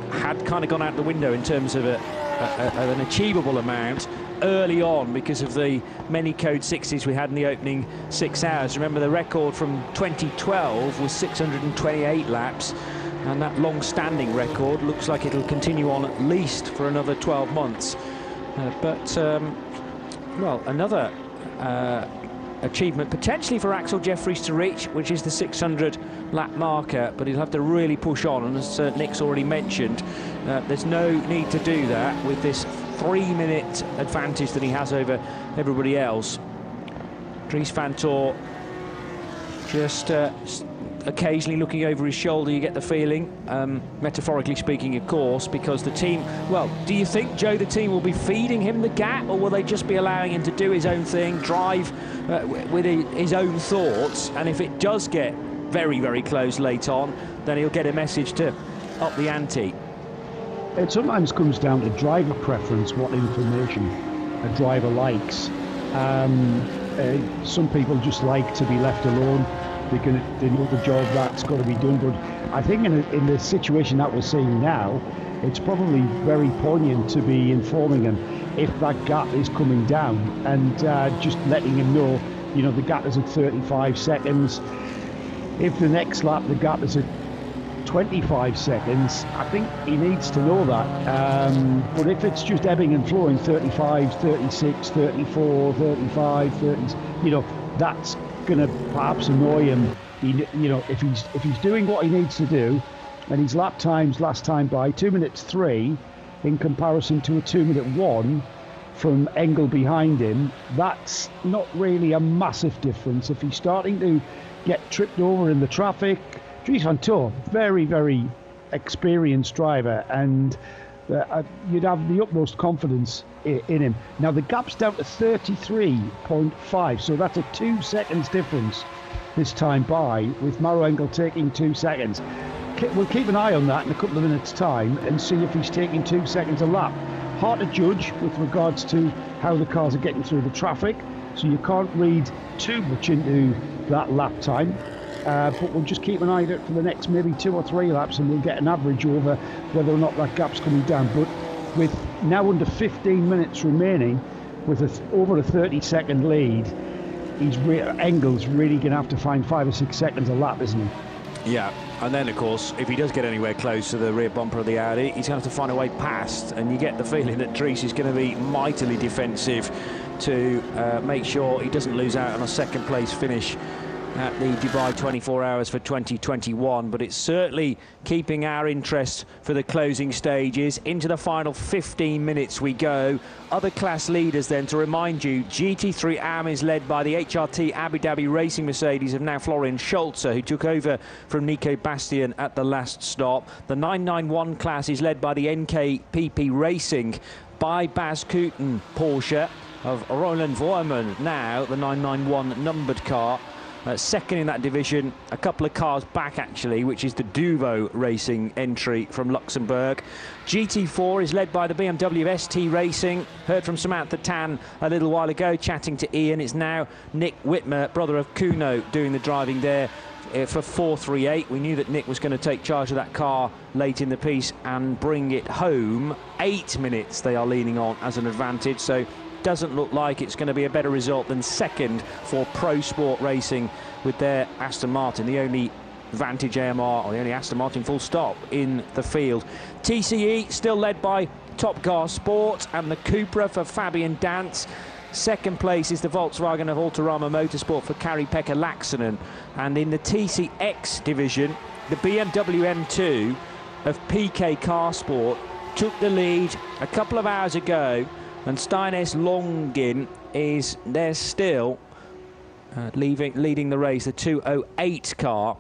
had kind of gone out the window in terms of an achievable amount early on because of the many code 60s we had in the opening 6 hours. Remember, the record from 2012 was 628 laps, and that long-standing record looks like it'll continue on at least for another 12 months. Well, another achievement potentially for Axel Jeffries to reach, which is the 600 lap marker, but he'll have to really push on, and as Nick's already mentioned, there's no need to do that with this 3-minute advantage that he has over everybody else. Dries Van Tor just occasionally looking over his shoulder, you get the feeling, metaphorically speaking, of course, because the team, well, do you think, Joe, the team will be feeding him the gap, or will they just be allowing him to do his own thing, drive with his own thoughts, and if it does get very, very close late on, then he'll get a message to up the ante? It sometimes comes down to driver preference, what information a driver likes. Some people just like to be left alone. they know the job that's got to be done. But I think in the situation that we're seeing now, it's probably very poignant to be informing him if that gap is coming down, and just letting him know, you know, the gap is at 35 seconds. If the next lap the gap is at 25 seconds, I think he needs to know that. But if it's just ebbing and flowing, 35, 36, 34, 35, 30, you know, that's going to perhaps annoy him. You know, if he's doing what he needs to do, and his lap times last time by 2 minutes 3 in comparison to a 2 minute 1 from Engel behind him, that's not really a massive difference. If he's starting to get tripped over in the traffic, Dries van Toor, very, very experienced driver, and you'd have the utmost confidence in him. Now the gap's down to 33.5, so that's a 2 seconds difference this time by, with Maro Engel taking 2 seconds. We'll keep an eye on that in a couple of minutes' time and see if he's taking 2 seconds a lap. Hard to judge with regards to how the cars are getting through the traffic, so you can't read too much into that lap time. But we'll just keep an eye out for the next maybe 2 or 3 laps, and we'll get an average over whether or not that gap's coming down. But with now under 15 minutes remaining, with over a 30-second lead, Engel's really going to have to find 5 or 6 seconds a lap, isn't he? Yeah, and then of course, if he does get anywhere close to the rear bumper of the Audi, he's going to have to find a way past, and you get the feeling that Dries is going to be mightily defensive to make sure he doesn't lose out on a second place finish at the Dubai 24 Hours for 2021, but it's certainly keeping our interest for the closing stages. Into the final 15 minutes we go. Other class leaders then, to remind you, GT3 AM is led by the HRT Abu Dhabi Racing Mercedes of now Florian Scholzer, who took over from Nico Bastian at the last stop. The 991 class is led by the NKPP Racing by Bas Koeten Porsche of Roland Voerman, now the 991 numbered car. Second in that division, a couple of cars back actually, which is the Duvo Racing entry from Luxembourg. GT4 is led by the BMW ST Racing. Heard from Samantha Tan a little while ago chatting to Ian. It's now Nick Whitmer, brother of Kuno, doing the driving there for 438. We knew that Nick was going to take charge of that car late in the piece and bring it home. 8 minutes they are leaning on as an advantage, so doesn't look like it's going to be a better result than second for Pro Sport Racing with their Aston Martin, the only Vantage AMR, or the only Aston Martin full stop in the field. TCE still led by Top Car Sport and the Cupra for Fabian Dance. Second place is the Volkswagen of Autorama Motorsport for Kari-Pekka Laaksonen. And in the TCX division, the BMW M2 of PK Car Sport took the lead a couple of hours ago, and Steines Longin is there still, leading the race, the 208 car.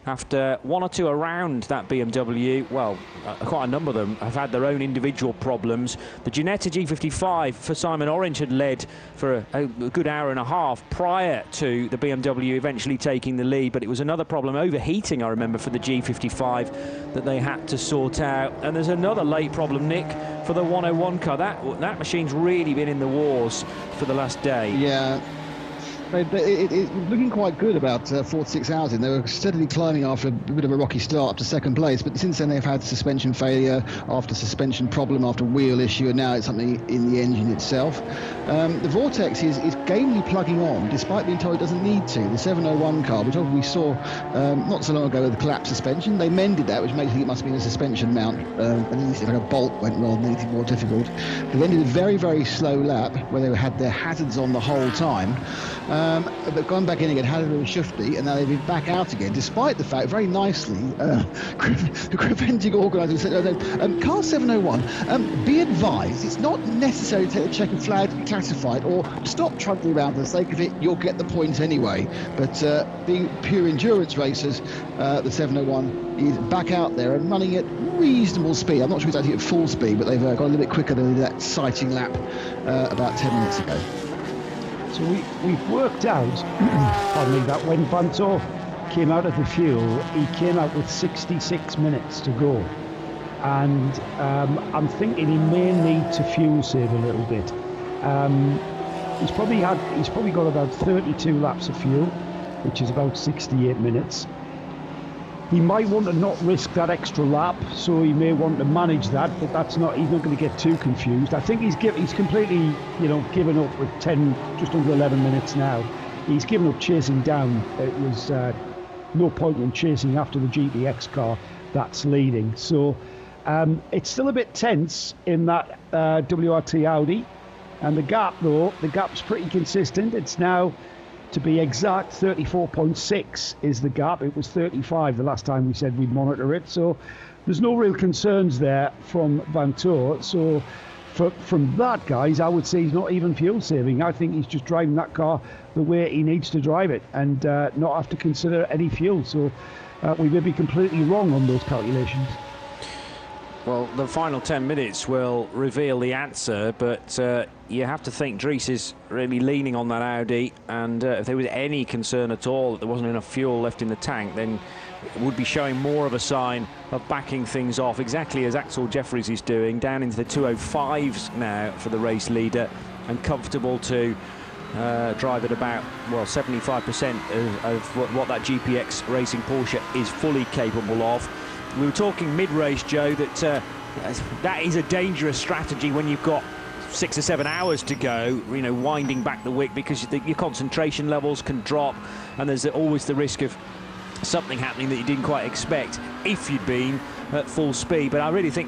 After 1 or 2 around that BMW, well, quite a number of them have had their own individual problems. The Ginetta G55 for Simon Orange had led for a good hour and a half prior to the BMW eventually taking the lead, but it was another problem, overheating, I remember, for the G55 that they had to sort out. And there's another late problem, Nick, for the 101 car. That machine's really been in the wars for the last day. Yeah. It's looking quite good about 4 to 6 hours in. They were steadily climbing after a bit of a rocky start up to second place, but since then they've had suspension failure after suspension problem, after wheel issue, and now it's something in the engine itself. The Vortex is gamely plugging on, despite being told it doesn't need to. The 701 car, which we saw not so long ago with the collapsed suspension, they mended that, which makes me think it must have been a suspension mount. And if like a bolt went wrong, anything more difficult. They ended a very, very slow lap where they had their hazards on the whole time. But gone back in again, had a little shifty, and now they've been back out again, despite the fact, very nicely, the preventing organiser said, car 701, be advised, it's not necessary to take the checkered flag to be classified, or stop trundling around for the sake of it, you'll get the point anyway. But being pure endurance racers, the 701 is back out there and running at reasonable speed. I'm not sure it's actually at full speed, but they've got a little bit quicker than that sighting lap about 10 minutes ago. So we've worked out, pardon me, that when Van Toor came out of the fuel, he came out with 66 minutes to go. And I'm thinking he may need to fuel save a little bit. He's probably got about 32 laps of fuel. which is about 68 minutes. He might want to not risk that extra lap, so he may want to manage that, but he's not going to get too confused. I think he's completely, given up with just under 11 minutes now. He's given up chasing down. It was no point in chasing after the GTX car that's leading. So it's still a bit tense in that WRT Audi, and the gap's pretty consistent. It's now, to be exact, 34.6 is the gap. It was 35 the last time we said we'd monitor it. So there's no real concerns there from Vanthoor. So from that, guys, I would say he's not even fuel saving. I think he's just driving that car the way he needs to drive it and not have to consider any fuel. So we may be completely wrong on those calculations. Well, the final 10 minutes will reveal the answer, but you have to think Dries is really leaning on that Audi, and if there was any concern at all that there wasn't enough fuel left in the tank, then it would be showing more of a sign of backing things off, exactly as Axel Jeffries is doing, down into the 205s now for the race leader, and comfortable to drive at about, 75% of what that GPX Racing Porsche is fully capable of. We were talking mid-race, Joe, that that is a dangerous strategy when you've got 6 or 7 hours to go, winding back the wick, because your concentration levels can drop, and there's always the risk of something happening that you didn't quite expect if you'd been at full speed. But I really think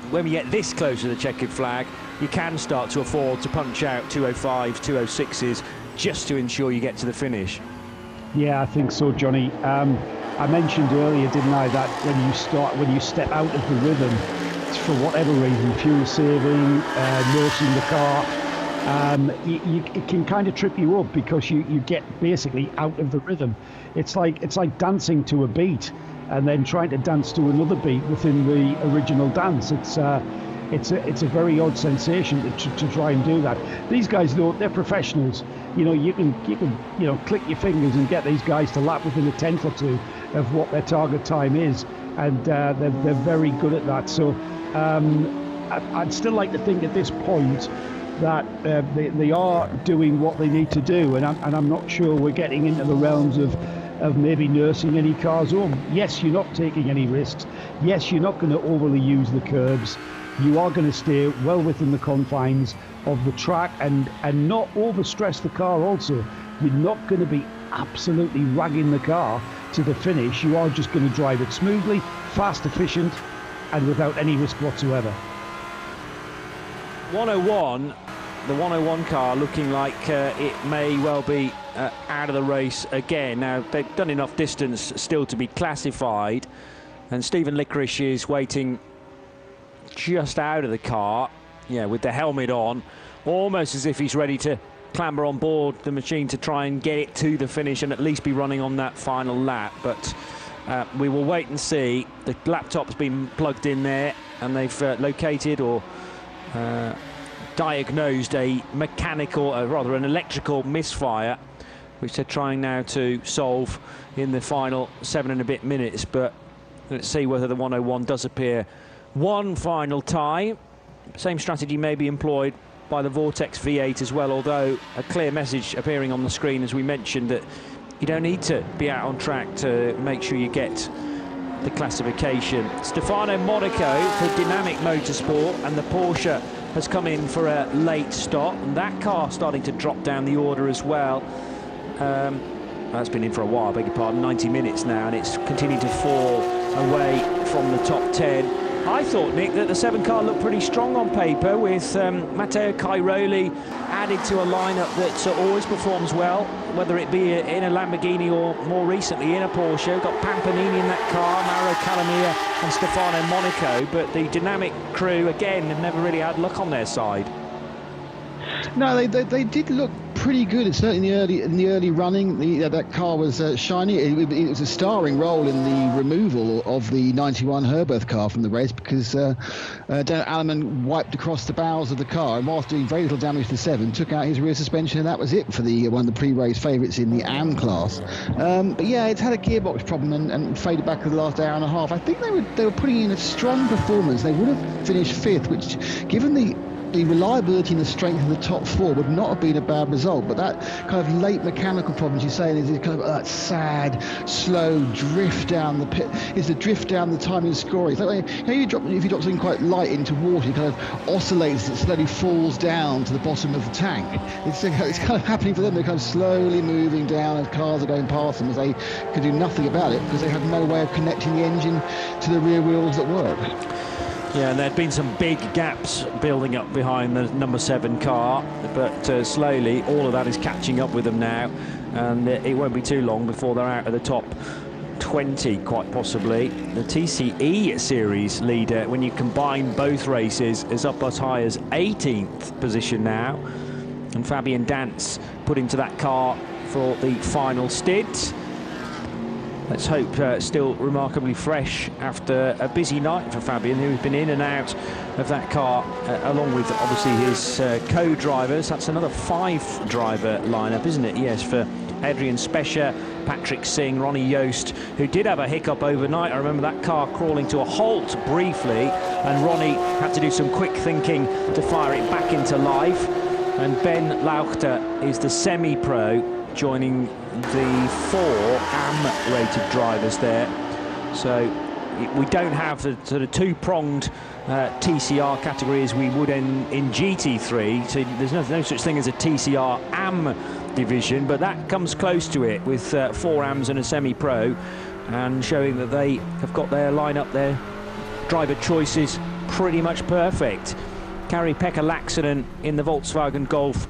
when we get this close to the checkered flag, you can start to afford to punch out 205s, 206s, just to ensure you get to the finish. Yeah, I think so, Johnny. I mentioned earlier, didn't I, that when you step out of the rhythm, for whatever reason, fuel saving, nursing the car, it can kind of trip you up, because you get basically out of the rhythm. It's like dancing to a beat and then trying to dance to another beat within the original dance. It's a very odd sensation to try and do that. These guys, though, they're professionals. You can click your fingers and get these guys to lap within a tenth or two of what their target time is, and they're very good at that. So I'd still like to think at this point that they are doing what they need to do, and I'm not sure we're getting into the realms of maybe nursing any cars home. Yes, you're not taking any risks. Yes, you're not going to overly use the curbs. You are going to stay well within the confines of the track and not overstress the car also. You're not going to be absolutely ragging the car to the finish. You are just going to drive it smoothly, fast, efficient, and without any risk whatsoever. 101, the 101 car looking like it may well be out of the race again. Now, they've done enough distance still to be classified, and Stephen Licorice is waiting just out of the car, with the helmet on, almost as if he's ready to clamber on board the machine to try and get it to the finish and at least be running on that final lap. But we will wait and see. The laptop's been plugged in there, and they've located or diagnosed a mechanical, rather an electrical misfire, which they're trying now to solve in the final 7 and a bit minutes. But let's see whether the 101 does appear one final time. Same strategy may be employed by the Vortex V8 as well, although a clear message appearing on the screen, as we mentioned, that you don't need to be out on track to make sure you get the classification. Stefano Modico for Dynamic Motorsport, and the Porsche has come in for a late stop, and that car starting to drop down the order as well. That's been in for a while, beg your pardon, 90 minutes now, and it's continued to fall away from the top 10. I thought, Nick, that the 7 car looked pretty strong on paper, with Matteo Cairoli added to a lineup that always performs well, whether it be in a Lamborghini or more recently in a Porsche. We've got Pampanini in that car, Mauro Calamia and Stefano Modico, but the Dynamic crew, again, have never really had luck on their side. No, they did look pretty good. Certainly in the early running, that car was shiny. It was a starring role in the removal of the 91 Herberth car from the race, because Dan Alleman wiped across the bows of the car, and whilst doing very little damage to 7, took out his rear suspension, and that was it for one of the pre-race favourites in the AM class. But yeah, it's had a gearbox problem and faded back to the last hour and a half. I think they were putting in a strong performance. They would have finished 5th, which, given the the reliability and the strength of the top four would not have been a bad result, but that kind of late mechanical problems you're saying is kind of that sad, slow drift down the pit. Is the drift down the timing scoring? It's like if you drop something quite light into water, it kind of oscillates, it slowly falls down to the bottom of the tank. It's kind of happening for them. They're kind of slowly moving down as cars are going past them, as they can do nothing about it because they have no way of connecting the engine to the rear wheels that work. Yeah, and there'd been some big gaps building up behind the number 7 car, but slowly all of that is catching up with them now, and it won't be too long before they're out of the top 20, quite possibly. The TCE series leader, when you combine both races, is up as high as 18th position now, and Fabian Dance put into that car for the final stint. Let's hope still remarkably fresh after a busy night for Fabian, who's been in and out of that car, along with obviously his co-drivers. That's another 5-driver lineup, isn't it? Yes, for Adrian Specher, Patrick Singh, Ronnie Yost, who did have a hiccup overnight. I remember that car crawling to a halt briefly, and Ronnie had to do some quick thinking to fire it back into life. And Ben Lauchter is the semi-pro, joining the 4 AM-rated drivers there. So we don't have the sort of 2-pronged TCR category as we would in GT3. So there's no such thing as a TCR AM division, but that comes close to it with 4 AMs and a semi-pro, and showing that they have got their lineup, their driver choices pretty much perfect. Kari-Pekka Laaksonen in the Volkswagen Golf,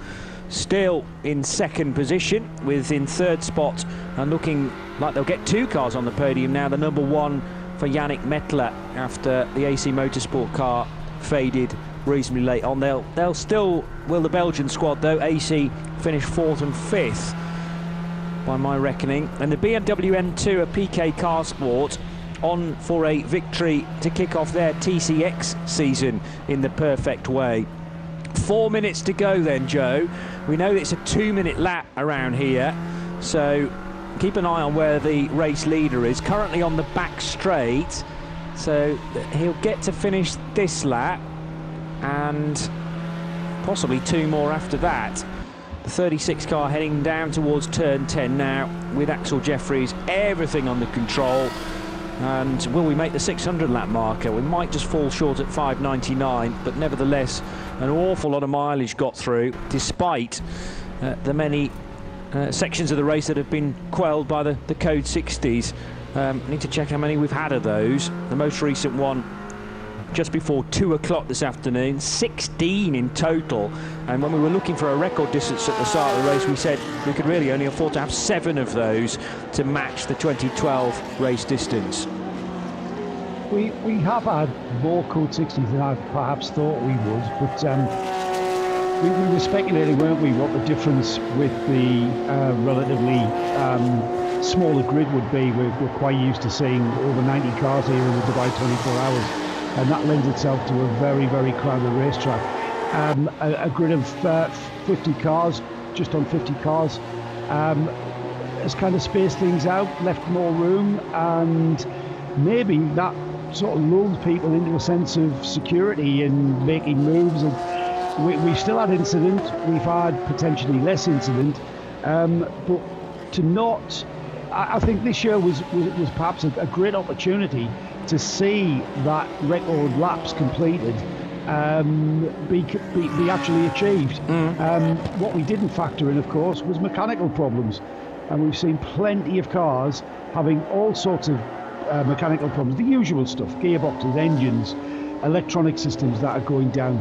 still in 2nd position, with in 3rd spot, and looking like they'll get 2 cars on the podium now. The number 1 for Yannick Mettler, after the AC Motorsport car faded reasonably late on. They'll still, will the Belgian squad though. AC finish 4th and 5th by my reckoning. And the BMW M2 of PK Car Sport on for a victory to kick off their TCX season in the perfect way. 4 minutes to go then, Joe. We know it's a 2-minute lap around here, so keep an eye on where the race leader is. Currently on the back straight, so he'll get to finish this lap and possibly 2 more after that. The 36 car heading down towards turn 10 now, with Axel Jeffries everything under control. And will we make the 600 lap marker? We might just fall short at 5.99, but nevertheless an awful lot of mileage got through, despite the many sections of the race that have been quelled by the code 60s. I need to check how many we've had of those. The most recent one just before 2 o'clock this afternoon, 16 in total. And when we were looking for a record distance at the start of the race, we said we could really only afford to have 7 of those to match the 2012 race distance. We have had more code 60s than I perhaps thought we would, but we were speculating, weren't we, what the difference with the relatively smaller grid would be. We're quite used to seeing over 90 cars here in the Dubai 24 hours. And that lends itself to a very, very crowded racetrack. A grid of 50 cars, just on 50 cars, has kind of spaced things out, left more room, and maybe that sort of lulls people into a sense of security in making moves. And we've still had incident, we've had potentially less incident, but to not, I think this year was perhaps a great opportunity to see that record laps completed be actually achieved. What we didn't factor in, of course, was mechanical problems, and we've seen plenty of cars having all sorts of mechanical problems, the usual stuff, gearboxes, engines, electronic systems that are going down.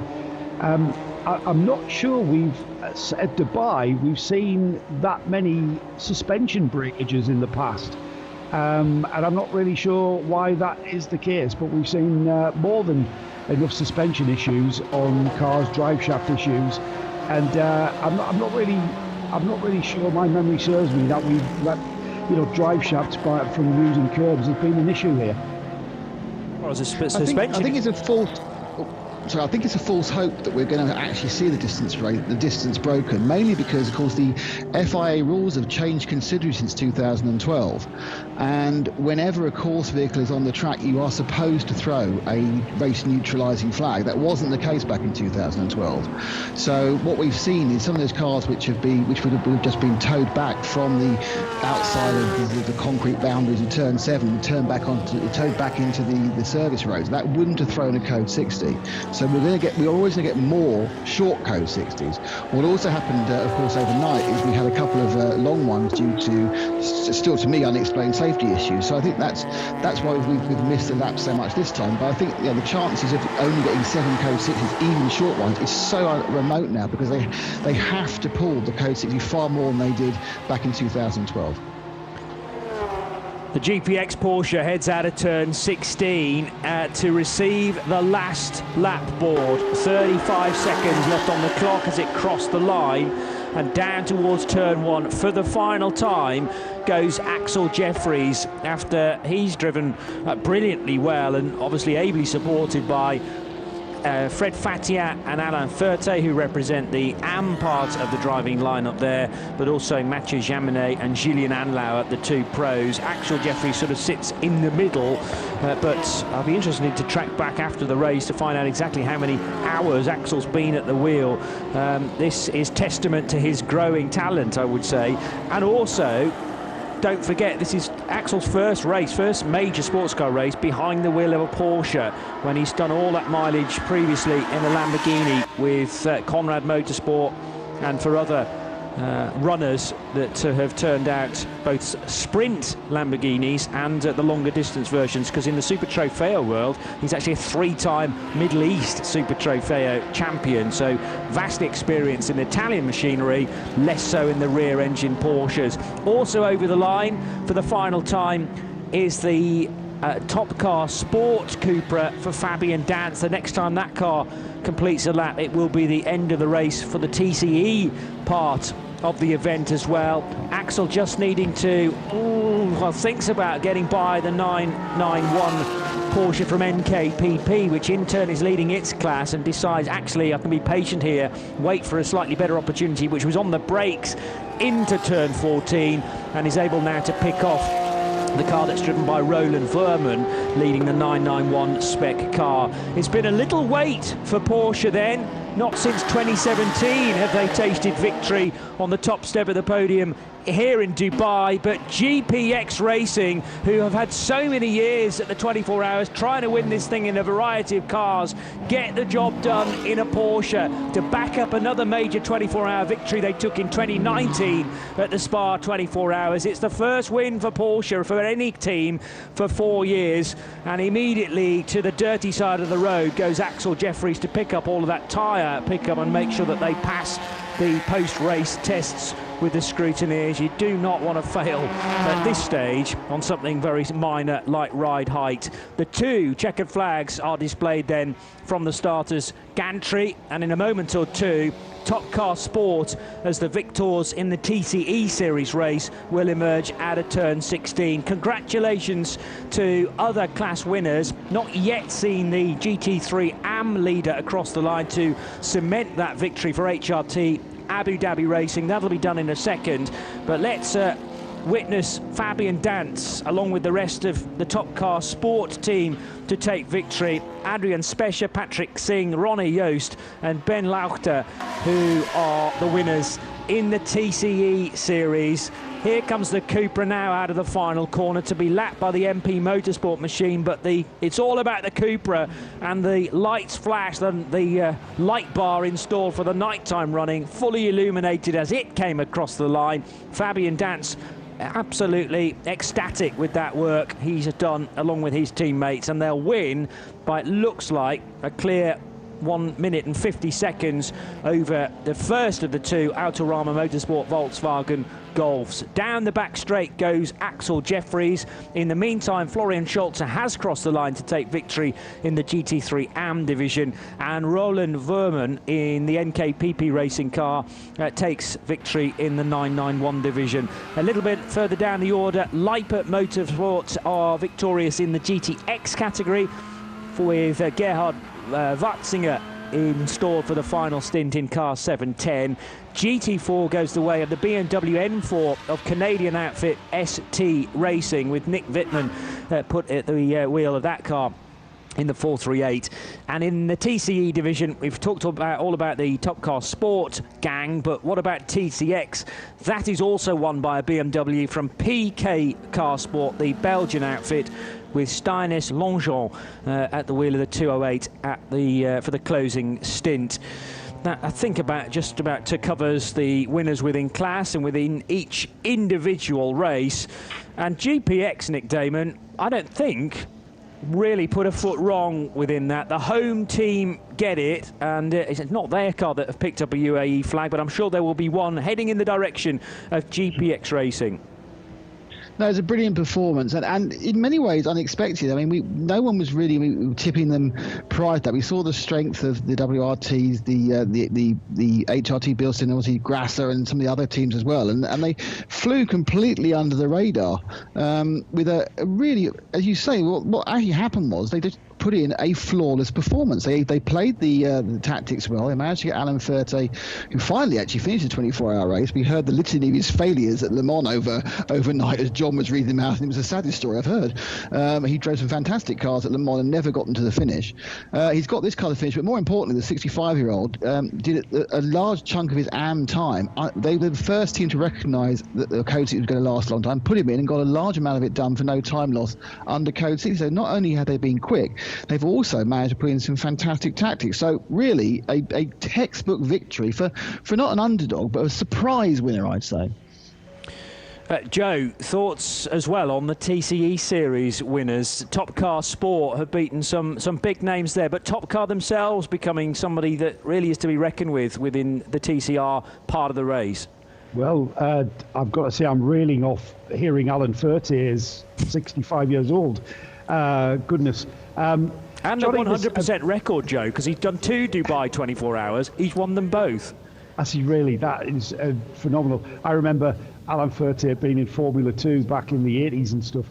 I'm not sure at Dubai we've seen that many suspension breakages in the past. And I'm not really sure why that is the case, but we've seen more than enough suspension issues on cars, drive shaft issues, and I'm not really sure. My memory serves me that we've let drive shafts from using curbs has been an issue here. Well, as a suspension, I think it's a fault. So I think it's a false hope that we're going to actually see the distance broken, mainly because, of course, the FIA rules have changed considerably since 2012. And whenever a course vehicle is on the track, you are supposed to throw a race neutralising flag. That wasn't the case back in 2012. So what we've seen is some of those cars which would have just been towed back from the outside of the concrete boundaries of Turn 7, towed back into the service roads. That wouldn't have thrown a Code 60. So we're always going to get more short Code 60s. What also happened, of course, overnight is we had a couple of long ones due to, still to me, unexplained safety issues. So I think that's why we've missed the lap so much this time. But I think the chances of only getting 7 Code 60s, even the short ones, is so remote now because they have to pull the Code 60 far more than they did back in 2012. The GPX Porsche heads out of turn 16 to receive the last lap board. 35 seconds left on the clock as it crossed the line, and down towards turn 1 for the final time goes Axel Jeffries after he's driven brilliantly well and obviously ably supported by Fred Fatiat and Alain Ferté, who represent the AM part of the driving lineup there, but also Mathieu Jaminet and Julien Anlauer, the 2 pros. Axel Jeffries sort of sits in the middle, but I'll be interested to track back after the race to find out exactly how many hours Axel's been at the wheel. This is testament to his growing talent, I would say, and also don't forget, this is Axel's first major sports car race behind the wheel of a Porsche, when he's done all that mileage previously in a Lamborghini with Conrad Motorsport and for other runners that have turned out both sprint Lamborghinis and the longer distance versions, because in the Super Trofeo world he's actually a 3-time Middle East Super Trofeo champion, so vast experience in Italian machinery, less so in the rear engine Porsches. Also over the line for the final time is the Top Car Sport Cupra for Fabian Dance. The next time that car completes a lap, it will be the end of the race for the TCE part of the event as well. Axel just needing to, thinks about getting by the 991 Porsche from NKPP, which in turn is leading its class, and decides, actually, I can be patient here, wait for a slightly better opportunity, which was on the brakes into turn 14, and is able now to pick off the car that's driven by Roland Verman, leading the 991 spec car. It's been a little wait for Porsche then. Not since 2017 have they tasted victory on the top step of the podium here in Dubai, but GPX Racing, who have had so many years at the 24 Hours trying to win this thing in a variety of cars, get the job done in a Porsche to back up another major 24-hour victory they took in 2019 at the Spa 24 Hours. It's the first win for Porsche for any team for 4 years, and immediately to the dirty side of the road goes Axel Jeffries to pick up all of that tyre pickup and make sure that they pass the post-race tests with the scrutineers. You do not want to fail at this stage on something very minor like ride height. The 2 checkered flags are displayed then from the starters gantry, and in a moment or two Top Car Sport, as the victors in the TCE series race, will emerge out of turn 16. Congratulations to other class winners. Not yet seen the GT3 AM leader across the line to cement that victory for HRT Abu Dhabi Racing. That'll be done in a second, but let's witness Fabian Dance along with the rest of the Top Car Sport team to take victory. Adrian Specher, Patrick Singh, Ronnie Joost and Ben Lauchter, who are the winners in the TCE series. Here comes the Cupra now out of the final corner to be lapped by the MP Motorsport machine, but it's all about the Cupra, and the lights flash, the light bar installed for the nighttime running, fully illuminated as it came across the line. Fabian Dance absolutely ecstatic with that work he's done along with his teammates, and they'll win by, it looks like, a clear 1 minute and 50 seconds over the first of the 2 Autorama Motorsport Volkswagen Golfs. Down the back straight goes Axel Jeffries. In the meantime, Florian Scholze has crossed the line to take victory in the GT3 AM division, and Roland Verman in the NKPP racing car takes victory in the 991 division. A little bit further down the order, Lippert Motorsports are victorious in the GTX category with Gerhard Watzinger installed for the final stint in car 710. GT4 goes the way of the BMW M4 of Canadian outfit ST Racing, with Nick Wittmann put at the wheel of that car in the 438. And in the TCE division, we've talked all about the Top Car Sport gang, but what about TCX? That is also won by a BMW from PK Car Sport, the Belgian outfit, with Steines Longeon at the wheel of the 208 for the closing stint. That, I think, just about covers the winners within class and within each individual race. And GPX, Nick Damon, I don't think really put a foot wrong within that. The home team get it, and it's not their car that have picked up a UAE flag, but I'm sure there will be one heading in the direction of GPX Racing. No, it's a brilliant performance, and in many ways unexpected. I mean, no one was really tipping them prior to that. We saw the strength of the WRTs, the HRT Bilston, obviously Grasser, and some of the other teams as well, and they flew completely under the radar with a really, as you say, what actually happened was they just put in a flawless performance. They played the tactics well. They managed to get Alan Furte, who finally actually finished the 24-hour race. We heard the litany of his failures at Le Mans overnight as John was reading them out, and it was the saddest story I've heard. He drove some fantastic cars at Le Mans and never got them to the finish. He's got this car to finish, but more importantly, the 65-year-old did a large chunk of his AM time. They were the first team to recognise that the Code 6 was going to last a long time, put him in and got a large amount of it done for no time loss under Code 6. So not only had they been quick, they've also managed to put in some fantastic tactics. So really a textbook victory for not an underdog, but a surprise winner, I'd say. Joe, thoughts as well on the TCE Series winners? Top Car Sport have beaten some big names there, but Top Car themselves becoming somebody that really is to be reckoned with within the TCR part of the race. Well, I've got to say I'm reeling off hearing Alan Furte is 65 years old. Goodness. And the 100% record, Joe, because he's done 2 Dubai 24 hours. He's won them both. Has he really? That is phenomenal. I remember Alan Furte being in Formula 2 back in the 80s and stuff.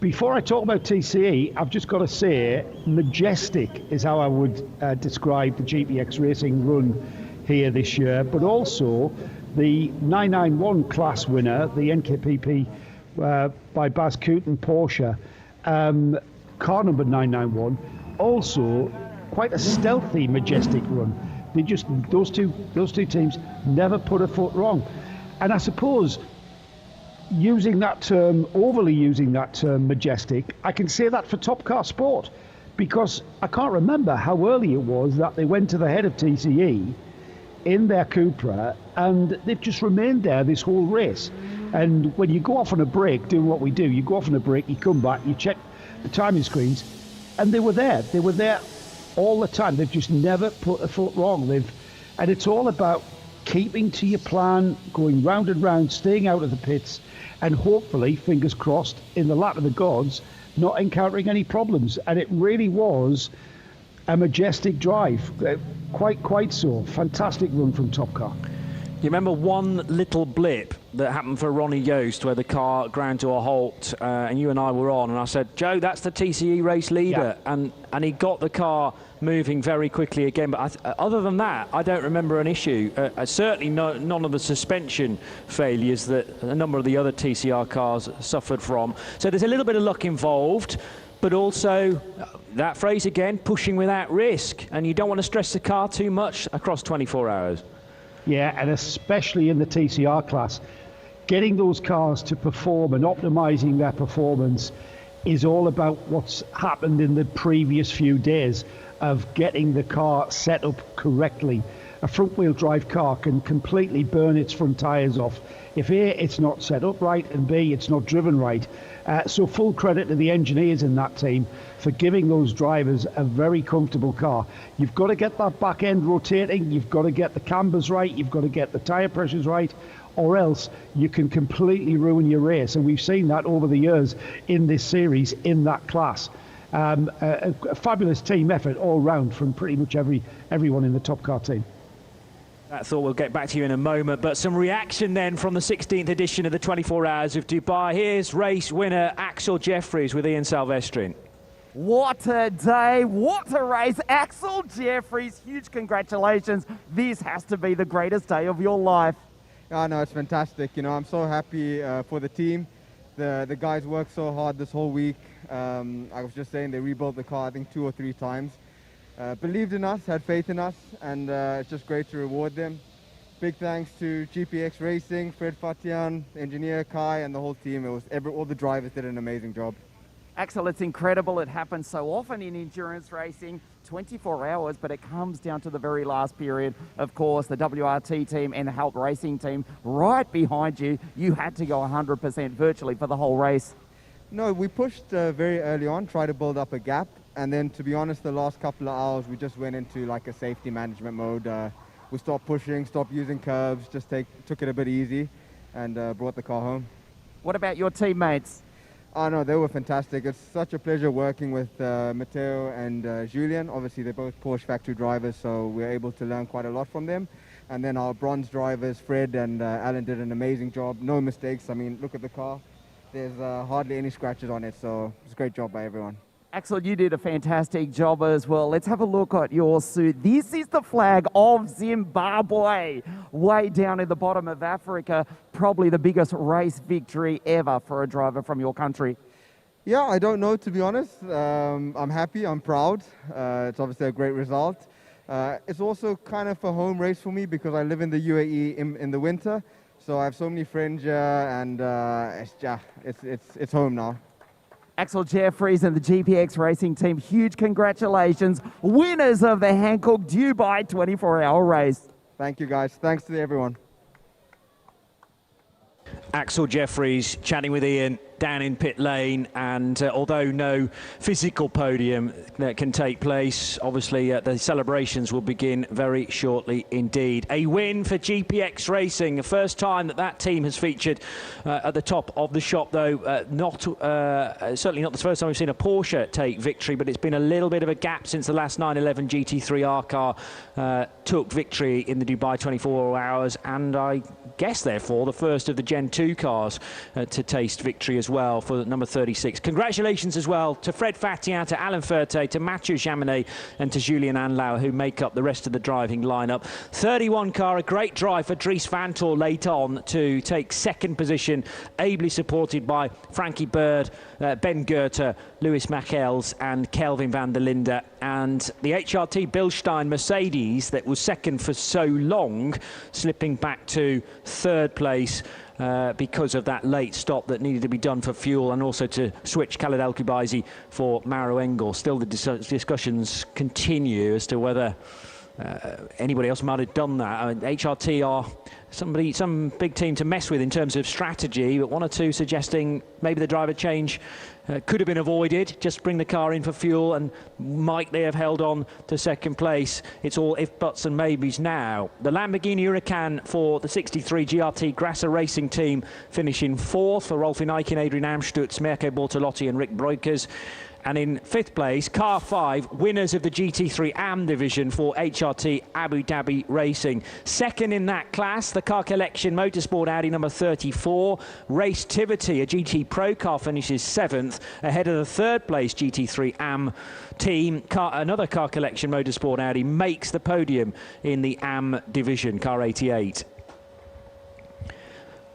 Before I talk about TCE, I've just got to say majestic is how I would describe the GPX Racing run here this year, but also the 991 class winner, the NKPP by Bas Koot and Porsche, car number 991, also quite a stealthy, majestic run. They just, those two teams never put a foot wrong. And I suppose overly using that term majestic, I can say that for Top Car Sport, because I can't remember how early it was that they went to the head of TCE in their Cupra, and they've just remained there this whole race. And when you go off on a break, doing what we do, you go off on a break, you come back, you check the timing screens, and they were there. They were there all the time. They've just never put a foot wrong. And it's all about keeping to your plan, going round and round, staying out of the pits, and hopefully, fingers crossed, in the lap of the gods, not encountering any problems. And it really was a majestic drive, quite so. Fantastic run from Top Car. You remember one little blip that happened for Ronnie Yost where the car ground to a halt and you and I were on, and I said, Joe, that's the TCE race leader. Yeah. And he got the car moving very quickly again. But other than that, I don't remember an issue. Certainly none of the suspension failures that a number of the other TCR cars suffered from. So there's a little bit of luck involved, but also that phrase again, pushing without risk. And you don't want to stress the car too much across 24 hours. Yeah, and especially in the TCR class, getting those cars to perform and optimizing their performance is all about what's happened in the previous few days of getting the car set up correctly. A front-wheel drive car can completely burn its front tires off if A, it's not set up right, and B, it's not driven right. So full credit to the engineers in that team for giving those drivers a very comfortable car. You've got to get that back end rotating, you've got to get the cambers right, you've got to get the tyre pressures right, or else you can completely ruin your race. And we've seen that over the years in this series, in that class. A fabulous team effort all round from pretty much everyone in the Top Car team. That's all. We'll get back to you in a moment. But some reaction then from the 16th edition of the 24 Hours of Dubai. Here's race winner Axel Jeffries with Ian Silvestrin. What a day, what a race. Axel Jeffries, huge congratulations. This has to be the greatest day of your life. Oh, no, it's fantastic. You know, I'm so happy for the team. The guys worked so hard this whole week. I was just saying they rebuilt the car, I think 2 or 3 times. Believed in us, had faith in us, and it's just great to reward them. Big thanks to GPX Racing, Fred Fatian, engineer Kai, and the whole team. All the drivers did an amazing job. Axel, it's incredible. It happens so often in endurance racing, 24 hours, but it comes down to the very last period. Of course, the WRT team and the Help Racing team right behind you. You had to go 100% virtually for the whole race. No, we pushed very early on, tried to build up a gap. And then, to be honest, the last couple of hours, we just went into like a safety management mode. We stopped pushing, stopped using curves, just took it a bit easy and brought the car home. What about your teammates? Oh, no, they were fantastic. It's such a pleasure working with Matteo and Julian. Obviously, they're both Porsche factory drivers, so we're able to learn quite a lot from them. And then our bronze drivers, Fred and Alan, did an amazing job. No mistakes. I mean, look at the car. There's hardly any scratches on it, so it's a great job by everyone. Axel, you did a fantastic job as well. Let's have a look at your suit. This is the flag of Zimbabwe, way down in the bottom of Africa. Probably the biggest race victory ever for a driver from your country. Yeah, I don't know, to be honest. I'm happy, I'm proud. It's obviously a great result. It's also kind of a home race for me because I live in the UAE in the winter. So I have so many friends here, and it's home now. Axel Jeffries and the GPX Racing team, huge congratulations. Winners of the Hankook Dubai 24-hour race. Thank you, guys. Thanks to everyone. Axel Jeffries chatting with Ian down in pit lane, and although no physical podium that can take place, obviously the celebrations will begin very shortly indeed. A win for GPX Racing, the first time that team has featured at the top of the shop, though certainly not the first time we've seen a Porsche take victory, but it's been a little bit of a gap since the last 911 GT3R car took victory in the Dubai 24 hours, and I guess therefore the first of the Gen 2 cars to taste victory as well for number 36. Congratulations as well to Fred Fatian, to Alan Ferte, to Mathieu Jaminet and to Julian Anlauer, who make up the rest of the driving lineup. 31 car, a great drive for Dries Vanthoor late on to take second position, ably supported by Frankie Bird, Ben Goethe, Lewis Machels and Kelvin van der Linde. And the HRT Bilstein Mercedes that was second for so long, slipping back to third place because of that late stop that needed to be done for fuel, and also to switch Khaled El Koubaisi for Maro Engel. Still the discussions continue as to whether anybody else might have done that. I mean, HRT are some big team to mess with in terms of strategy, but one or two suggesting maybe the driver change could have been avoided. Just bring the car in for fuel, and might they have held on to second place? It's all if, buts and maybes now. The Lamborghini Huracan for the 63 GRT Grasser Racing team finishing fourth for Rolf Eichen, Adrian Amstutz, Mirko Bortolotti and Rick Breukers. And in fifth place, car 5, winners of the GT3 AM division for HRT Abu Dhabi Racing. Second in that class, the Car Collection Motorsport Audi number 34. Racetivity, a GT Pro car, finishes 7th, ahead of the third place GT3 AM team. Another Car Collection Motorsport Audi makes the podium in the AM division, car 88.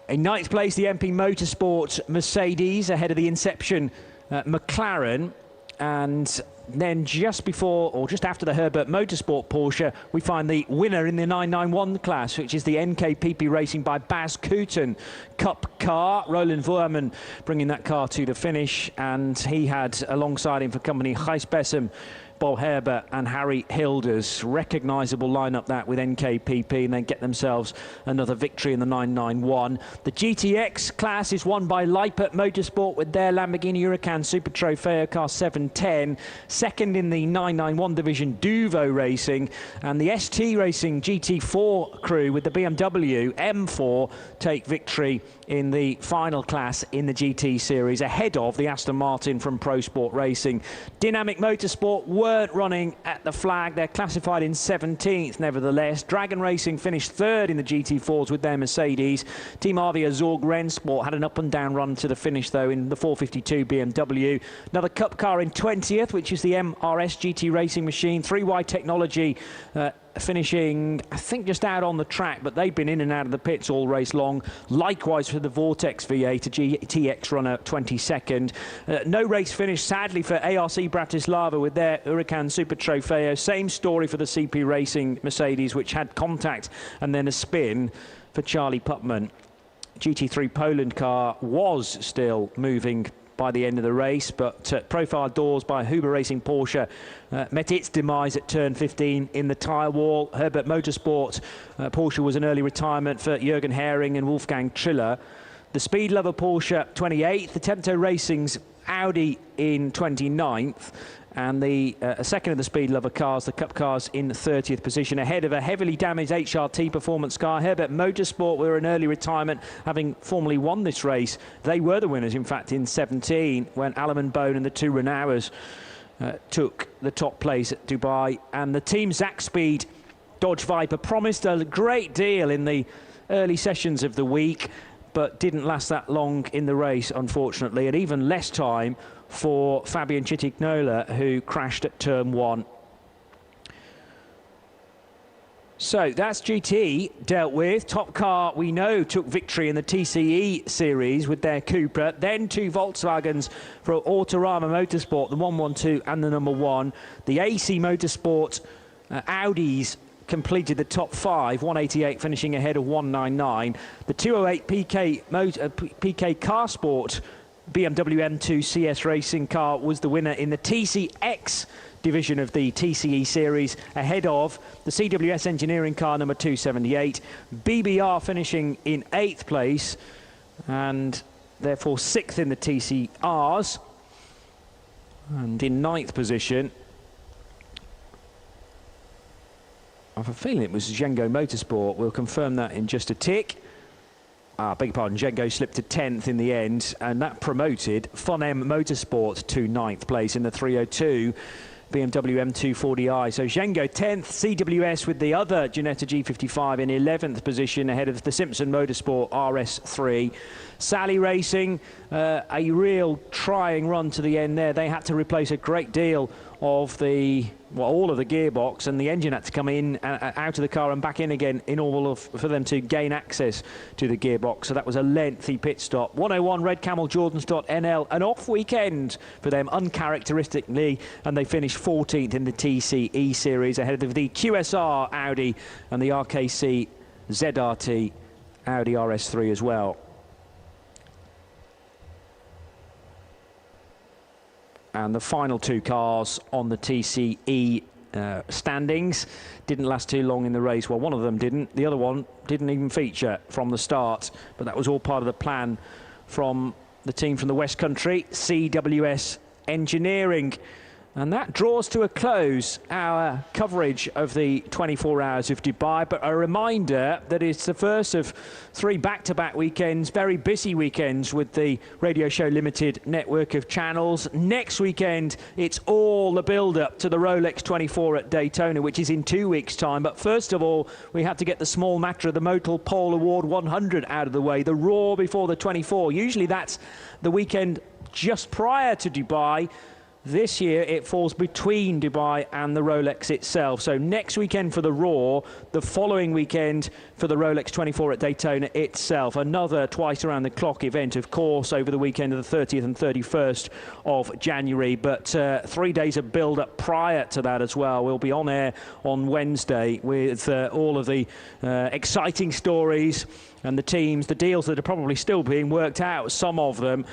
In ninth place, the MP Motorsport Mercedes, ahead of the Inception McLaren, and then just before or just after the Herbert Motorsport Porsche, we find the winner in the 991 class, which is the NKPP Racing by Baz Kooten Cup car. Roland Voorman bringing that car to the finish, and he had alongside him for company Gijs Bessem, Bob Herbert and Harry Hilders. Recognisable lineup that with NKPP, and then get themselves another victory in the 991. The GTX class is won by Leipert Motorsport with their Lamborghini Huracan Super Trofeo car 710. Second in the 991 division, Duvo Racing, and the ST Racing GT4 crew with the BMW M4 take victory in the final class in the GT series, ahead of the Aston Martin from Pro Sport Racing. Dynamic Motorsport weren't running at the flag. They're classified in 17th nevertheless. Dragon Racing finished third in the GT4s with their Mercedes. Team Avia Zorg Rennsport had an up and down run to the finish though in the 452 BMW. Another Cup car in 20th, which is the MRS GT Racing machine. 3Y Technology finishing, I think, just out on the track, but they've been in and out of the pits all race long. Likewise for the Vortex V8, a GTX runner, 22nd. No race finish, sadly, for ARC Bratislava with their Huracan Super Trofeo. Same story for the CP Racing Mercedes, which had contact and then a spin for Charlie Putman. GT3 Poland car was still moving by the end of the race, but profile doors by Huber Racing Porsche met its demise at turn 15 in the tyre wall. Herbert Motorsport Porsche was an early retirement for Jürgen Hering and Wolfgang Triller. The Speed Lover Porsche 28th, the Temto Racing's Audi in 29th, and the second of the Speed Lover cars, the Cup cars, in 30th position, ahead of a heavily damaged HRT performance car. Herbert Motorsport were an early retirement, having formerly won this race. They were the winners, in fact, in 17, when Alaman Bone and the two Renaulters took the top place at Dubai. And the Team Zack Speed Dodge Viper promised a great deal in the early sessions of the week, but didn't last that long in the race, unfortunately, and even less time for Fabian Chitignola, who crashed at turn 1. So that's GT dealt with. Top Car, we know, took victory in the TCE series with their Cupra. Then two Volkswagens for Autorama Motorsport, the 112 and the number 1. The AC Motorsport Audis completed the top 5, 188 finishing ahead of 199. The 208 PK Car Sport BMW M2 CS Racing car was the winner in the TCX division of the TCE series, ahead of the CWS Engineering car number 278. BBR finishing in 8th place and therefore 6th in the TCRs, and in 9th position, I have a feeling it was Zhengo Motorsport. We'll confirm that in just a tick. Beg your pardon, Zhengo slipped to 10th in the end, and that promoted Fun-M Motorsport to 9th place in the 302 BMW M240i. So Zhengo 10th, CWS with the other Ginetta G55 in 11th position, ahead of the Simpson Motorsport RS3. Sally Racing, a real trying run to the end there. They had to replace a great deal of the, well, all of the gearbox, and the engine had to come in out of the car and back in again in order for them to gain access to the gearbox. So that was a lengthy pit stop. 101 Red Camel Jordans.nl, an off weekend for them uncharacteristically, and they finished 14th in the TCE series, ahead of the QSR Audi and the RKC ZRT Audi RS3 as well. And the final two cars on the TCE standings didn't last too long in the race. Well, one of them didn't. The other one didn't even feature from the start. But that was all part of the plan from the team from the West Country, CWS Engineering. And that draws to a close our coverage of the 24 Hours of Dubai. But a reminder that it's the first of 3 back-to-back weekends, very busy weekends with the Radio Show Limited network of channels. Next weekend, it's all the build-up to the Rolex 24 at Daytona, which is in 2 weeks' time. But first of all, we have to get the small matter of the Motul Pole Award 100 out of the way, the Raw before the 24. Usually that's the weekend just prior to Dubai. This year, it falls between Dubai and the Rolex itself. So next weekend for the Raw, the following weekend for the Rolex 24 at Daytona itself. Another twice-around-the-clock event, of course, over the weekend of the 30th and 31st of January. But 3 days of build-up prior to that as well. We'll be on air on Wednesday with all of the exciting stories and the teams, the deals that are probably still being worked out, some of them,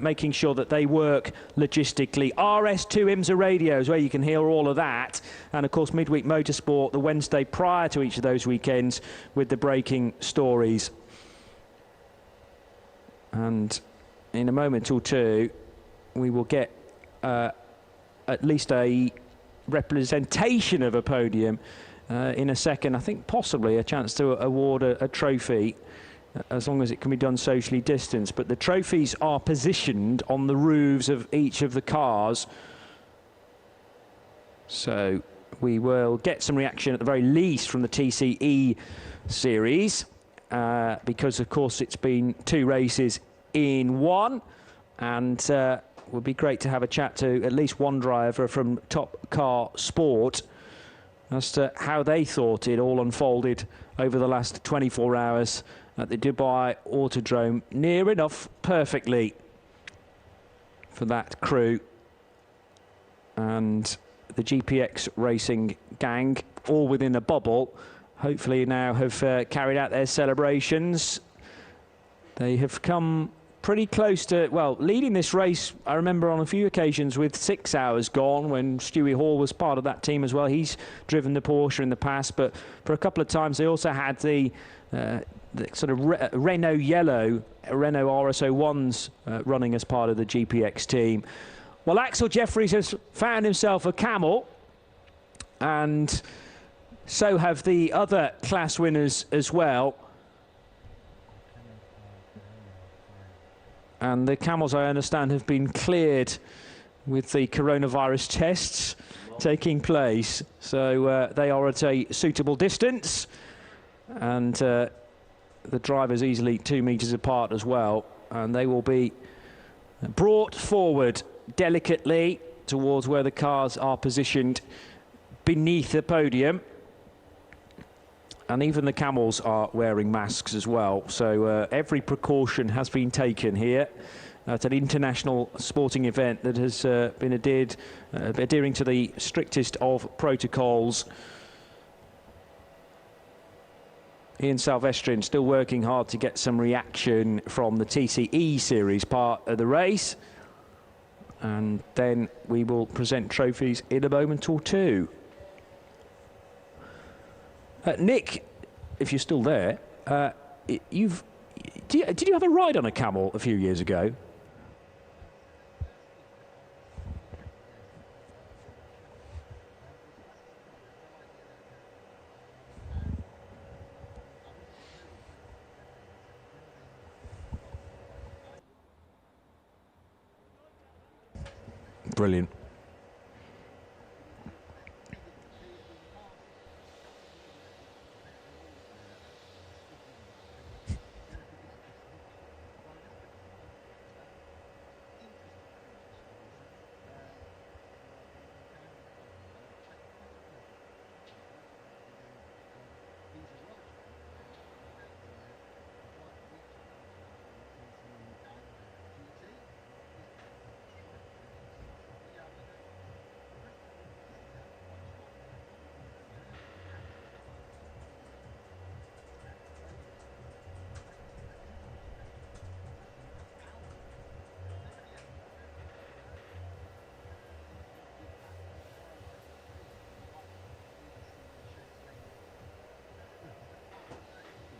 making sure that they work logistically. RS2 IMSA radios, where you can hear all of that. And, of course, Midweek Motorsport the Wednesday prior to each of those weekends with the breaking stories. And in a moment or two, we will get a at least a representation of a podium in a second. I think possibly a chance to award a trophy, as long as it can be done socially distanced. But the trophies are positioned on the roofs of each of the cars, so we will get some reaction at the very least from the TCE series, because of course it's been 2 races in one, and it would be great to have a chat to at least one driver from Top Car Sport as to how they thought it all unfolded over the last 24 hours at the Dubai Autodrome. Near enough perfectly for that crew and the GPX Racing gang, all within a bubble. Hopefully now have carried out their celebrations. They have come pretty close to, well, leading this race. I remember on a few occasions with 6 hours gone when Stewie Hall was part of that team as well. He's driven the Porsche in the past, but for a couple of times they also had the sort of Renault yellow, Renault RS01s running as part of the GPX team. Well, Axel Jeffries has found himself a Camel, and so have the other class winners as well. And the Camels, I understand, have been cleared with the coronavirus tests taking place. So they are at a suitable distance. And the drivers easily 2 meters apart as well. And they will be brought forward delicately towards where the cars are positioned beneath the podium. And even the Camels are wearing masks as well. So every precaution has been taken here at an international sporting event that has been adhering to the strictest of protocols. Ian Silvestrian still working hard to get some reaction from the TCE series part of the race. And then we will present trophies in a moment or two. Nick, if you're still there, did you have a ride on a Camel a few years ago? Brilliant.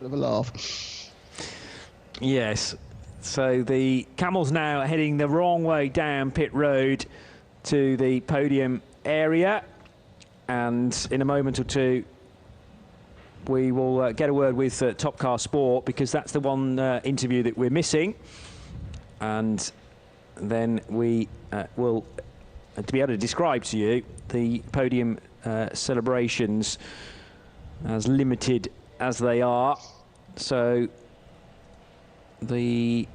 Of a laugh. Yes. So the Camels now heading the wrong way down pit road to the podium area, and in a moment or two we will get a word with Top Car Sport, because that's the one interview that we're missing, and then we will to be able to describe to you the podium celebrations, as limited as they are. So certainly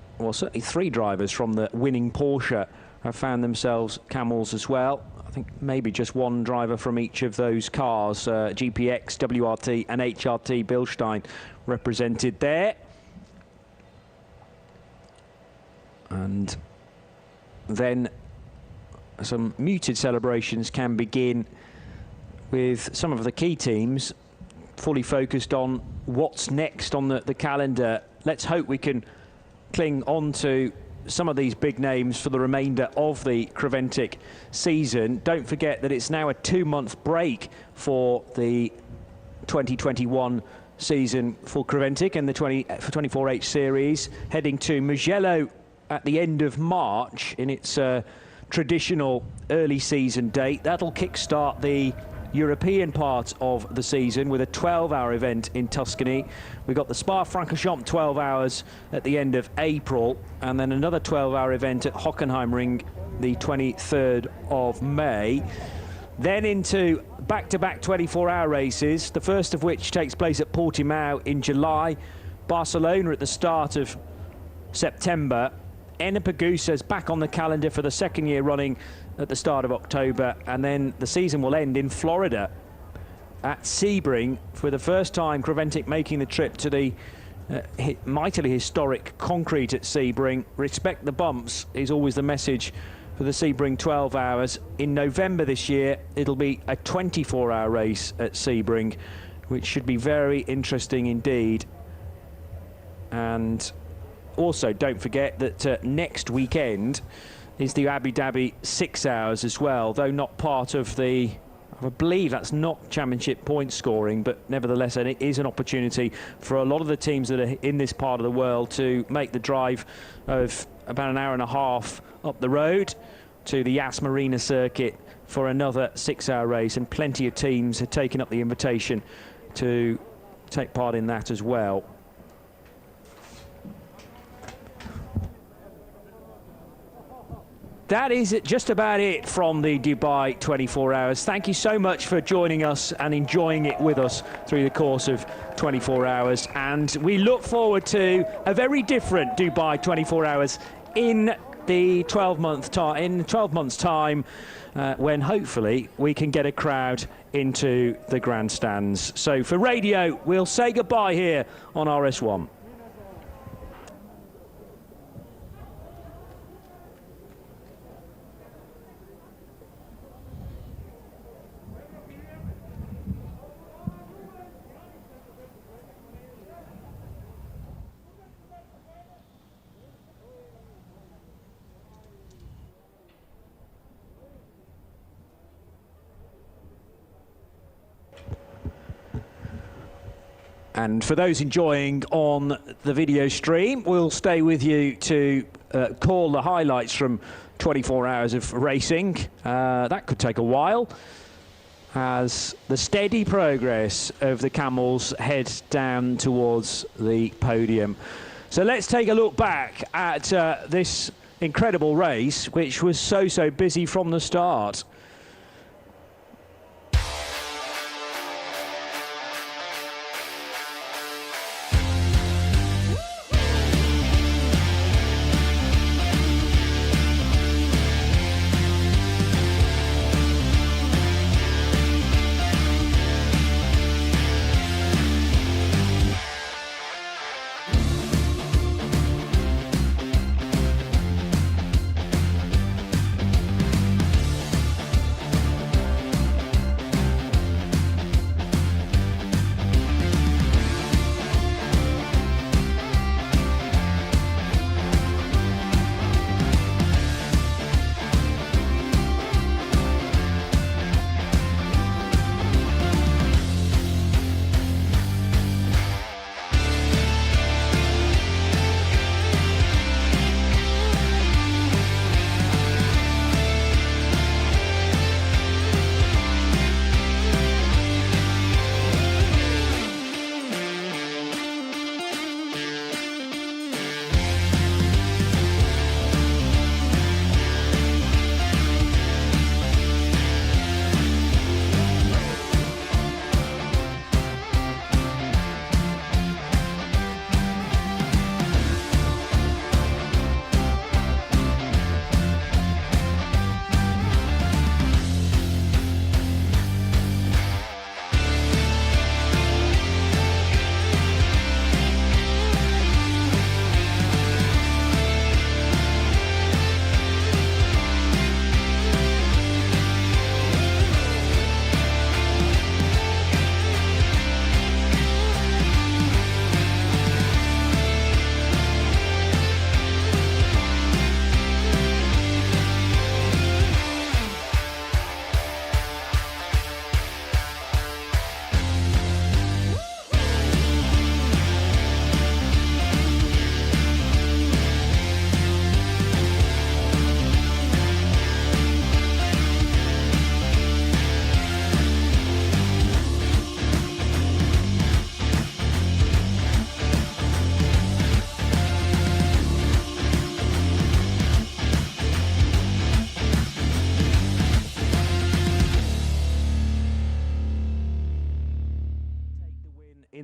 3 drivers from the winning Porsche have found themselves Camels as well. I think maybe just 1 driver from each of those cars, GPX, WRT and HRT Bilstein represented there. And then some muted celebrations can begin with some of the key teams fully focused on what's next on the calendar. Let's hope we can cling on to some of these big names for the remainder of the Creventic season. Don't forget that it's now a 2-month break for the 2021 season for Creventic and the 24H series, heading to Mugello at the end of March in its traditional early season date. That'll kickstart the European part of the season with a 12-hour event in Tuscany. We've got the Spa-Francorchamps 12 hours at the end of April, and then another 12-hour event at Hockenheimring the 23rd of May. Then into back-to-back 24-hour races, the first of which takes place at Portimao in July, Barcelona at the start of September, Ennepegusa's back on the calendar for the second year running at the start of October, and then the season will end in Florida at Sebring for the first time. Creventic making the trip to the mightily historic concrete at Sebring. Respect the bumps is always the message for the Sebring 12 hours. In November this year, it'll be a 24-hour race at Sebring, which should be very interesting indeed. And also, don't forget that next weekend is the Abu Dhabi 6 hours as well, though not part of the, I believe that's not championship point scoring, but nevertheless it is an opportunity for a lot of the teams that are in this part of the world to make the drive of about an hour and a half up the road to the Yas Marina circuit for another 6-hour race, and plenty of teams have taken up the invitation to take part in that as well. That is just about it from the Dubai 24 hours. Thank you so much for joining us and enjoying it with us through the course of 24 hours. And we look forward to a very different Dubai 24 hours in the 12 months time, when hopefully we can get a crowd into the grandstands. So for radio, we'll say goodbye here on RS1. And for those enjoying on the video stream, we'll stay with you to call the highlights from 24 hours of racing. That could take a while, as the steady progress of the camels heads down towards the podium. So let's take a look back at this incredible race, which was so busy from the start.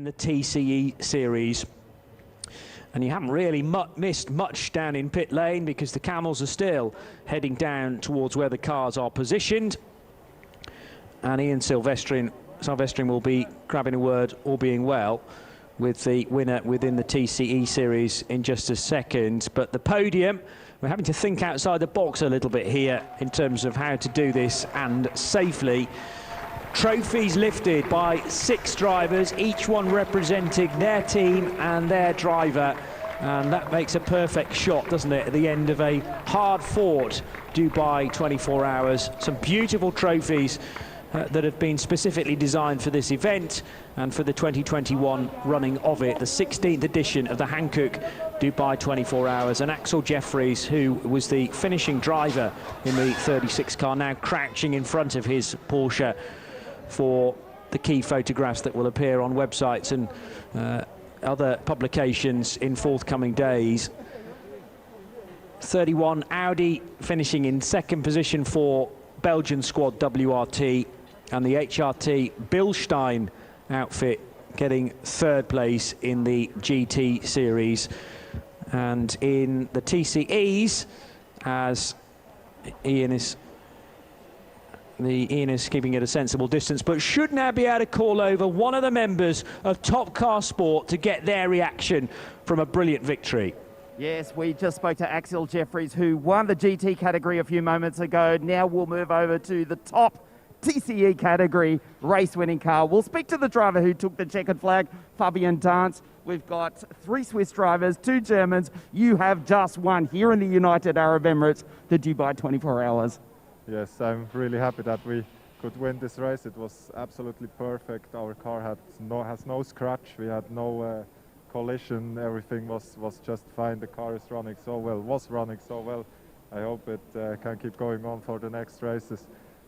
within the TCE series. And you haven't really missed much down in pit lane, because the Camels are still heading down towards where the cars are positioned. And Ian Silvestrin will be grabbing a word, all being well, with the winner within the TCE series in just a second. But the podium, we're having to think outside the box a little bit here in terms of how to do this and safely. Trophies lifted by 6 drivers, each one representing their team and their driver, and that makes a perfect shot, doesn't it, at the end of a hard-fought Dubai 24 hours. Some beautiful trophies that have been specifically designed for this event and for the 2021 running of it, the 16th edition of the Hankook Dubai 24 hours. And Axel Jeffries, who was the finishing driver in the 36 car, now crouching in front of his Porsche for the key photographs that will appear on websites and other publications in forthcoming days. 31 Audi finishing in second position for Belgian squad WRT, and the HRT Bilstein outfit getting third place in the GT series. And in the TCEs, as Ian is keeping it a sensible distance, but should now be able to call over one of the members of Top Car Sport to get their reaction from a brilliant victory. Yes, we just spoke to Axel Jeffries, who won the GT category a few moments ago. Now we'll move over to the top TCE category race-winning car. We'll speak to the driver who took the checkered flag, Fabian Dance. We've got 3 Swiss drivers, 2 Germans. You have just won here in the United Arab Emirates, the Dubai 24 hours. Yes, I'm really happy that we could win this race. It was absolutely perfect. Our car has no scratch. We had no collision. Everything was just fine. The car is running so well. I hope it can keep going on for the next races.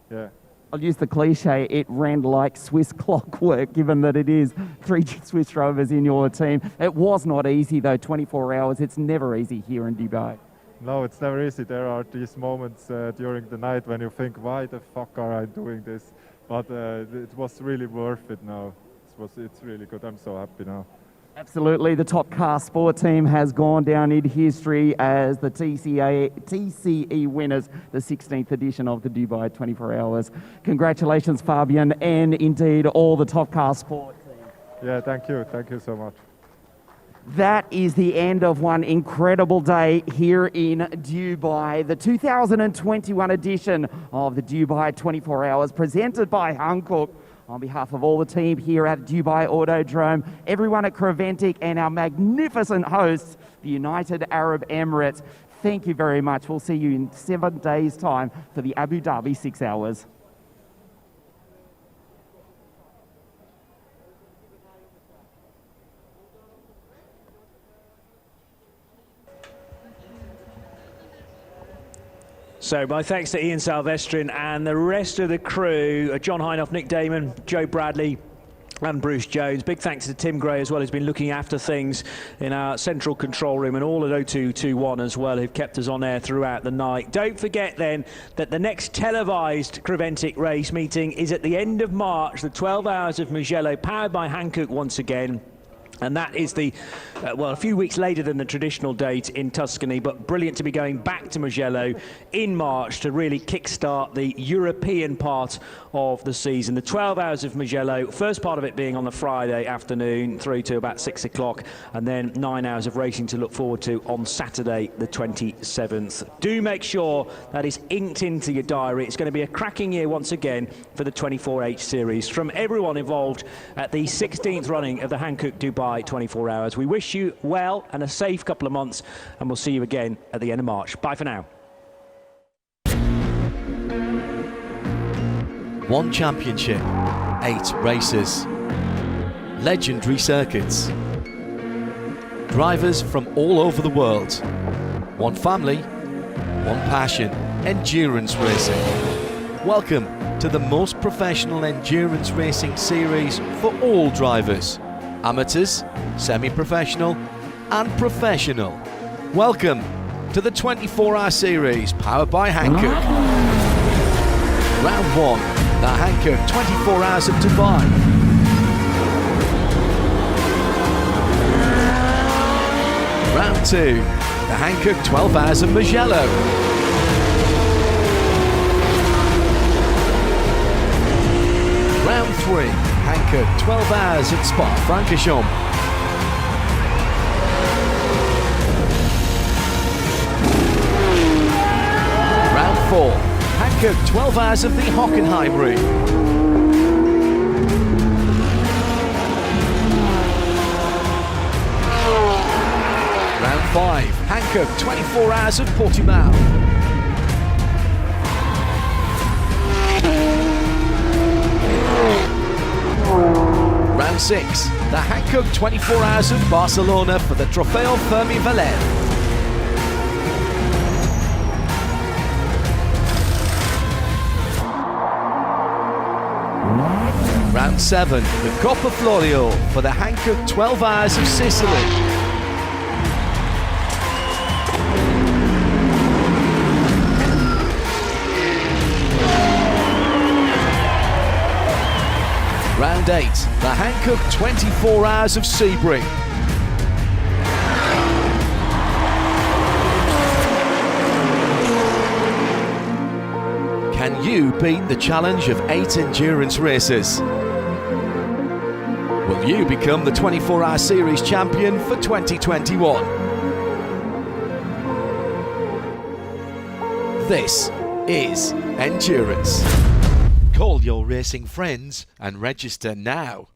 Yeah. I'll use the cliche, it ran like Swiss clockwork, given that it is 3 Swiss drivers in your team. It was not easy though, 24 hours. It's never easy here in Dubai. No, it's never easy. There are these moments during the night when you think, why the fuck are I doing this? But it was really worth it now. It's really good. I'm so happy now. Absolutely. The Top Car Sport team has gone down in history as the TCE winners, the 16th edition of the Dubai 24 hours. Congratulations, Fabian, and indeed all the Top Car Sport team. Yeah, thank you. Thank you so much. That is the end of one incredible day here in Dubai. The 2021 edition of the Dubai 24 hours presented by Hankook. On behalf of all the team here at Dubai Autodrome, everyone at Creventic and our magnificent hosts, the United Arab Emirates, thank you very much. We'll see you in 7 days' time for the Abu Dhabi 6 hours. So my thanks to Ian Silvestrin and the rest of the crew, John Hinoff, Nick Damon, Joe Bradley and Bruce Jones. Big thanks to Tim Gray as well, who's been looking after things in our central control room, and all at 0221 as well, who've kept us on air throughout the night. Don't forget then that the next televised Creventic race meeting is at the end of March, the 12 hours of Mugello, powered by Hankook once again. And that is a few weeks later than the traditional date in Tuscany, but brilliant to be going back to Mugello in March to really kickstart the European part of the season. The 12 hours of Mugello, first part of it being on the Friday afternoon through to about 6 o'clock, and then 9 hours of racing to look forward to on Saturday the 27th. Do make sure that is inked into your diary. It's going to be a cracking year once again for the 24H series. From everyone involved at the 16th running of the Hankook Dubai 24 hours. We wish you well and a safe couple of months, and we'll see you again at the end of March. Bye for now. One championship, 8 races, legendary circuits, drivers from all over the world, one family, one passion, endurance racing. Welcome to the most professional endurance racing series for all drivers. Amateurs, semi-professional and professional. Welcome to the 24-hour series powered by Hankook. Round 1, the Hankook 24 Hours of Dubai. Round 2, the Hankook 12 Hours of Mugello. Round 3, Hankook 12 Hours at Spa-Francorchamps. Round 4, Hankook 12 Hours of the Hockenheim Route. Round 5, Hankook 24 Hours of Portimao. Round 6, the Hankook 24 Hours of Barcelona for the Trofeo Fermi Valer. Round 7, the Coppa Florio for the Hankook 12 Hours of Sicily. Round 8, the Hankook 24 Hours of Sebring. Can you beat the challenge of 8 endurance races? Will you become the 24-hour series champion for 2021? This is endurance. Call your racing friends and register now.